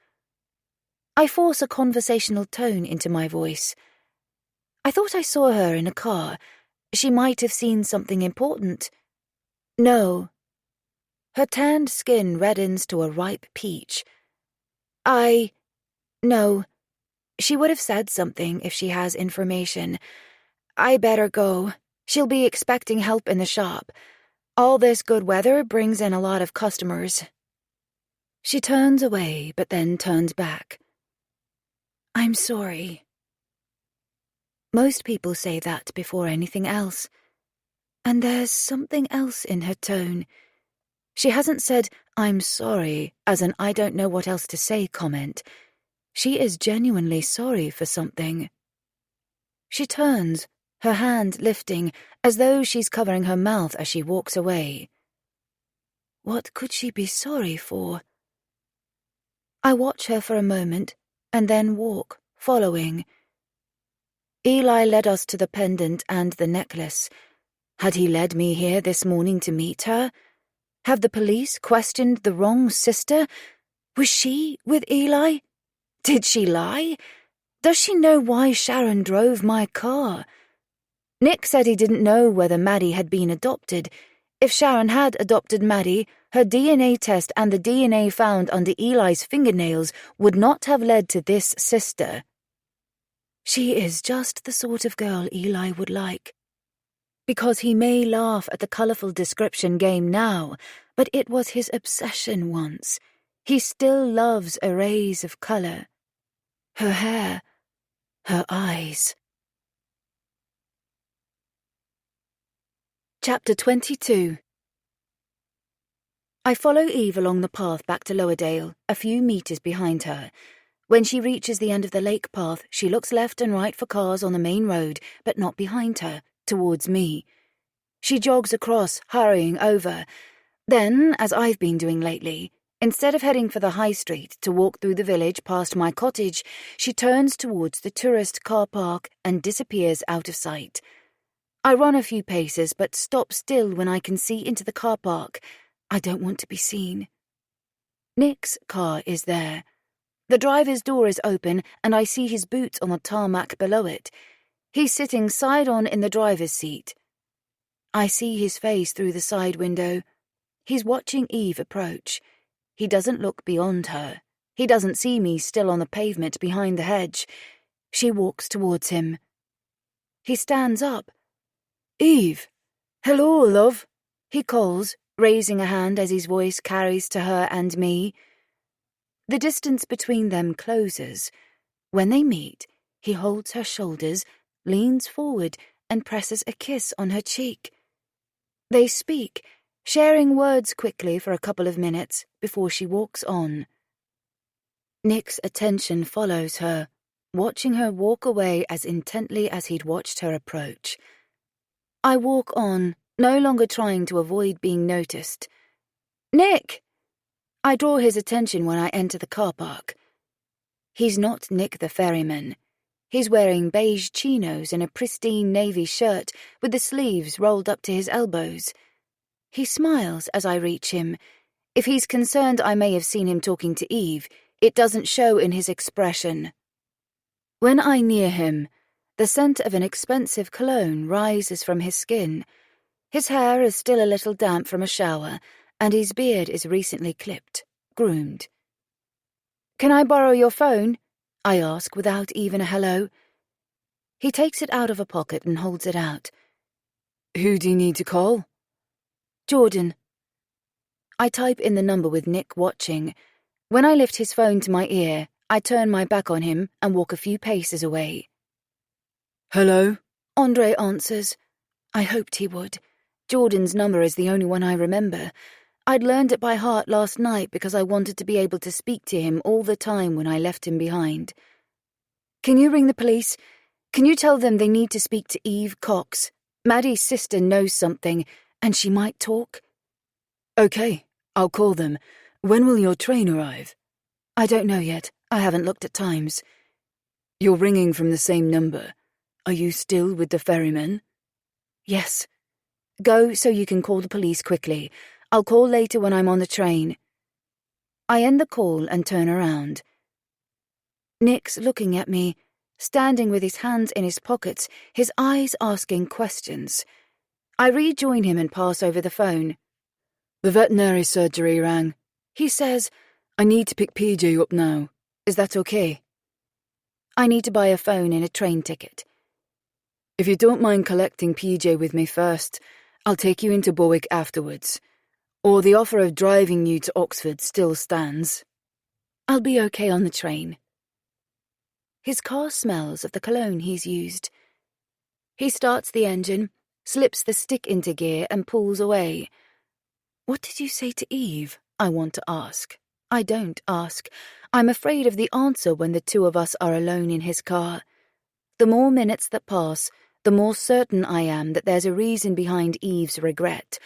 I force a conversational tone into my voice. "I thought I saw her in a car. She might have seen something important." "No." Her tanned skin reddens to a ripe peach. No. She would have said something if she has information. I better go. She'll be expecting help in the shop. All this good weather brings in a lot of customers." She turns away, but then turns back. "I'm sorry." Most people say that before anything else. And there's something else in her tone. She hasn't said, "I'm sorry," as an "I don't know what else to say" comment. She is genuinely sorry for something. She turns, her hand lifting, as though she's covering her mouth as she walks away. What could she be sorry for? I watch her for a moment, and then walk, following. Eli led us to the pendant and the necklace. Had he led me here this morning to meet her? Have the police questioned the wrong sister? Was she with Eli? Did she lie? Does she know why Sharon drove my car? Nick said he didn't know whether Maddie had been adopted. If Sharon had adopted Maddie, her DNA test and the DNA found under Eli's fingernails would not have led to this sister. She is just the sort of girl Eli would like. Because he may laugh at the colourful description game now, but it was his obsession once. He still loves arrays of colour. Her hair, her eyes. Chapter 22. I follow Eve along the path back to Lowerdale, a few metres behind her. When she reaches the end of the lake path, she looks left and right for cars on the main road, but not behind her, towards me. She jogs across, hurrying over. Then, as I've been doing lately, instead of heading for the high street to walk through the village past my cottage, she turns towards the tourist car park and disappears out of sight. I run a few paces but stop still when I can see into the car park. I don't want to be seen. Nick's car is there. The driver's door is open and I see his boots on the tarmac below it. He's sitting side-on in the driver's seat. I see his face through the side window. He's watching Eve approach. He doesn't look beyond her. He doesn't see me still on the pavement behind the hedge. She walks towards him. He stands up. "Eve! Hello, love," he calls, raising a hand as his voice carries to her and me. The distance between them closes. When they meet, he holds her shoulders, leans forward, and presses a kiss on her cheek. They speak, sharing words quickly for a couple of minutes before she walks on. Nick's attention follows her, watching her walk away as intently as he'd watched her approach. I walk on, no longer trying to avoid being noticed. "Nick!" I draw his attention when I enter the car park. He's not Nick the ferryman. He's wearing beige chinos and a pristine navy shirt with the sleeves rolled up to his elbows. He smiles as I reach him. If he's concerned I may have seen him talking to Eve, it doesn't show in his expression. When I near him, the scent of an expensive cologne rises from his skin. His hair is still a little damp from a shower, and his beard is recently clipped, groomed. "Can I borrow your phone?" I ask without even a hello. He takes it out of a pocket and holds it out. Who do you need to call? Jordan. I type in the number with Nick watching. When I lift his phone to my ear, I turn my back on him and walk a few paces away. Hello? Andre answers. I hoped he would. Jordan's number is the only one I remember. I'd learned it by heart last night because I wanted to be able to speak to him all the time when I left him behind. Can you ring the police? Can you tell them they need to speak to Eve Cox? Maddie's sister knows something, and she might talk. Okay, I'll call them. When will your train arrive? I don't know yet. I haven't looked at times. You're ringing from the same number. Are you still with the ferryman? Yes. Go so you can call the police quickly. I'll call later when I'm on the train. I end the call and turn around. Nick's looking at me, standing with his hands in his pockets, his eyes asking questions. I rejoin him and pass over the phone. The veterinary surgery rang. He says, I need to pick PJ up now. Is that okay? I need to buy a phone and a train ticket. If you don't mind collecting PJ with me first, I'll take you into Berwick afterwards. Or the offer of driving you to Oxford still stands. I'll be okay on the train. His car smells of the cologne he's used. He starts the engine, slips the stick into gear and pulls away. What did you say to Eve? I want to ask. I don't ask. I'm afraid of the answer when the two of us are alone in his car. The more minutes that pass, the more certain I am that there's a reason behind Eve's regret,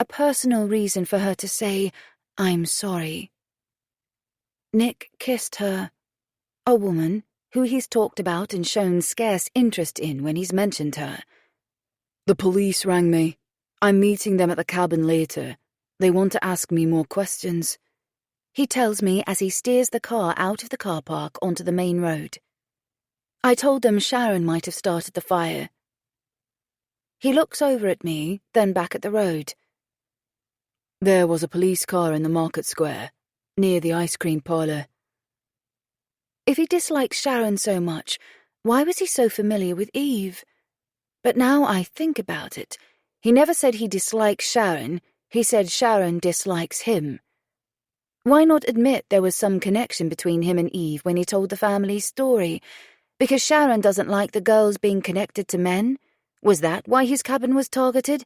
a personal reason for her to say, I'm sorry. Nick kissed her, a woman who he's talked about and shown scarce interest in when he's mentioned her. The police rang me. I'm meeting them at the cabin later. They want to ask me more questions. He tells me as he steers the car out of the car park onto the main road. I told them Sharon might have started the fire. He looks over at me, then back at the road. There was a police car in the market square, near the ice cream parlour. If he dislikes Sharon so much, why was he so familiar with Eve? But now I think about it, he never said he dislikes Sharon, he said Sharon dislikes him. Why not admit there was some connection between him and Eve when he told the family's story? Because Sharon doesn't like the girls being connected to men? Was that why his cabin was targeted?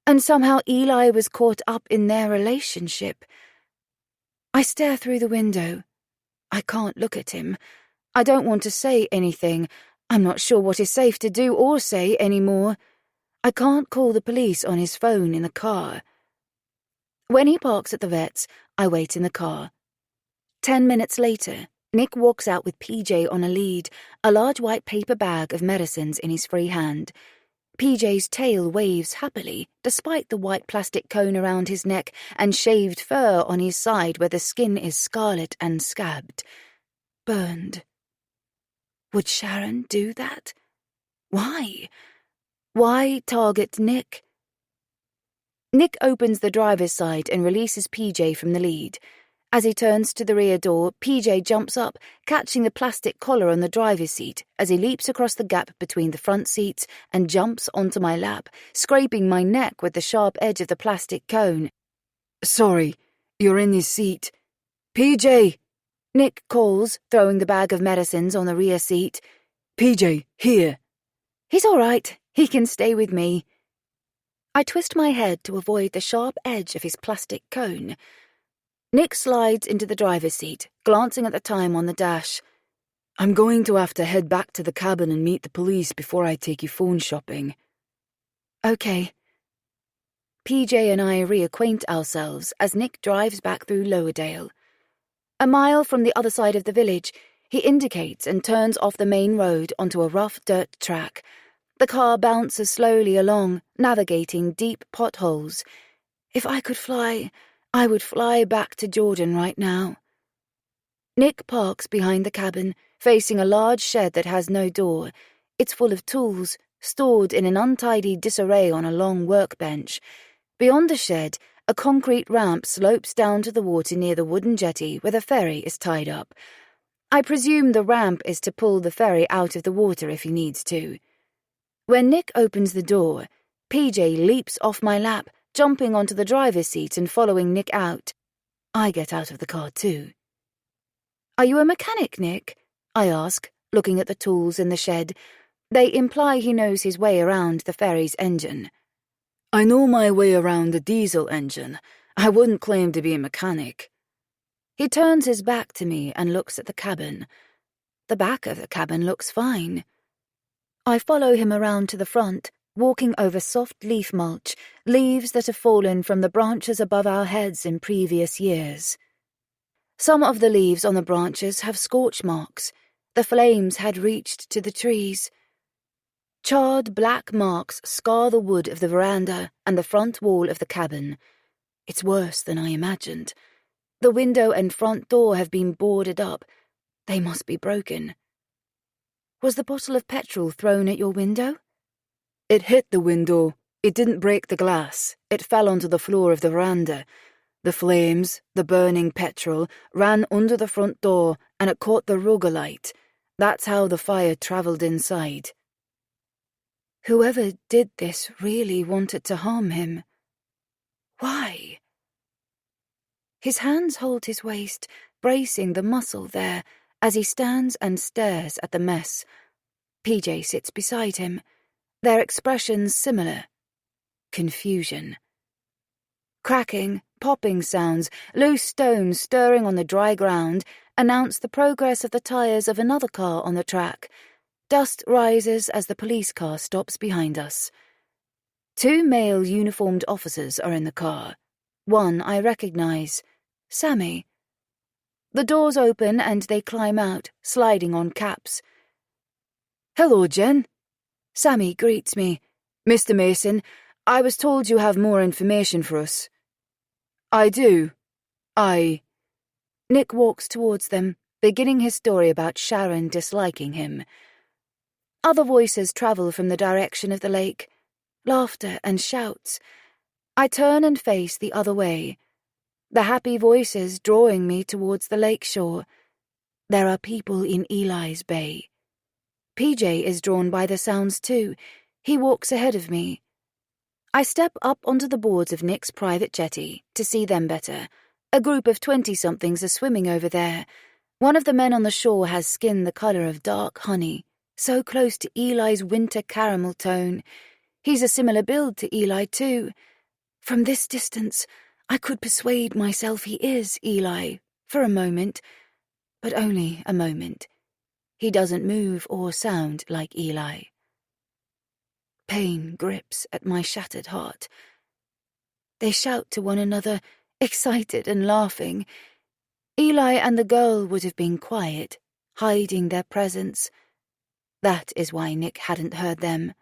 And somehow Eli was caught up in their relationship. I stare through the window. I can't look at him. I don't want to say anything. I'm not sure what is safe to do or say anymore. I can't call the police on his phone in the car. When he parks at the vet's, I wait in the car. 10 minutes later, Nick walks out with PJ on a lead, a large white paper bag of medicines in his free hand. PJ's tail waves happily, despite the white plastic cone around his neck and shaved fur on his side where the skin is scarlet and scabbed. Burned. Would Sharon do that? Why? Why target Nick? Nick opens the driver's side and releases PJ from the lead. As he turns to the rear door, PJ jumps up, catching the plastic collar on the driver's seat as he leaps across the gap between the front seats and jumps onto my lap, scraping my neck with the sharp edge of the plastic cone. Sorry, you're in his seat. PJ! Nick calls, throwing the bag of medicines on the rear seat. PJ, here. He's all right. He can stay with me. I twist my head to avoid the sharp edge of his plastic cone. Nick slides into the driver's seat, glancing at the time on the dash. I'm going to have to head back to the cabin and meet the police before I take you phone shopping. Okay. PJ and I reacquaint ourselves as Nick drives back through Lowerdale. A mile from the other side of the village, He indicates and turns off the main road onto a rough dirt track. The car bounces slowly along, navigating deep potholes. If I could fly, I would fly back to Jordan right now. Nick parks behind the cabin, facing a large shed that has no door. It's full of tools, stored in an untidy disarray on a long workbench. Beyond the shed, a concrete ramp slopes down to the water near the wooden jetty where the ferry is tied up. I presume the ramp is to pull the ferry out of the water if he needs to. When Nick opens the door, PJ leaps off my lap, jumping onto the driver's seat and following Nick out. I get out of the car too. "Are you a mechanic, Nick?" I ask, looking at the tools in the shed. They imply he knows his way around the ferry's engine. I know my way around a diesel engine. I wouldn't claim to be a mechanic. He turns his back to me and looks at the cabin. The back of the cabin looks fine. I follow him around to the front, walking over soft leaf mulch, leaves that have fallen from the branches above our heads in previous years. Some of the leaves on the branches have scorch marks. The flames had reached to the trees. Charred black marks scar the wood of the veranda and the front wall of the cabin. It's worse than I imagined. The window and front door have been boarded up. They must be broken. Was the bottle of petrol thrown at your window? It hit the window. It didn't break the glass. It fell onto the floor of the veranda. The flames, the burning petrol, ran under the front door and it caught the rug alight. That's how the fire travelled inside. Whoever did this really wanted to harm him. Why? His hands hold his waist, bracing the muscle there as he stands and stares at the mess. PJ sits beside him, their expressions similar. Confusion. Cracking, popping sounds, loose stones stirring on the dry ground, announce the progress of the tires of another car on the track. Dust rises as the police car stops behind us. 2 male uniformed officers are in the car. One I recognize. Sammy. The doors open and they climb out, sliding on caps. "Hello, Jen." Sammy greets me. "Mr. Mason, I was told you have more information for us." "I do. Nick walks towards them, beginning his story about Sharon disliking him. Other voices travel from the direction of the lake. Laughter and shouts. I turn and face the other way. The happy voices drawing me towards the lake shore. There are people in Eli's bay. PJ is drawn by the sounds too. He walks ahead of me. I step up onto the boards of Nick's private jetty to see them better. A group of 20-somethings are swimming over there. One of the men on the shore has skin the colour of dark honey, so close to Eli's winter caramel tone. He's a similar build to Eli too. From this distance, I could persuade myself he is Eli, for a moment, but only a moment. He doesn't move or sound like Eli. Pain grips at my shattered heart. They shout to one another, excited and laughing. Eli and the girl would have been quiet, hiding their presence. That is why Nick hadn't heard them.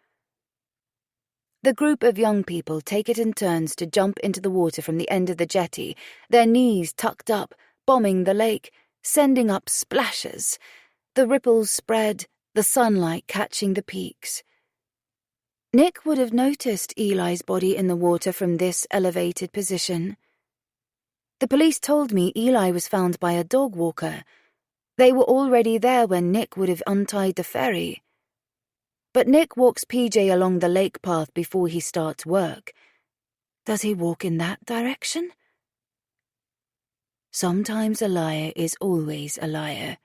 The group of young people take it in turns to jump into the water from the end of the jetty, their knees tucked up, bombing the lake, sending up splashes. The ripples spread, the sunlight catching the peaks. Nick would have noticed Eli's body in the water from this elevated position. The police told me Eli was found by a dog walker. They were already there when Nick would have untied the ferry. But Nick walks PJ along the lake path before he starts work. Does he walk in that direction? Sometimes a liar is always a liar.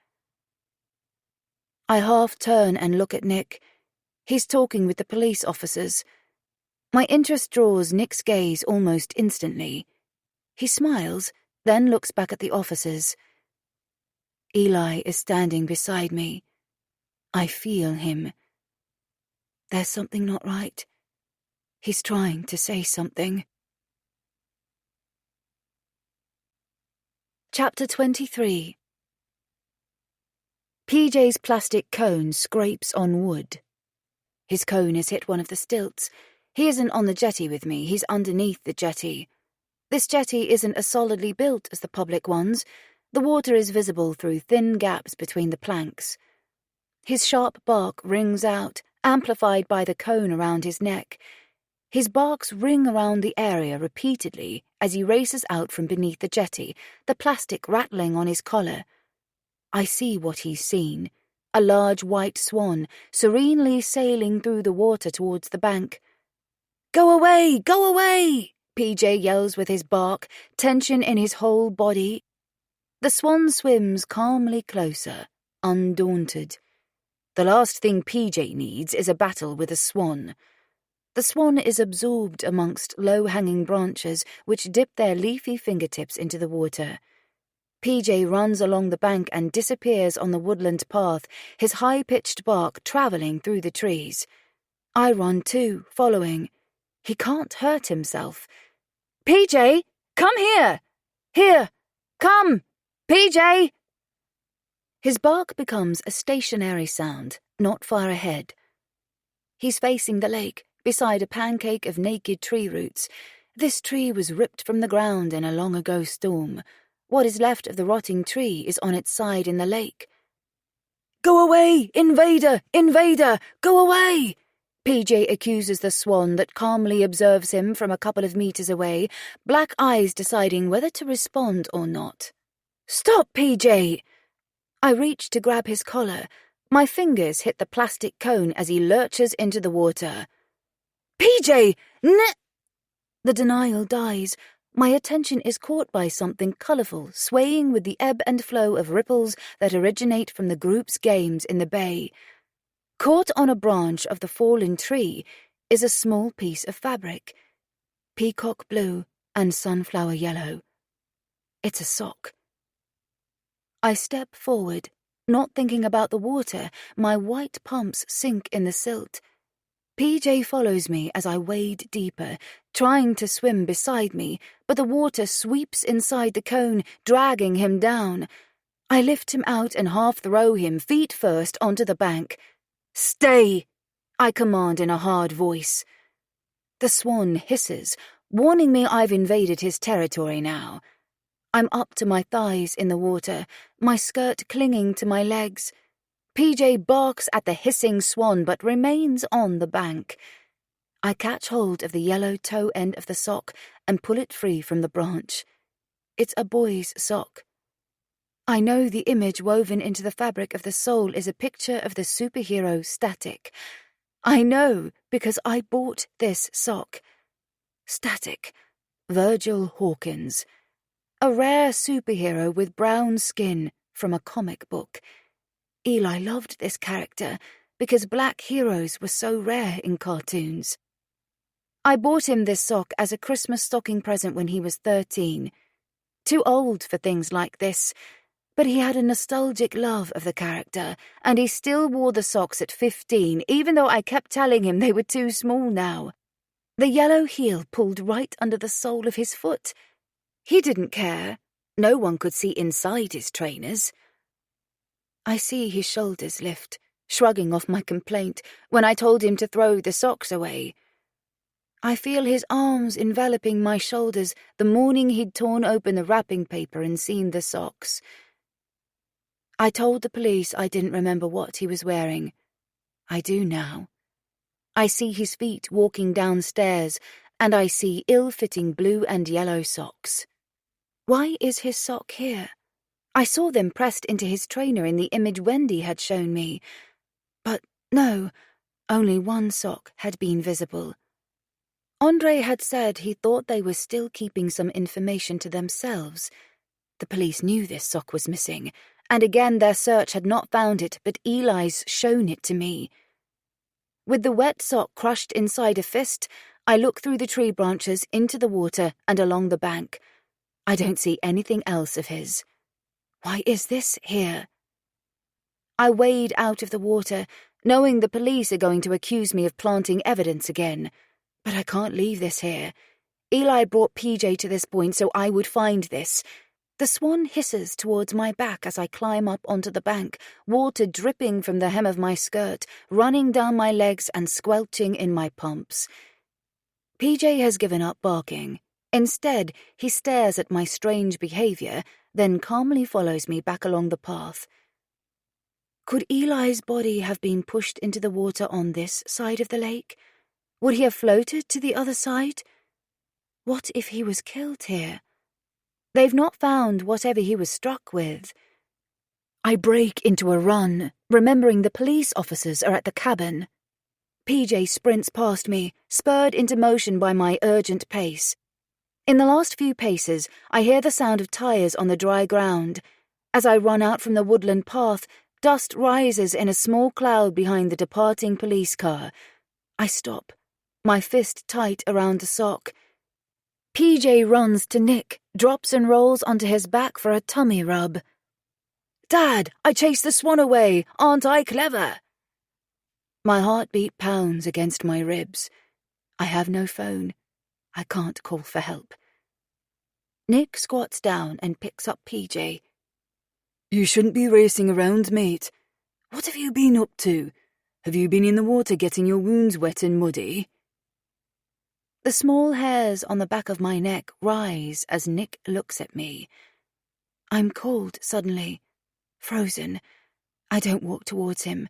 I half turn and look at Nick. He's talking with the police officers. My interest draws Nick's gaze almost instantly. He smiles, then looks back at the officers. Eli is standing beside me. I feel him. There's something not right. He's trying to say something. Chapter 23. PJ's plastic cone scrapes on wood. His cone has hit one of the stilts. He isn't on the jetty with me, he's underneath the jetty. This jetty isn't as solidly built as the public ones. The water is visible through thin gaps between the planks. His sharp bark rings out, amplified by the cone around his neck. His barks ring around the area repeatedly as he races out from beneath the jetty, the plastic rattling on his collar. I see what he's seen, a large white swan serenely sailing through the water towards the bank. "Go away! Go away!" PJ yells with his bark, tension in his whole body. The swan swims calmly closer, undaunted. The last thing PJ needs is a battle with a swan. The swan is absorbed amongst low-hanging branches which dip their leafy fingertips into the water. PJ runs along the bank and disappears on the woodland path, his high-pitched bark travelling through the trees. I run too, following. He can't hurt himself. "PJ, come here! Here! Come! PJ!" His bark becomes a stationary sound, not far ahead. He's facing the lake, beside a pancake of naked tree roots. This tree was ripped from the ground in a long-ago storm. What is left of the rotting tree is on its side in the lake. "Go away, invader! Invader! Go away!" PJ accuses the swan that calmly observes him from a couple of meters away, black eyes deciding whether to respond or not. "Stop, PJ!" I reach to grab his collar. My fingers hit the plastic cone as he lurches into the water. "PJ! The denial dies. My attention is caught by something colourful, swaying with the ebb and flow of ripples that originate from the group's games in the bay. Caught on a branch of the fallen tree is a small piece of fabric, peacock blue and sunflower yellow. It's a sock. I step forward, not thinking about the water. My white pumps sink in the silt. PJ follows me as I wade deeper, trying to swim beside me, but the water sweeps inside the cone, dragging him down. I lift him out and half throw him, feet first, onto the bank. "Stay!" I command in a hard voice. The swan hisses, warning me I've invaded his territory now. I'm up to my thighs in the water, my skirt clinging to my legs. PJ barks at the hissing swan but remains on the bank. I catch hold of the yellow toe end of the sock and pull it free from the branch. It's a boy's sock. I know the image woven into the fabric of the sole is a picture of the superhero Static. I know because I bought this sock. Static. Virgil Hawkins. A rare superhero with brown skin from a comic book. Eli loved this character because black heroes were so rare in cartoons. I bought him this sock as a Christmas stocking present when he was 13. Too old for things like this, but he had a nostalgic love of the character, and he still wore the socks at 15, even though I kept telling him they were too small now. The yellow heel pulled right under the sole of his foot. He didn't care. No one could see inside his trainers. I see his shoulders lift, shrugging off my complaint when I told him to throw the socks away. I feel his arms enveloping my shoulders the morning he'd torn open the wrapping paper and seen the socks. I told the police I didn't remember what he was wearing. I do now. I see his feet walking downstairs, and I see ill-fitting blue and yellow socks. Why is his sock here? I saw them pressed into his trainer in the image Wendy had shown me. But no, only one sock had been visible. Andre had said he thought they were still keeping some information to themselves. The police knew this sock was missing, and again their search had not found it, but Eli's shown it to me. With the wet sock crushed inside a fist, I look through the tree branches into the water and along the bank. I don't see anything else of his. Why is this here? I wade out of the water, knowing the police are going to accuse me of planting evidence again. But I can't leave this here. Eli brought PJ to this point so I would find this. The swan hisses towards my back as I climb up onto the bank, water dripping from the hem of my skirt, running down my legs and squelching in my pumps. PJ has given up barking. Instead, he stares at my strange behaviour, then calmly follows me back along the path. Could Eli's body have been pushed into the water on this side of the lake? Would he have floated to the other side? What if he was killed here? They've not found whatever he was struck with. I break into a run, remembering the police officers are at the cabin. PJ sprints past me, spurred into motion by my urgent pace. In the last few paces, I hear the sound of tyres on the dry ground. As I run out from the woodland path, dust rises in a small cloud behind the departing police car. I stop, my fist tight around the sock. PJ runs to Nick, drops and rolls onto his back for a tummy rub. "Dad, I chased the swan away. Aren't I clever?" My heartbeat pounds against my ribs. I have no phone. I can't call for help. Nick squats down and picks up PJ. "You shouldn't be racing around, mate. What have you been up to? Have you been in the water getting your wounds wet and muddy?" The small hairs on the back of my neck rise as Nick looks at me. I'm cold suddenly, frozen. I don't walk towards him.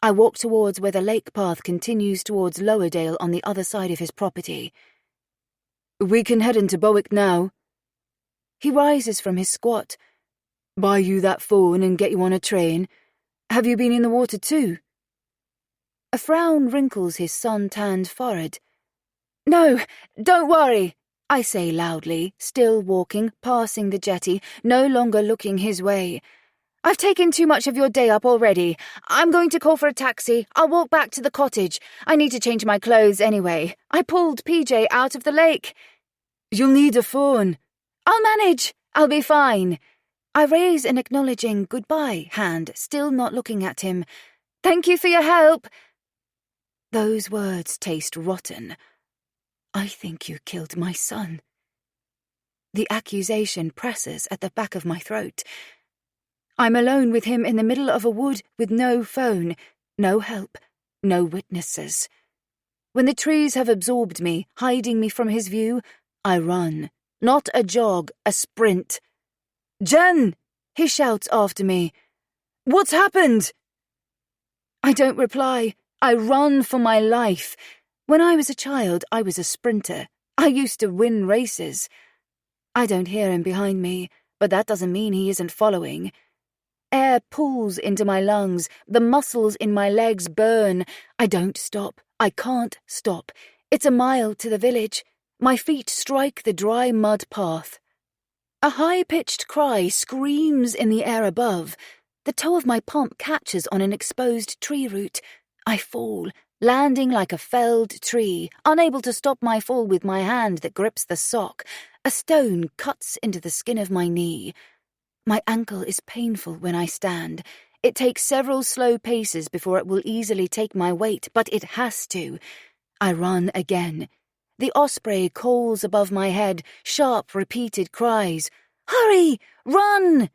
I walk towards where the lake path continues towards Lowerdale on the other side of his property. "We can head into Bowick now." He rises from his squat. "Buy you that phone and get you on a train. Have you been in the water too?" A frown wrinkles his sun-tanned forehead. "No, don't worry," I say loudly, still walking, passing the jetty, no longer looking his way. "I've taken too much of your day up already. I'm going to call for a taxi. I'll walk back to the cottage. I need to change my clothes anyway. I pulled PJ out of the lake." "You'll need a phone." "I'll manage. I'll be fine." I raise an acknowledging goodbye hand, still not looking at him. "Thank you for your help." Those words taste rotten. "I think you killed my son." The accusation presses at the back of my throat. I'm alone with him in the middle of a wood with no phone, no help, no witnesses. When the trees have absorbed me, hiding me from his view, I run. Not a jog, a sprint. "Jen!" he shouts after me. "What's happened?" I don't reply. I run for my life. When I was a child, I was a sprinter. I used to win races. I don't hear him behind me, but that doesn't mean he isn't following. Air pulls into my lungs, the muscles in my legs burn. I don't stop. I can't stop. It's a mile to the village. My feet strike the dry mud path. A high-pitched cry screams in the air above. The toe of my pump catches on an exposed tree root. I fall, landing like a felled tree, unable to stop my fall with my hand that grips the sock. A stone cuts into the skin of my knee. My ankle is painful when I stand. It takes several slow paces before it will easily take my weight, but it has to. I run again. The osprey calls above my head, sharp, repeated cries. "Hurry! Run!"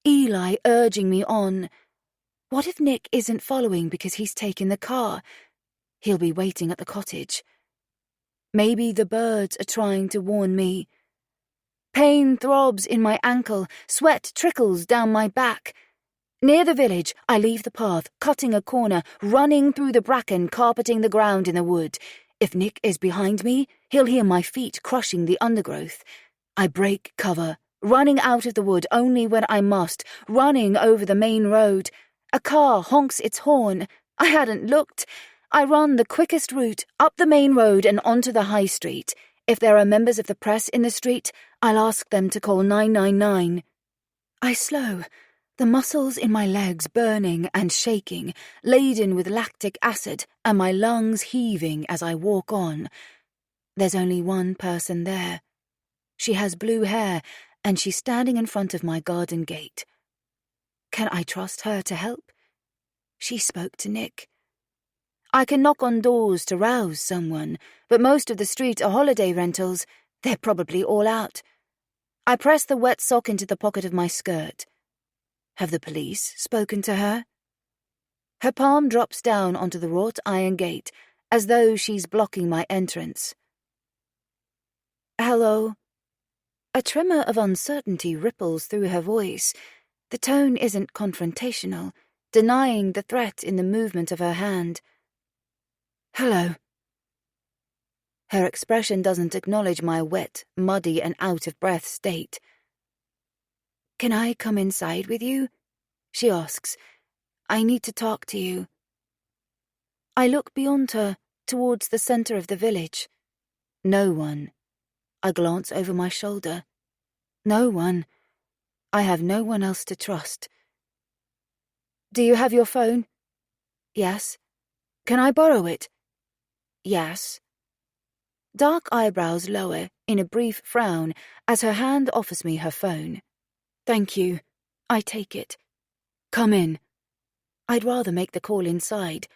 Eli urging me on. What if Nick isn't following because he's taken the car? He'll be waiting at the cottage. Maybe the birds are trying to warn me. Pain throbs in my ankle, sweat trickles down my back. Near the village, I leave the path, cutting a corner, running through the bracken carpeting the ground in the wood. If Nick is behind me, he'll hear my feet crushing the undergrowth. I break cover, running out of the wood only when I must, running over the main road. A car honks its horn. I hadn't looked. I run the quickest route, up the main road and onto the high street. If there are members of the press in the street, I'll ask them to call 999. I slow, the muscles in my legs burning and shaking, laden with lactic acid, and my lungs heaving as I walk on. There's only one person there. She has blue hair, and she's standing in front of my garden gate. Can I trust her to help? She spoke to Nick. I can knock on doors to rouse someone, but most of the street are holiday rentals. They're probably all out. I press the wet sock into the pocket of my skirt. Have the police spoken to her? Her palm drops down onto the wrought iron gate, as though she's blocking my entrance. Hello. A tremor of uncertainty ripples through her voice. The tone isn't confrontational, denying the threat in the movement of her hand. Hello. Her expression doesn't acknowledge my wet, muddy, and out-of-breath state. Can I come inside with you? She asks. I need to talk to you. I look beyond her, towards the center of the village. No one. I glance over my shoulder. No one. I have no one else to trust. Do you have your phone? Yes. Can I borrow it? Yes. Dark eyebrows lower in a brief frown as her hand offers me her phone. Thank you. I take it. Come in. I'd rather make the call inside.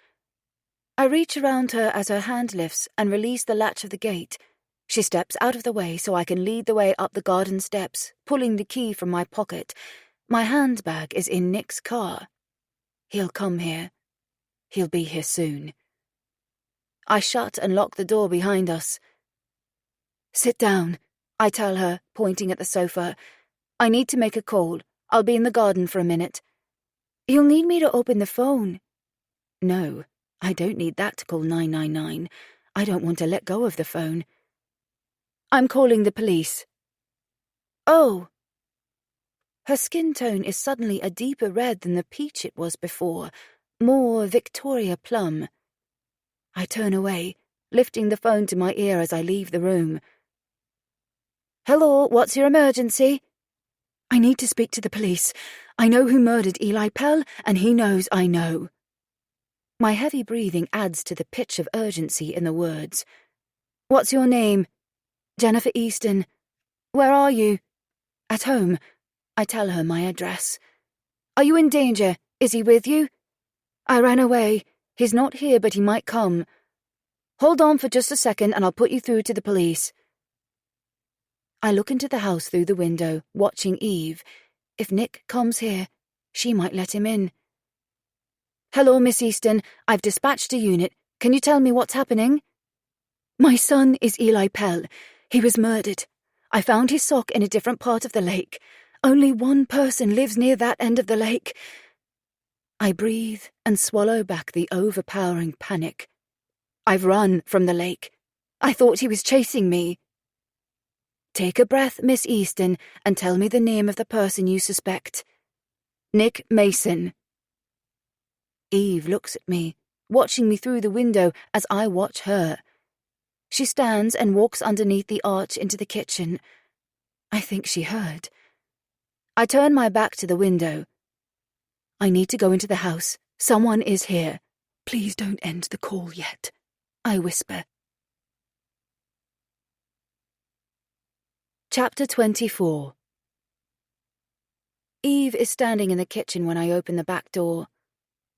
I reach around her as her hand lifts and release the latch of the gate. She steps out of the way so I can lead the way up the garden steps, pulling the key from my pocket. My handbag is in Nick's car. He'll come here. He'll be here soon. I shut and lock the door behind us. Sit down, I tell her, pointing at the sofa. I need to make a call. I'll be in the garden for a minute. You'll need me to open the phone. No, I don't need that to call 999. I don't want to let go of the phone. I'm calling the police. Oh. Her skin tone is suddenly a deeper red than the peach it was before, more Victoria plum. I turn away, lifting the phone to my ear as I leave the room. Hello, what's your emergency? I need to speak to the police. I know who murdered Eli Pell, and he knows I know. My heavy breathing adds to the pitch of urgency in the words. What's your name? Jennifer Easton. Where are you? At home. I tell her my address. Are you in danger? Is he with you? I ran away. He's not here, but he might come. Hold on for just a second and I'll put you through to the police. I look into the house through the window, watching Eve. If Nick comes here, she might let him in. Hello, Miss Easton. I've dispatched a unit. Can you tell me what's happening? My son is Eli Pell. He was murdered. I found his sock in a different part of the lake. Only one person lives near that end of the lake. I breathe and swallow back the overpowering panic. I've run from the lake. I thought he was chasing me. Take a breath, Miss Easton, and tell me the name of the person you suspect. Nick Mason. Eve looks at me, watching me through the window as I watch her. She stands and walks underneath the arch into the kitchen. I think she heard. I turn my back to the window. I need to go into the house. Someone is here. Please don't end the call yet, I whisper. Chapter 24. Eve is standing in the kitchen when I open the back door.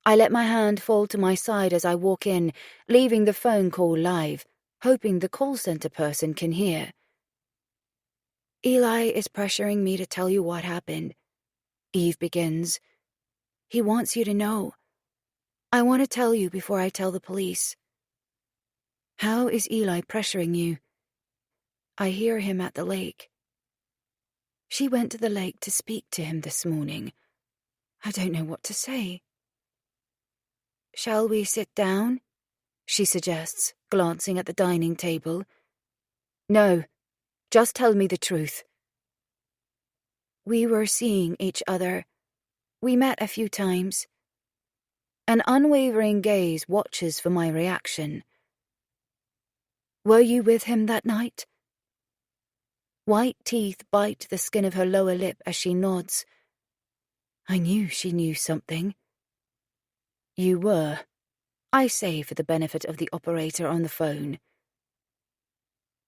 I let my hand fall to my side as I walk in, leaving the phone call live, hoping the call center person can hear. Eli is pressuring me to tell you what happened. Eve begins. He wants you to know. I want to tell you before I tell the police. How is Eli pressuring you? I hear him at the lake. She went to the lake to speak to him this morning. I don't know what to say. Shall we sit down? She suggests, glancing at the dining table. No, just tell me the truth. We were seeing each other. We met a few times. An unwavering gaze watches for my reaction. Were you with him that night? White teeth bite the skin of her lower lip as she nods. I knew she knew something. You were, I say for the benefit of the operator on the phone.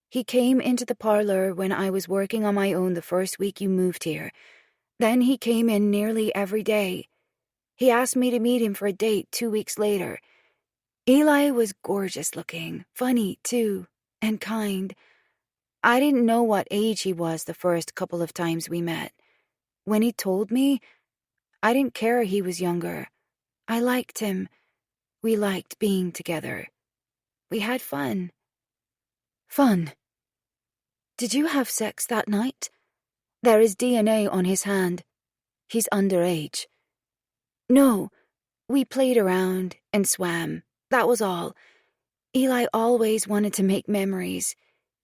He came into the parlor when I was working on my own the first week you moved here. Then he came in nearly every day. He asked me to meet him for a date 2 weeks later. Eli was gorgeous looking, funny too, and kind. I didn't know what age he was the first couple of times we met. When he told me, I didn't care he was younger. I liked him. We liked being together. We had fun. Fun? Did you have sex that night? There is DNA on his hand. He's underage. No, we played around and swam. That was all. Eli always wanted to make memories.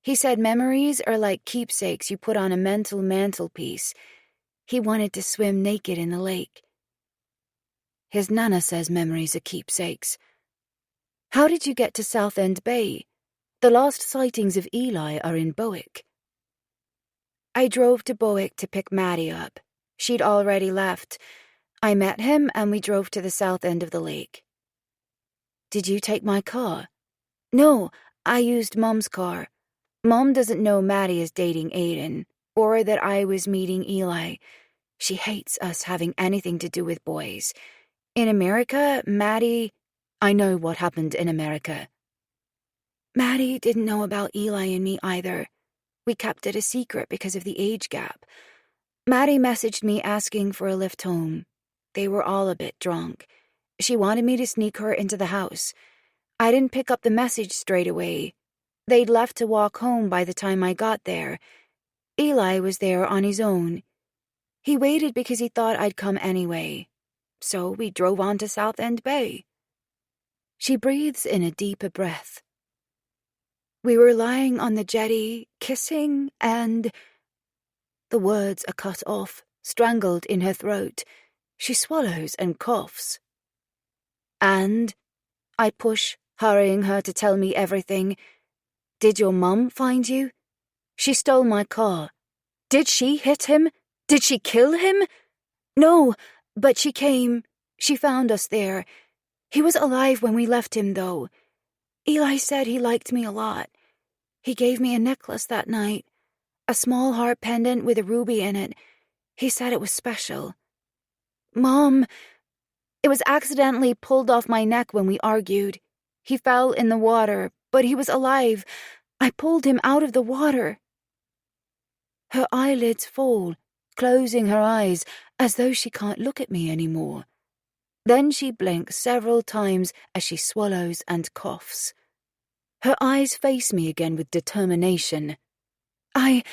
He said memories are like keepsakes you put on a mental mantelpiece. He wanted to swim naked in the lake. His nana says memories are keepsakes. How did you get to Southend Bay? The last sightings of Eli are in Bowick. I drove to Bowick to pick Maddie up. She'd already left. I met him and we drove to the south end of the lake. Did you take my car? No, I used Mom's car. Mom doesn't know Maddie is dating Aiden, or that I was meeting Eli. She hates us having anything to do with boys. In America, Maddie... I know what happened in America. Maddie didn't know about Eli and me either. We kept it a secret because of the age gap. Maddie messaged me asking for a lift home. They were all a bit drunk. She wanted me to sneak her into the house. I didn't pick up the message straight away. They'd left to walk home by the time I got there. Eli was there on his own. He waited because he thought I'd come anyway. So we drove on to Southend Bay. She breathes in a deeper breath. We were lying on the jetty, kissing, and... The words are cut off, strangled in her throat. She swallows and coughs. And... I push, hurrying her to tell me everything. Did your mum find you? She stole my car. Did she hit him? Did she kill him? No, but she came. She found us there. He was alive when we left him, though. Eli said he liked me a lot. He gave me a necklace that night, a small heart pendant with a ruby in it. He said it was special. Mom, it was accidentally pulled off my neck when we argued. He fell in the water, but he was alive. I pulled him out of the water. Her eyelids fall, closing her eyes as though she can't look at me anymore. Then she blinks several times as she swallows and coughs. Her eyes face me again with determination. I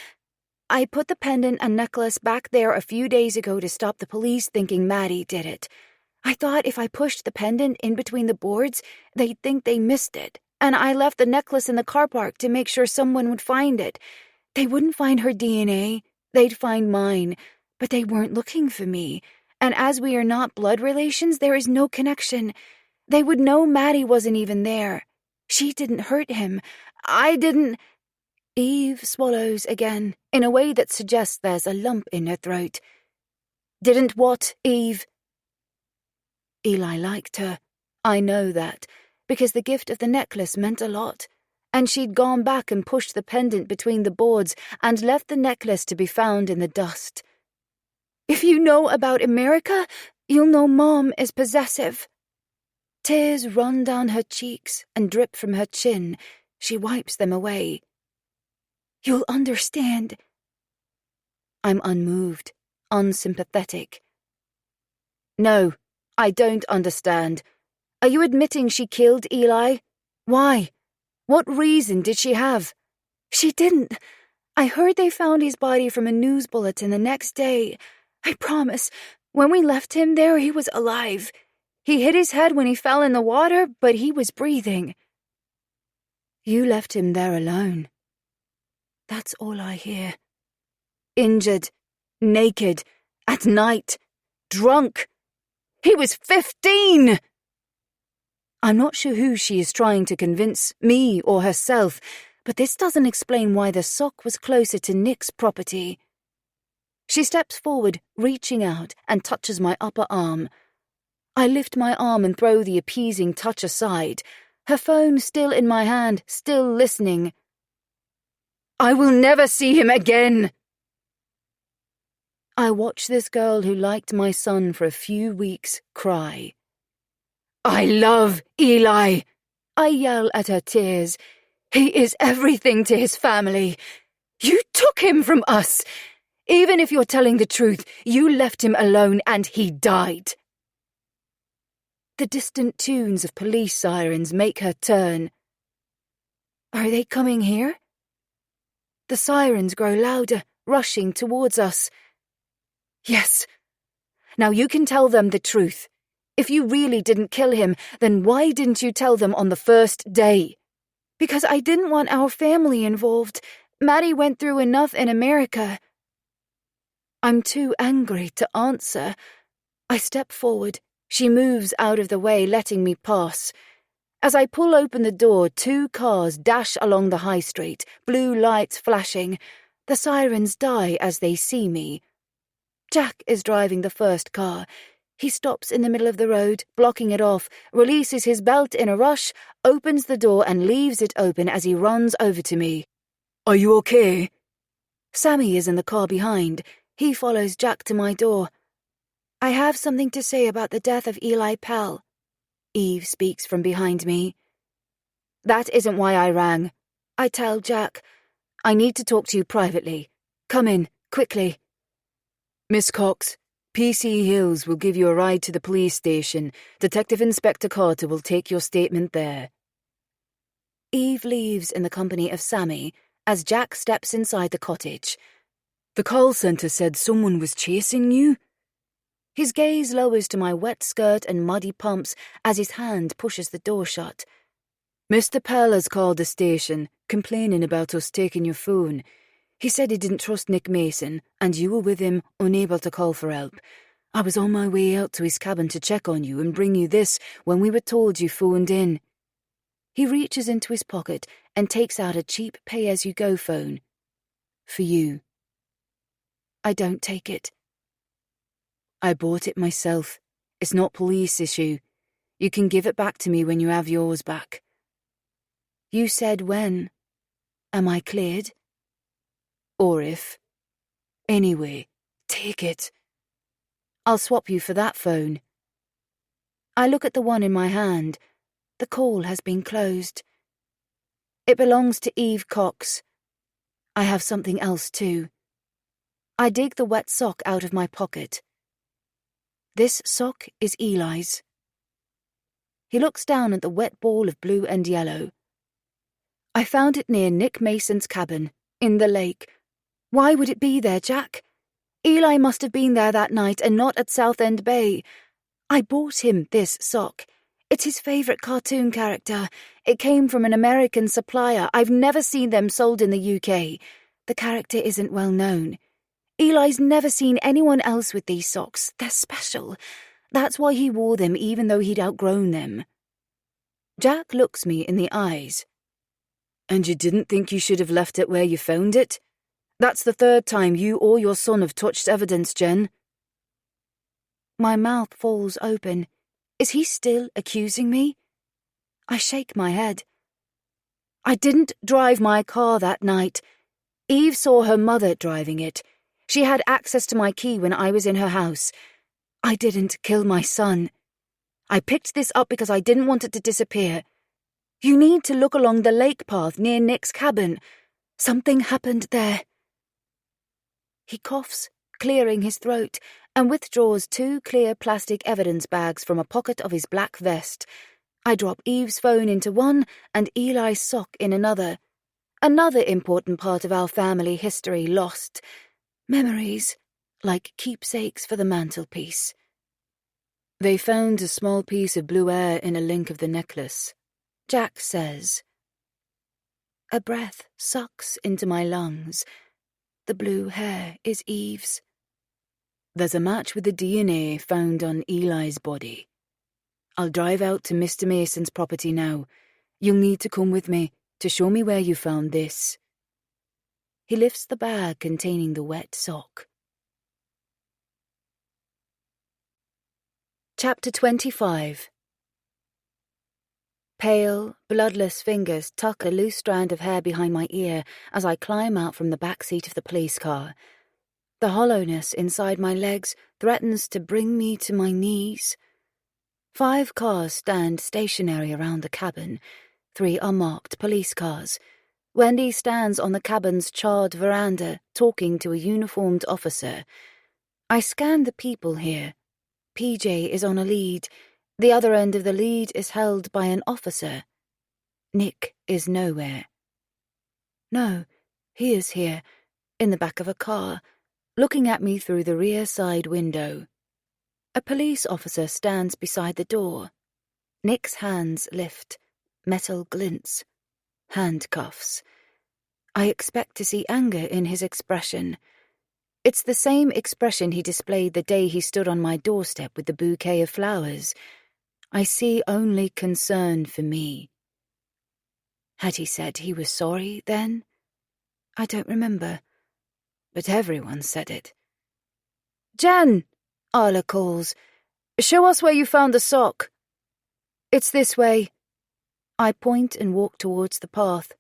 put the pendant and necklace back there a few days ago to stop the police thinking Maddie did it. I thought if I pushed the pendant in between the boards, they'd think they missed it, and I left the necklace in the car park to make sure someone would find it. They wouldn't find her DNA, they'd find mine, but they weren't looking for me, and as we are not blood relations, there is no connection. They would know Maddie wasn't even there. She didn't hurt him. I didn't... Eve swallows again, in a way that suggests there's a lump in her throat. Didn't what, Eve? Eli liked her. I know that, because the gift of the necklace meant a lot, and she'd gone back and pushed the pendant between the boards and left the necklace to be found in the dust. If you know about America, you'll know Mom is possessive. Tears run down her cheeks and drip from her chin. She wipes them away. You'll understand. I'm unmoved, unsympathetic. No, I don't understand. Are you admitting she killed Eli? Why? What reason did she have? She didn't. I heard they found his body from a news bulletin the next day. I promise, when we left him there, he was alive. He hit his head when he fell in the water, but he was breathing. You left him there alone. That's all I hear. Injured, naked, at night, drunk. He was 15! I'm not sure who she is trying to convince, me or herself, but this doesn't explain why the sock was closer to Nick's property. She steps forward, reaching out, and touches my upper arm. I lift my arm and throw the appeasing touch aside, her phone still in my hand, still listening. I will never see him again! I watch this girl who liked my son for a few weeks cry. I love Eli! I yell at her tears. He is everything to his family. You took him from us! Even if you're telling the truth, you left him alone and he died. The distant tunes of police sirens make her turn. Are they coming here? The sirens grow louder, rushing towards us. Yes. Now you can tell them the truth. If you really didn't kill him, then why didn't you tell them on the first day? Because I didn't want our family involved. Maddie went through enough in America. I'm too angry to answer. I step forward. She moves out of the way, letting me pass. As I pull open the door, 2 cars dash along the high street, blue lights flashing. The sirens die as they see me. Jack is driving the first car. He stops in the middle of the road, blocking it off, releases his belt in a rush, opens the door and leaves it open as he runs over to me. Are you okay? Sammy is in the car behind. He follows Jack to my door. I have something to say about the death of Eli Pell. Eve speaks from behind me. That isn't why I rang. I tell Jack. I need to talk to you privately. Come in, quickly. Miss Cox, PC Hills will give you a ride to the police station. Detective Inspector Carter will take your statement there. Eve leaves in the company of Sammy as Jack steps inside the cottage. The call centre said someone was chasing you. His gaze lowers to my wet skirt and muddy pumps as his hand pushes the door shut. Mr. Pell has called the station, complaining about us taking your phone. He said he didn't trust Nick Mason, and you were with him, unable to call for help. I was on my way out to his cabin to check on you and bring you this when we were told you phoned in. He reaches into his pocket and takes out a cheap pay-as-you-go phone. For you. I don't take it. I bought it myself. It's not police issue. You can give it back to me when you have yours back. You said when. Am I cleared? Or if. Anyway, take it. I'll swap you for that phone. I look at the one in my hand. The call has been closed. It belongs to Eve Cox. I have something else too. I dig the wet sock out of my pocket. This sock is Eli's. He looks down at the wet ball of blue and yellow. I found it near Nick Mason's cabin, in the lake. Why would it be there, Jack? Eli must have been there that night and not at Southend Bay. I bought him this sock. It's his favourite cartoon character. It came from an American supplier. I've never seen them sold in the UK. The character isn't well known. Eli's never seen anyone else with these socks. They're special. That's why he wore them even though he'd outgrown them. Jack looks me in the eyes. And you didn't think you should have left it where you found it? That's the 3rd time you or your son have touched evidence, Jen. My mouth falls open. Is he still accusing me? I shake my head. I didn't drive my car that night. Eve saw her mother driving it. She had access to my key when I was in her house. I didn't kill my son. I picked this up because I didn't want it to disappear. You need to look along the lake path near Nick's cabin. Something happened there. He coughs, clearing his throat, and withdraws 2 clear plastic evidence bags from a pocket of his black vest. I drop Eve's phone into one and Eli's sock in another. Another important part of our family history lost. Memories, like keepsakes for the mantelpiece. They found a small piece of blue air in a link of the necklace. Jack says. A breath sucks into my lungs. The blue hair is Eve's. There's a match with the DNA found on Eli's body. I'll drive out to Mr. Mason's property now. You'll need to come with me to show me where you found this. He lifts the bag containing the wet sock. Chapter 25. Pale, bloodless fingers tuck a loose strand of hair behind my ear as I climb out from the back seat of the police car. The hollowness inside my legs threatens to bring me to my knees. 5 cars stand stationary around the cabin. 3 are marked police cars. Wendy stands on the cabin's charred veranda, talking to a uniformed officer. I scan the people here. PJ is on a lead. The other end of the lead is held by an officer. Nick is nowhere. No, he is here, in the back of a car, looking at me through the rear side window. A police officer stands beside the door. Nick's hands lift. Metal glints. Handcuffs. I expect to see anger in his expression. It's the same expression he displayed the day he stood on my doorstep with the bouquet of flowers. I see only concern for me. Had he said he was sorry then? I don't remember. But everyone said it. "Jen!" Arla calls. "Show us where you found the sock." "It's this way." I point and walk towards the path.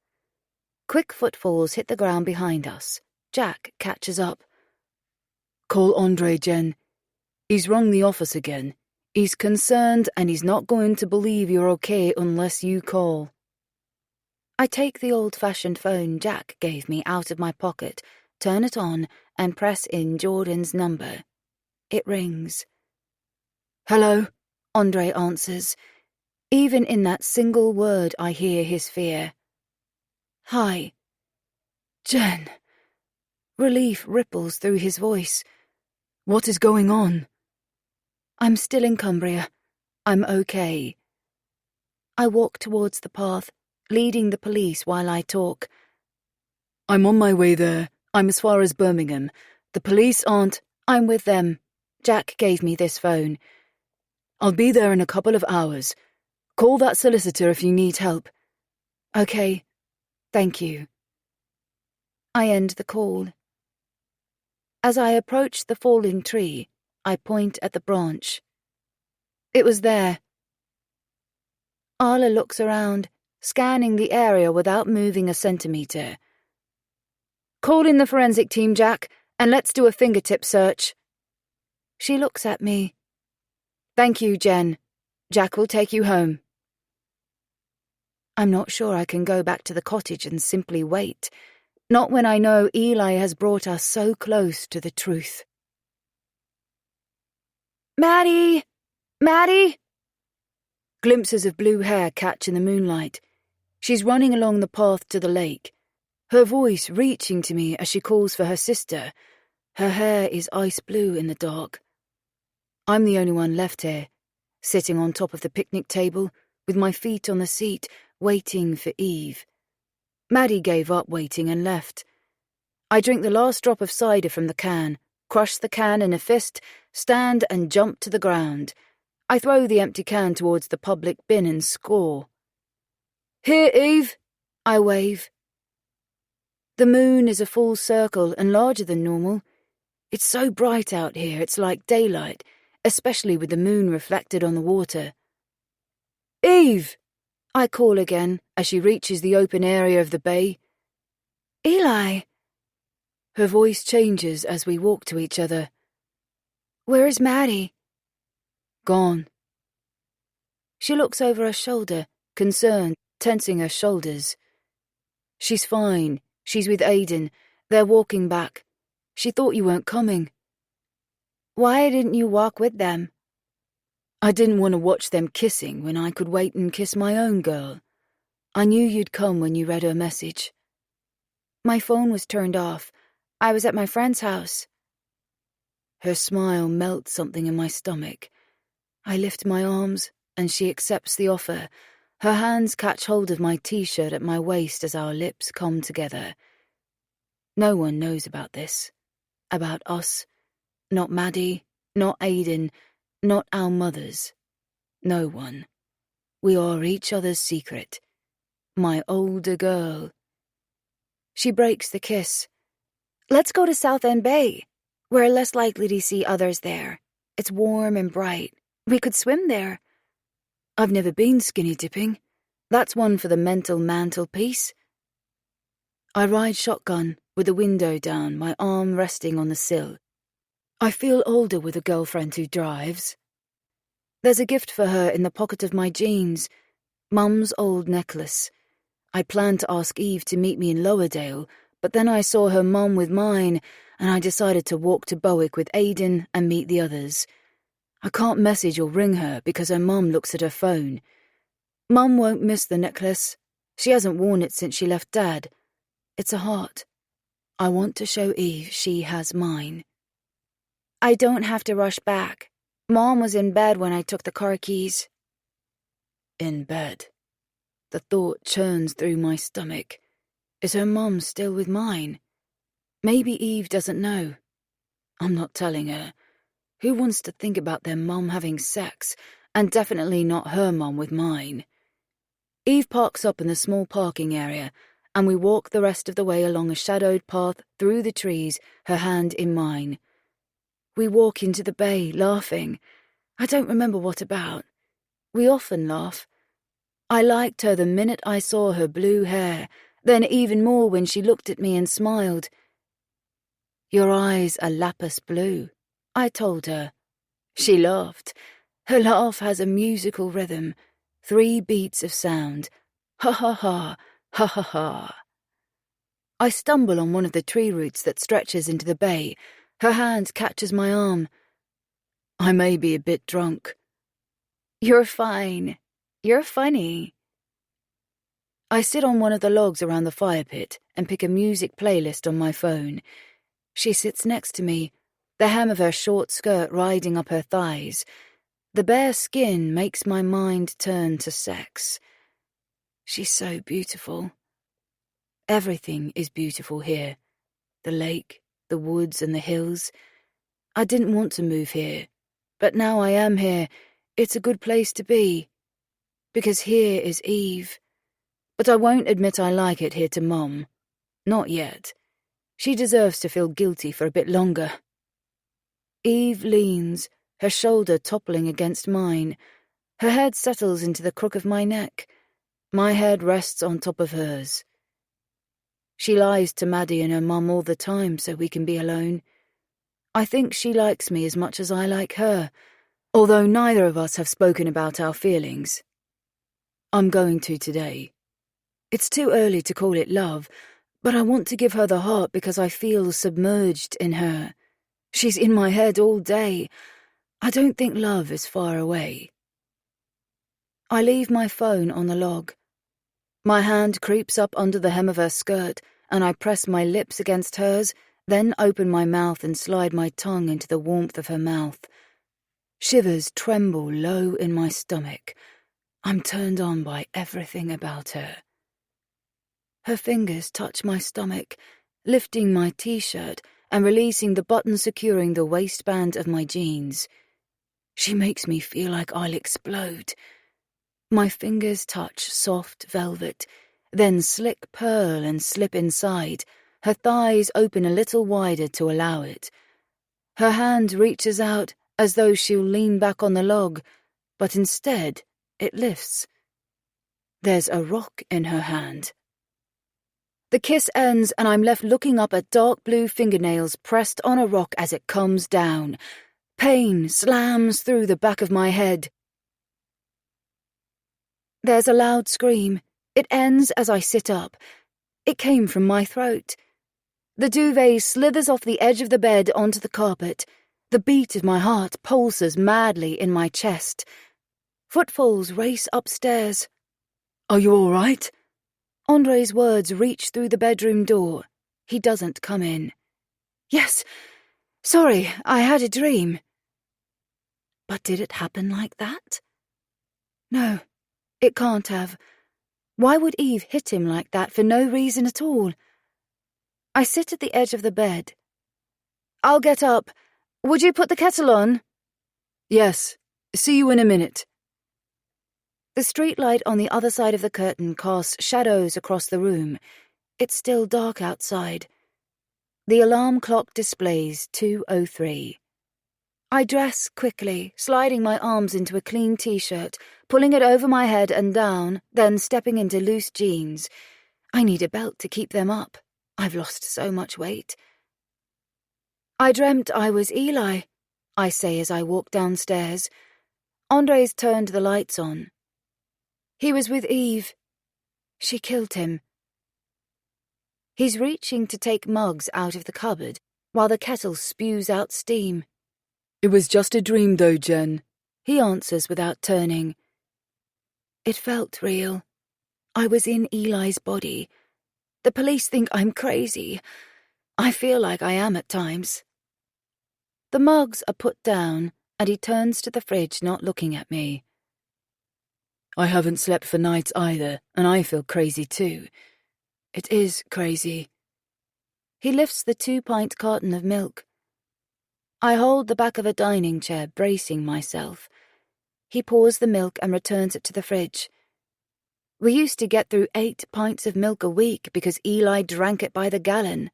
Quick footfalls hit the ground behind us. Jack catches up. "Call Andre, Jen. He's rung the office again. He's concerned and he's not going to believe you're okay unless you call." I take the old-fashioned phone Jack gave me out of my pocket, turn it on, and press in Jordan's number. It rings. "Hello?" Andre answers. Even in that single word I hear his fear. "Hi." "Jen." Relief ripples through his voice. "What is going on?" "I'm still in Cumbria. I'm okay." I walk towards the path, leading the police while I talk. "I'm on my way there. I'm as far as Birmingham. The police aren't—" "I'm with them. Jack gave me this phone." "I'll be there in a couple of hours. Call that solicitor if you need help." "Okay. Thank you." I end the call. As I approach the falling tree, I point at the branch. It was there. Arla looks around, scanning the area without moving a centimetre. "Call in the forensic team, Jack, and let's do a fingertip search." She looks at me. "Thank you, Jen. Jack will take you home." I'm not sure I can go back to the cottage and simply wait, not when I know Eli has brought us so close to the truth. "Maddie! Maddie!" Glimpses of blue hair catch in the moonlight. She's running along the path to the lake, her voice reaching to me as she calls for her sister. Her hair is ice blue in the dark. I'm the only one left here, sitting on top of the picnic table, with my feet on the seat, waiting for Eve. Maddie gave up waiting and left. I drink the last drop of cider from the can, crush the can in a fist, stand and jump to the ground. I throw the empty can towards the public bin and score. "Here, Eve!" I wave. The moon is a full circle and larger than normal. It's so bright out here, it's like daylight, especially with the moon reflected on the water. "Eve!" I call again as she reaches the open area of the bay. "Eli!" Her voice changes as we walk to each other. "Where is Maddie?" "Gone." She looks over her shoulder, concerned, tensing her shoulders. "She's fine. She's with Aiden. They're walking back. She thought you weren't coming." "Why didn't you walk with them?" "I didn't want to watch them kissing when I could wait and kiss my own girl. I knew you'd come when you read her message." "My phone was turned off. I was at my friend's house." Her smile melts something in my stomach. I lift my arms, and she accepts the offer. Her hands catch hold of my t-shirt at my waist as our lips come together. No one knows about this. About us. Not Maddie, not Aiden, not our mothers. No one. We are each other's secret. My older girl. She breaks the kiss. "Let's go to Southend Bay. We're less likely to see others there. It's warm and bright. We could swim there." "I've never been skinny dipping. That's one for the mental mantelpiece." I ride shotgun, with the window down, my arm resting on the sill. I feel older with a girlfriend who drives. There's a gift for her in the pocket of my jeans, Mum's old necklace. I planned to ask Eve to meet me in Lowerdale, but then I saw her mum with mine, and I decided to walk to Bowick with Aidan and meet the others. I can't message or ring her because her mum looks at her phone. Mum won't miss the necklace. She hasn't worn it since she left Dad. It's a heart. I want to show Eve she has mine. I don't have to rush back. Mom was in bed when I took the car keys. In bed. The thought churns through my stomach. Is her mum still with mine? Maybe Eve doesn't know. I'm not telling her. Who wants to think about their mum having sex, and definitely not her mum with mine? Eve parks up in the small parking area, and we walk the rest of the way along a shadowed path through the trees, her hand in mine. We walk into the bay, laughing. I don't remember what about. We often laugh. I liked her the minute I saw her blue hair, then even more when she looked at me and smiled. Your eyes are lapis blue, I told her. She laughed. Her laugh has a musical rhythm, 3 beats of sound. Ha ha ha, ha ha ha. I stumble on one of the tree roots that stretches into the bay. Her hand catches my arm. I may be a bit drunk. You're fine. You're funny. I sit on one of the logs around the fire pit and pick a music playlist on my phone. She sits next to me, the hem of her short skirt riding up her thighs. The bare skin makes my mind turn to sex. She's so beautiful. Everything is beautiful here. The lake, the woods and the hills. I didn't want to move here, but now I am here. It's a good place to be. Because here is Eve. But I won't admit I like it here to Mum. Not yet. She deserves to feel guilty for a bit longer. Eve leans, her shoulder toppling against mine. Her head settles into the crook of my neck. My head rests on top of hers. She lies to Maddie and her mum all the time so we can be alone. I think she likes me as much as I like her, although neither of us have spoken about our feelings. I'm going to today. It's too early to call it love, but I want to give her the heart because I feel submerged in her. She's in my head all day. I don't think love is far away. I leave my phone on the log. My hand creeps up under the hem of her skirt, and I press my lips against hers, then open my mouth and slide my tongue into the warmth of her mouth. Shivers tremble low in my stomach. I'm turned on by everything about her. Her fingers touch my stomach, lifting my t-shirt and releasing the button securing the waistband of my jeans. She makes me feel like I'll explode. My fingers touch soft velvet, then slick pearl and slip inside. Her thighs open a little wider to allow it. Her hand reaches out as though she'll lean back on the log, but instead it lifts. There's a rock in her hand. The kiss ends and I'm left looking up at dark blue fingernails pressed on a rock as it comes down. Pain slams through the back of my head. There's a loud scream. It ends as I sit up. It came from my throat. The duvet slithers off the edge of the bed onto the carpet. The beat of my heart pulses madly in my chest. Footfalls race upstairs. Are you all right? Andre's words reach through the bedroom door. He doesn't come in. Yes. Sorry, I had a dream. But did it happen like that? No, it can't have. Why would Eve hit him like that for no reason at all? I sit at the edge of the bed. I'll get up. Would you put the kettle on? Yes. See you in a minute. The streetlight on the other side of the curtain casts shadows across the room. It's still dark outside. The alarm clock displays 2:03. I dress quickly, sliding my arms into a clean t-shirt, pulling it over my head and down, then stepping into loose jeans. I need a belt to keep them up. I've lost so much weight. I dreamt I was Eli, I say as I walk downstairs. Andre's turned the lights on. He was with Eve. She killed him. He's reaching to take mugs out of the cupboard while the kettle spews out steam. It was just a dream though, Jen, he answers without turning. It felt real. I was in Eli's body. The police think I'm crazy. I feel like I am at times. The mugs are put down, and he turns to the fridge, not looking at me. I haven't slept for nights either, and I feel crazy too. It is crazy. He lifts the 2-pint carton of milk. I hold the back of a dining chair, bracing myself. He pours the milk and returns it to the fridge. We used to get through 8 pints of milk a week because Eli drank it by the gallon.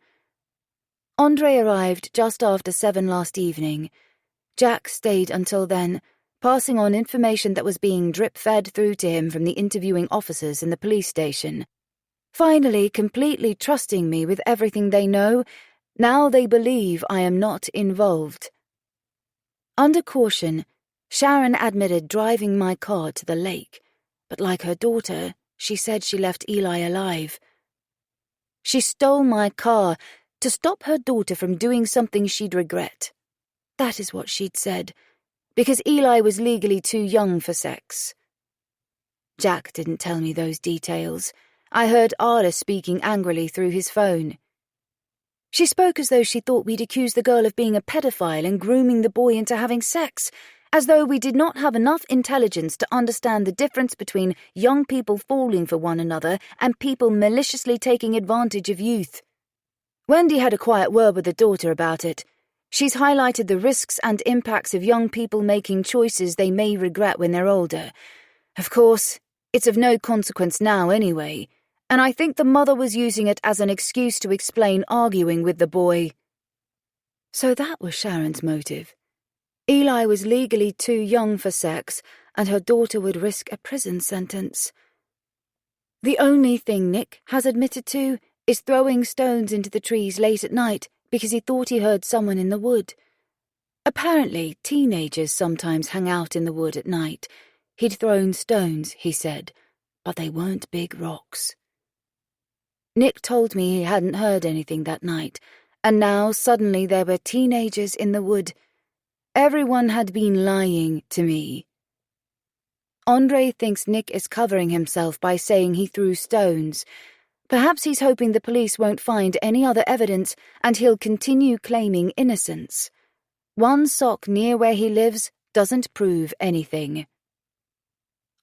Andre arrived just after 7 last evening. Jack stayed until then, passing on information that was being drip-fed through to him from the interviewing officers in the police station. Finally, completely trusting me with everything they know, now they believe I am not involved. Under caution, Sharon admitted driving my car to the lake, but like her daughter, she said she left Eli alive. She stole my car to stop her daughter from doing something she'd regret. That is what she'd said, because Eli was legally too young for sex. Jack didn't tell me those details. I heard Ada speaking angrily through his phone. She spoke as though she thought we'd accused the girl of being a pedophile and grooming the boy into having sex, as though we did not have enough intelligence to understand the difference between young people falling for one another and people maliciously taking advantage of youth. Wendy had a quiet word with the daughter about it. She's highlighted the risks and impacts of young people making choices they may regret when they're older. Of course, it's of no consequence now anyway, and I think the mother was using it as an excuse to explain arguing with the boy. So that was Sharon's motive. Eli was legally too young for sex, and her daughter would risk a prison sentence. The only thing Nick has admitted to is throwing stones into the trees late at night because he thought he heard someone in the wood. Apparently, teenagers sometimes hang out in the wood at night. He'd thrown stones, he said, but they weren't big rocks. Nick told me he hadn't heard anything that night, and now suddenly there were teenagers in the wood. Everyone had been lying to me. Andre thinks Nick is covering himself by saying he threw stones. Perhaps he's hoping the police won't find any other evidence and he'll continue claiming innocence. One sock near where he lives doesn't prove anything.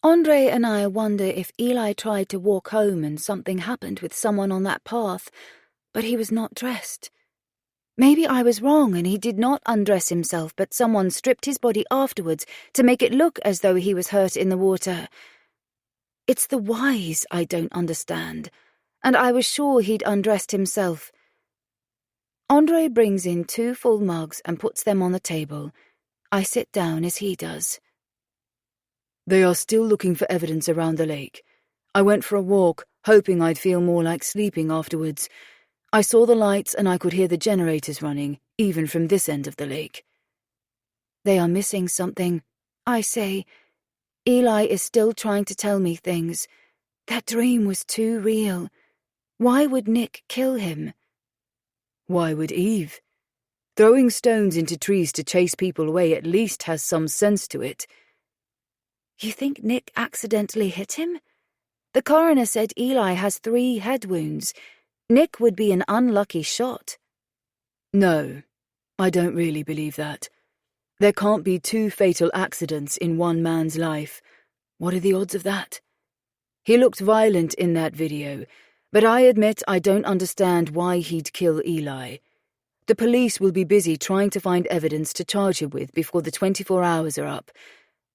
Andre and I wonder if Eli tried to walk home and something happened with someone on that path, but he was not dressed. Maybe I was wrong and he did not undress himself, but someone stripped his body afterwards to make it look as though he was hurt in the water. It's the whys I don't understand, and I was sure he'd undressed himself. Andre brings in 2 full mugs and puts them on the table. I sit down as he does. They are still looking for evidence around the lake. I went for a walk, hoping I'd feel more like sleeping afterwards. I saw the lights and I could hear the generators running, even from this end of the lake. They are missing something, I say. Eli is still trying to tell me things. That dream was too real. Why would Nick kill him? Why would Eve? Throwing stones into trees to chase people away at least has some sense to it. You think Nick accidentally hit him? The coroner said Eli has 3 head wounds. Nick would be an unlucky shot. No, I don't really believe that. There can't be 2 fatal accidents in one man's life. What are the odds of that? He looked violent in that video, but I admit I don't understand why he'd kill Eli. The police will be busy trying to find evidence to charge him with before the 24 hours are up.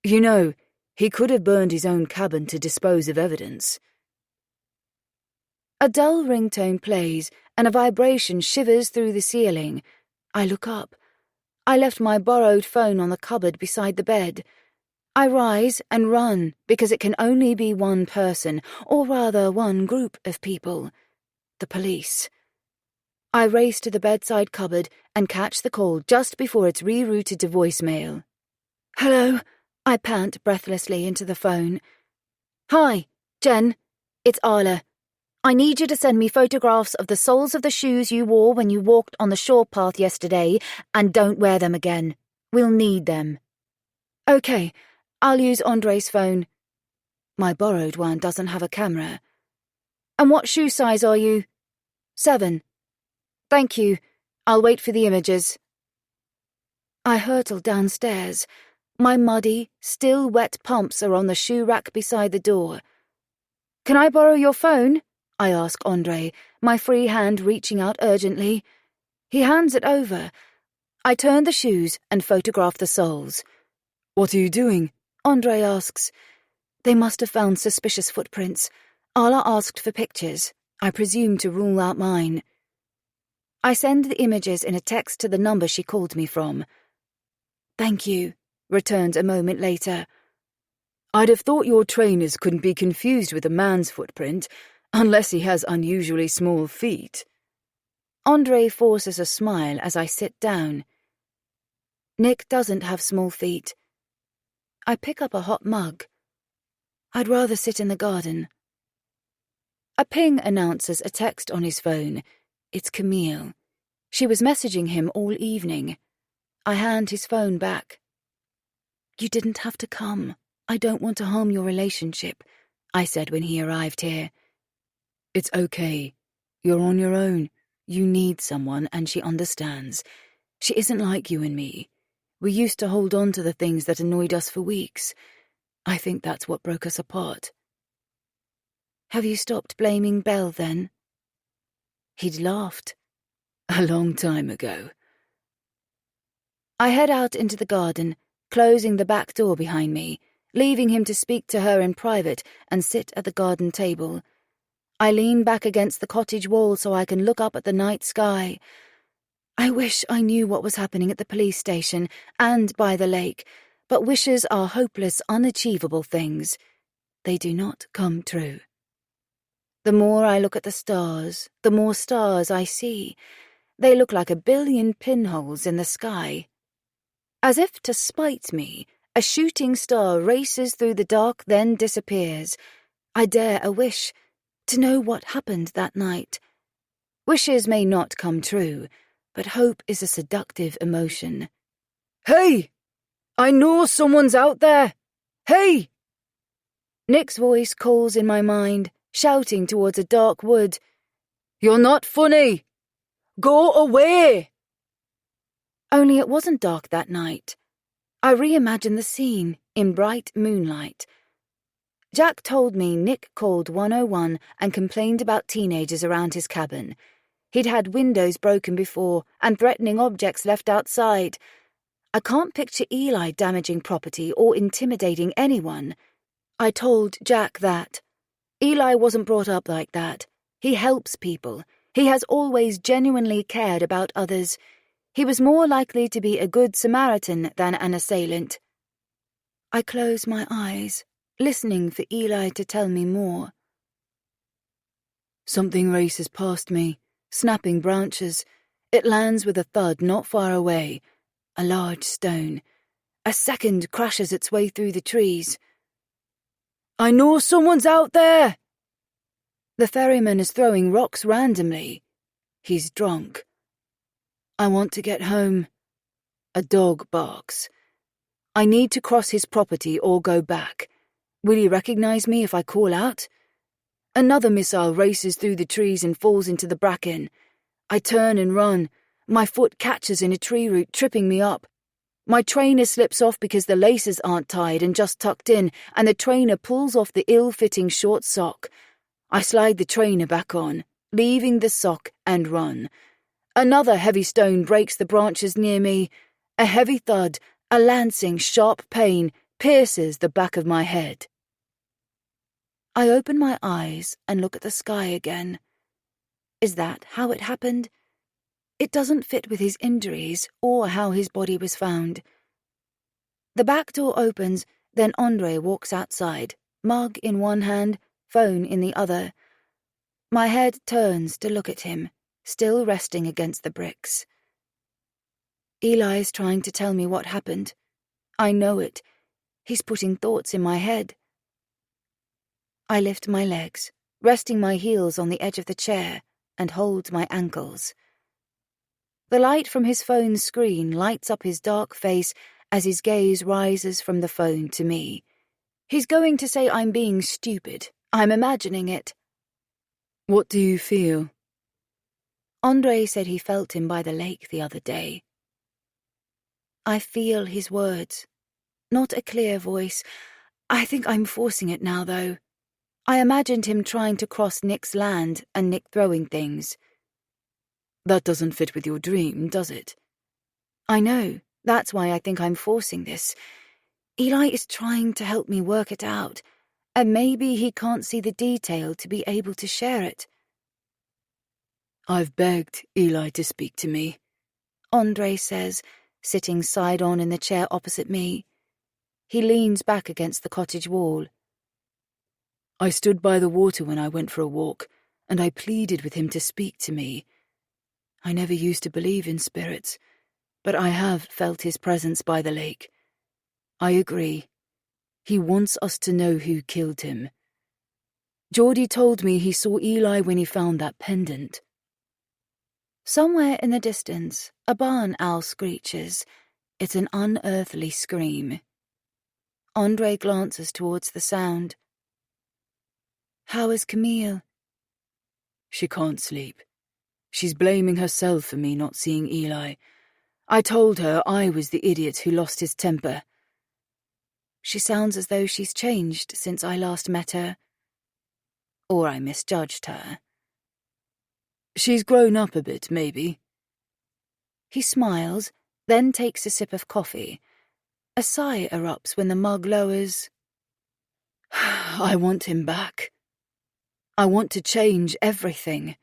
You know, he could have burned his own cabin to dispose of evidence. A dull ringtone plays, and a vibration shivers through the ceiling. I look up. I left my borrowed phone on the cupboard beside the bed. I rise and run, because it can only be one person, or rather one group of people. The police. I race to the bedside cupboard and catch the call just before it's rerouted to voicemail. "Hello," I pant breathlessly into the phone. "Hi, Jen. it's Arla. I need you to send me photographs of the soles of the shoes you wore when you walked on the shore path yesterday, and don't wear them again. We'll need them. Okay, I'll use Andre's phone. My borrowed one doesn't have a camera. And what shoe size are you? 7. Thank you. I'll wait for the images. I hurtle downstairs. My muddy, still wet pumps are on the shoe rack beside the door. Can I borrow your phone? I ask Andre, my free hand reaching out urgently. He hands it over. I turn the shoes and photograph the soles. What are you doing? Andre asks. They must have found suspicious footprints. Arla asked for pictures, I presume to rule out mine. I send the images in a text to the number she called me from. Thank you, returns a moment later. I'd have thought your trainers couldn't be confused with a man's footprint, unless he has unusually small feet. Andre forces a smile as I sit down. Nick doesn't have small feet. I pick up a hot mug. I'd rather sit in the garden. A ping announces a text on his phone. It's Camille. She was messaging him all evening. I hand his phone back. You didn't have to come. I don't want to harm your relationship, I said when he arrived here. It's okay. You're on your own. You need someone, and she understands. She isn't like you and me. We used to hold on to the things that annoyed us for weeks. I think that's what broke us apart. Have you stopped blaming Belle, then? He'd laughed. A long time ago. I head out into the garden, closing the back door behind me, leaving him to speak to her in private and sit at the garden table. I lean back against the cottage wall so I can look up at the night sky. I wish I knew what was happening at the police station and by the lake, but wishes are hopeless, unachievable things. They do not come true. The more I look at the stars, the more stars I see. They look like 1 billion pinholes in the sky. As if to spite me, a shooting star races through the dark, then disappears. I dare a wish, to know what happened that night. Wishes may not come true, but hope is a seductive emotion. Hey! I know someone's out there! Hey! Nick's voice calls in my mind, shouting towards a dark wood. You're not funny! Go away! Only it wasn't dark that night. I reimagine the scene in bright moonlight. Jack told me Nick called 101 and complained about teenagers around his cabin. He'd had windows broken before and threatening objects left outside. I can't picture Eli damaging property or intimidating anyone. I told Jack that. Eli wasn't brought up like that. He helps people. He has always genuinely cared about others. He was more likely to be a good Samaritan than an assailant. I close my eyes, listening for Eli to tell me more. Something races past me, snapping branches. It lands with a thud not far away. A large stone. A second crashes its way through the trees. I know someone's out there! The ferryman is throwing rocks randomly. He's drunk. I want to get home. A dog barks. I need to cross his property or go back. Will he recognize me if I call out? Another missile races through the trees and falls into the bracken. I turn and run. My foot catches in a tree root, tripping me up. My trainer slips off because the laces aren't tied and just tucked in, and the trainer pulls off the ill-fitting short sock. I slide the trainer back on, leaving the sock, and run. Another heavy stone breaks the branches near me. A heavy thud, a lancing, sharp pain, pierces the back of my head. I open my eyes and look at the sky again. Is that how it happened? It doesn't fit with his injuries or how his body was found. The back door opens, then Andre walks outside, mug in one hand, phone in the other. My head turns to look at him, still resting against the bricks. Eli's trying to tell me what happened. I know it. He's putting thoughts in my head. I lift my legs, resting my heels on the edge of the chair, and holds my ankles. The light from his phone's screen lights up his dark face as his gaze rises from the phone to me. He's going to say I'm being stupid. I'm imagining it. What do you feel? Andre said he felt him by the lake the other day. I feel his words. Not a clear voice. I think I'm forcing it now, though. I imagined him trying to cross Nick's land and Nick throwing things. That doesn't fit with your dream, does it? I know. That's why I think I'm forcing this. Eli is trying to help me work it out, and maybe he can't see the detail to be able to share it. I've begged Eli to speak to me, Andre says, sitting side-on in the chair opposite me. He leans back against the cottage wall. I stood by the water when I went for a walk, and I pleaded with him to speak to me. I never used to believe in spirits, but I have felt his presence by the lake. I agree. He wants us to know who killed him. Geordie told me he saw Eli when he found that pendant. Somewhere in the distance, a barn owl screeches. It's an unearthly scream. Andre glances towards the sound. How is Camille? She can't sleep. She's blaming herself for me not seeing Eli. I told her I was the idiot who lost his temper. She sounds as though she's changed since I last met her. Or I misjudged her. She's grown up a bit, maybe. He smiles, then takes a sip of coffee. A sigh erupts when the mug lowers. I want him back. I want to change everything.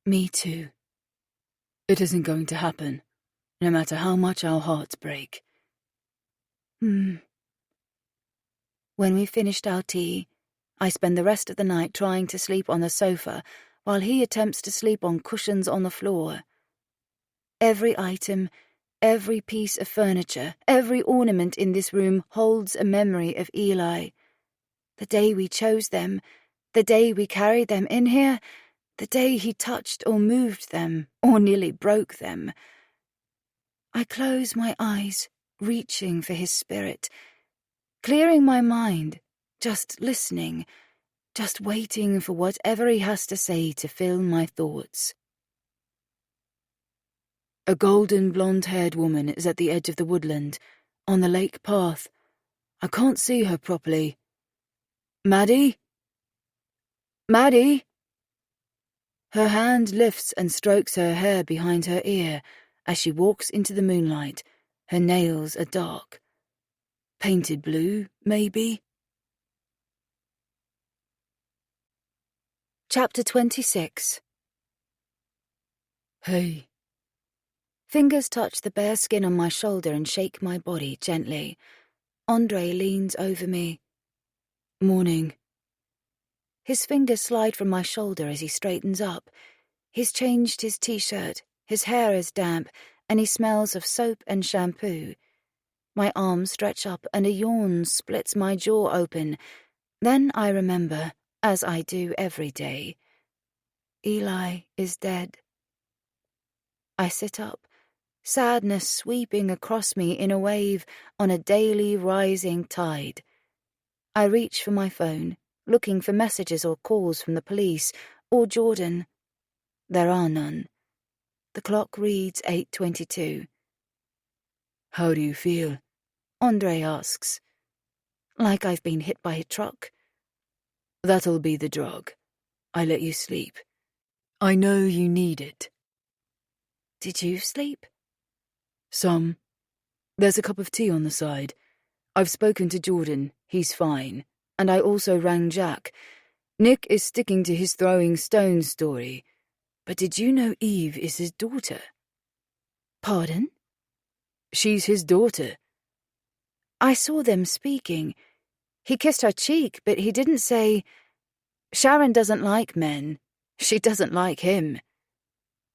Me too. It isn't going to happen, no matter how much our hearts break. When we finished our tea, I spend the rest of the night trying to sleep on the sofa while he attempts to sleep on cushions on the floor. Every item, every piece of furniture, every ornament in this room holds a memory of Eli. The day we chose them, the day we carried them in here, the day he touched or moved them, or nearly broke them. I close my eyes, reaching for his spirit, clearing my mind, just listening, just waiting for whatever he has to say to fill my thoughts. A golden blonde-haired woman is at the edge of the woodland, on the lake path. I can't see her properly. Maddie? Maddie? Her hand lifts and strokes her hair behind her ear as she walks into the moonlight. Her nails are dark. Painted blue, maybe? Chapter 26. Hey. Fingers touch the bare skin on my shoulder and shake my body gently. Andre leans over me. Morning. His fingers slide from my shoulder as he straightens up. He's changed his t-shirt, his hair is damp, and he smells of soap and shampoo. My arms stretch up and a yawn splits my jaw open. Then I remember, as I do every day, Eli is dead. I sit up, sadness sweeping across me in a wave on a daily rising tide. I reach for my phone, looking for messages or calls from the police, or Jordan. There are none. The clock reads 8:22. How do you feel? Andre asks. Like I've been hit by a truck. That'll be the drug. I let you sleep. I know you need it. Did you sleep? Some. There's a cup of tea on the side. I've spoken to Jordan. He's fine. And I also rang Jack. Nick is sticking to his throwing stones story. But did you know Eve is his daughter? Pardon? She's his daughter. I saw them speaking. He kissed her cheek, but he didn't say, Sharon doesn't like men. She doesn't like him.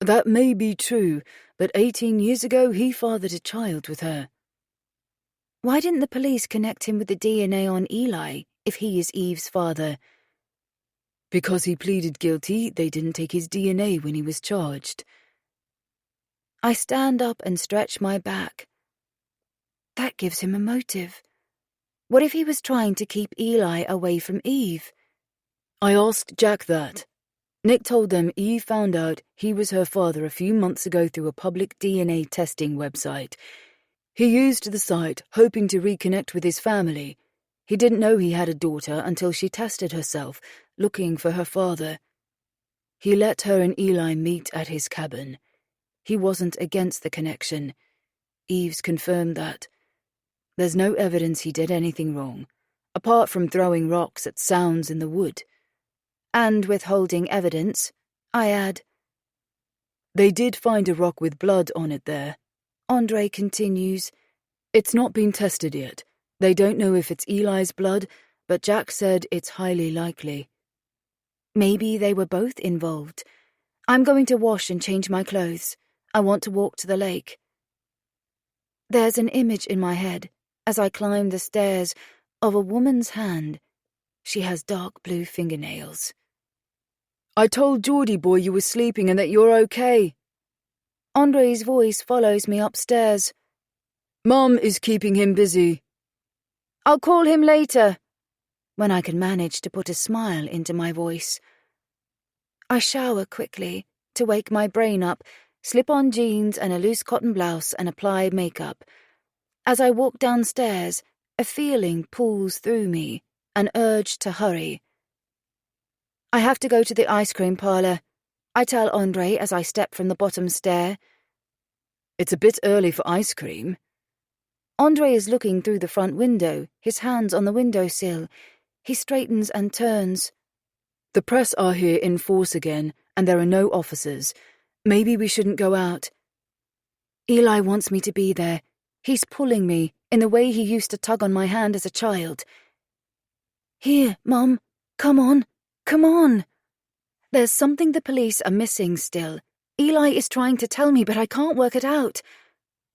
That may be true, but 18 years ago he fathered a child with her. Why didn't the police connect him with the DNA on Eli, if he is Eve's father? Because he pleaded guilty, they didn't take his DNA when he was charged. I stand up and stretch my back. That gives him a motive. What if he was trying to keep Eli away from Eve? I asked Jack that. Nick told them Eve found out he was her father a few months ago through a public DNA testing website. He used the site hoping to reconnect with his family. He didn't know he had a daughter until she tested herself, looking for her father. He let her and Eli meet at his cabin. He wasn't against the connection. Eve's confirmed that. There's no evidence he did anything wrong, apart from throwing rocks at sounds in the wood. And withholding evidence, I add. They did find a rock with blood on it there. Andre continues. It's not been tested yet. They don't know if it's Eli's blood, but Jack said it's highly likely. Maybe they were both involved. I'm going to wash and change my clothes. I want to walk to the lake. There's an image in my head, as I climb the stairs, of a woman's hand. She has dark blue fingernails. I told Geordie boy you were sleeping and that you're okay. Andre's voice follows me upstairs. Mum is keeping him busy. I'll call him later, when I can manage to put a smile into my voice. I shower quickly to wake my brain up, slip on jeans and a loose cotton blouse and apply makeup. As I walk downstairs, a feeling pulls through me, an urge to hurry. I have to go to the ice cream parlor, I tell Andre as I step from the bottom stair. It's a bit early for ice cream. Andre is looking through the front window, his hands on the windowsill. He straightens and turns. The press are here in force again, and there are no officers. Maybe we shouldn't go out. Eli wants me to be there. He's pulling me, in the way he used to tug on my hand as a child. Here, Mum. Come on. Come on. There's something the police are missing still. Eli is trying to tell me, but I can't work it out.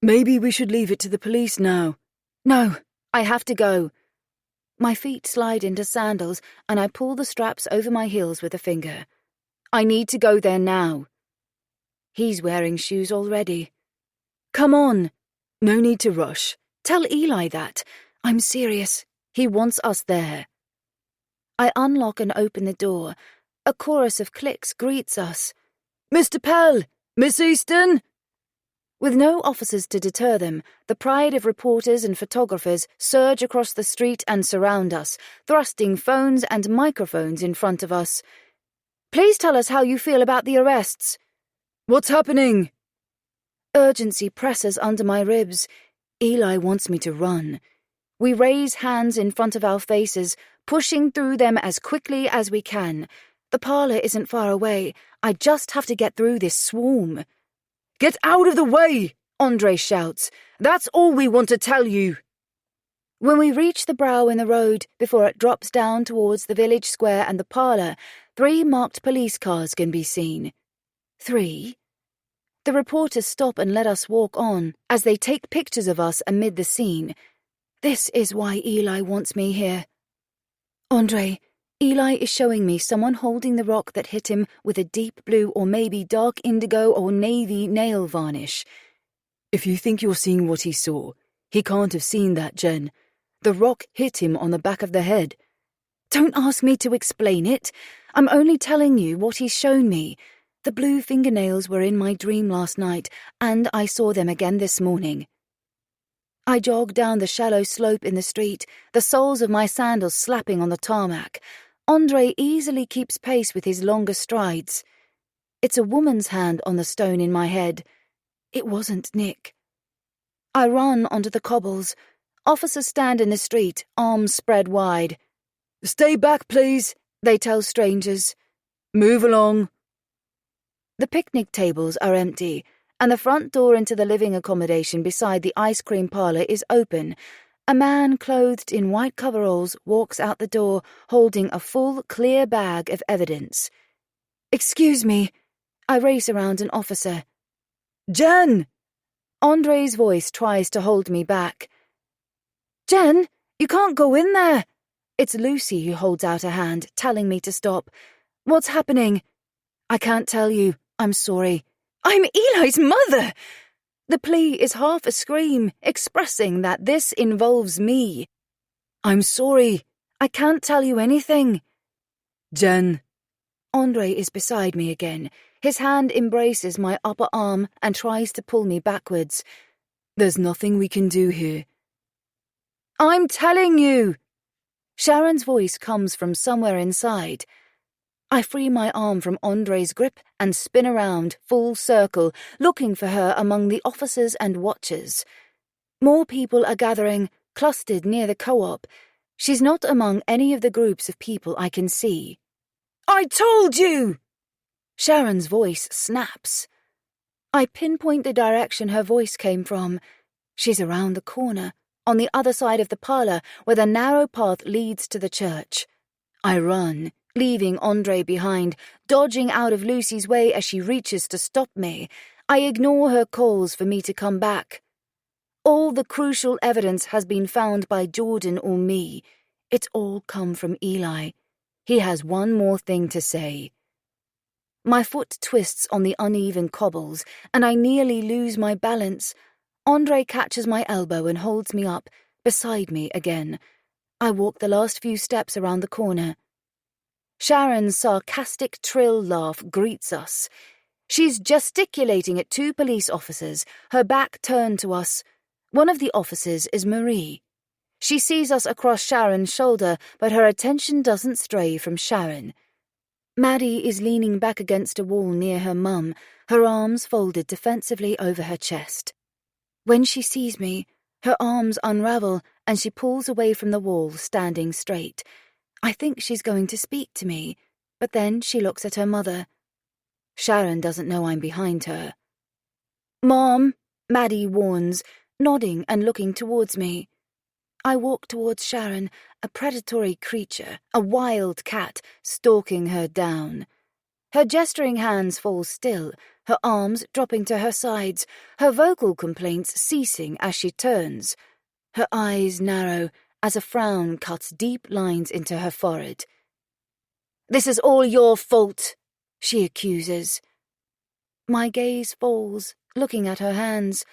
Maybe we should leave it to the police now. No, I have to go. My feet slide into sandals, and I pull the straps over my heels with a finger. I need to go there now. He's wearing shoes already. Come on. No need to rush. Tell Eli that. I'm serious. He wants us there. I unlock and open the door. A chorus of clicks greets us. Mr. Pell! Miss Easton! With no officers to deter them, the pride of reporters and photographers surge across the street and surround us, thrusting phones and microphones in front of us. Please tell us how you feel about the arrests. What's happening? Urgency presses under my ribs. Eli wants me to run. We raise hands in front of our faces, pushing through them as quickly as we can. The parlor isn't far away. I just have to get through this swarm. Get out of the way! Andre shouts. That's all we want to tell you. When we reach the brow in the road, before it drops down towards the village square and the parlor, 3 marked police cars can be seen. 3? The reporters stop and let us walk on, as they take pictures of us amid the scene. This is why Eli wants me here. Andre, Eli is showing me someone holding the rock that hit him with a deep blue or maybe dark indigo or navy nail varnish. If you think you're seeing what he saw, he can't have seen that, Jen. The rock hit him on the back of the head. Don't ask me to explain it. I'm only telling you what he's shown me. The blue fingernails were in my dream last night, and I saw them again this morning. I jog down the shallow slope in the street, the soles of my sandals slapping on the tarmac. Andre easily keeps pace with his longer strides. It's a woman's hand on the stone in my head. It wasn't Nick. I run onto the cobbles. Officers stand in the street, arms spread wide. Stay back, please, they tell strangers. Move along. The picnic tables are empty, and the front door into the living accommodation beside the ice cream parlor is open. A man clothed in white coveralls walks out the door, holding a full, clear bag of evidence. Excuse me. I race around an officer. Jen! Andre's voice tries to hold me back. Jen, you can't go in there. It's Lucy who holds out a hand, telling me to stop. What's happening? I can't tell you. I'm sorry. I'm Eli's mother! The plea is half a scream, expressing that this involves me. I'm sorry. I can't tell you anything. Jen. Andre is beside me again. His hand embraces my upper arm and tries to pull me backwards. There's nothing we can do here. I'm telling you! Sharon's voice comes from somewhere inside. I free my arm from Andre's grip and spin around, full circle, looking for her among the officers and watchers. More people are gathering, clustered near the co-op. She's not among any of the groups of people I can see. I told you! Sharon's voice snaps. I pinpoint the direction her voice came from. She's around the corner, on the other side of the parlor where the narrow path leads to the church. I run, leaving Andre behind, dodging out of Lucy's way as she reaches to stop me. I ignore her calls for me to come back. All the crucial evidence has been found by Jordan or me. It's all come from Eli. He has one more thing to say. My foot twists on the uneven cobbles, and I nearly lose my balance. Andre catches my elbow and holds me up, beside me again. I walk the last few steps around the corner. Sharon's sarcastic trill laugh greets us. She's gesticulating at two police officers, her back turned to us. One of the officers is Marie. She sees us across Sharon's shoulder, but her attention doesn't stray from Sharon. Maddie is leaning back against a wall near her mum, her arms folded defensively over her chest. When she sees me, her arms unravel and she pulls away from the wall, standing straight. I think she's going to speak to me, but then she looks at her mother. Sharon doesn't know I'm behind her. Mom, Maddie warns, nodding and looking towards me. I walk towards Sharon, a predatory creature, a wild cat, stalking her down. Her gesturing hands fall still, her arms dropping to her sides, her vocal complaints ceasing as she turns. Her eyes narrow as a frown cuts deep lines into her forehead. "This is all your fault," she accuses. My gaze falls, looking at her hands.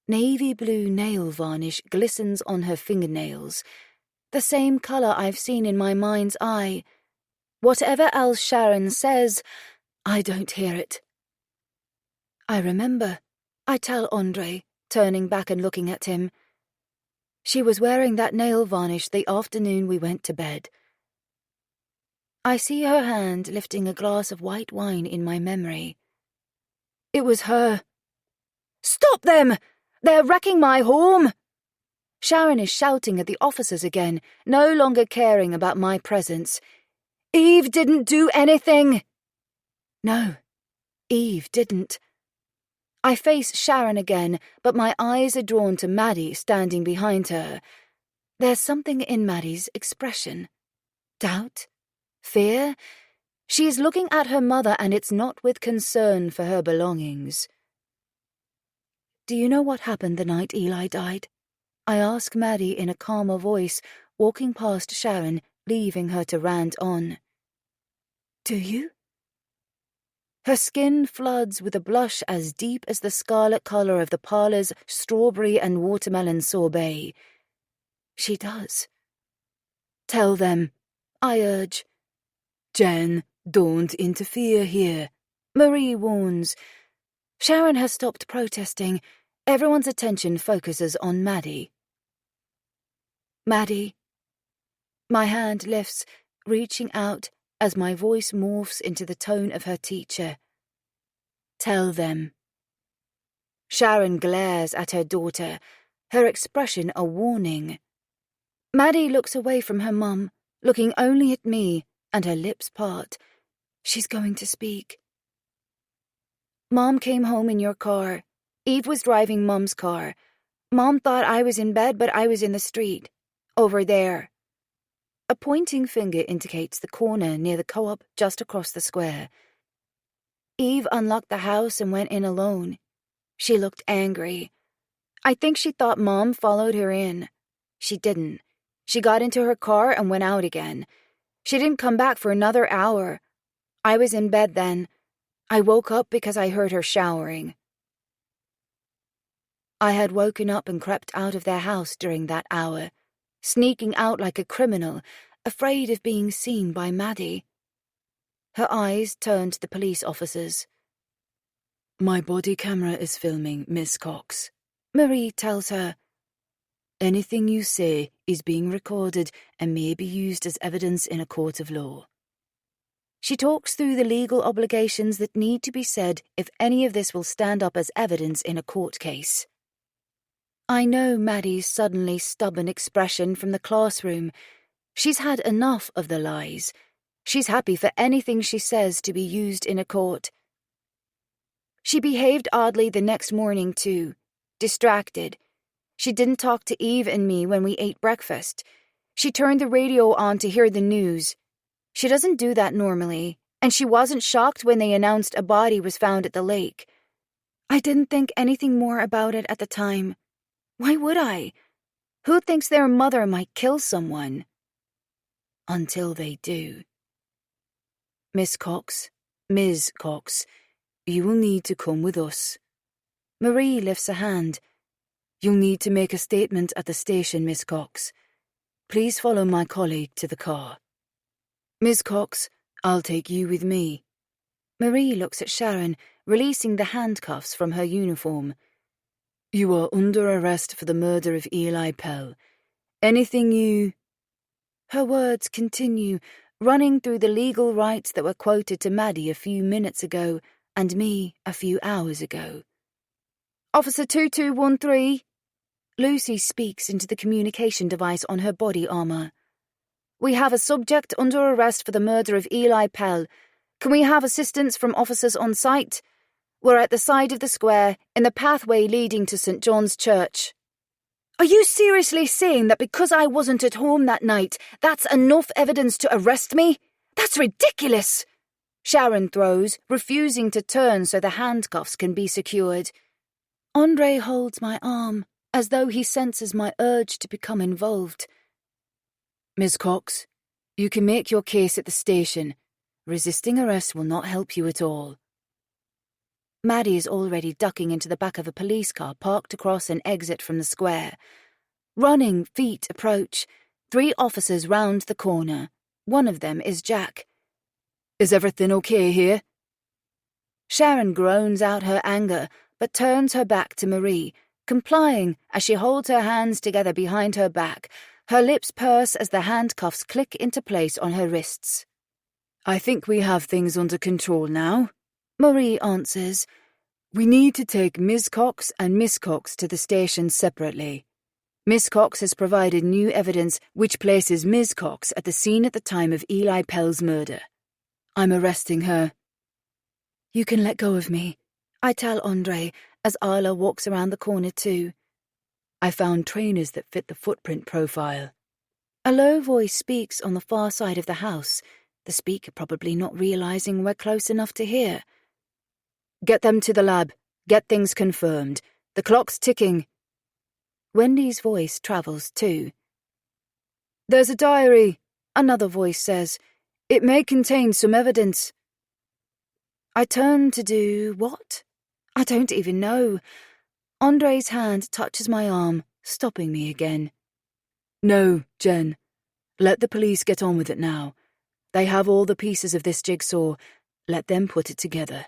Navy blue nail varnish glistens on her fingernails, the same color I've seen in my mind's eye. Whatever else Sharon says, I don't hear it. I remember, I tell Andre, turning back and looking at him. She was wearing that nail varnish the afternoon we went to bed. I see her hand lifting a glass of white wine in my memory. It was her. "Stop them! They're wrecking my home!" Sharon is shouting at the officers again, no longer caring about my presence. "Eve didn't do anything!" No, Eve didn't. I face Sharon again, but my eyes are drawn to Maddie standing behind her. There's something in Maddie's expression. Doubt? Fear? She is looking at her mother, and it's not with concern for her belongings. "Do you know what happened the night Eli died?" I ask Maddie in a calmer voice, walking past Sharon, leaving her to rant on. "Do you?" Her skin floods with a blush as deep as the scarlet color of the parlor's strawberry and watermelon sorbet. She does. "Tell them," I urge. Jen, don't interfere here, Marie warns. Sharon has stopped protesting. Everyone's attention focuses on Maddie. "Maddie." My hand lifts, reaching out as my voice morphs into the tone of her teacher. "Tell them." Sharon glares at her daughter, her expression a warning. Maddie looks away from her mum, looking only at me, and her lips part. She's going to speak. "Mom came home in your car. Eve was driving Mum's car. Mom thought I was in bed, but I was in the street. Over there." A pointing finger indicates the corner near the co-op just across the square. "Eve unlocked the house and went in alone. She looked angry. I think she thought Mom followed her in. She didn't. She got into her car and went out again. She didn't come back for another hour. I was in bed then. I woke up because I heard her showering. I had woken up and crept out of their house during that hour, sneaking out like a criminal, afraid of being seen by Maddie. Her eyes turned to the police officers. My body camera is filming, Miss Cox, Marie tells her. Anything you say is being recorded and may be used as evidence in a court of law. She talks through the legal obligations that need to be said if any of this will stand up as evidence in a court case. I know Maddie's suddenly stubborn expression from the classroom. She's had enough of the lies. She's happy for anything she says to be used in a court. She behaved oddly the next morning too, distracted. She didn't talk to Eve and me when we ate breakfast. She turned the radio on to hear the news. She doesn't do that normally, and she wasn't shocked when they announced a body was found at the lake. I didn't think anything more about it at the time. Why would I? Who thinks their mother might kill someone? Until they do. Miss Cox, Ms. Cox, you will need to come with us. Marie lifts a hand. You'll need to make a statement at the station, Miss Cox. Please follow my colleague to the car. Miss Cox, I'll take you with me. Marie looks at Sharon, releasing the handcuffs from her uniform. You are under arrest for the murder of Eli Pell. Anything you... Her words continue, running through the legal rights that were quoted to Maddie a few minutes ago and me a few hours ago. Officer 2213. Lucy speaks into the communication device on her body armor. We have a subject under arrest for the murder of Eli Pell. Can we have assistance from officers on site? We're at the side of the square, in the pathway leading to St. John's Church. Are you seriously saying that because I wasn't at home that night, that's enough evidence to arrest me? That's ridiculous! Sharon throws, refusing to turn so the handcuffs can be secured. Andre holds my arm, as though he senses my urge to become involved. Miss Cox, you can make your case at the station. Resisting arrest will not help you at all. Maddie is already ducking into the back of a police car parked across an exit from the square. Running feet approach. 3 officers round the corner. One of them is Jack. Is everything okay here? Sharon groans out her anger, but turns her back to Marie, complying as she holds her hands together behind her back. Her lips purse as the handcuffs click into place on her wrists. I think we have things under control now, Marie answers. We need to take Ms. Cox and Miss Cox to the station separately. Miss Cox has provided new evidence which places Ms. Cox at the scene at the time of Eli Pell's murder. I'm arresting her. You can let go of me, I tell Andre as Arla walks around the corner too. I found trainers that fit the footprint profile. A low voice speaks on the far side of the house, the speaker probably not realizing we're close enough to hear. Get them to the lab. Get things confirmed. The clock's ticking. Wendy's voice travels too. There's a diary, another voice says. It may contain some evidence. I turn to do what? I don't even know. Andre's hand touches my arm, stopping me again. No, Jen. Let the police get on with it now. They have all the pieces of this jigsaw. Let them put it together.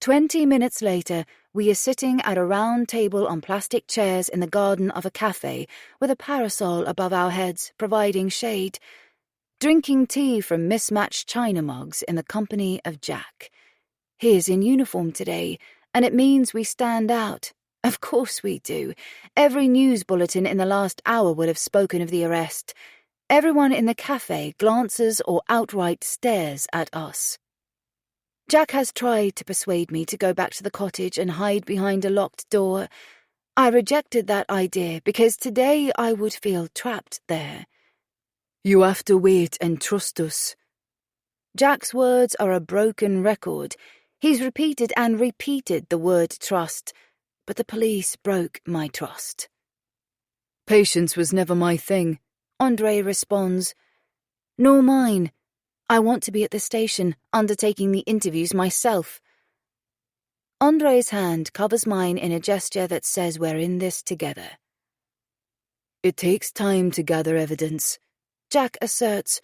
20 minutes later, we are sitting at a round table on plastic chairs in the garden of a cafe with a parasol above our heads providing shade, drinking tea from mismatched china mugs in the company of Jack. He is in uniform today, and it means we stand out. Of course we do. Every news bulletin in the last hour would have spoken of the arrest. Everyone in the cafe glances or outright stares at us. Jack has tried to persuade me to go back to the cottage and hide behind a locked door. I rejected that idea because today I would feel trapped there. You have to wait and trust us. Jack's words are a broken record. He's repeated and repeated the word trust, but the police broke my trust. Patience was never my thing, Andre responds. Nor mine. I want to be at the station, undertaking the interviews myself. Andre's hand covers mine in a gesture that says we're in this together. It takes time to gather evidence, Jack asserts.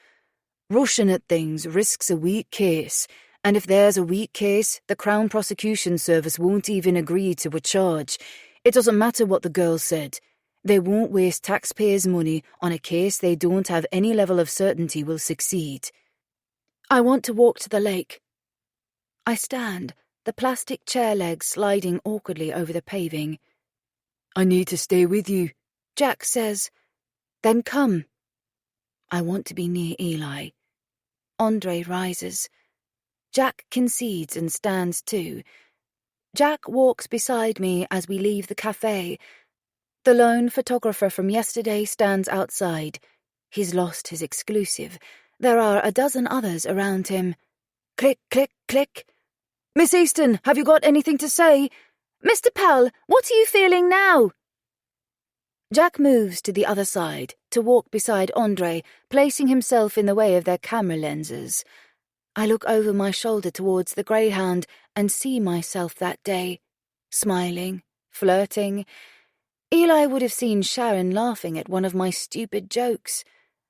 Rushing at things risks a weak case, and if there's a weak case, the Crown Prosecution Service won't even agree to a charge. It doesn't matter what the girl said. They won't waste taxpayers' money on a case they don't have any level of certainty will succeed. I want to walk to the lake. I stand, the plastic chair legs sliding awkwardly over the paving. I need to stay with you, Jack says. Then come. I want to be near Eli. Andre rises. Jack concedes and stands too. Jack walks beside me as we leave the cafe. The lone photographer from yesterday stands outside. He's lost his exclusive. There are a dozen others around him. Click, click, click. Miss Easton, have you got anything to say? Mr. Pell, what are you feeling now? Jack moves to the other side, to walk beside Andre, placing himself in the way of their camera lenses. I look over my shoulder towards the greyhound and see myself that day, smiling, flirting. Eli would have seen Sharon laughing at one of my stupid jokes,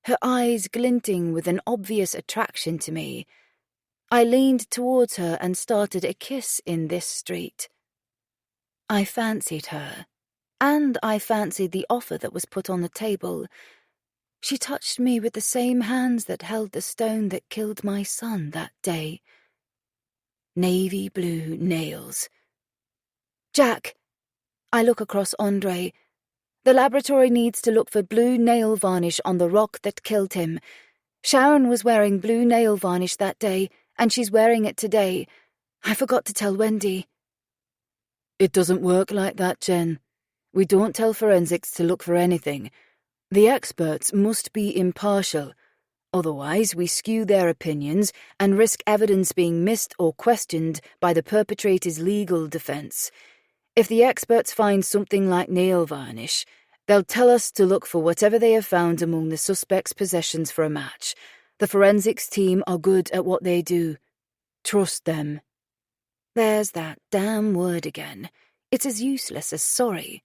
her eyes glinting with an obvious attraction to me. I leaned towards her and started a kiss in this street. I fancied her. And I fancied the offer that was put on the table. She touched me with the same hands that held the stone that killed my son that day. Navy blue nails. Jack. I look across Andre. The laboratory needs to look for blue nail varnish on the rock that killed him. Sharon was wearing blue nail varnish that day, and she's wearing it today. I forgot to tell Wendy. It doesn't work like that, Jen. We don't tell forensics to look for anything. The experts must be impartial. Otherwise, we skew their opinions and risk evidence being missed or questioned by the perpetrator's legal defense. If the experts find something like nail varnish, they'll tell us to look for whatever they have found among the suspect's possessions for a match. The forensics team are good at what they do. Trust them. There's that damn word again. It's as useless as sorry.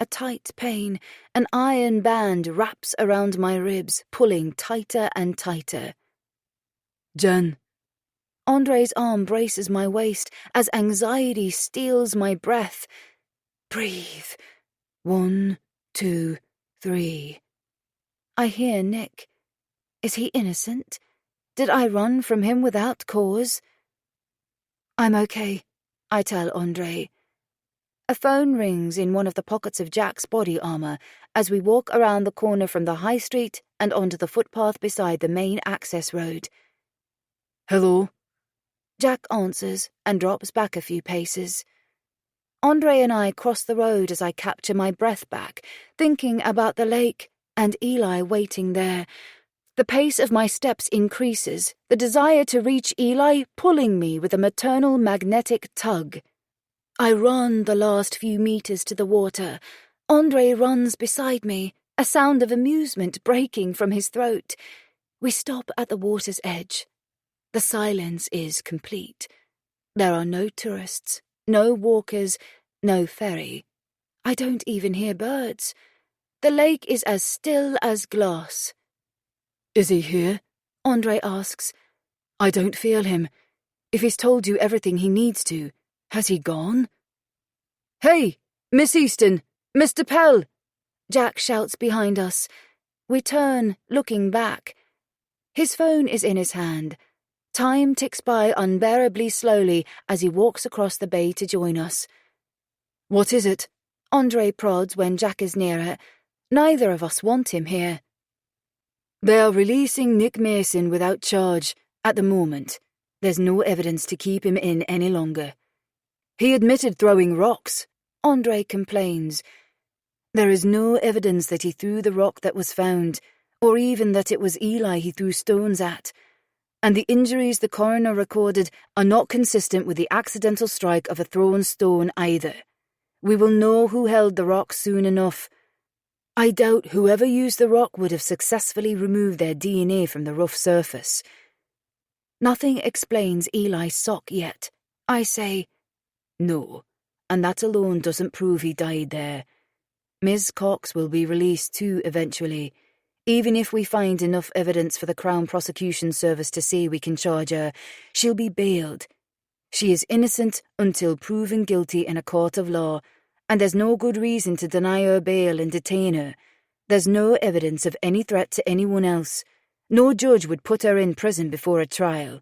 A tight pain, an iron band wraps around my ribs, pulling tighter and tighter. Jen. Andre's arm braces my waist as anxiety steals my breath. Breathe. 1, 2, 3. I hear Nick. Is he innocent? Did I run from him without cause? I'm okay, I tell Andre. A phone rings in one of the pockets of Jack's body armor as we walk around the corner from the high street and onto the footpath beside the main access road. Hello? Jack answers and drops back a few paces. Andre and I cross the road as I capture my breath back, thinking about the lake and Eli waiting there. The pace of my steps increases, the desire to reach Eli pulling me with a maternal magnetic tug. I run the last few meters to the water. Andre runs beside me, a sound of amusement breaking from his throat. We stop at the water's edge. The silence is complete. There are no tourists, no walkers, no ferry. I don't even hear birds. The lake is as still as glass. Is he here? Andre asks. I don't feel him. If he's told you everything he needs to, has he gone? Hey, Miss Easton, Mr. Pell! Jack shouts behind us. We turn, looking back. His phone is in his hand. Time ticks by unbearably slowly as he walks across the bay to join us. What is it? Andre prods when Jack is nearer. Neither of us want him here. They are releasing Nick Mason without charge, at the moment. There's no evidence to keep him in any longer. He admitted throwing rocks, Andre complains. There is no evidence that he threw the rock that was found, or even that it was Eli he threw stones at. And the injuries the coroner recorded are not consistent with the accidental strike of a thrown stone either. We will know who held the rock soon enough. I doubt whoever used the rock would have successfully removed their DNA from the rough surface. Nothing explains Eli's sock yet. I say, No, and that alone doesn't prove he died there. Ms. Cox will be released too eventually, even if we find enough evidence for the Crown Prosecution Service to say we can charge her. She'll be bailed. She is innocent until proven guilty in a court of law, and there's no good reason to deny her bail and detain her. There's no evidence of any threat to anyone else. No judge would put her in prison before a trial.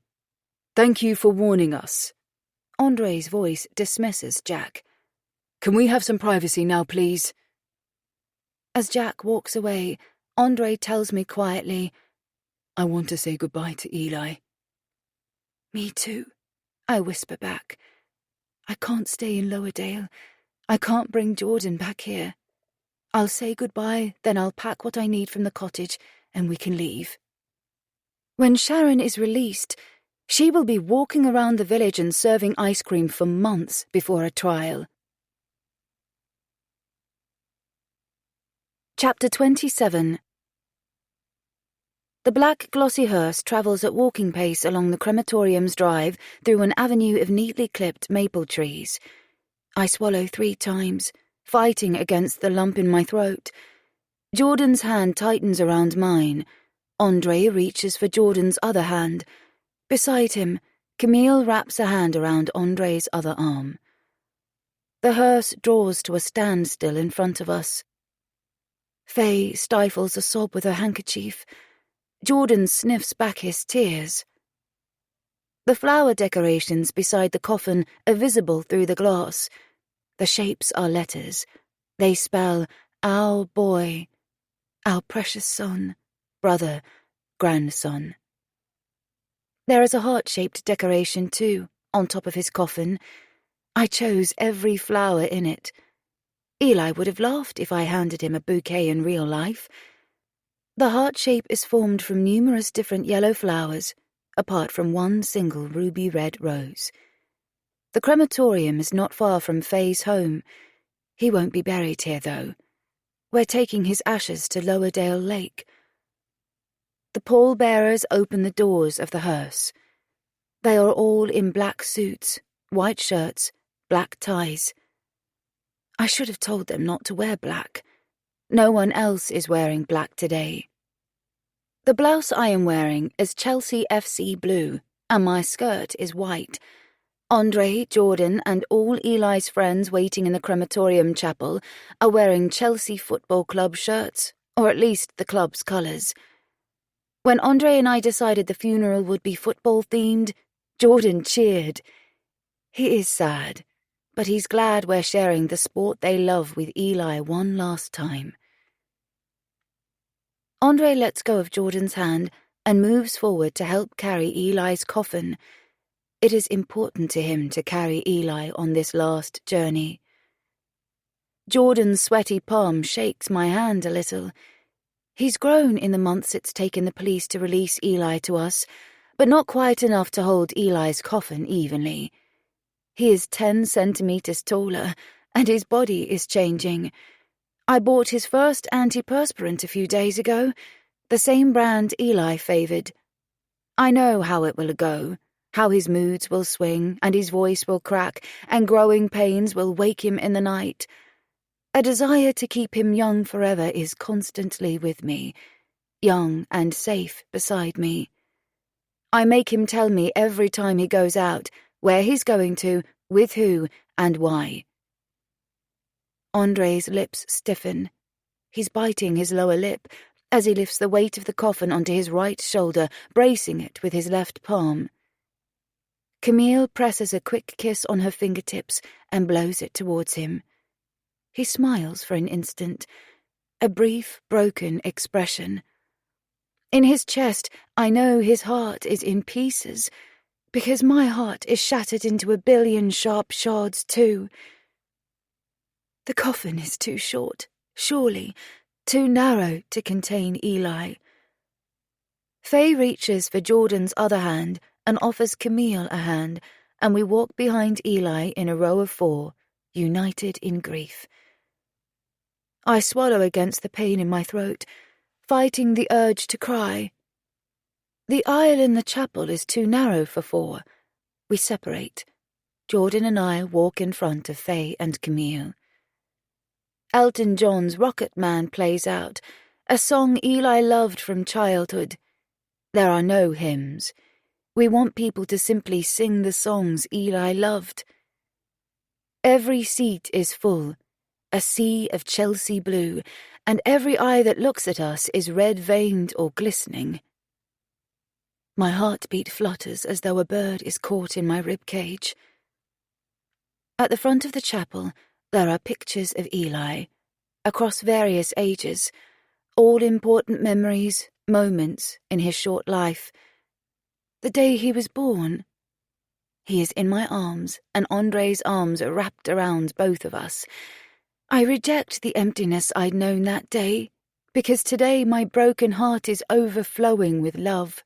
Thank you for warning us. Andre's voice dismisses Jack. Can we have some privacy now, please? As Jack walks away, Andre tells me quietly, I want to say goodbye to Eli. Me too, I whisper back. I can't stay in Lowerdale. I can't bring Jordan back here. I'll say goodbye, then I'll pack what I need from the cottage, and we can leave. When Sharon is released, she will be walking around the village and serving ice cream for months before a trial. Chapter 27. The black glossy hearse travels at walking pace along the crematorium's drive through an avenue of neatly clipped maple trees. I swallow 3 times, fighting against the lump in my throat. Jordan's hand tightens around mine. Andre reaches for Jordan's other hand. Beside him, Camille wraps a hand around Andre's other arm. The hearse draws to a standstill in front of us. Faye stifles a sob with her handkerchief. Jordan sniffs back his tears. The flower decorations beside the coffin are visible through the glass. The shapes are letters. They spell, our boy, our precious son, brother, grandson. There is a heart-shaped decoration, too, on top of his coffin. I chose every flower in it. Eli would have laughed if I handed him a bouquet in real life. The heart shape is formed from numerous different yellow flowers, apart from one single ruby-red rose. The crematorium is not far from Faye's home. He won't be buried here, though. We're taking his ashes to Lowerdale Lake. The pallbearers open the doors of the hearse. They are all in black suits, white shirts, black ties. I should have told them not to wear black. No one else is wearing black today. The blouse I am wearing is Chelsea FC blue, and my skirt is white. Andre, Jordan, and all Eli's friends waiting in the crematorium chapel are wearing Chelsea Football Club shirts, or at least the club's colours. When Andre and I decided the funeral would be football-themed, Jordan cheered. He is sad, but he's glad we're sharing the sport they love with Eli one last time. Andre lets go of Jordan's hand and moves forward to help carry Eli's coffin. It is important to him to carry Eli on this last journey. Jordan's sweaty palm shakes my hand a little. He's grown in the months it's taken the police to release Eli to us, but not quite enough to hold Eli's coffin evenly. He is 10 centimeters taller, and his body is changing. I bought his first antiperspirant a few days ago, the same brand Eli favored. I know how it will go, how his moods will swing, and his voice will crack, and growing pains will wake him in the night. A desire to keep him young forever is constantly with me, young and safe beside me. I make him tell me every time he goes out, where he's going to, with who, and why. Andre's lips stiffen. He's biting his lower lip as he lifts the weight of the coffin onto his right shoulder, bracing it with his left palm. Camille presses a quick kiss on her fingertips and blows it towards him. He smiles for an instant, a brief, broken expression. In his chest, I know his heart is in pieces, because my heart is shattered into a billion sharp shards too. The coffin is too short, surely, too narrow to contain Eli. Faye reaches for Jordan's other hand and offers Camille a hand, and we walk behind Eli in a row of 4, united in grief. I swallow against the pain in my throat, fighting the urge to cry. The aisle in the chapel is too narrow for 4. We separate. Jordan and I walk in front of Faye and Camille. Elton John's Rocket Man plays out, a song Eli loved from childhood. There are no hymns. We want people to simply sing the songs Eli loved. Every seat is full, a sea of Chelsea blue, and every eye that looks at us is red-veined or glistening. My heartbeat flutters as though a bird is caught in my rib cage. At the front of the chapel, there are pictures of Eli, across various ages, all important memories, moments in his short life. The day he was born. He is in my arms, and Andre's arms are wrapped around both of us. I reject the emptiness I'd known that day, because today my broken heart is overflowing with love.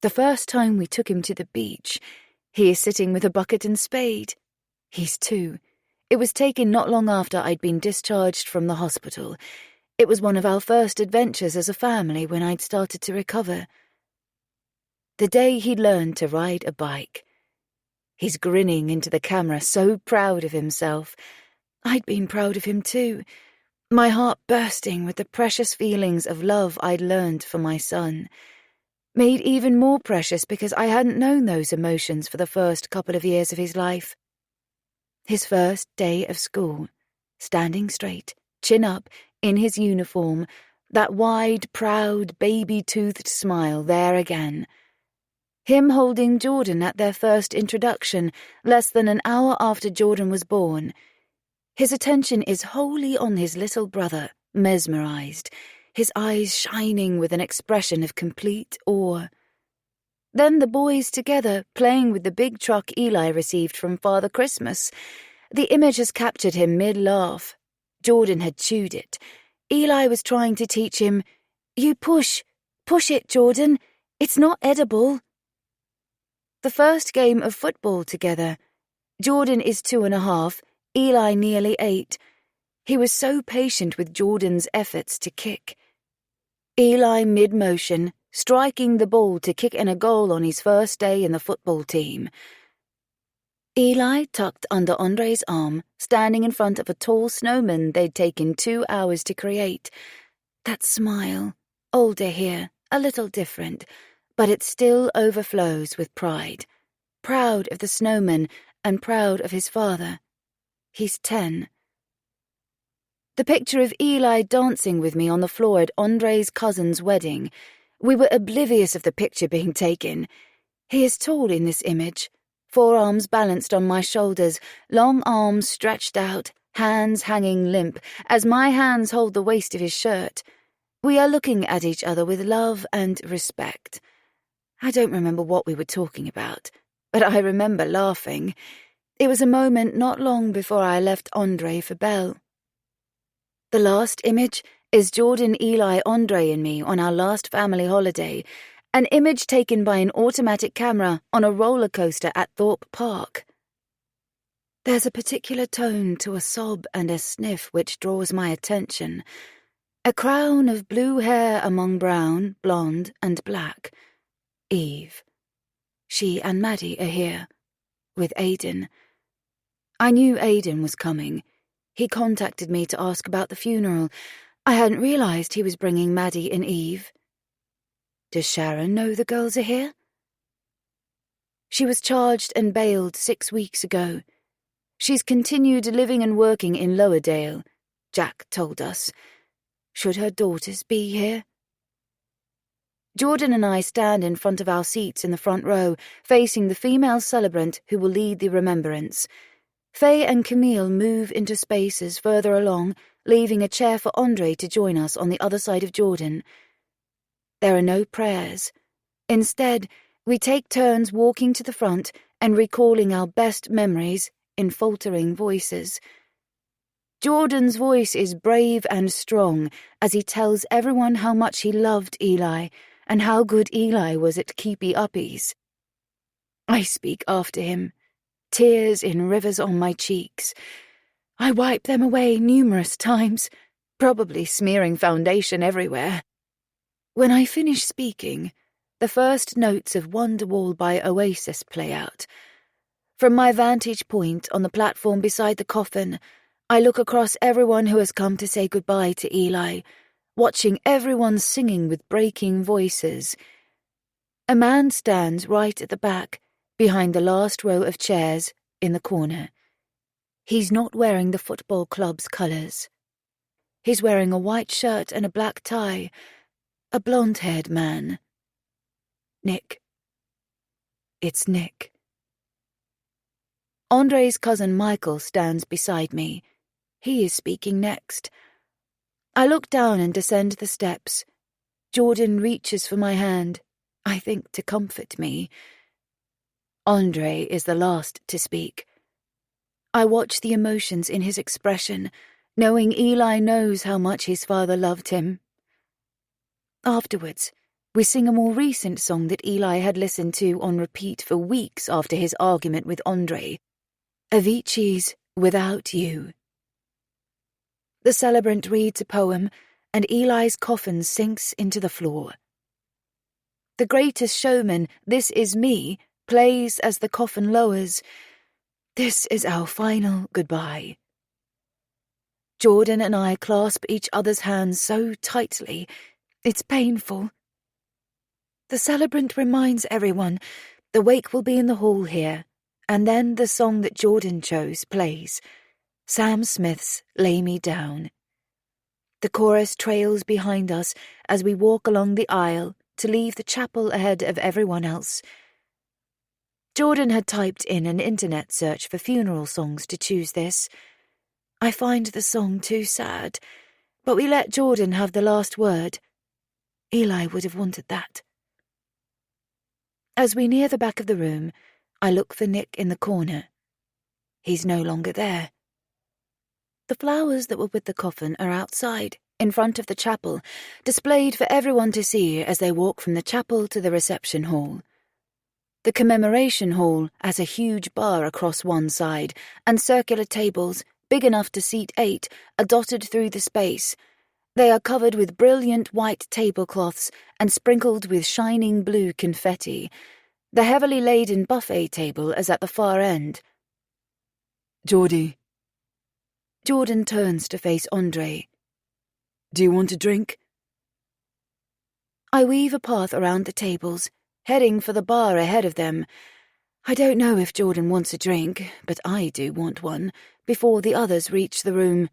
The first time we took him to the beach, he is sitting with a bucket and spade. He's 2. It was taken not long after I'd been discharged from the hospital. It was one of our first adventures as a family when I'd started to recover. The day he learned to ride a bike. He's grinning into the camera, so proud of himself. I'd been proud of him too, my heart bursting with the precious feelings of love I'd learned for my son. Made even more precious because I hadn't known those emotions for the first couple of years of his life. His first day of school, standing straight, chin up, in his uniform, that wide, proud, baby-toothed smile there again. Him holding Jordan at their first introduction, less than an hour after Jordan was born. His attention is wholly on his little brother, mesmerized, his eyes shining with an expression of complete awe. Then the boys together, playing with the big truck Eli received from Father Christmas. The image has captured him mid-laugh. Jordan had chewed it. Eli was trying to teach him, "You push it, Jordan. It's not edible." The first game of football together. Jordan is 2.5, Eli nearly 8. He was so patient with Jordan's efforts to kick. Eli mid-motion, striking the ball to kick in a goal on his first day in the football team. Eli tucked under Andre's arm, standing in front of a tall snowman they'd taken 2 hours to create. That smile, older here, a little different, but it still overflows with pride. Proud of the snowman and proud of his father. He's 10. The picture of Eli dancing with me on the floor at Andre's cousin's wedding. We were oblivious of the picture being taken. He is tall in this image, forearms balanced on my shoulders, long arms stretched out, hands hanging limp, as my hands hold the waist of his shirt. We are looking at each other with love and respect. I don't remember what we were talking about, but I remember laughing. It was a moment not long before I left Andre for Belle. The last image is Jordan, Eli, Andre and me on our last family holiday, an image taken by an automatic camera on a roller coaster at Thorpe Park. There's a particular tone to a sob and a sniff which draws my attention. A crown of blue hair among brown, blonde, and black. Eve. She and Maddie are here, with Aidan. I knew Aidan was coming. He contacted me to ask about the funeral. I hadn't realized he was bringing Maddie and Eve. Does Sharon know the girls are here? She was charged and bailed 6 weeks ago. She's continued living and working in Lowerdale, Jack told us. Should her daughters be here? Jordan and I stand in front of our seats in the front row, facing the female celebrant who will lead the remembrance. Faye and Camille move into spaces further along, leaving a chair for Andre to join us on the other side of Jordan. There are no prayers. Instead, we take turns walking to the front and recalling our best memories in faltering voices. Jordan's voice is brave and strong as he tells everyone how much he loved Eli and how good Eli was at keepy-uppies. I speak after him, tears in rivers on my cheeks. I wipe them away numerous times, probably smearing foundation everywhere. When I finish speaking, the first notes of Wonderwall by Oasis play out. From my vantage point on the platform beside the coffin, I look across everyone who has come to say goodbye to Eli, watching everyone singing with breaking voices. A man stands right at the back, behind the last row of chairs, in the corner. He's not wearing the football club's colours. He's wearing a white shirt and a black tie, a blonde-haired man. Nick. It's Nick. Andre's cousin Michael stands beside me. He is speaking next. I look down and descend the steps. Jordan reaches for my hand, I think to comfort me. Andre is the last to speak. I watch the emotions in his expression, knowing Eli knows how much his father loved him. Afterwards, we sing a more recent song that Eli had listened to on repeat for weeks after his argument with Andre, Avicii's Without You. The celebrant reads a poem, and Eli's coffin sinks into the floor. The Greatest Showman, This Is Me, plays as the coffin lowers. This is our final goodbye. Jordan and I clasp each other's hands so tightly, it's painful. The celebrant reminds everyone the wake will be in the hall here, and then the song that Jordan chose plays, Sam Smith's Lay Me Down. The chorus trails behind us as we walk along the aisle to leave the chapel ahead of everyone else. Jordan had typed in an internet search for funeral songs to choose this. I find the song too sad, but we let Jordan have the last word. Eli would have wanted that. As we near the back of the room, I look for Nick in the corner. He's no longer there. The flowers that were with the coffin are outside, in front of the chapel, displayed for everyone to see as they walk from the chapel to the reception hall. The commemoration hall has a huge bar across one side, and circular tables, big enough to seat 8, are dotted through the space. They are covered with brilliant white tablecloths and sprinkled with shining blue confetti. The heavily laden buffet table is at the far end. Geordie. Jordan turns to face Andre. Do you want a drink? I weave a path around the tables, heading for the bar ahead of them. I don't know if Jordan wants a drink, but I do want one, before the others reach the room.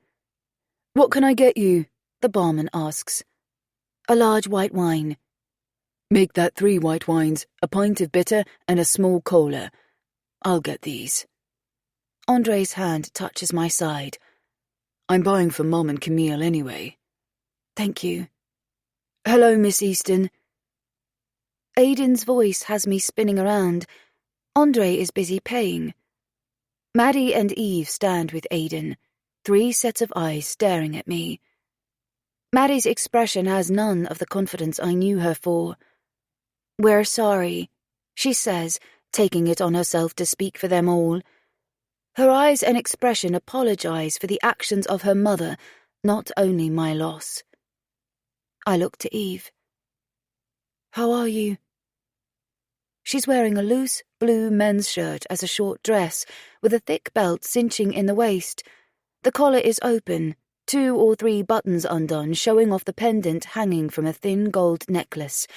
What can I get you? The barman asks. A large white wine. Make that 3 white wines, a pint of bitter, and a small cola. I'll get these. Andre's hand touches my side. I'm buying for Mum and Camille anyway. Thank you. Hello, Miss Easton. Aiden's voice has me spinning around. Andre is busy paying. Maddie and Eve stand with Aiden, 3 sets of eyes staring at me. Maddie's expression has none of the confidence I knew her for. We're sorry, she says, taking it on herself to speak for them all. Her eyes and expression apologize for the actions of her mother, not only my loss. I look to Eve. How are you? She's wearing a loose blue men's shirt as a short dress, with a thick belt cinching in the waist. The collar is open, 2 or 3 buttons undone, showing off the pendant hanging from a thin gold necklace.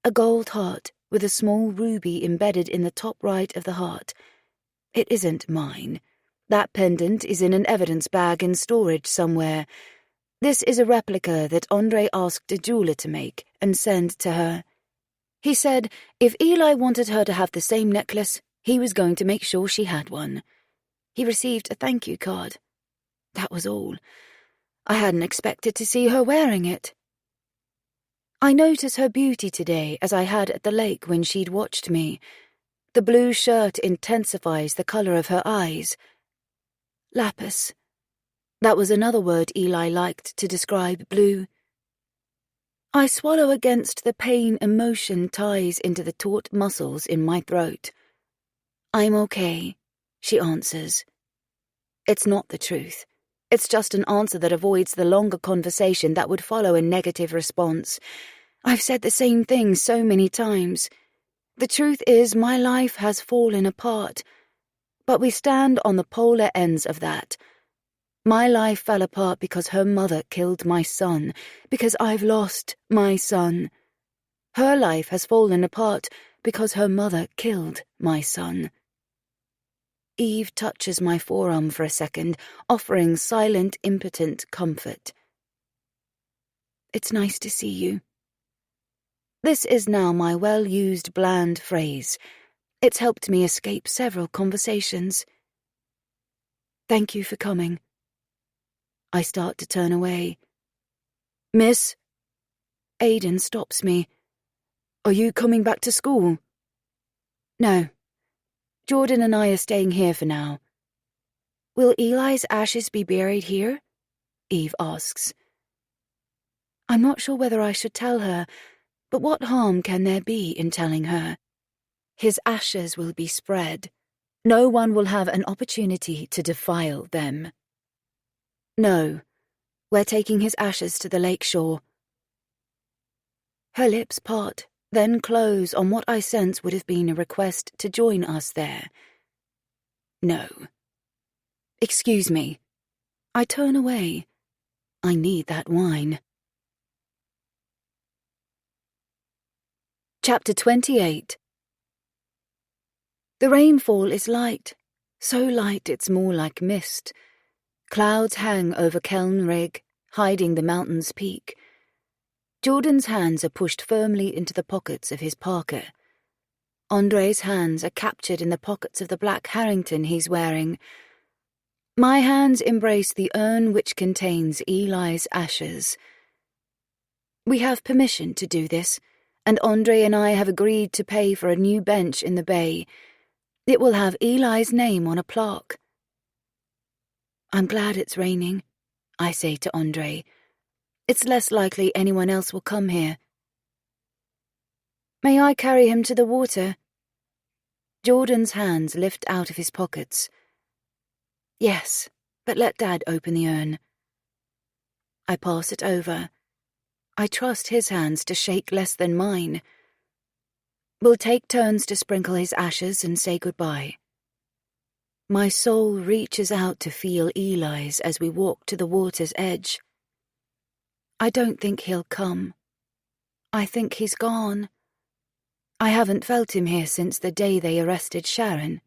A gold heart with a small ruby embedded in the top right of the heart. It isn't mine. That pendant is in an evidence bag in storage somewhere. This is a replica that Andre asked a jeweler to make and send to her. He said if Eli wanted her to have the same necklace, he was going to make sure she had one. He received a thank you card. That was all. I hadn't expected to see her wearing it. I notice her beauty today as I had at the lake when she'd watched me. The blue shirt intensifies the colour of her eyes. Lapis. That was another word Eli liked to describe blue. I swallow against the pain emotion ties into the taut muscles in my throat. I'm okay, she answers. It's not the truth. It's just an answer that avoids the longer conversation that would follow a negative response. I've said the same thing so many times. The truth is my life has fallen apart, but we stand on the polar ends of that. My life fell apart because her mother killed my son, because I've lost my son. Her life has fallen apart because her mother killed my son. Eve touches my forearm for a second, offering silent, impotent comfort. It's nice to see you. This is now my well-used, bland phrase. It's helped me escape several conversations. Thank you for coming. I start to turn away. Miss? Aidan stops me. Are you coming back to school? No. Jordan and I are staying here for now. Will Eli's ashes be buried here? Eve asks. I'm not sure whether I should tell her, but what harm can there be in telling her? His ashes will be spread. No one will have an opportunity to defile them. No, we're taking his ashes to the lake shore. Her lips part, then close on what I sense would have been a request to join us there. No. Excuse me. I turn away. I need that wine. Chapter 28. The rainfall is light, so light it's more like mist. Clouds hang over Keln Rig, hiding the mountain's peak. Jordan's hands are pushed firmly into the pockets of his parka. Andre's hands are captured in the pockets of the black Harrington he's wearing. My hands embrace the urn which contains Eli's ashes. We have permission to do this, and Andre and I have agreed to pay for a new bench in the bay. It will have Eli's name on a plaque. I'm glad it's raining, I say to Andre. It's less likely anyone else will come here. May I carry him to the water? Jordan's hands lift out of his pockets. Yes, but let Dad open the urn. I pass it over. I trust his hands to shake less than mine. We'll take turns to sprinkle his ashes and say goodbye. My soul reaches out to feel Eli's as we walk to the water's edge. I don't think he'll come. I think he's gone. I haven't felt him here since the day they arrested Sharon.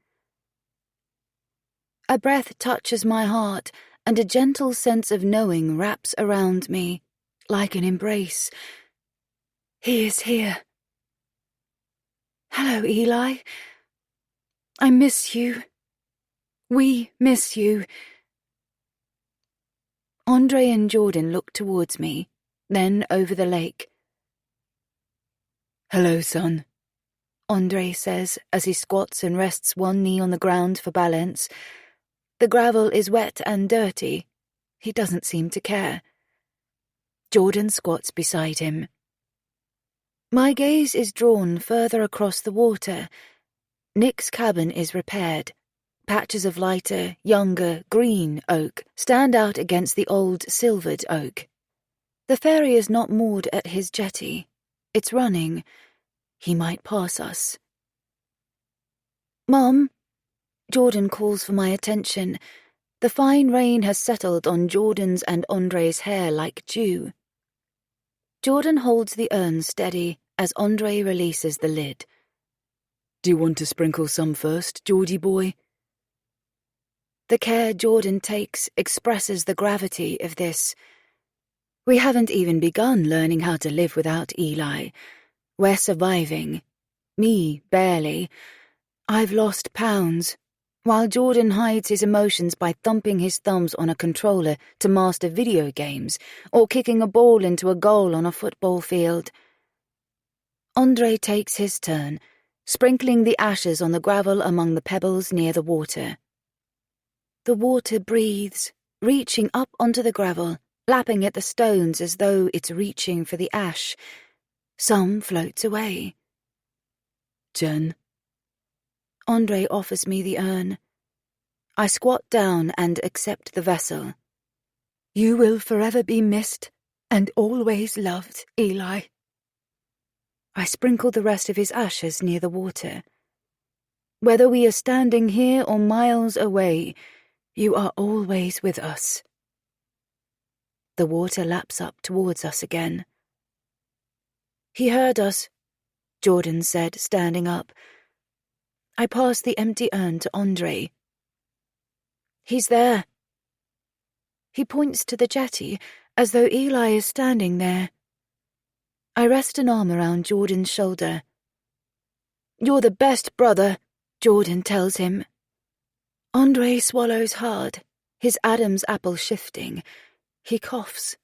A breath touches my heart, and a gentle sense of knowing wraps around me, like an embrace. He is here. Hello, Eli. I miss you. We miss you. Andre and Jordan look towards me, then over the lake. Hello, son, Andre says as he squats and rests one knee on the ground for balance. The gravel is wet and dirty. He doesn't seem to care. Jordan squats beside him. My gaze is drawn further across the water. Nick's cabin is repaired. Patches of lighter, younger, green oak stand out against the old silvered oak. The ferry is not moored at his jetty. It's running. He might pass us. Mum, Jordan calls for my attention. The fine rain has settled on Jordan's and Andre's hair like dew. Jordan holds the urn steady as Andre releases the lid. Do you want to sprinkle some first, Geordie boy? The care Jordan takes expresses the gravity of this. We haven't even begun learning how to live without Eli. We're surviving. Me, barely. I've lost pounds, while Jordan hides his emotions by thumping his thumbs on a controller to master video games or kicking a ball into a goal on a football field. Andre takes his turn, sprinkling the ashes on the gravel among the pebbles near the water. The water breathes, reaching up onto the gravel, lapping at the stones as though it's reaching for the ash. Some floats away. Jen. Andre offers me the urn. I squat down and accept the vessel. You will forever be missed and always loved, Eli. I sprinkle the rest of his ashes near the water. Whether we are standing here or miles away, you are always with us. The water laps up towards us again. He heard us, Jordan said, standing up. I passed the empty urn to Andre. He's there. He points to the jetty, as though Eli is standing there. I rest an arm around Jordan's shoulder. You're the best brother, Jordan tells him. Andre swallows hard, his Adam's apple shifting. He coughs.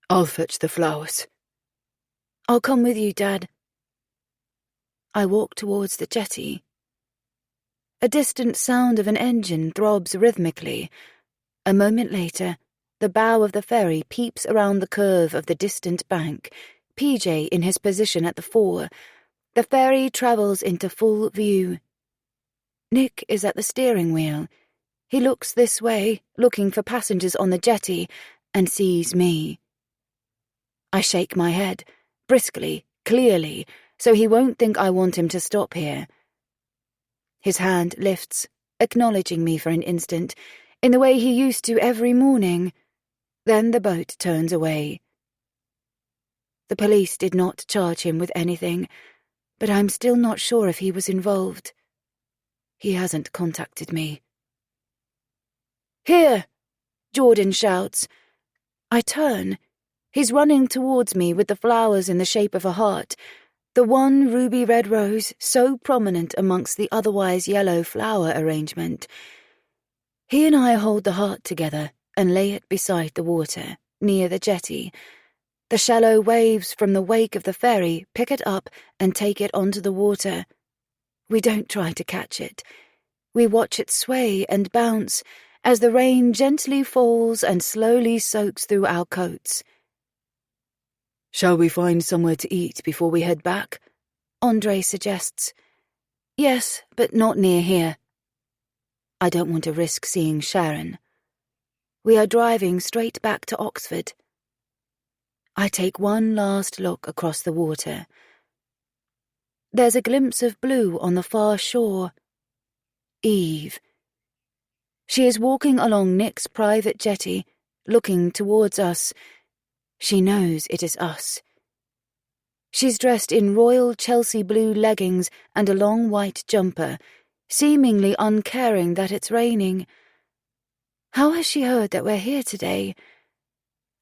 I'll fetch the flowers. I'll come with you, Dad. I walk towards the jetty. A distant sound of an engine throbs rhythmically. A moment later, the bow of the ferry peeps around the curve of the distant bank, PJ in his position at the fore. The ferry travels into full view. Nick is at the steering wheel. He looks this way, looking for passengers on the jetty, and sees me. I shake my head, briskly, clearly, so he won't think I want him to stop here. His hand lifts, acknowledging me for an instant, in the way he used to every morning. Then the boat turns away. The police did not charge him with anything, but I'm still not sure if he was involved. He hasn't contacted me. Here! Jordan shouts. I turn. He's running towards me with the flowers in the shape of a heart, the one ruby-red rose so prominent amongst the otherwise yellow flower arrangement. He and I hold the heart together and lay it beside the water, near the jetty. The shallow waves from the wake of the ferry pick it up and take it onto the water. We don't try to catch it. We watch it sway and bounce as the rain gently falls and slowly soaks through our coats. Shall we find somewhere to eat before we head back? Andre suggests. Yes, but not near here. I don't want to risk seeing Sharon. We are driving straight back to Oxford. I take one last look across the water. There's a glimpse of blue on the far shore. Eve. She is walking along Nick's private jetty, looking towards us. She knows it is us. She's dressed in royal Chelsea blue leggings and a long white jumper, seemingly uncaring that it's raining. How has she heard that we're here today?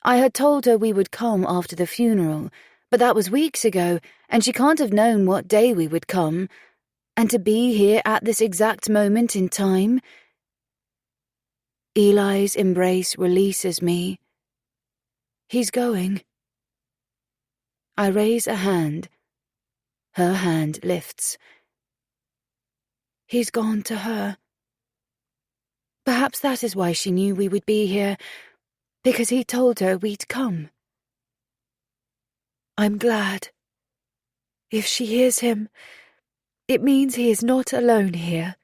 I had told her we would come after the funeral, but that was weeks ago, and she can't have known what day we would come. And to be here at this exact moment in time? Eli's embrace releases me. He's going. I raise a hand. Her hand lifts. He's gone to her. Perhaps that is why she knew we would be here, because he told her we'd come. I'm glad. If she hears him, it means he is not alone here.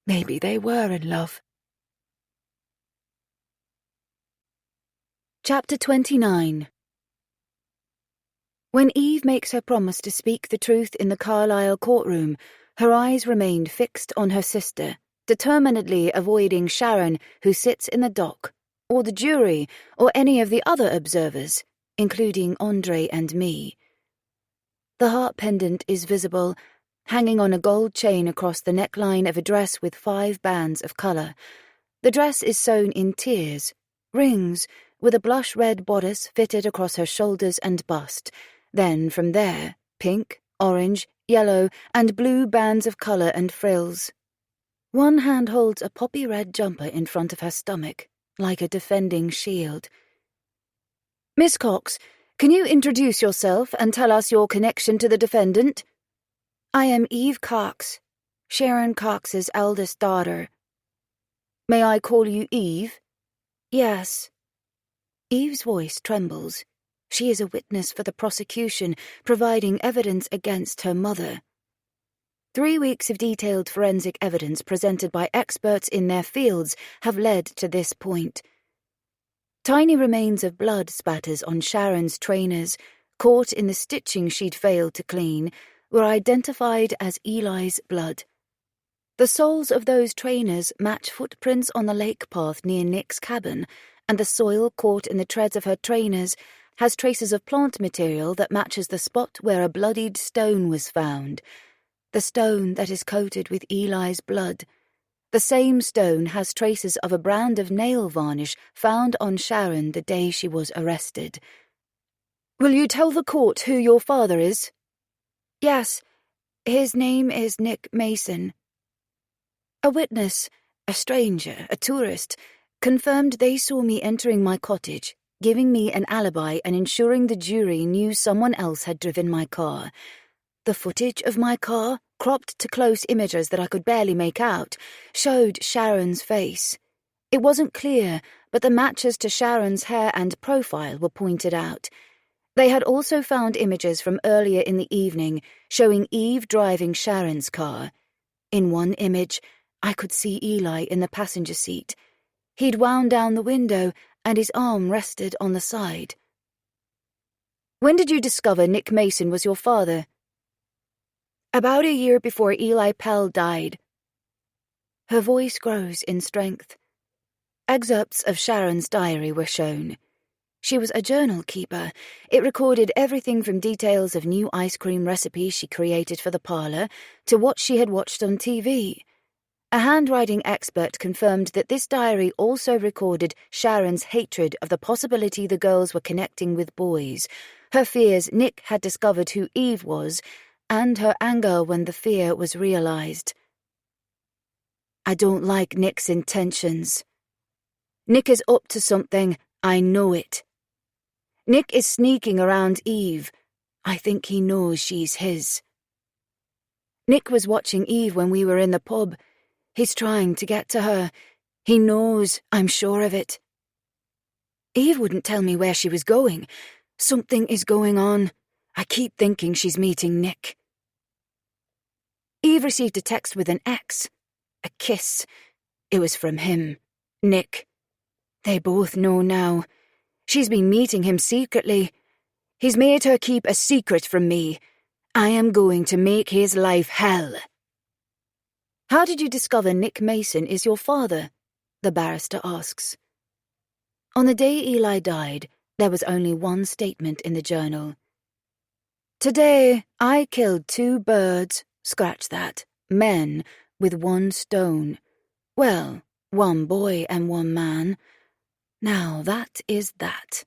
Maybe they were in love. Chapter 29. When Eve makes her promise to speak the truth in the Carlisle courtroom, her eyes remained fixed on her sister, determinedly avoiding Sharon, who sits in the dock, or the jury, or any of the other observers, including Andre and me. The heart pendant is visible, hanging on a gold chain across the neckline of a dress with 5 bands of colour. The dress is sewn in tiers, rings, with a blush-red bodice fitted across her shoulders and bust. Then, from there, pink, orange, yellow, and blue bands of colour and frills. One hand holds a poppy-red jumper in front of her stomach, like a defending shield. Miss Cox, can you introduce yourself and tell us your connection to the defendant? I am Eve Cox, Sharon Cox's eldest daughter. May I call you Eve? Yes. Eve's voice trembles. She is a witness for the prosecution, providing evidence against her mother. 3 weeks of detailed forensic evidence presented by experts in their fields have led to this point. Tiny remains of blood spatters on Sharon's trainers, caught in the stitching she'd failed to clean, were identified as Eli's blood. The soles of those trainers match footprints on the lake path near Nick's cabin, and the soil caught in the treads of her trainers has traces of plant material that matches the spot where a bloodied stone was found. The stone that is coated with Eli's blood. The same stone has traces of a brand of nail varnish found on Sharon the day she was arrested. Will you tell the court who your father is? Yes, his name is Nick Mason. A witness, a stranger, a tourist, confirmed they saw me entering my cottage, giving me an alibi and ensuring the jury knew someone else had driven my car. The footage of my car, cropped to close images that I could barely make out, showed Sharon's face. It wasn't clear, but the matches to Sharon's hair and profile were pointed out. They had also found images from earlier in the evening showing Eve driving Sharon's car. In one image, I could see Eli in the passenger seat. He'd wound down the window and his arm rested on the side. When did you discover Nick Mason was your father? About a year before Eli Pell died. Her voice grows in strength. Excerpts of Sharon's diary were shown. She was a journal keeper. It recorded everything from details of new ice cream recipes she created for the parlor to what she had watched on TV. A handwriting expert confirmed that this diary also recorded Sharon's hatred of the possibility the girls were connecting with boys, her fears Nick had discovered who Eve was, and her anger when the fear was realized. I don't like Nick's intentions. Nick is up to something, I know it. Nick is sneaking around Eve. I think he knows she's his. Nick was watching Eve when we were in the pub. He's trying to get to her. He knows, I'm sure of it. Eve wouldn't tell me where she was going. Something is going on. I keep thinking she's meeting Nick. Eve received a text with an X. A kiss. It was from him. Nick. They both know now. She's been meeting him secretly. He's made her keep a secret from me. I am going to make his life hell. How did you discover Nick Mason is your father? The barrister asks. On the day Eli died, there was only one statement in the journal. Today, I killed 2 birds, scratch that, men, with 1 stone. Well, 1 boy and 1 man. Now that is that.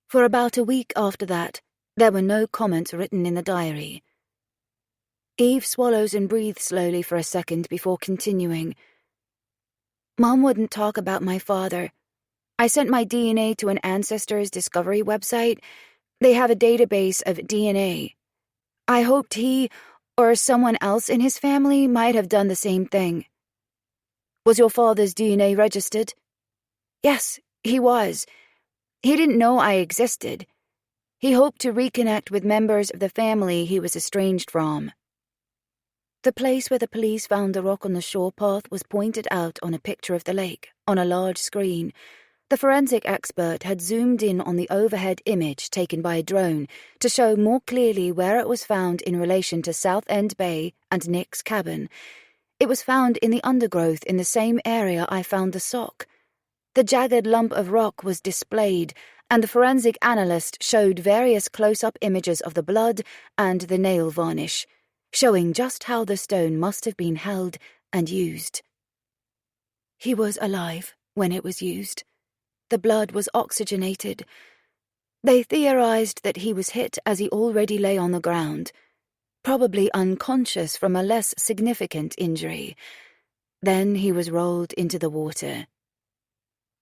For about a week after that, there were no comments written in the diary. Eve swallows and breathes slowly for a second before continuing. Mom wouldn't talk about my father. I sent my DNA to an Ancestors Discovery website. They have a database of DNA. I hoped he, or someone else in his family, might have done the same thing. Was your father's DNA registered? Yes, he was. He didn't know I existed. He hoped to reconnect with members of the family he was estranged from. The place where the police found the rock on the shore path was pointed out on a picture of the lake, on a large screen. The forensic expert had zoomed in on the overhead image taken by a drone to show more clearly where it was found in relation to South End Bay and Nick's cabin. It was found in the undergrowth in the same area I found the sock. The jagged lump of rock was displayed, and the forensic analyst showed various close-up images of the blood and the nail varnish, showing just how the stone must have been held and used. He was alive when it was used. The blood was oxygenated. They theorized that he was hit as he already lay on the ground, probably unconscious from a less significant injury. Then he was rolled into the water.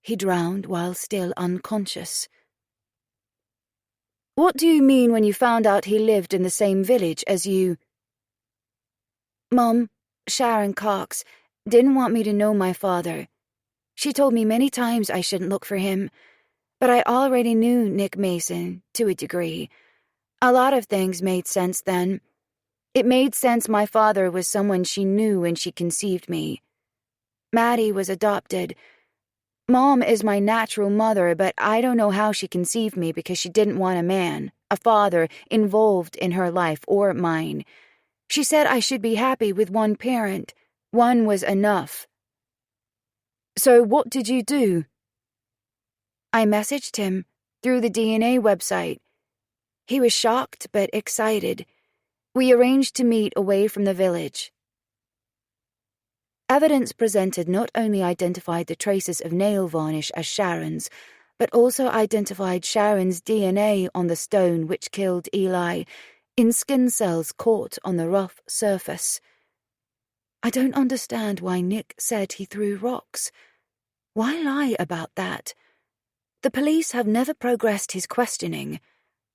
He drowned while still unconscious. What do you mean when you found out he lived in the same village as you? Mom, Sharon Cox, didn't want me to know my father. She told me many times I shouldn't look for him, but I already knew Nick Mason, to a degree. A lot of things made sense then. It made sense my father was someone she knew when she conceived me. Maddie was adopted. Mom is my natural mother, but I don't know how she conceived me because she didn't want a man, a father, involved in her life or mine. She said I should be happy with one parent. One was enough. So what did you do? I messaged him through the DNA website. He was shocked but excited. We arranged to meet away from the village. Evidence presented not only identified the traces of nail varnish as Sharon's, but also identified Sharon's DNA on the stone which killed Eli, in skin cells caught on the rough surface. I don't understand why Nick said he threw rocks. Why lie about that? The police have never progressed his questioning.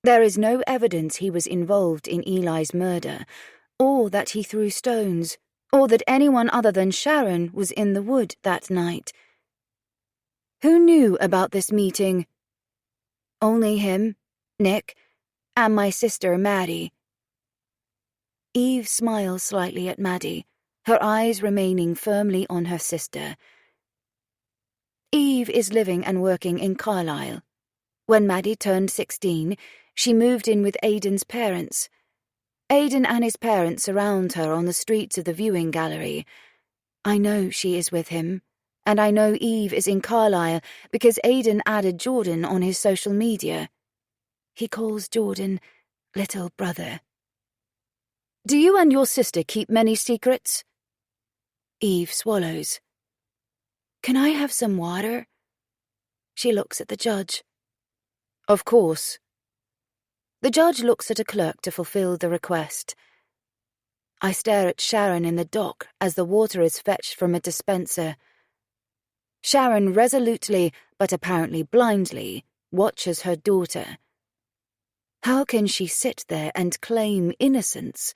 There is no evidence he was involved in Eli's murder, or that he threw stones, or that anyone other than Sharon was in the wood that night. Who knew about this meeting? Only him, Nick, and my sister Maddie. Eve smiles slightly at Maddie, her eyes remaining firmly on her sister. Eve is living and working in Carlisle. When Maddie turned 16, she moved in with Aidan's parents. Aidan and his parents surround her on the streets of the viewing gallery. I know she is with him, and I know Eve is in Carlisle because Aidan added Jordan on his social media. He calls Jordan little brother. Do you and your sister keep many secrets? Eve swallows. Can I have some water? She looks at the judge. Of course. The judge looks at a clerk to fulfill the request. I stare at Sharon in the dock as the water is fetched from a dispenser. Sharon resolutely, but apparently blindly, watches her daughter. How can she sit there and claim innocence?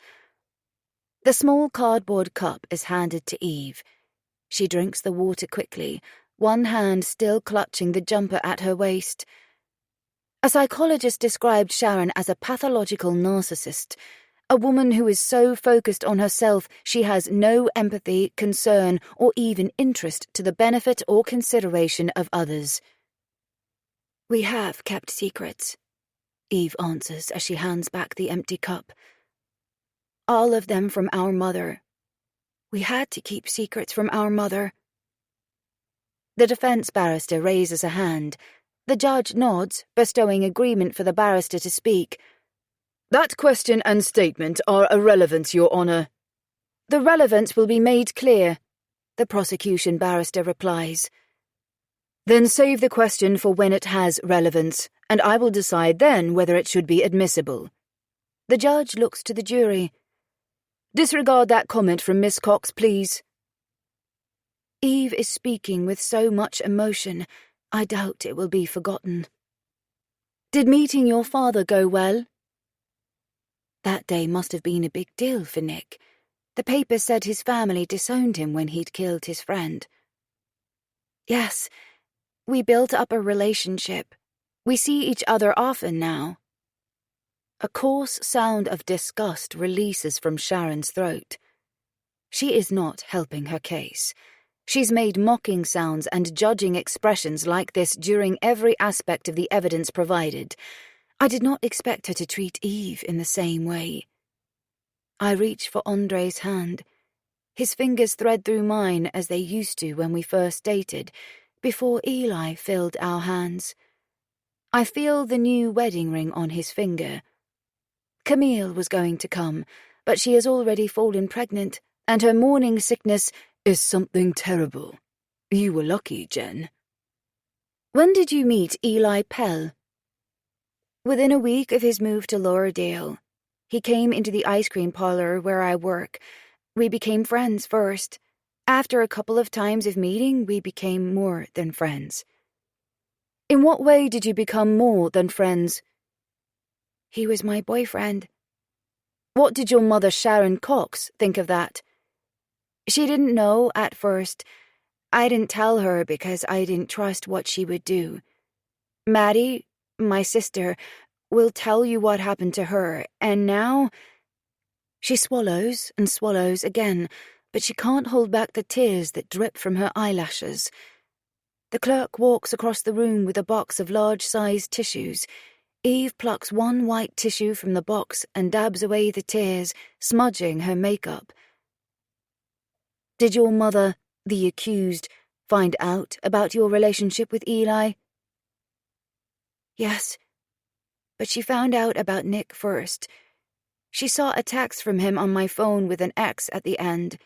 The small cardboard cup is handed to Eve. She drinks the water quickly, one hand still clutching the jumper at her waist. A psychologist described Sharon as a pathological narcissist, a woman who is so focused on herself she has no empathy, concern, or even interest to the benefit or consideration of others. We have kept secrets, Eve answers as she hands back the empty cup. All of them from our mother. We had to keep secrets from our mother. The defense barrister raises a hand. The judge nods, bestowing agreement for the barrister to speak. That question and statement are irrelevant, Your Honour. The relevance will be made clear, the prosecution barrister replies. Then save the question for when it has relevance, and I will decide then whether it should be admissible. The judge looks to the jury. Disregard that comment from Miss Cox, please. Eve is speaking with so much emotion, I doubt it will be forgotten. Did meeting your father go well? That day must have been a big deal for Nick. The paper said his family disowned him when he'd killed his friend. Yes, we built up a relationship. We see each other often now. A coarse sound of disgust releases from Sharon's throat. She is not helping her case. She's made mocking sounds and judging expressions like this during every aspect of the evidence provided. I did not expect her to treat Eve in the same way. I reach for Andre's hand. His fingers thread through mine as they used to when we first dated, before Eli filled our hands. I feel the new wedding ring on his finger. Camille was going to come, but she has already fallen pregnant, and her morning sickness is something terrible. You were lucky, Jen. When did you meet Eli Pell? Within a week of his move to Lauderdale. He came into the ice cream parlor where I work. We became friends first. After a couple of times of meeting, we became more than friends. In what way did you become more than friends? He was my boyfriend. What did your mother, Sharon Cox, think of that? She didn't know at first. I didn't tell her because I didn't trust what she would do. Maddie, my sister, will tell you what happened to her, and now... She swallows and swallows again, but she can't hold back the tears that drip from her eyelashes. The clerk walks across the room with a box of large-sized tissues. Eve plucks one white tissue from the box and dabs away the tears, smudging her makeup. Did your mother, the accused, find out about your relationship with Eli? Yes, but she found out about Nick first. She saw a text from him on my phone with an X at the end.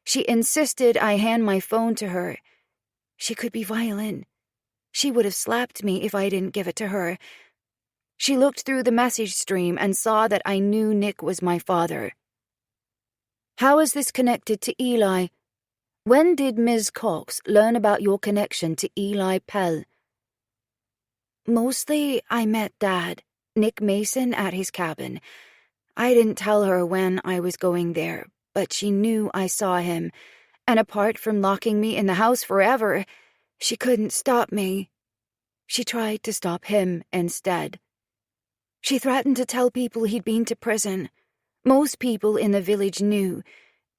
She insisted I hand my phone to her. She could be violent. She would have slapped me if I didn't give it to her. She looked through the message stream and saw that I knew Nick was my father. How is this connected to Eli? When did Ms. Cox learn about your connection to Eli Pell? Mostly, I met Dad, Nick Mason, at his cabin. I didn't tell her when I was going there, but she knew I saw him, and apart from locking me in the house forever, she couldn't stop me. She tried to stop him instead. She threatened to tell people he'd been to prison. Most people in the village knew.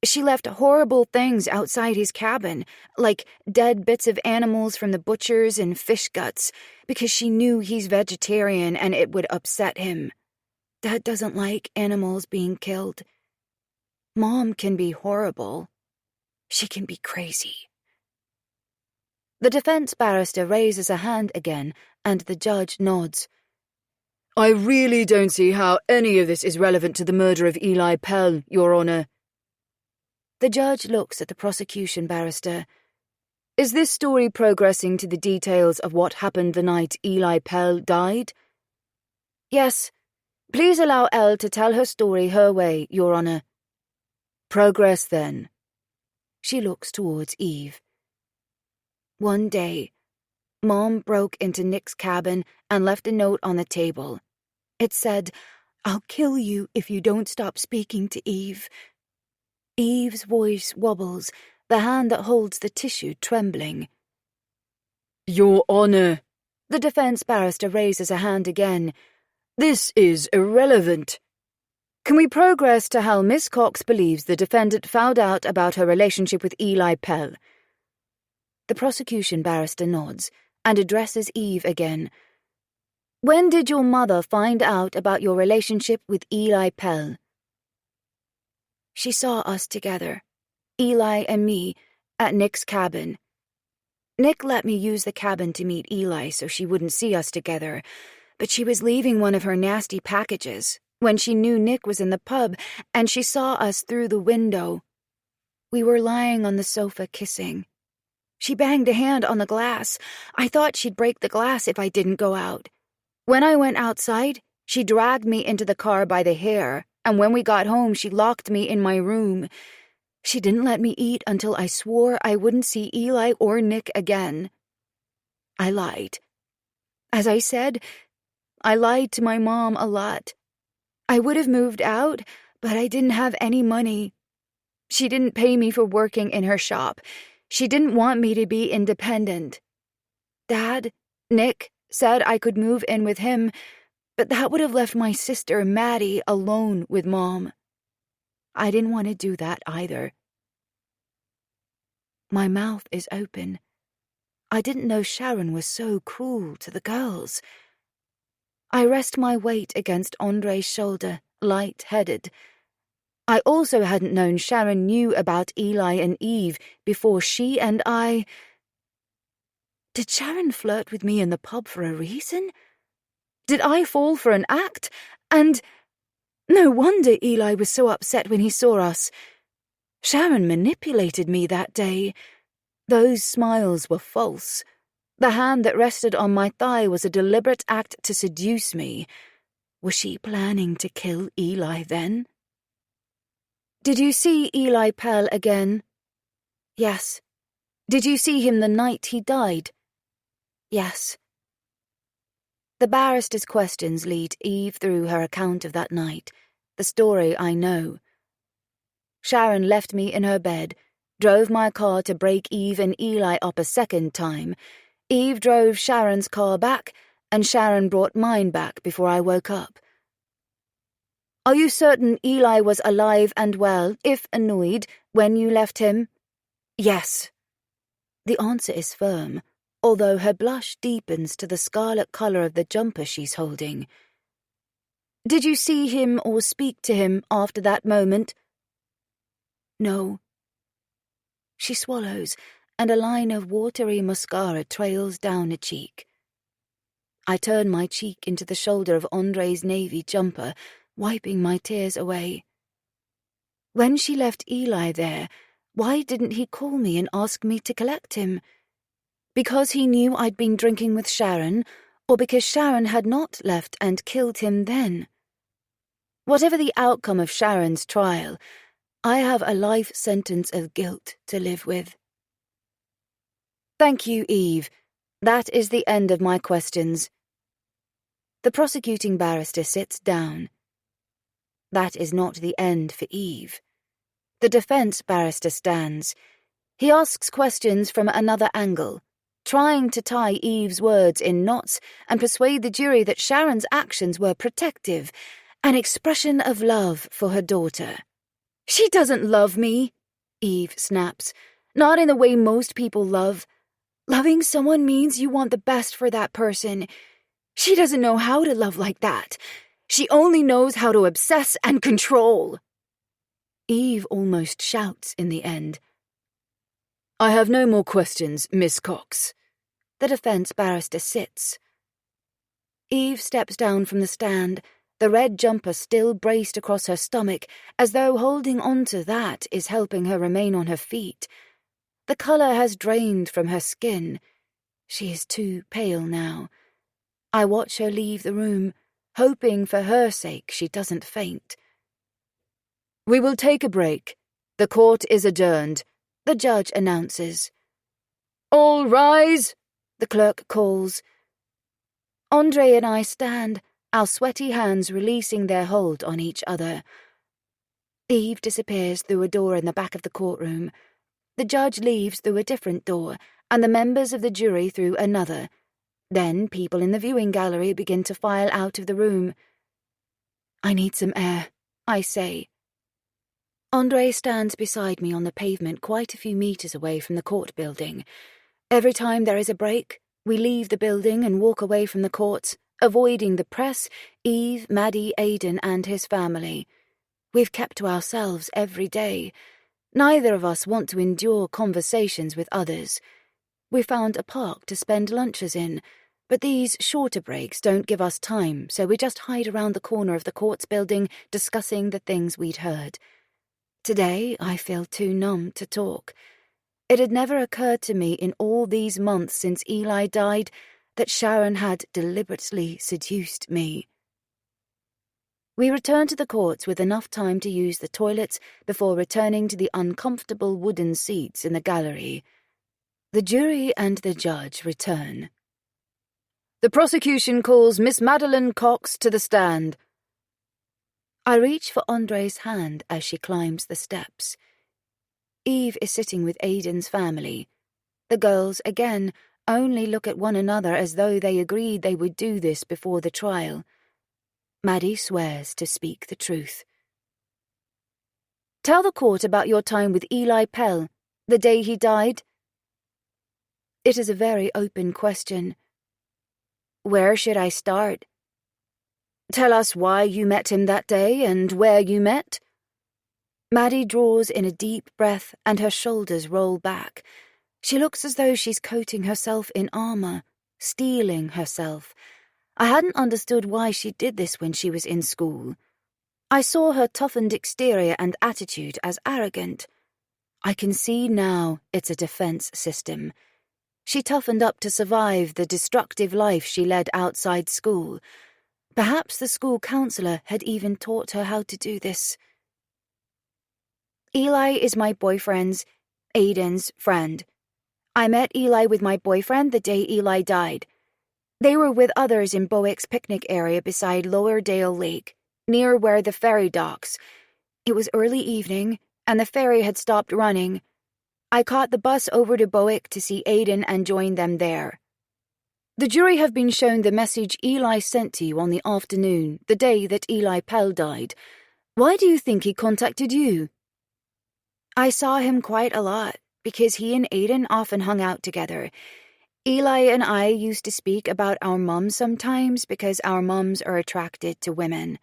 She left horrible things outside his cabin, like dead bits of animals from the butchers and fish guts, because she knew he's vegetarian and it would upset him. Dad doesn't like animals being killed. Mom can be horrible. She can be crazy. The defense barrister raises a hand again, and the judge nods. I really don't see how any of this is relevant to the murder of Eli Pell, Your Honour. The judge looks at the prosecution barrister. Is this story progressing to the details of what happened the night Eli Pell died? Yes. Please allow Elle to tell her story her way, Your Honour. Progress, then. She looks towards Eve. One day, Mom broke into Nick's cabin and left a note on the table. It said, "I'll kill you if you don't stop speaking to Eve." Eve's voice wobbles, the hand that holds the tissue trembling. Your Honour. The defense barrister raises a hand again. This is irrelevant. Can we progress to how Miss Cox believes the defendant found out about her relationship with Eli Pell? The prosecution barrister nods and addresses Eve again. When did your mother find out about your relationship with Eli Pell? She saw us together, Eli and me, at Nick's cabin. Nick let me use the cabin to meet Eli so she wouldn't see us together, but she was leaving one of her nasty packages when she knew Nick was in the pub and she saw us through the window. We were lying on the sofa kissing. She banged a hand on the glass. I thought she'd break the glass if I didn't go out. When I went outside, she dragged me into the car by the hair, and when we got home, she locked me in my room. She didn't let me eat until I swore I wouldn't see Eli or Nick again. I lied. As I said, I lied to my mom a lot. I would have moved out, but I didn't have any money. She didn't pay me for working in her shop. She didn't want me to be independent. Dad, Nick, said I could move in with him, but that would have left my sister, Maddie, alone with Mom. I didn't want to do that either. My mouth is open. I didn't know Sharon was so cruel to the girls. I rest my weight against Andre's shoulder, light-headed. I also hadn't known Sharon knew about Eli and Eve before she and I... Did Sharon flirt with me in the pub for a reason? Did I fall for an act? And no wonder Eli was so upset when he saw us. Sharon manipulated me that day. Those smiles were false. The hand that rested on my thigh was a deliberate act to seduce me. Was she planning to kill Eli then? Did you see Eli Pell again? Yes. Did you see him the night he died? Yes. The barrister's questions lead Eve through her account of that night, the story I know. Sharon left me in her bed, drove my car to break Eve and Eli up a second time. Eve drove Sharon's car back, and Sharon brought mine back before I woke up. Are you certain Eli was alive and well, if annoyed, when you left him? Yes. The answer is firm. although her blush deepens to the scarlet colour of the jumper she's holding. "Did you see him or speak to him after that moment?" "No." She swallows, and a line of watery mascara trails down a cheek. I turn my cheek into the shoulder of Andre's navy jumper, wiping my tears away. When she left Eli there, why didn't he call me and ask me to collect him? Because he knew I'd been drinking with Sharon, or because Sharon had not left and killed him then? Whatever the outcome of Sharon's trial, I have a life sentence of guilt to live with. "Thank you, Eve. That is the end of my questions." The prosecuting barrister sits down. That is not the end for Eve. The defense barrister stands. He asks questions from another angle, trying to tie Eve's words in knots and persuade the jury that Sharon's actions were protective, an expression of love for her daughter. "She doesn't love me," Eve snaps, "not in the way most people love. Loving someone means you want the best for that person. She doesn't know how to love like that. She only knows how to obsess and control." Eve almost shouts in the end. "I have no more questions, Miss Cox." The defense barrister sits. Eve steps down from the stand, the red jumper still braced across her stomach, as though holding on to that is helping her remain on her feet. The colour has drained from her skin. She is too pale now. I watch her leave the room, hoping for her sake she doesn't faint. "We will take a break. The court is adjourned," the judge announces. "All rise," the clerk calls. Andre and I stand, our sweaty hands releasing their hold on each other. Eve disappears through a door in the back of the courtroom. The judge leaves through a different door, and the members of the jury through another. Then people in the viewing gallery begin to file out of the room. "I need some air," I say. Andre stands beside me on the pavement quite a few meters away from the court building. Every time there is a break, we leave the building and walk away from the courts, avoiding the press, Eve, Maddie, Aidan, and his family. We've kept to ourselves every day. Neither of us want to endure conversations with others. We found a park to spend lunches in, but these shorter breaks don't give us time, so we just hide around the corner of the courts building, discussing the things we'd heard. Today, I feel too numb to talk. It had never occurred to me in all these months since Eli died that Sharon had deliberately seduced me. We return to the courts with enough time to use the toilets before returning to the uncomfortable wooden seats in the gallery. The jury and the judge return. "The prosecution calls Miss Madeline Cox to the stand." I reach for Andre's hand as she climbs the steps. Eve is sitting with Aidan's family. The girls, again, only look at one another as though they agreed they would do this before the trial. Maddie swears to speak the truth. "Tell the court about your time with Eli Pell, the day he died." It is a very open question. Where should I start? "Tell us why you met him that day and where you met." Maddie draws in a deep breath and her shoulders roll back. She looks as though she's coating herself in armor, steeling herself. I hadn't understood why she did this when she was in school. I saw her toughened exterior and attitude as arrogant. I can see now it's a defense system. She toughened up to survive the destructive life she led outside school. Perhaps the school counselor had even taught her how to do this. "Eli is my boyfriend's, Aidan's, friend. I met Eli with my boyfriend the day Eli died. They were with others in Bowick's picnic area beside Lower Dale Lake, near where the ferry docks. It was early evening, and the ferry had stopped running. I caught the bus over to Bowick to see Aidan and joined them there." The jury have been shown the message Eli sent to you on the afternoon, the day that Eli Pell died. Why do you think he contacted you? "I saw him quite a lot, because he and Aidan often hung out together. Eli and I used to speak about our mums sometimes because our mums are attracted to women.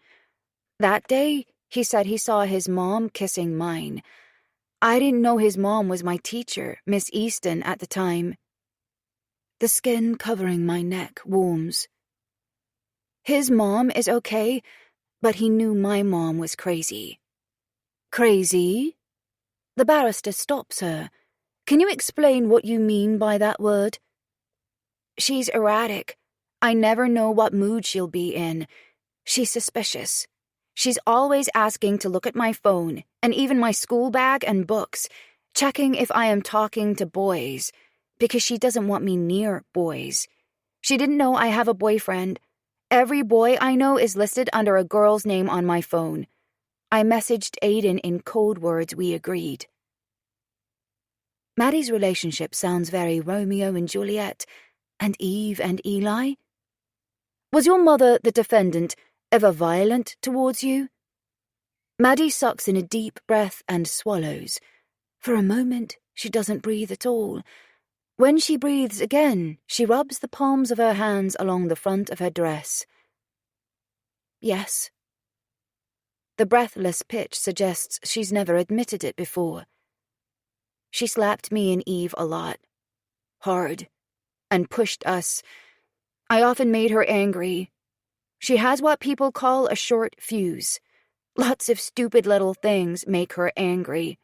That day, he said he saw his mom kissing mine. I didn't know his mom was my teacher, Miss Easton, at the time. The skin covering my neck warms. His mom is okay, but he knew my mom was crazy. Crazy? The barrister stops her. Can you explain what you mean by that word? She's erratic. I never know what mood she'll be in. She's suspicious. She's always asking to look at my phone, and even my school bag and books, checking if I am talking to boys, because she doesn't want me near boys. She didn't know I have a boyfriend. Every boy I know is listed under a girl's name on my phone. I messaged Aiden in code words we agreed. Maddie's relationship sounds very Romeo and Juliet, and Eve and Eli. Was your mother, the defendant, ever violent towards you? Maddie sucks in a deep breath and swallows. For a moment, she doesn't breathe at all. When she breathes again, she rubs the palms of her hands along the front of her dress. Yes. The breathless pitch suggests she's never admitted it before. She slapped me and Eve a lot. Hard. And pushed us. I often made her angry. She has what people call a short fuse. Lots of stupid little things make her angry.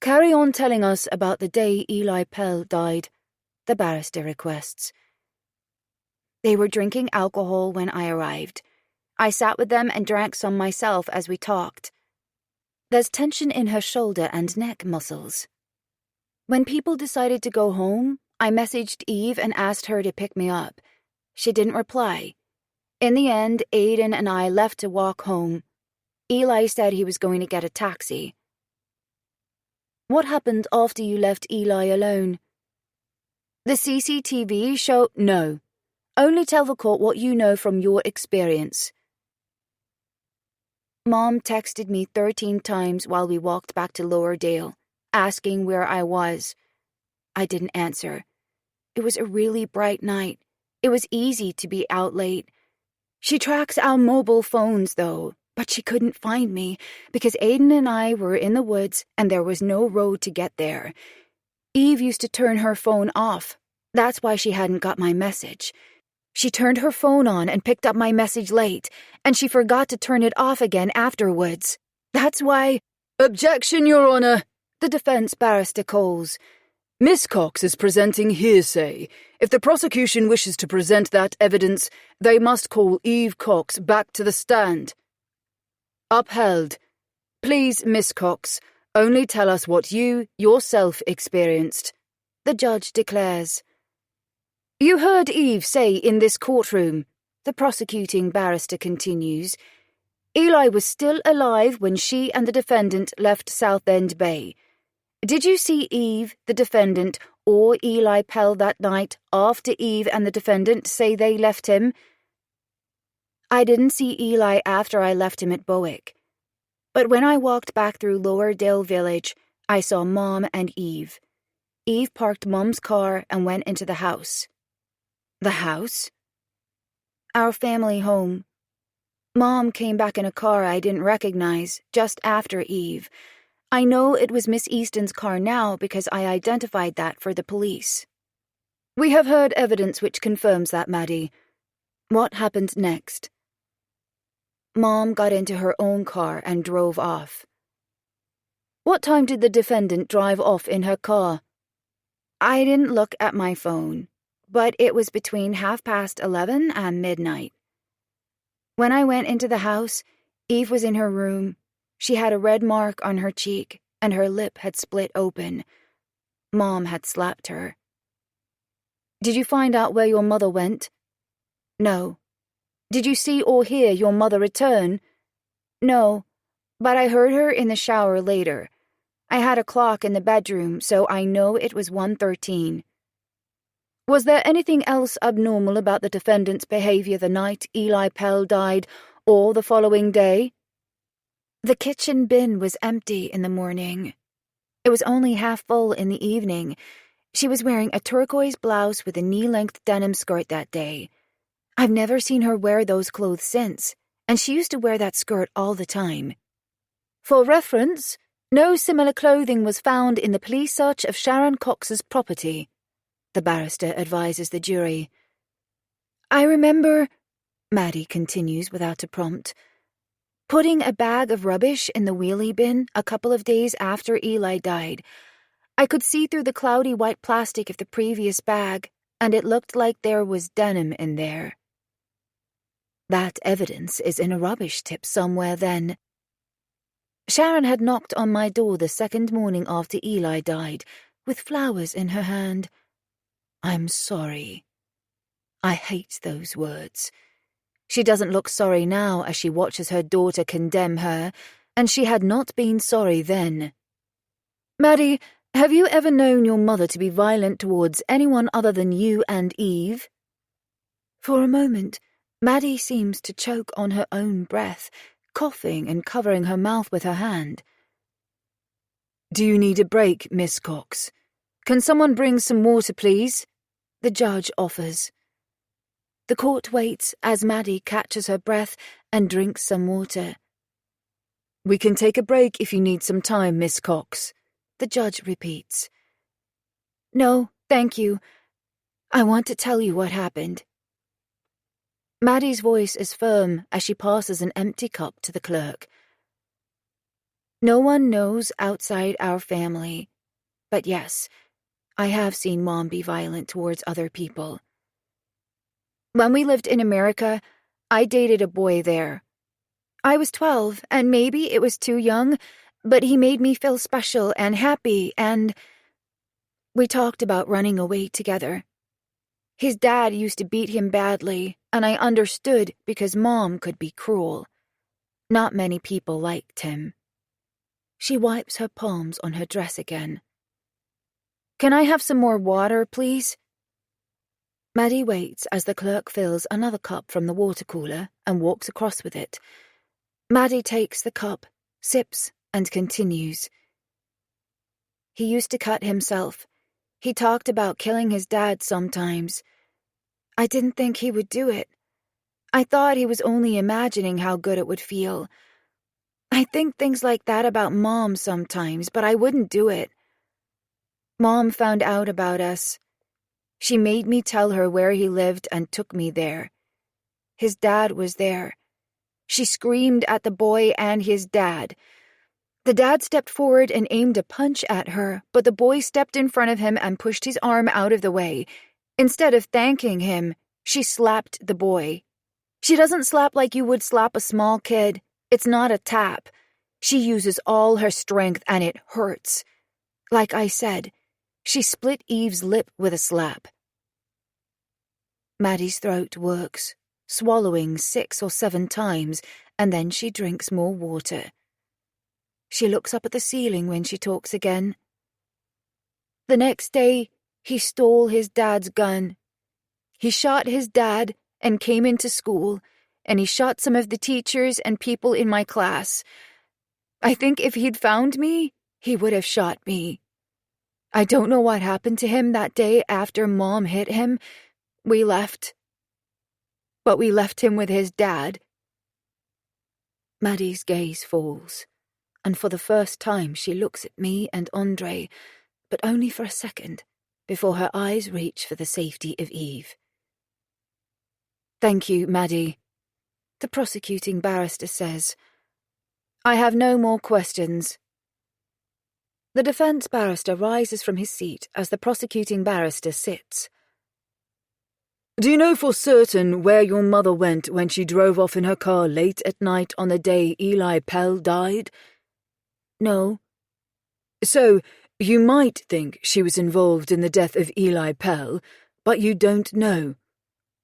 Carry on telling us about the day Eli Pell died, the barrister requests. They were drinking alcohol when I arrived. I sat with them and drank some myself as we talked. There's tension in her shoulder and neck muscles. When people decided to go home, I messaged Eve and asked her to pick me up. She didn't reply. In the end, Aiden and I left to walk home. Eli said he was going to get a taxi. What happened after you left Eli alone? The CCTV show? No. Only tell the court what you know from your experience. Mom texted me 13 times while we walked back to Lower Dale, asking where I was. I didn't answer. It was a really bright night. It was easy to be out late. She tracks our mobile phones, though, but she couldn't find me because Aiden and I were in the woods and there was no road to get there. Eve used to turn her phone off. That's why she hadn't got my message. She turned her phone on and picked up my message late, and she forgot to turn it off again afterwards. That's why— Objection, Your Honour, the defence barrister calls. Miss Cox is presenting hearsay. If the prosecution wishes to present that evidence, they must call Eve Cox back to the stand. Upheld. Please, Miss Cox, only tell us what you, yourself, experienced, the judge declares. You heard Eve say in this courtroom, the prosecuting barrister continues, Eli was still alive when she and the defendant left Southend Bay. Did you see Eve, the defendant, or Eli Pell that night after Eve and the defendant say they left him? I didn't see Eli after I left him at Bowick. But when I walked back through Lower Dale Village, I saw Mom and Eve. Eve parked Mom's car and went into the house. The house? Our family home. Mom came back in a car I didn't recognize, just after Eve. I know it was Miss Easton's car now because I identified that for the police. We have heard evidence which confirms that, Maddie. What happened next? Mom got into her own car and drove off. What time did the defendant drive off in her car? I didn't look at my phone, but it was between 11:30 and midnight. When I went into the house, Eve was in her room. She had a red mark on her cheek, and her lip had split open. Mom had slapped her. Did you find out where your mother went? No. Did you see or hear your mother return? No, but I heard her in the shower later. I had a clock in the bedroom, so I know it was 1:13. Was there anything else abnormal about the defendant's behavior the night Eli Pell died, or the following day? The kitchen bin was empty in the morning. It was only half full in the evening. She was wearing a turquoise blouse with a knee-length denim skirt that day. I've never seen her wear those clothes since, and she used to wear that skirt all the time. For reference, no similar clothing was found in the police search of Sharon Cox's property, the barrister advises the jury. I remember, Maddie continues without a prompt, putting a bag of rubbish in the wheelie bin a couple of days after Eli died. I could see through the cloudy white plastic of the previous bag, and it looked like there was denim in there. That evidence is in a rubbish tip somewhere then. Sharon had knocked on my door the second morning after Eli died, with flowers in her hand. I'm sorry. I hate those words. She doesn't look sorry now as she watches her daughter condemn her, and she had not been sorry then. Maddie, have you ever known your mother to be violent towards anyone other than you and Eve? For a moment, Maddie seems to choke on her own breath, coughing and covering her mouth with her hand. Do you need a break, Miss Cox? Can someone bring some water, please? The judge offers. The court waits as Maddie catches her breath and drinks some water. We can take a break if you need some time, Miss Cox, the judge repeats. No, thank you. I want to tell you what happened. Maddie's voice is firm as she passes an empty cup to the clerk. No one knows outside our family, but yes, I have seen Mom be violent towards other people. When we lived in America, I dated a boy there. I was 12, and maybe it was too young, but he made me feel special and happy, and we talked about running away together. His dad used to beat him badly, and I understood because Mom could be cruel. Not many people liked him. She wipes her palms on her dress again. Can I have some more water, please? Maddie waits as the clerk fills another cup from the water cooler and walks across with it. Maddie takes the cup, sips, and continues. He used to cut himself. He talked about killing his dad sometimes. I didn't think he would do it. I thought he was only imagining how good it would feel. I think things like that about Mom sometimes, but I wouldn't do it. Mom found out about us. She made me tell her where he lived and took me there. His dad was there. She screamed at the boy and his dad. The dad stepped forward and aimed a punch at her, but the boy stepped in front of him and pushed his arm out of the way. Instead of thanking him, she slapped the boy. She doesn't slap like you would slap a small kid. It's not a tap. She uses all her strength and it hurts. Like I said, she split Eve's lip with a slap. Maddie's throat works, swallowing 6 or 7 times, and then she drinks more water. She looks up at the ceiling when she talks again. The next day, he stole his dad's gun. He shot his dad and came into school, and he shot some of the teachers and people in my class. I think if he'd found me, he would have shot me. I don't know what happened to him that day after Mom hit him. We left. But we left him with his dad. Maddie's gaze falls, and for the first time she looks at me and Andre, but only for a second, before her eyes reach for the safety of Eve. Thank you, Maddie, the prosecuting barrister says. I have no more questions. The defense barrister rises from his seat as the prosecuting barrister sits. Do you know for certain where your mother went when she drove off in her car late at night on the day Eli Pell died? No. So, you might think she was involved in the death of Eli Pell, but you don't know.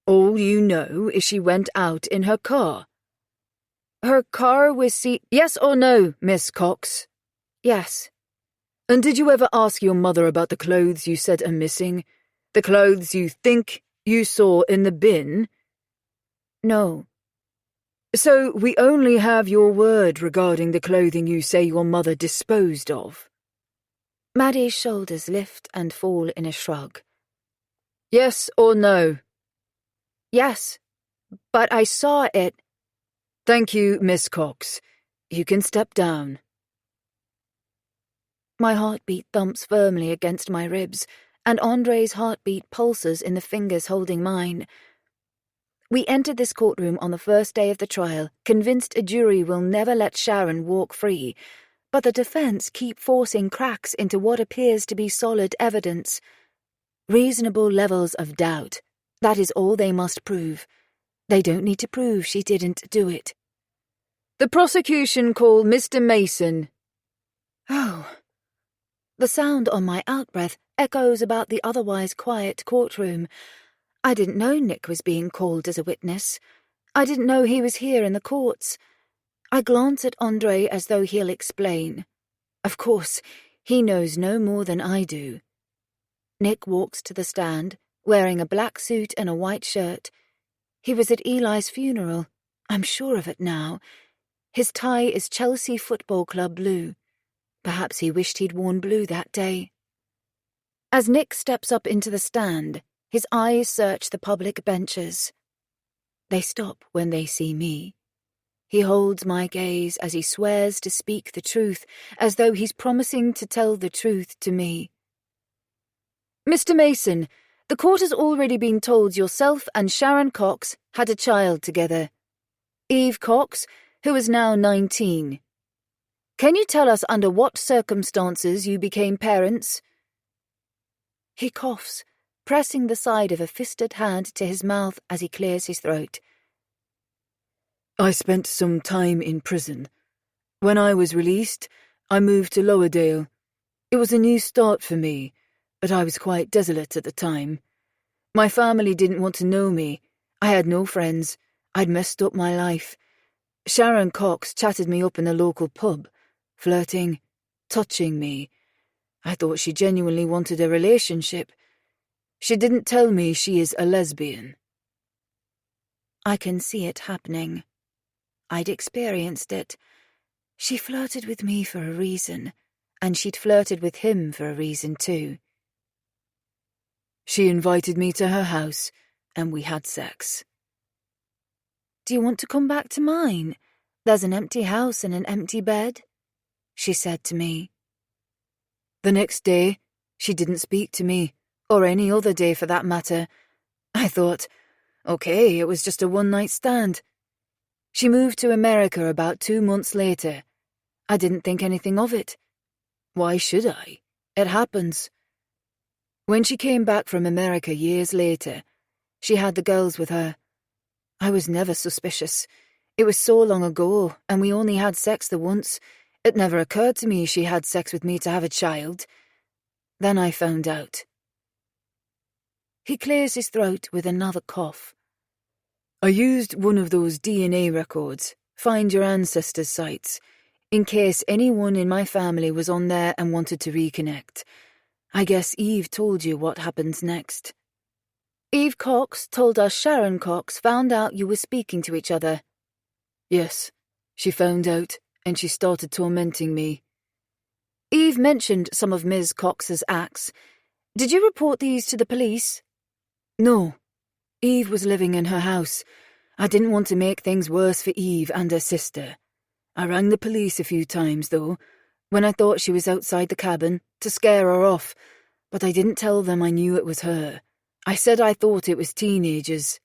All you know is she went out in her car. Her car was Yes or no, Miss Cox? Yes. And did you ever ask your mother about the clothes you said are missing? The clothes you think you saw in the bin? No. So we only have your word regarding the clothing you say your mother disposed of. Maddie's shoulders lift and fall in a shrug. Yes or no? Yes, but I saw it. Thank you, Miss Cox. You can step down. My heartbeat thumps firmly against my ribs, and Andre's heartbeat pulses in the fingers holding mine. We entered this courtroom on the first day of the trial, convinced a jury will never let Sharon walk free, but the defense keep forcing cracks into what appears to be solid evidence. Reasonable levels of doubt. That is all they must prove. They don't need to prove she didn't do it. The prosecution call Mr. Mason. Oh. The sound on my outbreath echoes about the otherwise quiet courtroom. I didn't know Nick was being called as a witness. I didn't know he was here in the courts. I glance at Andre as though he'll explain. Of course, he knows no more than I do. Nick walks to the stand, wearing a black suit and a white shirt. He was at Eli's funeral. I'm sure of it now. His tie is Chelsea Football Club blue. Perhaps he wished he'd worn blue that day. As Nick steps up into the stand, his eyes search the public benches. They stop when they see me. He holds my gaze as he swears to speak the truth, as though he's promising to tell the truth to me. Mr. Mason, the court has already been told yourself and Sharon Cox had a child together. Eve Cox, who is now 19. Can you tell us under what circumstances you became parents? He coughs, pressing the side of a fisted hand to his mouth as he clears his throat. I spent some time in prison. When I was released, I moved to Lowerdale. It was a new start for me, but I was quite desolate at the time. My family didn't want to know me. I had no friends. I'd messed up my life. Sharon Cox chatted me up in the local pub, flirting, touching me. I thought she genuinely wanted a relationship. She didn't tell me she is a lesbian. I can see it happening. I'd experienced it. She flirted with me for a reason, and she'd flirted with him for a reason too. She invited me to her house, and we had sex. Do you want to come back to mine? There's an empty house and an empty bed, she said to me. The next day, she didn't speak to me, or any other day for that matter. I thought, okay, it was just a one-night stand. She moved to America about 2 months later. I didn't think anything of it. Why should I? It happens. When she came back from America years later, she had the girls with her. I was never suspicious. It was so long ago, and we only had sex the once. It never occurred to me she had sex with me to have a child. Then I found out. He clears his throat with another cough. I used one of those DNA records, find your ancestors sites, in case anyone in my family was on there and wanted to reconnect. I guess Eve told you what happens next. Eve Cox told us Sharon Cox found out you were speaking to each other. Yes, she found out, and she started tormenting me. Eve mentioned some of Ms. Cox's acts. Did you report these to the police? No. Eve was living in her house. I didn't want to make things worse for Eve and her sister. I rang the police a few times, though, when I thought she was outside the cabin, to scare her off, but I didn't tell them I knew it was her. I said I thought it was teenagers.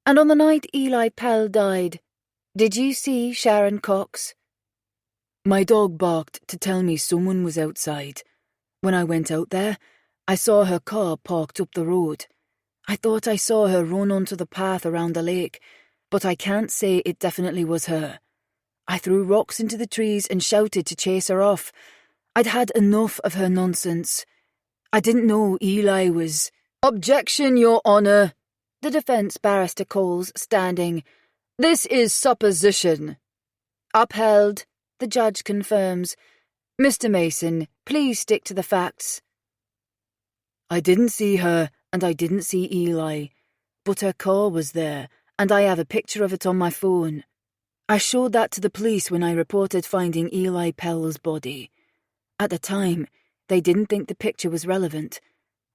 And on the night Eli Pell died, did you see Sharon Cox? My dog barked to tell me someone was outside. When I went out there, I saw her car parked up the road. I thought I saw her run onto the path around the lake, but I can't say it definitely was her. I threw rocks into the trees and shouted to chase her off. I'd had enough of her nonsense. I didn't know Eli was... Objection, Your Honour, the defence barrister calls, standing. This is supposition. Upheld, the judge confirms. Mr. Mason, please stick to the facts. I didn't see her, and I didn't see Eli, but her car was there, and I have a picture of it on my phone. I showed that to the police when I reported finding Eli Pell's body. At the time, they didn't think the picture was relevant.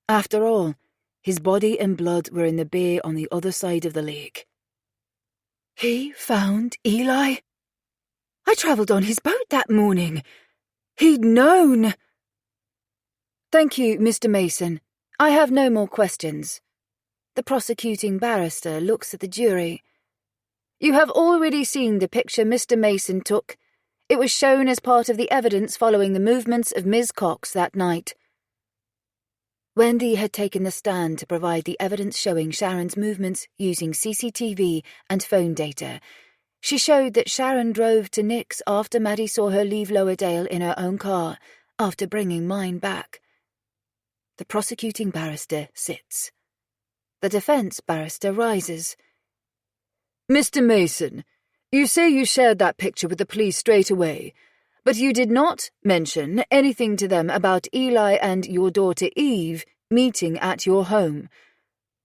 After all, his body and blood were in the bay on the other side of the lake. He found Eli? I travelled on his boat that morning. He'd known. Thank you, Mr. Mason. I have no more questions. The prosecuting barrister looks at the jury. You have already seen the picture Mr. Mason took. It was shown as part of the evidence following the movements of Ms. Cox that night. Wendy had taken the stand to provide the evidence showing Sharon's movements using CCTV and phone data. She showed that Sharon drove to Nick's after Maddie saw her leave Lowerdale in her own car, after bringing mine back. The prosecuting barrister sits. The defence barrister rises. Mr. Mason, you say you shared that picture with the police straight away, but you did not mention anything to them about Eli and your daughter Eve meeting at your home.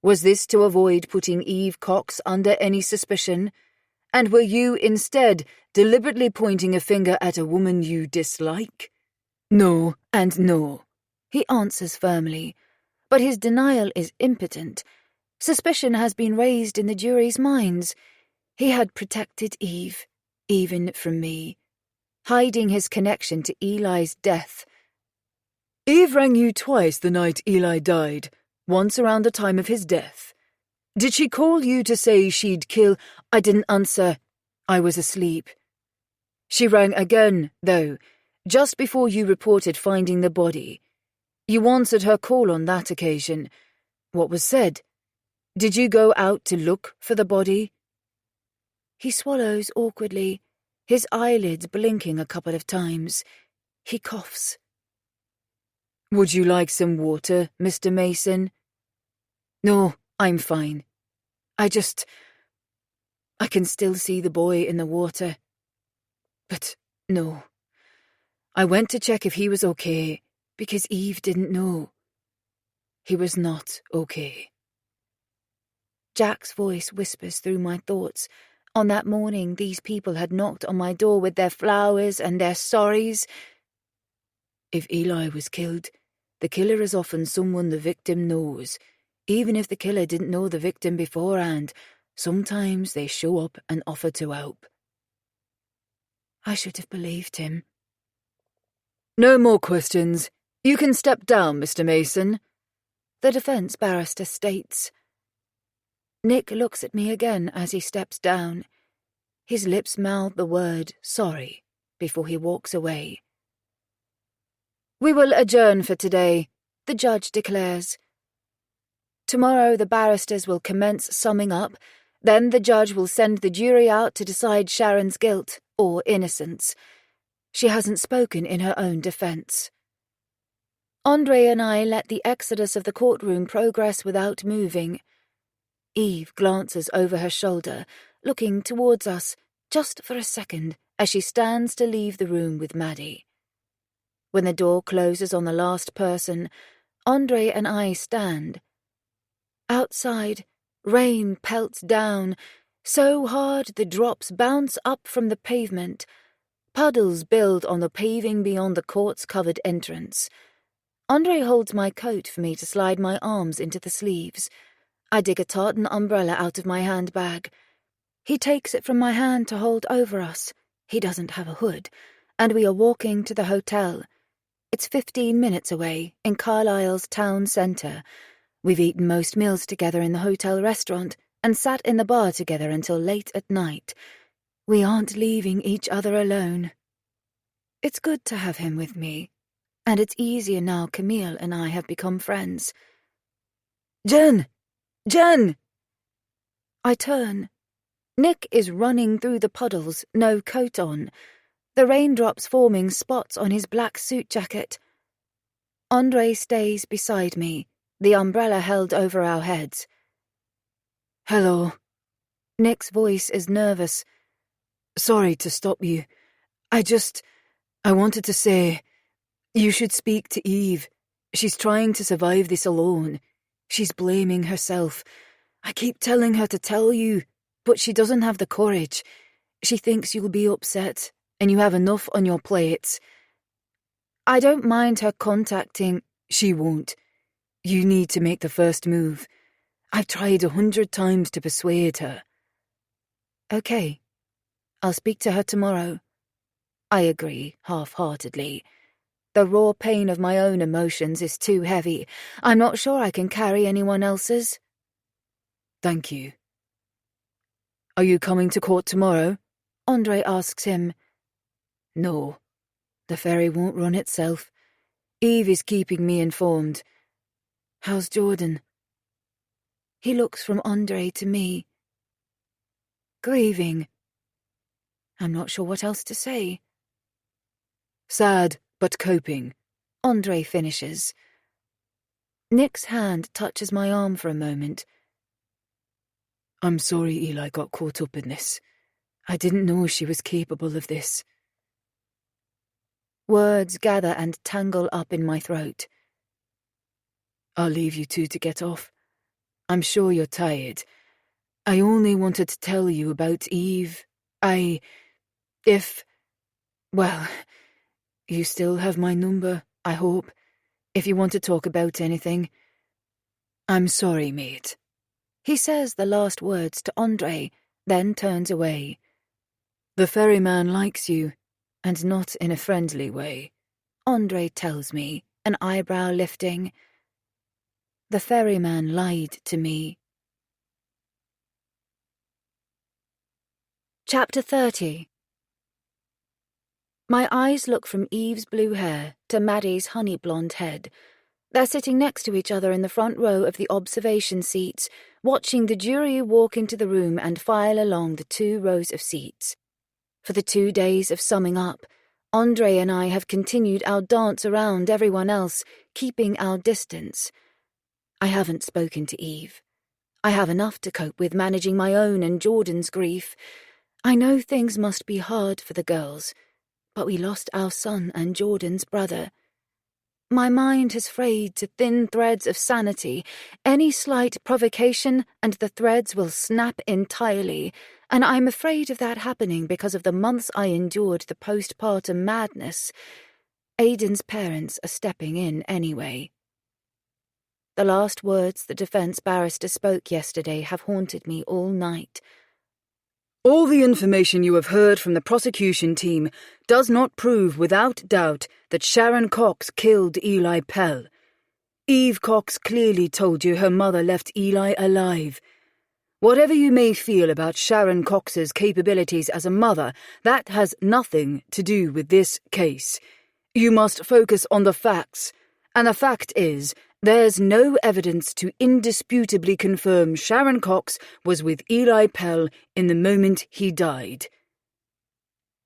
Was this to avoid putting Eve Cox under any suspicion? And were you instead deliberately pointing a finger at a woman you dislike? No and no, he answers firmly, but his denial is impotent. Suspicion has been raised in the jury's minds. He had protected Eve, even from me, hiding his connection to Eli's death. Eve rang you twice the night Eli died, once around the time of his death. Did she call you to say she'd kill? I didn't answer. I was asleep. She rang again, though, just before you reported finding the body. You answered her call on that occasion. What was said? Did you go out to look for the body? He swallows awkwardly, his eyelids blinking a couple of times. He coughs. Would you like some water, Mr. Mason? No, I'm fine. I can still see the boy in the water. But no. I went to check if he was okay, because Eve didn't know. He was not okay. Jack's voice whispers through my thoughts. On that morning, these people had knocked on my door with their flowers and their sorries. If Eli was killed, the killer is often someone the victim knows. Even if the killer didn't know the victim beforehand, sometimes they show up and offer to help. I should have believed him. No more questions. You can step down, Mr. Mason, the defence barrister states. Nick looks at me again as he steps down. His lips mouth the word sorry before he walks away. We will adjourn for today, the judge declares. Tomorrow the barristers will commence summing up, then the judge will send the jury out to decide Sharon's guilt or innocence. She hasn't spoken in her own defence. Andre and I let the exodus of the courtroom progress without moving. Eve glances over her shoulder, looking towards us, just for a second, as she stands to leave the room with Maddie. When the door closes on the last person, Andre and I stand. Outside, rain pelts down, so hard the drops bounce up from the pavement. Puddles build on the paving beyond the quartz-covered entrance. Andre holds my coat for me to slide my arms into the sleeves. I dig a tartan umbrella out of my handbag. He takes it from my hand to hold over us. He doesn't have a hood, and we are walking to the hotel. It's 15 minutes away, in Carlisle's town centre. We've eaten most meals together in the hotel restaurant and sat in the bar together until late at night. We aren't leaving each other alone. It's good to have him with me, and it's easier now Camille and I have become friends. Jen! Jen! I turn. Nick is running through the puddles, no coat on, the raindrops forming spots on his black suit jacket. Andre stays beside me, the umbrella held over our heads. Hello. Nick's voice is nervous. Sorry to stop you. I wanted to say, you should speak to Eve. She's trying to survive this alone. She's blaming herself. I keep telling her to tell you, but she doesn't have the courage. She thinks you'll be upset, and you have enough on your plates. I don't mind her contacting. She won't. You need to make the first move. I've tried 100 times to persuade her. Okay. I'll speak to her tomorrow. I agree, half-heartedly. The raw pain of my own emotions is too heavy. I'm not sure I can carry anyone else's. Thank you. Are you coming to court tomorrow? Andre asks him. No. The ferry won't run itself. Eve is keeping me informed. How's Jordan? He looks from Andre to me. Grieving. I'm not sure what else to say. Sad, but coping. Andre finishes. Nick's hand touches my arm for a moment. I'm sorry Eli got caught up in this. I didn't know she was capable of this. Words gather and tangle up in my throat. I'll leave you two to get off. I'm sure you're tired. I only wanted to tell you about Eve. Well, you still have my number, I hope, if you want to talk about anything. I'm sorry, mate. He says the last words to Andre, then turns away. The ferryman likes you, and not in a friendly way, Andre tells me, an eyebrow lifting. The ferryman lied to me. Chapter 30. My eyes look from Eve's blue hair to Maddie's honey blonde head. They're sitting next to each other in the front row of the observation seats, watching the jury walk into the room and file along the 2 rows of seats. For the 2 days of summing up, Andre and I have continued our dance around everyone else, keeping our distance. I haven't spoken to Eve. I have enough to cope with managing my own and Jordan's grief. I know things must be hard for the girls, but we lost our son and Jordan's brother. My mind has frayed to thin threads of sanity. Any slight provocation and the threads will snap entirely, and I'm afraid of that happening because of the months I endured the postpartum madness. Aiden's parents are stepping in anyway. The last words the defense barrister spoke yesterday have haunted me all night. All the information you have heard from the prosecution team does not prove without doubt that Sharon Cox killed Eli Pell. Eve Cox clearly told you her mother left Eli alive. Whatever you may feel about Sharon Cox's capabilities as a mother, that has nothing to do with this case. You must focus on the facts, and the fact is, there's no evidence to indisputably confirm Sharon Cox was with Eli Pell in the moment he died.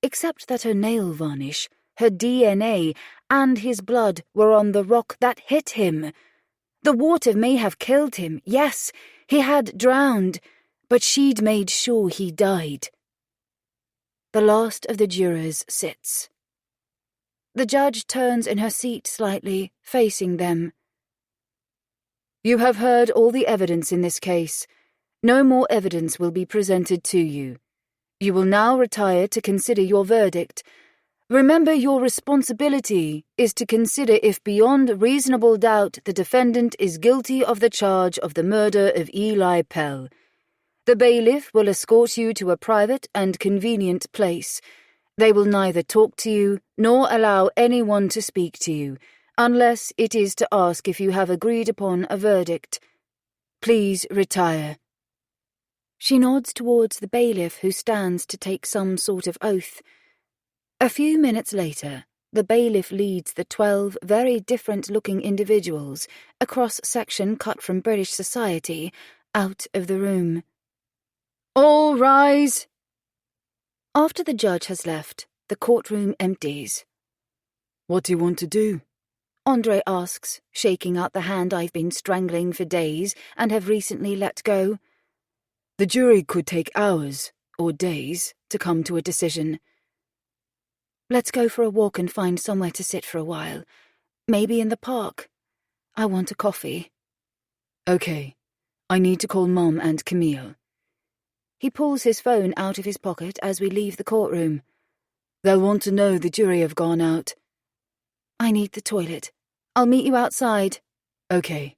Except that her nail varnish, her DNA, and his blood were on the rock that hit him. The water may have killed him, yes, he had drowned, but she'd made sure he died. The last of the jurors sits. The judge turns in her seat slightly, facing them. You have heard all the evidence in this case. No more evidence will be presented to you. You will now retire to consider your verdict. Remember, your responsibility is to consider if beyond reasonable doubt the defendant is guilty of the charge of the murder of Eli Pell. The bailiff will escort you to a private and convenient place. They will neither talk to you nor allow anyone to speak to you, unless it is to ask if you have agreed upon a verdict. Please retire. She nods towards the bailiff who stands to take some sort of oath. A few minutes later, the bailiff leads the 12 very different-looking individuals, a cross-section cut from British society, out of the room. All rise! After the judge has left, the courtroom empties. What do you want to do? Andre asks, shaking out the hand I've been strangling for days and have recently let go. The jury could take hours, or days, to come to a decision. Let's go for a walk and find somewhere to sit for a while. Maybe in the park. I want a coffee. Okay. I need to call Mom and Camille. He pulls his phone out of his pocket as we leave the courtroom. They'll want to know the jury have gone out. I need the toilet. I'll meet you outside. Okay.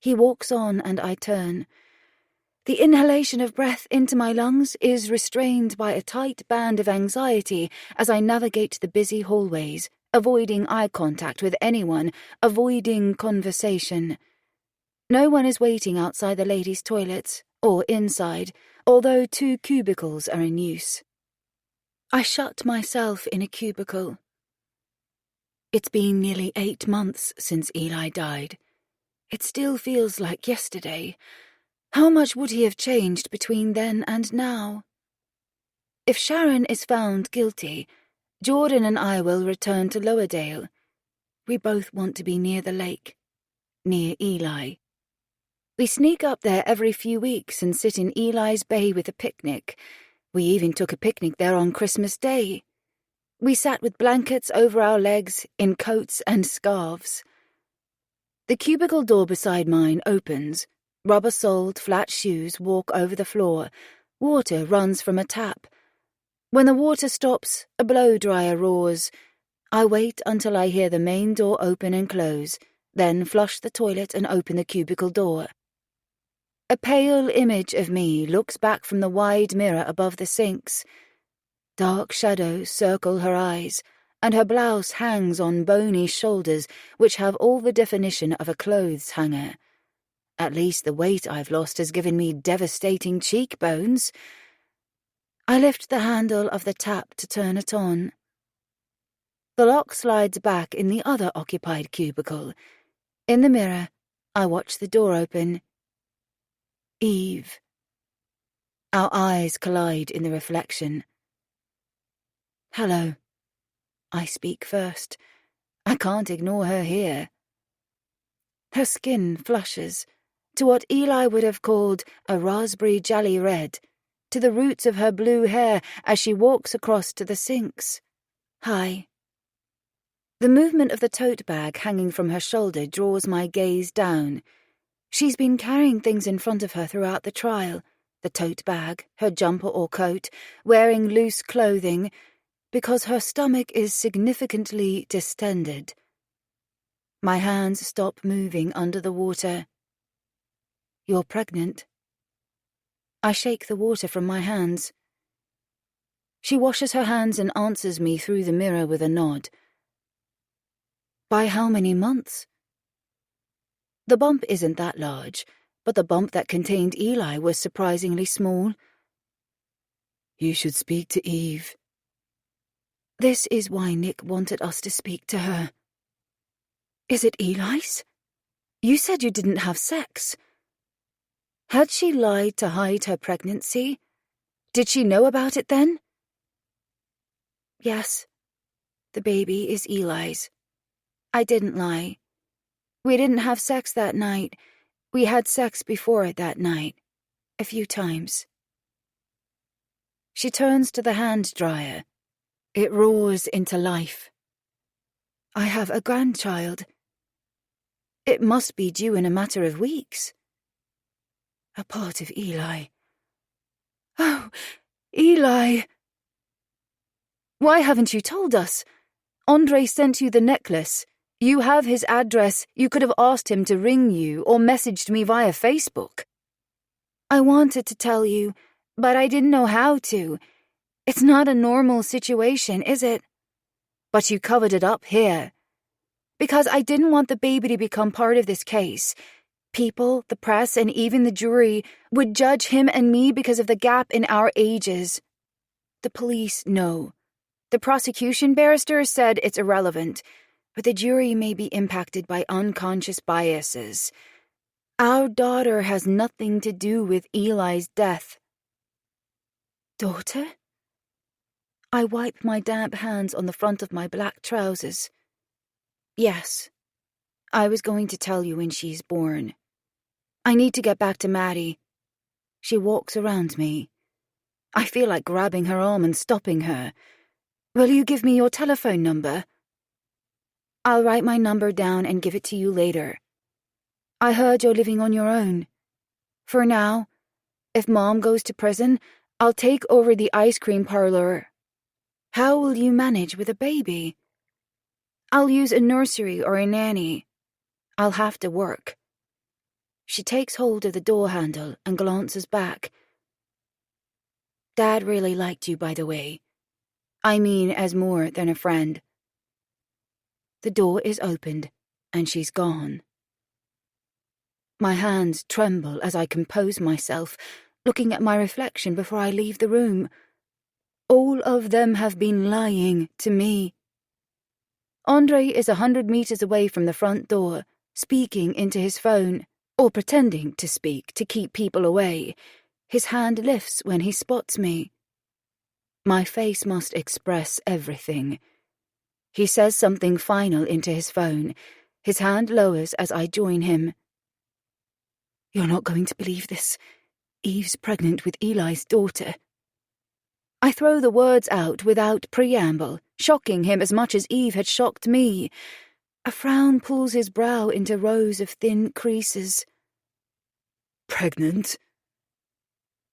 He walks on and I turn. The inhalation of breath into my lungs is restrained by a tight band of anxiety as I navigate the busy hallways, avoiding eye contact with anyone, avoiding conversation. No one is waiting outside the ladies' toilets, or inside, although 2 cubicles are in use. I shut myself in a cubicle. It's been nearly 8 months since Eli died. It still feels like yesterday. How much would he have changed between then and now? If Sharon is found guilty, Jordan and I will return to Lowerdale. We both want to be near the lake, near Eli. We sneak up there every few weeks and sit in Eli's Bay with a picnic. We even took a picnic there on Christmas Day. We sat with blankets over our legs in coats and scarves. The cubicle door beside mine opens. Rubber-soled, flat shoes walk over the floor. Water runs from a tap. When the water stops, a blow-dryer roars. I wait until I hear the main door open and close, then flush the toilet and open the cubicle door. A pale image of me looks back from the wide mirror above the sinks. Dark shadows circle her eyes, and her blouse hangs on bony shoulders which have all the definition of a clothes hanger. At least the weight I've lost has given me devastating cheekbones. I lift the handle of the tap to turn it on. The lock slides back in the other occupied cubicle. In the mirror, I watch the door open. Eve. Our eyes collide in the reflection. Hello. I speak first. I can't ignore her here. Her skin flushes to what Eli would have called a raspberry jelly red, to the roots of her blue hair as she walks across to the sinks. Hi. The movement of the tote bag hanging from her shoulder draws my gaze down. She's been carrying things in front of her throughout the trial, the tote bag, her jumper or coat, wearing loose clothing, because her stomach is significantly distended. My hands stop moving under the water. You're pregnant. I shake the water from my hands. She washes her hands and answers me through the mirror with a nod. By how many months? The bump isn't that large, but the bump that contained Eli was surprisingly small. You should speak to Eve. This is why Nick wanted us to speak to her. Is it Eli's? You said you didn't have sex. Had she lied to hide her pregnancy? Did she know about it then? Yes, the baby is Eli's. I didn't lie. We didn't have sex that night. We had sex before it that night. A few times. She turns to the hand dryer. It roars into life. I have a grandchild. It must be due in a matter of weeks. A part of Eli. Oh, Eli! Why haven't you told us? Andre sent you the necklace. You have his address. You could have asked him to ring you or messaged me via Facebook. I wanted to tell you, but I didn't know how to. It's not a normal situation, is it? But you covered it up here. Because I didn't want the baby to become part of this case. People, the press, and even the jury would judge him and me because of the gap in our ages. The police know. The prosecution barrister said it's irrelevant, but the jury may be impacted by unconscious biases. Our daughter has nothing to do with Eli's death. Daughter? I wipe my damp hands on the front of my black trousers. Yes, I was going to tell you when she's born. I need to get back to Maddie. She walks around me. I feel like grabbing her arm and stopping her. Will you give me your telephone number? I'll write my number down and give it to you later. I heard you're living on your own. For now, if Mom goes to prison, I'll take over the ice cream parlor. How will you manage with a baby? I'll use a nursery or a nanny. I'll have to work. She takes hold of the door handle and glances back. Dad really liked you, by the way. I mean, as more than a friend. The door is opened, and she's gone. My hands tremble as I compose myself, looking at my reflection before I leave the room. All of them have been lying to me. Andre is 100 meters away from the front door, speaking into his phone, or pretending to speak to keep people away. His hand lifts when he spots me. My face must express everything. He says something final into his phone. His hand lowers as I join him. You're not going to believe this. Eve's pregnant with Eli's daughter. I throw the words out without preamble, shocking him as much as Eve had shocked me. A frown pulls his brow into rows of thin creases. Pregnant?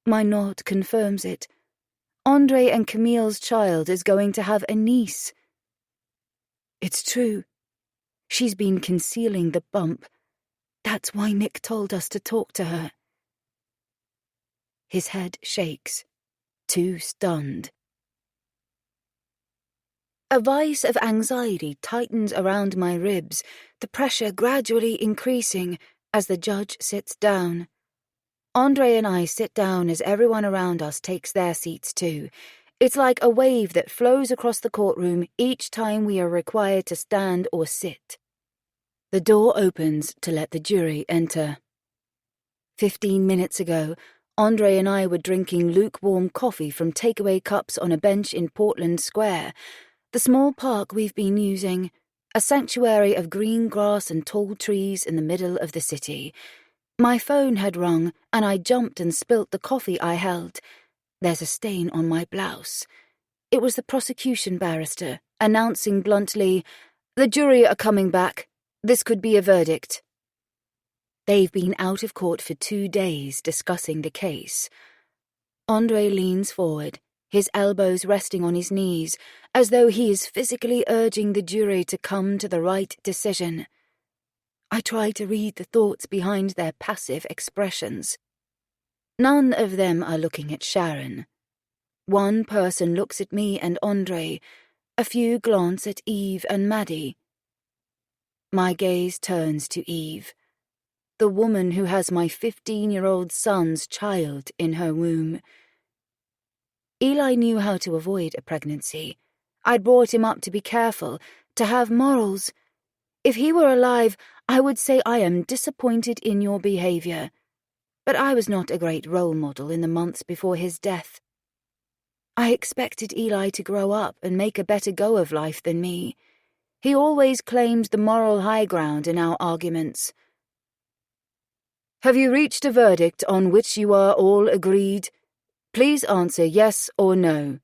My nod confirms it. Andre and Camille's child is going to have a niece. It's true. She's been concealing the bump. That's why Nick told us to talk to her. His head shakes, too stunned. A vice of anxiety tightens around my ribs, the pressure gradually increasing as the judge sits down. Andre and I sit down as everyone around us takes their seats too. It's like a wave that flows across the courtroom each time we are required to stand or sit. The door opens to let the jury enter. 15 minutes ago, Andre and I were drinking lukewarm coffee from takeaway cups on a bench in Portland Square, the small park we've been using, a sanctuary of green grass and tall trees in the middle of the city. My phone had rung, and I jumped and spilt the coffee I held. There's a stain on my blouse. It was the prosecution barrister, announcing bluntly, "The jury are coming back. This could be a verdict." They've been out of court for 2 days discussing the case. Andre leans forward, his elbows resting on his knees, as though he is physically urging the jury to come to the right decision. I try to read the thoughts behind their passive expressions. None of them are looking at Sharon. One person looks at me and Andre, a few glance at Eve and Maddie. My gaze turns to Eve, the woman who has my 15-year-old son's child in her womb. Eli knew how to avoid a pregnancy. I'd brought him up to be careful, to have morals. If he were alive, I would say I am disappointed in your behavior. But I was not a great role model in the months before his death. I expected Eli to grow up and make a better go of life than me. He always claimed the moral high ground in our arguments. Have you reached a verdict on which you are all agreed? Please answer yes or no.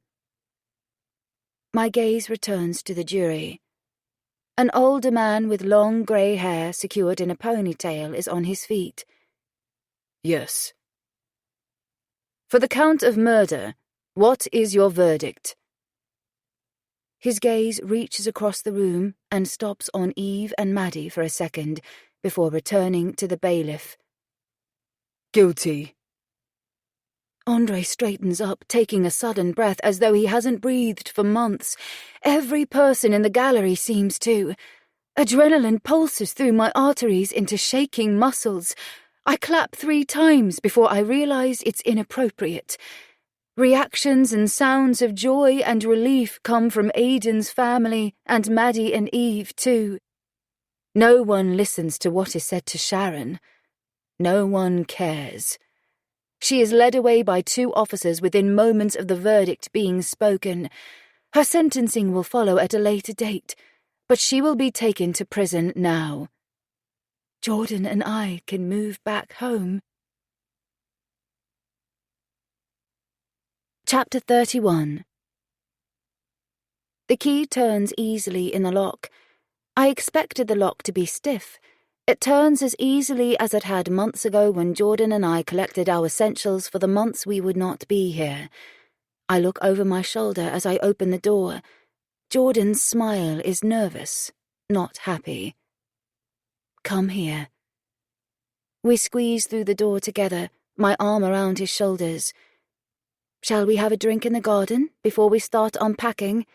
My gaze returns to the jury. An older man with long grey hair secured in a ponytail is on his feet. Yes. For the count of murder, what is your verdict? His gaze reaches across the room and stops on Eve and Maddie for a second before returning to the bailiff. Guilty. Andre straightens up, taking a sudden breath as though he hasn't breathed for months. Every person in the gallery seems to. Adrenaline pulses through my arteries into shaking muscles. I clap 3 times before I realize it's inappropriate. Reactions and sounds of joy and relief come from Aiden's family and Maddie and Eve too. No one listens to what is said to Sharon. No one cares. She is led away by 2 officers within moments of the verdict being spoken. Her sentencing will follow at a later date, but she will be taken to prison now. Jordan and I can move back home. Chapter 31. The key turns easily in the lock. I expected the lock to be stiff. It turns as easily as it had months ago when Jordan and I collected our essentials for the months we would not be here. I look over my shoulder as I open the door. Jordan's smile is nervous, not happy. Come here. We squeeze through the door together, my arm around his shoulders. Shall we have a drink in the garden before we start unpacking?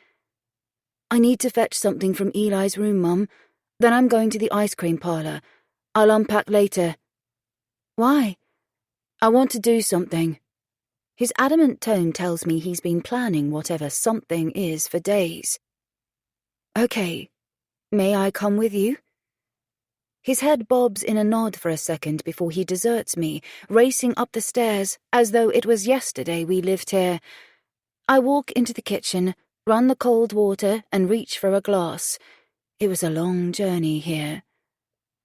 I need to fetch something from Eli's room, Mum. Then I'm going to the ice cream parlour. I'll unpack later. Why? I want to do something. His adamant tone tells me he's been planning whatever something is for days. Okay, may I come with you? His head bobs in a nod for a second before he deserts me, racing up the stairs as though it was yesterday we lived here. I walk into the kitchen, run the cold water, and reach for a glass. It was a long journey here.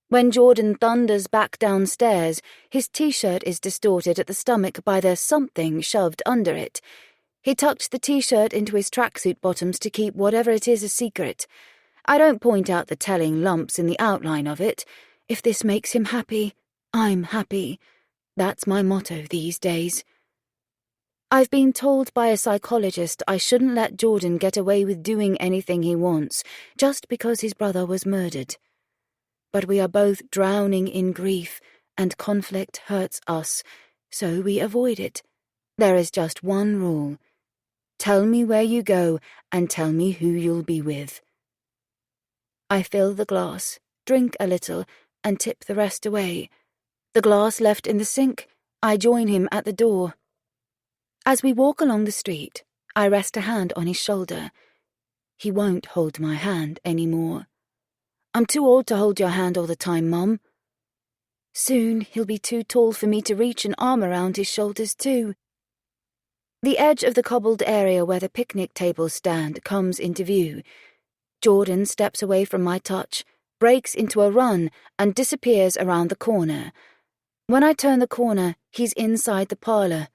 When Jordan thunders back downstairs, his t-shirt is distorted at the stomach by the something shoved under it. He tucked the t-shirt into his tracksuit bottoms to keep whatever it is a secret. I don't point out the telling lumps in the outline of it. If this makes him happy, I'm happy. That's my motto these days. I've been told by a psychologist I shouldn't let Jordan get away with doing anything he wants, just because his brother was murdered. But we are both drowning in grief, and conflict hurts us, so we avoid it. There is just one rule. Tell me where you go, and tell me who you'll be with. I fill the glass, drink a little, and tip the rest away. The glass left in the sink, I join him at the door. As we walk along the street, I rest a hand on his shoulder. He won't hold my hand anymore. I'm too old to hold your hand all the time, Mum. Soon he'll be too tall for me to reach an arm around his shoulders too. The edge of the cobbled area where the picnic tables stand comes into view. Jordan steps away from my touch, breaks into a run, and disappears around the corner. When I turn the corner, he's inside the parlour.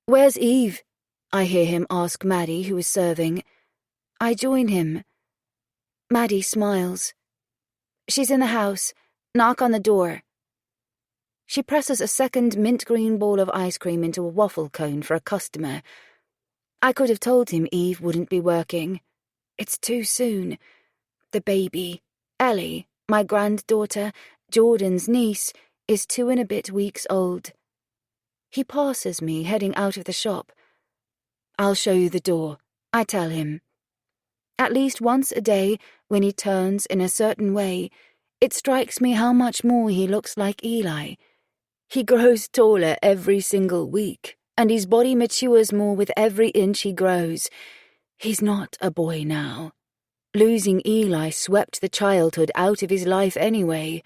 "Where's Eve?" I hear him ask Maddie, who is serving. I join him. Maddie smiles. "She's in the house. Knock on the door." She presses a second mint green ball of ice cream into a waffle cone for a customer. I could have told him Eve wouldn't be working. It's too soon. The baby, Ellie, my granddaughter, Jordan's niece, is 2 and a bit weeks old. He passes me, heading out of the shop. "I'll show you the door," I tell him. At least once a day, when he turns in a certain way, it strikes me how much more he looks like Eli. He grows taller every single week, and his body matures more with every inch he grows. He's not a boy now. Losing Eli swept the childhood out of his life anyway.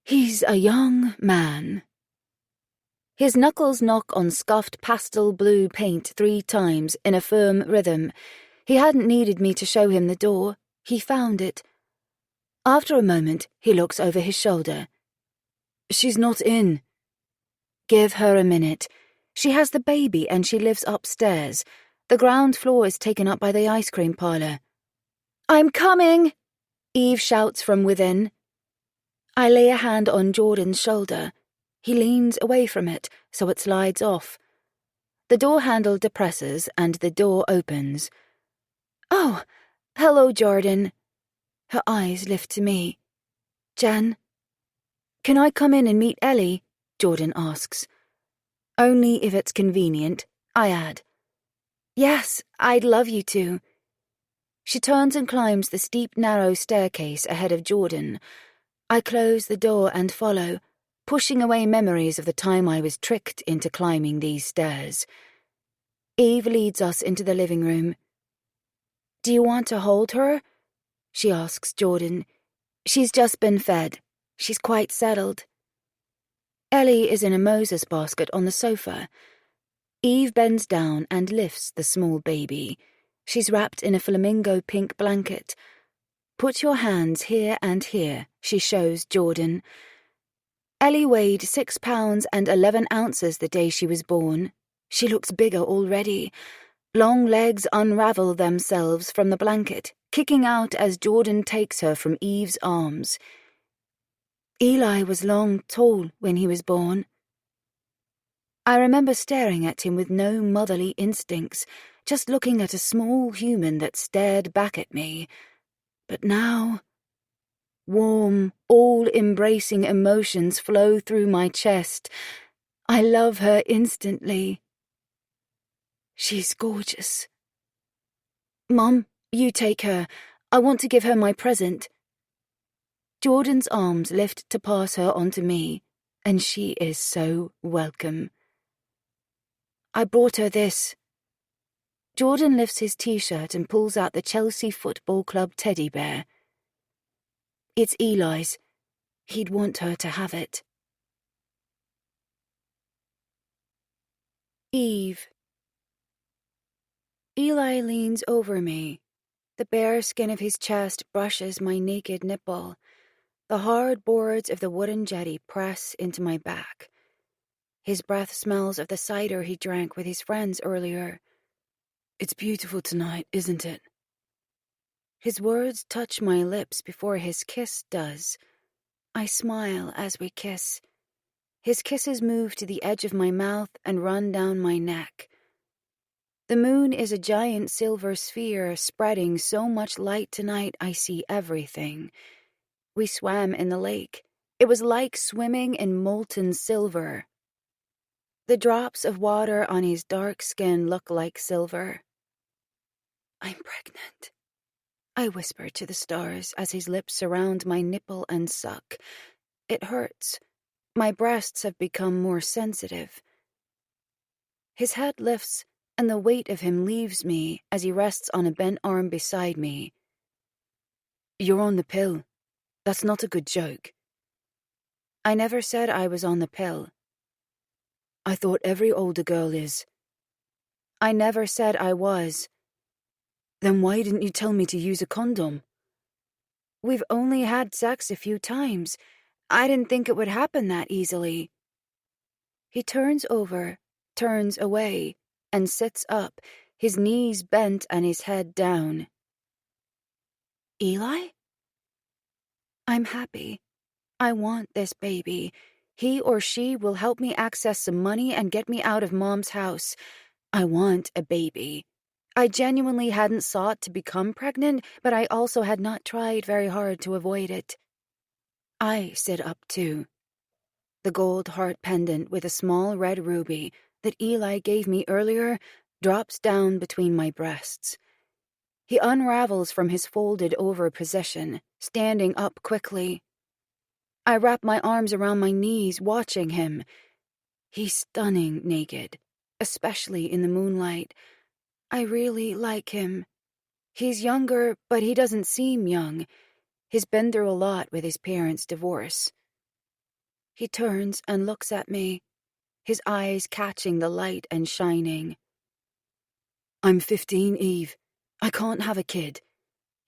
He's a young man. His knuckles knock on scuffed pastel blue paint 3 times in a firm rhythm. He hadn't needed me to show him the door. He found it. After a moment, he looks over his shoulder. "She's not in." Give her a minute. She has the baby and she lives upstairs. The ground floor is taken up by the ice cream parlour. "I'm coming!" Eve shouts from within. I lay a hand on Jordan's shoulder. He leans away from it, so it slides off. The door handle depresses and the door opens. "Oh, hello, Jordan." Her eyes lift to me. "Jen?" "Can I come in and meet Ellie?" Jordan asks. "Only if it's convenient," I add. "Yes, I'd love you to." She turns and climbs the steep, narrow staircase ahead of Jordan. I close the door and follow, pushing away memories of the time I was tricked into climbing these stairs. Eve leads us into the living room. "Do you want to hold her?" she asks Jordan. "She's just been fed. She's quite settled." Ellie is in a Moses basket on the sofa. Eve bends down and lifts the small baby. She's wrapped in a flamingo pink blanket. "Put your hands here and here," she shows Jordan. Ellie weighed 6 pounds and 11 ounces the day she was born. She looks bigger already. Long legs unravel themselves from the blanket, kicking out as Jordan takes her from Eve's arms. Eli was long, tall when he was born. I remember staring at him with no motherly instincts, just looking at a small human that stared back at me. But now, warm, all-embracing emotions flow through my chest. I love her instantly. She's gorgeous. Mom, you take her. I want to give her my present. Jordan's arms lift to pass her onto me, and she is so welcome. I brought her this. Jordan lifts his t-shirt and pulls out the Chelsea Football Club teddy bear. It's Eli's. He'd want her to have it. Eve. Eli leans over me. The bare skin of his chest brushes my naked nipple. The hard boards of the wooden jetty press into my back. His breath smells of the cider he drank with his friends earlier. It's beautiful tonight, isn't it? His words touch my lips before his kiss does. I smile as we kiss. His kisses move to the edge of my mouth and run down my neck. The moon is a giant silver sphere spreading so much light tonight I see everything. We swam in the lake. It was like swimming in molten silver. The drops of water on his dark skin look like silver. I'm pregnant, I whisper to the stars as his lips surround my nipple and suck. It hurts. My breasts have become more sensitive. His head lifts, and the weight of him leaves me as he rests on a bent arm beside me. You're on the pill. That's not a good joke. I never said I was on the pill. I thought every older girl is. I never said I was. Then why didn't you tell me to use a condom? We've only had sex a few times. I didn't think it would happen that easily. He turns over, turns away, and sits up, his knees bent and his head down. Eli? I'm happy. I want this baby. He or she will help me access some money and get me out of Mom's house. I want a baby. I genuinely hadn't sought to become pregnant, but I also had not tried very hard to avoid it. I sit up too. The gold heart pendant with a small red ruby that Eli gave me earlier drops down between my breasts. He unravels from his folded-over position, standing up quickly. I wrap my arms around my knees, watching him. He's stunning naked, especially in the moonlight. I really like him. He's younger, but he doesn't seem young. He's been through a lot with his parents' divorce. He turns and looks at me, his eyes catching the light and shining. I'm 15, Eve. I can't have a kid.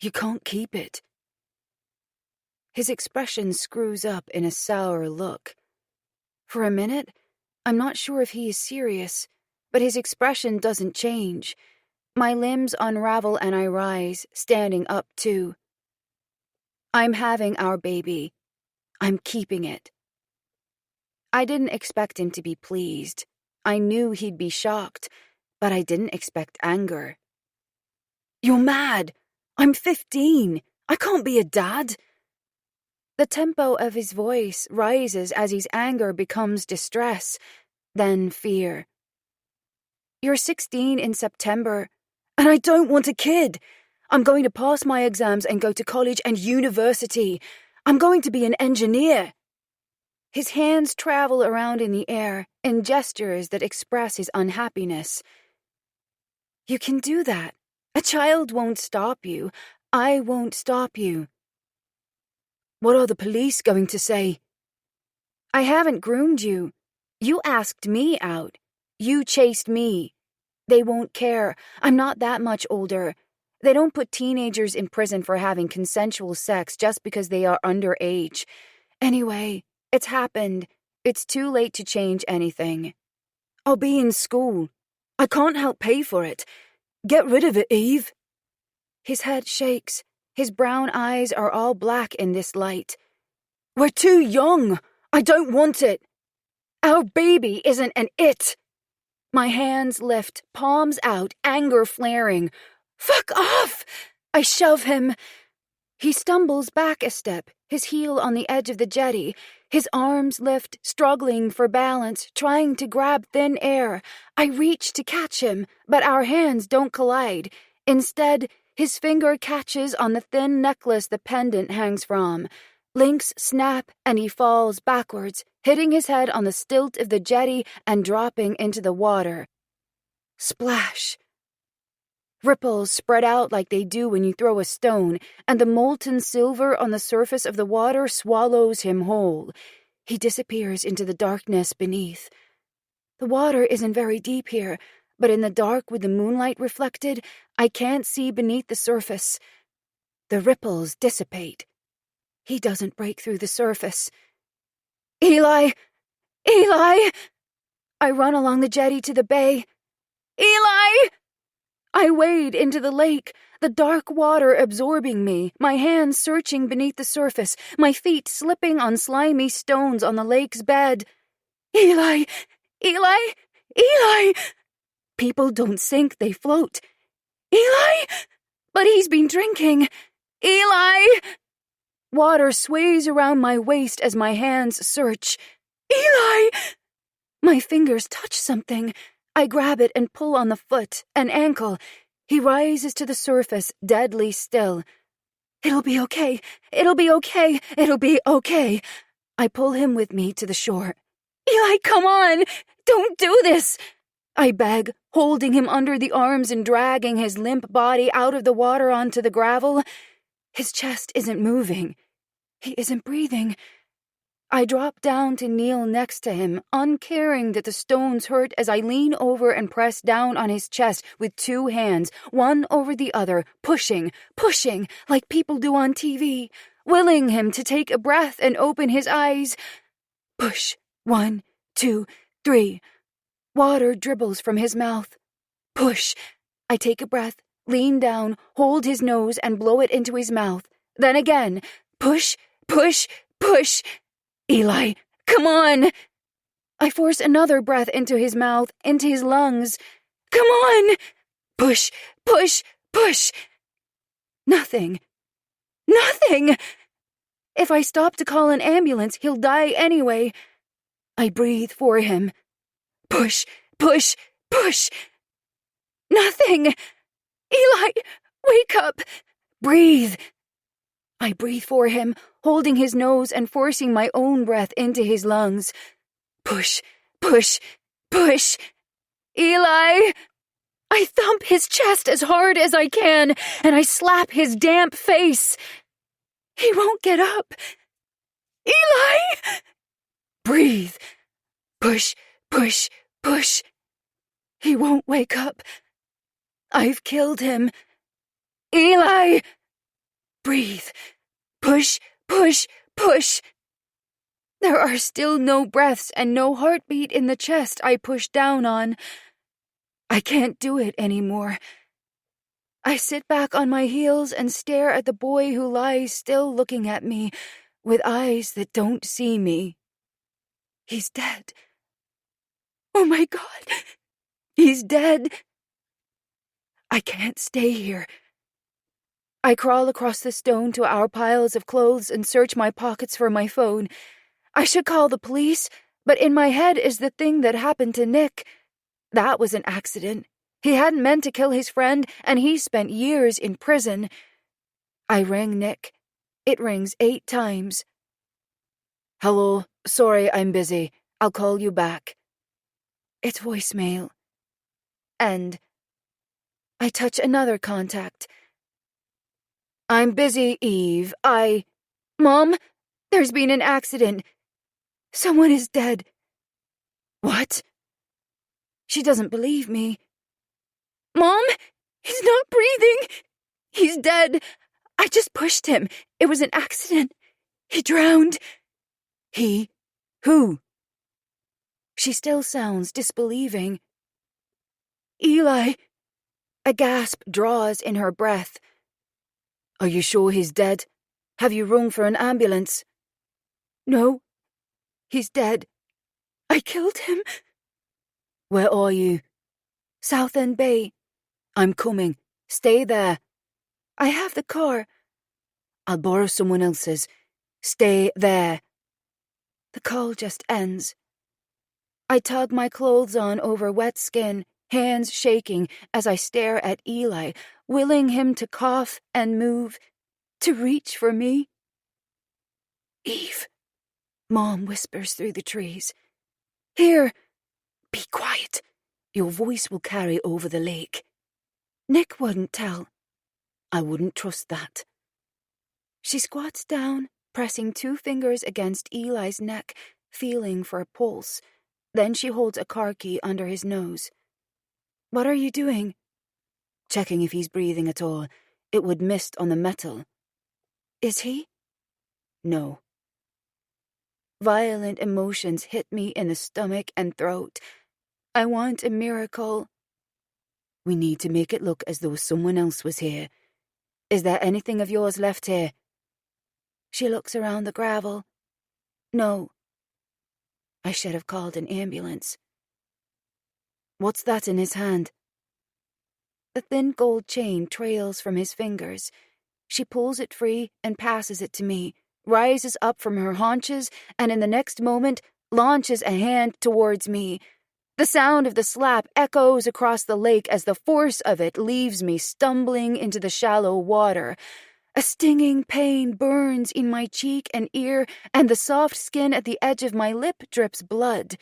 You can't keep it. His expression screws up in a sour look. For a minute, I'm not sure if he is serious, but his expression doesn't change. My limbs unravel and I rise, standing up too. I'm having our baby. I'm keeping it. I didn't expect him to be pleased. I knew he'd be shocked, but I didn't expect anger. You're mad. I'm 15. I can't be a dad. The tempo of his voice rises as his anger becomes distress, then fear. You're 16 in September, and I don't want a kid. I'm going to pass my exams and go to college and university. I'm going to be an engineer. His hands travel around in the air in gestures that express his unhappiness. You can do that. A child won't stop you. I won't stop you. What are the police going to say? I haven't groomed you. You asked me out. You chased me. They won't care. I'm not that much older. They don't put teenagers in prison for having consensual sex just because they are underage. Anyway, it's happened. It's too late to change anything. I'll be in school. I can't help pay for it. Get rid of it, Eve. His head shakes. His brown eyes are all black in this light. We're too young. I don't want it. Our baby isn't an it. My hands lift, palms out, anger flaring. Fuck off! I shove him. He stumbles back a step, his heel on the edge of the jetty. His arms lift, struggling for balance, trying to grab thin air. I reach to catch him, but our hands don't collide. Instead, his finger catches on the thin necklace the pendant hangs from. Links snap, and he falls backwards, hitting his head on the stilt of the jetty and dropping into the water. Splash! Ripples spread out like they do when you throw a stone, and the molten silver on the surface of the water swallows him whole. He disappears into the darkness beneath. The water isn't very deep here, but in the dark with the moonlight reflected, I can't see beneath the surface. The ripples dissipate. He doesn't break through the surface. Eli! Eli! I run along the jetty to the bay. Eli! I wade into the lake, the dark water absorbing me, my hands searching beneath the surface, my feet slipping on slimy stones on the lake's bed. Eli! Eli! Eli! People don't sink, they float. Eli! But he's been drinking. Eli! Water sways around my waist as my hands search. Eli! My fingers touch something. I grab it and pull on the foot, an ankle. He rises to the surface, deadly still. It'll be okay. It'll be okay. It'll be okay. I pull him with me to the shore. Eli, come on! Don't do this! I beg, holding him under the arms and dragging his limp body out of the water onto the gravel. His chest isn't moving. He isn't breathing. I drop down to kneel next to him, uncaring that the stones hurt as I lean over and press down on his chest with 2 hands, one over the other, pushing, like people do on TV, willing him to take a breath and open his eyes. Push. 1, 2, 3. Water dribbles from his mouth. Push. I take a breath, lean down, hold his nose, and blow it into his mouth. Then again. Push. Eli, come on! I force another breath into his mouth, into his lungs. Come on! Push. Nothing. If I stop to call an ambulance, he'll die anyway. I breathe for him. Push. Nothing! Eli, wake up! Breathe! I breathe for him, holding his nose and forcing my own breath into his lungs. Push. Eli! I thump his chest as hard as I can, and I slap his damp face. He won't get up. Eli! Breathe. Push. He won't wake up. I've killed him. Eli! Breathe. Push. There are still no breaths and no heartbeat in the chest I push down on. I can't do it anymore. I sit back on my heels and stare at the boy who lies still looking at me with eyes that don't see me. He's dead. Oh my God. He's dead. I can't stay here. I crawl across the stone to our piles of clothes and search my pockets for my phone. I should call the police, but in my head is the thing that happened to Nick. That was an accident. He hadn't meant to kill his friend, and he spent years in prison. I ring Nick. It rings 8 times. Hello, sorry I'm busy. I'll call you back. It's voicemail. End. I touch another contact. I'm busy, Eve. Mom, there's been an accident. Someone is dead. What? She doesn't believe me. Mom, he's not breathing. He's dead. I just pushed him. It was an accident. He drowned. He? Who? She still sounds disbelieving. Eli. A gasp draws in her breath. Are you sure he's dead? Have you rung for an ambulance? No. He's dead. I killed him. Where are you? Southend Bay. I'm coming. Stay there. I have the car. I'll borrow someone else's. Stay there. The call just ends. I tug my clothes on over wet skin, hands shaking as I stare at Eli, willing him to cough and move, to reach for me. Eve, Mom whispers through the trees. Here. Be quiet. Your voice will carry over the lake. Nick wouldn't tell. I wouldn't trust that. She squats down, pressing 2 fingers against Eli's neck, feeling for a pulse. Then she holds a car key under his nose. What are you doing? Checking if he's breathing at all. It would mist on the metal. Is he? No. Violent emotions hit me in the stomach and throat. I want a miracle. We need to make it look as though someone else was here. Is there anything of yours left here? She looks around the gravel. No. I should have called an ambulance. What's that in his hand? The thin gold chain trails from his fingers. She pulls it free and passes it to me, rises up from her haunches, and in the next moment launches a hand towards me. The sound of the slap echoes across the lake as the force of it leaves me stumbling into the shallow water. A stinging pain burns in my cheek and ear, and the soft skin at the edge of my lip drips blood.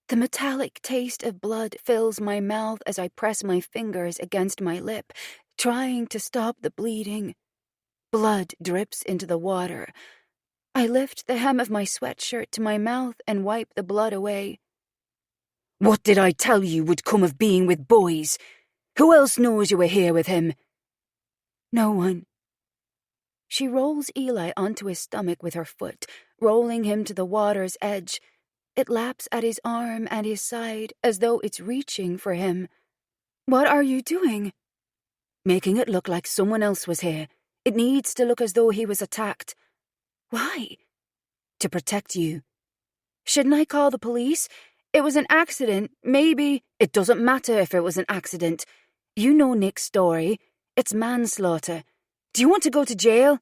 The metallic taste of blood fills my mouth as I press my fingers against my lip, trying to stop the bleeding. Blood drips into the water. I lift the hem of my sweatshirt to my mouth and wipe the blood away. What did I tell you would come of being with boys? Who else knows you were here with him? No one. She rolls Eli onto his stomach with her foot, rolling him to the water's edge. It laps at his arm and his side as though it's reaching for him. What are you doing? Making it look like someone else was here. It needs to look as though he was attacked. Why? To protect you. Shouldn't I call the police? It was an accident, maybe. It doesn't matter if it was an accident. You know Nick's story. It's manslaughter. Do you want to go to jail?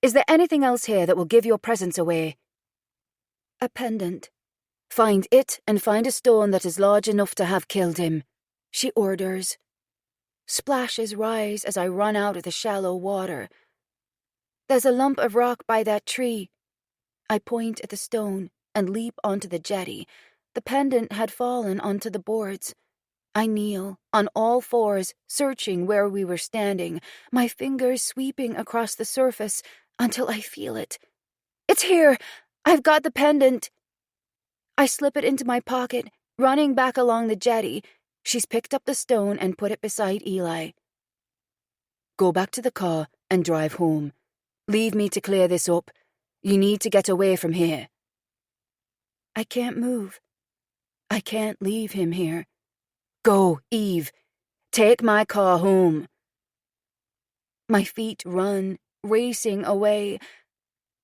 Is there anything else here that will give your presence away? A pendant. Find it and find a stone that is large enough to have killed him, she orders. Splashes rise as I run out of the shallow water. There's a lump of rock by that tree. I point at the stone and leap onto the jetty. The pendant had fallen onto the boards. I kneel, on all fours, searching where we were standing, my fingers sweeping across the surface until I feel it. It's here! I've got the pendant! I slip it into my pocket, running back along the jetty. She's picked up the stone and put it beside Eli. Go back to the car and drive home. Leave me to clear this up. You need to get away from here. I can't move. I can't leave him here. Go, Eve. Take my car home. My feet run, racing away.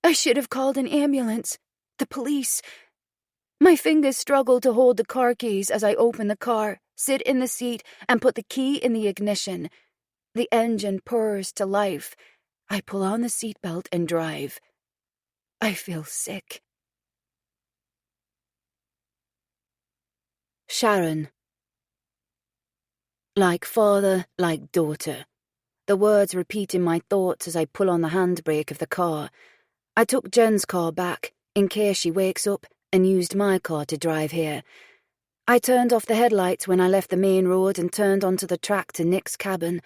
I should have called an ambulance. The police. My fingers struggle to hold the car keys as I open the car, sit in the seat, and put the key in the ignition. The engine purrs to life. I pull on the seatbelt and drive. I feel sick. Sharon. Like father, like daughter. The words repeat in my thoughts as I pull on the handbrake of the car. I took Jen's car back, in case she wakes up, and used my car to drive here. I turned off the headlights when I left the main road and turned onto the track to Nick's cabin.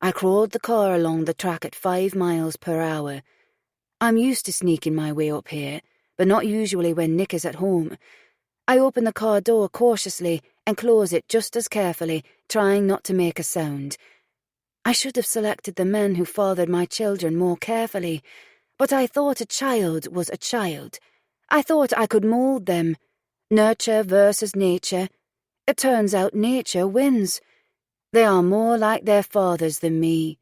I crawled the car along the track at 5 miles per hour. I'm used to sneaking my way up here, but not usually when Nick is at home. I open the car door cautiously and close it just as carefully, trying not to make a sound. I should have selected the men who fathered my children more carefully, but I thought a child was a child. I thought I could mold them. Nurture versus nature. It turns out nature wins. They are more like their fathers than me.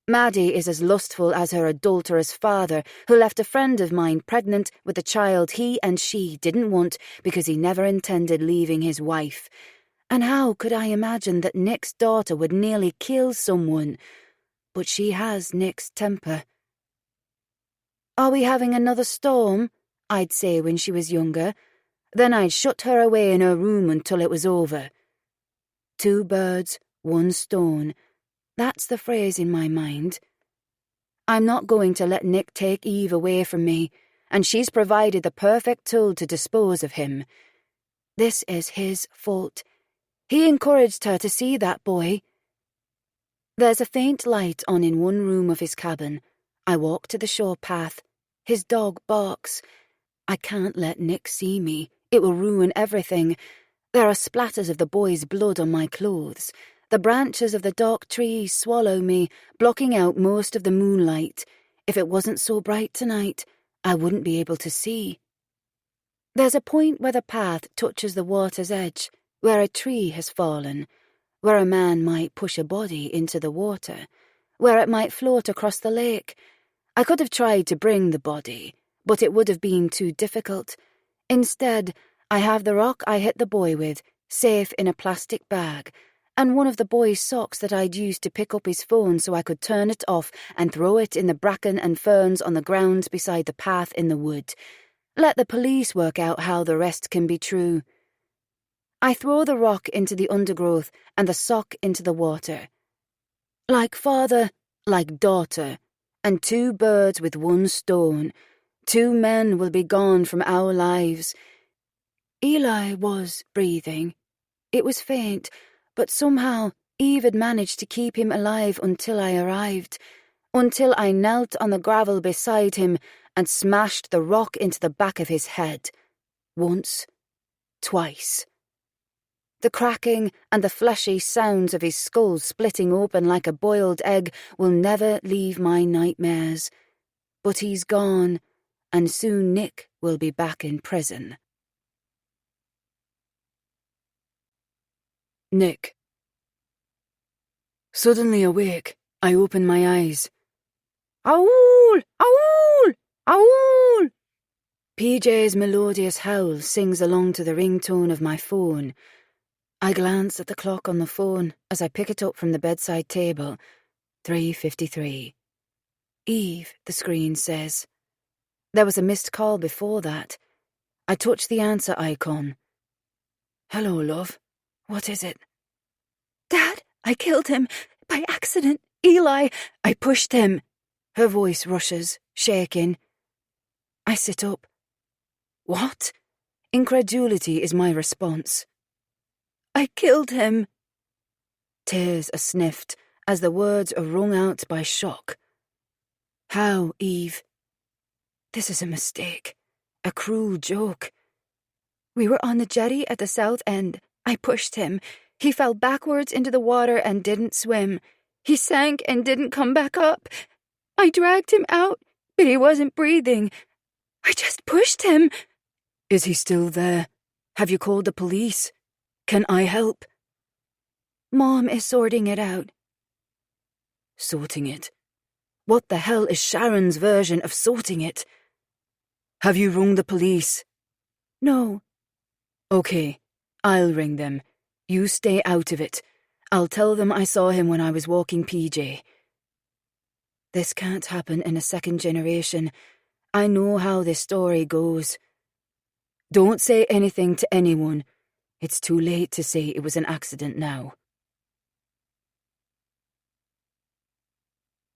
Maddie is as lustful as her adulterous father, who left a friend of mine pregnant with a child he and she didn't want because he never intended leaving his wife. And how could I imagine that Nick's daughter would nearly kill someone? But she has Nick's temper. "Are we having another storm?" I'd say when she was younger. Then I'd shut her away in her room until it was over. 2 birds, 1 stone. That's the phrase in my mind. I'm not going to let Nick take Eve away from me, and she's provided the perfect tool to dispose of him. This is his fault. He encouraged her to see that boy. There's a faint light on in one room of his cabin. I walk to the shore path. His dog barks. I can't let Nick see me. It will ruin everything. There are splatters of the boy's blood on my clothes. The branches of the dark trees swallow me, blocking out most of the moonlight. If it wasn't so bright tonight, I wouldn't be able to see. There's a point where the path touches the water's edge, where a tree has fallen, where a man might push a body into the water, where it might float across the lake. I could have tried to bring the body, but it would have been too difficult. Instead, I have the rock I hit the boy with, safe in a plastic bag, and one of the boy's socks that I'd used to pick up his phone so I could turn it off and throw it in the bracken and ferns on the ground beside the path in the wood. Let the police work out how the rest can be true. I throw the rock into the undergrowth and the sock into the water. Like father, like daughter, and 2 birds with 1 stone. 2 men will be gone from our lives. Eli was breathing. It was faint, but somehow Eve had managed to keep him alive until I arrived, until I knelt on the gravel beside him and smashed the rock into the back of his head. Once, twice. The cracking and the fleshy sounds of his skull splitting open like a boiled egg will never leave my nightmares. But he's gone, and soon Nick will be back in prison. Nick. Suddenly awake, I open my eyes. Owl! Owl! Owl! PJ's melodious howl sings along to the ringtone of my phone. I glance at the clock on the phone as I pick it up from the bedside table. 3:53. Eve, the screen says. There was a missed call before that. I touch the answer icon. Hello, love. What is it? Dad, I killed him. By accident. Eli, I pushed him. Her voice rushes, shaking. I sit up. What? Incredulity is my response. I killed him. Tears are sniffed as the words are wrung out by shock. How, Eve? This is a mistake. A cruel joke. We were on the jetty at the south end. I pushed him. He fell backwards into the water and didn't swim. He sank and didn't come back up. I dragged him out, but he wasn't breathing. I just pushed him. Is he still there? Have you called the police? Can I help? Mom is sorting it out. Sorting it? What the hell is Sharon's version of sorting it? Have you rung the police? No. Okay, I'll ring them. You stay out of it. I'll tell them I saw him when I was walking PJ. This can't happen in a second generation. I know how this story goes. Don't say anything to anyone. It's too late to say it was an accident now.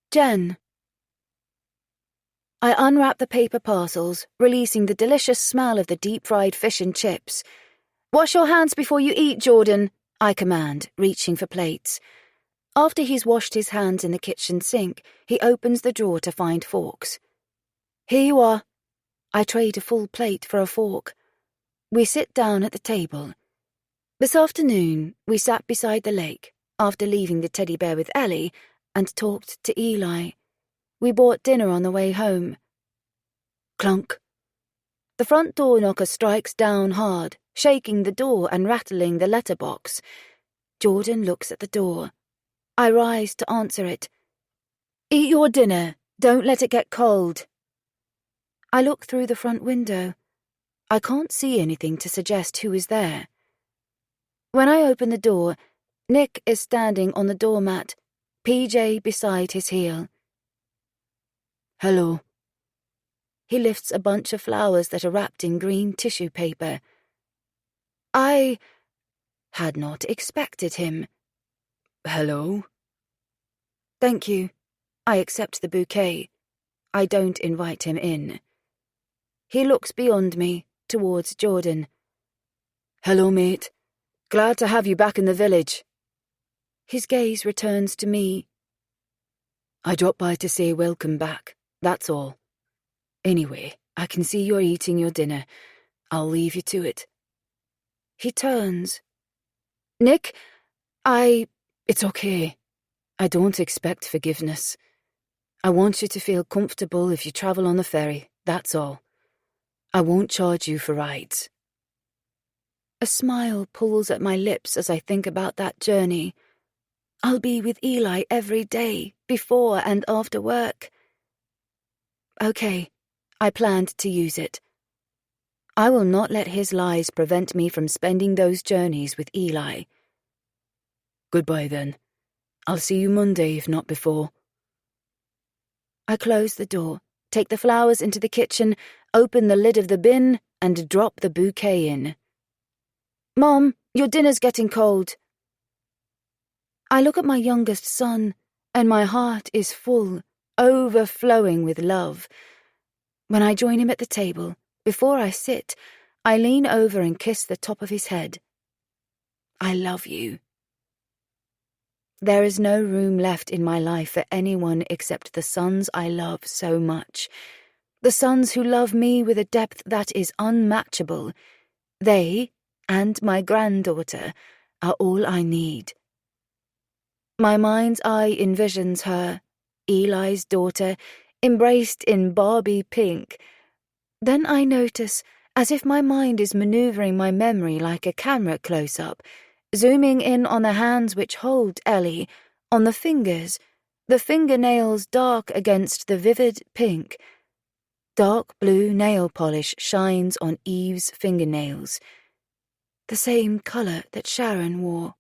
Jen. I unwrap the paper parcels, releasing the delicious smell of the deep-fried fish and chips. Wash your hands before you eat, Jordan, I command, reaching for plates. After he's washed his hands in the kitchen sink, he opens the drawer to find forks. Here you are. I trade a full plate for a fork. We sit down at the table. This afternoon, we sat beside the lake, after leaving the teddy bear with Ellie, and talked to Eli. We bought dinner on the way home. Clunk. The front door knocker strikes down hard, shaking the door and rattling the letterbox. Jordan looks at the door. I rise to answer it. Eat your dinner. Don't let it get cold. I look through the front window. I can't see anything to suggest who is there. When I open the door, Nick is standing on the doormat, PJ beside his heel. Hello. He lifts a bunch of flowers that are wrapped in green tissue paper. I had not expected him. Hello? Thank you. I accept the bouquet. I don't invite him in. He looks beyond me, towards Jordan. Hello, mate. Glad to have you back in the village. His gaze returns to me. I dropped by to say welcome back, that's all. Anyway, I can see you're eating your dinner. I'll leave you to it. He turns. Nick, It's okay. I don't expect forgiveness. I want you to feel comfortable if you travel on the ferry, that's all. I won't charge you for rides. A smile pulls at my lips as I think about that journey. I'll be with Eli every day, before and after work. Okay, I planned to use it. I will not let his lies prevent me from spending those journeys with Eli. Goodbye, then. I'll see you Monday, if not before. I close the door, take the flowers into the kitchen, open the lid of the bin, and drop the bouquet in. Mom, your dinner's getting cold. I look at my youngest son, and my heart is full, overflowing with love. When I join him at the table, before I sit, I lean over and kiss the top of his head. I love you. There is no room left in my life for anyone except the sons I love so much. The sons who love me with a depth that is unmatchable. They, and my granddaughter, are all I need. My mind's eye envisions her, Eli's daughter, embraced in Barbie pink. Then I notice, as if my mind is maneuvering my memory like a camera close-up, zooming in on the hands which hold Ellie, on the fingers, the fingernails dark against the vivid pink. Dark blue nail polish shines on Eve's fingernails, the same colour that Sharon wore.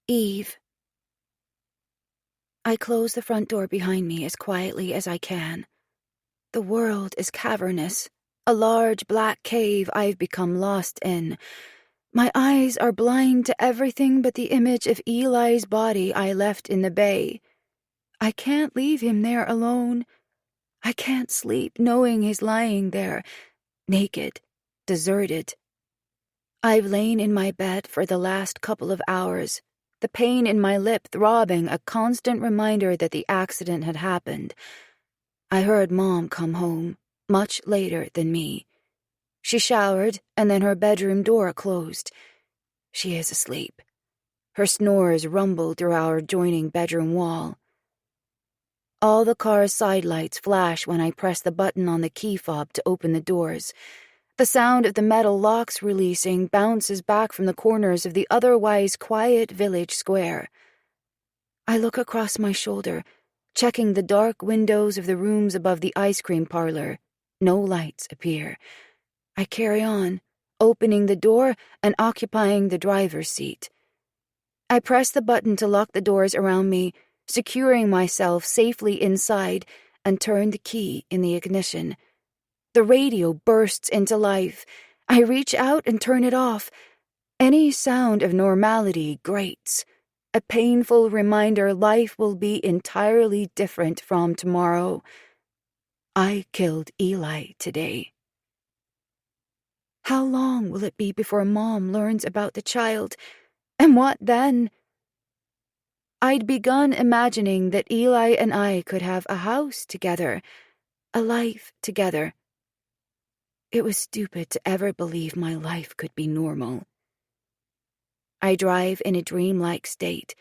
Eve. I close the front door behind me as quietly as I can. The world is cavernous, a large black cave I've become lost in. My eyes are blind to everything but the image of Eli's body I left in the bay. I can't leave him there alone. I can't sleep knowing he's lying there, naked, deserted. I've lain in my bed for the last couple of hours, the pain in my lip throbbing a constant reminder that the accident had happened. I heard Mom come home, much later than me. She showered, and then her bedroom door closed. She is asleep. Her snores rumble through our adjoining bedroom wall. All the car's side lights flash when I press the button on the key fob to open the doors. The sound of the metal locks releasing bounces back from the corners of the otherwise quiet village square. I look across my shoulder, checking the dark windows of the rooms above the ice cream parlor. No lights appear. I carry on, opening the door and occupying the driver's seat. I press the button to lock the doors around me, securing myself safely inside, and turn the key in the ignition. The radio bursts into life. I reach out and turn it off. Any sound of normality grates. A painful reminder life will be entirely different from tomorrow. I killed Eli today. How long will it be before Mom learns about the child? And what then? I'd begun imagining that Eli and I could have a house together, a life together. It was stupid to ever believe my life could be normal. I drive in a dreamlike state,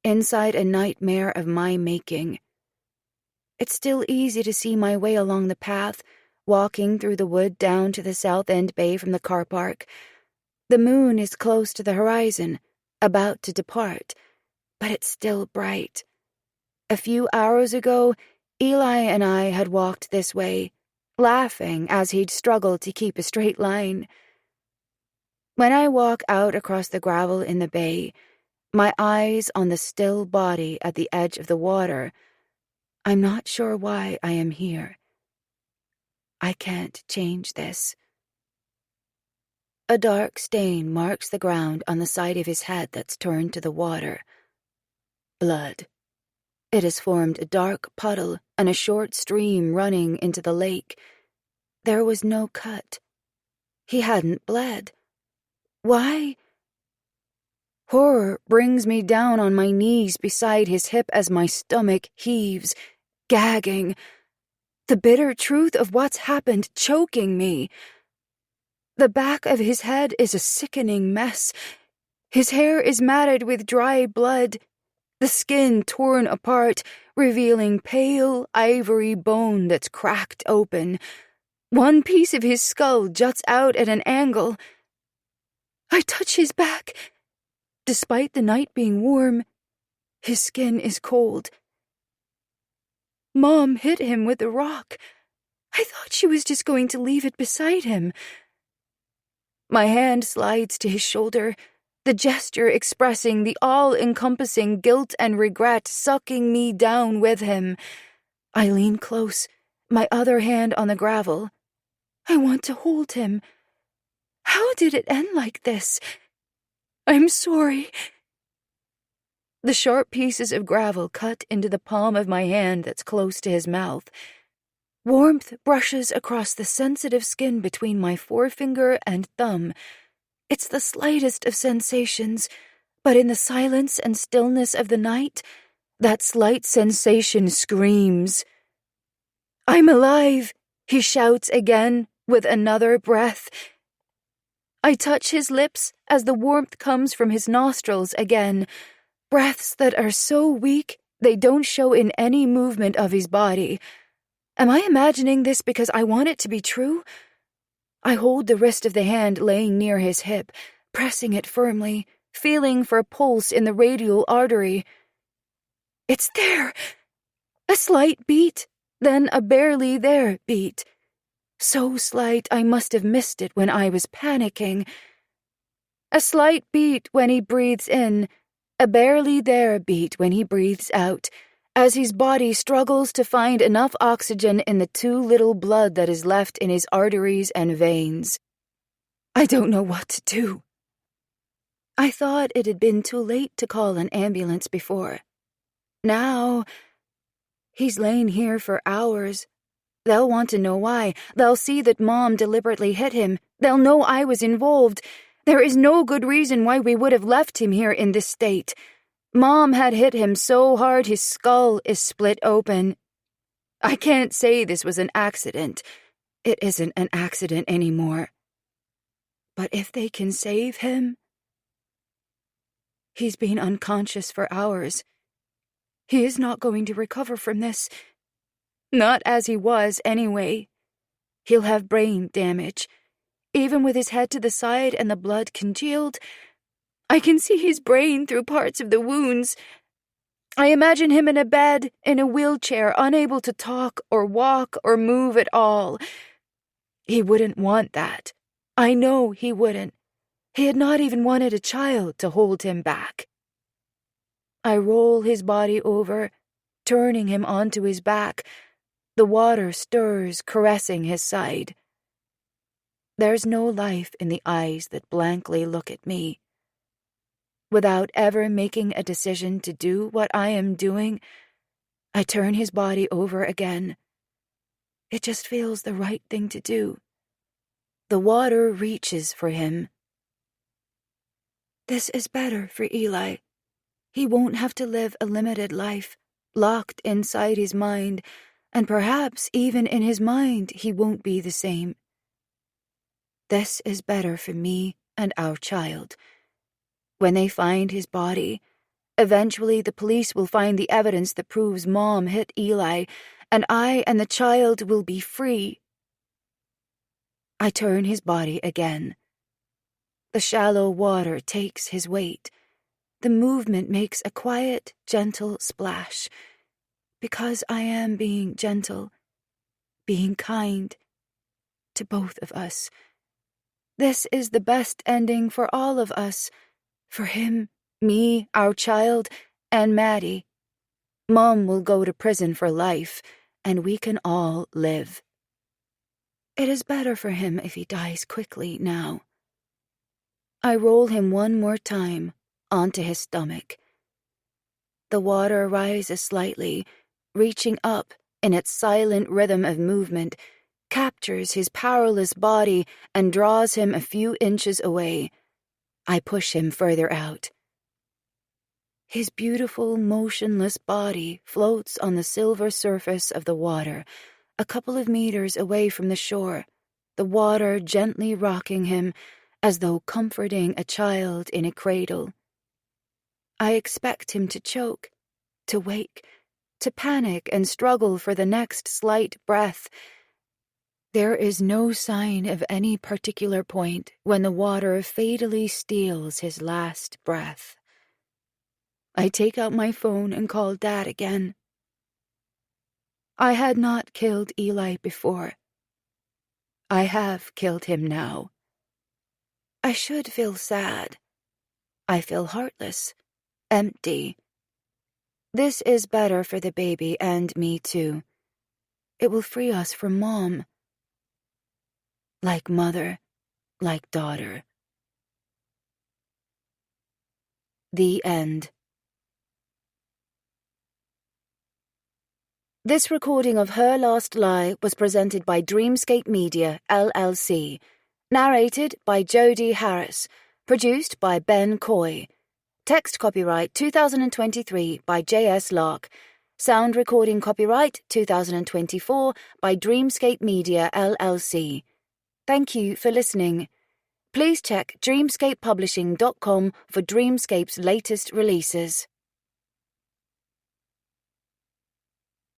inside a nightmare of my making. It's still easy to see my way along the path, walking through the wood down to the South End Bay from the car park. The moon is close to the horizon, about to depart, but it's still bright. A few hours ago, Eli and I had walked this way, laughing as he'd struggled to keep a straight line. When I walk out across the gravel in the bay, my eyes on the still body at the edge of the water, I'm not sure why I am here. I can't change this. A dark stain marks the ground on the side of his head that's turned to the water. Blood. It has formed a dark puddle and a short stream running into the lake. There was no cut. He hadn't bled. Why? Horror brings me down on my knees beside his hip as my stomach heaves, gagging. The bitter truth of what's happened choking me. The back of his head is a sickening mess. His hair is matted with dry blood, the skin torn apart, revealing pale ivory bone that's cracked open. One piece of his skull juts out at an angle. I touch his back. Despite the night being warm, his skin is cold. Mom hit him with a rock. I thought she was just going to leave it beside him. My hand slides to his shoulder, the gesture expressing the all-encompassing guilt and regret sucking me down with him. I lean close, my other hand on the gravel. I want to hold him. How did it end like this? I'm sorry. The sharp pieces of gravel cut into the palm of my hand that's close to his mouth. Warmth brushes across the sensitive skin between my forefinger and thumb. It's the slightest of sensations, but in the silence and stillness of the night, that slight sensation screams. I'm alive, he shouts again with another breath. I touch his lips as the warmth comes from his nostrils again, breaths that are so weak they don't show in any movement of his body. Am I imagining this because I want it to be true? I hold the wrist of the hand laying near his hip, pressing it firmly, feeling for a pulse in the radial artery. It's there! A slight beat, then a barely there beat. So slight I must have missed it when I was panicking. A slight beat when he breathes in, a barely there beat when he breathes out, as his body struggles to find enough oxygen in the too little blood that is left in his arteries and veins. I don't know what to do. I thought it had been too late to call an ambulance before. Now, he's lain here for hours. They'll want to know why. They'll see that Mom deliberately hit him. They'll know I was involved. There is no good reason why we would have left him here in this state. Mom had hit him so hard his skull is split open. I can't say this was an accident. It isn't an accident anymore. But if they can save him... He's been unconscious for hours. He is not going to recover from this. Not as he was, anyway. He'll have brain damage. Even with his head to the side and the blood congealed, I can see his brain through parts of the wounds. I imagine him in a bed, in a wheelchair, unable to talk or walk or move at all. He wouldn't want that. I know he wouldn't. He had not even wanted a child to hold him back. I roll his body over, turning him onto his back. The water stirs, caressing his side. There's no life in the eyes that blankly look at me. Without ever making a decision to do what I am doing, I turn his body over again. It just feels the right thing to do. The water reaches for him. This is better for Eli. He won't have to live a limited life, locked inside his mind, and perhaps even in his mind he won't be the same. This is better for me and our child. When they find his body, eventually the police will find the evidence that proves Mom hit Eli, and I and the child will be free. I turn his body again. The shallow water takes his weight. The movement makes a quiet, gentle splash. Because I am being gentle, being kind to both of us. This is the best ending for all of us. For him, me, our child, and Maddie. Mom will go to prison for life, and we can all live. It is better for him if he dies quickly now. I roll him one more time onto his stomach. The water rises slightly, reaching up in its silent rhythm of movement, captures his powerless body and draws him a few inches away. I push him further out. His beautiful, motionless body floats on the silver surface of the water, a couple of meters away from the shore, the water gently rocking him as though comforting a child in a cradle. I expect him to choke, to wake, to panic and struggle for the next slight breath. There is no sign of any particular point when the water fatally steals his last breath. I take out my phone and call Dad again. I had not killed Eli before. I have killed him now. I should feel sad. I feel heartless, empty. This is better for the baby and me too. It will free us from Mom. Like mother, like daughter. The end. This recording of Her Last Lie was presented by Dreamscape Media, LLC. Narrated by Jodie Harris. Produced by Ben Coy. Text copyright 2023 by J.S. Lark. Sound recording copyright 2024 by Dreamscape Media, LLC. Thank you for listening. Please check dreamscapepublishing.com for Dreamscape's latest releases.